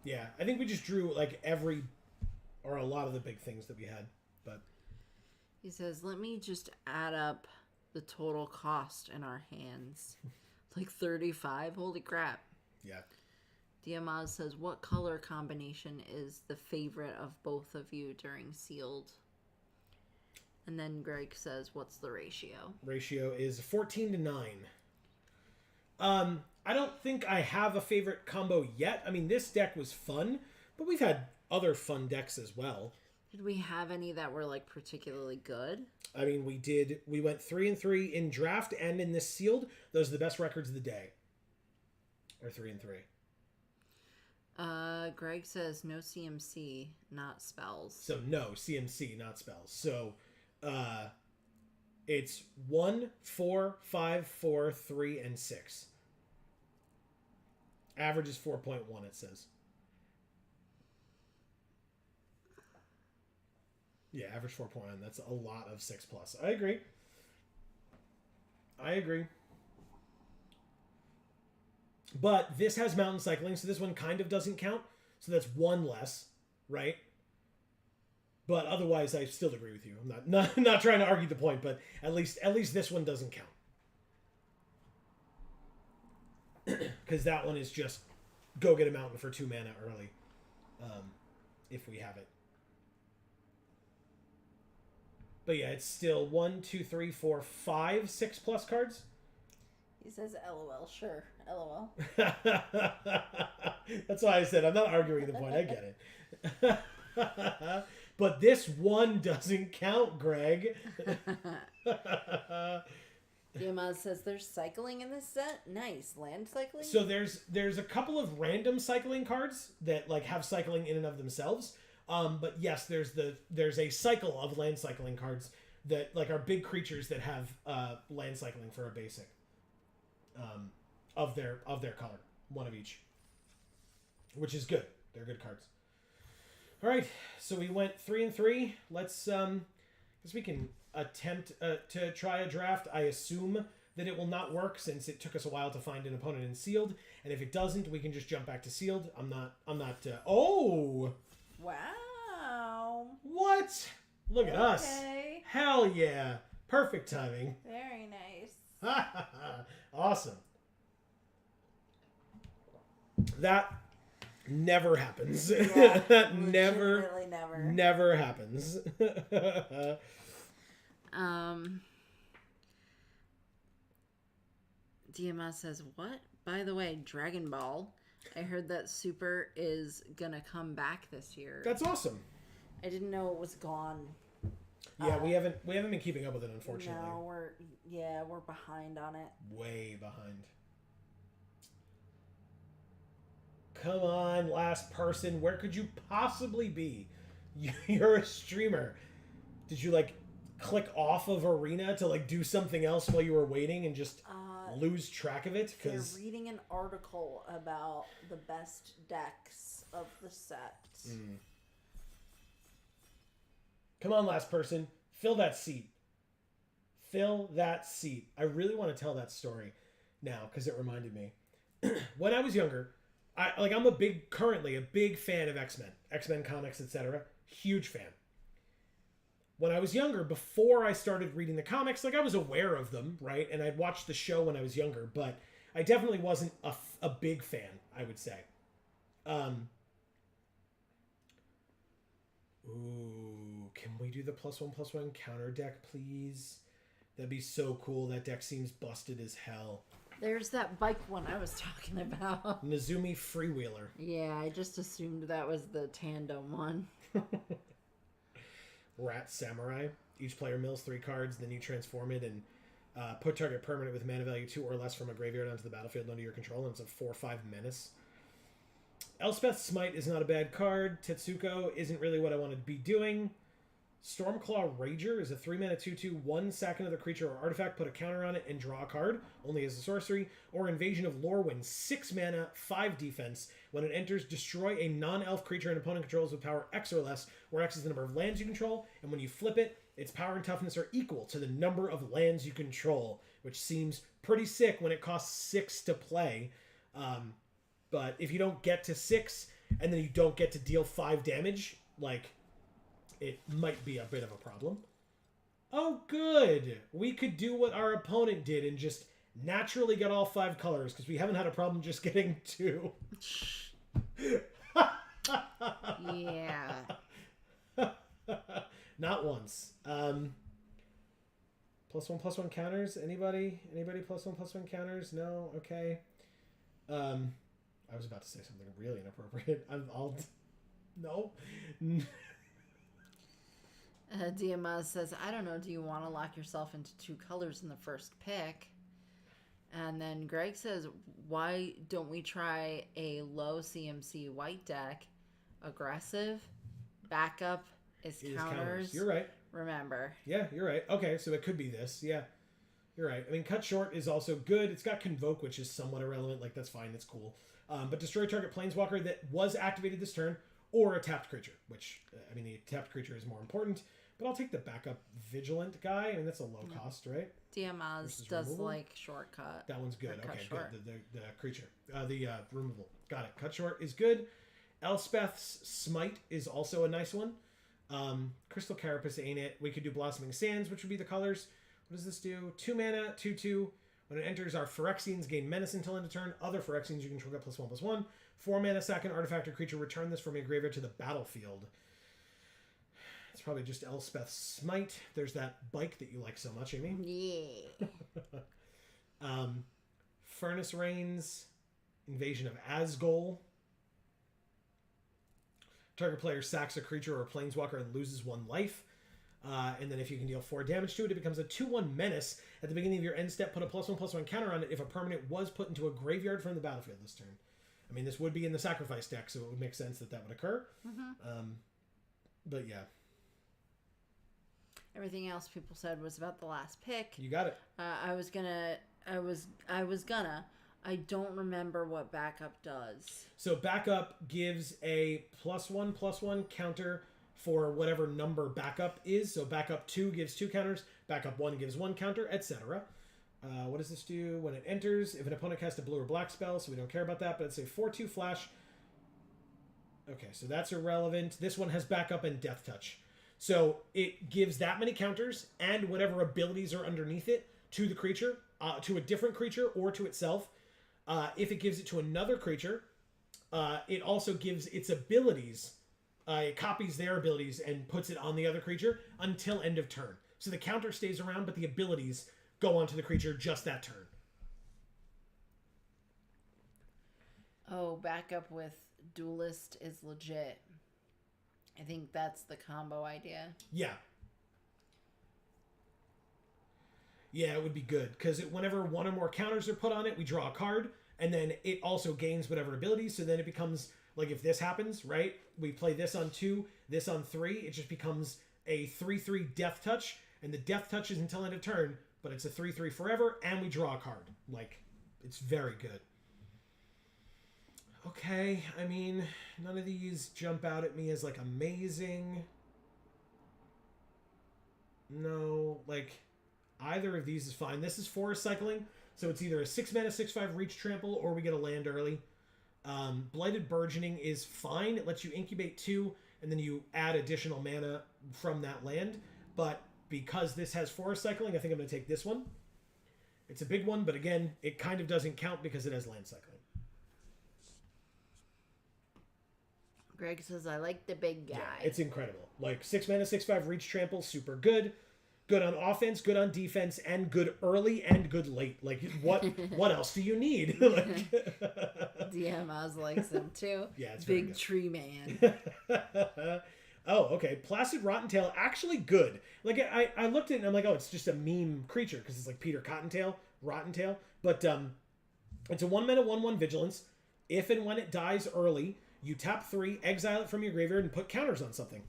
Yeah, I think we just drew like every or a lot of the big things that we had. But He says, let me just add up the total cost in our hands. Like 35? Holy crap. yeah, Diamaz says, what color combination is the favorite of both of you during Sealed? And then Greg says, what's the ratio? ratio is 14 to 9. I don't think I have a favorite combo yet. I mean, this deck was fun, but we've had other fun decks as well. Did we have any that were like particularly good? I mean, we did. We went 3 and 3 in draft and in this sealed. Those are the best records of the day. Or 3 and 3. Greg says no CMC, not spells. So no, CMC, not spells. So it's 1, 4, 5, 4, 3, and 6. Average is 4.1, it says. Yeah, average 4.1. That's a lot of 6+. I agree. But this has mountain cycling, so this one kind of doesn't count. So that's one less, right? But otherwise, I still agree with you. I'm not trying to argue the point, but at least this one doesn't count. Because that one is just go get a mountain for 2 mana early, if we have it. But yeah, it's still 1, 2, 3, 4, 5, 6+ cards. He says LOL, sure. LOL. That's why I said I'm not arguing the point. I get it. But this one doesn't count, Greg. Diamaz says there's cycling in this set. Nice. Land cycling? So there's a couple of random cycling cards that like have cycling in and of themselves. But yes, there's a cycle of land cycling cards that like are big creatures that have land cycling for a basic. Of their color, one of each, which is good. They're good cards. All right, so we went 3 and 3. Let's guess we can attempt to try a draft. I assume that it will not work since it took us a while to find an opponent in sealed, and if it doesn't, we can just jump back to sealed. I'm not. Oh! Wow. What? Look at us! Okay. Hell yeah! Perfect timing. Very nice. Awesome. That never happens. Yeah, That legitimately never happens. DMS says, what? By the way, Dragon Ball. I heard that Super is gonna come back this year. That's awesome. I didn't know it was gone. Yeah, we haven't been keeping up with it, unfortunately. No, we're behind on it. Way behind. Come on, last person. Where could you possibly be? You're a streamer. Did you like click off of Arena to like do something else while you were waiting and just lose track of it? They're Because reading an article about the best decks of the set. Come on, last person. Fill that seat. Fill that seat. I really want to tell that story now because it reminded me. When I was younger, I'm currently a big fan of X-Men comics, etc. Huge fan. When I was younger, before I started reading the comics, like I was aware of them, right? And I'd watched the show when I was younger, but I definitely wasn't a big fan, I would say. Ooh, can we do the +1/+1 counter deck, please? That'd be so cool. That deck seems busted as hell. There's that bike one I was talking about. Nezumi Freewheeler. Yeah, I just assumed that was the tandem one. Rat Samurai. Each player mills 3 cards, then you transform it and put target permanent with mana value 2 or less from a graveyard onto the battlefield under your control, and it's a 4/5 menace. Elspeth's Smite is not a bad card. Tetsuko isn't really what I want to be doing. Stormclaw Rager is a 3-mana 2/2, 1 sack another creature or artifact, put a counter on it, and draw a card, only as a sorcery. Or Invasion of Lorwyn, 6 mana, 5 defense. When it enters, destroy a non-elf creature an opponent controls with power X or less, where X is the number of lands you control, and when you flip it, its power and toughness are equal to the number of lands you control, which seems pretty sick when it costs 6 to play. But if you don't get to 6, and then you don't get to deal 5 damage, like, it might be a bit of a problem. Oh, good. We could do what our opponent did and just naturally get all 5 colors, because we haven't had a problem just getting 2. Yeah. Not once. +1/+1 counters? Anybody? Anybody +1/+1 counters? No? Okay. I was about to say something really inappropriate. No. DMS says, I don't know, do you want to lock yourself into 2 colors in the first pick? And then Greg says, why don't we try a low CMC white deck? Aggressive. Backup is counters. You're right. Remember. Yeah, you're right. Okay, so it could be this. Yeah, you're right. I mean, cut short is also good. It's got Convoke, which is somewhat irrelevant. Like, that's fine. It's cool. But destroy target planeswalker that was activated this turn, or a tapped creature, which, I mean, the tapped creature is more important. But I'll take the backup Vigilant guy. I mean, that's a low cost, right? DMS does removal? like shortcut. That one's good. Cut Okay, short. good. The creature. The removal. Got it. Cut short is good. Elspeth's Smite is also a nice one. Crystal Carapace ain't it. We could do Blossoming Sands, which would be the colors. What does this do? 2 mana, 2/2. When it enters, our Phyrexians gain menace until end of turn. Other Phyrexians you control get +1/+1. 4 mana, sack an artifact or creature. Return this from your graveyard to the battlefield. It's probably just Elspeth's Smite. There's that bike that you like so much, Amy. Yeah. Furnace Rains, Invasion of Asgol. Target player sacks a creature or a planeswalker and loses 1 life. And then if you can deal 4 damage to it, it becomes a 2/1 menace. At the beginning of your end step, put a +1/+1 counter on it if a permanent was put into a graveyard from the battlefield this turn. I mean, this would be in the sacrifice deck, so it would make sense that would occur. Mm-hmm. But yeah. Everything else people said was about the last pick. You got it. I was gonna. I don't remember what backup does. So backup gives a +1/+1 counter for whatever number backup is. So backup 2 gives 2 counters. Backup 1 gives 1 counter, etc. What does this do? When it enters, if an opponent casts a blue or black spell, so we don't care about that, but it's a 4/2 flash. Okay, so that's irrelevant. This one has backup and Death Touch. So it gives that many counters and whatever abilities are underneath it to the creature, to a different creature or to itself. If it gives it to another creature, it also gives its abilities, it copies their abilities and puts it on the other creature until end of turn. So the counter stays around, but the abilities go onto the creature just that turn. Oh, backup with Duelist is legit. I think that's the combo idea. Yeah. Yeah, it would be good, because whenever 1 or more counters are put on it, we draw a card, and then it also gains whatever abilities, so then it becomes, like if this happens, right, we play this on 2, this on 3, it just becomes a 3/3 Death Touch, and the Death Touch is until end of turn, but it's a 3/3 forever, and we draw a card. Like, it's very good. Okay, I mean, none of these jump out at me as, like, amazing. No, like, either of these is fine. This is Forest Cycling, so it's either a 6 mana, 6/5 Reach Trample, or we get a land early. Blighted Burgeoning is fine. It lets you incubate 2, and then you add additional mana from that land. But because this has Forest Cycling, I think I'm going to take this one. It's a big one, but again, it kind of doesn't count because it has land cycling. Greg says, I like the big guy. Yeah, it's incredible. Like, 6 mana, 6/5 Reach Trample, super good. Good on offense, good on defense, and good early and good late. Like, what else do you need? Like, DMS likes him too. Yeah, it's big very good. tree man. Oh, okay. Placid Rottentail, actually good. Like, I looked at it and I'm like, oh, it's just a meme creature because it's like Peter Cottontail, Rottentail. But it's a 1 mana, 1/1 Vigilance. If and when it dies early, you tap 3, exile it from your graveyard, and put counters on something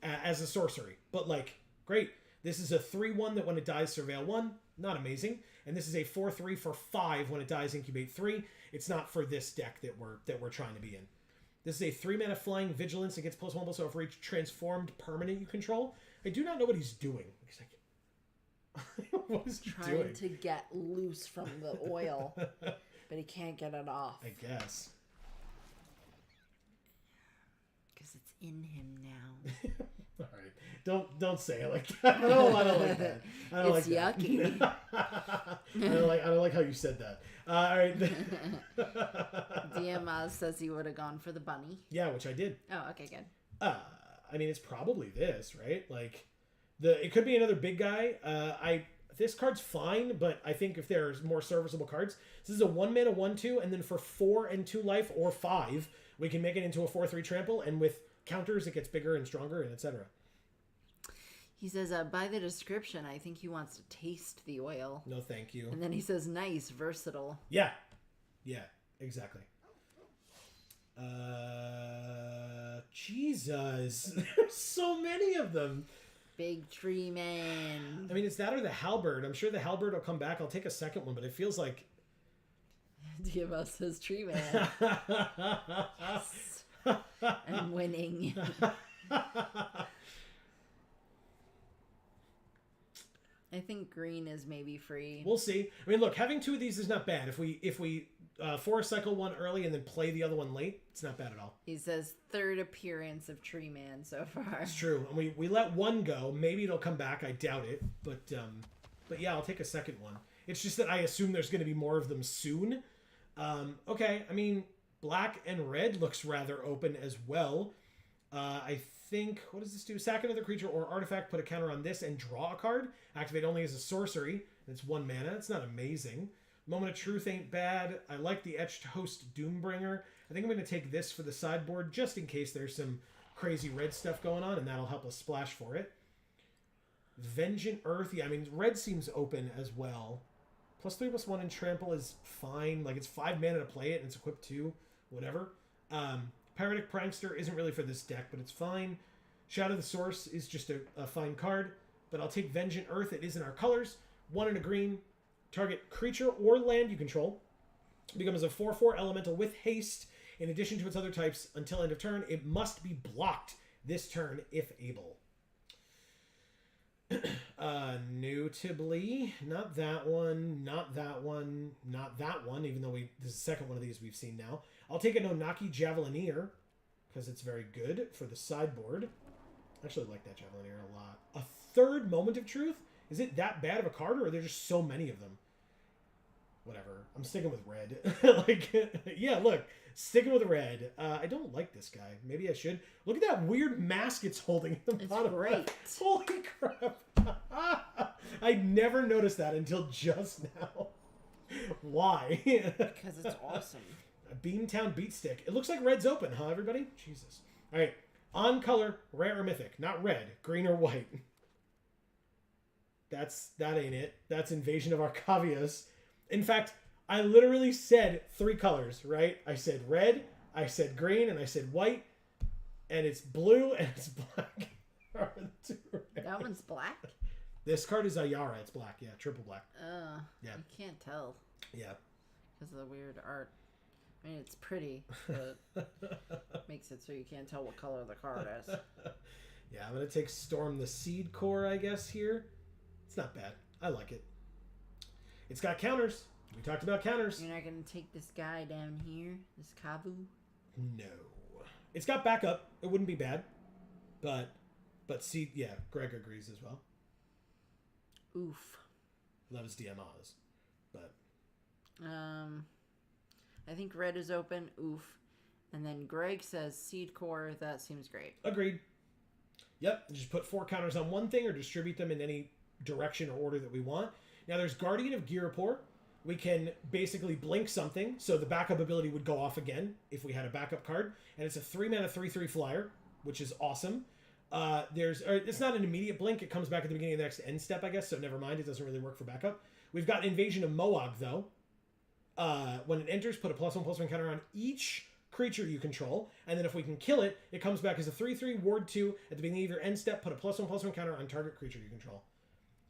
as a sorcery. But, like, great. This is a 3/1 that when it dies, surveil 1. Not amazing. And this is a 4/3 for 5 when it dies, incubate 3. It's not for this deck that we're trying to be in. This is a 3 mana flying Vigilance. It gets +1/+0 for each transformed permanent you control. I do not know what he's doing. He's like, what is he doing? Trying to get loose from the oil, but he can't get it off. I guess. Because it's in him now. All right, don't say it like that. I don't like that. I don't It's like yucky. That. I don't like how you said that. All right. DMS says he would have gone for the bunny. Yeah, which I did. Oh, okay, good. I mean, it's probably this, right? Like, it could be another big guy. This card's fine, but I think if there's more serviceable cards, this is a 1 mana 1/2, and then for 4 and 2 life or 5, we can make it into a 4/3 trample, and with counters, it gets bigger and stronger, and etc. He says, by the description, I think he wants to taste the oil. No, thank you. And then he says, nice, versatile. Yeah. Yeah, exactly. Jesus. There's so many of them. Big tree man. I mean, it's that or the halberd. I'm sure the halberd will come back. I'll take a second one, but it feels like... DMS says tree man. Yes. I'm winning. I think green is maybe free. We'll see. I mean, look, having 2 of these is not bad. If we forest cycle one early and then play the other one late, it's not bad at all. He says 3rd appearance of Tree Man so far. It's true. And we let one go. Maybe it'll come back. I doubt it. But yeah, I'll take a second one. It's just that I assume there's going to be more of them soon. Okay, I mean, black and red looks rather open as well. I think, what does this do? Sack another creature or artifact, put a counter on this, and draw a card. Activate only as a sorcery. It's 1 mana. It's not amazing. Moment of Truth ain't bad. I like the Etched Host Doombringer. I think I'm going to take this for the sideboard just in case there's some crazy red stuff going on, and that'll help us splash for it. Vengeant Earth. Yeah, I mean, red seems open as well. +3/+1 and Trample is fine. Like, it's 5 mana to play it, and it's equipped 2. Whatever. Paratic Prankster isn't really for this deck, but it's fine. Shadow the Source is just a fine card, but I'll take Vengeant Earth. It is in our colors. 1 and a green. Target creature or land you control becomes a 4/4 elemental with haste. In addition to its other types, until end of turn, it must be blocked this turn if able. Notably, not that one, not that one, not that one, even though this is the second one of these we've seen now. I'll take an Onaki Javelineer, because it's very good for the sideboard. I actually like that Javelineer a lot. A 3rd Moment of Truth? Is it that bad of a card, or are there just so many of them? Whatever. I'm sticking with red. Yeah, look. Sticking with red. I don't like this guy. Maybe I should. Look at that weird mask it's holding at the bottom. Great. Left. Holy crap. I never noticed that until just now. Why? Because it's awesome. A Beantown Beatstick. It looks like red's open, huh, everybody? Jesus. All right. On color, rare or mythic. Not red. Green or white. That ain't it. That's Invasion of Arcavius. In fact, I literally said 3 colors, right? I said red, I said green, and I said white, and it's blue and it's black. That one's black? This card is Ayara. It's black. Yeah, triple black. Yeah. You can't tell. Yeah. Because of the weird art. I mean, it's pretty, but makes it so you can't tell what color the card is. Yeah, I'm going to take Storm the Seed Core, I guess, here. It's not bad. I like it. It's got counters. We talked about counters. You're not going to take this guy down here? This Kavu? No. It's got backup. It wouldn't be bad. But see, yeah, Greg agrees as well. Oof. Loves DMRs. But I think red is open. Oof. And then Greg says Seed Core. That seems great. Agreed. Yep. Just put 4 counters on one thing or distribute them in any direction or order that we want. Now there's Guardian of Girapur. We can basically blink something, so the backup ability would go off again if we had a backup card. And it's a 3-mana 3/3 flyer, which is awesome. It's not an immediate blink. It comes back at the beginning of the next end step, I guess, so never mind. It doesn't really work for backup. We've got Invasion of Moog, though. When it enters, put a +1/+1 counter on each creature you control, and then if we can kill it, it comes back as a 3/3 ward 2 at the beginning of your end step. Put a +1/+1 counter on target creature you control.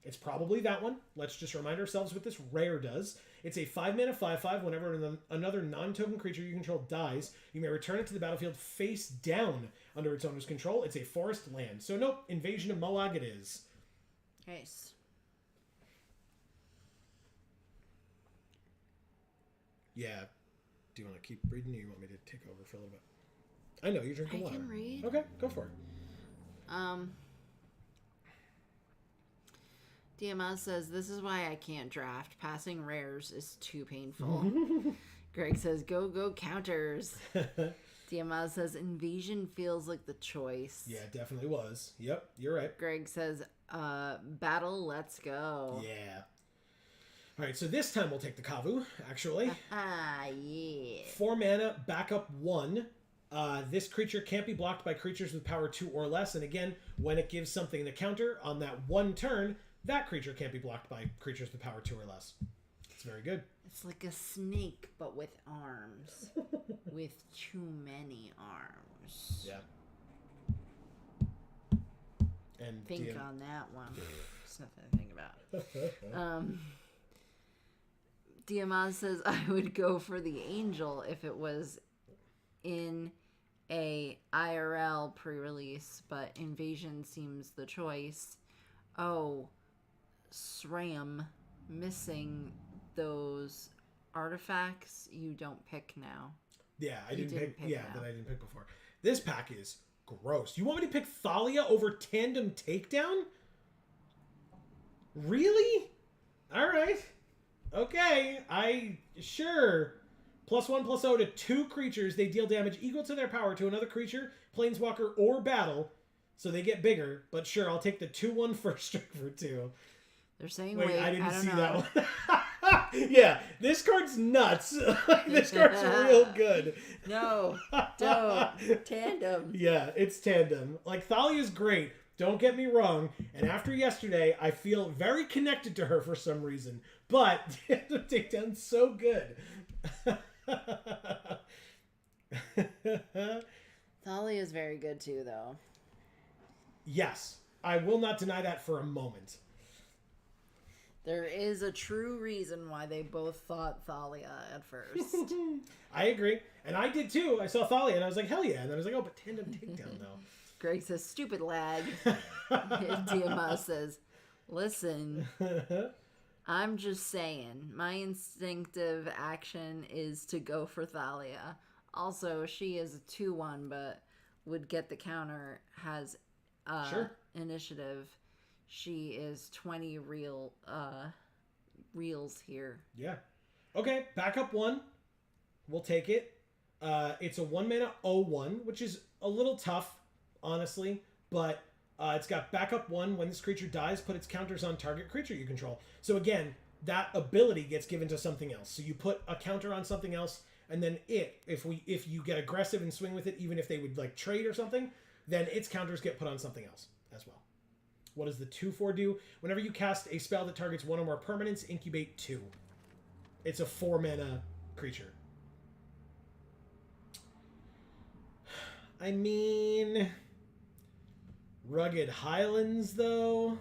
It's probably that one. Let's just remind ourselves what this rare does. It's a 5-mana 5/5. Whenever another non-token creature you control dies, you may return it to the battlefield face down under its owner's control. It's a forest land. So nope, Invasion of Moog it is. Nice. Yeah. Do you want to keep reading or you want me to take over for a little bit? I know, you're drinking water. I can read. Okay, go for it. DMS says, this is why I can't draft. Passing rares is too painful. Greg says, go counters. DMS says, invasion feels like the choice. Yeah, it definitely was. Yep, you're right. Greg says, battle, let's go. Yeah. All right, so this time we'll take the Kavu, actually. Yeah. 4 mana, backup 1. This creature can't be blocked by creatures with power 2 or less. And again, when it gives something the counter on that one turn, that creature can't be blocked by creatures with power 2 or less. It's very good. It's like a snake, but with arms. With too many arms. Yeah. And Think DM on that one. It's nothing to think about. Diamaz says, I would go for the angel if it was in a IRL pre-release, but Invasion seems the choice. Oh, SRAM, missing those artifacts you don't pick now. Yeah, I You didn't pick. pick Yeah, now. that I didn't pick before. This pack is gross. You want me to pick Thalia over Tandem Takedown? Really? All right. Okay. Sure. +1/+0 to 2 creatures. They deal damage equal to their power to another creature, planeswalker, or battle. So they get bigger. But sure, I'll take the 2/1 first strike for 2. They're saying, Wait, wait, I didn't don't see know. that one. Yeah, this card's nuts. This card's real good. No, don't. Tandem. Yeah, it's Tandem. Like, Thalia's great. Don't get me wrong. And after yesterday, I feel very connected to her for some reason. But Tandem Takedown's so good. Thalia is very good too, though. Yes, I will not deny that for a moment. There is a true reason why they both thought Thalia at first. I agree. And I did too. I saw Thalia and I was like, hell yeah. And then I was like, oh, but Tandem Takedown, though. Greg says, stupid lag. Diamaz says, listen, I'm just saying, my instinctive action is to go for Thalia. Also, she is a 2/1, but would get the counter, has Sure. initiative. She is 20 reels here. Yeah. Okay, backup 1. We'll take it. It's a 1-mana 0/1, which is a little tough, honestly, but it's got backup 1. When this creature dies, put its counters on target creature you control. So again, that ability gets given to something else. So you put a counter on something else, and then if you get aggressive and swing with it, even if they would like trade or something, then its counters get put on something else as well. What does the 2/4 do? Whenever you cast a spell that targets 1 or more permanents, incubate 2. It's a 4-mana creature. I mean, Rugged Highlands, though.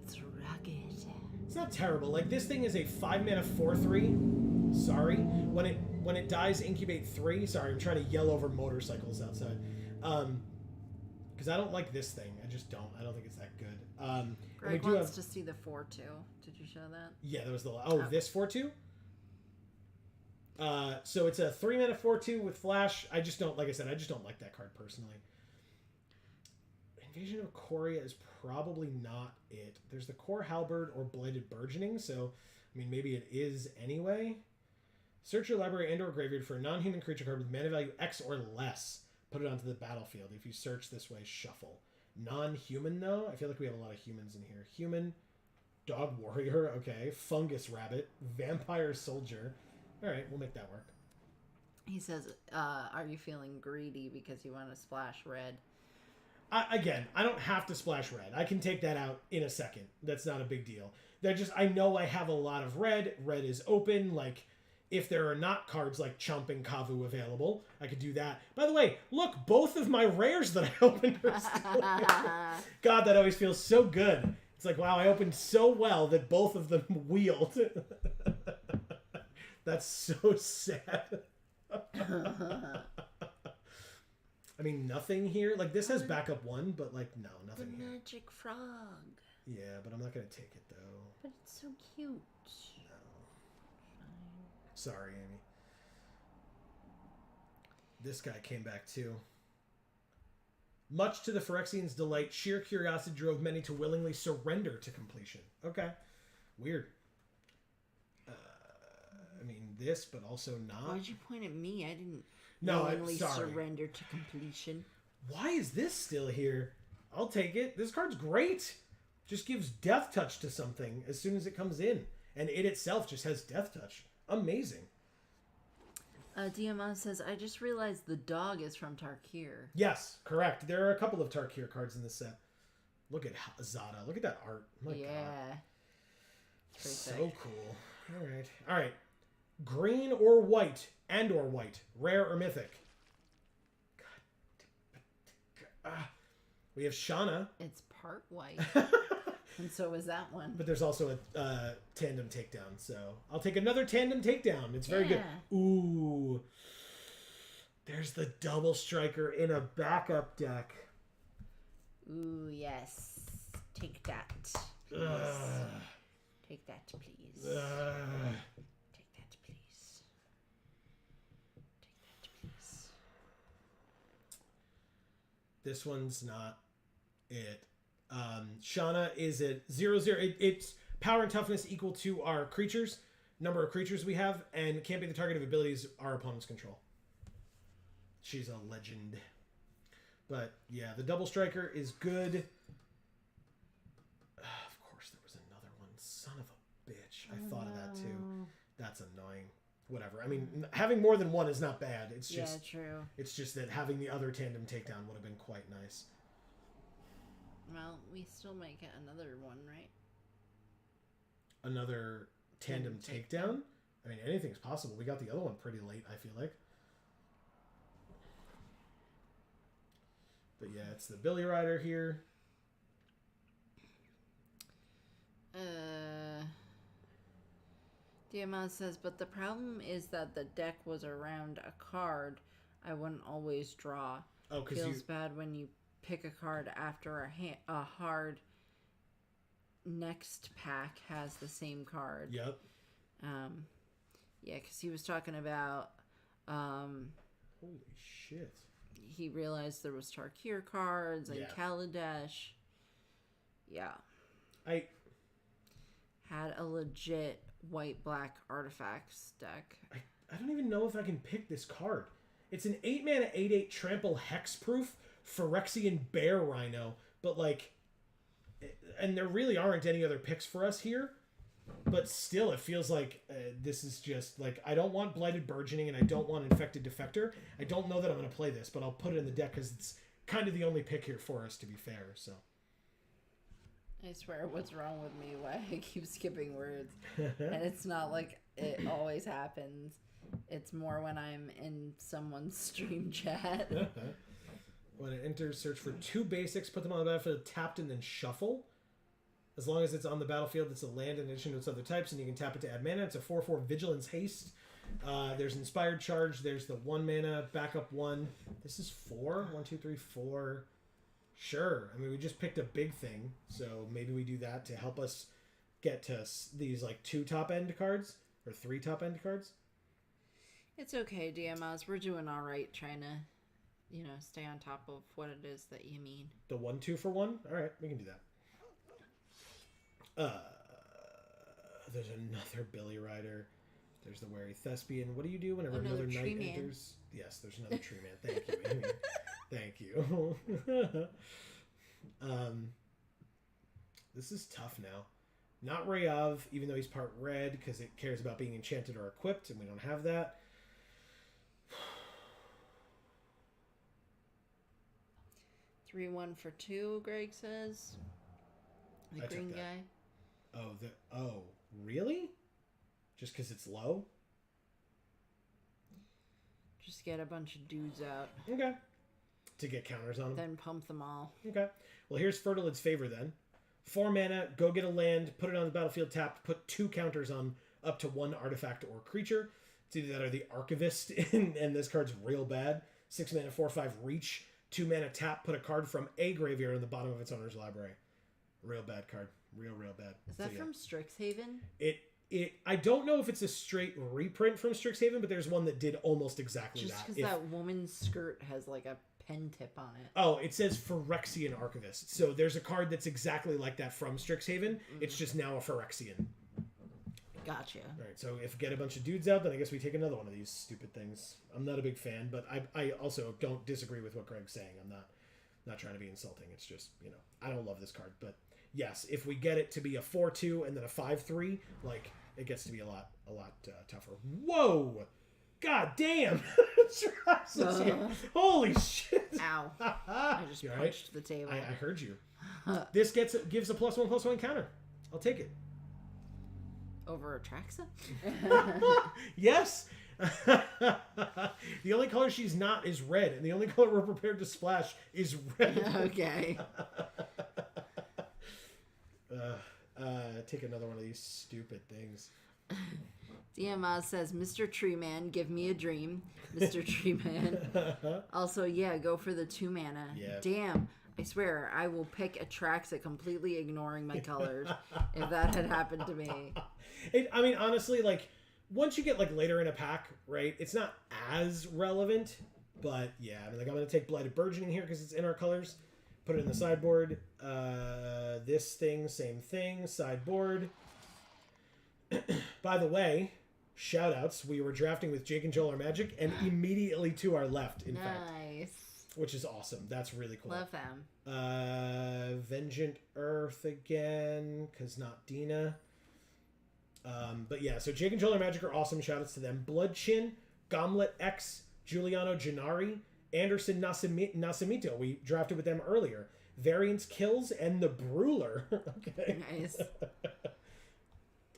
It's rugged. It's not terrible. Like, this thing is a 5-mana 4/3. Sorry. When it dies, incubate 3. Sorry, I'm trying to yell over motorcycles outside. Because I don't like this thing. I just don't. I don't think it's that good. Greg wants to see the 4/2. Did you show that? Yeah, there was the... Oh, this 4/2? So it's a 3-mana 4/2 with flash. I just don't... Like I said, I just don't like that card personally. Invasion of Coria is probably not it. There's the Core Halberd or Blighted Burgeoning, so... I mean, maybe it is anyway. Search your library and or graveyard for a non-human creature card with mana value X or less. Put it onto the battlefield. If you search this way, shuffle. Non-human, though? I feel like we have a lot of humans in here. Human, Dog Warrior, okay. Fungus Rabbit, Vampire Soldier. All right, we'll make that work. He says, are you feeling greedy because you want to splash red? Again, I don't have to splash red. I can take that out in a second. That's not a big deal. I know I have a lot of red. Red is open, like... If there are not cards like Chump and Kavu available, I could do that. By the way, look, both of my rares that I opened are still here. God, that always feels so good. It's like, wow, I opened so well that both of them wheeled. That's so sad. I mean, nothing here. Like, this has backup 1, but, like, no, nothing here. Magic frog. Yeah, but I'm not going to take it, though. But it's so cute. Sorry, Amy. This guy came back too. Much to the Phyrexian's delight, sheer curiosity drove many to willingly surrender to completion. Okay. Weird. I mean, this, but also not. Why'd you point at me? I didn't willingly surrender to completion. Why is this still here? I'll take it. This card's great. Just gives Death Touch to something as soon as it comes in. And it itself just has Death Touch. Amazing. DMO says, I just realized the dog is from Tarkir. Yes, correct. There are a couple of Tarkir cards in this set. Look at Zada. Look at that art. My God. It's pretty So sick. cool. All right. Green or white, or white, rare or mythic. We have Shauna. It's part white. And so is that one. But there's also a tandem takedown, so I'll take another tandem takedown. It's very good. Ooh. There's the double striker in a backup deck. Ooh, yes. Take that. Ugh. Take that, please. Ugh. Take that, please. Take that, please. This one's not it. Shauna is at 0/0. It's power and toughness equal to our creatures, number of creatures we have, and can't be the target of abilities our opponents control. She's a legend. But yeah, the double striker is good. Of course, there was another one. Son of a bitch. I thought of that too. That's annoying. Whatever. I mean, having more than one is not bad. It's just true. It's just that having the other tandem takedown would have been quite nice. Well, we still might get another one, right? Another tandem takedown? I mean, anything's possible. We got the other one pretty late, I feel like. But yeah, it's the Billy Rider here. DMS says, but the problem is that the deck was around a card I wouldn't always draw. Oh, because Feels bad when you pick a card after a hard next pack has the same card. Yep. Yeah, because he was talking about Holy shit. he realized there was Tarkir cards and Yeah. Kaladesh. Yeah. I Had a legit white-black artifacts deck. I don't even know if I can pick this card. It's an 8-mana 8/8 trample hexproof Phyrexian Bear Rhino, but like, and there really aren't any other picks for us here. But still, it feels like this is just like, I don't want Blighted Burgeoning and I don't want Infected Defector. I don't know that I'm going to play this, but I'll put it in the deck because it's kind of the only pick here for us, to be fair. So I swear, what's wrong with me? Why I keep skipping words? And it's not like it always happens. It's more when I'm in someone's stream chat. When it enters, search for 2 basics, put them on the battlefield, tapped, and then shuffle. As long as it's on the battlefield, it's a land in addition to its other types, and you can tap it to add mana. It's a 4/4 Vigilance Haste. There's Inspired Charge. There's the 1 mana backup 1. This is 4. 1, 2, 3, 4. Sure. I mean, we just picked a big thing, so maybe we do that to help us get to these like 2 top end cards or 3 top end cards. It's okay, DMS. We're doing all right trying to, stay on top of what it is that you mean. The 1/2 for 1. All right, we can do that. There's another Billy Rider. There's the Wary Thespian. What do you do whenever Another another tree knight man. enters? Yes, there's another tree man. Thank you, Amy. Thank you. This is tough now. Not Rayav, even though he's part red, because it cares about being enchanted or equipped, and we don't have that. 3-1 for 2, Greg says. The I took green that. guy. Oh, really? Just because it's low? Just get a bunch of dudes out. Okay. To get counters on them. Then pump them all. Okay. Well, here's Fertilid's Favor then. 4 mana, go get a land, put it on the battlefield tapped, put 2 counters on up to 1 artifact or creature. It's either that or the Archivist, and this card's real bad. 6 mana, 4/5 reach, 2 mana tap, put a card from a graveyard in the bottom of its owner's library. Real bad card. Real bad. Is that from Strixhaven? I don't know if it's a straight reprint from Strixhaven, but there's one that did almost exactly Just that. because that woman's skirt has like a pen tip on it. Oh, it says Phyrexian Archivist. So there's a card that's exactly like that from Strixhaven. It's just now a Phyrexian. Gotcha. All right, so if get a bunch of dudes out, then I guess we take another one of these stupid things. I'm not a big fan, but I also don't disagree with what Greg's saying. I'm not trying to be insulting. It's just, I don't love this card. But yes, if we get it to be a 4/2 and then a 5/3, like, it gets to be a lot tougher. Whoa! God damn! Holy shit! Ow. I just You punched all right? the table. I heard you. This gives a +1/+1 counter. I'll take it. Over Atraxa? Yes! The only color she's not is red, and the only color we're prepared to splash is red. Okay. Take another one of these stupid things. DMA says, Mr. Tree Man, give me a dream. Mr. Tree Man. Also, yeah, go for the 2 mana. Yeah. Damn. I swear, I will pick Atraxa completely ignoring my colors if that had happened to me. I mean, honestly, like, once you get, like, later in a pack, right, it's not as relevant, but, yeah, I mean, like, I'm going to take Blighted Burgeoning here because it's in our colors. Put it in the sideboard. This thing, same thing, sideboard. By the way, shout-outs. We were drafting with Jake and Joel are Magic, and immediately to our left, in fact. Nice. Which is awesome. That's really cool. Love them. Vengeant Earth again, because not Dina. But yeah, so Jake and Joel are Magic are awesome. Shoutouts to them. Bloodchin, Gomlet X, Giuliano Gennari, Anderson Nascimento. We drafted with them earlier. Variance Kills, and the Brewler. Okay. Nice.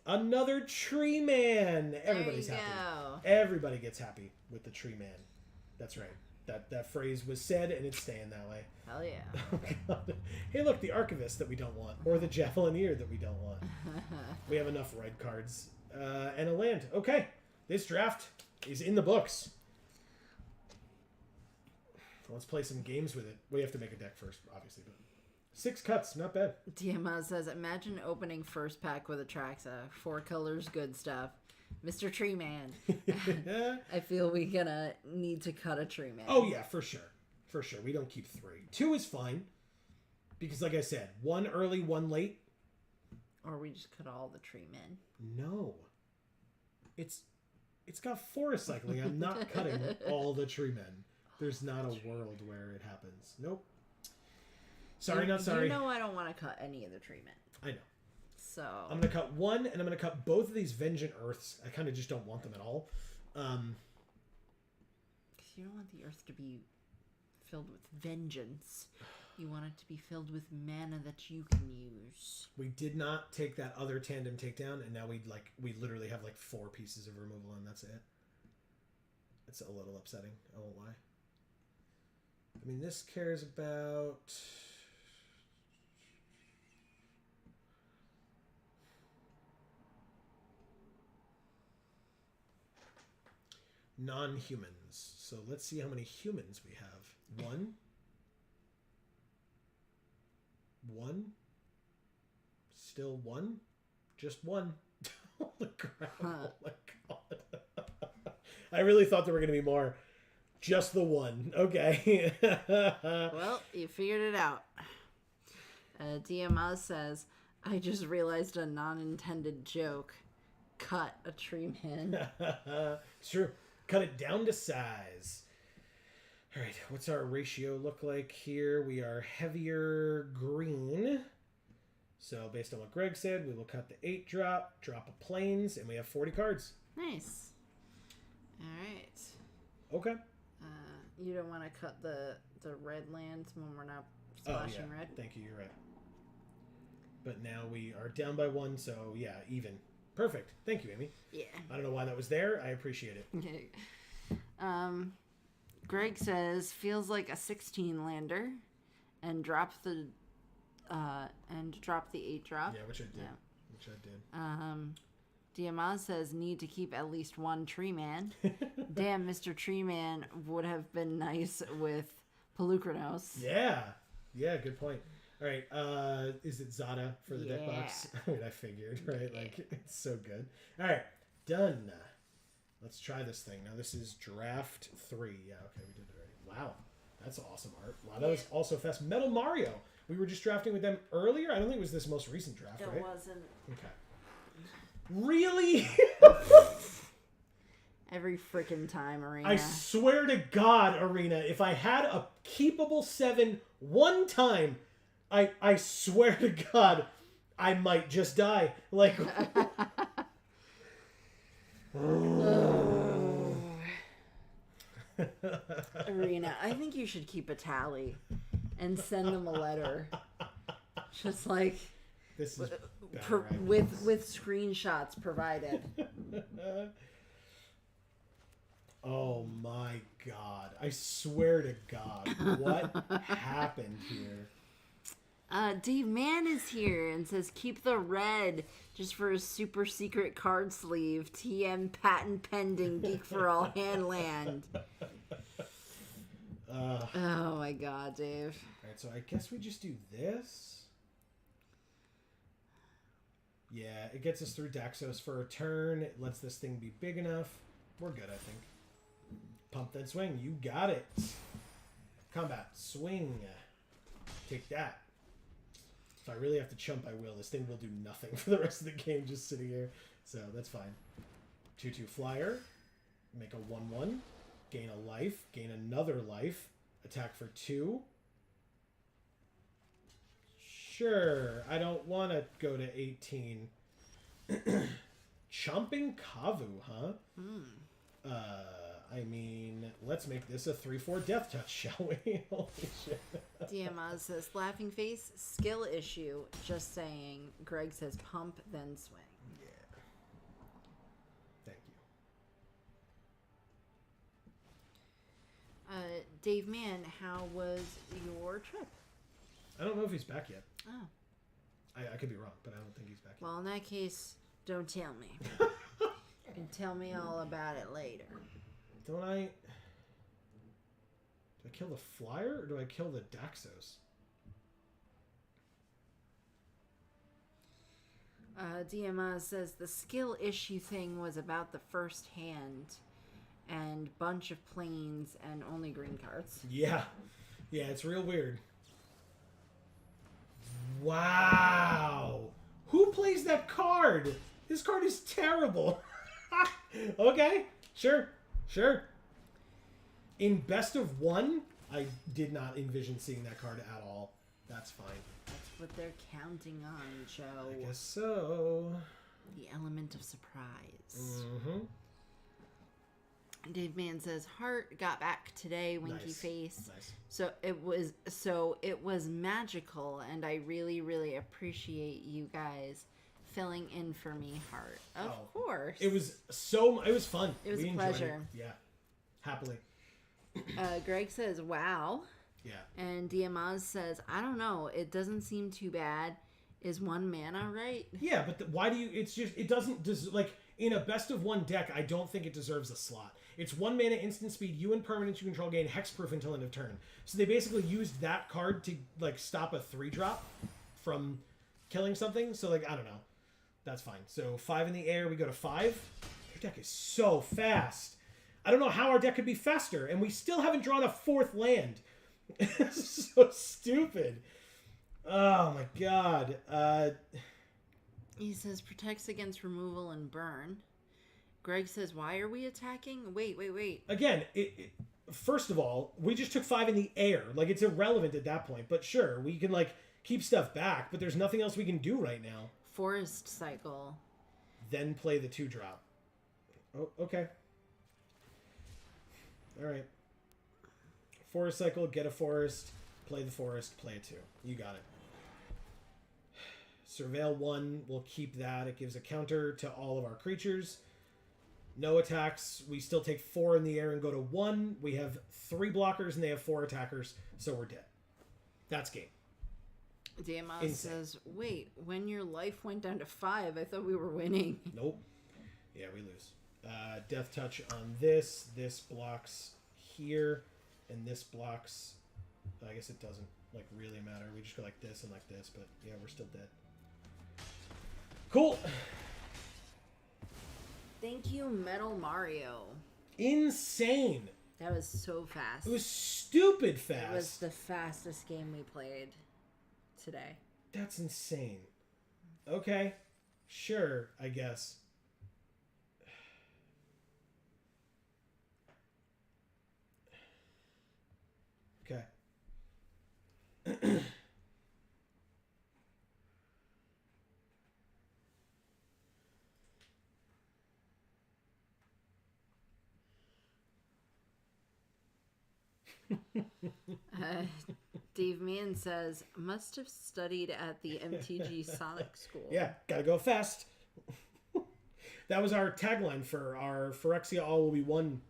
Another Tree Man. Everybody's there you happy. go. Everybody gets happy with the Tree Man. That's right. That phrase was said, and it's staying that way. Hell yeah. Oh, God. Hey, look, the Archivist that we don't want, or the Javelineer that we don't want. We have enough red cards and a land. Okay, this draft is in the books. Let's play some games with it. We have to make a deck first, obviously, but 6 cuts, not bad. DMA says, imagine opening first pack with Atraxa. 4 colors, good stuff. Mr. Tree Man. I feel we're gonna need to cut a Tree Man. Oh, yeah, for sure. For sure. We don't keep 3. 2 is fine. Because, like I said, 1 early, 1 late. Or we just cut all the Tree Men. No. It's got forest cycling. I'm not cutting all the Tree Men. There's not a world where it happens. Nope. Sorry, not sorry. You know I don't want to cut any of the Tree Men. I know. So I'm going to cut 1, and I'm going to cut both of these Vengeant Earths. I kind of just don't want them at all. Because you don't want the Earth to be filled with vengeance. You want it to be filled with mana that you can use. We did not take that other tandem takedown, and now we literally have like 4 pieces of removal, and that's it. It's a little upsetting. I won't lie. I mean, this cares about... non-humans. So let's see how many humans we have. 1. 1. Still 1. Just 1. Holy crap. Oh my god. I really thought there were going to be more. Just the 1. Okay. Well, you figured it out. DMA says, I just realized a non-intended joke. Cut a Tree Man. It's true. Cut it down to size. All right, what's our ratio look like here? We are heavier green. So based on what Greg said, we will cut the 8 drop a plains, and we have 40 cards. Nice. All right. Okay. You don't want to cut the red lands when we're not splashing red? Thank you, you're right. But now we are down by 1, so yeah, even. Perfect. Thank you, Amy. Yeah. I don't know why that was there. I appreciate it. Okay. Greg says, feels like a 16 lander and drop the 8 drop. Yeah, which I did. Yeah. Diamaz says, need to keep at least 1 Tree Man. Damn, Mr. Tree Man would have been nice with Pelucranos. Yeah. Yeah, good point. All right, is it Zada for the deck box? I mean, I figured, right? Like, it's so good. All right, done. Let's try this thing. Now, this is draft 3. Yeah, okay, we did it already. Wow, that's awesome art. Wow, that was also fast. Metal Mario. We were just drafting with them earlier. I don't think it was this most recent draft, right? It wasn't. Okay. Really? Every freaking time, Arena. I swear to God, Arena, if I had a keepable 7 one time... I swear to God, I might just die. Like, Arena, I think you should keep a tally and send them a letter. Just like This is with screenshots provided. Oh my god. I swear to God. What happened here? Dave Mann is here and says keep the red just for a super secret card sleeve. TM patent pending Geek for All Handland. Oh my god, Dave. Alright, so I guess we just do this. Yeah, it gets us through Daxos for a turn. It lets this thing be big enough. We're good, I think. Pump that swing. You got it. Combat. Swing. Take that. If I really have to chump, I will. This thing will do nothing for the rest of the game just sitting here. So that's fine. 2/2 flyer. Make a 1/1. Gain a life. Gain another life. Attack for 2. Sure. I don't want to go to 18. Chomping Kavu, huh? I mean, let's make this a 3/4 death touch, shall we? Holy shit. DMaz says laughing face, skill issue. Just saying. Greg says pump, then swing. Yeah. Thank you. Dave Mann, how was your trip? I don't know if he's back yet. Oh. I could be wrong, but I don't think he's back yet. Well, in that case, don't tell me. You can tell me all about it later. Don't I... Do I kill the flyer or do I kill the Daxos? DMA says the skill issue thing was about the first hand and bunch of planes and only green cards. Yeah. Yeah, it's real weird. Wow. Who plays that card? This card is terrible. Okay. Sure. In best of 1, I did not envision seeing that card at all. That's fine. That's what they're counting on, Joe. I guess so. The element of surprise. Mm-hmm. Dave Mann says Heart got back today, winky Nice. face. Nice. So it was magical, and I really, really appreciate you guys filling in for me, Heart. Of course. It was fun. It was We a enjoyed pleasure. it. Yeah. Happily. Greg says, wow. Yeah. And Diamaz says, I don't know. It doesn't seem too bad. Is 1 mana right? Yeah, but why do you... It's just... It doesn't... Like, in a best of 1 deck, I don't think it deserves a slot. It's 1 mana instant speed. You and permanents you control gain hexproof until end of turn. So they basically used that card to, like, stop a 3-drop from killing something. So, like, I don't know. That's fine. So 5 in the air, we go to 5. Your deck is so fast. I don't know how our deck could be faster, and we still haven't drawn a 4th land. It's so stupid. Oh my god. He says protects against removal and burn. Greg says, why are we attacking? Wait. Again, first of all, we just took 5 in the air. Like, it's irrelevant at that point. But sure, we can, like, keep stuff back, but there's nothing else we can do right now. Forest cycle. Then play the 2-drop. Oh, okay. Alright. Forest cycle, get a forest, play the forest, play a 2. You got it. Surveil 1, we'll keep that. It gives a counter to all of our creatures. No attacks. We still take 4 in the air and go to 1. We have 3 blockers and they have 4 attackers, so we're dead. That's game. DMS says, wait, when your life went down to 5, I thought we were winning. Nope. Yeah, we lose. Death touch on this. This blocks here, and this blocks... I guess it doesn't, like, really matter. We just go like this and like this, but yeah, we're still dead. Cool. Thank you, Metal Mario. Insane. That was so fast. It was stupid fast. It was the fastest game we played today. That's insane. Okay. Sure, I guess. Okay. Dave Mann says, must have studied at the MTG Sonic School. Yeah, gotta go fast. That was our tagline for our Phyrexia All Will Be One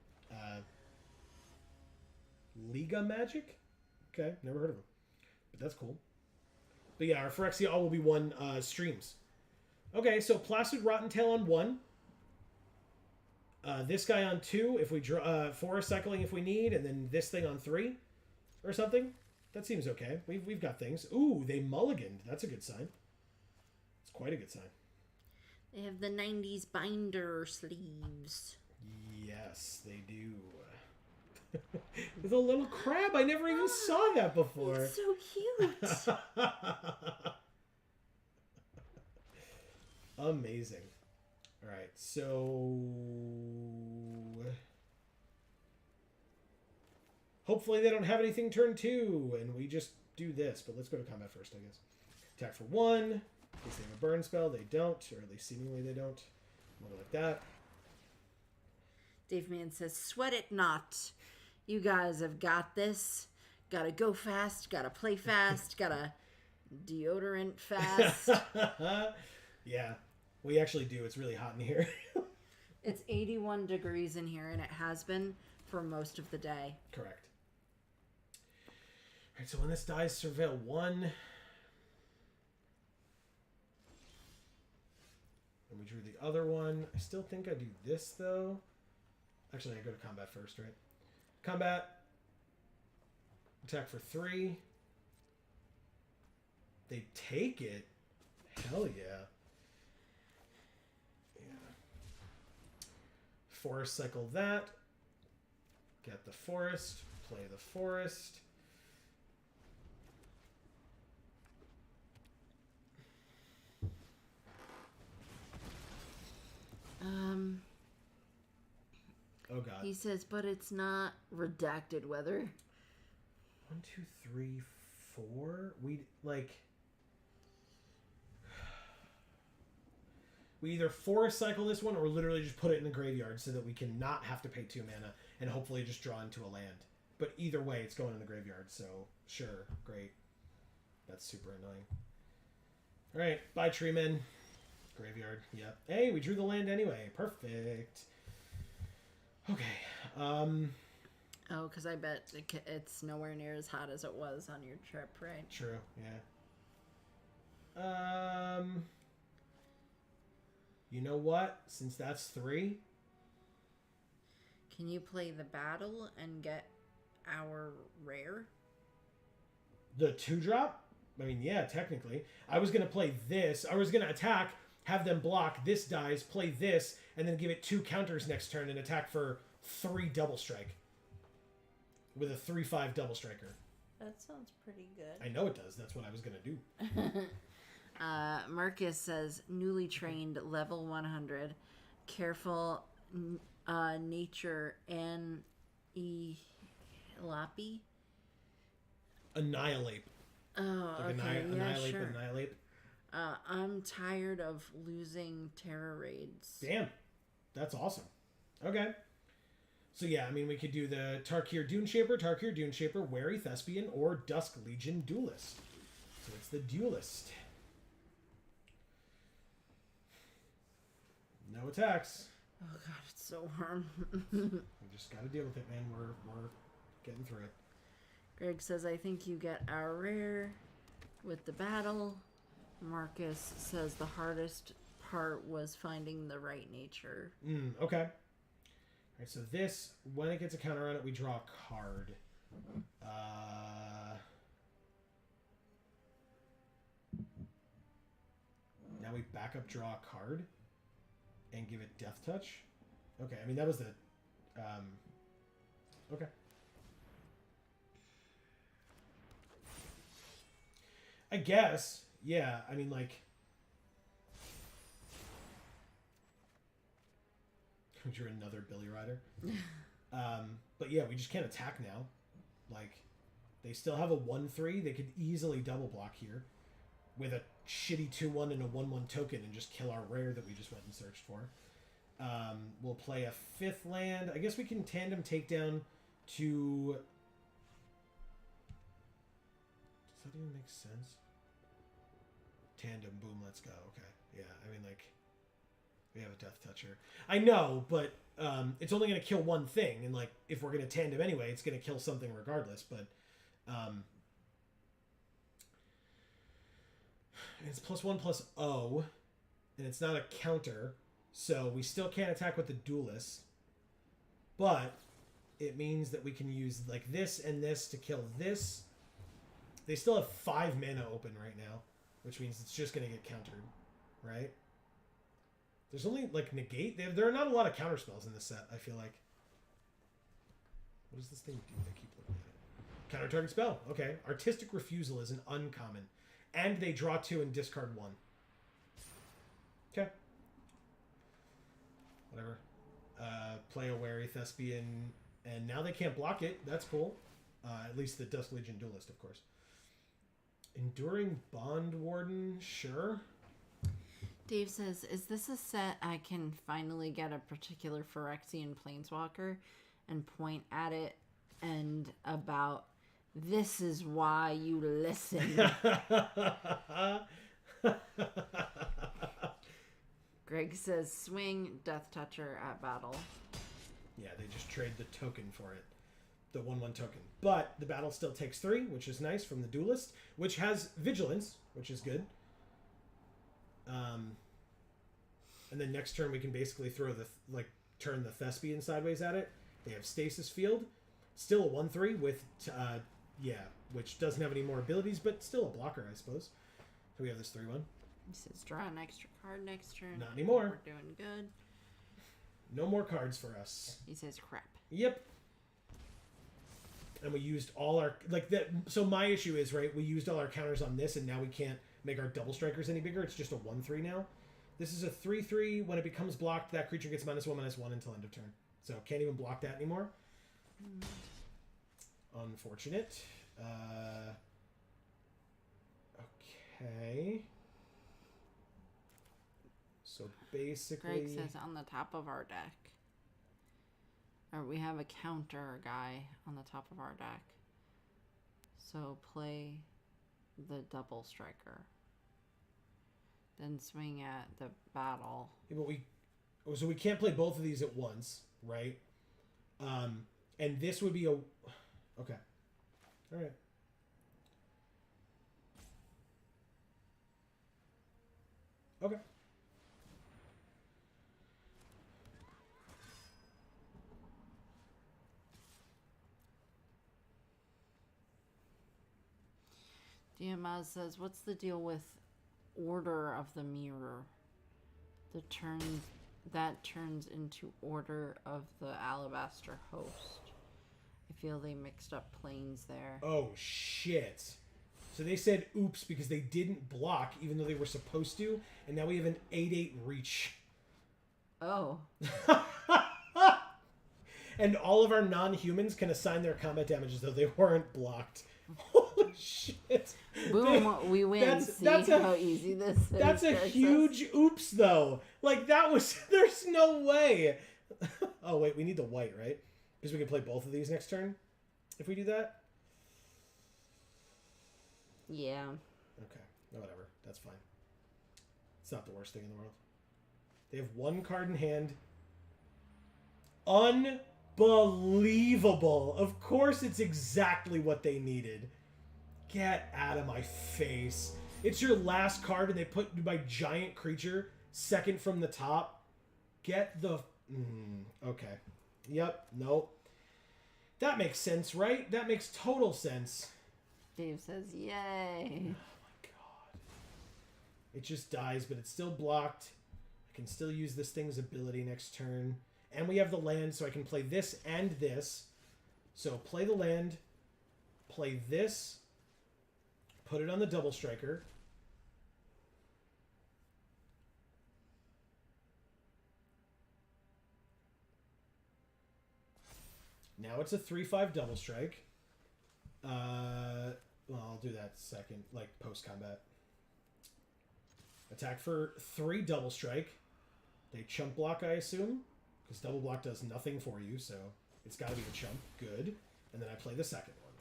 Liga Magic? Okay, never heard of them. But that's cool. But yeah, our Phyrexia All Will Be One streams. Okay, so Placid Rotten Tail on 1. This guy on 2, if we draw forest cycling if we need, and then this thing on 3 or something. That seems okay. We've got things. Ooh, they mulliganed. That's a good sign. It's quite a good sign. They have the 90s binder sleeves. Yes, they do. With a little crab. I never even saw that before. It's so cute. Amazing. All right, so hopefully they don't have anything turn 2, and we just do this. But let's go to combat first, I guess. Attack for 1. In case they have a burn spell, they don't, or at least seemingly they don't. More like that. Dave Mann says, sweat it not. You guys have got this. Gotta go fast, gotta play fast, gotta deodorant fast. Yeah, we actually do. It's really hot in here. It's 81 degrees in here, and it has been for most of the day. Correct. All right, so when this dies, surveil 1. And we drew the other one. I still think I do this, though. Actually, I go to combat first, right? Combat. Attack for 3. They take it. Hell yeah. Forest cycle that. Get the forest. Play the forest. Oh god. He says, but it's not redacted weather. 1, 2, 3, 4. We either forest cycle this one or literally just put it in the graveyard so that we can not have to pay 2 mana and hopefully just draw into a land. But either way, it's going in the graveyard, so sure, great. That's super annoying. Alright, bye Treeman. Graveyard, yep. Hey, we drew the land anyway. Perfect. Okay. Oh, because I bet it's nowhere near as hot as it was on your trip, right? True, yeah. You know what? Since that's 3... Can you play the battle and get our rare? The 2-drop? I mean, yeah, technically. I was going to play this. I was going to attack, have them block, this dies, play this, and then give it 2 counters next turn and attack for 3 double strike. With a 3/5 double striker. That sounds pretty good. I know it does. That's what I was going to do. Marcus says, newly trained, level 100. Careful, nature, and Lappy. Annihilate. Oh, Like okay, annihilate, sure. annihilate. I'm tired of losing terror raids. Damn. That's awesome. Okay. So yeah, I mean, we could do the Tarkir Duneshaper, Wary Thespian, or Dusk Legion Duelist. So it's the Duelist. No attacks. Oh god, it's so warm. We just gotta deal with it, man. We're getting through it. Greg says, I think you get our rare with the battle. Marcus says the hardest part was finding the right nature. Okay. Alright, so this, when it gets a counter on it, we draw a card. Now we back up, draw a card, and give it Death Touch. Okay, I mean, that was the... okay. I guess, yeah, I mean, like... You're another Billy Rider. But yeah, we just can't attack now. Like, they still have a 1/3. They could easily double block here with a shitty 2/1 and a 1/1 token and just kill our rare that we just went and searched for. We'll play a 5th land. I guess we can tandem takedown to even make sense? Tandem, boom, let's go. Okay. Yeah, I mean, like, we have a Death Toucher. I know, but it's only going to kill one thing, and, like, if we're going to tandem anyway, it's going to kill something regardless, but... it's +1/+0, and it's not a counter, so we still can't attack with the Duelist, but it means that we can use, like, this and this to kill this. They still have 5 mana open right now, which means it's just going to get countered, right? There's only, like, negate. There are not a lot of counter spells in this set, I feel like. What does this thing do? I keep looking at it. Counter target spell. Okay. Artistic Refusal is an uncommon. And they draw 2 and discard 1. Okay. Whatever. Play a Wary Thespian. And now they can't block it. That's cool. At least the Dusk Legion Duelist, of course. Enduring Bond Warden, sure. Dave says, is this a set I can finally get a particular Phyrexian Planeswalker and point at it and about, this is why you listen? Greg says, swing Death Toucher at battle. Yeah, they just trade the token for it. The 1/1 token. But the battle still takes 3, which is nice from the Duelist, which has Vigilance, which is good. And then next turn we can basically throw the, turn the Thespian sideways at it. They have Stasis Field. Still a 1/3 with, which doesn't have any more abilities, but still a blocker, I suppose. So we have this 3/1. He says, draw an extra card next turn. Not anymore. We're doing good. No more cards for us. He says, crap. Yep. And we used all our, so my issue is, right, we used all our counters on this, and now we can't make our double strikers any bigger. It's just a 1/3 now. This is a 3/3. When it becomes blocked, that creature gets -1/-1 until end of turn. So can't even block that anymore. Unfortunate. Okay. So basically... Greg says on the top of our deck. Or we have a counter guy on the top of our deck. So play the double striker. Then swing at the battle. Yeah, but so we can't play both of these at once, right? And this would be a... Okay. All right. Okay. Diamaz says, what's the deal with Order of the Mirror? That turns into Order of the Alabaster Host. I feel they mixed up planes there. Oh, shit. So they said oops because they didn't block even though they were supposed to, and now we have an 8/8 reach. Oh. And all of our non-humans can assign their combat damage as though they weren't blocked. Holy shit. Boom, we win. That's how easy this is. That's a huge oops, though. That was... There's no way. Oh, wait, we need the white, right? Because we can play both of these next turn if we do that. Yeah. Okay, whatever. That's fine. It's not the worst thing in the world. They have 1 card in hand. Unbelievable. Of course it's exactly what they needed. Get out of my face. It's your last card and they put my giant creature second from the top. Get the... okay. Yep. Nope. That makes sense, right? That makes total sense. Dave says, yay. Oh my god. It just dies, but it's still blocked. I can still use this thing's ability next turn. And we have the land, so I can play this and this. So play the land, play this, put it on the double striker. Now it's a 3/5 double strike. Well, I'll do that second, post-combat. Attack for 3 double strike. They chump block, I assume. Because double block does nothing for you, so it's got to be a chump. Good. And then I play the second one.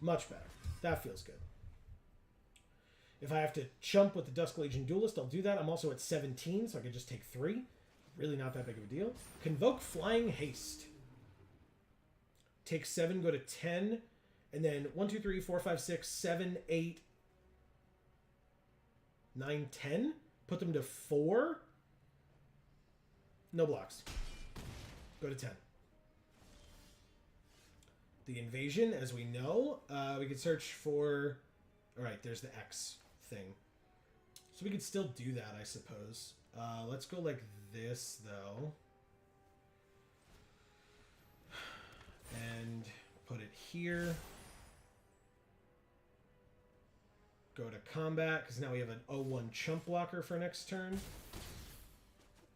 Much better. That feels good. If I have to chump with the Dusk Legion Duelist, I'll do that. I'm also at 17, so I could just take 3. Really not that big of a deal. Convoke Flying Haste. Take 7, go to 10. And then 1, 2, 3, 4, 5, 6, 7, 8, 9, 10. Put them to 4. No blocks. Go to 10. The Invasion, as we know, we could search for... Alright, there's the X thing. So we could still do that, I suppose. Let's go like this, though. And put it here. Go to combat, because now we have an 0-1 chump blocker for next turn.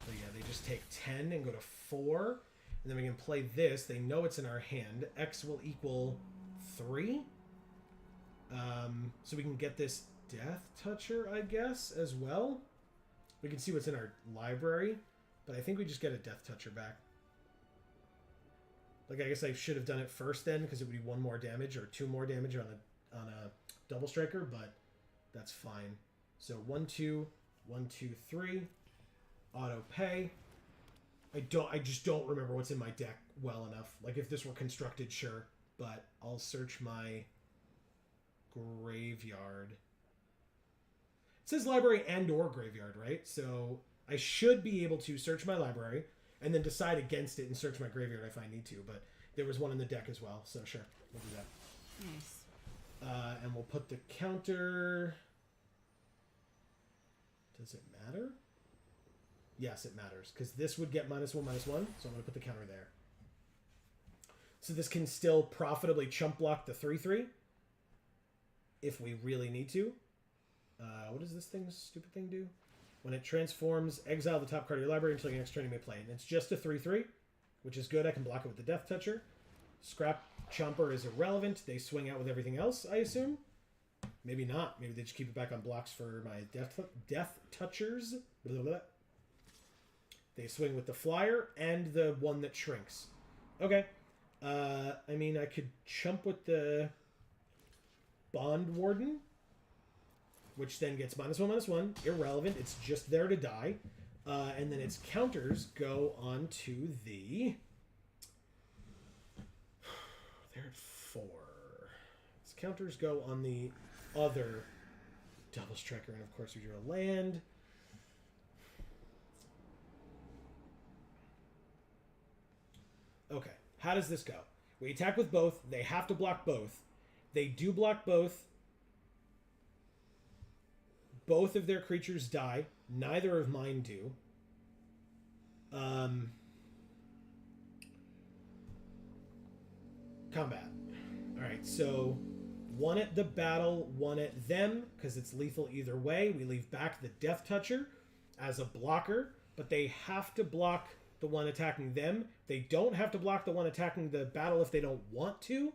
So yeah, they just take 10 and go to 4. And then we can play this. They know it's in our hand. X will equal 3. So we can get this Death Toucher, I guess, as well. We can see what's in our library. But I think we just get a Death Toucher back. Like, I guess I should have done it first then, because it would be 1 more damage or 2 more damage on a double striker, but that's fine. So 1, 2, 1, 2, 3. Auto pay. I just don't remember what's in my deck well enough. Like, if this were constructed, sure. But I'll search my graveyard. It says library and or graveyard, right? So I should be able to search my library and then decide against it and search my graveyard if I need to. But there was one in the deck as well, so sure, we'll do that. Nice. And we'll put the counter... Does it matter? Yes, it matters, because this would get -1/-1, so I'm going to put the counter there. So this can still profitably chump block the 3/3 if we really need to. What does this stupid thing do? When it transforms, exile the top card of your library until your next turn you may play. And it's just a 3/3, which is good. I can block it with the Death Toucher. Scrap Chomper is irrelevant. They swing out with everything else, I assume. Maybe not. Maybe they just keep it back on blocks for my Death Touchers. Blah, blah, blah. They swing with the Flyer and the one that shrinks. Okay. I mean, I could chump with the Bond Warden, which then gets -1/-1. Irrelevant. It's just there to die. And then its counters go on to the... They're at 4. Its counters go on the other Double Striker. And of course we drew a land. Okay. How does this go? We attack with both. They have to block both. They do block both. Both of their creatures die. Neither of mine do. Combat. Alright, so 1 at the battle, 1 at them, because it's lethal either way. We leave back the Death Toucher as a blocker, but they have to block the one attacking them. They don't have to block the one attacking the battle if they don't want to.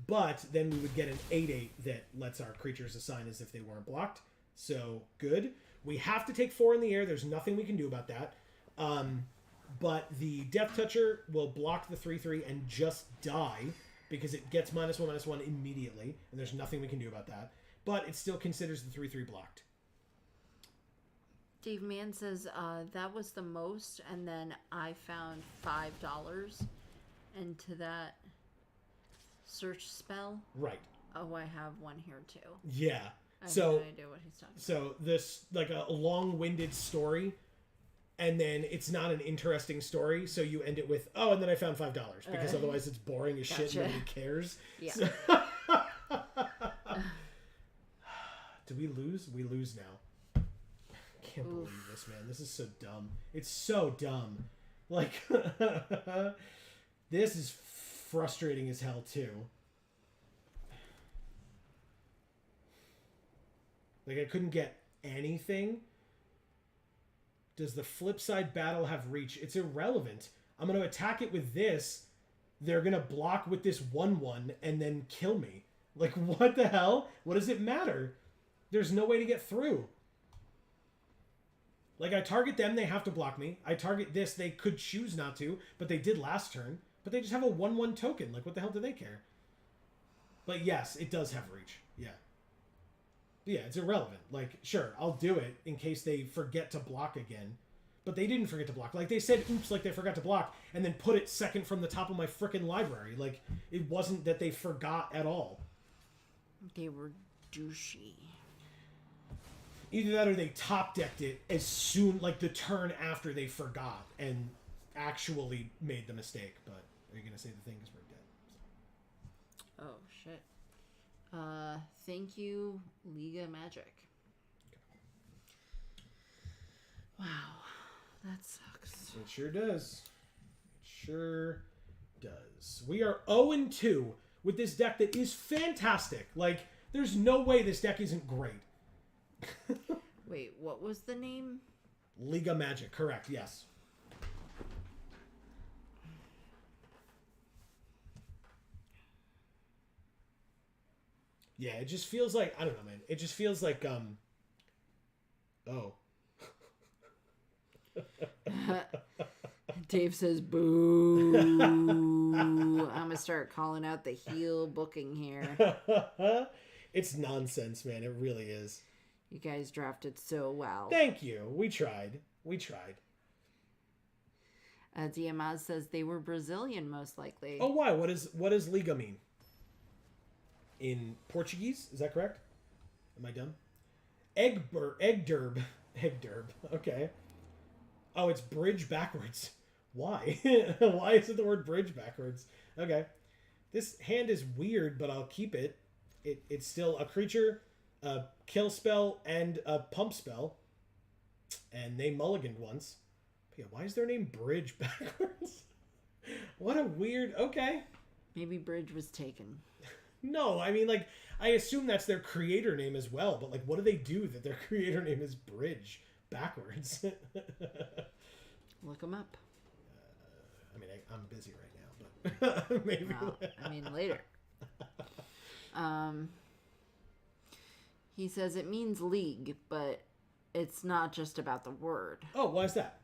But then we would get an 8/8 that lets our creatures assign as if they weren't blocked. So, good. We have to take 4 in the air. There's nothing we can do about that. But the Death Toucher will block the 3/3 and just die because it gets -1/-1 immediately, and there's nothing we can do about that. But it still considers the 3/3 blocked. Dave Mann says that was the most, and then I found $5 into that search spell. Right. Oh, I have one here too. Yeah. I have So, no idea what he's talking about. So this, like a long-winded story, and then it's not an interesting story, so you end it with, oh, and then I found $5, because otherwise it's boring as shit and nobody cares. Yeah. So... Did we lose? We lose now. I can't believe this, man. This is so dumb. It's so dumb. Like, this is frustrating as hell, too. Like, I couldn't get anything. Does the flip side battle have reach? It's irrelevant. I'm going to attack it with this. They're going to block with this 1/1 and then kill me. Like, what the hell? What does it matter? There's no way to get through. Like, I target them, they have to block me. I target this, they could choose not to, but they did last turn. But they just have a 1/1 token. Like, what the hell do they care? But yes, it does have reach. Yeah. Yeah, it's irrelevant. Like, sure, I'll do it in case they forget to block again. But they didn't forget to block. Like, they said, oops, like they forgot to block, and then put it second from the top of my frickin' library. Like, it wasn't that they forgot at all. They were douchey. Either that or they top-decked it as soon, like, the turn after they forgot and actually made the mistake. But are you going to say the thing? Because we're dead. Oh, shit. Thank you, Liga Magic. Wow. That sucks. It sure does. It sure does. We are 0-2 with this deck that is fantastic. Like, there's no way this deck isn't great. Wait, what was the name? Liga Magic, correct, yes. Yeah, it just feels like, I don't know, man. It just feels like, oh. Dave says, boo. I'm going to start calling out the heel booking here. It's nonsense, man. It really is. You guys drafted so well. Thank you. We tried. We tried. Diamaz says they were Brazilian, most likely. Oh, why? What does Liga mean? In Portuguese? Is that correct? Am I dumb? Eggderb. Eggderb. Okay. Oh, it's bridge backwards. Why? Why is it the word bridge backwards? Okay. This hand is weird, but I'll keep it. It's still a creature, a kill spell, and a pump spell. And they mulliganed once. But yeah, why is their name bridge backwards? What a weird... Okay. Maybe bridge was taken. No, I mean, like, I assume that's their creator name as well. But, like, what do they do that their creator name is bridge backwards? Look them up. I mean, I'm busy right now, but maybe. Well, I mean, later. He says it means league, but it's not just about the word. Oh, why is that?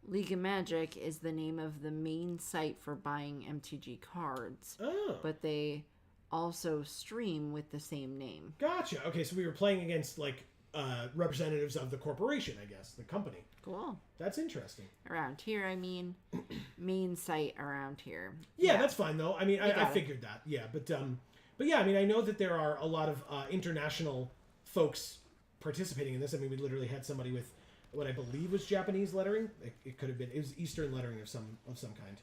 League of Magic is the name of the main site for buying MTG cards. Oh. But they also stream with the same name. Gotcha. Okay, so we were playing against, like, representatives of the corporation, I guess, the company. Cool. That's interesting. Around here, I mean, main site around here. Yeah, that's fine though. I mean, I it. figured that. Yeah, but yeah, I mean, I know that there are a lot of international folks participating in this. I mean, we literally had somebody with what I believe was Japanese lettering. It could have been. It was Eastern lettering of some kind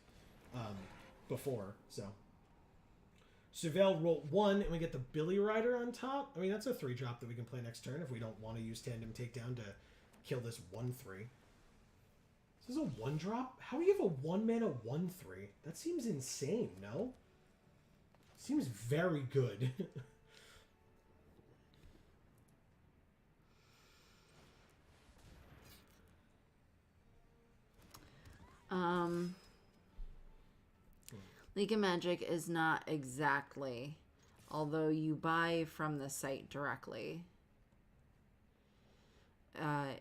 before. So Surveil roll 1, and we get the Billy Rider on top. I mean, that's a 3-drop that we can play next turn if we don't want to use Tandem Takedown to kill this 1/3. This is a 1-drop? How do you have a 1-mana 1/3? That seems insane, no? Seems very good. League of Magic is not exactly, although you buy from the site directly.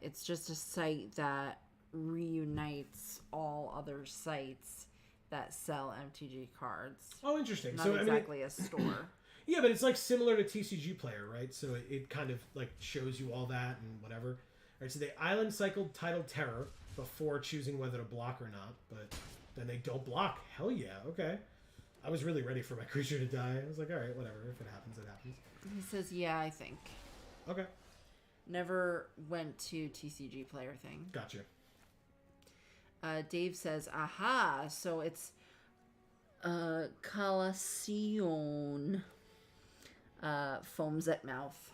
It's just a site that reunites all other sites that sell MTG cards. Oh, interesting. Not so exactly I mean, a store. yeah, but it's like similar to TCG Player, right? So it kind of like shows you all that and whatever. All right, so they island cycled Tidal Terror before choosing whether to block or not, but then they don't block. Hell yeah, okay. I was really ready for my creature to die. I was like, all right, whatever. If it happens, it happens. He says, yeah, I think. Okay. Never went to TCG Player thing. Gotcha. Dave says, aha, so it's Calacion. Foams at mouth.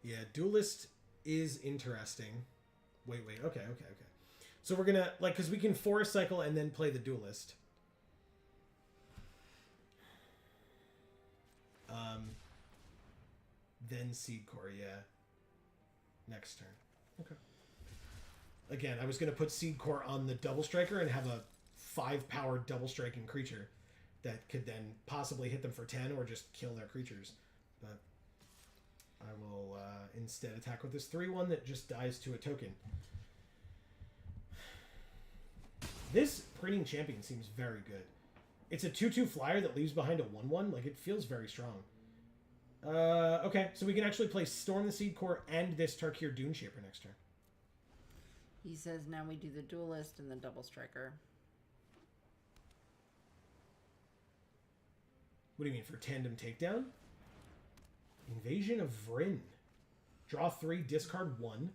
Yeah, Duelist is interesting. Wait, okay. So we're gonna, like, because we can Forest Cycle and then play the Duelist. Then Seed Core, yeah. Next turn. Okay. Again, I was going to put Seed Core on the Double Striker and have a 5-power double striking creature that could then possibly hit them for 10 or just kill their creatures. But I will instead attack with this 3/1 that just dies to a token. This Preening Champion seems very good. It's a 2/2 flyer that leaves behind a 1/1. Like, it feels very strong. Okay, so we can actually play Storm the Seed Core and this Tarkir Dune Shaper next turn. He says now we do the Duelist and the Double Striker. What do you mean, for Tandem Takedown? Invasion of Vryn. Draw 3, discard 1.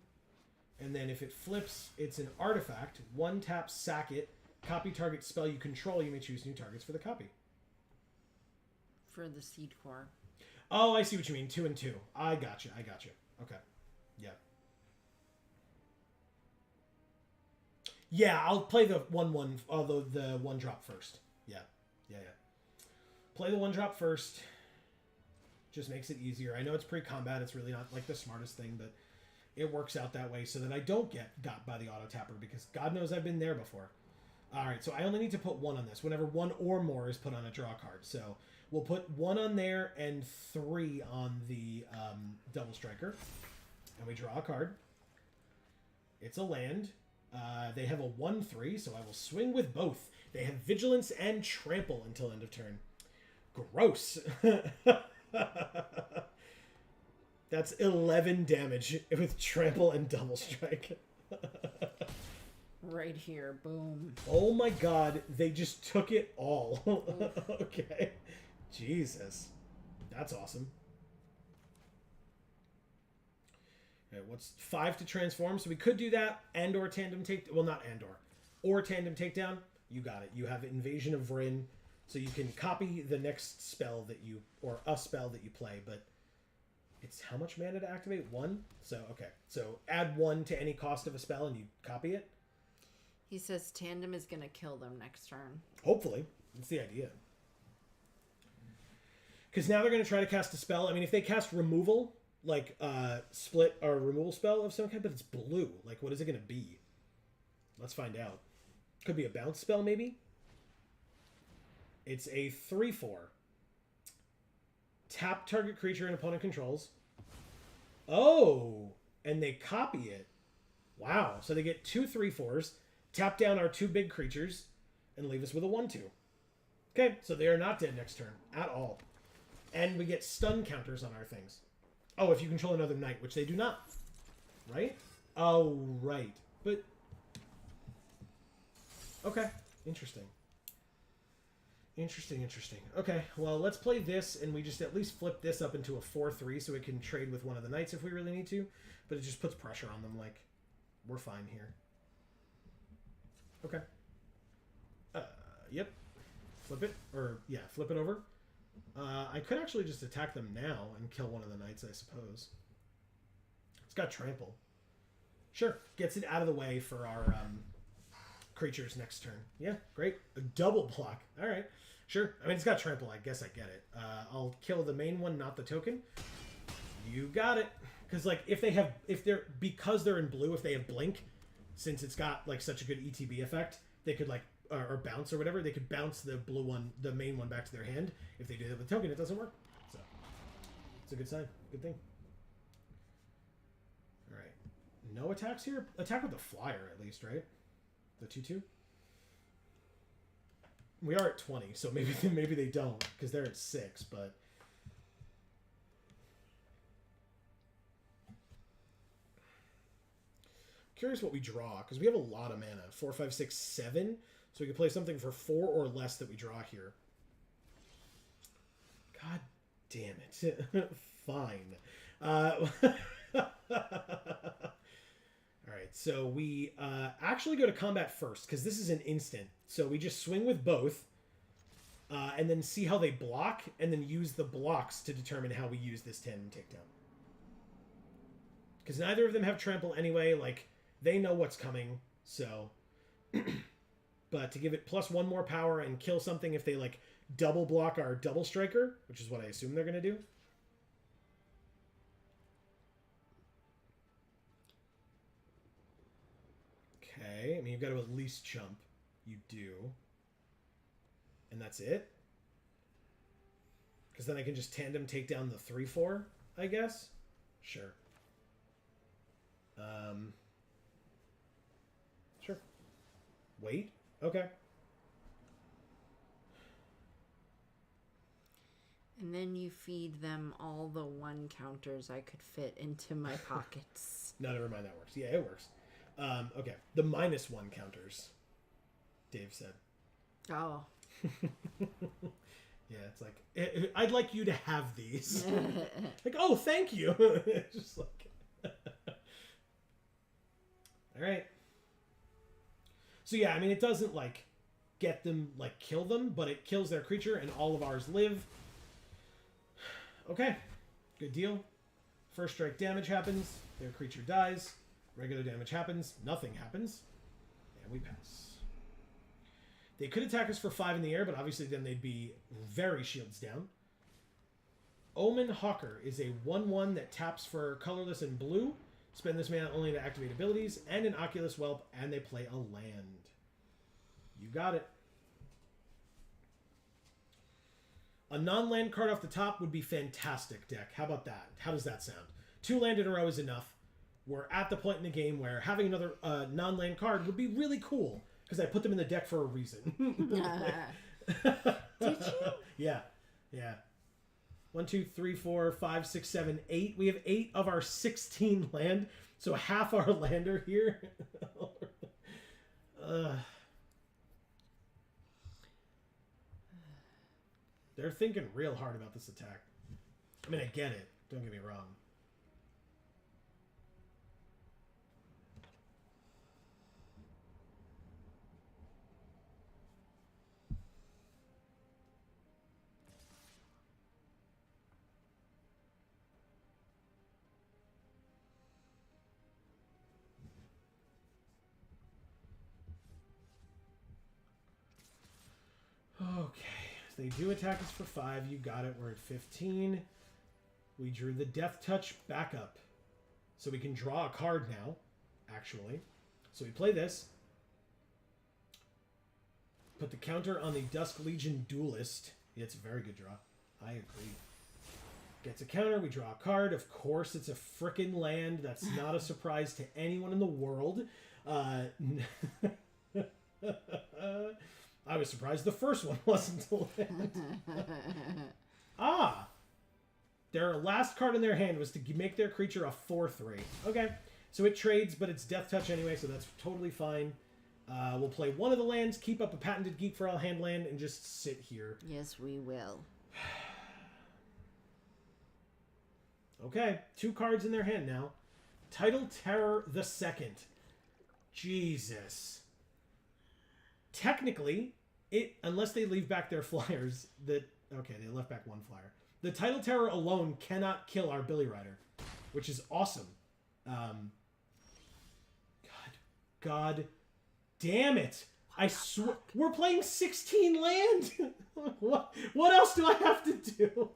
And then if it flips, it's an artifact. 1 tap, sack it. Copy target spell you control. You may choose new targets for the copy. For the Seed Core. Oh, I see what you mean. 2 and 2. I gotcha. Okay. Yeah. Yeah, I'll play the 1/1, although the 1 drop first. Yeah. Play the 1 drop first. Just makes it easier. I know it's pre-combat. It's really not like the smartest thing, but it works out that way so that I don't get got by the auto tapper because God knows I've been there before. All right, so I only need to put 1 on this. Whenever 1 or more is put on a draw card. So we'll put 1 on there and 3 on the double striker, and we draw a card. It's a land. They have a 1/3, so I will swing with both. They have vigilance and trample until end of turn. Gross. That's 11 damage with trample and double strike. Right here. Boom. Oh my god, they just took it all. Okay. Jesus. That's awesome. Okay, what's 5 to transform? So we could do that and or tandem take... Well, not and or tandem takedown. You got it. You have Invasion of Vryn. So you can copy the next spell that you... Or a spell that you play, but... It's how much mana to activate? 1? So, okay. So add 1 to any cost of a spell and you copy it. He says Tandem is going to kill them next turn. Hopefully. That's the idea. Because now they're going to try to cast a spell. I mean, if they cast removal, like split or removal spell of some kind, but it's blue. Like, what is it going to be? Let's find out. Could be a bounce spell, maybe? It's a 3/4. Tap target creature an opponent controls. Oh! And they copy it. Wow. So they get 2 3/4s, tap down our 2 big creatures, and leave us with a 1/2. Okay, so they are not dead next turn at all. And we get stun counters on our things. Oh, if you control another knight, which they do not. Right? Oh, right. But... Okay. Interesting. Interesting. Okay, well, let's play this, and we just at least flip this up into a 4/3 so it can trade with one of the knights if we really need to. But it just puts pressure on them, like, we're fine here. Okay. Yep. Flip it. Or, yeah, flip it over. I could actually just attack them now and kill one of the knights, I suppose. It's got trample. Sure. Gets it out of the way for our creatures next turn. Yeah, great. A double block. All right. Sure. I mean, it's got trample. I guess I get it. I'll kill the main one, not the token. You got it. Because, like, because they're in blue, if they have blink, since it's got, like, such a good ETB effect, they could, like, or bounce or whatever, they could bounce the blue one, the main one, back to their hand. If they do that with token, it doesn't work. So, it's a good sign. Good thing. All right. No attacks here? Attack with the flyer, at least, right? The 2/2? We are at 20, so maybe they don't, because they're at 6, but... Curious what we draw, because we have a lot of mana. 4, 5, 6, 7. So we can play something for 4 or less that we draw here. God damn it. Fine. Alright, so we actually go to combat first, because this is an instant. So we just swing with both, and then see how they block, and then use the blocks to determine how we use this tandem takedown. Because neither of them have trample anyway, like... They know what's coming, so... But to give it +1 more power and kill something if they, like, double block our double striker, which is what I assume they're going to do. Okay, I mean, you've got to at least jump. You do. And that's it? Because then I can just tandem take down the 3/4, I guess? Sure. Sure. Wait? Okay. And then you feed them all the 1 counters I could fit into my pockets. No, never mind. That works. Yeah, it works. Okay. The -1 counters, Dave said. Oh. Yeah, it's like, I'd like you to have these. Like, oh, thank you. Just like... All right. So yeah, I mean, it doesn't, like, get them, like, kill them, but it kills their creature, and all of ours live. Okay. Good deal. First strike damage happens. Their creature dies. Regular damage happens. Nothing happens. And we pass. They could attack us for 5 in the air, but obviously then they'd be very shields down. Omen Hawker is a 1/1 that taps for colorless and blue. Spend this mana only to activate abilities, and an Oculus Whelp, and they play a land. You got it. A non-land card off the top would be fantastic, deck. How about that? How does that sound? 2 land in a row is enough. We're at the point in the game where having another non-land card would be really cool, because I put them in the deck for a reason. Did you? Yeah. Yeah. 1, 2, 3, 4, 5, 6, 7, 8. We have 8 of our 16 land, so half our land are here. They're thinking real hard about this attack. I mean, I get it. Don't get me wrong. Okay, so they do attack us for 5. You got it. We're at 15. We drew the Death Touch back up. So we can draw a card now, actually. So we play this. Put the counter on the Dusk Legion Duelist. Yeah, it's a very good draw. I agree. Gets a counter. We draw a card. Of course, it's a frickin' land. That's not a surprise to anyone in the world. I was surprised the first one wasn't a land. Their last card in their hand was to make their creature a 4/3. Okay, so it trades, but it's Death Touch anyway, so that's totally fine. We'll play one of the lands, keep up a Patented Geek for all hand land, and just sit here. Yes, we will. Okay, 2 cards in their hand now. Tidal Terror the Second. Jesus. Technically, unless they leave back their flyers, okay, they left back 1 flyer. The Tidal Terror alone cannot kill our Billy Rider, which is awesome. God damn it! I swear we're playing 16 land. What else do I have to do?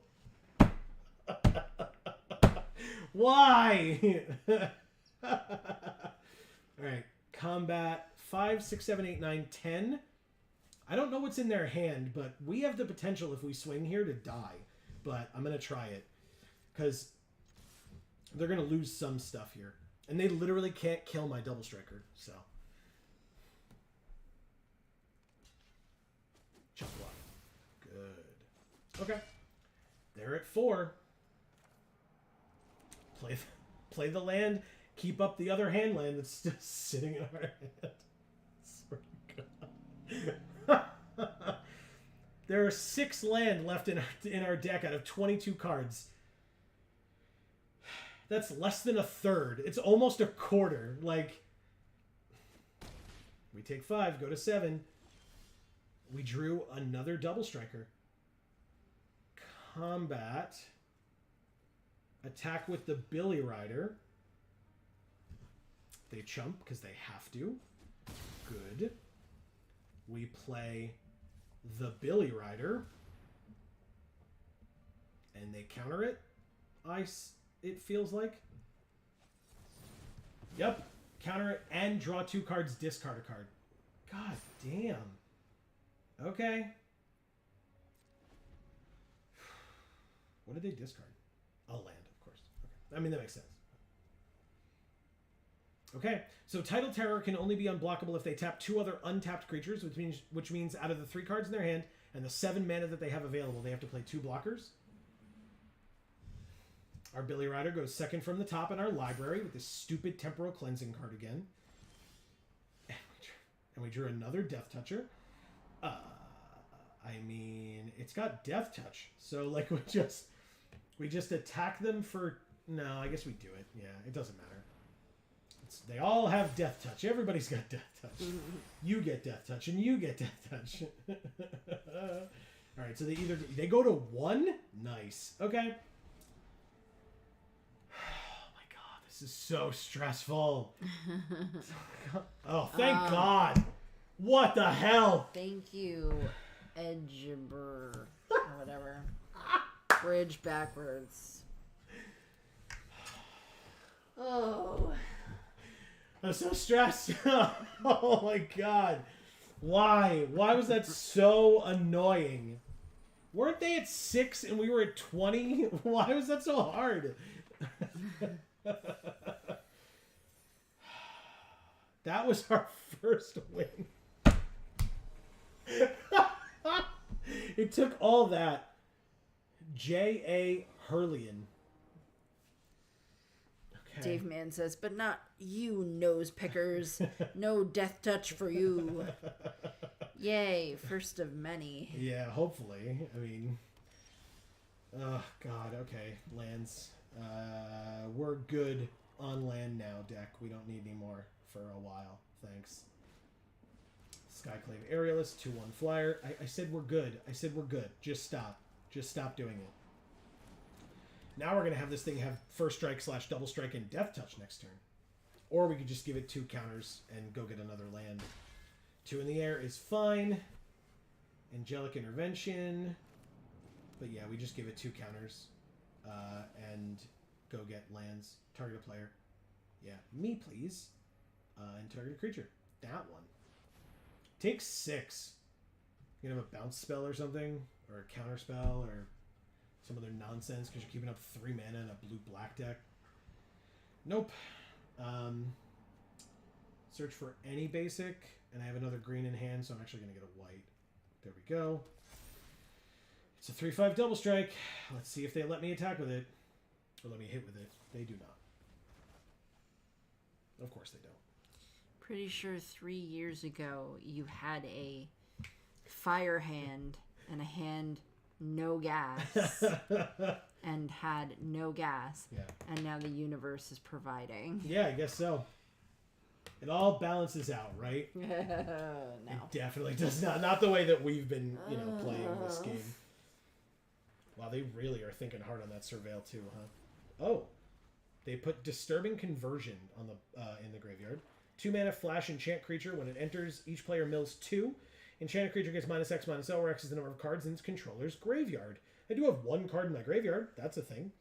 Why? All right, combat 5, 6, 7, 8, 9, 10. I don't know what's in their hand, but we have the potential if we swing here to die. But I'm going to try it. Because they're going to lose some stuff here. And they literally can't kill my Double Striker. So. Chop block. Good. Okay. They're at 4. Play the land. Keep up the other hand land that's still sitting in our hand. God. There are 6 land left in our deck out of 22 cards. That's less than a third. It's almost a quarter. Like, we take 5, go to 7. We drew another Double Striker. Combat. Attack with the Billy Rider. They chump because they have to. Good. We play the Billy Rider. And they counter it. It feels like. Yep. Counter it and draw 2 cards, discard a card. God damn. Okay. What did they discard? A land, of course. Okay. I mean, that makes sense. Okay, so Tidal Terror can only be unblockable if they tap 2 other untapped creatures, which means out of the 3 cards in their hand and the 7 mana that they have available, they have to play 2 blockers. Our Billy Rider goes second from the top in our library with this stupid Temporal Cleansing card again. And we drew another Death Toucher. I mean, it's got Death Touch. So, like, we just attack them for... No, I guess we do it. Yeah, it doesn't matter. They all have Death Touch. Everybody's got Death Touch. You get Death Touch, and you get Death Touch. All right, so they go to 1? Nice. Okay. Oh, my God. This is so stressful. Oh, thank God. What the hell? Thank you, Edgeber, or whatever. Bridge backwards. Oh. I'm so stressed. Oh my God. Why? Why was that so annoying? Weren't they at 6 and we were at 20? Why was that so hard? That was our first win. It took all that. J.A. Hurlian. Okay. Dave Mann says, but not you, nose pickers. No Death Touch for you. Yay, first of many. Yeah, hopefully. I mean... Oh, God, okay. Lands. We're good on land now, deck. We don't need any more for a while. Thanks. Skyclave Aerialist, 2/1 flyer. I said we're good. I said we're good. Just stop. Just stop doing it. Now we're going to have this thing have first strike / double strike and Death Touch next turn. Or we could just give it 2 counters and go get another land. 2 in the air is fine. Angelic Intervention. But yeah, we just give it 2 counters. And go get lands. Target a player. Yeah, me please. And target a creature. That one. Take 6. You can have a bounce spell or something. Or a counter spell or... some other nonsense because you're keeping up 3 mana in a blue-black deck. Nope. Search for any basic, and I have another green in hand, so I'm actually going to get a white. There we go. It's a 3/5 double strike. Let's see if they let me attack with it. Or let me hit with it. They do not. Of course they don't. Pretty sure 3 years ago you had a fire hand and a hand no gas and had no gas. Yeah. And now the universe is providing. Yeah, I guess so. It all balances out, right? No. It definitely does not. Not the way that we've been, playing this game. Wow, they really are thinking hard on that Surveil too, huh? Oh. They put Disturbing Conversion on the in the graveyard. 2 mana flash enchant creature. When it enters, each player mills 2. Enchanted creature gets -X/-L, where X is the number of cards in its controller's graveyard. I do have 1 card in my graveyard. That's a thing.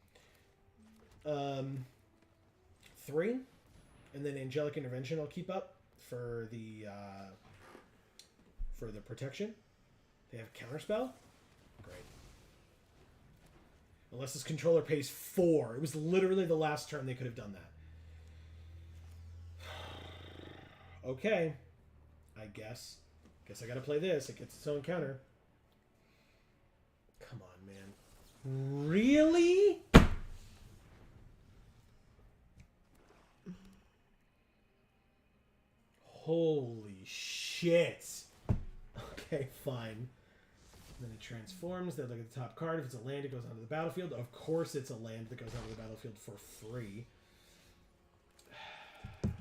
3. And then Angelic Intervention I'll keep up for the protection. They have Counterspell. Great. Unless this controller pays 4. It was literally the last turn they could have done that. Okay. I guess I gotta play this. It gets its own counter. Come on, man. Really? Holy shit. Okay, fine. Then it transforms. They look at the top card. If it's a land, it goes onto the battlefield. Of course it's a land that goes onto the battlefield for free. And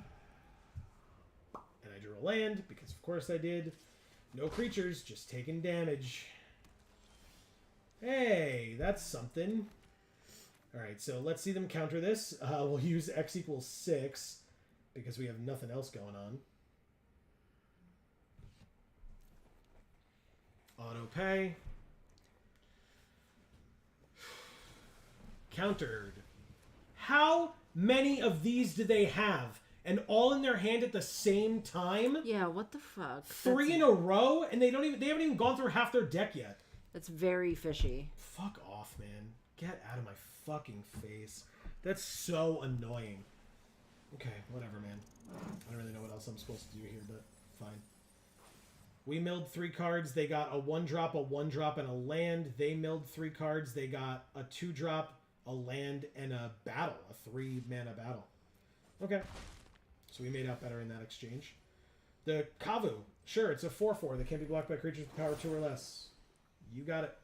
I drew a land, because of course I did. No creatures, just taking damage. Hey, that's something. Alright, so let's see them counter this. We'll use X = 6, because we have nothing else going on. Auto pay. Countered. How many of these do they have? And all in their hand at the same time? Yeah, what the fuck? 3 in a row, and they haven't even gone through half their deck yet. That's very fishy. Fuck off, man. Get out of my fucking face. That's so annoying. Okay, whatever, man. I don't really know what else I'm supposed to do here, but fine. We milled 3 cards. They got a 1-drop, a 1-drop, and a land. They milled 3 cards. They got a 2-drop, a land and a battle, a 3-mana battle. Okay. So we made out better in that exchange. The Kavu. Sure, it's a 4/4 that can't be blocked by creatures with power 2 or less. You got it.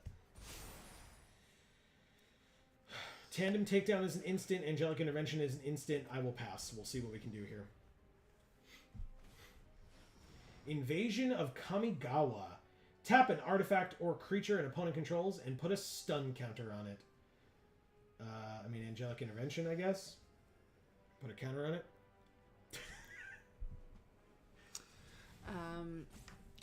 Tandem Takedown is an instant. Angelic Intervention is an instant. I will pass. We'll see what we can do here. Invasion of Kamigawa. Tap an artifact or creature an opponent controls and put a stun counter on it. I mean, Angelic Intervention, I guess. Put a counter on it.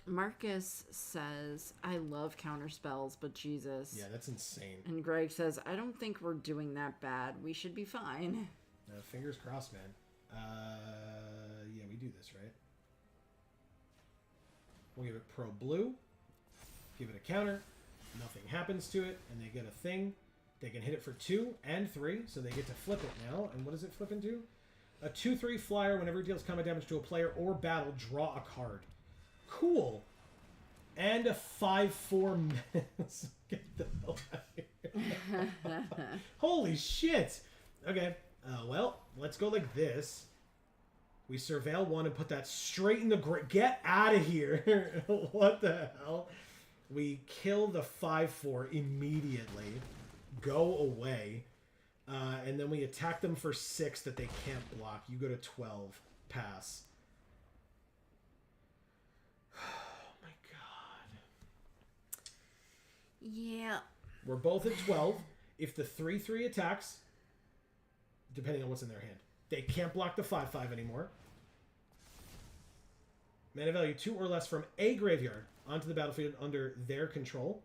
Marcus says, I love counter spells, but Jesus. Yeah, that's insane. And Greg says, I don't think we're doing that bad. We should be fine. Fingers crossed, man. Yeah, we do this, right? We'll give it Pro Blue. Give it a counter. Nothing happens to it, and they get a thing. They can hit it for 2 and 3, so they get to flip it now. And what does it flip into? A 2/3 flyer. Whenever it deals combat damage to a player or battle, draw a card. Cool. And a 5/4 menace. Get the hell out of here. Holy shit. Okay. Well, let's go like this. We surveil 1 and put that straight in the get out of here. What the hell? We kill the 5/4 immediately. Go away. And then we attack them for 6 that they can't block. You go to 12. Pass. Oh my god. Yeah. We're both at 12. If the 3/3 attacks, depending on what's in their hand, they can't block the 5/5 anymore. Mana value 2 or less from a graveyard onto the battlefield under their control.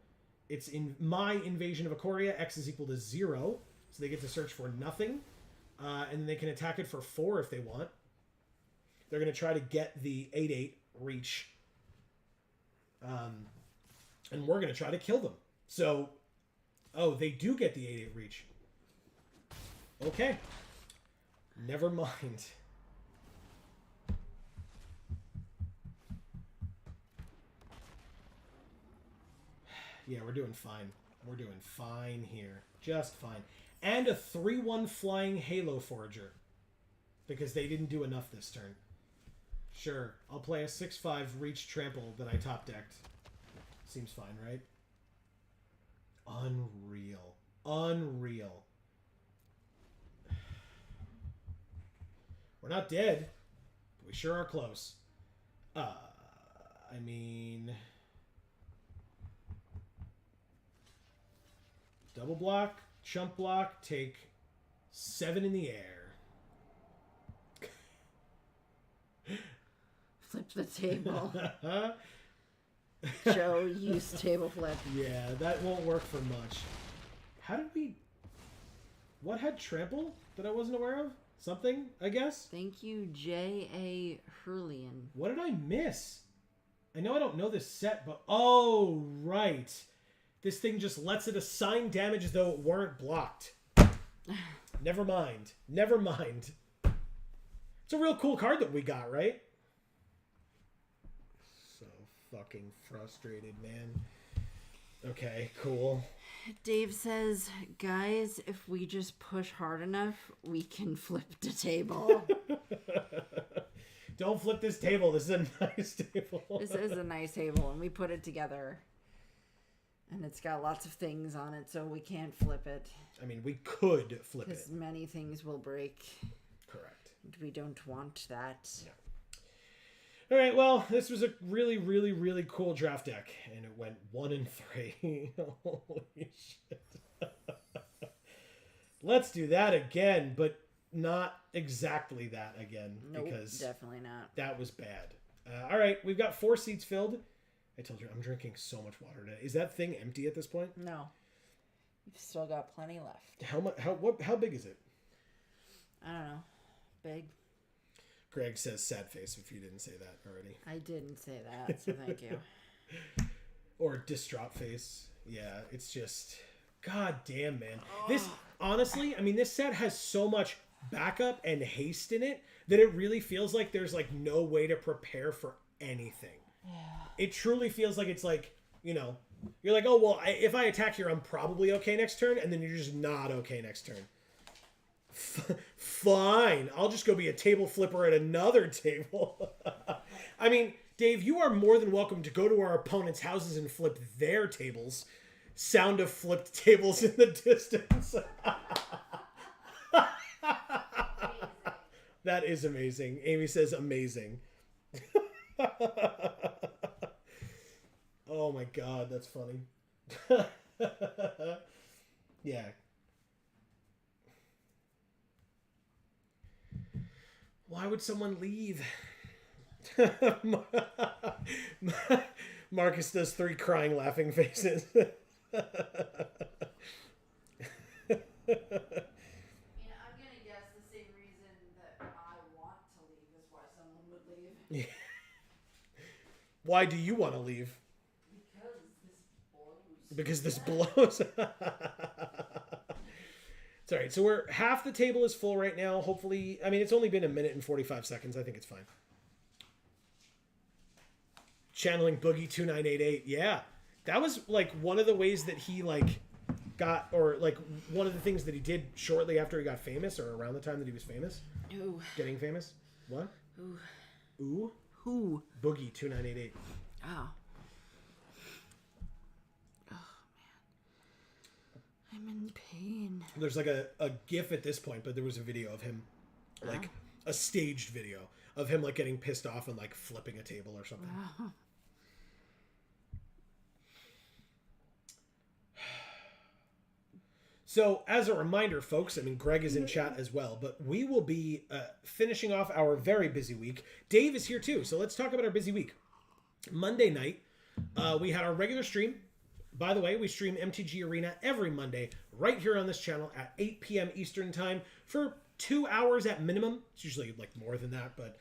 It's in my Invasion of Ikoria. X is equal to 0. So they get to search for nothing. And then they can attack it for 4 if they want. They're going to try to get the 8/8 reach. And we're going to try to kill them. So, oh, they do get the 8/8 reach. Okay. Never mind. Yeah, we're doing fine. We're doing fine here. Just fine. And a 3/1 flying Halo Forager. Because they didn't do enough this turn. Sure, I'll play a 6/5 reach trample that I top decked. Seems fine, right? Unreal. Unreal. We're not dead. But we sure are close. I mean... Double block, chump block, take 7 in the air. Flip the table. Joe used table flip. Yeah, that won't work for much. How did we... What had trample that I wasn't aware of? Something, I guess? Thank you, J.A. Hurlian. What did I miss? I know I don't know this set, but... Oh, right. This thing just lets it assign damage as though it weren't blocked. Never mind. Never mind. It's a real cool card that we got, right? So fucking frustrated, man. Okay, cool. Dave says, guys, if we just push hard enough, we can flip the table. Don't flip this table. This is a nice table. This is a nice table, and we put it together. And it's got lots of things on it, so we can't flip it. I mean, we could flip it. Because many things will break. Correct. We don't want that. Yeah. All right, well, this was a really, really, really cool draft deck, and it went 1 and 3. Holy shit. Let's do that again, but not exactly that again. Nope, because definitely not. that was bad. All right, we've got 4 seats filled. I told you, I'm drinking so much water today. Is that thing empty at this point? No. You've still got plenty left. How big is it? I don't know. Big? Greg says sad face if you didn't say that already. I didn't say that, so thank you. Or distraught face. Yeah, it's just... God damn, man. This, honestly, I mean, this set has so much backup and haste in it that it really feels like there's, like, no way to prepare for anything. Yeah. It truly feels like it's like, you know, You're like, oh, well, if I attack here, I'm probably okay next turn, and then you're just not okay next turn. Fine. I'll just go be a table flipper at another table. I mean, Dave, you are more than welcome to go to our opponents' houses and flip their tables. Sound of flipped tables in the distance. That is amazing. Amy says amazing. Oh my god, that's funny. Yeah. Why would someone leave? Marcus does 3 crying, laughing faces. I'm gonna guess the same reason that I want to leave is why someone would leave. Yeah. Why do you want to leave? Because this blows. It's all right. So we're half the table is full right now. Hopefully, I mean, it's only been a minute and 45 seconds. I think it's fine. Channeling Boogie 2988. Yeah, that was like one of the ways that he like got, or like one of the things that he did shortly after he got famous, or around the time that he was famous. Ooh. Getting famous. What? Ooh. Ooh. Who? Boogie 2988. Oh. I'm in pain. There's like a GIF at this point, but there was a video of him, like a staged video of him like getting pissed off and like flipping a table or something. So as a reminder, folks, I mean, Greg is in chat as well, but we will be finishing off our very busy week. Dave is here too, so let's talk about our busy week. Monday night, we had our regular stream. By the way, we stream MTG Arena every Monday right here on this channel at 8 p.m. Eastern Time for 2 hours at minimum. It's usually like more than that, but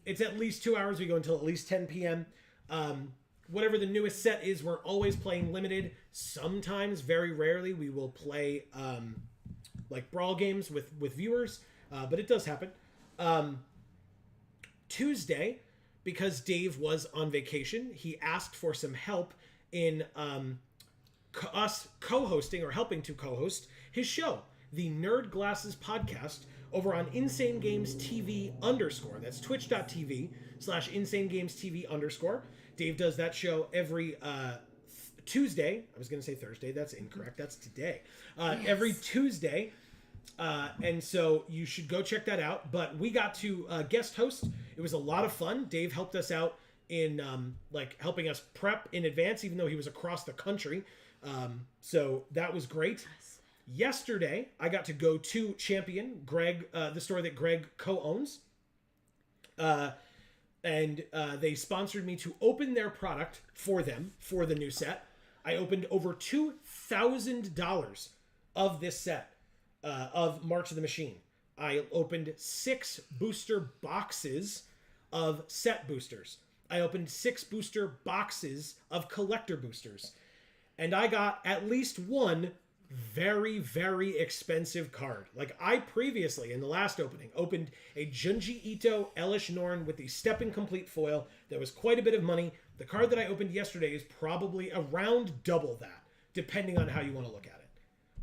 it's at least 2 hours. We go until at least 10 p.m. Whatever the newest set is, we're always playing limited. Sometimes, very rarely, we will play like brawl games with viewers, but it does happen. Tuesday, because Dave was on vacation, he asked for some help in us co-hosting or helping to co-host his show, the Nerd Glasses podcast, over on Insane Games TV _. That's twitch.tv/Insane Games TV _. Dave does that show every Tuesday. I was going to say Thursday. That's incorrect. That's today. Yes. Every Tuesday. And so you should go check that out. But we got to guest host. It was a lot of fun. Dave helped us out in like helping us prep in advance, even though he was across the country. So that was great. Yesterday, I got to go to Champion, Greg, the store that Greg co-owns. And they sponsored me to open their product for them for the new set. I opened over $2,000 of this set of March of the Machine. I opened 6 booster boxes of set boosters. I opened 6 booster boxes of collector boosters. And I got at least one very, very expensive card. Like, I previously, in the last opening, opened a Junji Ito Elish Norn with the Step Incomplete foil. That was quite a bit of money. The card that I opened yesterday is probably around double that, depending on how you want to look at it,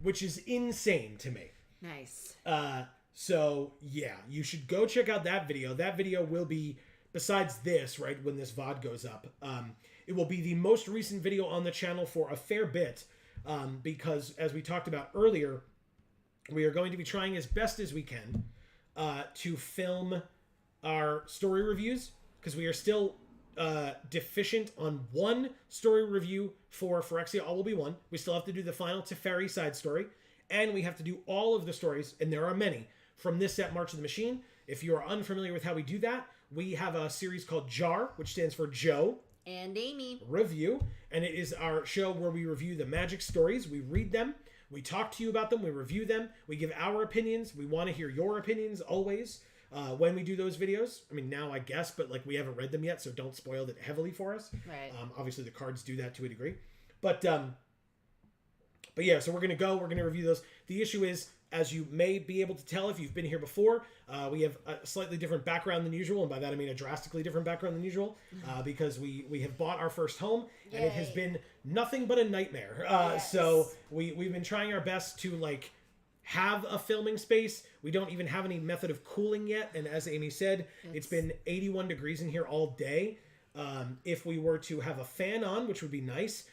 which is insane to me. Nice. So, yeah, you should go check out that video. That video will be, besides this, right, when this VOD goes up, it will be the most recent video on the channel for a fair bit, because, as we talked about earlier, we are going to be trying as best as we can to film our story reviews, because we are still deficient on one story review for Phyrexia All Will Be One. We still have to do the final Teferi side story, and we have to do all of the stories, and there are many, from this set, March of the Machine. If you are unfamiliar with how we do that, we have a series called JAR, which stands for Joe and Amy Review, and it is our show where we review the Magic stories. We read them, we talk to you about them, we review them, we give our opinions. We want to hear your opinions always when we do those videos. I mean, now I guess, but like we haven't read them yet, so don't spoil it heavily for us. Right. Obviously, the cards do that to a degree, but yeah. So we're gonna review those. The issue is, as you may be able to tell if you've been here before, we have a slightly different background than usual, and by that I mean a drastically different background than usual, because we have bought our first home, and it has been nothing but a nightmare. So we've been trying our best to like have a filming space. We don't even have any method of cooling yet. And as Amy said, it's been 81 degrees in here all day. If we were to have a fan on, which would be nice,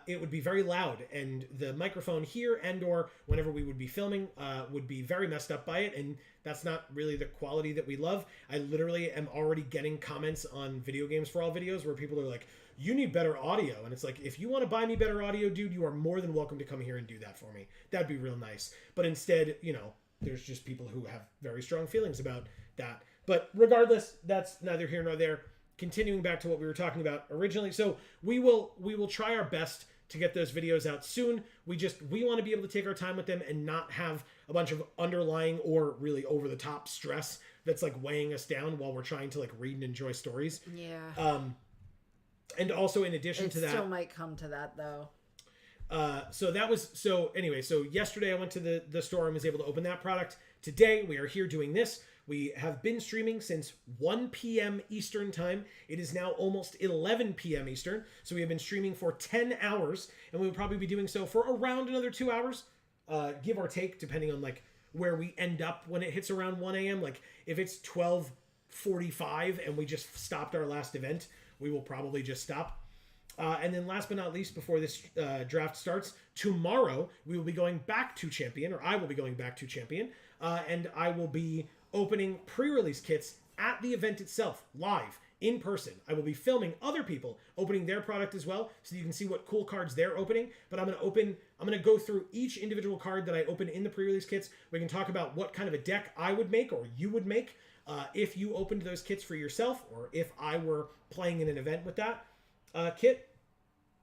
it would be very loud, and the microphone here and or whenever we would be filming would be very messed up by it, and that's not really the quality that we love. I literally am already getting comments on Video Games for All videos where people are like, you need better audio, and it's like, if you want to buy me better audio, dude, you are more than welcome to come here and do that for me. That'd be real nice. But instead, you know, there's just people who have very strong feelings about that. But regardless, that's neither here nor there. Continuing back to what we were talking about originally, so we will try our best to get those videos out soon. We want to be able to take our time with them and not have a bunch of underlying or really over the top stress that's like weighing us down while we're trying to like read and enjoy stories. Yeah. And also in addition to that, it still might come to that though. So yesterday I went to the store and was able to open that product. Today we are here doing this. We have been streaming since 1 p.m. Eastern time. It is now almost 11 p.m. Eastern. So we have been streaming for 10 hours, and we will probably be doing so for around another 2 hours, give or take, depending on like where we end up when it hits around 1 a.m. Like if it's 12:45 and we just stopped our last event, we will probably just stop. And then last but not least, before this draft starts, tomorrow we will be going back to Champion, or I will be going back to Champion, and I will be opening pre-release kits at the event itself, live, in person. I will be filming other people opening their product as well, so you can see what cool cards they're opening. But I'm going to go through each individual card that I open in the pre-release kits. We can talk about what kind of a deck I would make, or you would make, if you opened those kits for yourself, or if I were playing in an event with that kit.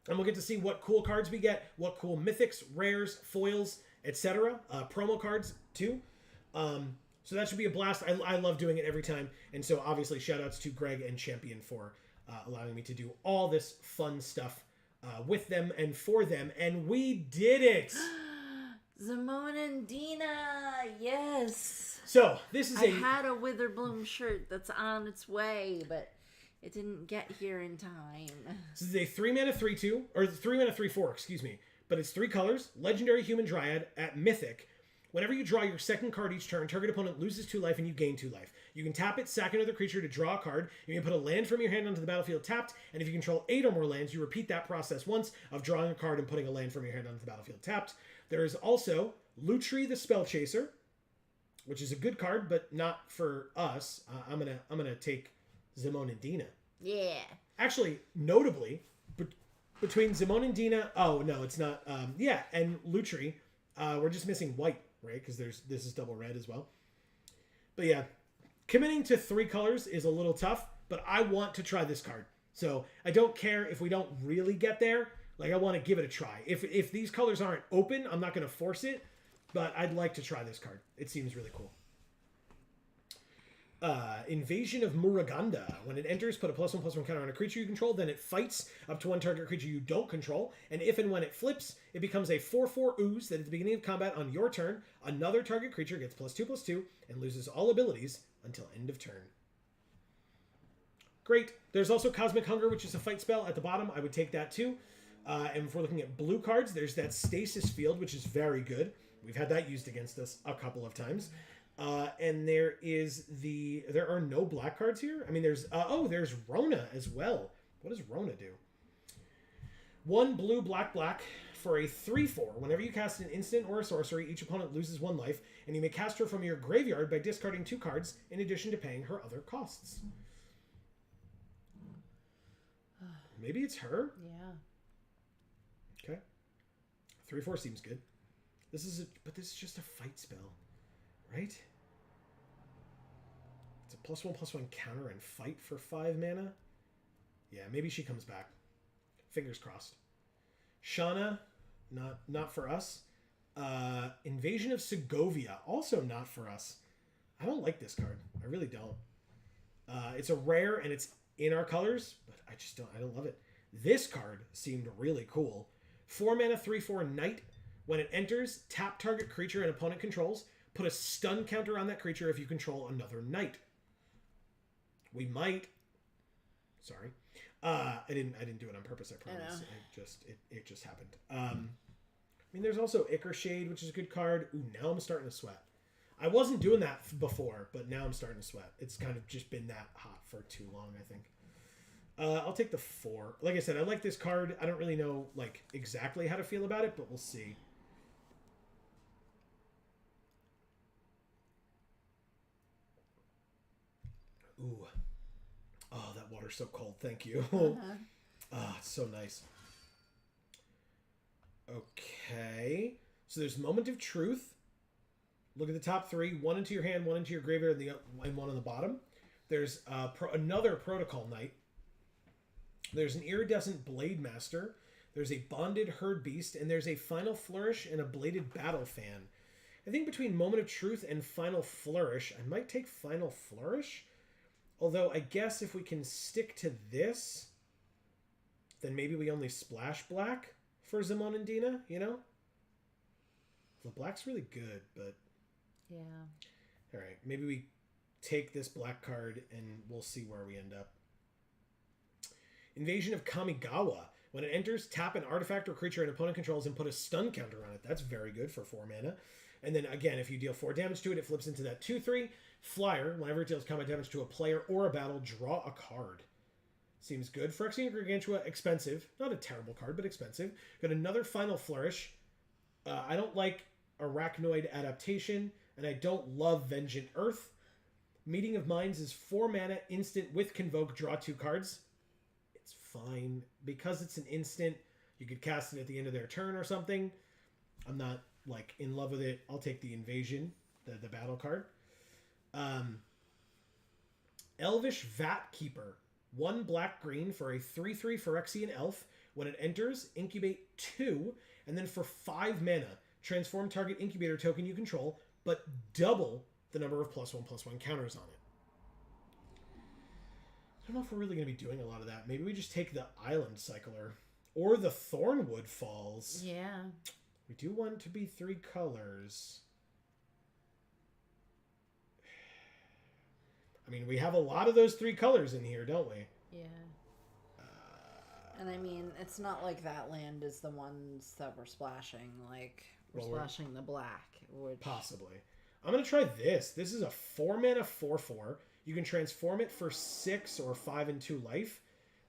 And we'll get to see what cool cards we get, what cool mythics, rares, foils, etc. Promo cards too. So that should be a blast. I love doing it every time. And so obviously shout outs to Greg and Champion for allowing me to do all this fun stuff with them and for them. And we did it! Zamon and Dina, yes. So this is I had a Witherbloom shirt that's on its way, but it didn't get here in time. This is a 3-mana 3/2, or 3-mana 3/4, excuse me. But it's 3 colors, Legendary Human Dryad at Mythic. Whenever you draw your second card each turn, target opponent loses 2 life and you gain 2 life. You can tap it, sack another creature to draw a card. You can put a land from your hand onto the battlefield tapped, and if you control 8 or more lands, you repeat that process once of drawing a card and putting a land from your hand onto the battlefield tapped. There is also Lutri the Spell Chaser, which is a good card, but not for us. I'm gonna take Zamon and Dina. Yeah. Actually, notably, between Zamon and Dina, oh no, it's not. And Lutri, we're just missing white. Right, because this is double red as well. But yeah, committing to 3 colors is a little tough, but I want to try this card. So I don't care if we don't really get there. Like, I want to give it a try. If these colors aren't open, I'm not going to force it, but I'd like to try this card. It seems really cool. Invasion of Muraganda. When it enters, put a +1/+1 counter on a creature you control, then it fights up to 1 target creature you don't control, and if and when it flips, it becomes a 4/4 ooze that at the beginning of combat on your turn, another target creature gets +2/+2 and loses all abilities until end of turn. Great. There's also Cosmic Hunger, which is a fight spell at the bottom. I would take that too. And if we're looking at blue cards, there's that Stasis Field, which is very good. We've had that used against us a couple of times. And there are no black cards here. I mean, there's Rona as well. What does Rona do? 1 blue, black, black for a 3/4. Whenever you cast an instant or a sorcery, each opponent loses 1 life, and you may cast her from your graveyard by discarding 2 cards in addition to paying her other costs. Maybe it's her? Yeah. Okay. 3/4 seems good. This is just a fight spell, right? It's a +1/+1 counter and fight for 5 mana. Yeah, maybe she comes back. Fingers crossed. Shauna, not for us. Invasion of Segovia, also not for us. I don't like this card. I really don't. It's a rare and it's in our colors, but I don't love it. This card seemed really cool. 4 mana 3/4 Knight. When it enters, tap target creature an opponent controls. Put a stun counter on that creature if you control another knight. We might. Sorry. I didn't do it on purpose, I promise. know. It just happened. I mean, there's also Ichor Shade, which is a good card. Ooh, now I'm starting to sweat. I wasn't doing that before, but now I'm starting to sweat. It's kind of just been that hot for too long, I think. I'll take the 4. Like I said, I like this card. I don't really know like exactly how to feel about it, but we'll see. Ooh. Oh, that water's so cold. Thank you. Ah, it's so nice. Okay. So there's Moment of Truth. Look at the top 3. 1 into your hand, 1 into your graveyard, and 1 on the bottom. There's another Protocol Knight. There's an Iridescent Blade Master. There's a Bonded Herd Beast. And there's a Final Flourish and a Bladed Battle Fan. I think between Moment of Truth and Final Flourish, I might take Final Flourish. Although, I guess if we can stick to this, then maybe we only splash black for Zimon and Dina, you know? The black's really good, but... Yeah. Alright, maybe we take this black card and we'll see where we end up. Invasion of Kamigawa. When it enters, tap an artifact or creature an opponent controls and put a stun counter on it. That's very good for 4 mana. And then again, if you deal 4 damage to it, it flips into that 2/3 flyer. Whenever it deals combat damage to a player or a battle, draw a card. Seems good. Phyrexian Gargantua, expensive. Not a terrible card, but expensive. Got another Final Flourish. I don't like Arachnoid Adaptation, and I don't love Vengeant Earth. Meeting of Minds is 4 mana, instant with Convoke, draw 2 cards. It's fine. Because it's an instant, you could cast it at the end of their turn or something. I'm not, like, in love with it. I'll take the Invasion, the battle card. Elvish Vat Keeper. 1 black-green for a 3/3 Phyrexian Elf. When it enters, incubate 2, and then for 5 mana, transform target incubator token you control, but double the number of +1/+1 counters on it. I don't know if we're really going to be doing a lot of that. Maybe we just take the Island Cycler. Or the Thornwood Falls. Yeah. We do want to be 3 colors. I mean, we have a lot of those 3 colors in here, don't we? Yeah. And I mean, it's not like that land is the ones that we're splashing. Like, we're splashing the black. Which... Possibly. I'm going to try this. This is a 4 mana 4/4. You can transform it for 6 or 5 and 2 life.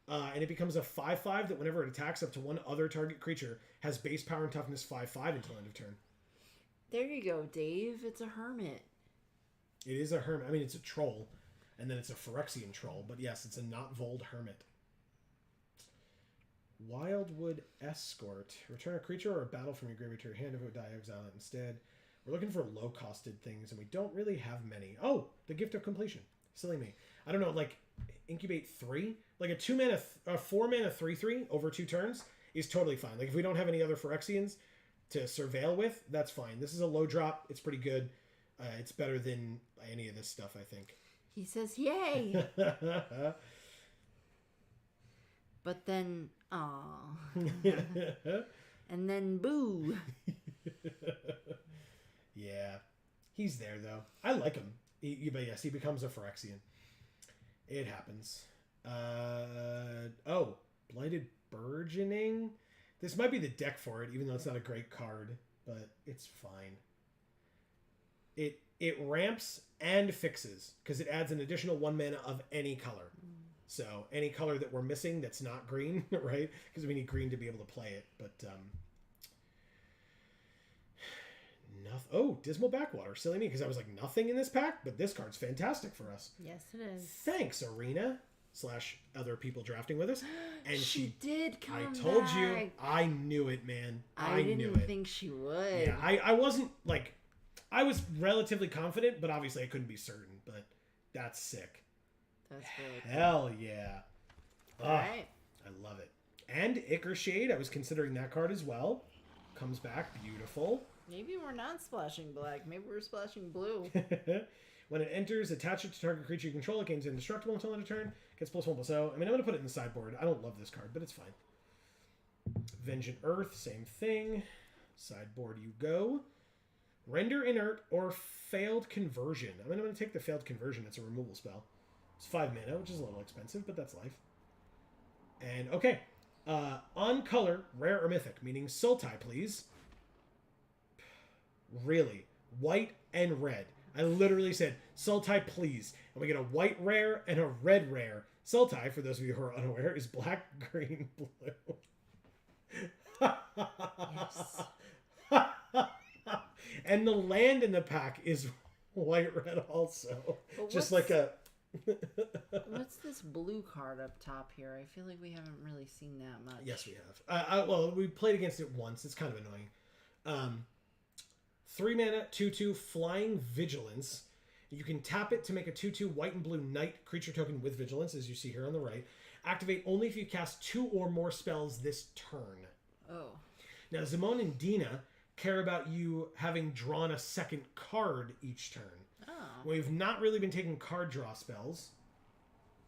And it becomes a 5/5 that whenever it attacks up to 1 other target creature has base power and toughness 5/5 until end of turn. There you go, Dave. It's a hermit. It is a hermit. I mean, it's a troll. And then it's a Phyrexian troll. But yes, it's a not Vold hermit. Wildwood Escort. Return a creature or a battle from your graveyard to your hand. If it would die, exile it instead. We're looking for low-costed things, and we don't really have many. Oh, the Gift of Completion. Silly me. I don't know, like, incubate 3? Like a 4 mana 3/3 over 2 turns is totally fine. Like, if we don't have any other Phyrexians to surveil with, that's fine. This is a low drop. It's pretty good. It's better than any of this stuff, I think. He says, yay! But then, aw. And then, boo. Yeah. He's there, though. I like him. But yes, he becomes a Phyrexian. It happens. Oh, Blighted Burgeoning. This might be the deck for it, even though it's not a great card, but it's fine. It ramps and fixes, because it adds an additional 1 mana of any color. So, any color that we're missing that's not green, right? Because we need green to be able to play it, but... Oh, Dismal Backwater. Silly me, because I was like, nothing in this pack, but this card's fantastic for us. Yes, it is. Thanks, Arena / other people drafting with us. And she did come I told back. you. I knew it, man. I knew didn't it. think she would. Yeah, I wasn't, like... I was relatively confident, but obviously I couldn't be certain. But that's sick. That's really cool. Hell yeah. All right. I love it. And Ichor Shade, I was considering that card as well. Comes back, beautiful. Maybe we're not splashing black. Maybe we're splashing blue. When it enters, attach it to target creature you control. It gains indestructible until end of turn. Gets +1/+0. I mean, I'm going to put it in the sideboard. I don't love this card, but it's fine. Vengeant Earth, same thing. Sideboard you go. Render Inert or Failed Conversion. I'm going to take the Failed Conversion. It's a removal spell. It's 5 mana, which is a little expensive, but that's life. And okay. On color, rare or mythic, meaning Sultai, please. Really? White and red. I literally said, Sultai, please. And we get a white rare and a red rare. Sultai, for those of you who are unaware, is black, green, blue. Yes. And the land in the pack is white, red also. But Just what's- like a... What's this blue card up top here? I feel like we haven't really seen that much. Yes, we have. Well, we played against it once. It's kind of annoying. 3 mana, 2/2, Flying Vigilance. You can tap it to make a 2/2 white and blue knight creature token with Vigilance, as you see here on the right. Activate only if you cast 2 or more spells this turn. Oh. Now, Zimone and Dina care about you having drawn a second card each turn. Oh. We've not really been taking card draw spells,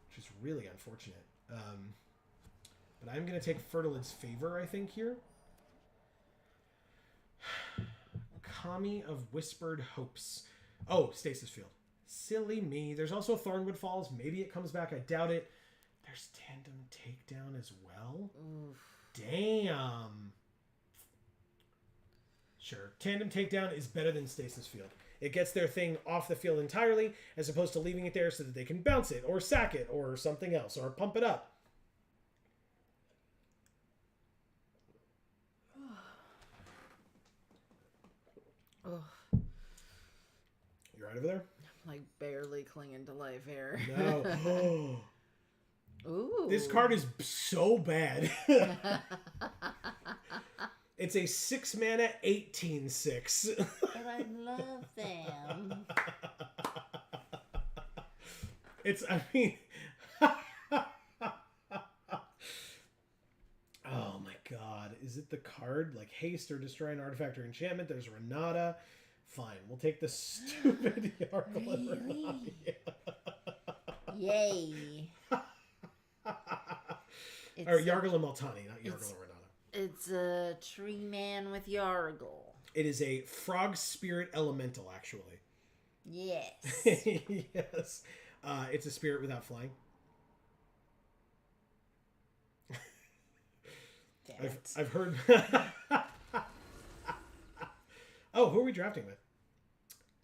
which is really unfortunate. But I'm going to take Fertilid's Favor, I think, here. Kami of Whispered Hopes. Oh, Stasis Field. Silly me. There's also Thornwood Falls. Maybe it comes back. I doubt it. There's Tandem Takedown as well. Oof. Damn. Sure. Tandem Takedown is better than Stasis Field. It gets their thing off the field entirely, as opposed to leaving it there so that they can bounce it, or sack it, or something else, or pump it up. Oh. You right over there? I'm like barely clinging to life here. No. Ooh. This card is so bad. It's a 6 mana 18/6. But I love them. It's, I mean. Oh my god. Is it the card? Like haste or destroy an artifact or enchantment? There's Renata. Fine. We'll take the stupid Yargle and Really? Renata. Yay. Or Yargle and Maltani, not Yargle and Renata. It's a tree man with Yargle. It is a frog spirit elemental, actually. Yes. Yes. It's a spirit without flying. Damn it. I've heard. Oh, who are we drafting with?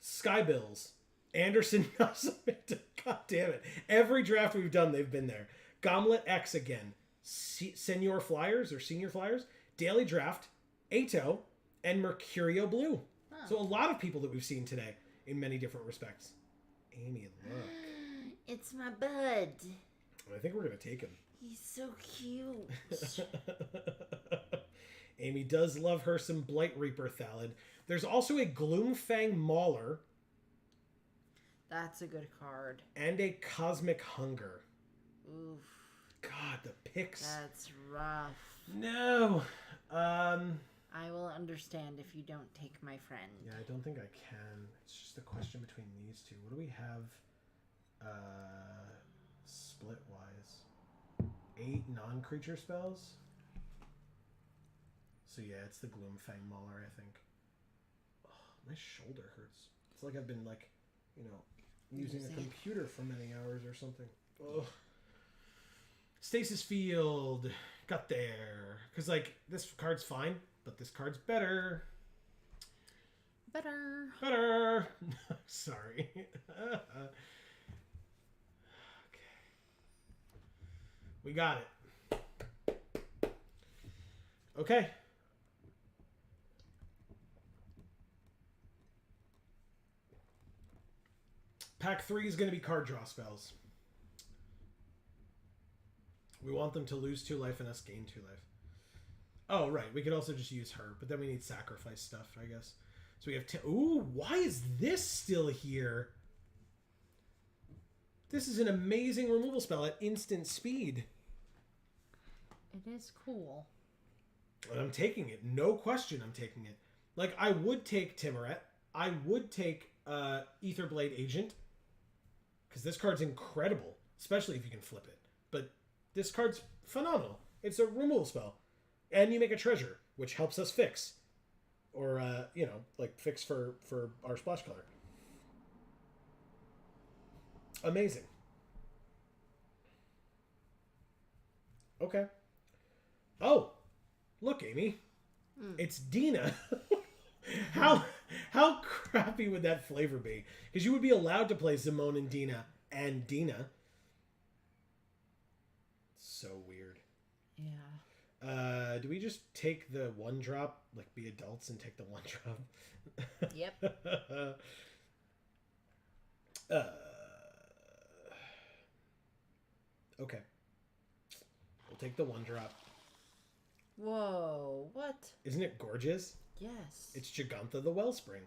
Skybills. Anderson Nascimento. God damn it. Every draft we've done, they've been there. Gomlet X again. Senior Flyers or Senior Flyers. Daily Draft. Ato. And Mercurio Blue. Huh. So a lot of people that we've seen today in many different respects. Amy, look. It's my bud. I think we're going to take him. He's so cute. Amy does love her some Blight Reaper Thallid. There's also a Gloomfang Mauler That's a good card. and a Cosmic Hunger. Oof. God, the picks. That's rough. No. I will understand if you don't take my friend. Yeah, I don't think I can. It's just a question between these two. What do we have split-wise? 8 non-creature spells? So yeah, it's the Gloomfang Mauler, I think. Oh, my shoulder hurts. It's like I've been, like, you know, using a computer for many hours or something. Ugh. Stasis Field. Got there. Because, like, this card's fine, but this card's better. Better. Better. Sorry. Okay. We got it. Okay. Pack 3 is going to be card draw spells. We want them to lose 2 life and us gain 2 life. Oh, right. We could also just use her, but then we need sacrifice stuff, I guess. So we have... Ooh, why is this still here? This is an amazing removal spell at instant speed. It is cool. And I'm taking it. No question I'm taking it. Like, I would take Timuret. I would take Etherblade Agent. Because this card's incredible. Especially if you can flip it. But this card's phenomenal. It's a removal spell. And you make a treasure, which helps us fix. Or, you know, like fix for our splash color. Amazing. Okay. Oh, look, Amy. It's Dina. how how crappy would that flavor be? Because you would be allowed to play Simone and Dina and Dina. So weird. Yeah. Do we just take the one drop, like be adults and take the one drop? Yep. Okay. We'll take the one drop. Whoa, what? Isn't it gorgeous? Yes. It's Gigantha the Wellspring.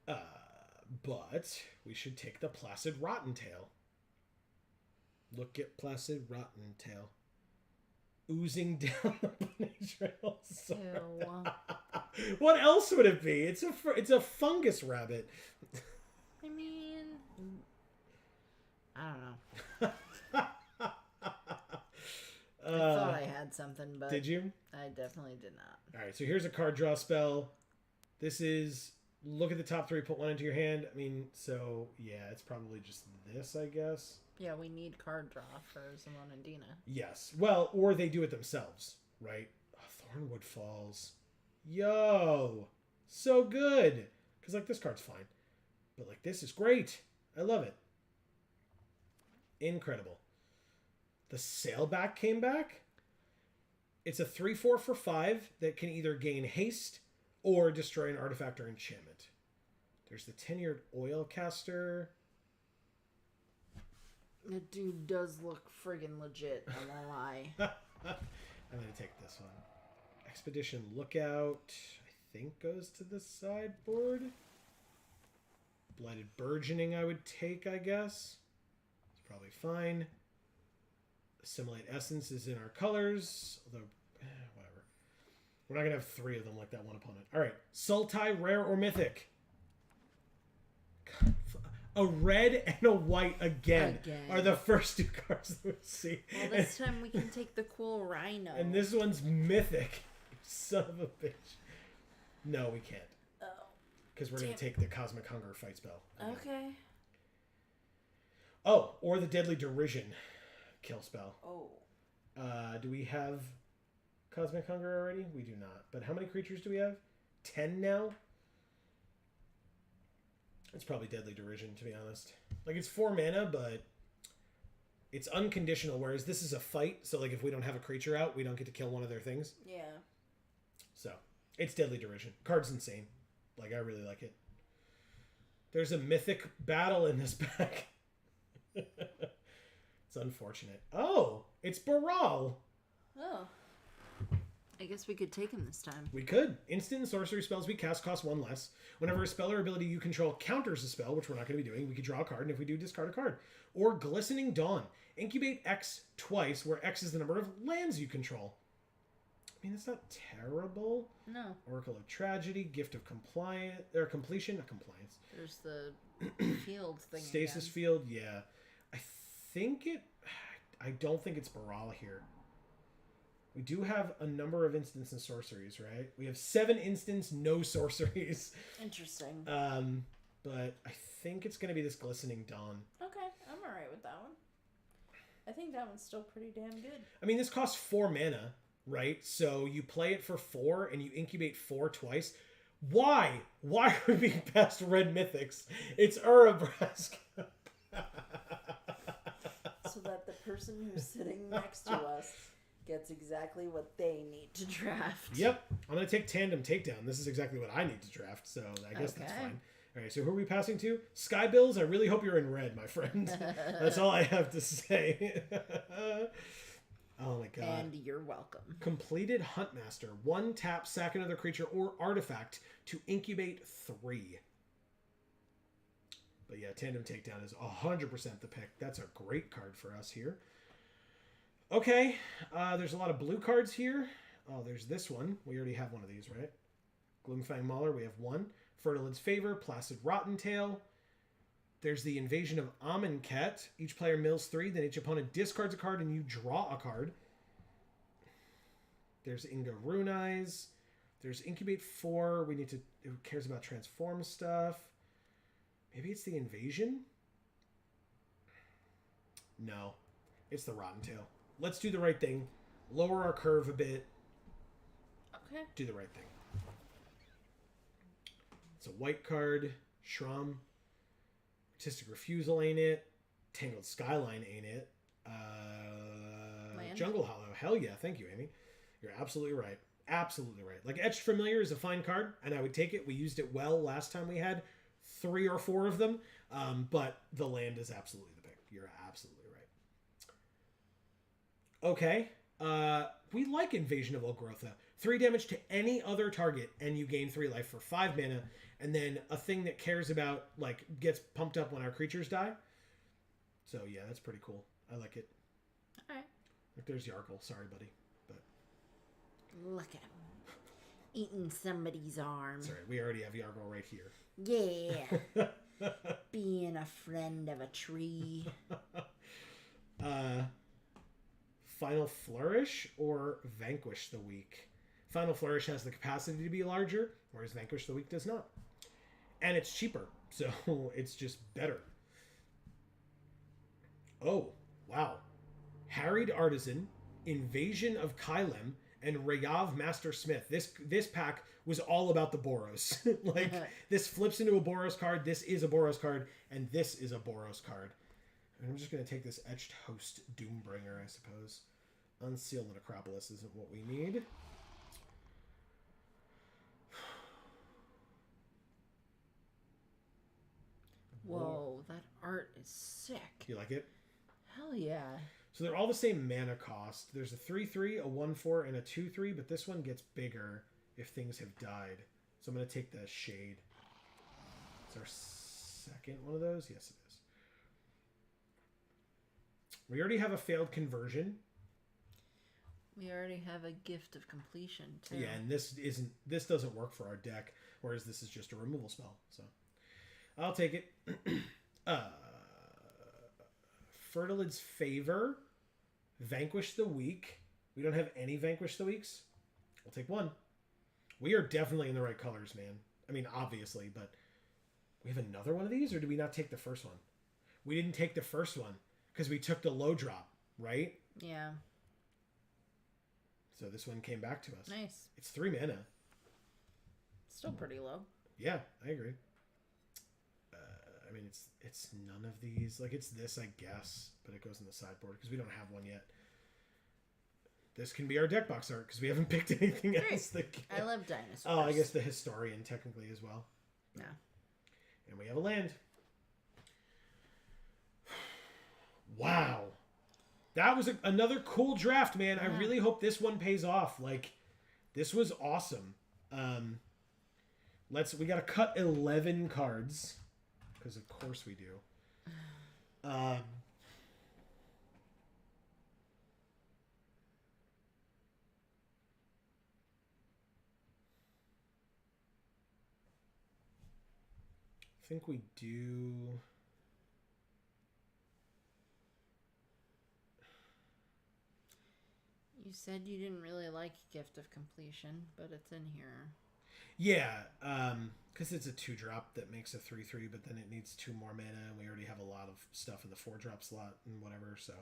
But we should take the Placid Rottentail. Look at Placid Rottentail. Oozing down the bunny trail. Ew. What else would it be? It's a fungus rabbit. I mean, I don't know. I thought I had something, but Did you? I definitely did not. All right, so here's a card draw spell. This is look at the top three, put one into your hand. I mean, so yeah, it's probably just this, I guess. Yeah, we need card draw for Simone and Dina. Yes. Well, or they do it themselves, right? Oh, Thornwood Falls. Yo, so good. Because like this card's fine, but like this is great. I love it. Incredible. The Sailback came back. It's a 3/4 for 5 that can either gain haste or destroy an artifact or enchantment. There's the tenured Oilcaster. That dude does look friggin' legit, I won't lie. I'm going to take this one. Expedition Lookout, I think, goes to the sideboard. Blighted Burgeoning I would take, I guess. It's probably fine. Assimilate Essence is in our colors, although, whatever. We're not going to have 3 of them like that one opponent. All right. Sultai, Rare or Mythic. A red and a white again are the first 2 cards that we see. Well, this time we can take the cool Rhino. And this one's Mythic. Son of a bitch. No, we can't. Oh. Because we're going to take the Cosmic Hunger fight spell. Again. Okay. Oh, or the Deadly Derision kill spell. Oh. Do we have Cosmic Hunger already? We do not. But how many creatures do we have? 10 now? It's probably Deadly Derision, to be honest. Like, it's 4 mana, but it's unconditional, whereas this is a fight, so, like, if we don't have a creature out, we don't get to kill one of their things. Yeah. So, it's Deadly Derision. Card's insane. Like, I really like it. There's a Mythic battle in this pack. It's unfortunate. Oh, it's Baral. Oh. I guess we could take him this time. We could. Instant and sorcery spells we cast cost 1 less. Whenever a spell or ability you control counters a spell, which we're not going to be doing, we could draw a card, and if we do, discard a card. Or Glistening Dawn. Incubate X twice, where X is the number of lands you control. I mean, it's not terrible. No. Oracle of Tragedy, Gift of Compliance, or Completion, not Compliance. There's the field thing Stasis again. Field, yeah. I don't think it's Baral here. We do have a number of instants and sorceries, right? We have 7 instants, no sorceries. Interesting. But I think it's going to be this Glistening Dawn. Okay, I'm alright with that one. I think that one's still pretty damn good. I mean, this costs 4 mana, right? So you play it for 4 and you incubate 4 twice. Why? Why are we being past red mythics? It's Urabrask. So that the person who's sitting next to us gets exactly what they need to draft. Yep. I'm going to take Tandem Takedown. This is exactly what I need to draft, so I guess that's fine. All right, so who are we passing to? Skybills, I really hope you're in red, my friend. That's all I have to say. Oh my god. And you're welcome. Completed Huntmaster. 1 tap, sack another creature or artifact to incubate 3. But yeah, Tandem Takedown is 100% the pick. That's a great card for us here. Okay, there's a lot of blue cards here. Oh, there's this one. We already have one of these, right? Gloomfang Mauler, we have 1. Fertilid's Favor, Placid Rottentail. There's the Invasion of Amonkhet. Each player mills 3, then each opponent discards a card and you draw a card. There's Inga Rune Eyes. There's Incubate 4. We need to... Who cares about Transform stuff? Maybe it's the Invasion? No. It's the Rottentail. let's do the right thing. Lower our curve a bit. Okay. Do the right thing. It's a white card. Shrum. Artistic Refusal ain't it. Tangled Skyline ain't it. Land? Jungle Hollow. Hell yeah. Thank you, Amy. You're absolutely right. Absolutely right. Like, Etched Familiar is a fine card, and I would take it. We used it well last time we had 3 or 4 of them. But the land is absolutely the pick. You're absolutely right. Okay. We like Invasion of Olgrotha. 3 damage to any other target, and you gain 3 life for 5 mana. And then a thing that cares about, like, gets pumped up when our creatures die. So, yeah, that's pretty cool. I like it. All right. Like, there's Yargle. Sorry, buddy. But Look at him. Eating somebody's arm. sorry, we already have Yargle right here. Yeah. Being a friend of a tree. Final Flourish or Vanquish the Weak? Final Flourish has the capacity to be larger, whereas Vanquish the Weak does not. And it's cheaper, so it's just better. Oh, wow. Harried Artisan, Invasion of Kylem, and Rayav Master Smith. This pack was all about the Boros. Like, this flips into a Boros card, this is a Boros card, and this is a Boros card. And I'm just going to take this Etched Host Doombringer, I suppose. Unseal the Necropolis isn't what we need. Whoa, that art is sick. You like it? Hell yeah. So they're all the same mana cost. There's a 3/3, a 1/4, and a 2/3, but this one gets bigger if things have died. So I'm going to take the Shade. It's our second one of those? Yes, it is. We already have a failed conversion. We already have a Gift of Completion, too. Yeah, and this doesn't work for our deck, whereas this is just a removal spell. So I'll take it. Fertilid's Favor, Vanquish the Weak. We don't have any Vanquish the Weaks. I'll take one. We are definitely in the right colors, man. I mean, obviously, but we have another one of these, or did we not take the first one? We didn't take the first one because we took the low drop, right? Yeah. So this one came back to us. Nice. It's 3 mana. Still pretty low. Yeah, I agree. I mean, it's none of these. Like, it's this, I guess, but it goes in the sideboard because we don't have one yet. This can be our deck box art because we haven't picked anything Great. else. I love dinosaurs. Oh, I guess the Historian technically as well. Yeah. And we have a land. Wow. That was another cool draft, man. Yeah. I really hope this one pays off. Like, this was awesome. We got to cut 11 cards because of course we do. I think we do. You said you didn't really like Gift of Completion, but it's in here. Yeah, because it's a 2-drop that makes a 3/3, but then it needs 2 more mana, and we already have a lot of stuff in the 4-drop slot and whatever, so.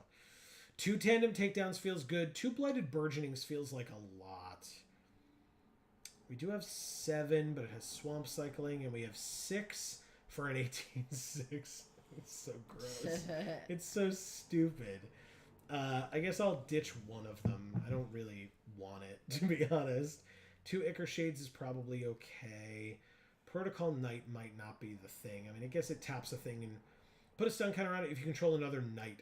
2 Tandem Takedowns feels good. 2 Blighted Burgeonings feels like a lot. We do have 7, but it has Swamp Cycling, and we have 6 for an 18/6. It's so gross. It's so stupid. I guess I'll ditch one of them. I don't really want it, to be honest. 2 Ichor Shades is probably okay. Protocol Knight might not be the thing. I mean, I guess it taps a thing and put a stun counter on it if you control another knight.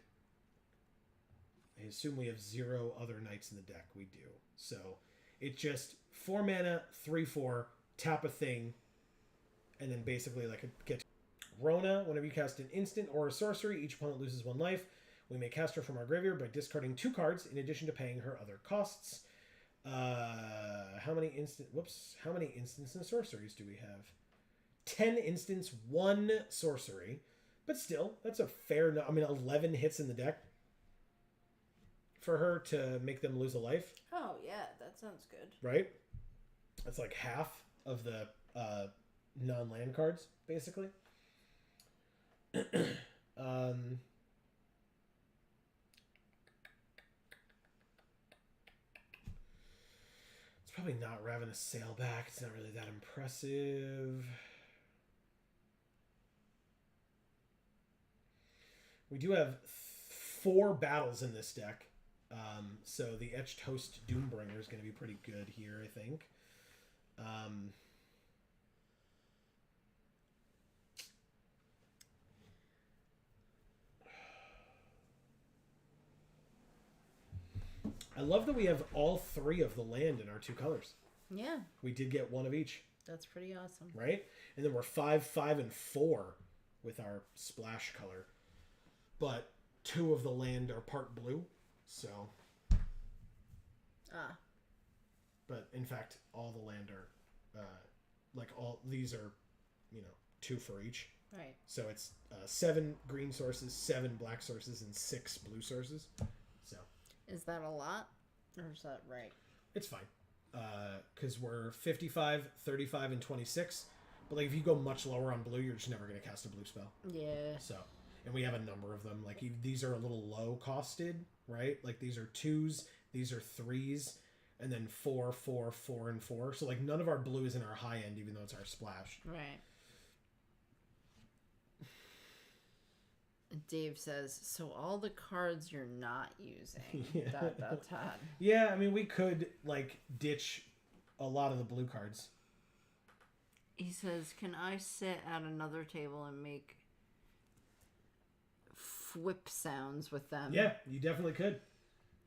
I assume we have 0 other knights in the deck. We do. So it's just 4 mana, 3/4, tap a thing, and then basically like get Rona. Whenever you cast an instant or a sorcery, each opponent loses 1 life. We may cast her from our graveyard by discarding 2 cards in addition to paying her other costs. How many instants and sorceries do we have? 10 instants, 1 sorcery. But still, that's a fair... 11 hits in the deck for her to make them lose a life. Oh, yeah, that sounds good. Right? That's like half of the non-land cards, basically. It's probably not Ravenous Sailback. It's not really that impressive. We do have 4 battles in this deck. So the Etched Host Doombringer is going to be pretty good here, I think. I love that we have all 3 of the land in our 2 colors. Yeah, We did get 1 of each, that's pretty awesome. right? And then we're 5, 5, and 4 with our splash color. But 2 of the land are part blue, so... Ah, But in fact, all the land are... like, all these are, 2 for each. right. So it's 7 green sources, 7 black sources, and 6 blue sources. So... Is that a lot? Or is that right? It's fine. Because we're 55, 35, and 26. But like if you go much lower on blue, you're just never going to cast a blue spell. Yeah. So, and we have a number of them. Like these are a little low costed, right? Like these are 2s, these are 3s, and then 4, 4, 4, and 4. So like none of our blue is in our high end, even though it's our splash. Right. Dave says, so all the cards you're not using. Yeah. ... Dot. Yeah, I mean we could like ditch a lot of the blue cards. He says, can I sit at another table and make whip sounds with them? Yeah, you definitely could.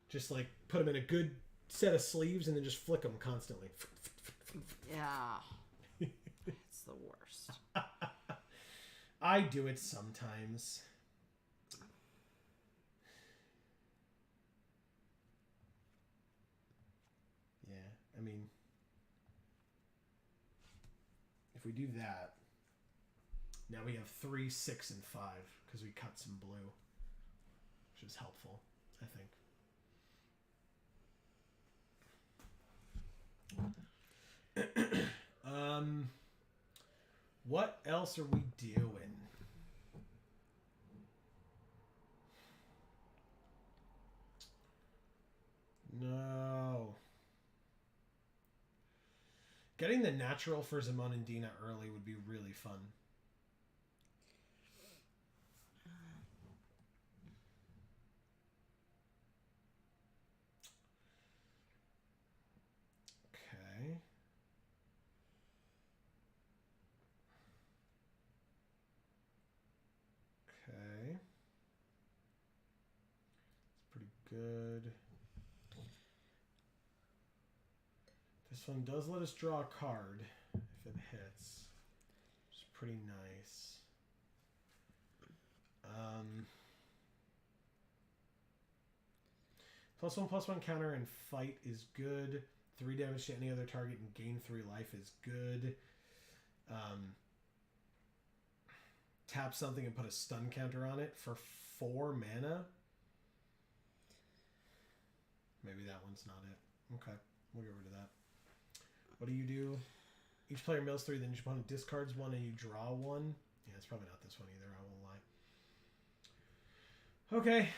Just like put them in a good set of sleeves and then just flick them constantly. Yeah. It's the worst. I do it sometimes. Yeah, I mean, if we do that, now we have 3, 6, and 5 because we cut some blue, which is helpful, I think. What else are we doing? No. Getting the natural for Zaman and Dina early would be really fun. Okay. Okay. It's pretty good. This one does let us draw a card if it hits, which is pretty nice. +1/+1 counter and fight is good. 3 damage to any other target and gain 3 life is good. Tap something and put a stun counter on it for 4 mana. Maybe that one's not it. Okay, we'll get rid of that. What do you do? Each player mills 3, then each opponent discards 1 and you draw 1. Yeah, it's probably not this one either, I won't lie. Okay.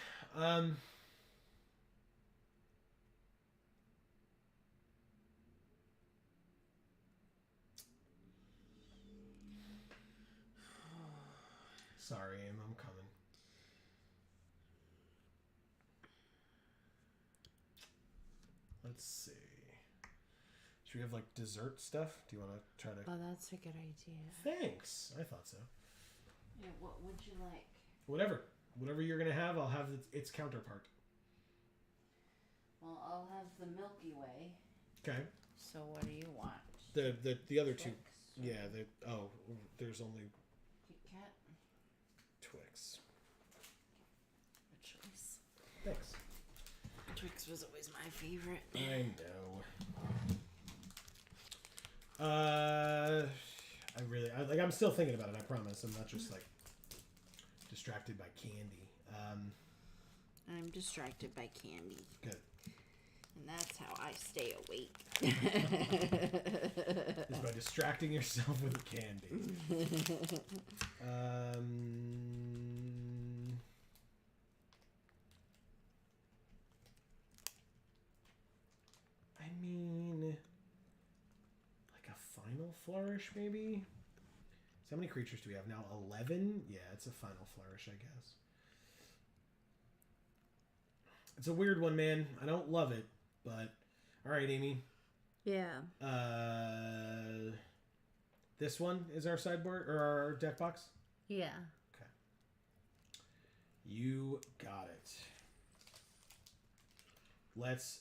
Sorry, Aim, I'm coming. Let's see. Should we have like dessert stuff? Do you want to try to... Oh, that's a good idea. Thanks. I thought so. Yeah, what would you like? Whatever. Whatever you're going to have, I'll have its counterpart. Well, I'll have the Milky Way. Okay. So what do you want? The other two. Twix? Yeah, there's only Kit Kat? Twix. Good choice. Thanks. Twix was always my favorite. I know. I'm still thinking about it, I promise. I'm not just like distracted by candy. I'm distracted by candy. Good. And that's how I stay awake. Is by distracting yourself with candy. I mean, flourish, maybe? So how many creatures do we have now? 11? Yeah, it's a final flourish, I guess. It's a weird one, man. I don't love it, but... Alright, Amy. Yeah. This one is our sideboard, or our deck box? Yeah. Okay. You got it. Let's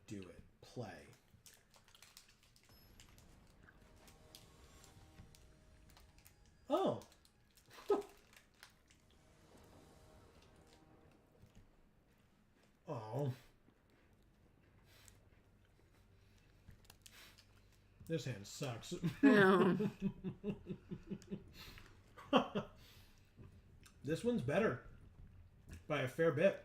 do it. Play. Oh. Oh. This hand sucks. No. This one's better. By a fair bit.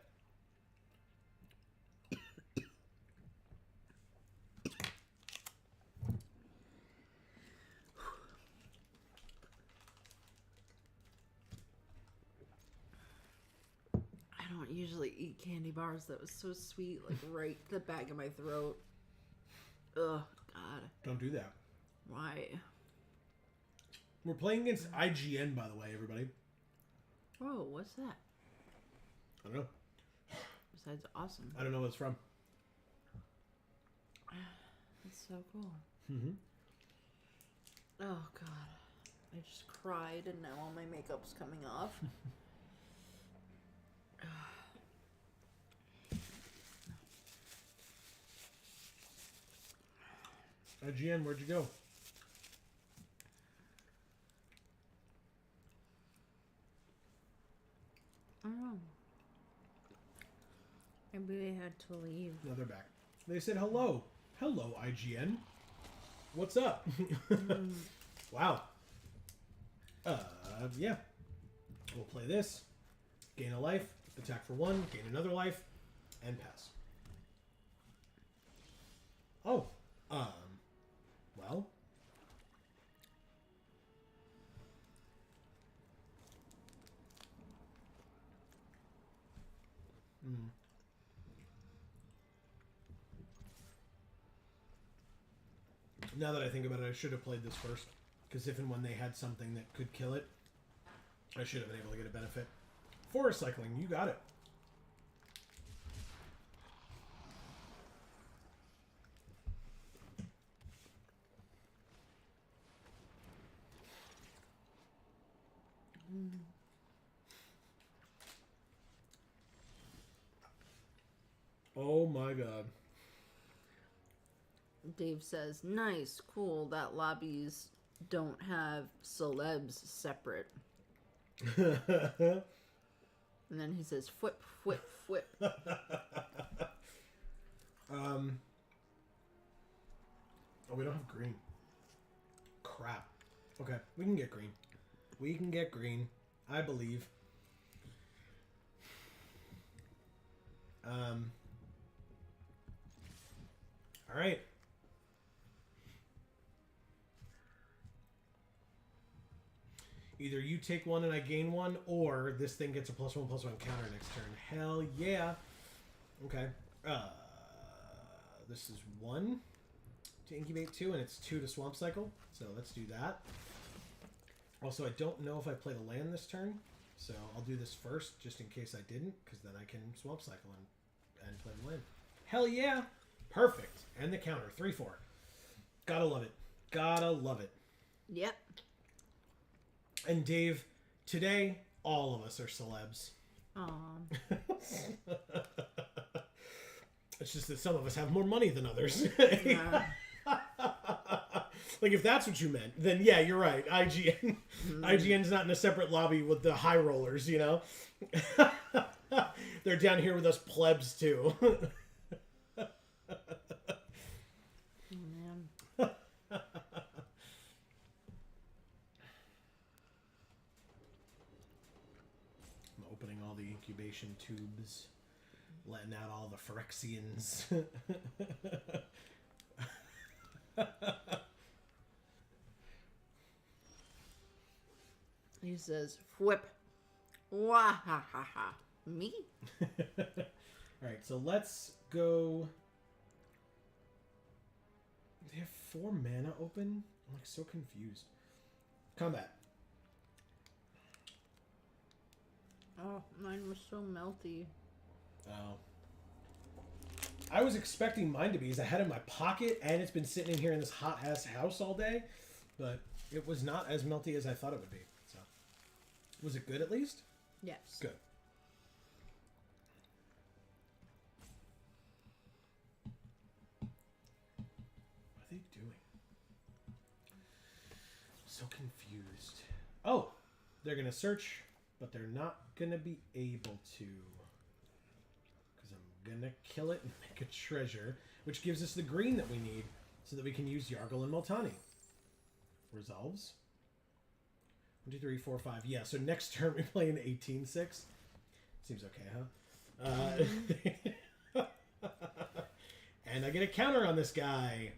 I don't usually eat candy bars. That was so sweet, like right to the back of my throat. Ugh, God. Don't do that. Why? We're playing against IGN, by the way, everybody. Whoa, what's that? I don't know. Besides awesome. I don't know what it's from. That's so cool. Mm-hmm. Oh, God. I just cried and now all my makeup's coming off. IGN, where'd you go? I don't know. Maybe they had to leave. No, they're back. They said hello. Hello, IGN. What's up? Wow. Yeah. We'll play this. Gain a life. Attack for 1. Gain another life. And pass. Oh. Well. Now that I think about it, I should have played this first. Because if and when they had something that could kill it, I should have been able to get a benefit. Forest cycling, you got it. Oh my god. Dave says, nice, cool, that lobbies don't have celebs separate. And then he says, whip, whip, whip. Oh, we don't have green. Crap. Okay, we can get green. We can get green. I believe. All right. Either you take 1 and I gain 1, or this thing gets a +1/+1 counter next turn. Hell yeah. Okay. This is 1 to incubate 2, and it's 2 to swamp cycle. So let's do that. Also, I don't know if I play the land this turn, so I'll do this first, just in case I didn't, because then I can swamp cycle and play the land. Hell yeah! Perfect. And the counter, 3/4. Gotta love it. Gotta love it. Yep. And Dave, today, all of us are celebs. Aw. It's just that some of us have more money than others. Yeah. Like, if that's what you meant, then yeah, you're right. IGN. IGN's not in a separate lobby with the high rollers, you know? They're down here with us plebs, too. Man. I'm opening all the incubation tubes, letting out all the Phyrexians. He says, whip. Wah ha ha ha. Me? Alright, so let's go. They have 4 mana open? I'm like so confused. Combat. Oh, mine was so melty. Oh. I was expecting mine to be, as I had it in my pocket, and it's been sitting in here in this hot ass house all day, but it was not as melty as I thought it would be. So, was it good at least? Yes. Good. What are they doing? I'm so confused. Oh, they're gonna search, but they're not gonna be able to. Gonna kill it and make a treasure, which gives us the green that we need so that we can use Yargle and Multani. Resolves. 1, 2, 3, 4, 5. Yeah, so next turn we play an 18-6. Seems okay, huh? And I get a counter on this guy.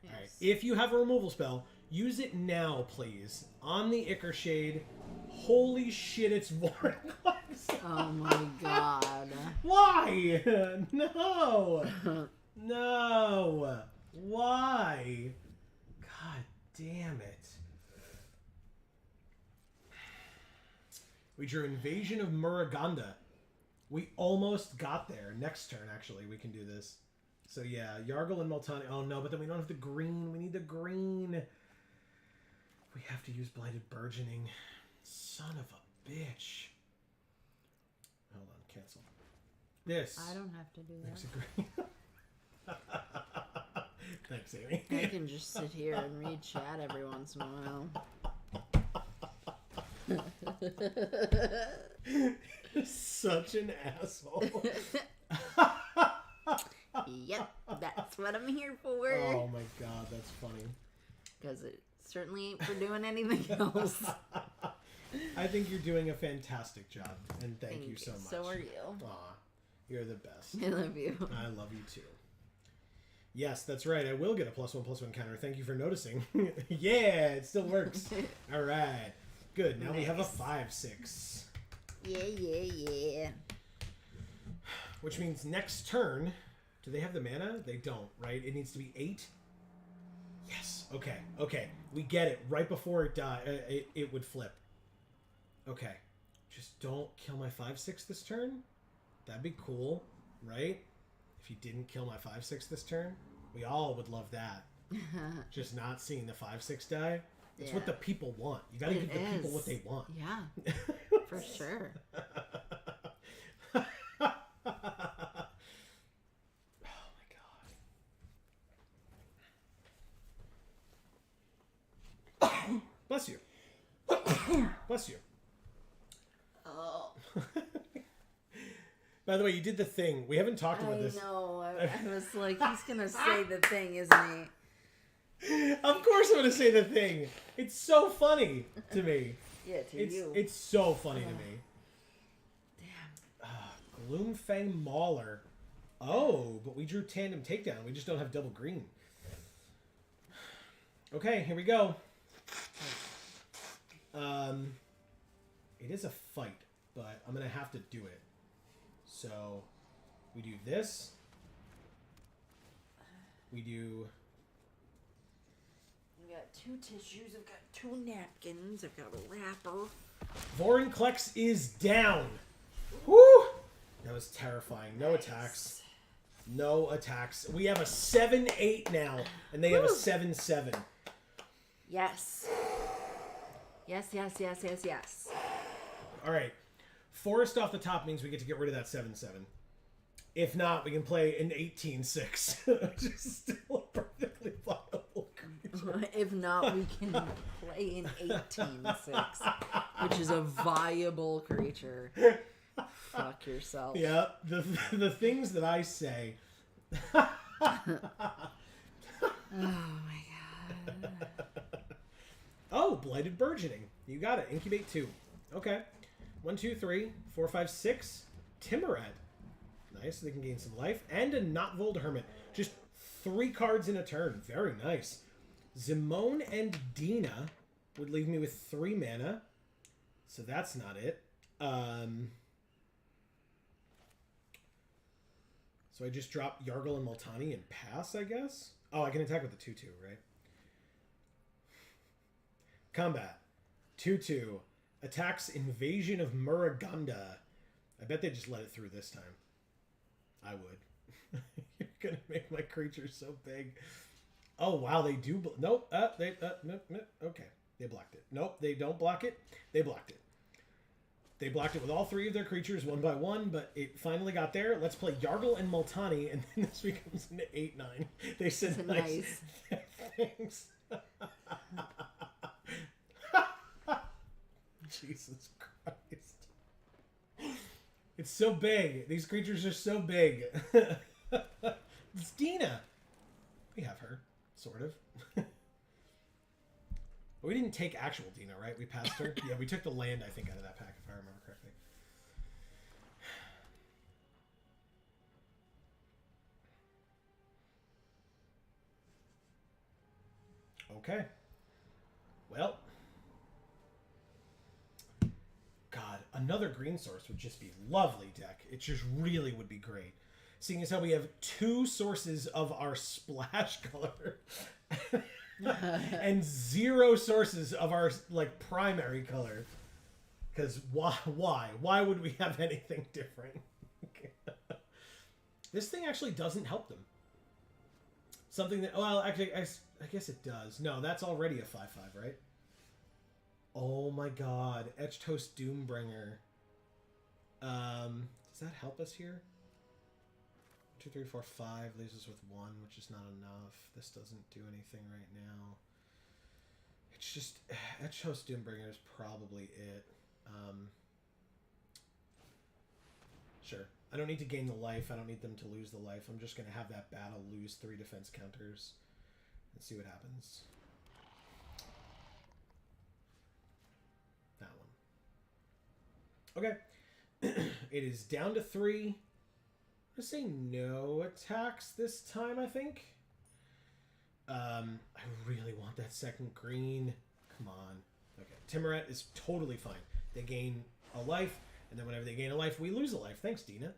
Yes. Alright, if you have a removal spell, use it now, please. On the Ichor Shade. Holy shit, it's Vorinclex. Oh my god. Why? No. No. Why? God damn it. We drew Invasion of Muraganda. We almost got there. Next turn, actually, we can do this. So yeah, Yargle and Multani. Oh no, but then we don't have the green. We need the green. We have to use Blighted Burgeoning. Son of a bitch. Hold on, cancel. This. I don't have to do Makes that. it great. Thanks, Amy. I can just sit here and read chat every once in a while. Such an asshole. Yep, that's what I'm here for. Oh my god, that's funny. Because it certainly ain't for doing anything else. I think you're doing a fantastic job, and thank you so much. So are you. Aw, you're the best. I love you. I love you too. Yes, that's right. I will get a +1/+1 counter. Thank you for noticing. Yeah, it still works. All right. Good. Now we have a 5/6. Yeah. Which means next turn, do they have the mana? They don't, right? It needs to be 8. Yes. Okay. We get it. Right before it would flip. Okay. Just don't kill my 5/6 this turn. That'd be cool, right? If you didn't kill my 5/6 this turn, we all would love that. Just not seeing the 5/6 die. It's what the people want. You gotta give the people what they want. Yeah, for sure. Oh my god. Bless you. Bless you. Oh, By the way, you did the thing. We haven't talked about this. I know. I was like, he's gonna say the thing, isn't he? Of course I'm going to say the thing. It's so funny to me. Yeah, to you. It's so funny to me. Damn. Gloomfang Mauler. Oh, but we drew Tandem Takedown. We just don't have double green. Okay, here we go. It is a fight, but I'm going to have to do it. So, we do this. We do... I've got 2 tissues, I've got 2 napkins, I've got a wrapper. Vorinclex is down. Woo! That was terrifying. No attacks. No attacks. We have a 7/8 now, and they have a 7/7. Yes. Yes. All right. Forest off the top means we get to get rid of that 7/7. If not, we can play an 18/6, which is still a perfectly viable creature. If not, we can play an 18/6, which is a viable creature. Fuck yourself. Yeah, the things that I say. Oh my god. Oh, Blighted Burgeoning. You got it. Incubate 2. Okay. 1, 2, 3, 4, 5, 6. Timurat. Nice. They can gain some life. And a Notvold Hermit. Just 3 cards in a turn. Very nice. Zimone and Dina would leave me with 3 mana. So that's not it. So I just drop Yargle and Multani and pass, I guess? Oh, I can attack with the 2/2, right? Combat. 2/2. Attacks Invasion of Muraganda. I bet they just let it through this time. I would. You're gonna make my creature so big. Oh wow, they do. Nope. Nope. Okay, they blocked it. Nope, they don't block it. They blocked it. They blocked it with all 3 of their creatures one by one, but it finally got there. Let's play Yargle and Multani, and then this becomes an 8/9. They said nice. Thanks. Jesus Christ. It's so big. These creatures are so big. It's Dina. We have her, sort of. We didn't take actual Dina, right? We passed her? Yeah, we took the land, I think, out of that pack, if I remember correctly. Okay. Well. God, another green source would just be lovely, deck. It just really would be great. Seeing as how we have 2 sources of our splash color. And 0 sources of our like primary color, because why would we have anything different? This thing actually doesn't help them. Something that, well, actually I guess it does. No, that's already a 5/5, right? Oh my god, Etched Host Doombringer. Does that help us here? 2, 3, 4, 5 leaves us with 1, which is not enough. This doesn't do anything right now. It's just Etched Host Doombringer is probably it. Sure. I don't need to gain the life. I don't need them to lose the life. I'm just going to have that battle lose 3 defense counters and see what happens. That one. Okay. It is down to 3. I'm going to say no attacks this time, I think. I really want that second green. Come on. Okay. Timuret is totally fine. They gain a life, and then whenever they gain a life, we lose a life. Thanks, Dina.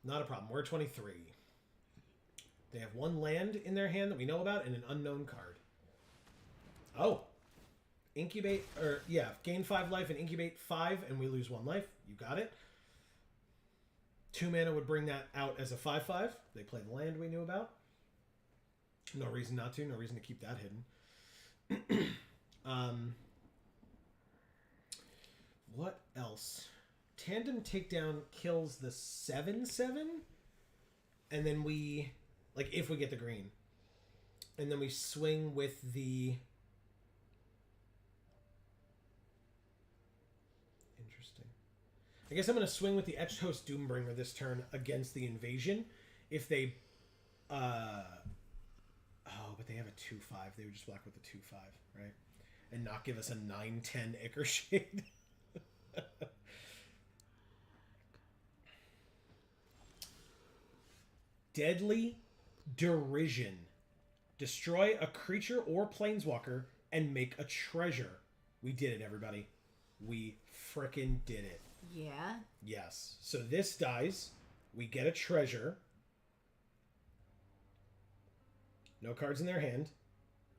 Not a problem. We're 23. They have 1 land in their hand that we know about and an unknown card. Oh. Incubate, or yeah, gain 5 life and incubate 5, and we lose 1 life. You got it. 2 mana would bring that out as a 5/5. They play the land we knew about. No reason not to. No reason to keep that hidden. What else? Tandem Takedown kills the 7/7, and then we, like, if we get the green, and then we swing with the. Interesting. I guess I'm going to swing with the Etched Host Doombringer this turn against the invasion. If they, oh, but they have a 2/5. They would just block with the 2/5, right? And not give us a 9/10 Ichor Shade. Deadly Derision. Destroy a creature or planeswalker and make a treasure. We did it, everybody. We frickin' did it. Yeah. Yes. So this dies. We get a treasure. No cards in their hand.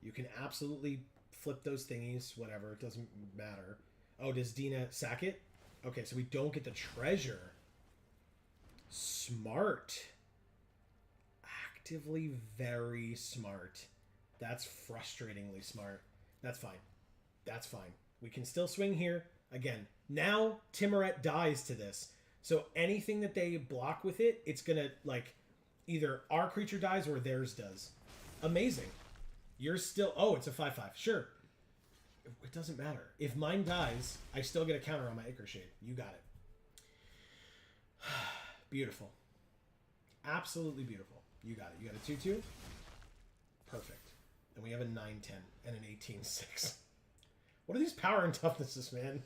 You can absolutely flip those thingies. Whatever. It doesn't matter. Oh, does Dina sack it? Okay, so we don't get the treasure. Smart. Actively very smart. That's frustratingly smart. That's fine. That's fine. We can still swing here. Again, now Timuret dies to this. So anything that they block with it, it's going to, like, either our creature dies or theirs does. Amazing. You're still... Oh, it's a 5/5. Sure. It doesn't matter. If mine dies, I still get a counter on my Ichor Shade. You got it. Beautiful. Absolutely beautiful. You got it. You got a 2/2? Perfect. And we have a 9/10 and an 18/6. What are these power and toughnesses, man?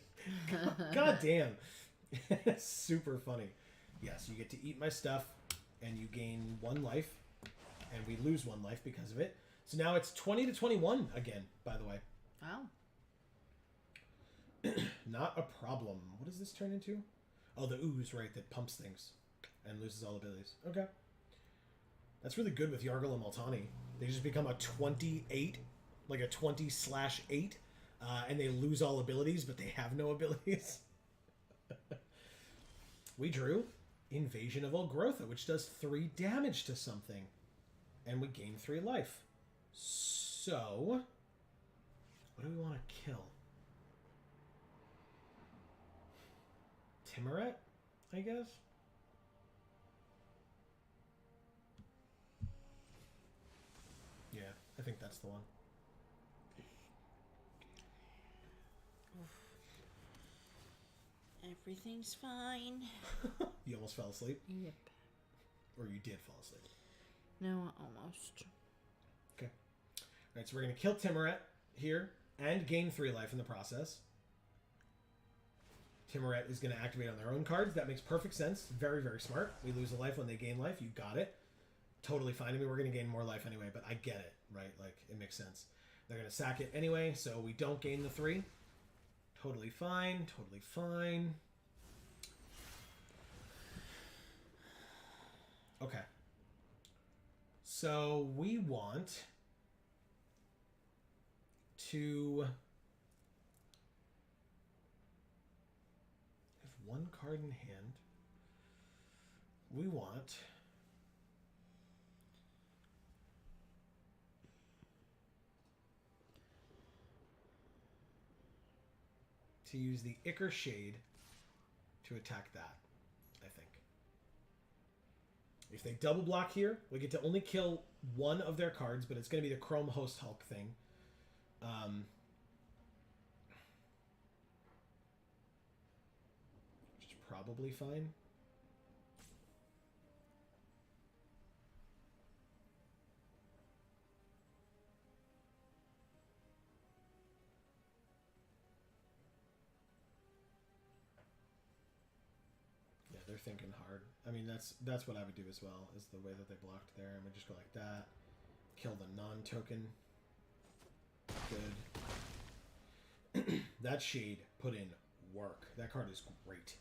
God damn. Super funny. Yes, you get to eat my stuff, and you gain 1 life, and we lose 1 life because of it. So now it's 20-21 again, by the way. Wow. Not a problem. What does this turn into? Oh, the ooze, right, that pumps things and loses all abilities. Okay. That's really good with Yargle and Multani. They just become a 28, like a 20/8 and they lose all abilities, but they have no abilities. We drew Invasion of Olgrotha, which does 3 damage to something. And we gain 3 life. So, what do we want to kill? Timoret, I guess? Yeah, I think that's the one. Everything's fine. You almost fell asleep? Yep. Or you did fall asleep? No, almost. Okay. Alright, so we're going to kill Timoret here and gain 3 life in the process. Timoret is going to activate on their own cards. That makes perfect sense. Very, very smart. We lose a life when they gain life. You got it. Totally fine. I mean, we're going to gain more life anyway, but I get it, right? Like, it makes sense. They're going to sack it anyway, so we don't gain the 3. Totally fine. Totally fine. Okay. So we want to have 1 card in hand. We want to use the Ichor Shade to attack that, I think. If they double block here, we get to only kill 1 of their cards, but it's going to be the Chrome Host Hulk thing. Which is probably fine. Yeah, they're thinking hard. I mean, that's what I would do as well, is the way that they blocked there. And we just go like that. Kill the non-token. Good. That Shade put in work. That card is great.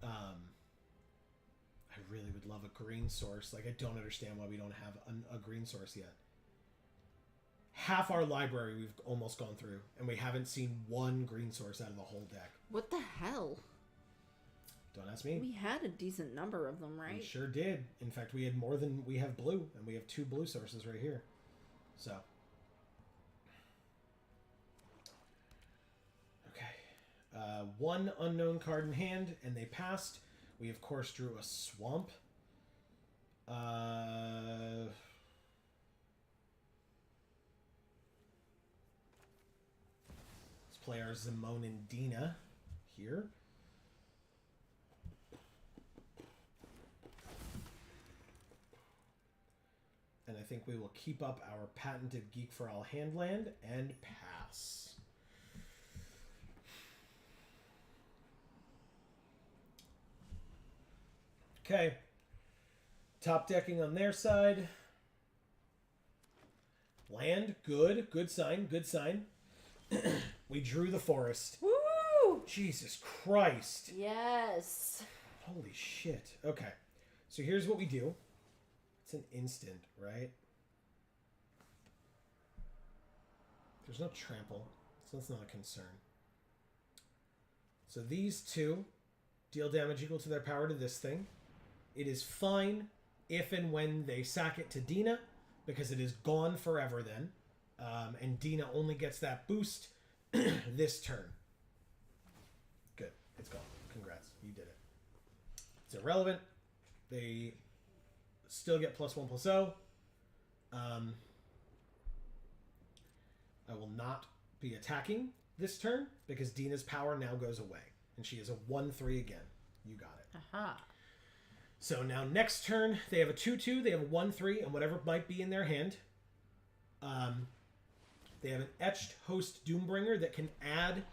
I really would love a green source. Like, I don't understand why we don't have a green source yet. Half our library we've almost gone through, and we haven't seen 1 green source out of the whole deck. What the hell? Don't ask me. We had a decent number of them, right? We sure did. In fact, we had more than we have blue, and we have 2 blue sources right here. So. Okay. 1 unknown card in hand, and they passed. We, of course, drew a swamp. Let's play our Zimone and Dina here. And I think we will keep up our patented Geek for All Handland and pass. Okay. Top decking on their side. Land, good. Good sign, good sign. We drew the forest. Woo! Jesus Christ. Yes. Holy shit. Okay. So here's what we do. It's an instant, right? There's no trample, so that's not a concern. So these 2 deal damage equal to their power to this thing. It is fine if and when they sack it to Dina, because it is gone forever then. And Dina only gets that boost this turn. Good. It's gone. Congrats. You did it. It's irrelevant. They still get +1/+0. I will not be attacking this turn because Dina's power now goes away. And she is a 1/3 again. You got it. Aha. So now next turn, they have a 2/2, they have a 1/3, and whatever might be in their hand. They have an Etched Host Doombringer that can add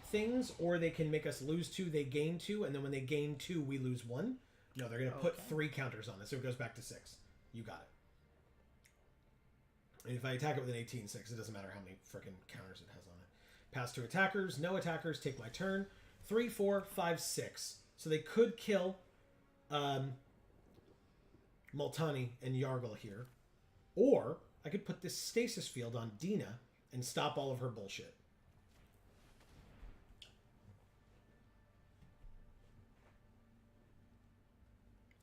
things, or they can make us lose 2, they gain 2, and then when they gain 2, we lose 1. No, they're going to put 3 counters on it, so it goes back to 6. You got it. And if I attack it with an 18/6, it doesn't matter how many freaking counters it has on it. Pass to attackers. No attackers. Take my turn. 3, 4, 5, 6. So they could kill Multani and Yargle here. Or I could put this stasis field on Dina and stop all of her bullshit.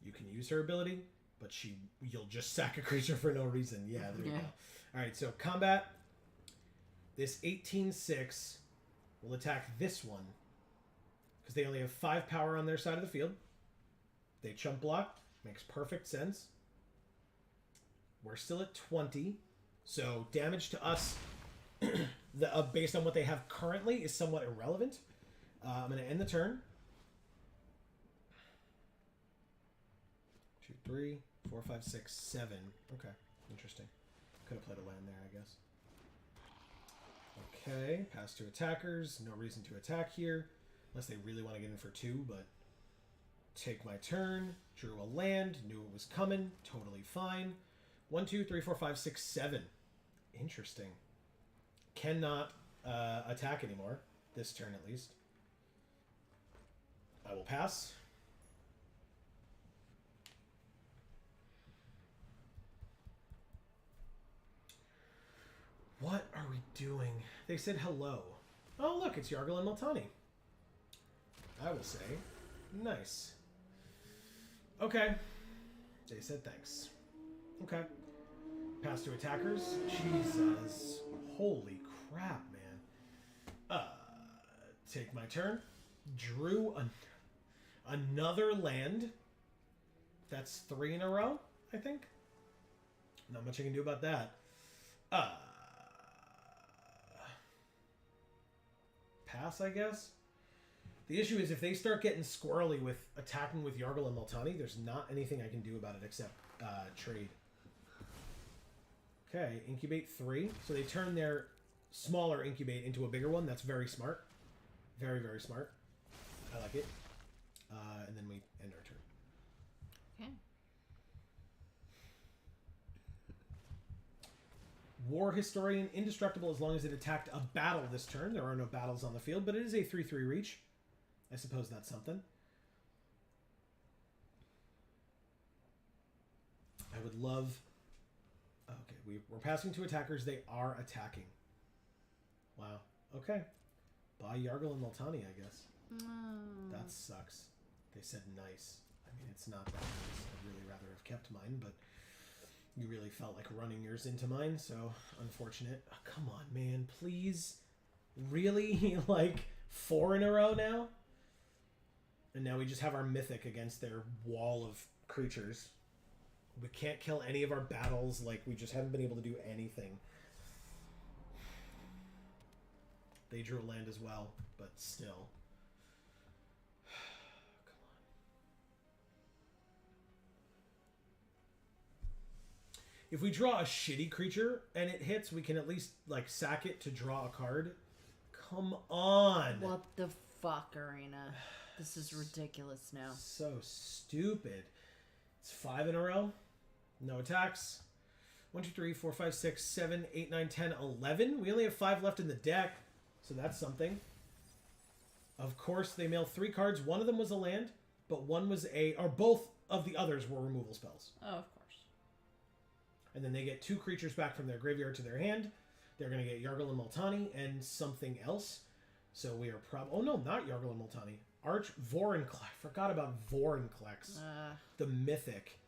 You can use her ability, but you'll just sack a creature for no reason. Yeah, there you go. All right, so combat. This 18/6 will attack this one because they only have 5 power on their side of the field. They chump block. Makes perfect sense. We're still at 20, so damage to us based on what they have currently is somewhat irrelevant. I'm going to end the turn. 2, 3, 4, 5, 6, 7. Okay, interesting. Could have played a land there, I guess. Okay, pass to attackers. No reason to attack here, unless they really want to get in for 2, but take my turn. Drew a land. Knew it was coming. Totally fine. 1, 2, 3, 4, 5, 6, 7. Interesting. Cannot attack anymore. This turn, at least. I will pass. What are we doing? They said hello. Oh, look, it's Yargle and Multani. I will say, nice. Okay. They said thanks. Okay. Pass to attackers. Jesus. Holy crap, man. Take my turn. Drew another land. That's 3 in a row, I think. Not much I can do about that. Pass, I guess. The issue is if they start getting squirrely with attacking with Yargle and Multani, there's not anything I can do about it except trade. Okay, incubate 3. So they turn their smaller incubate into a bigger one. That's very smart. Very, very smart. I like it. And then we end our turn. Okay. War Historian, indestructible as long as it attacked a battle this turn. There are no battles on the field, but it is a 3/3 reach. I suppose that's something. I would love... Okay, we're passing to attackers. They are attacking. Wow. Okay. Buy Yargle and Multani, I guess. That sucks. They said nice. I mean, it's not that nice. I'd really rather have kept mine, but you really felt like running yours into mine, so unfortunate. Oh, come on, man. Please? Really? Like 4 in a row now? And now we just have our mythic against their wall of creatures. We can't kill any of our battles. Like, we just haven't been able to do anything. They drew a land as well, but still. Come on. If we draw a shitty creature and it hits, we can at least, like, sack it to draw a card. Come on! What the fuck, Arena? This is ridiculous now. So stupid. It's 5 in a row. No attacks. 1, 2, 3, 4, 5, 6, 7, 8, 9, 10, 11. We only have 5 left in the deck, so that's something. Of course, they mailed 3 cards. One of them was a land, but one was or both of the others were removal spells. Oh, of course. And then they get 2 creatures back from their graveyard to their hand. They're going to get Yargle and Multani and something else. So we are oh no, not Yargle and Multani. Arch Vorinclex. I forgot about Vorinclex. The mythic.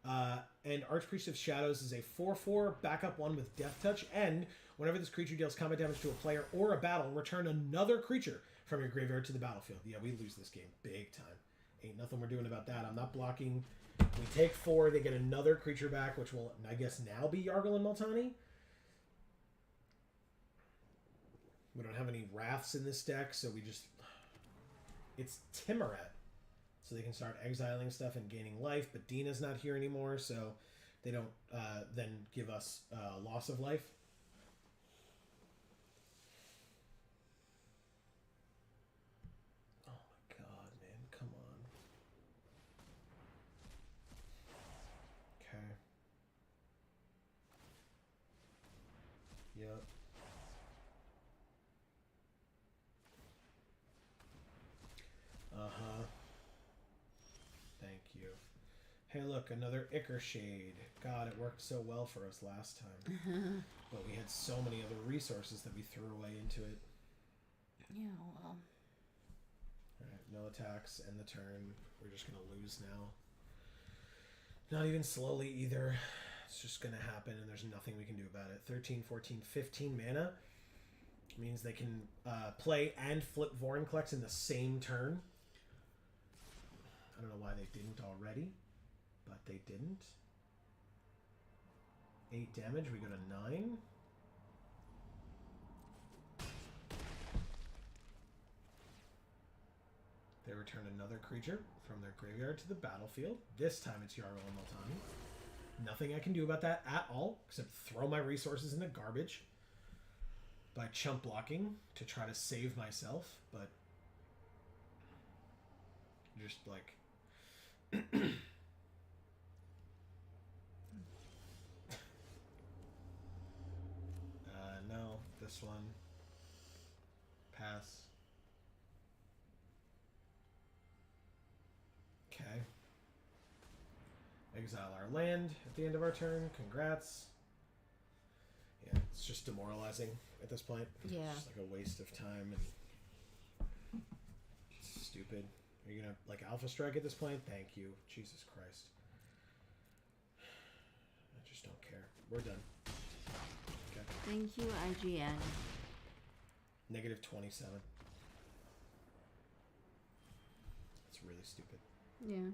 And Archpriest of Shadows is a 4/4 backup one with Death Touch, and whenever this creature deals combat damage to a player or a battle, return another creature from your graveyard to the battlefield. Yeah, we lose this game big time. Ain't nothing we're doing about that. I'm not blocking. We take 4, they get another creature back, which will, I guess, now be Yargle and Multani. We don't have any Wraths in this deck, so we just... It's Timuret. So they can start exiling stuff and gaining life, but Dina's not here anymore, so they don't then give us loss of life. Oh my god, man. Come on. Okay. Yep. Uh-huh. Thank you. Hey, look, another Ichor Shade. God, it worked so well for us last time. But we had so many other resources that we threw away into it. Yeah, well. Alright, no attacks, end the turn. We're just gonna lose now. Not even slowly either. It's just gonna happen and there's nothing we can do about it. 13, 14, 15 mana means they can play and flip Vorinclex in the same turn. I don't know why they didn't already, but they didn't. 8 damage, we go to 9. They return another creature from their graveyard to the battlefield. This time it's Yarrow and Multani. Nothing I can do about that at all, except throw my resources in the garbage by chump blocking to try to save myself, but just like no, this one. Pass. Okay. Exile our land at the end of our turn. Congrats. Yeah, it's just demoralizing at this point. Yeah. It's just like a waste of time and it's stupid. Are you gonna like Alpha Strike at this point? Thank you. Jesus Christ. I just don't care. We're done. Okay. Thank you, IGN. Negative 27. It's really stupid. Yeah.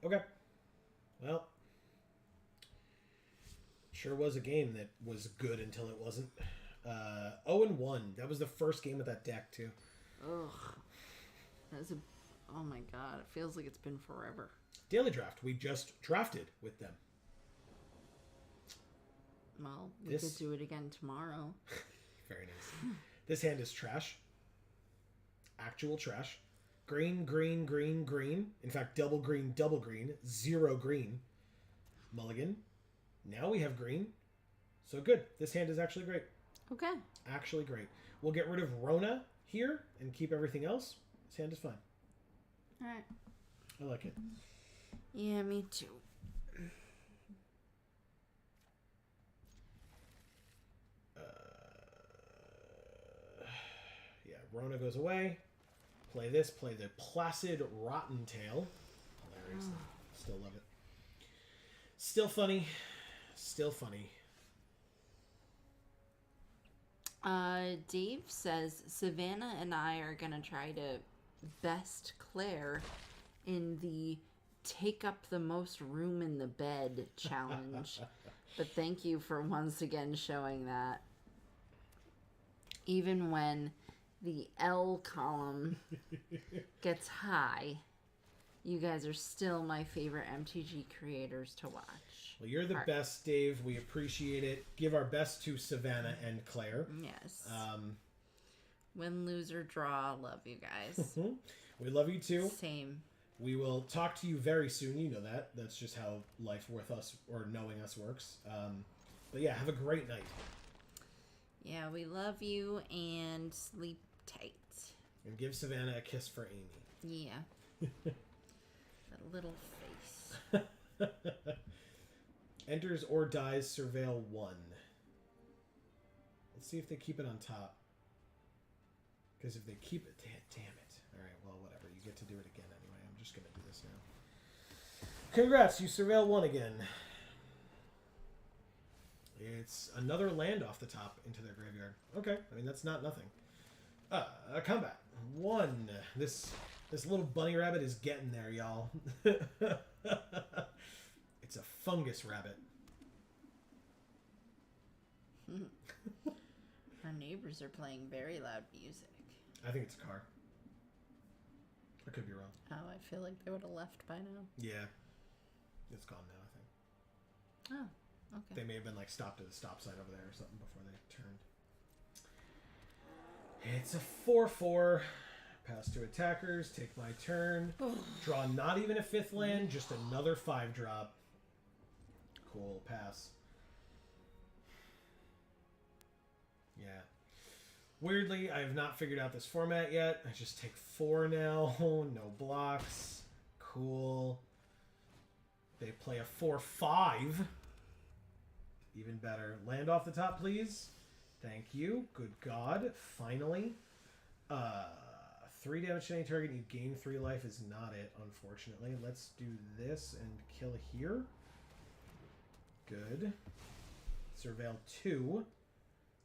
Okay. Well, sure was a game that was good until it wasn't. 0-1. That was the first game of that deck, too. Ugh. That's a. Oh my god! It feels like it's been forever. Daily Draft. We just drafted with them. Well, we could do it again tomorrow. Very nice. This hand is trash. Actual trash. Green, green, green, green. In fact, double green, 0 green. Mulligan. Now we have green. So good. This hand is actually great. Okay. Actually great. We'll get rid of Rona here and keep everything else. This hand is fine. Alright. I like it. Yeah, me too. Yeah, Rona goes away. Play this. Play the Placid Rotten Tail. Hilarious. Still love it. Still funny. Still funny. Dave says Savannah and I are gonna try to best Claire in the take up the most room in the bed challenge. But thank you for once again showing that. Even when the L column gets high, you guys are still my favorite MTG creators to watch. Well, you're the best, Dave. We appreciate it. Give our best to Savannah and Claire. Yes. Win, lose, or draw. Love you guys. We love you too. Same. We will talk to you very soon. You know that. That's just how life with us or knowing us works. But yeah, have a great night. Yeah, we love you and sleep tight. And give Savannah a kiss for Amy. Yeah. That little face. Enters or dies, surveil 1. Let's see if they keep it on top. Because if they keep it... Damn it. Alright, well, whatever. You get to do it again anyway. I'm just going to do this now. Congrats, you surveil 1 again. It's another land off the top into their graveyard. Okay, I mean, that's not nothing. Combat. 1. This little bunny rabbit is getting there, y'all. It's a fungus rabbit. Our neighbors are playing very loud music. I think it's a car. I could be wrong. Oh, I feel like they would have left by now. Yeah. It's gone now, I think. Oh, okay. They may have been like stopped at a stop sign over there or something before they turned. It's a 4/4. Pass to attackers. Take my turn. Draw not even a 5th land, just another 5-drop. Cool. Pass. Yeah. Weirdly, I have not figured out this format yet. I just take 4 now. No blocks. Cool. They play a 4/5. Even better. Land off the top, please. Thank you. Good God. Finally. 3 damage to any target. You gain 3 life is not it, unfortunately. Let's do this and kill here. Good. Surveil 2.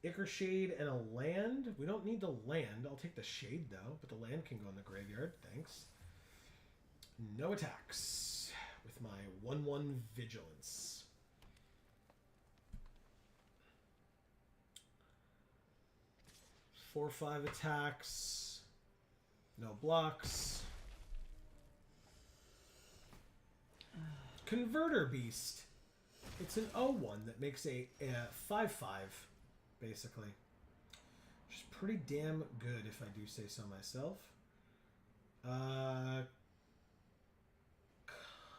Ichor Shade and a land. We don't need the land. I'll take the shade, though. But the land can go in the graveyard. Thanks. No attacks. With my 1/1 Vigilance. Four, 5 attacks. No blocks. Converter Beast. It's an 0/1 that makes a 5/5, basically. Which is pretty damn good, if I do say so myself.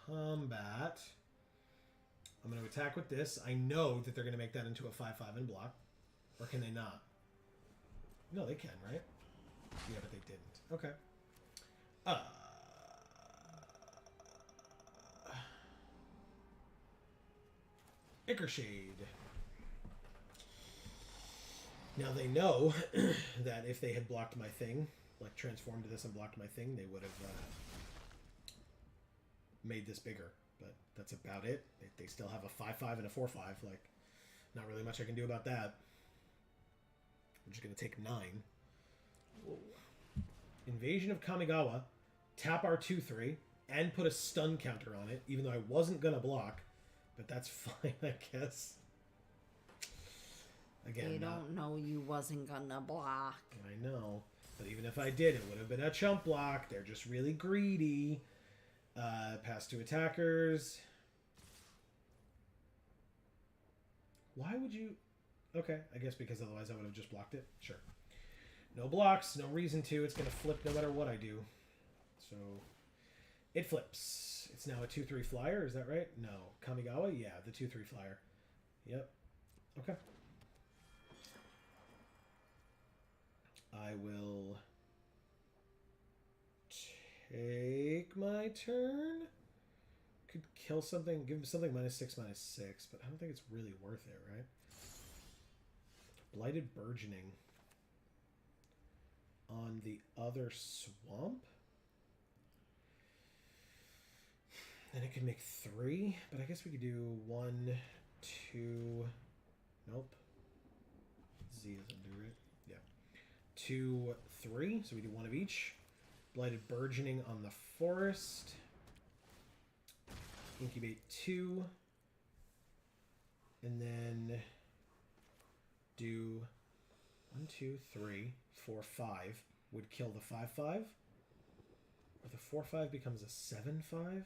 Combat. I'm going to attack with this. I know that they're going to make that into a 5/5 and block. Or can they not? No, they can, right? Yeah, but they didn't. Okay. Ichor Shade. Now they know that if they had blocked my thing, like transformed to this and blocked my thing, they would have made this bigger. But that's about it. They still have a 5/5 and a 4/5. Like, not really much I can do about that. I'm just going to take 9. Whoa. Invasion of Kamigawa. Tap our 2/3 and put a stun counter on it, even though I wasn't going to block. But that's fine, I guess. Again, they don't know you wasn't gonna block. I know. But even if I did, it would have been a chump block. They're just really greedy. Pass 2 attackers. Why would you... Okay, I guess because otherwise I would have just blocked it. Sure. No blocks, no reason to. It's going to flip no matter what I do. So, it flips. It's now a 2/3 flyer, is that right? No. Kamigawa? Yeah, the 2/3 flyer. Yep. Okay. I will take my turn. Could kill something, give him something -6/-6, but I don't think it's really worth it, right? Blighted Burgeoning on the other swamp. Then it could make 3, but I guess we could do 1, 2. Nope. Z doesn't do it. Yeah. 2, 3. So we do 1 of each. Blighted Burgeoning on the forest. Incubate 2. And then do 1, 2, 3, 4, 5. Would kill the 5/5. Or the 4/5 becomes a 7/5.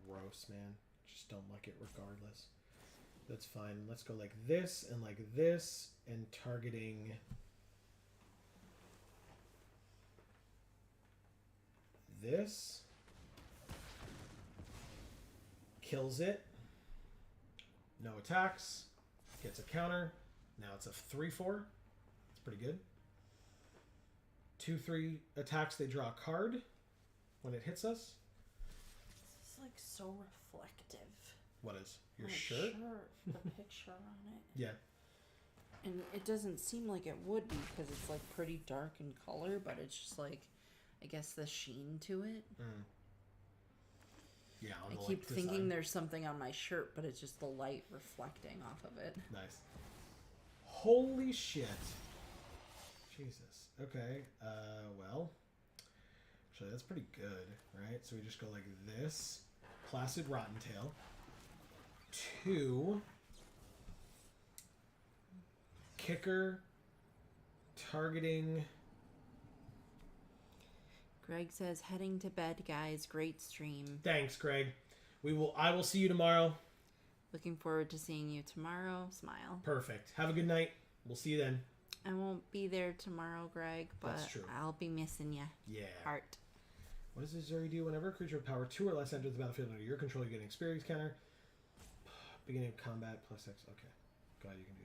Gross, man. Just don't like it regardless. That's fine. Let's go like this, and targeting this. Kills it. No attacks. Gets a counter. Now it's a 3/4. It's pretty good. 2/3 attacks, they draw a card when it hits us. This is like so reflective. What is? Your My shirt? The picture on it. Yeah. And it doesn't seem like it would be because it's like pretty dark in color, but it's just like, I guess the sheen to it. Mm. Yeah, on I the, keep like, thinking design. there's something on my shirt, but it's just the light reflecting off of it. Nice. Holy shit. Jesus. Okay. Well. Actually, that's pretty good, right? So we just go like this. Placid Rottentail. 2. Kicker. Targeting. Greg says, heading to bed, guys. Great stream. Thanks, Greg. I will see you tomorrow. Looking forward to seeing you tomorrow. Smile. Perfect. Have a good night. We'll see you then. I won't be there tomorrow, Greg, but That's true. I'll be missing you. Yeah. Heart. What does Zuri do? Whenever a creature of power 2 or less enters the battlefield under your control, you get an experience counter. Beginning of combat +X. Okay. Glad you can do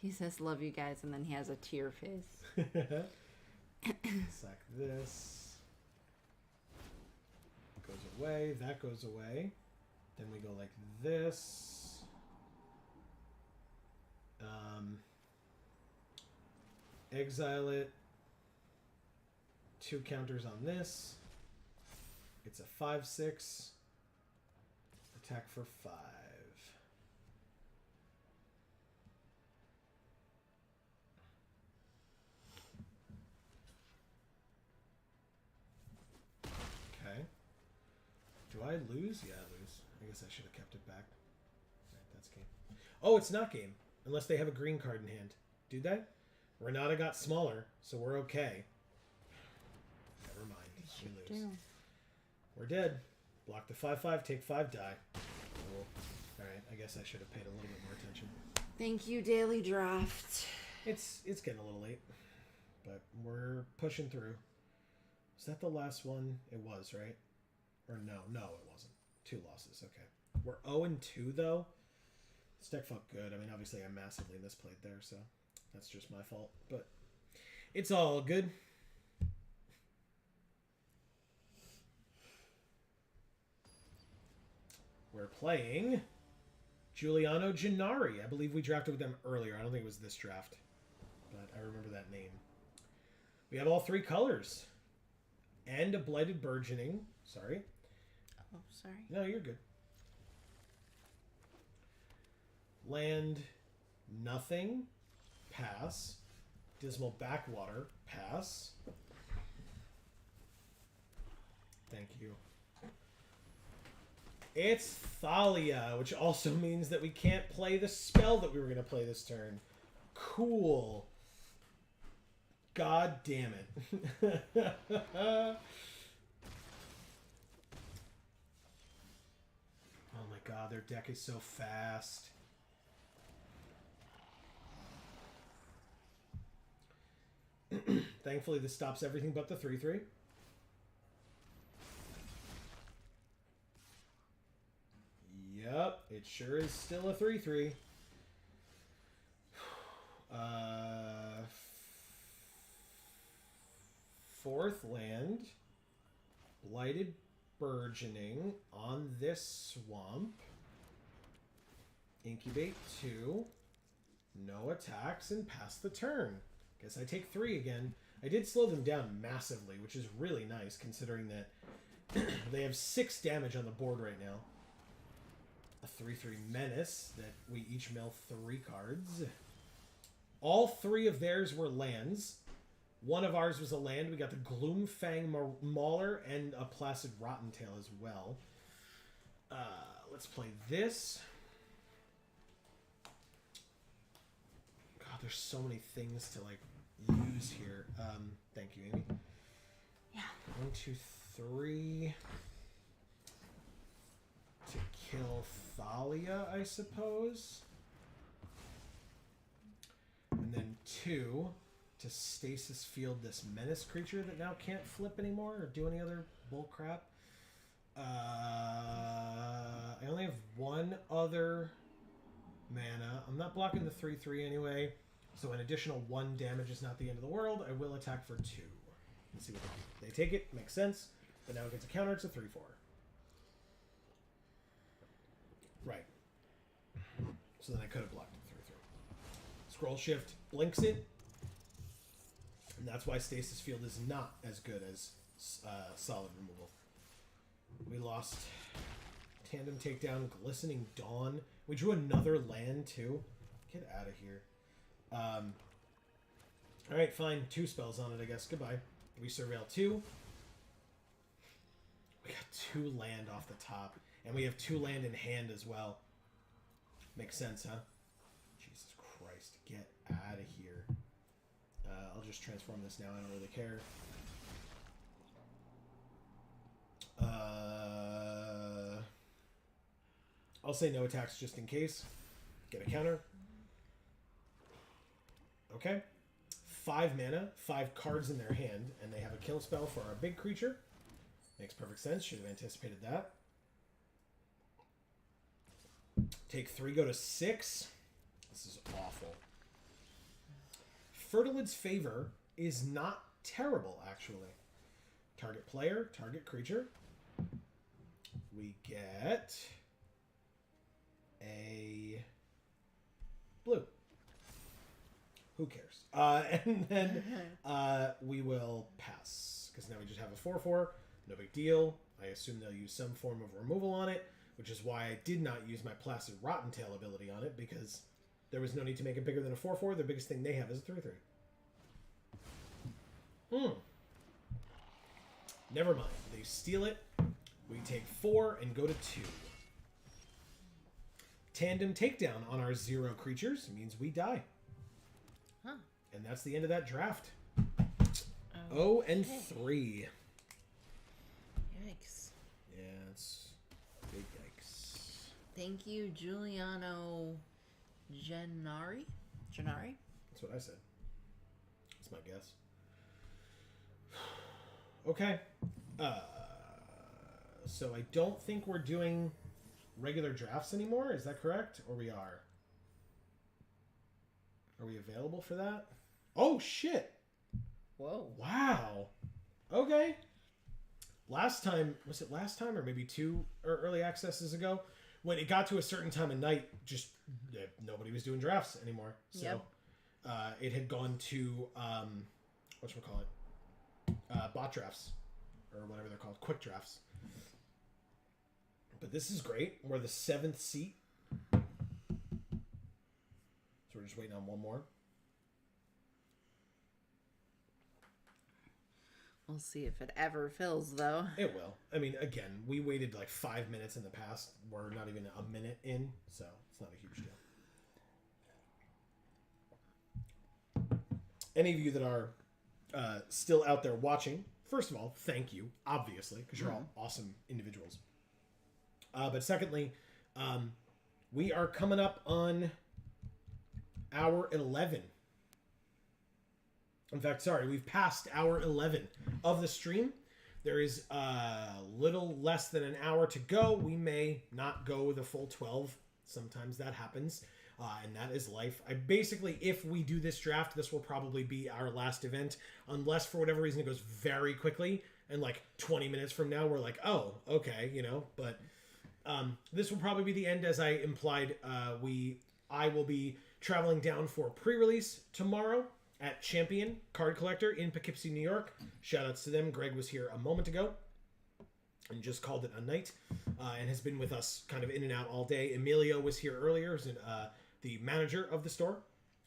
He says, love you guys, and then he has a tear face. that. Sack this. Goes away. That goes away. Then we go like this. Exile it. 2 counters on this. It's a 5/6. Attack for 5. Okay. Do I lose? Yeah, I lose. I guess I should have kept it back. Right, that's game. Oh, it's not game. Unless they have a green card in hand. Do they? Renata got smaller, so we're okay. Never mind. We lose. We're dead. Block the 5/5, take 5, die. Cool. Alright, I guess I should have paid a little bit more attention. Thank you, Daily Draft. It's getting a little late. But we're pushing through. Is that the last one? It was, right? Or no, it wasn't. 2 losses, okay. We're 0-2 though. This deck felt good. I mean, obviously I massively misplayed there, so that's just my fault. But it's all good. We're playing Giuliano Gennari. I believe we drafted with them earlier. I don't think it was this draft, but I remember that name. We have all 3 colors. And a Blighted Burgeoning. Sorry. Oh, sorry. No, you're good. Land, nothing, pass. Dismal Backwater, pass. Thank you. It's Thalia, which also means that we can't play the spell that we were going to play this turn. Cool. God damn it. Oh my god, their deck is so fast. Thankfully, this stops everything but the 3/3. Yep, it sure is still a 3/3. Fourth land, Blighted Burgeoning on this swamp. Incubate 2. No attacks and pass the turn. Guess I take 3 again. I did slow them down massively, which is really nice considering that they have 6 damage on the board right now. A 3/3 Menace that we each mill 3 cards. All 3 of theirs were lands. One of ours was a land. We got the Gloomfang Mauler and a Placid Rottentail as well. Let's play this. God, there's so many things to like use here. Thank you, Amy. Yeah. 1, 2, 3. To kill Thalia, I suppose. And then 2 to stasis field this menace creature that now can't flip anymore or do any other bull crap. I only have 1 other mana. I'm not blocking the 3/3 anyway, so an additional 1 damage is not the end of the world. I will attack for 2. Let's see what they do. They take it, makes sense, but now it gets a counter. It's a 3/4. Right. So then I could have blocked the 3/3. Scroll Shift blinks it. And that's why Stasis Field is not as good as solid removal. We lost Tandem Takedown, Glistening Dawn. We drew another land too. Get out of here. Alright, fine. 2 spells on it, I guess. Goodbye. We surveil 2. We got 2 land off the top. And we have 2 land in hand as well. Makes sense, huh? Jesus Christ. Get out of here. I'll just transform this now. I don't really care. I'll say no attacks just in case. Get a counter. Okay. 5 mana, 5 cards in their hand, and they have a kill spell for our big creature. Makes perfect sense. Should have anticipated that. Take 3, go to 6. This is awful. Fertilid's Favor is not terrible, actually. Target player, target creature. we get a blue. Who cares? And then we will pass. Because now we just have a 4/4. No big deal. I assume they'll use some form of removal on it, which is why I did not use my Placid Rottentail ability on it, because there was no need to make it bigger than a 4/4. The biggest thing they have is a 3/3. Never mind. They steal it. We take 4 and go to 2. Tandem takedown on our 0 creatures means we die. Huh. And that's the end of that draft. 0-3. Yikes. Yeah, it's big yikes. Thank you, Giuliano Gennari. Gennari? That's what I said. That's my guess. Okay. So I don't think we're doing regular drafts anymore. Is that correct? Or we are? Are we available for that? Oh, shit. Whoa. Wow. Okay. Last time, was it last time or maybe 2 early accesses ago? When it got to a certain time of night, just nobody was doing drafts anymore. So it had gone to, whatchamacallit? Bot drafts. Or whatever they're called. Quick drafts. But this is great. We're the 7th seat. So we're just waiting on one more. We'll see if it ever fills, though. It will. I mean, again, we waited like 5 minutes in the past. We're not even a minute in, so it's not a huge deal. Any of you that are still out there watching, first of all, thank you, obviously, because you're all awesome individuals. But secondly, we are coming up on hour 11. In fact, sorry, we've passed hour 11 of the stream. There is a little less than an hour to go. We may not go the full 12. Sometimes that happens, and that is life. I basically, if we do this draft, this will probably be our last event, unless for whatever reason it goes very quickly, and like 20 minutes from now, we're like, oh, okay, you know, but this will probably be the end, as I implied. I will be traveling down for pre-release tomorrow at Champion Card Collector in Poughkeepsie, New York. Shoutouts to them. Greg was here a moment ago and just called it a night, and has been with us kind of in and out all day. Emilio was here earlier, who's the manager of the store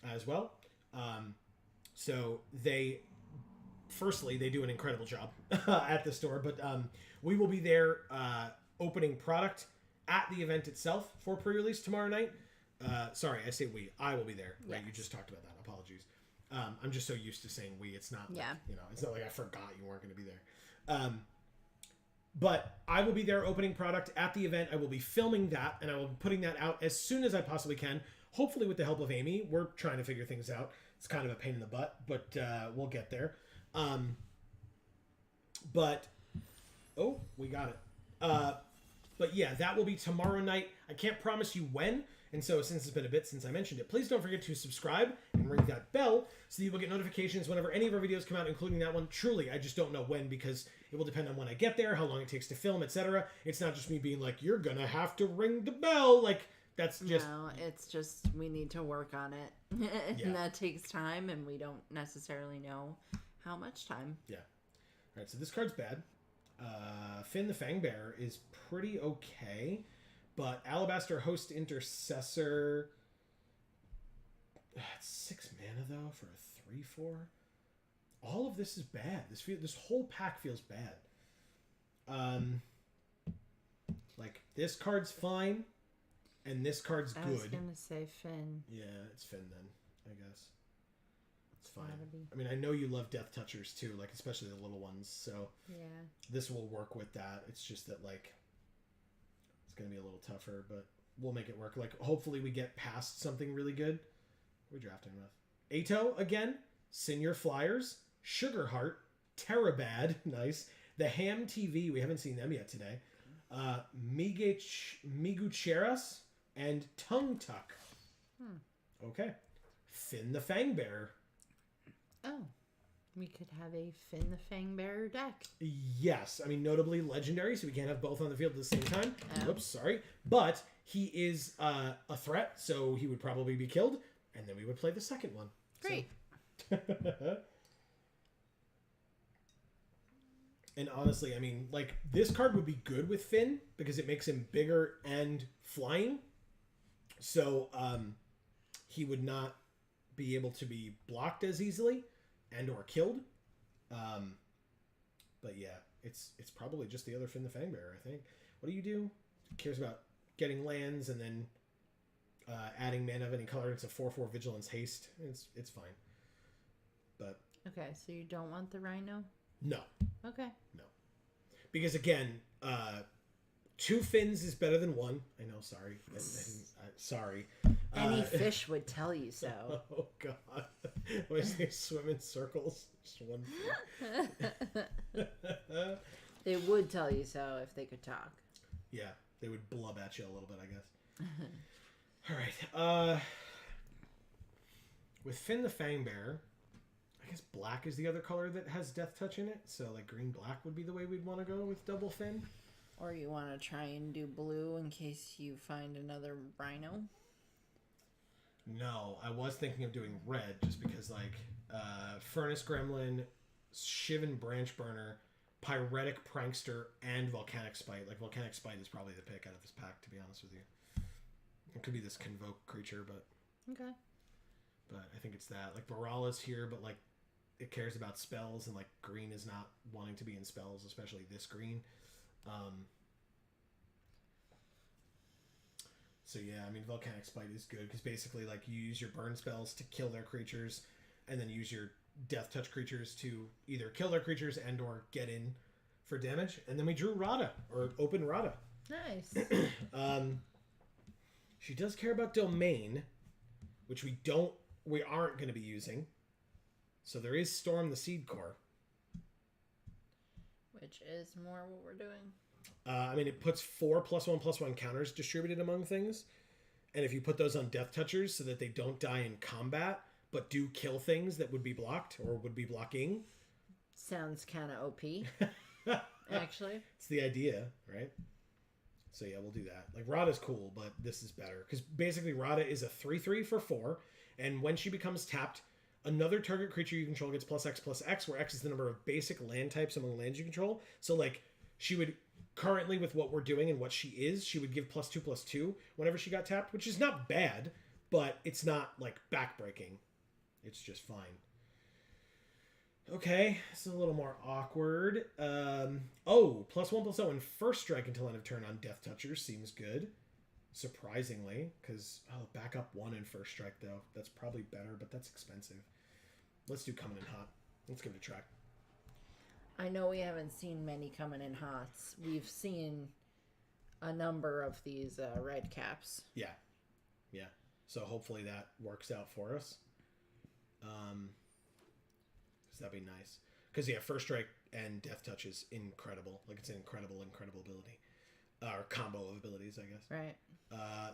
as well. So they do an incredible job at the store, but we will be there opening product at the event itself for pre-release tomorrow night. Sorry, I say we. I will be there. Right? You just talked about that. Apologies. I'm just so used to saying we. It's not like, it's not like I forgot you weren't going to be there. But I will be there opening product at the event. I will be filming that, and I will be putting that out as soon as I possibly can, hopefully with the help of Amy. We're trying to figure things out. It's kind of a pain in the butt, but we'll get there. We got it. But yeah, that will be tomorrow night. I can't promise you when, and so since it's been a bit since I mentioned it, please don't forget to subscribe and ring that bell so that you will get notifications whenever any of our videos come out, including that one. Truly, I just don't know when, because it will depend on when I get there, how long it takes to film, etc. It's not just me being like, you're gonna have to ring the bell. Like, that's just... No, it's just we need to work on it. And that takes time, and we don't necessarily know how much time. Yeah. All right, so this card's bad. Finn the Fangbearer is pretty okay, but Alabaster Host Intercessor, it's 6 mana though for a 3/4. All of this is bad. This whole pack feels bad. Like, this card's fine, and this card's good. I was gonna say Finn. Yeah, it's Finn then, I guess. It's fine. Gotta be. I mean, I know you love Death Touchers too, like especially the little ones, so Yeah. this will work with that. It's just that, like, it's gonna be a little tougher, but we'll make it work. Like, hopefully we get past something really good. What are we drafting with? Ato again, Senior Flyers, Sugarheart, Terabad, nice. The Ham TV, we haven't seen them yet today. Migucheras and Tongue Tuck. Okay. Finn the Fangbearer. Oh, We could have a Finn the Fangbearer deck. Yes, I mean, notably legendary, so we can't have both on the field at the same time. Oh. Whoops, sorry. But he is a threat, so he would probably be killed, and then we would play the second one. Great. So. And honestly, I mean, like, this card would be good with Finn because it makes him bigger and flying. So he would not be able to be blocked as easily and or killed. But yeah, it's probably just the other Finn the Fangbearer, I think. What do you do? It cares about getting lands and then adding mana of any color. It's a 4/4 Vigilance Haste. It's fine. But Okay, so you don't want the Rhino? no. Okay. No. Because again, 2 Finns is better than 1. I know, sorry. Sorry. Any fish would tell you so. Oh, God. Why does they swim in circles? Just one fin. They would tell you so if they could talk. Yeah, they would blub at you a little bit, I guess. All right. With Finn the Fangbearer, I guess black is the other color that has Death Touch in it. So, like, green-black would be the way we'd want to go with double Finn. Or you want to try and do blue in case you find another Rhino? No, I was thinking of doing red just because, like, Furnace Gremlin, Shivan Branch Burner, Pyretic Prankster, and Volcanic Spite. Like, Volcanic Spite is probably the pick out of this pack, to be honest with you. It could be this Convoke creature, but Okay. I think it's that. Like, Varala's here, but, like, it cares about spells, and, like, green is not wanting to be in spells, especially this green. So yeah, I mean, Volcanic Spite is good because basically, like, you use your burn spells to kill their creatures, and then use your Death Touch creatures to either kill their creatures and or get in for damage. And then we drew Rada, or open Rada. Nice. She does care about Domain, which we aren't going to be using. So there is Storm the Seed Core. Which is more what we're doing. I mean, it puts 4 +1/+1 counters distributed among things. And if you put those on Death Touchers so that they don't die in combat, but do kill things that would be blocked or would be blocking. Sounds kind of OP. Actually. It's the idea, right? So yeah, we'll do that. Like, Rada's cool, but this is better. Because basically Rada is a 3/3 for 4. And when she becomes tapped, another target creature you control gets +X/+X, where X is the number of basic land types among lands you control. So, like, she would, currently with what we're doing and what she would give +2/+2 whenever she got tapped, which is not bad, but it's not, like, backbreaking. It's just fine. Okay, this is a little more awkward. +1/+0 and first strike until end of turn on Death Touchers seems good. Surprisingly, because, back up 1 in first strike, though. That's probably better, but that's expensive. Let's do Coming in Hot. Let's give it a try. I know we haven't seen many coming in hots. We've seen a number of these red caps. Yeah. So hopefully that works out for us. So that'd be nice. Because, yeah, first strike and Death Touch is incredible. Like, it's an incredible ability. Or combo of abilities, I guess. Right.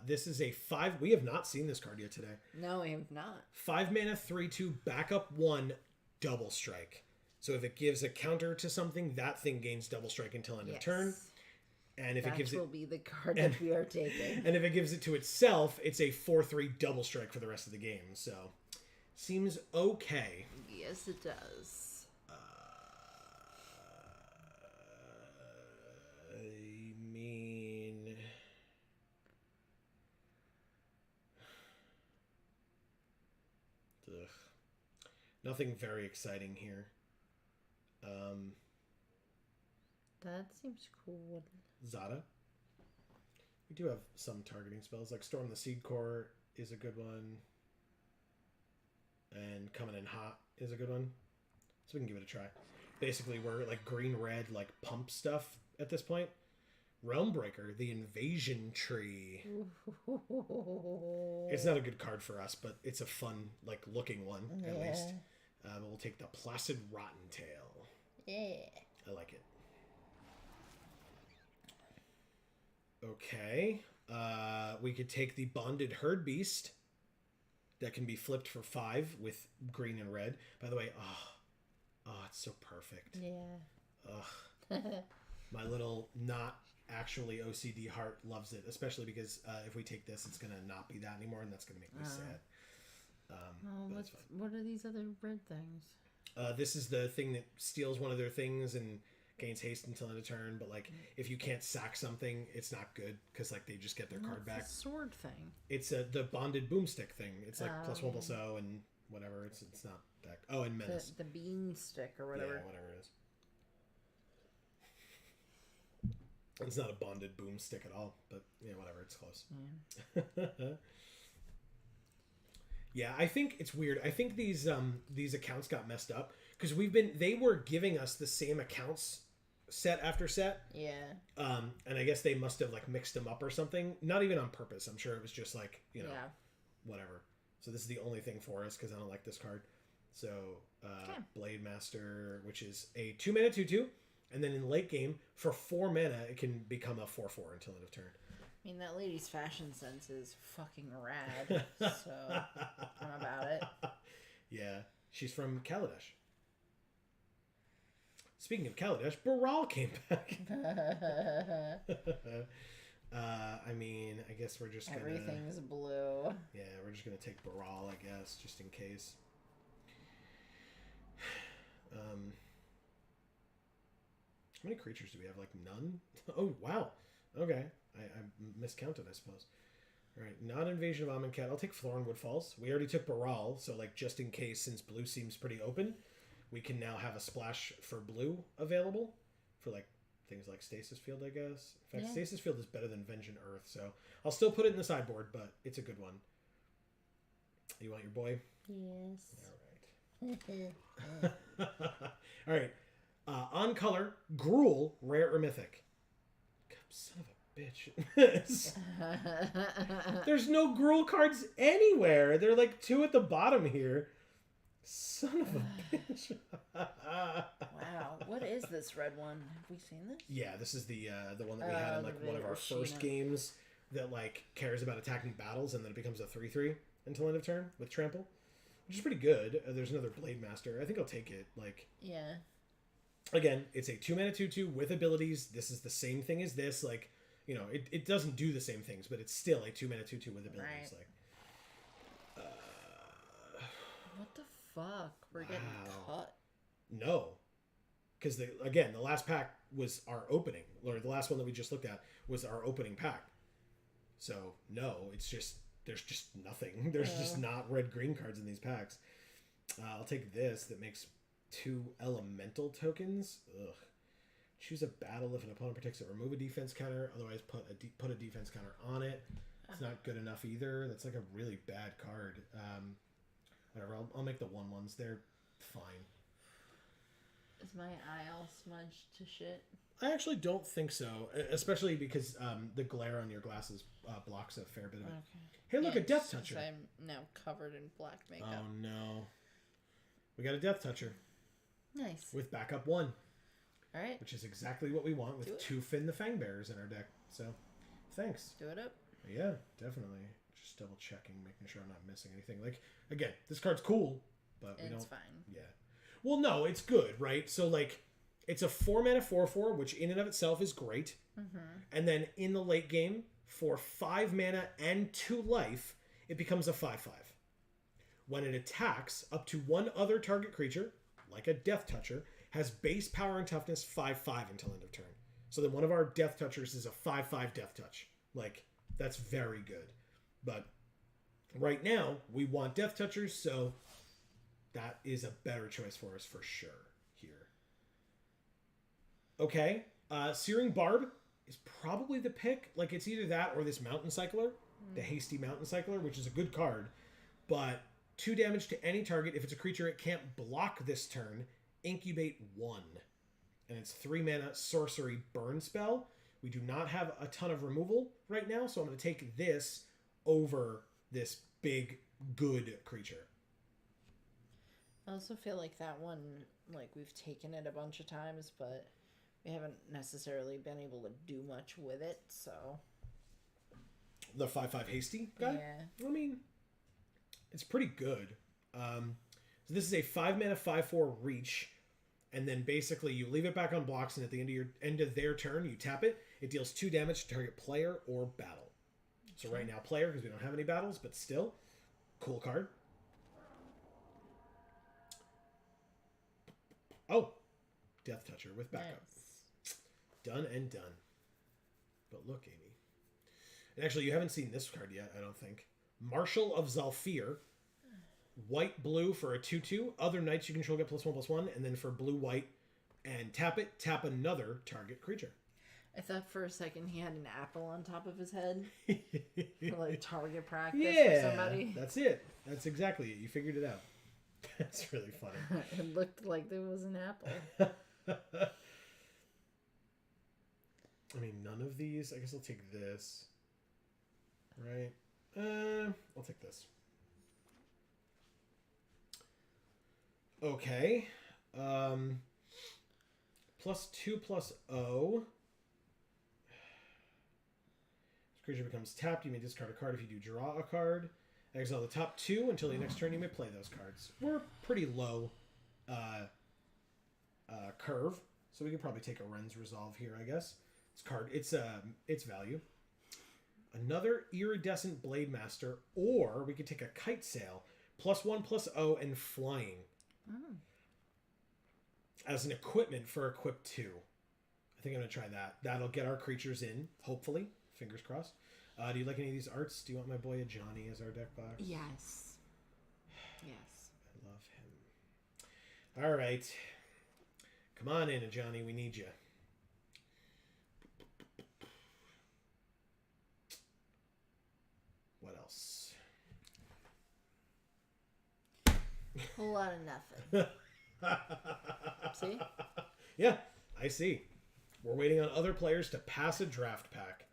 This is a 5. We have not seen this card yet today. No, we have not. 5 mana, 3/2, backup 1, double strike. So if it gives a counter to something, that thing gains double strike until end of turn. And if that it gives will be the card that we are taking. And if it gives it to itself, it's a 4/3 double strike for the rest of the game. So seems okay. Yes, it does. I mean, ugh. Nothing very exciting here. That seems cool. Zada. We do have some targeting spells, like Storm the Seed Core is a good one. And Coming in Hot is a good one. So we can give it a try. Basically, we're like green-red, like pump stuff at this point. Realmbreaker, the Invasion Tree. It's not a good card for us, but it's a fun, like, looking one, at least. But we'll take the Placid Rottentail. Yeah. I like it. Okay. We could take the Bonded Herd Beast. That can be flipped for 5 with green and red. By the way, it's so perfect. Yeah. Ugh. My little not actually OCD heart loves it, especially because if we take this, it's gonna not be that anymore, and that's gonna make me sad. But it's fine. What are these other red things? This is the thing that steals one of their things and gains haste until end of turn. But like, if you can't sack something, it's not good because like they just get their card back. The sword thing. It's the bonded boomstick thing. It's like +1/+0 and whatever. It's not that. Oh, and menace. The bean stick or whatever. Yeah, whatever it is. It's not a bonded boomstick at all, but yeah, whatever. It's close. Yeah. Yeah, I think it's weird. I think these accounts got messed up because they were giving us the same accounts set after set. Yeah. And I guess they must have like mixed them up or something. Not even on purpose. I'm sure it was just like, whatever. So this is the only thing for us because I don't like this card. So Blade Master, which is a 2-mana 2/2, and then in late game for 4 mana it can become a 4/4 until end of turn. I mean, that lady's fashion sense is fucking rad, so I'm about it. Yeah, she's from Kaladesh. Speaking of Kaladesh, Baral came back. I mean, I guess we're just gonna... Everything's blue. Yeah, we're just gonna take Baral, I guess, just in case. How many creatures do we have? Like, none? Oh, wow. Okay. I miscounted, I suppose. All right, not Invasion of Amonkhet. I'll take Florin Woodfalls. We already took Baral, so like just in case, since blue seems pretty open, we can now have a splash for blue available for like things like Stasis Field, I guess. In fact, Stasis Field is better than Vengeance Earth, so I'll still put it in the sideboard, but it's a good one. You want your boy? Yes. All right. All right. On color, Gruul, rare or mythic. Son of a bitch. There's no Gruul cards anywhere. They're like 2 at the bottom here. Son of a bitch. Wow. What is this red one? Have we seen this? Yeah, this is the one that we had in like one of our first games that like cares about attacking battles and then it becomes a 3/3 until end of turn with trample, which is pretty good. There's another Blade Master. I think I'll take it. Like, yeah. Again, it's a 2-mana 2/2 with abilities. This is the same thing as this. Like, you know, it doesn't do the same things, but it's still a 2-mana 2/2 with abilities. Right. Like, what the fuck? We're getting cut. No, because the last pack was our opening, or the last one that we just looked at was our opening pack. So no, it's just there's just nothing. There's just not red-green cards in these packs. I'll take this. That makes 2 elemental tokens. Ugh. Choose a battle if an opponent protects it. Remove a defense counter. Otherwise, put a defense counter on it. It's not good enough either. That's like a really bad card. Whatever. I'll make the 1/1s. They're fine. Is my eye all smudged to shit? I actually don't think so, especially because the glare on your glasses blocks a fair bit of it. Okay. Hey, look, a Death Toucher. I'm now covered in black makeup. Oh no. We got a Death Toucher. Nice. With backup 1. All right. Which is exactly what we want with 2 Finn the Fangbearers in our deck. So, thanks. Do it up. Yeah, definitely. Just double checking, making sure I'm not missing anything. Like, again, this card's cool, but we don't... It's fine. Yeah. Well, no, it's good, right? So, like, it's a 4-mana 4/4, which in and of itself is great. Mm-hmm. And then in the late game, for 5 mana and 2 life, it becomes a 5/5. When it attacks, up to 1 other target creature, like a Death Toucher, has base power and toughness 5/5 until end of turn. So then one of our Death Touchers is a 5/5 Death Touch. Like, that's very good. But right now, we want Death Touchers, so that is a better choice for us for sure here. Okay, Searing Barb is probably the pick. Like, it's either that or this Mountain Cycler, the Hasty Mountain Cycler, which is a good card. But 2 damage to any target. If it's a creature it can't block this turn, incubate 1. And it's 3 mana sorcery burn spell. We do not have a ton of removal right now, so I'm going to take this over this big, good creature. I also feel like that one, like, we've taken it a bunch of times, but we haven't necessarily been able to do much with it, so... The 5/5 Hasty guy? Yeah. I mean, it's pretty good. So this is a 5 mana 5/4 reach. and then basically you leave it back on blocks, and at the end of their turn, you tap it. It deals 2 damage to target player or battle. So right now, player, because we don't have any battles, but still, cool card. Oh, Death Toucher with backup. Nice. Done and done. But look, Amy. And actually, you haven't seen this card yet, I don't think. Marshal of Zalfir. White, blue for a 2/2. Other knights you control get +1/+1. And then for blue, white, and tap it, tap another target creature. I thought for a second he had an apple on top of his head. For like target practice Yeah, for somebody. that's it. That's exactly it. You figured it out. That's really funny. It looked like there was an apple. I mean, none of these. I guess I'll take this. Right? I'll take this. Okay. +2/+0. This creature becomes tapped. You may discard a card if you do draw a card. Exile the top 2 until the next turn. You may play those cards. We're pretty low curve, so we can probably take a Ren's Resolve here, I guess. It's value. Another Iridescent Blade Master, or we could take a Kite Sail, +1/+0 and flying. As an equipment for equip 2. I think I'm going to try that. That'll get our creatures in, hopefully. Fingers crossed. Do you like any of these arts? Do you want my boy Johnny as our deck box? Yes. Yes. I love him. All right. Come on in, Johnny. We need you. What else? Whole lot of nothing. See? Yeah, I see. We're waiting on other players to pass a draft pack.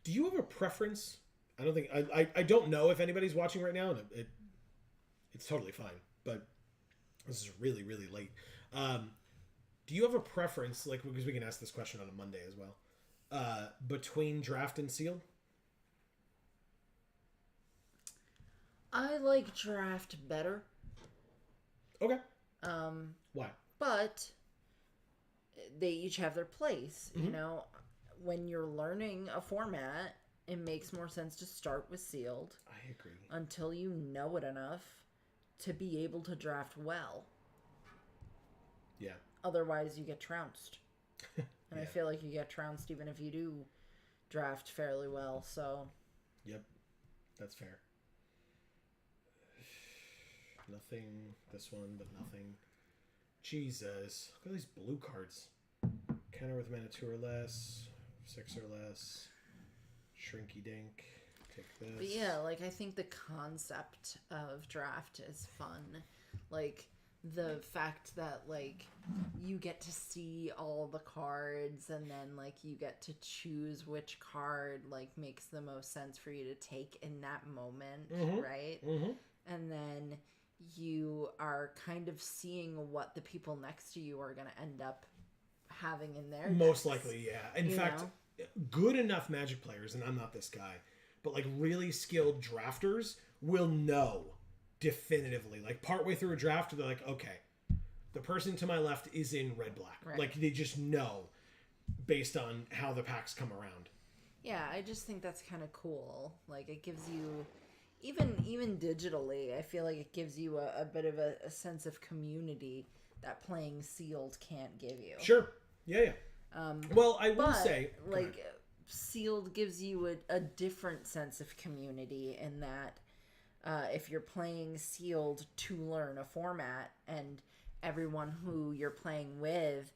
Do you have a preference? I don't think I don't know if anybody's watching right now, and it's totally fine. But this is really, really late. Do you have a preference, like, because we can ask this question on a Monday as well, between draft and sealed? I like draft better. Okay. Why? But they each have their place. You know, when you're learning a format, it makes more sense to start with sealed. I agree. Until you know it enough to be able to draft well. Yeah. Otherwise, you get trounced. And Yeah. I feel like you get trounced even if you do draft fairly well. So. Yep. That's fair. Nothing. This one, but nothing. Jesus. Look at these blue cards. Counter with mana 2 or less. 6 or less. Shrinky dink. Take this. But yeah, like, I think the concept of draft is fun. Like, the fact that, like, you get to see all the cards and then, like, you get to choose which card, like, makes the most sense for you to take in that moment, right? And then you are kind of seeing what the people next to you are going to end up having in their Most decks. likely, yeah. In You fact, know? good enough Magic players, and I'm not this guy, but like really skilled drafters will know definitively. Like partway through a draft, they're like, okay, the person to my left is in red-black. Right. Like they just know based on how the packs come around. Yeah, I just think that's kind of cool. Like, it gives you, even digitally, I feel like it gives you a bit of a sense of community that playing sealed can't give you. Sure. Yeah. Well, I will But, say, like, sealed gives you a different sense of community in that if you're playing sealed to learn a format and everyone who you're playing with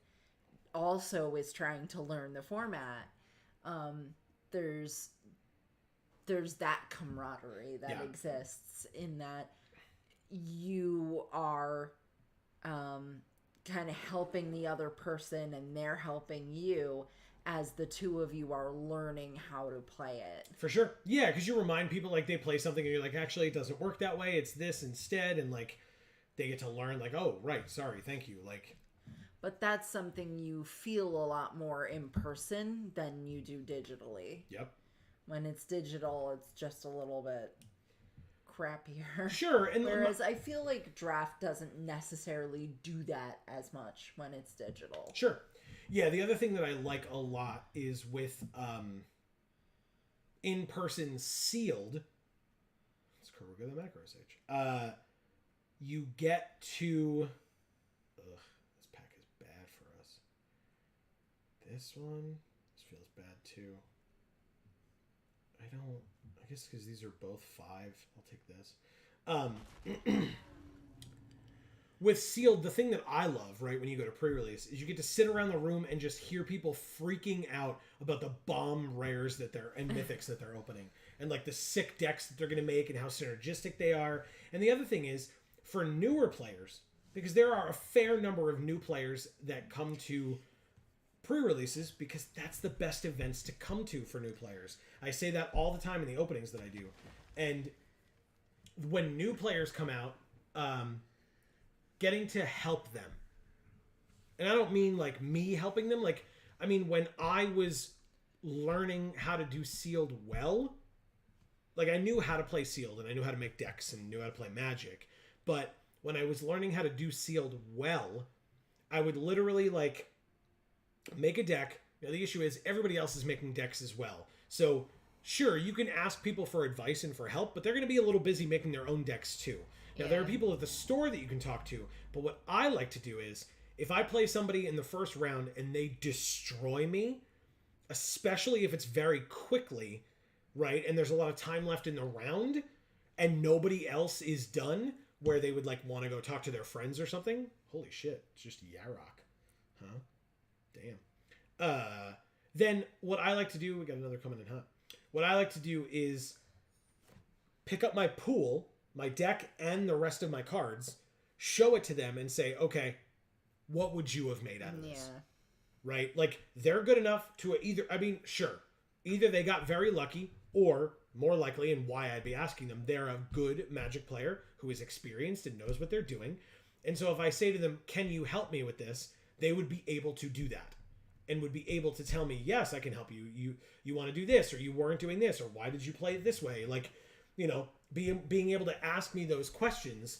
also is trying to learn the format, there's that camaraderie that exists in that you are kind of helping the other person and they're helping you as the two of you are learning how to play it. for sure. Yeah, because you remind people, like, they play something and you're like, actually, it doesn't work that way. It's this instead. And, like, they get to learn, like, oh, right, sorry, thank you. Like, But that's something you feel a lot more in person than you do digitally. yep. When it's digital, it's just a little bit crappier. Sure, and whereas I feel like draft doesn't necessarily do that as much when it's digital. Sure. Yeah, the other thing that I like a lot is with in-person sealed. Let's go to the macros H. You get to. Ugh, this pack is bad for us. This one, this feels bad too. I guess because these are both 5. I'll take this. With sealed, the thing that I love, right, when you go to pre-release, is you get to sit around the room and just hear people freaking out about the bomb rares and mythics that they're opening, and like the sick decks that they're going to make and how synergistic they are. And the other thing is, for newer players, because there are a fair number of new players that come to pre-releases because that's the best events to come to for new players. I say that all the time in the openings that I do. And when new players come out, getting to help them. And I don't mean like me helping them. Like, I mean, when I was learning how to do sealed well, like I knew how to play sealed and I knew how to make decks and knew how to play Magic. But when I was learning how to do sealed well, I would literally like make a deck. Now the issue is everybody else is making decks as well. So sure, you can ask people for advice and for help, but they're going to be a little busy making their own decks too. Now, there are people at the store that you can talk to, but what I like to do is, if I play somebody in the first round and they destroy me, especially if it's very quickly, right, and there's a lot of time left in the round, and nobody else is done, where they would, like, want to go talk to their friends or something, holy shit, it's just Yarok. Huh? Damn. Then, what I like to do, we got another coming in hot. What I like to do is pick up my pool, my deck, and the rest of my cards, show it to them and say, okay, what would you have made out of this? Right? Like, they're good enough to either, I mean, sure, either they got very lucky, or more likely, and why I'd be asking them, they're a good Magic player who is experienced and knows what they're doing. And so if I say to them, can you help me with this? They would be able to do that. And would be able to tell me, yes, I can help you. You want to do this, or you weren't doing this, or why did you play it this way? Like, you know, being able to ask me those questions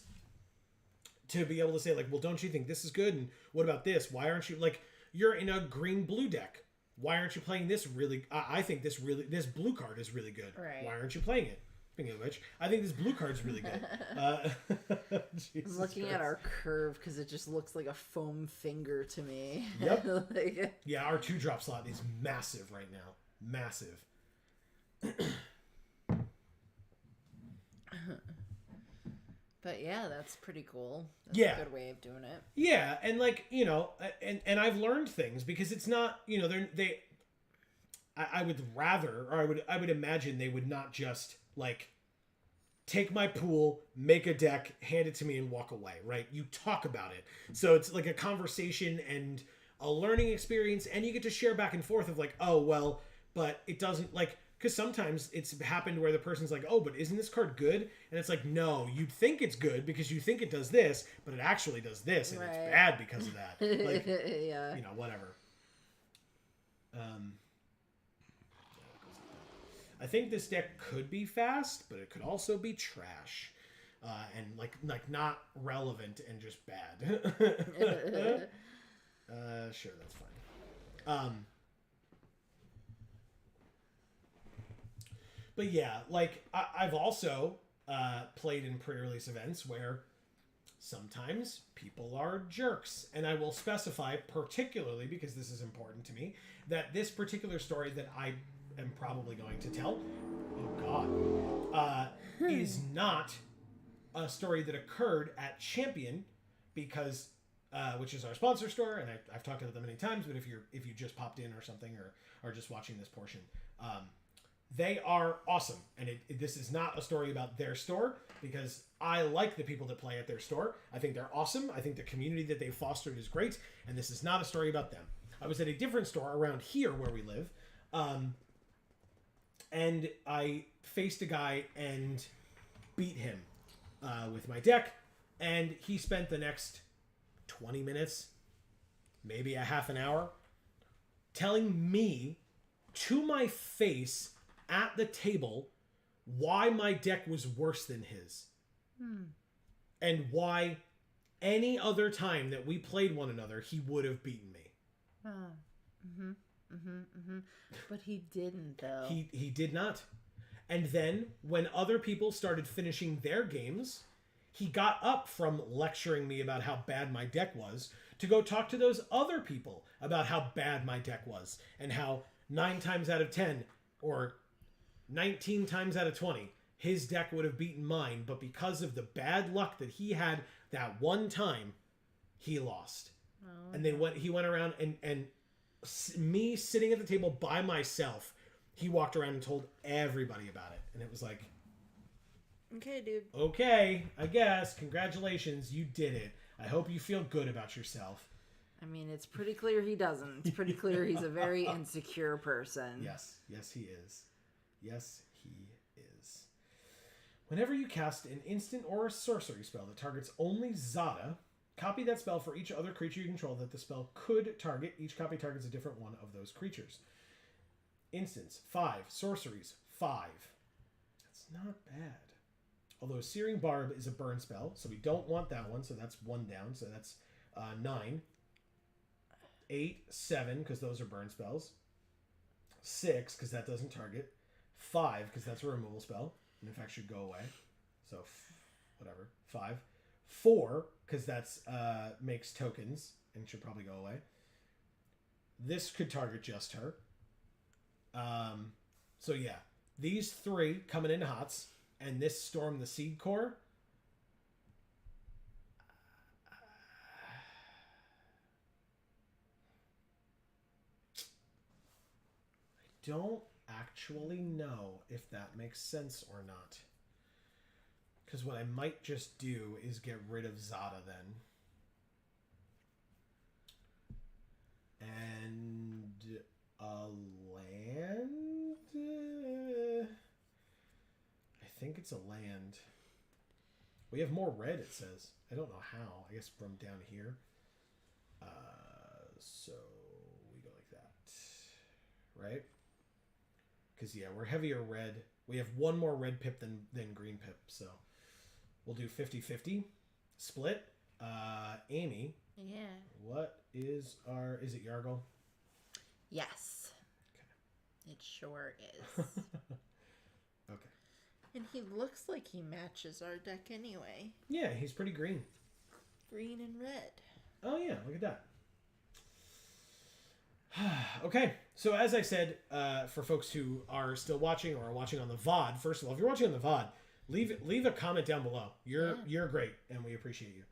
to be able to say, like, well, don't you think this is good? And what about this? Why aren't you, like, you're in a green-blue deck. Why aren't you playing this really? I think this blue card is really good. Right. Why aren't you playing it? Speaking of which, I think this blue card's really good. I'm looking at our curve because it just looks like a foam finger to me. Yep. Like, yeah, our 2-drop slot is massive right now. Massive. but yeah, that's pretty cool. That's Yeah. a good way of doing it. Yeah, and like, you know, and I've learned things because it's not, you know, I would rather, or I would imagine they would not just like take my pool, make a deck, hand it to me and walk away, right? You talk about it. So it's like a conversation and a learning experience, and you get to share back and forth of like, oh, well, but it doesn't, like, because sometimes it's happened where the person's like, oh, but isn't this card good? And it's like, no, you'd think it's good because you think it does this, but it actually does this, and it's bad because of that. Like, yeah. you know, whatever. I think this deck could be fast, but it could also be trash. And like not relevant and just bad. Sure, that's fine. But yeah, like I've also played in pre-release events where sometimes people are jerks, and I will specify particularly because this is important to me that this particular story that I am probably going to tell, oh god, is not a story that occurred at Champion, because which is our sponsor store, and I've talked about them many times. But if you just popped in or something, or just watching this portion, they are awesome, and this is not a story about their store, because I like the people that play at their store. I think they're awesome. I think the community that they've fostered is great, and this is not a story about them. I was at a different store around here where we live, and I faced a guy and beat him with my deck, and he spent the next 20 minutes, maybe a half an hour, telling me to my face at the table why my deck was worse than his. And why any other time that we played one another, he would have beaten me. But he didn't, though. He did not. And then, when other people started finishing their games, he got up from lecturing me about how bad my deck was to go talk to those other people about how bad my deck was and how 9 times out of 10 or 19 times out of 20 his deck would have beaten mine, but because of the bad luck that he had that one time, he lost. And he went around and me sitting at the table by myself, he walked around and told everybody about it. And it was like, Okay, dude. okay, I guess. Congratulations, you did it. I hope you feel good about yourself. I mean, it's pretty clear he doesn't. It's pretty clear he's a very insecure person. Yes, he is. Yes, he is. Whenever you cast an instant or a sorcery spell that targets only Zada, copy that spell for each other creature you control that the spell could target. Each copy targets a different one of those creatures. Instants, 5. Sorceries, 5. That's not bad. Although Searing Barb is a burn spell, so we don't want that one, so that's 1 down, so that's 9. 8, 7, because those are burn spells. 6, because that doesn't target. 5, because that's a removal spell, and in fact should go away. So, whatever. 5. 4, because that's makes tokens, and should probably go away. This could target just her. So yeah, these 3 coming in hots, and this Storm the Seed Core. I don't actually know if that makes sense or not. Because what I might just do is get rid of Zada then. And a land? I think it's a land. We have more red, it says. I don't know how. I guess from down here. So we go like that. Right? Because, yeah, we're heavier red. We have 1 more red pip than green pip, so we'll do 50-50. Split. Amy. Yeah. What is our... Is it Yargle? Yes. Okay. It sure is. Okay. And he looks like he matches our deck anyway. Yeah, he's pretty green. Green and red. Oh, yeah, look at that. Okay, so as I said, for folks who are still watching or are watching on the VOD, first of all, if you're watching on the VOD, leave a comment down below. You're great, and we appreciate you.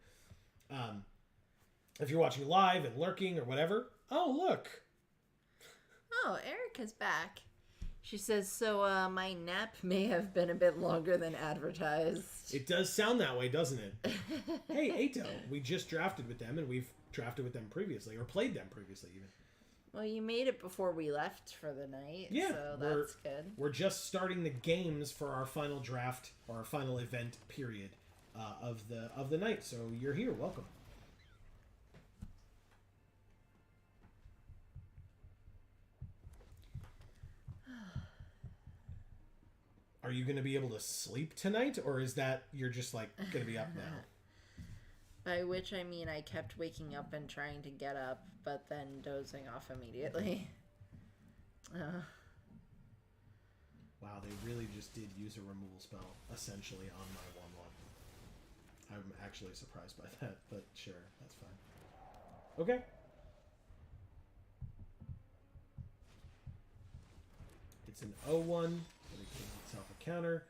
If you're watching live and lurking or whatever, oh, look. Oh, Erica's back. She says, so my nap may have been a bit longer than advertised. It does sound that way, doesn't it? Hey, Ato, we just drafted with them, and we've drafted with them previously, or played them previously even. Well, you made it before we left for the night, Yeah, so that's good. We're just starting the games for our final draft, or our final event period of the night, so you're here. Welcome. Are you going to be able to sleep tonight, or is that you're just like going to be up now? By which I mean I kept waking up and trying to get up, but then dozing off immediately. Wow, they really just did use a removal spell, essentially, on my 1/1. I'm actually surprised by that, but sure, that's fine. Okay. It's an 0/1. It gives itself a counter.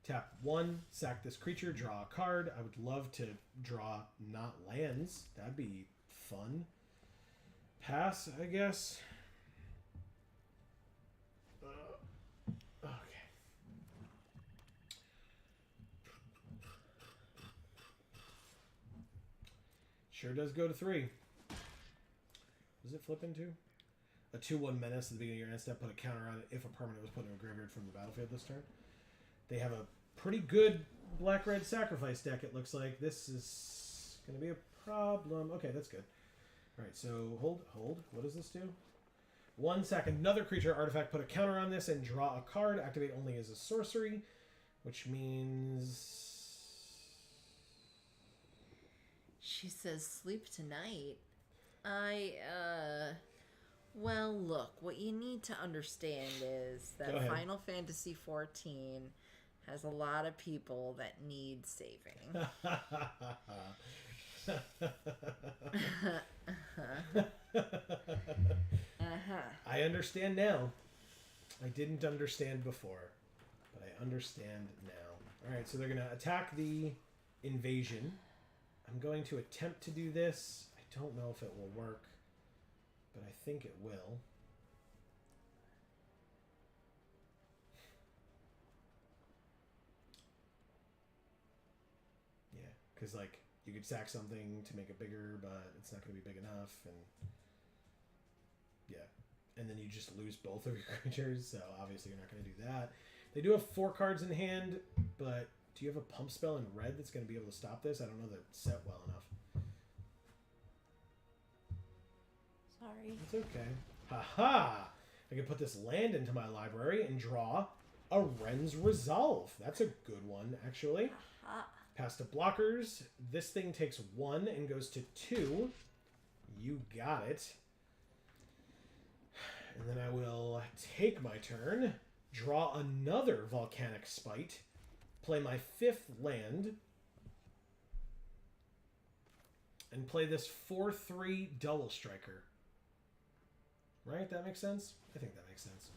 Tap 1, sack this creature, draw a card. I would love to draw not lands. That'd be fun. Pass, I guess. Okay. Sure does go to 3. Does it flip into? A 2/1 menace at the beginning of your end step. Put a counter on it if a permanent was put in a graveyard from the battlefield this turn. They have a pretty good black-red sacrifice deck, it looks like. This is going to be a problem. Okay, that's good. All right, so hold. What does this do? 1, sack another creature artifact, put a counter on this, and draw a card. Activate only as a sorcery. which means She says, sleep tonight. Well, look, what you need to understand is Go that ahead. Final Fantasy XIV has a lot of people that need saving. I understand now. I didn't understand before, but I understand now. Alright, so they're going to attack the invasion. I'm going to attempt to do this. I don't know if it will work, but I think it will. Yeah, because, like, you could sack something to make it bigger, but it's not going to be big enough, and yeah. And then you just lose both of your creatures, so obviously you're not going to do that. They do have 4 cards in hand, but do you have a pump spell in red that's going to be able to stop this? I don't know the set well enough. Sorry. It's okay. Haha! I can put this land into my library and draw a Wren's Resolve. That's a good one, actually. Pass to blockers. This thing takes 1 and goes to 2. You got it. And then I will take my turn, draw another Volcanic Spite, play my 5th land, and play this 4/3 Double Striker. Right? That makes sense? I think that makes sense.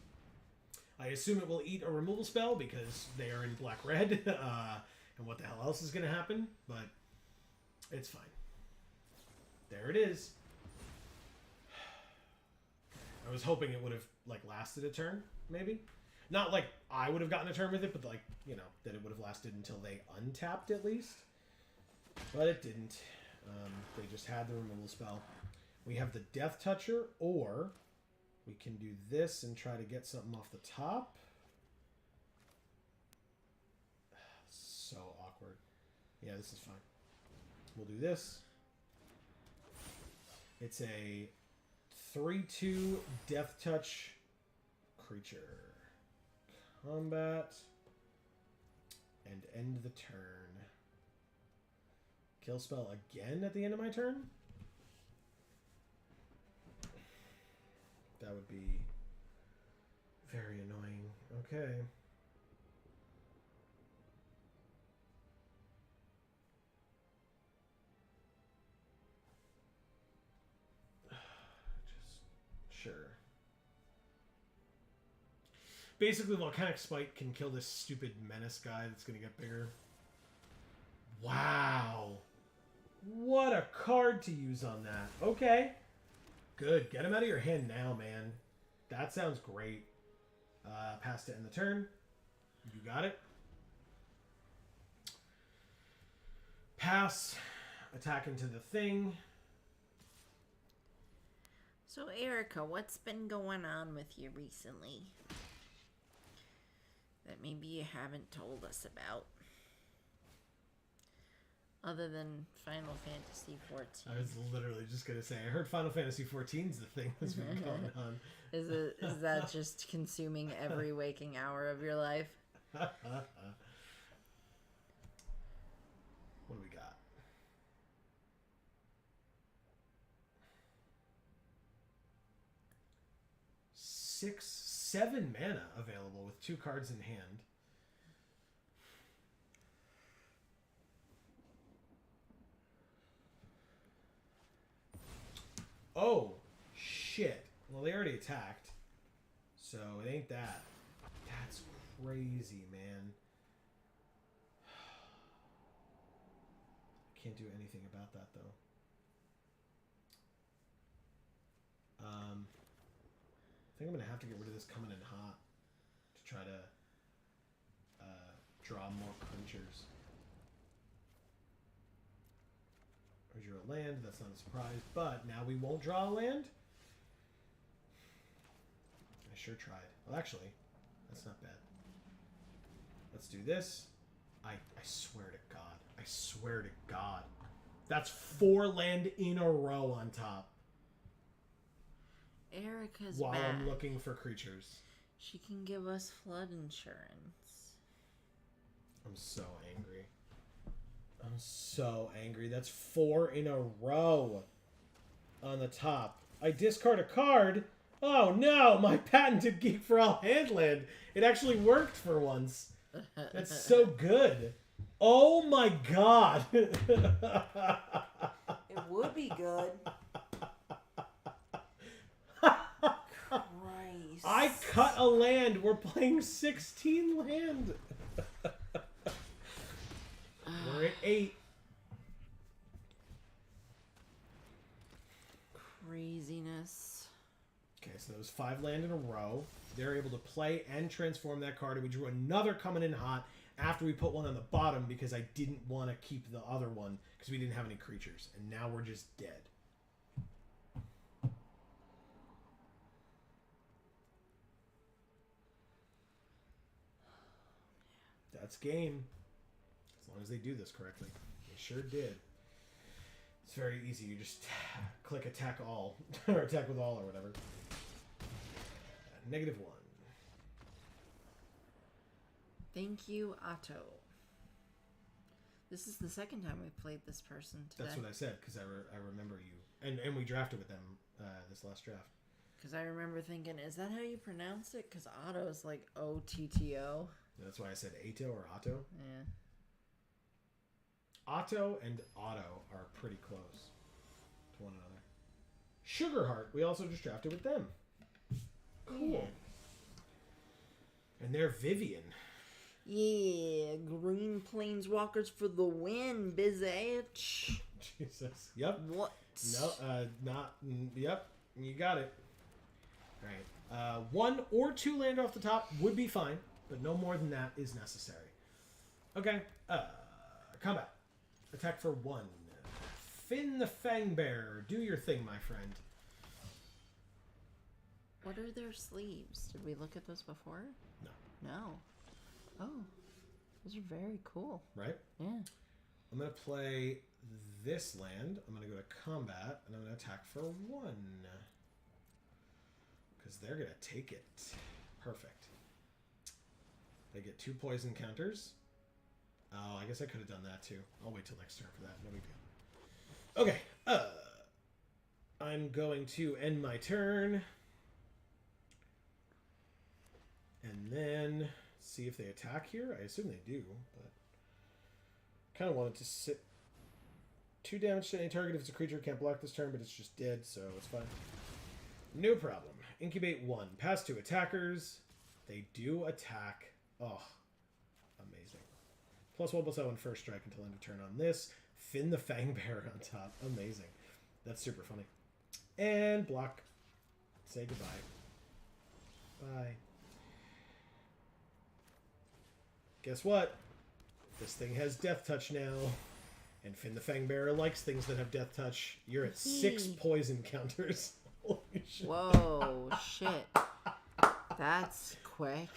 I assume it will eat a removal spell because they are in black-red, and what the hell else is going to happen, but it's fine. There it is. I was hoping it would have, like, lasted a turn, maybe. Not like I would have gotten a turn with it, but, like, you know, that it would have lasted until they untapped at least. But it didn't. They just had the removal spell. We have the Death Toucher, or we can do this and try to get something off the top. So awkward. Yeah, this is fine. We'll do this. It's a 3/2 Death Touch creature. Combat. And end the turn. Kill spell again at the end of my turn? That would be very annoying. Okay. Sure. Basically, Volcanic Spite can kill this stupid menace guy that's going to get bigger. Wow. What a card to use on that. Okay. Good. Get him out of your hand now, man. That sounds great. Pass to end the turn. You got it. Pass. Attack into the thing. So, Erica, what's been going on with you recently that maybe you haven't told us about? Other than Final Fantasy XIV. I was literally just going to say, I heard Final Fantasy XIV is the thing that's been going on. Is that just consuming every waking hour of your life? What do we got? 7 mana available with 2 cards in hand. Oh, shit. Well, they already attacked. So it ain't that. That's crazy, man. Can't do anything about that, though. I think I'm going to have to get rid of this coming in hot to try to draw more creatures. I drew a land. That's not a surprise. But now we won't draw a land? I sure tried. Well, actually, that's not bad. Let's do this. I swear to God. I swear to God. That's 4 land in a row on top. Erica's while back. I'm looking for creatures. She can give us flood insurance. I'm so angry. I'm so angry. That's 4 in a row on the top. I discard a card. Oh no, my patented Geek for All handland. It actually worked for once. That's so good. Oh my god. It would be good. Christ. I cut a land. We're playing 16 land. We're at 8. Craziness. Okay, so those 5 land in a row. They're able to play and transform that card. And we drew another coming in hot after we put one on the bottom because I didn't want to keep the other one because we didn't have any creatures. And now we're just dead. That's game. As long as they do this correctly. They sure did. It's very easy. You just click attack all. Or attack with all or whatever. -1. Thank you, Otto. This is the second time we've played this person today. That's what I said, because I remember you. And we drafted with them this last draft. Because I remember thinking, is that how you pronounce it? Because Otto's like O-T-T-O. That's why I said Ato or Otto. Yeah. Otto and Otto are pretty close to one another. Sugarheart, we also just drafted with them. Cool. Yeah. And they're Vivian. Yeah, green planeswalkers for the win, bitch. Jesus. Yep. What? No, yep, you got it. Alright. 1 or 2 land off the top would be fine, but no more than that is necessary. Okay. Combat. Attack for 1. Finn the Fangbearer. Do your thing, my friend. What are their sleeves? Did we look at those before? No. No. Oh, those are very cool. Right? Yeah. I'm going to play this land. I'm going to go to combat, and I'm going to attack for 1. Because they're going to take it. Perfect. They get 2 poison counters. Oh, I guess I could have done that too. I'll wait till next turn for that. No big deal. Okay. I'm going to end my turn. And then see if they attack here. I assume they do, but kind of wanted to sit 2 damage to any target if it's a creature. Can't block this turn, but it's just dead, so it's fine. No problem. Incubate 1. Pass 2 attackers. They do attack. Oh, amazing. +1/+0 first strike until end of turn on this. Finn the Fangbearer on top. Amazing. That's super funny. And block. Say goodbye. Bye. Guess what? This thing has Death Touch now. And Finn the Fangbearer likes things that have Death Touch. You're at 6 poison counters. Holy shit. Whoa, shit. That's quick.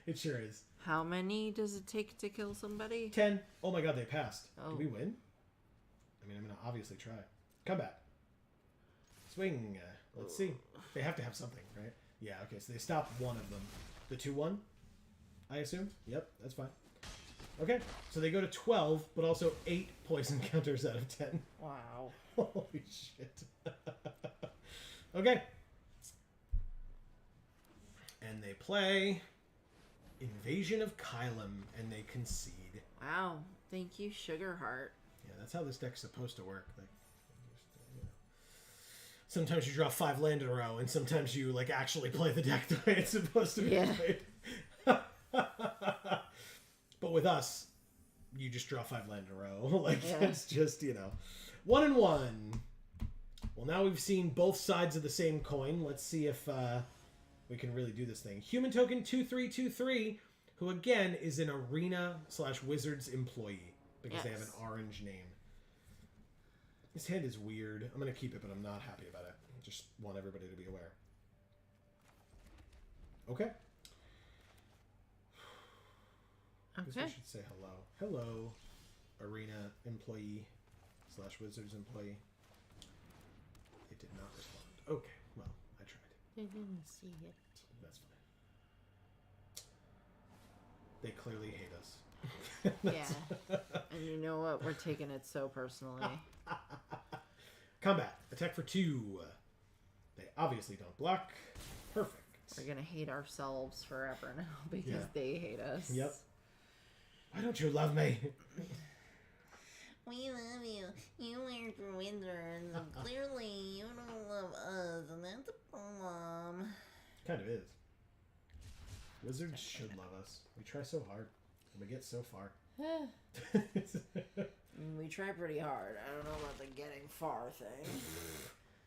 It sure is. How many does it take to kill somebody? 10. Oh my god, they passed. Oh. Did we win? I mean, I'm going to obviously try. Combat. Swing. Let's see. They have to have something, right? Yeah, okay, so they stopped one of them. The 2/1, I assume? Yep, that's fine. Okay, so they go to 12, but also 8 poison counters out of 10. Wow. Holy shit. Okay. And they play Invasion of Kylum, and they concede. Wow. Thank you, Sugarheart. Yeah, that's how this deck's supposed to work. Like, just, sometimes you draw 5 land in a row, and sometimes you like actually play the deck the way it's supposed to be played. But with us, you just draw 5 land in a row. Like it's just 1 and 1. Well, now we've seen both sides of the same coin. Let's see if we can really do this thing. Human token 2323, who again is an Arena/Wizards employee because they have an orange name. This hand is weird. I'm going to keep it, but I'm not happy about it. I just want everybody to be aware. Okay. I guess we should say hello. Hello, Arena employee/Wizards employee. They did not respond. Okay, well, I tried. I didn't see it. That's fine. They clearly hate us. Yeah. And you know what? We're taking it so personally. Combat. Attack for 2. They obviously don't block. Perfect. We're gonna hate ourselves forever now because Yeah. they hate us. Yep. Why don't you love me? We love you. You work for Wizards, and clearly you don't love us, and that's a problem. Kind of is. Wizards should love us. We try so hard. And we get so far. We try pretty hard. I don't know about the getting far thing.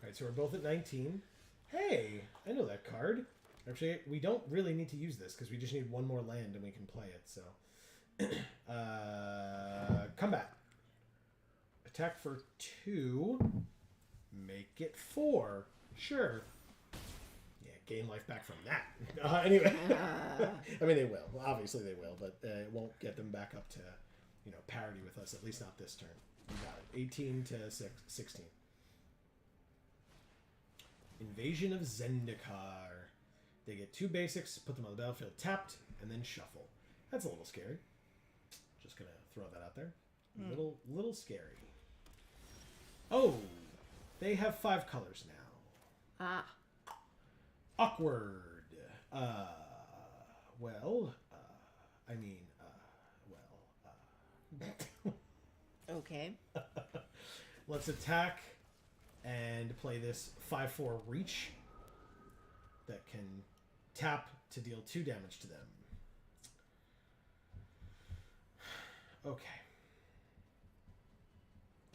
Alright, so we're both at 19. Hey, I know that card. Actually, we don't really need to use this because we just need one more land and we can play it, so. Combat. Attack for 2. Make it 4. Sure. Yeah, gain life back from that. Anyway. I mean, they will. Obviously they will, but it won't get them back up to, parity with us, at least not this turn. You got it. 18 to 16. Invasion of Zendikar. They get 2 basics, put them on the battlefield tapped, and then shuffle. That's a little scary. Just gonna throw that out there. Little scary. Oh, they have 5 colors now. Ah. Awkward. Okay. Let's attack and play this 5/4 reach that can tap to deal 2 damage to them. Okay.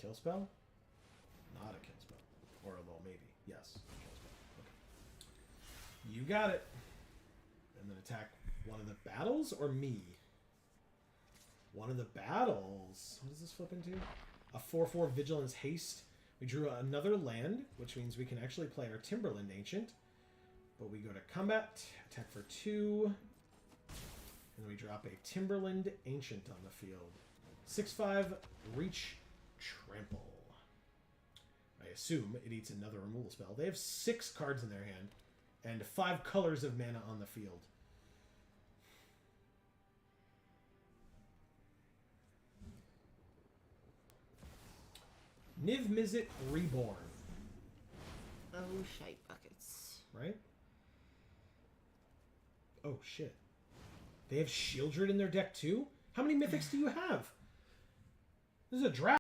Kill spell? Not a kill spell. Or well, maybe. Yes. Kill spell. Okay. You got it. And then attack one of the battles or me? One of the battles. What does this flip into? A 4/4 Vigilance Haste. We drew another land, which means we can actually play our Timberland Ancient. But we go to combat, attack for 2, and we drop a Timberland Ancient on the field. 6/5, reach, trample. I assume it eats another removal spell. They have 6 cards in their hand, and 5 colors of mana on the field. Niv Mizzet Reborn. Oh, shite buckets. Right? Oh, shit. They have Shieldred in their deck, too? How many mythics do you have? This is a draft.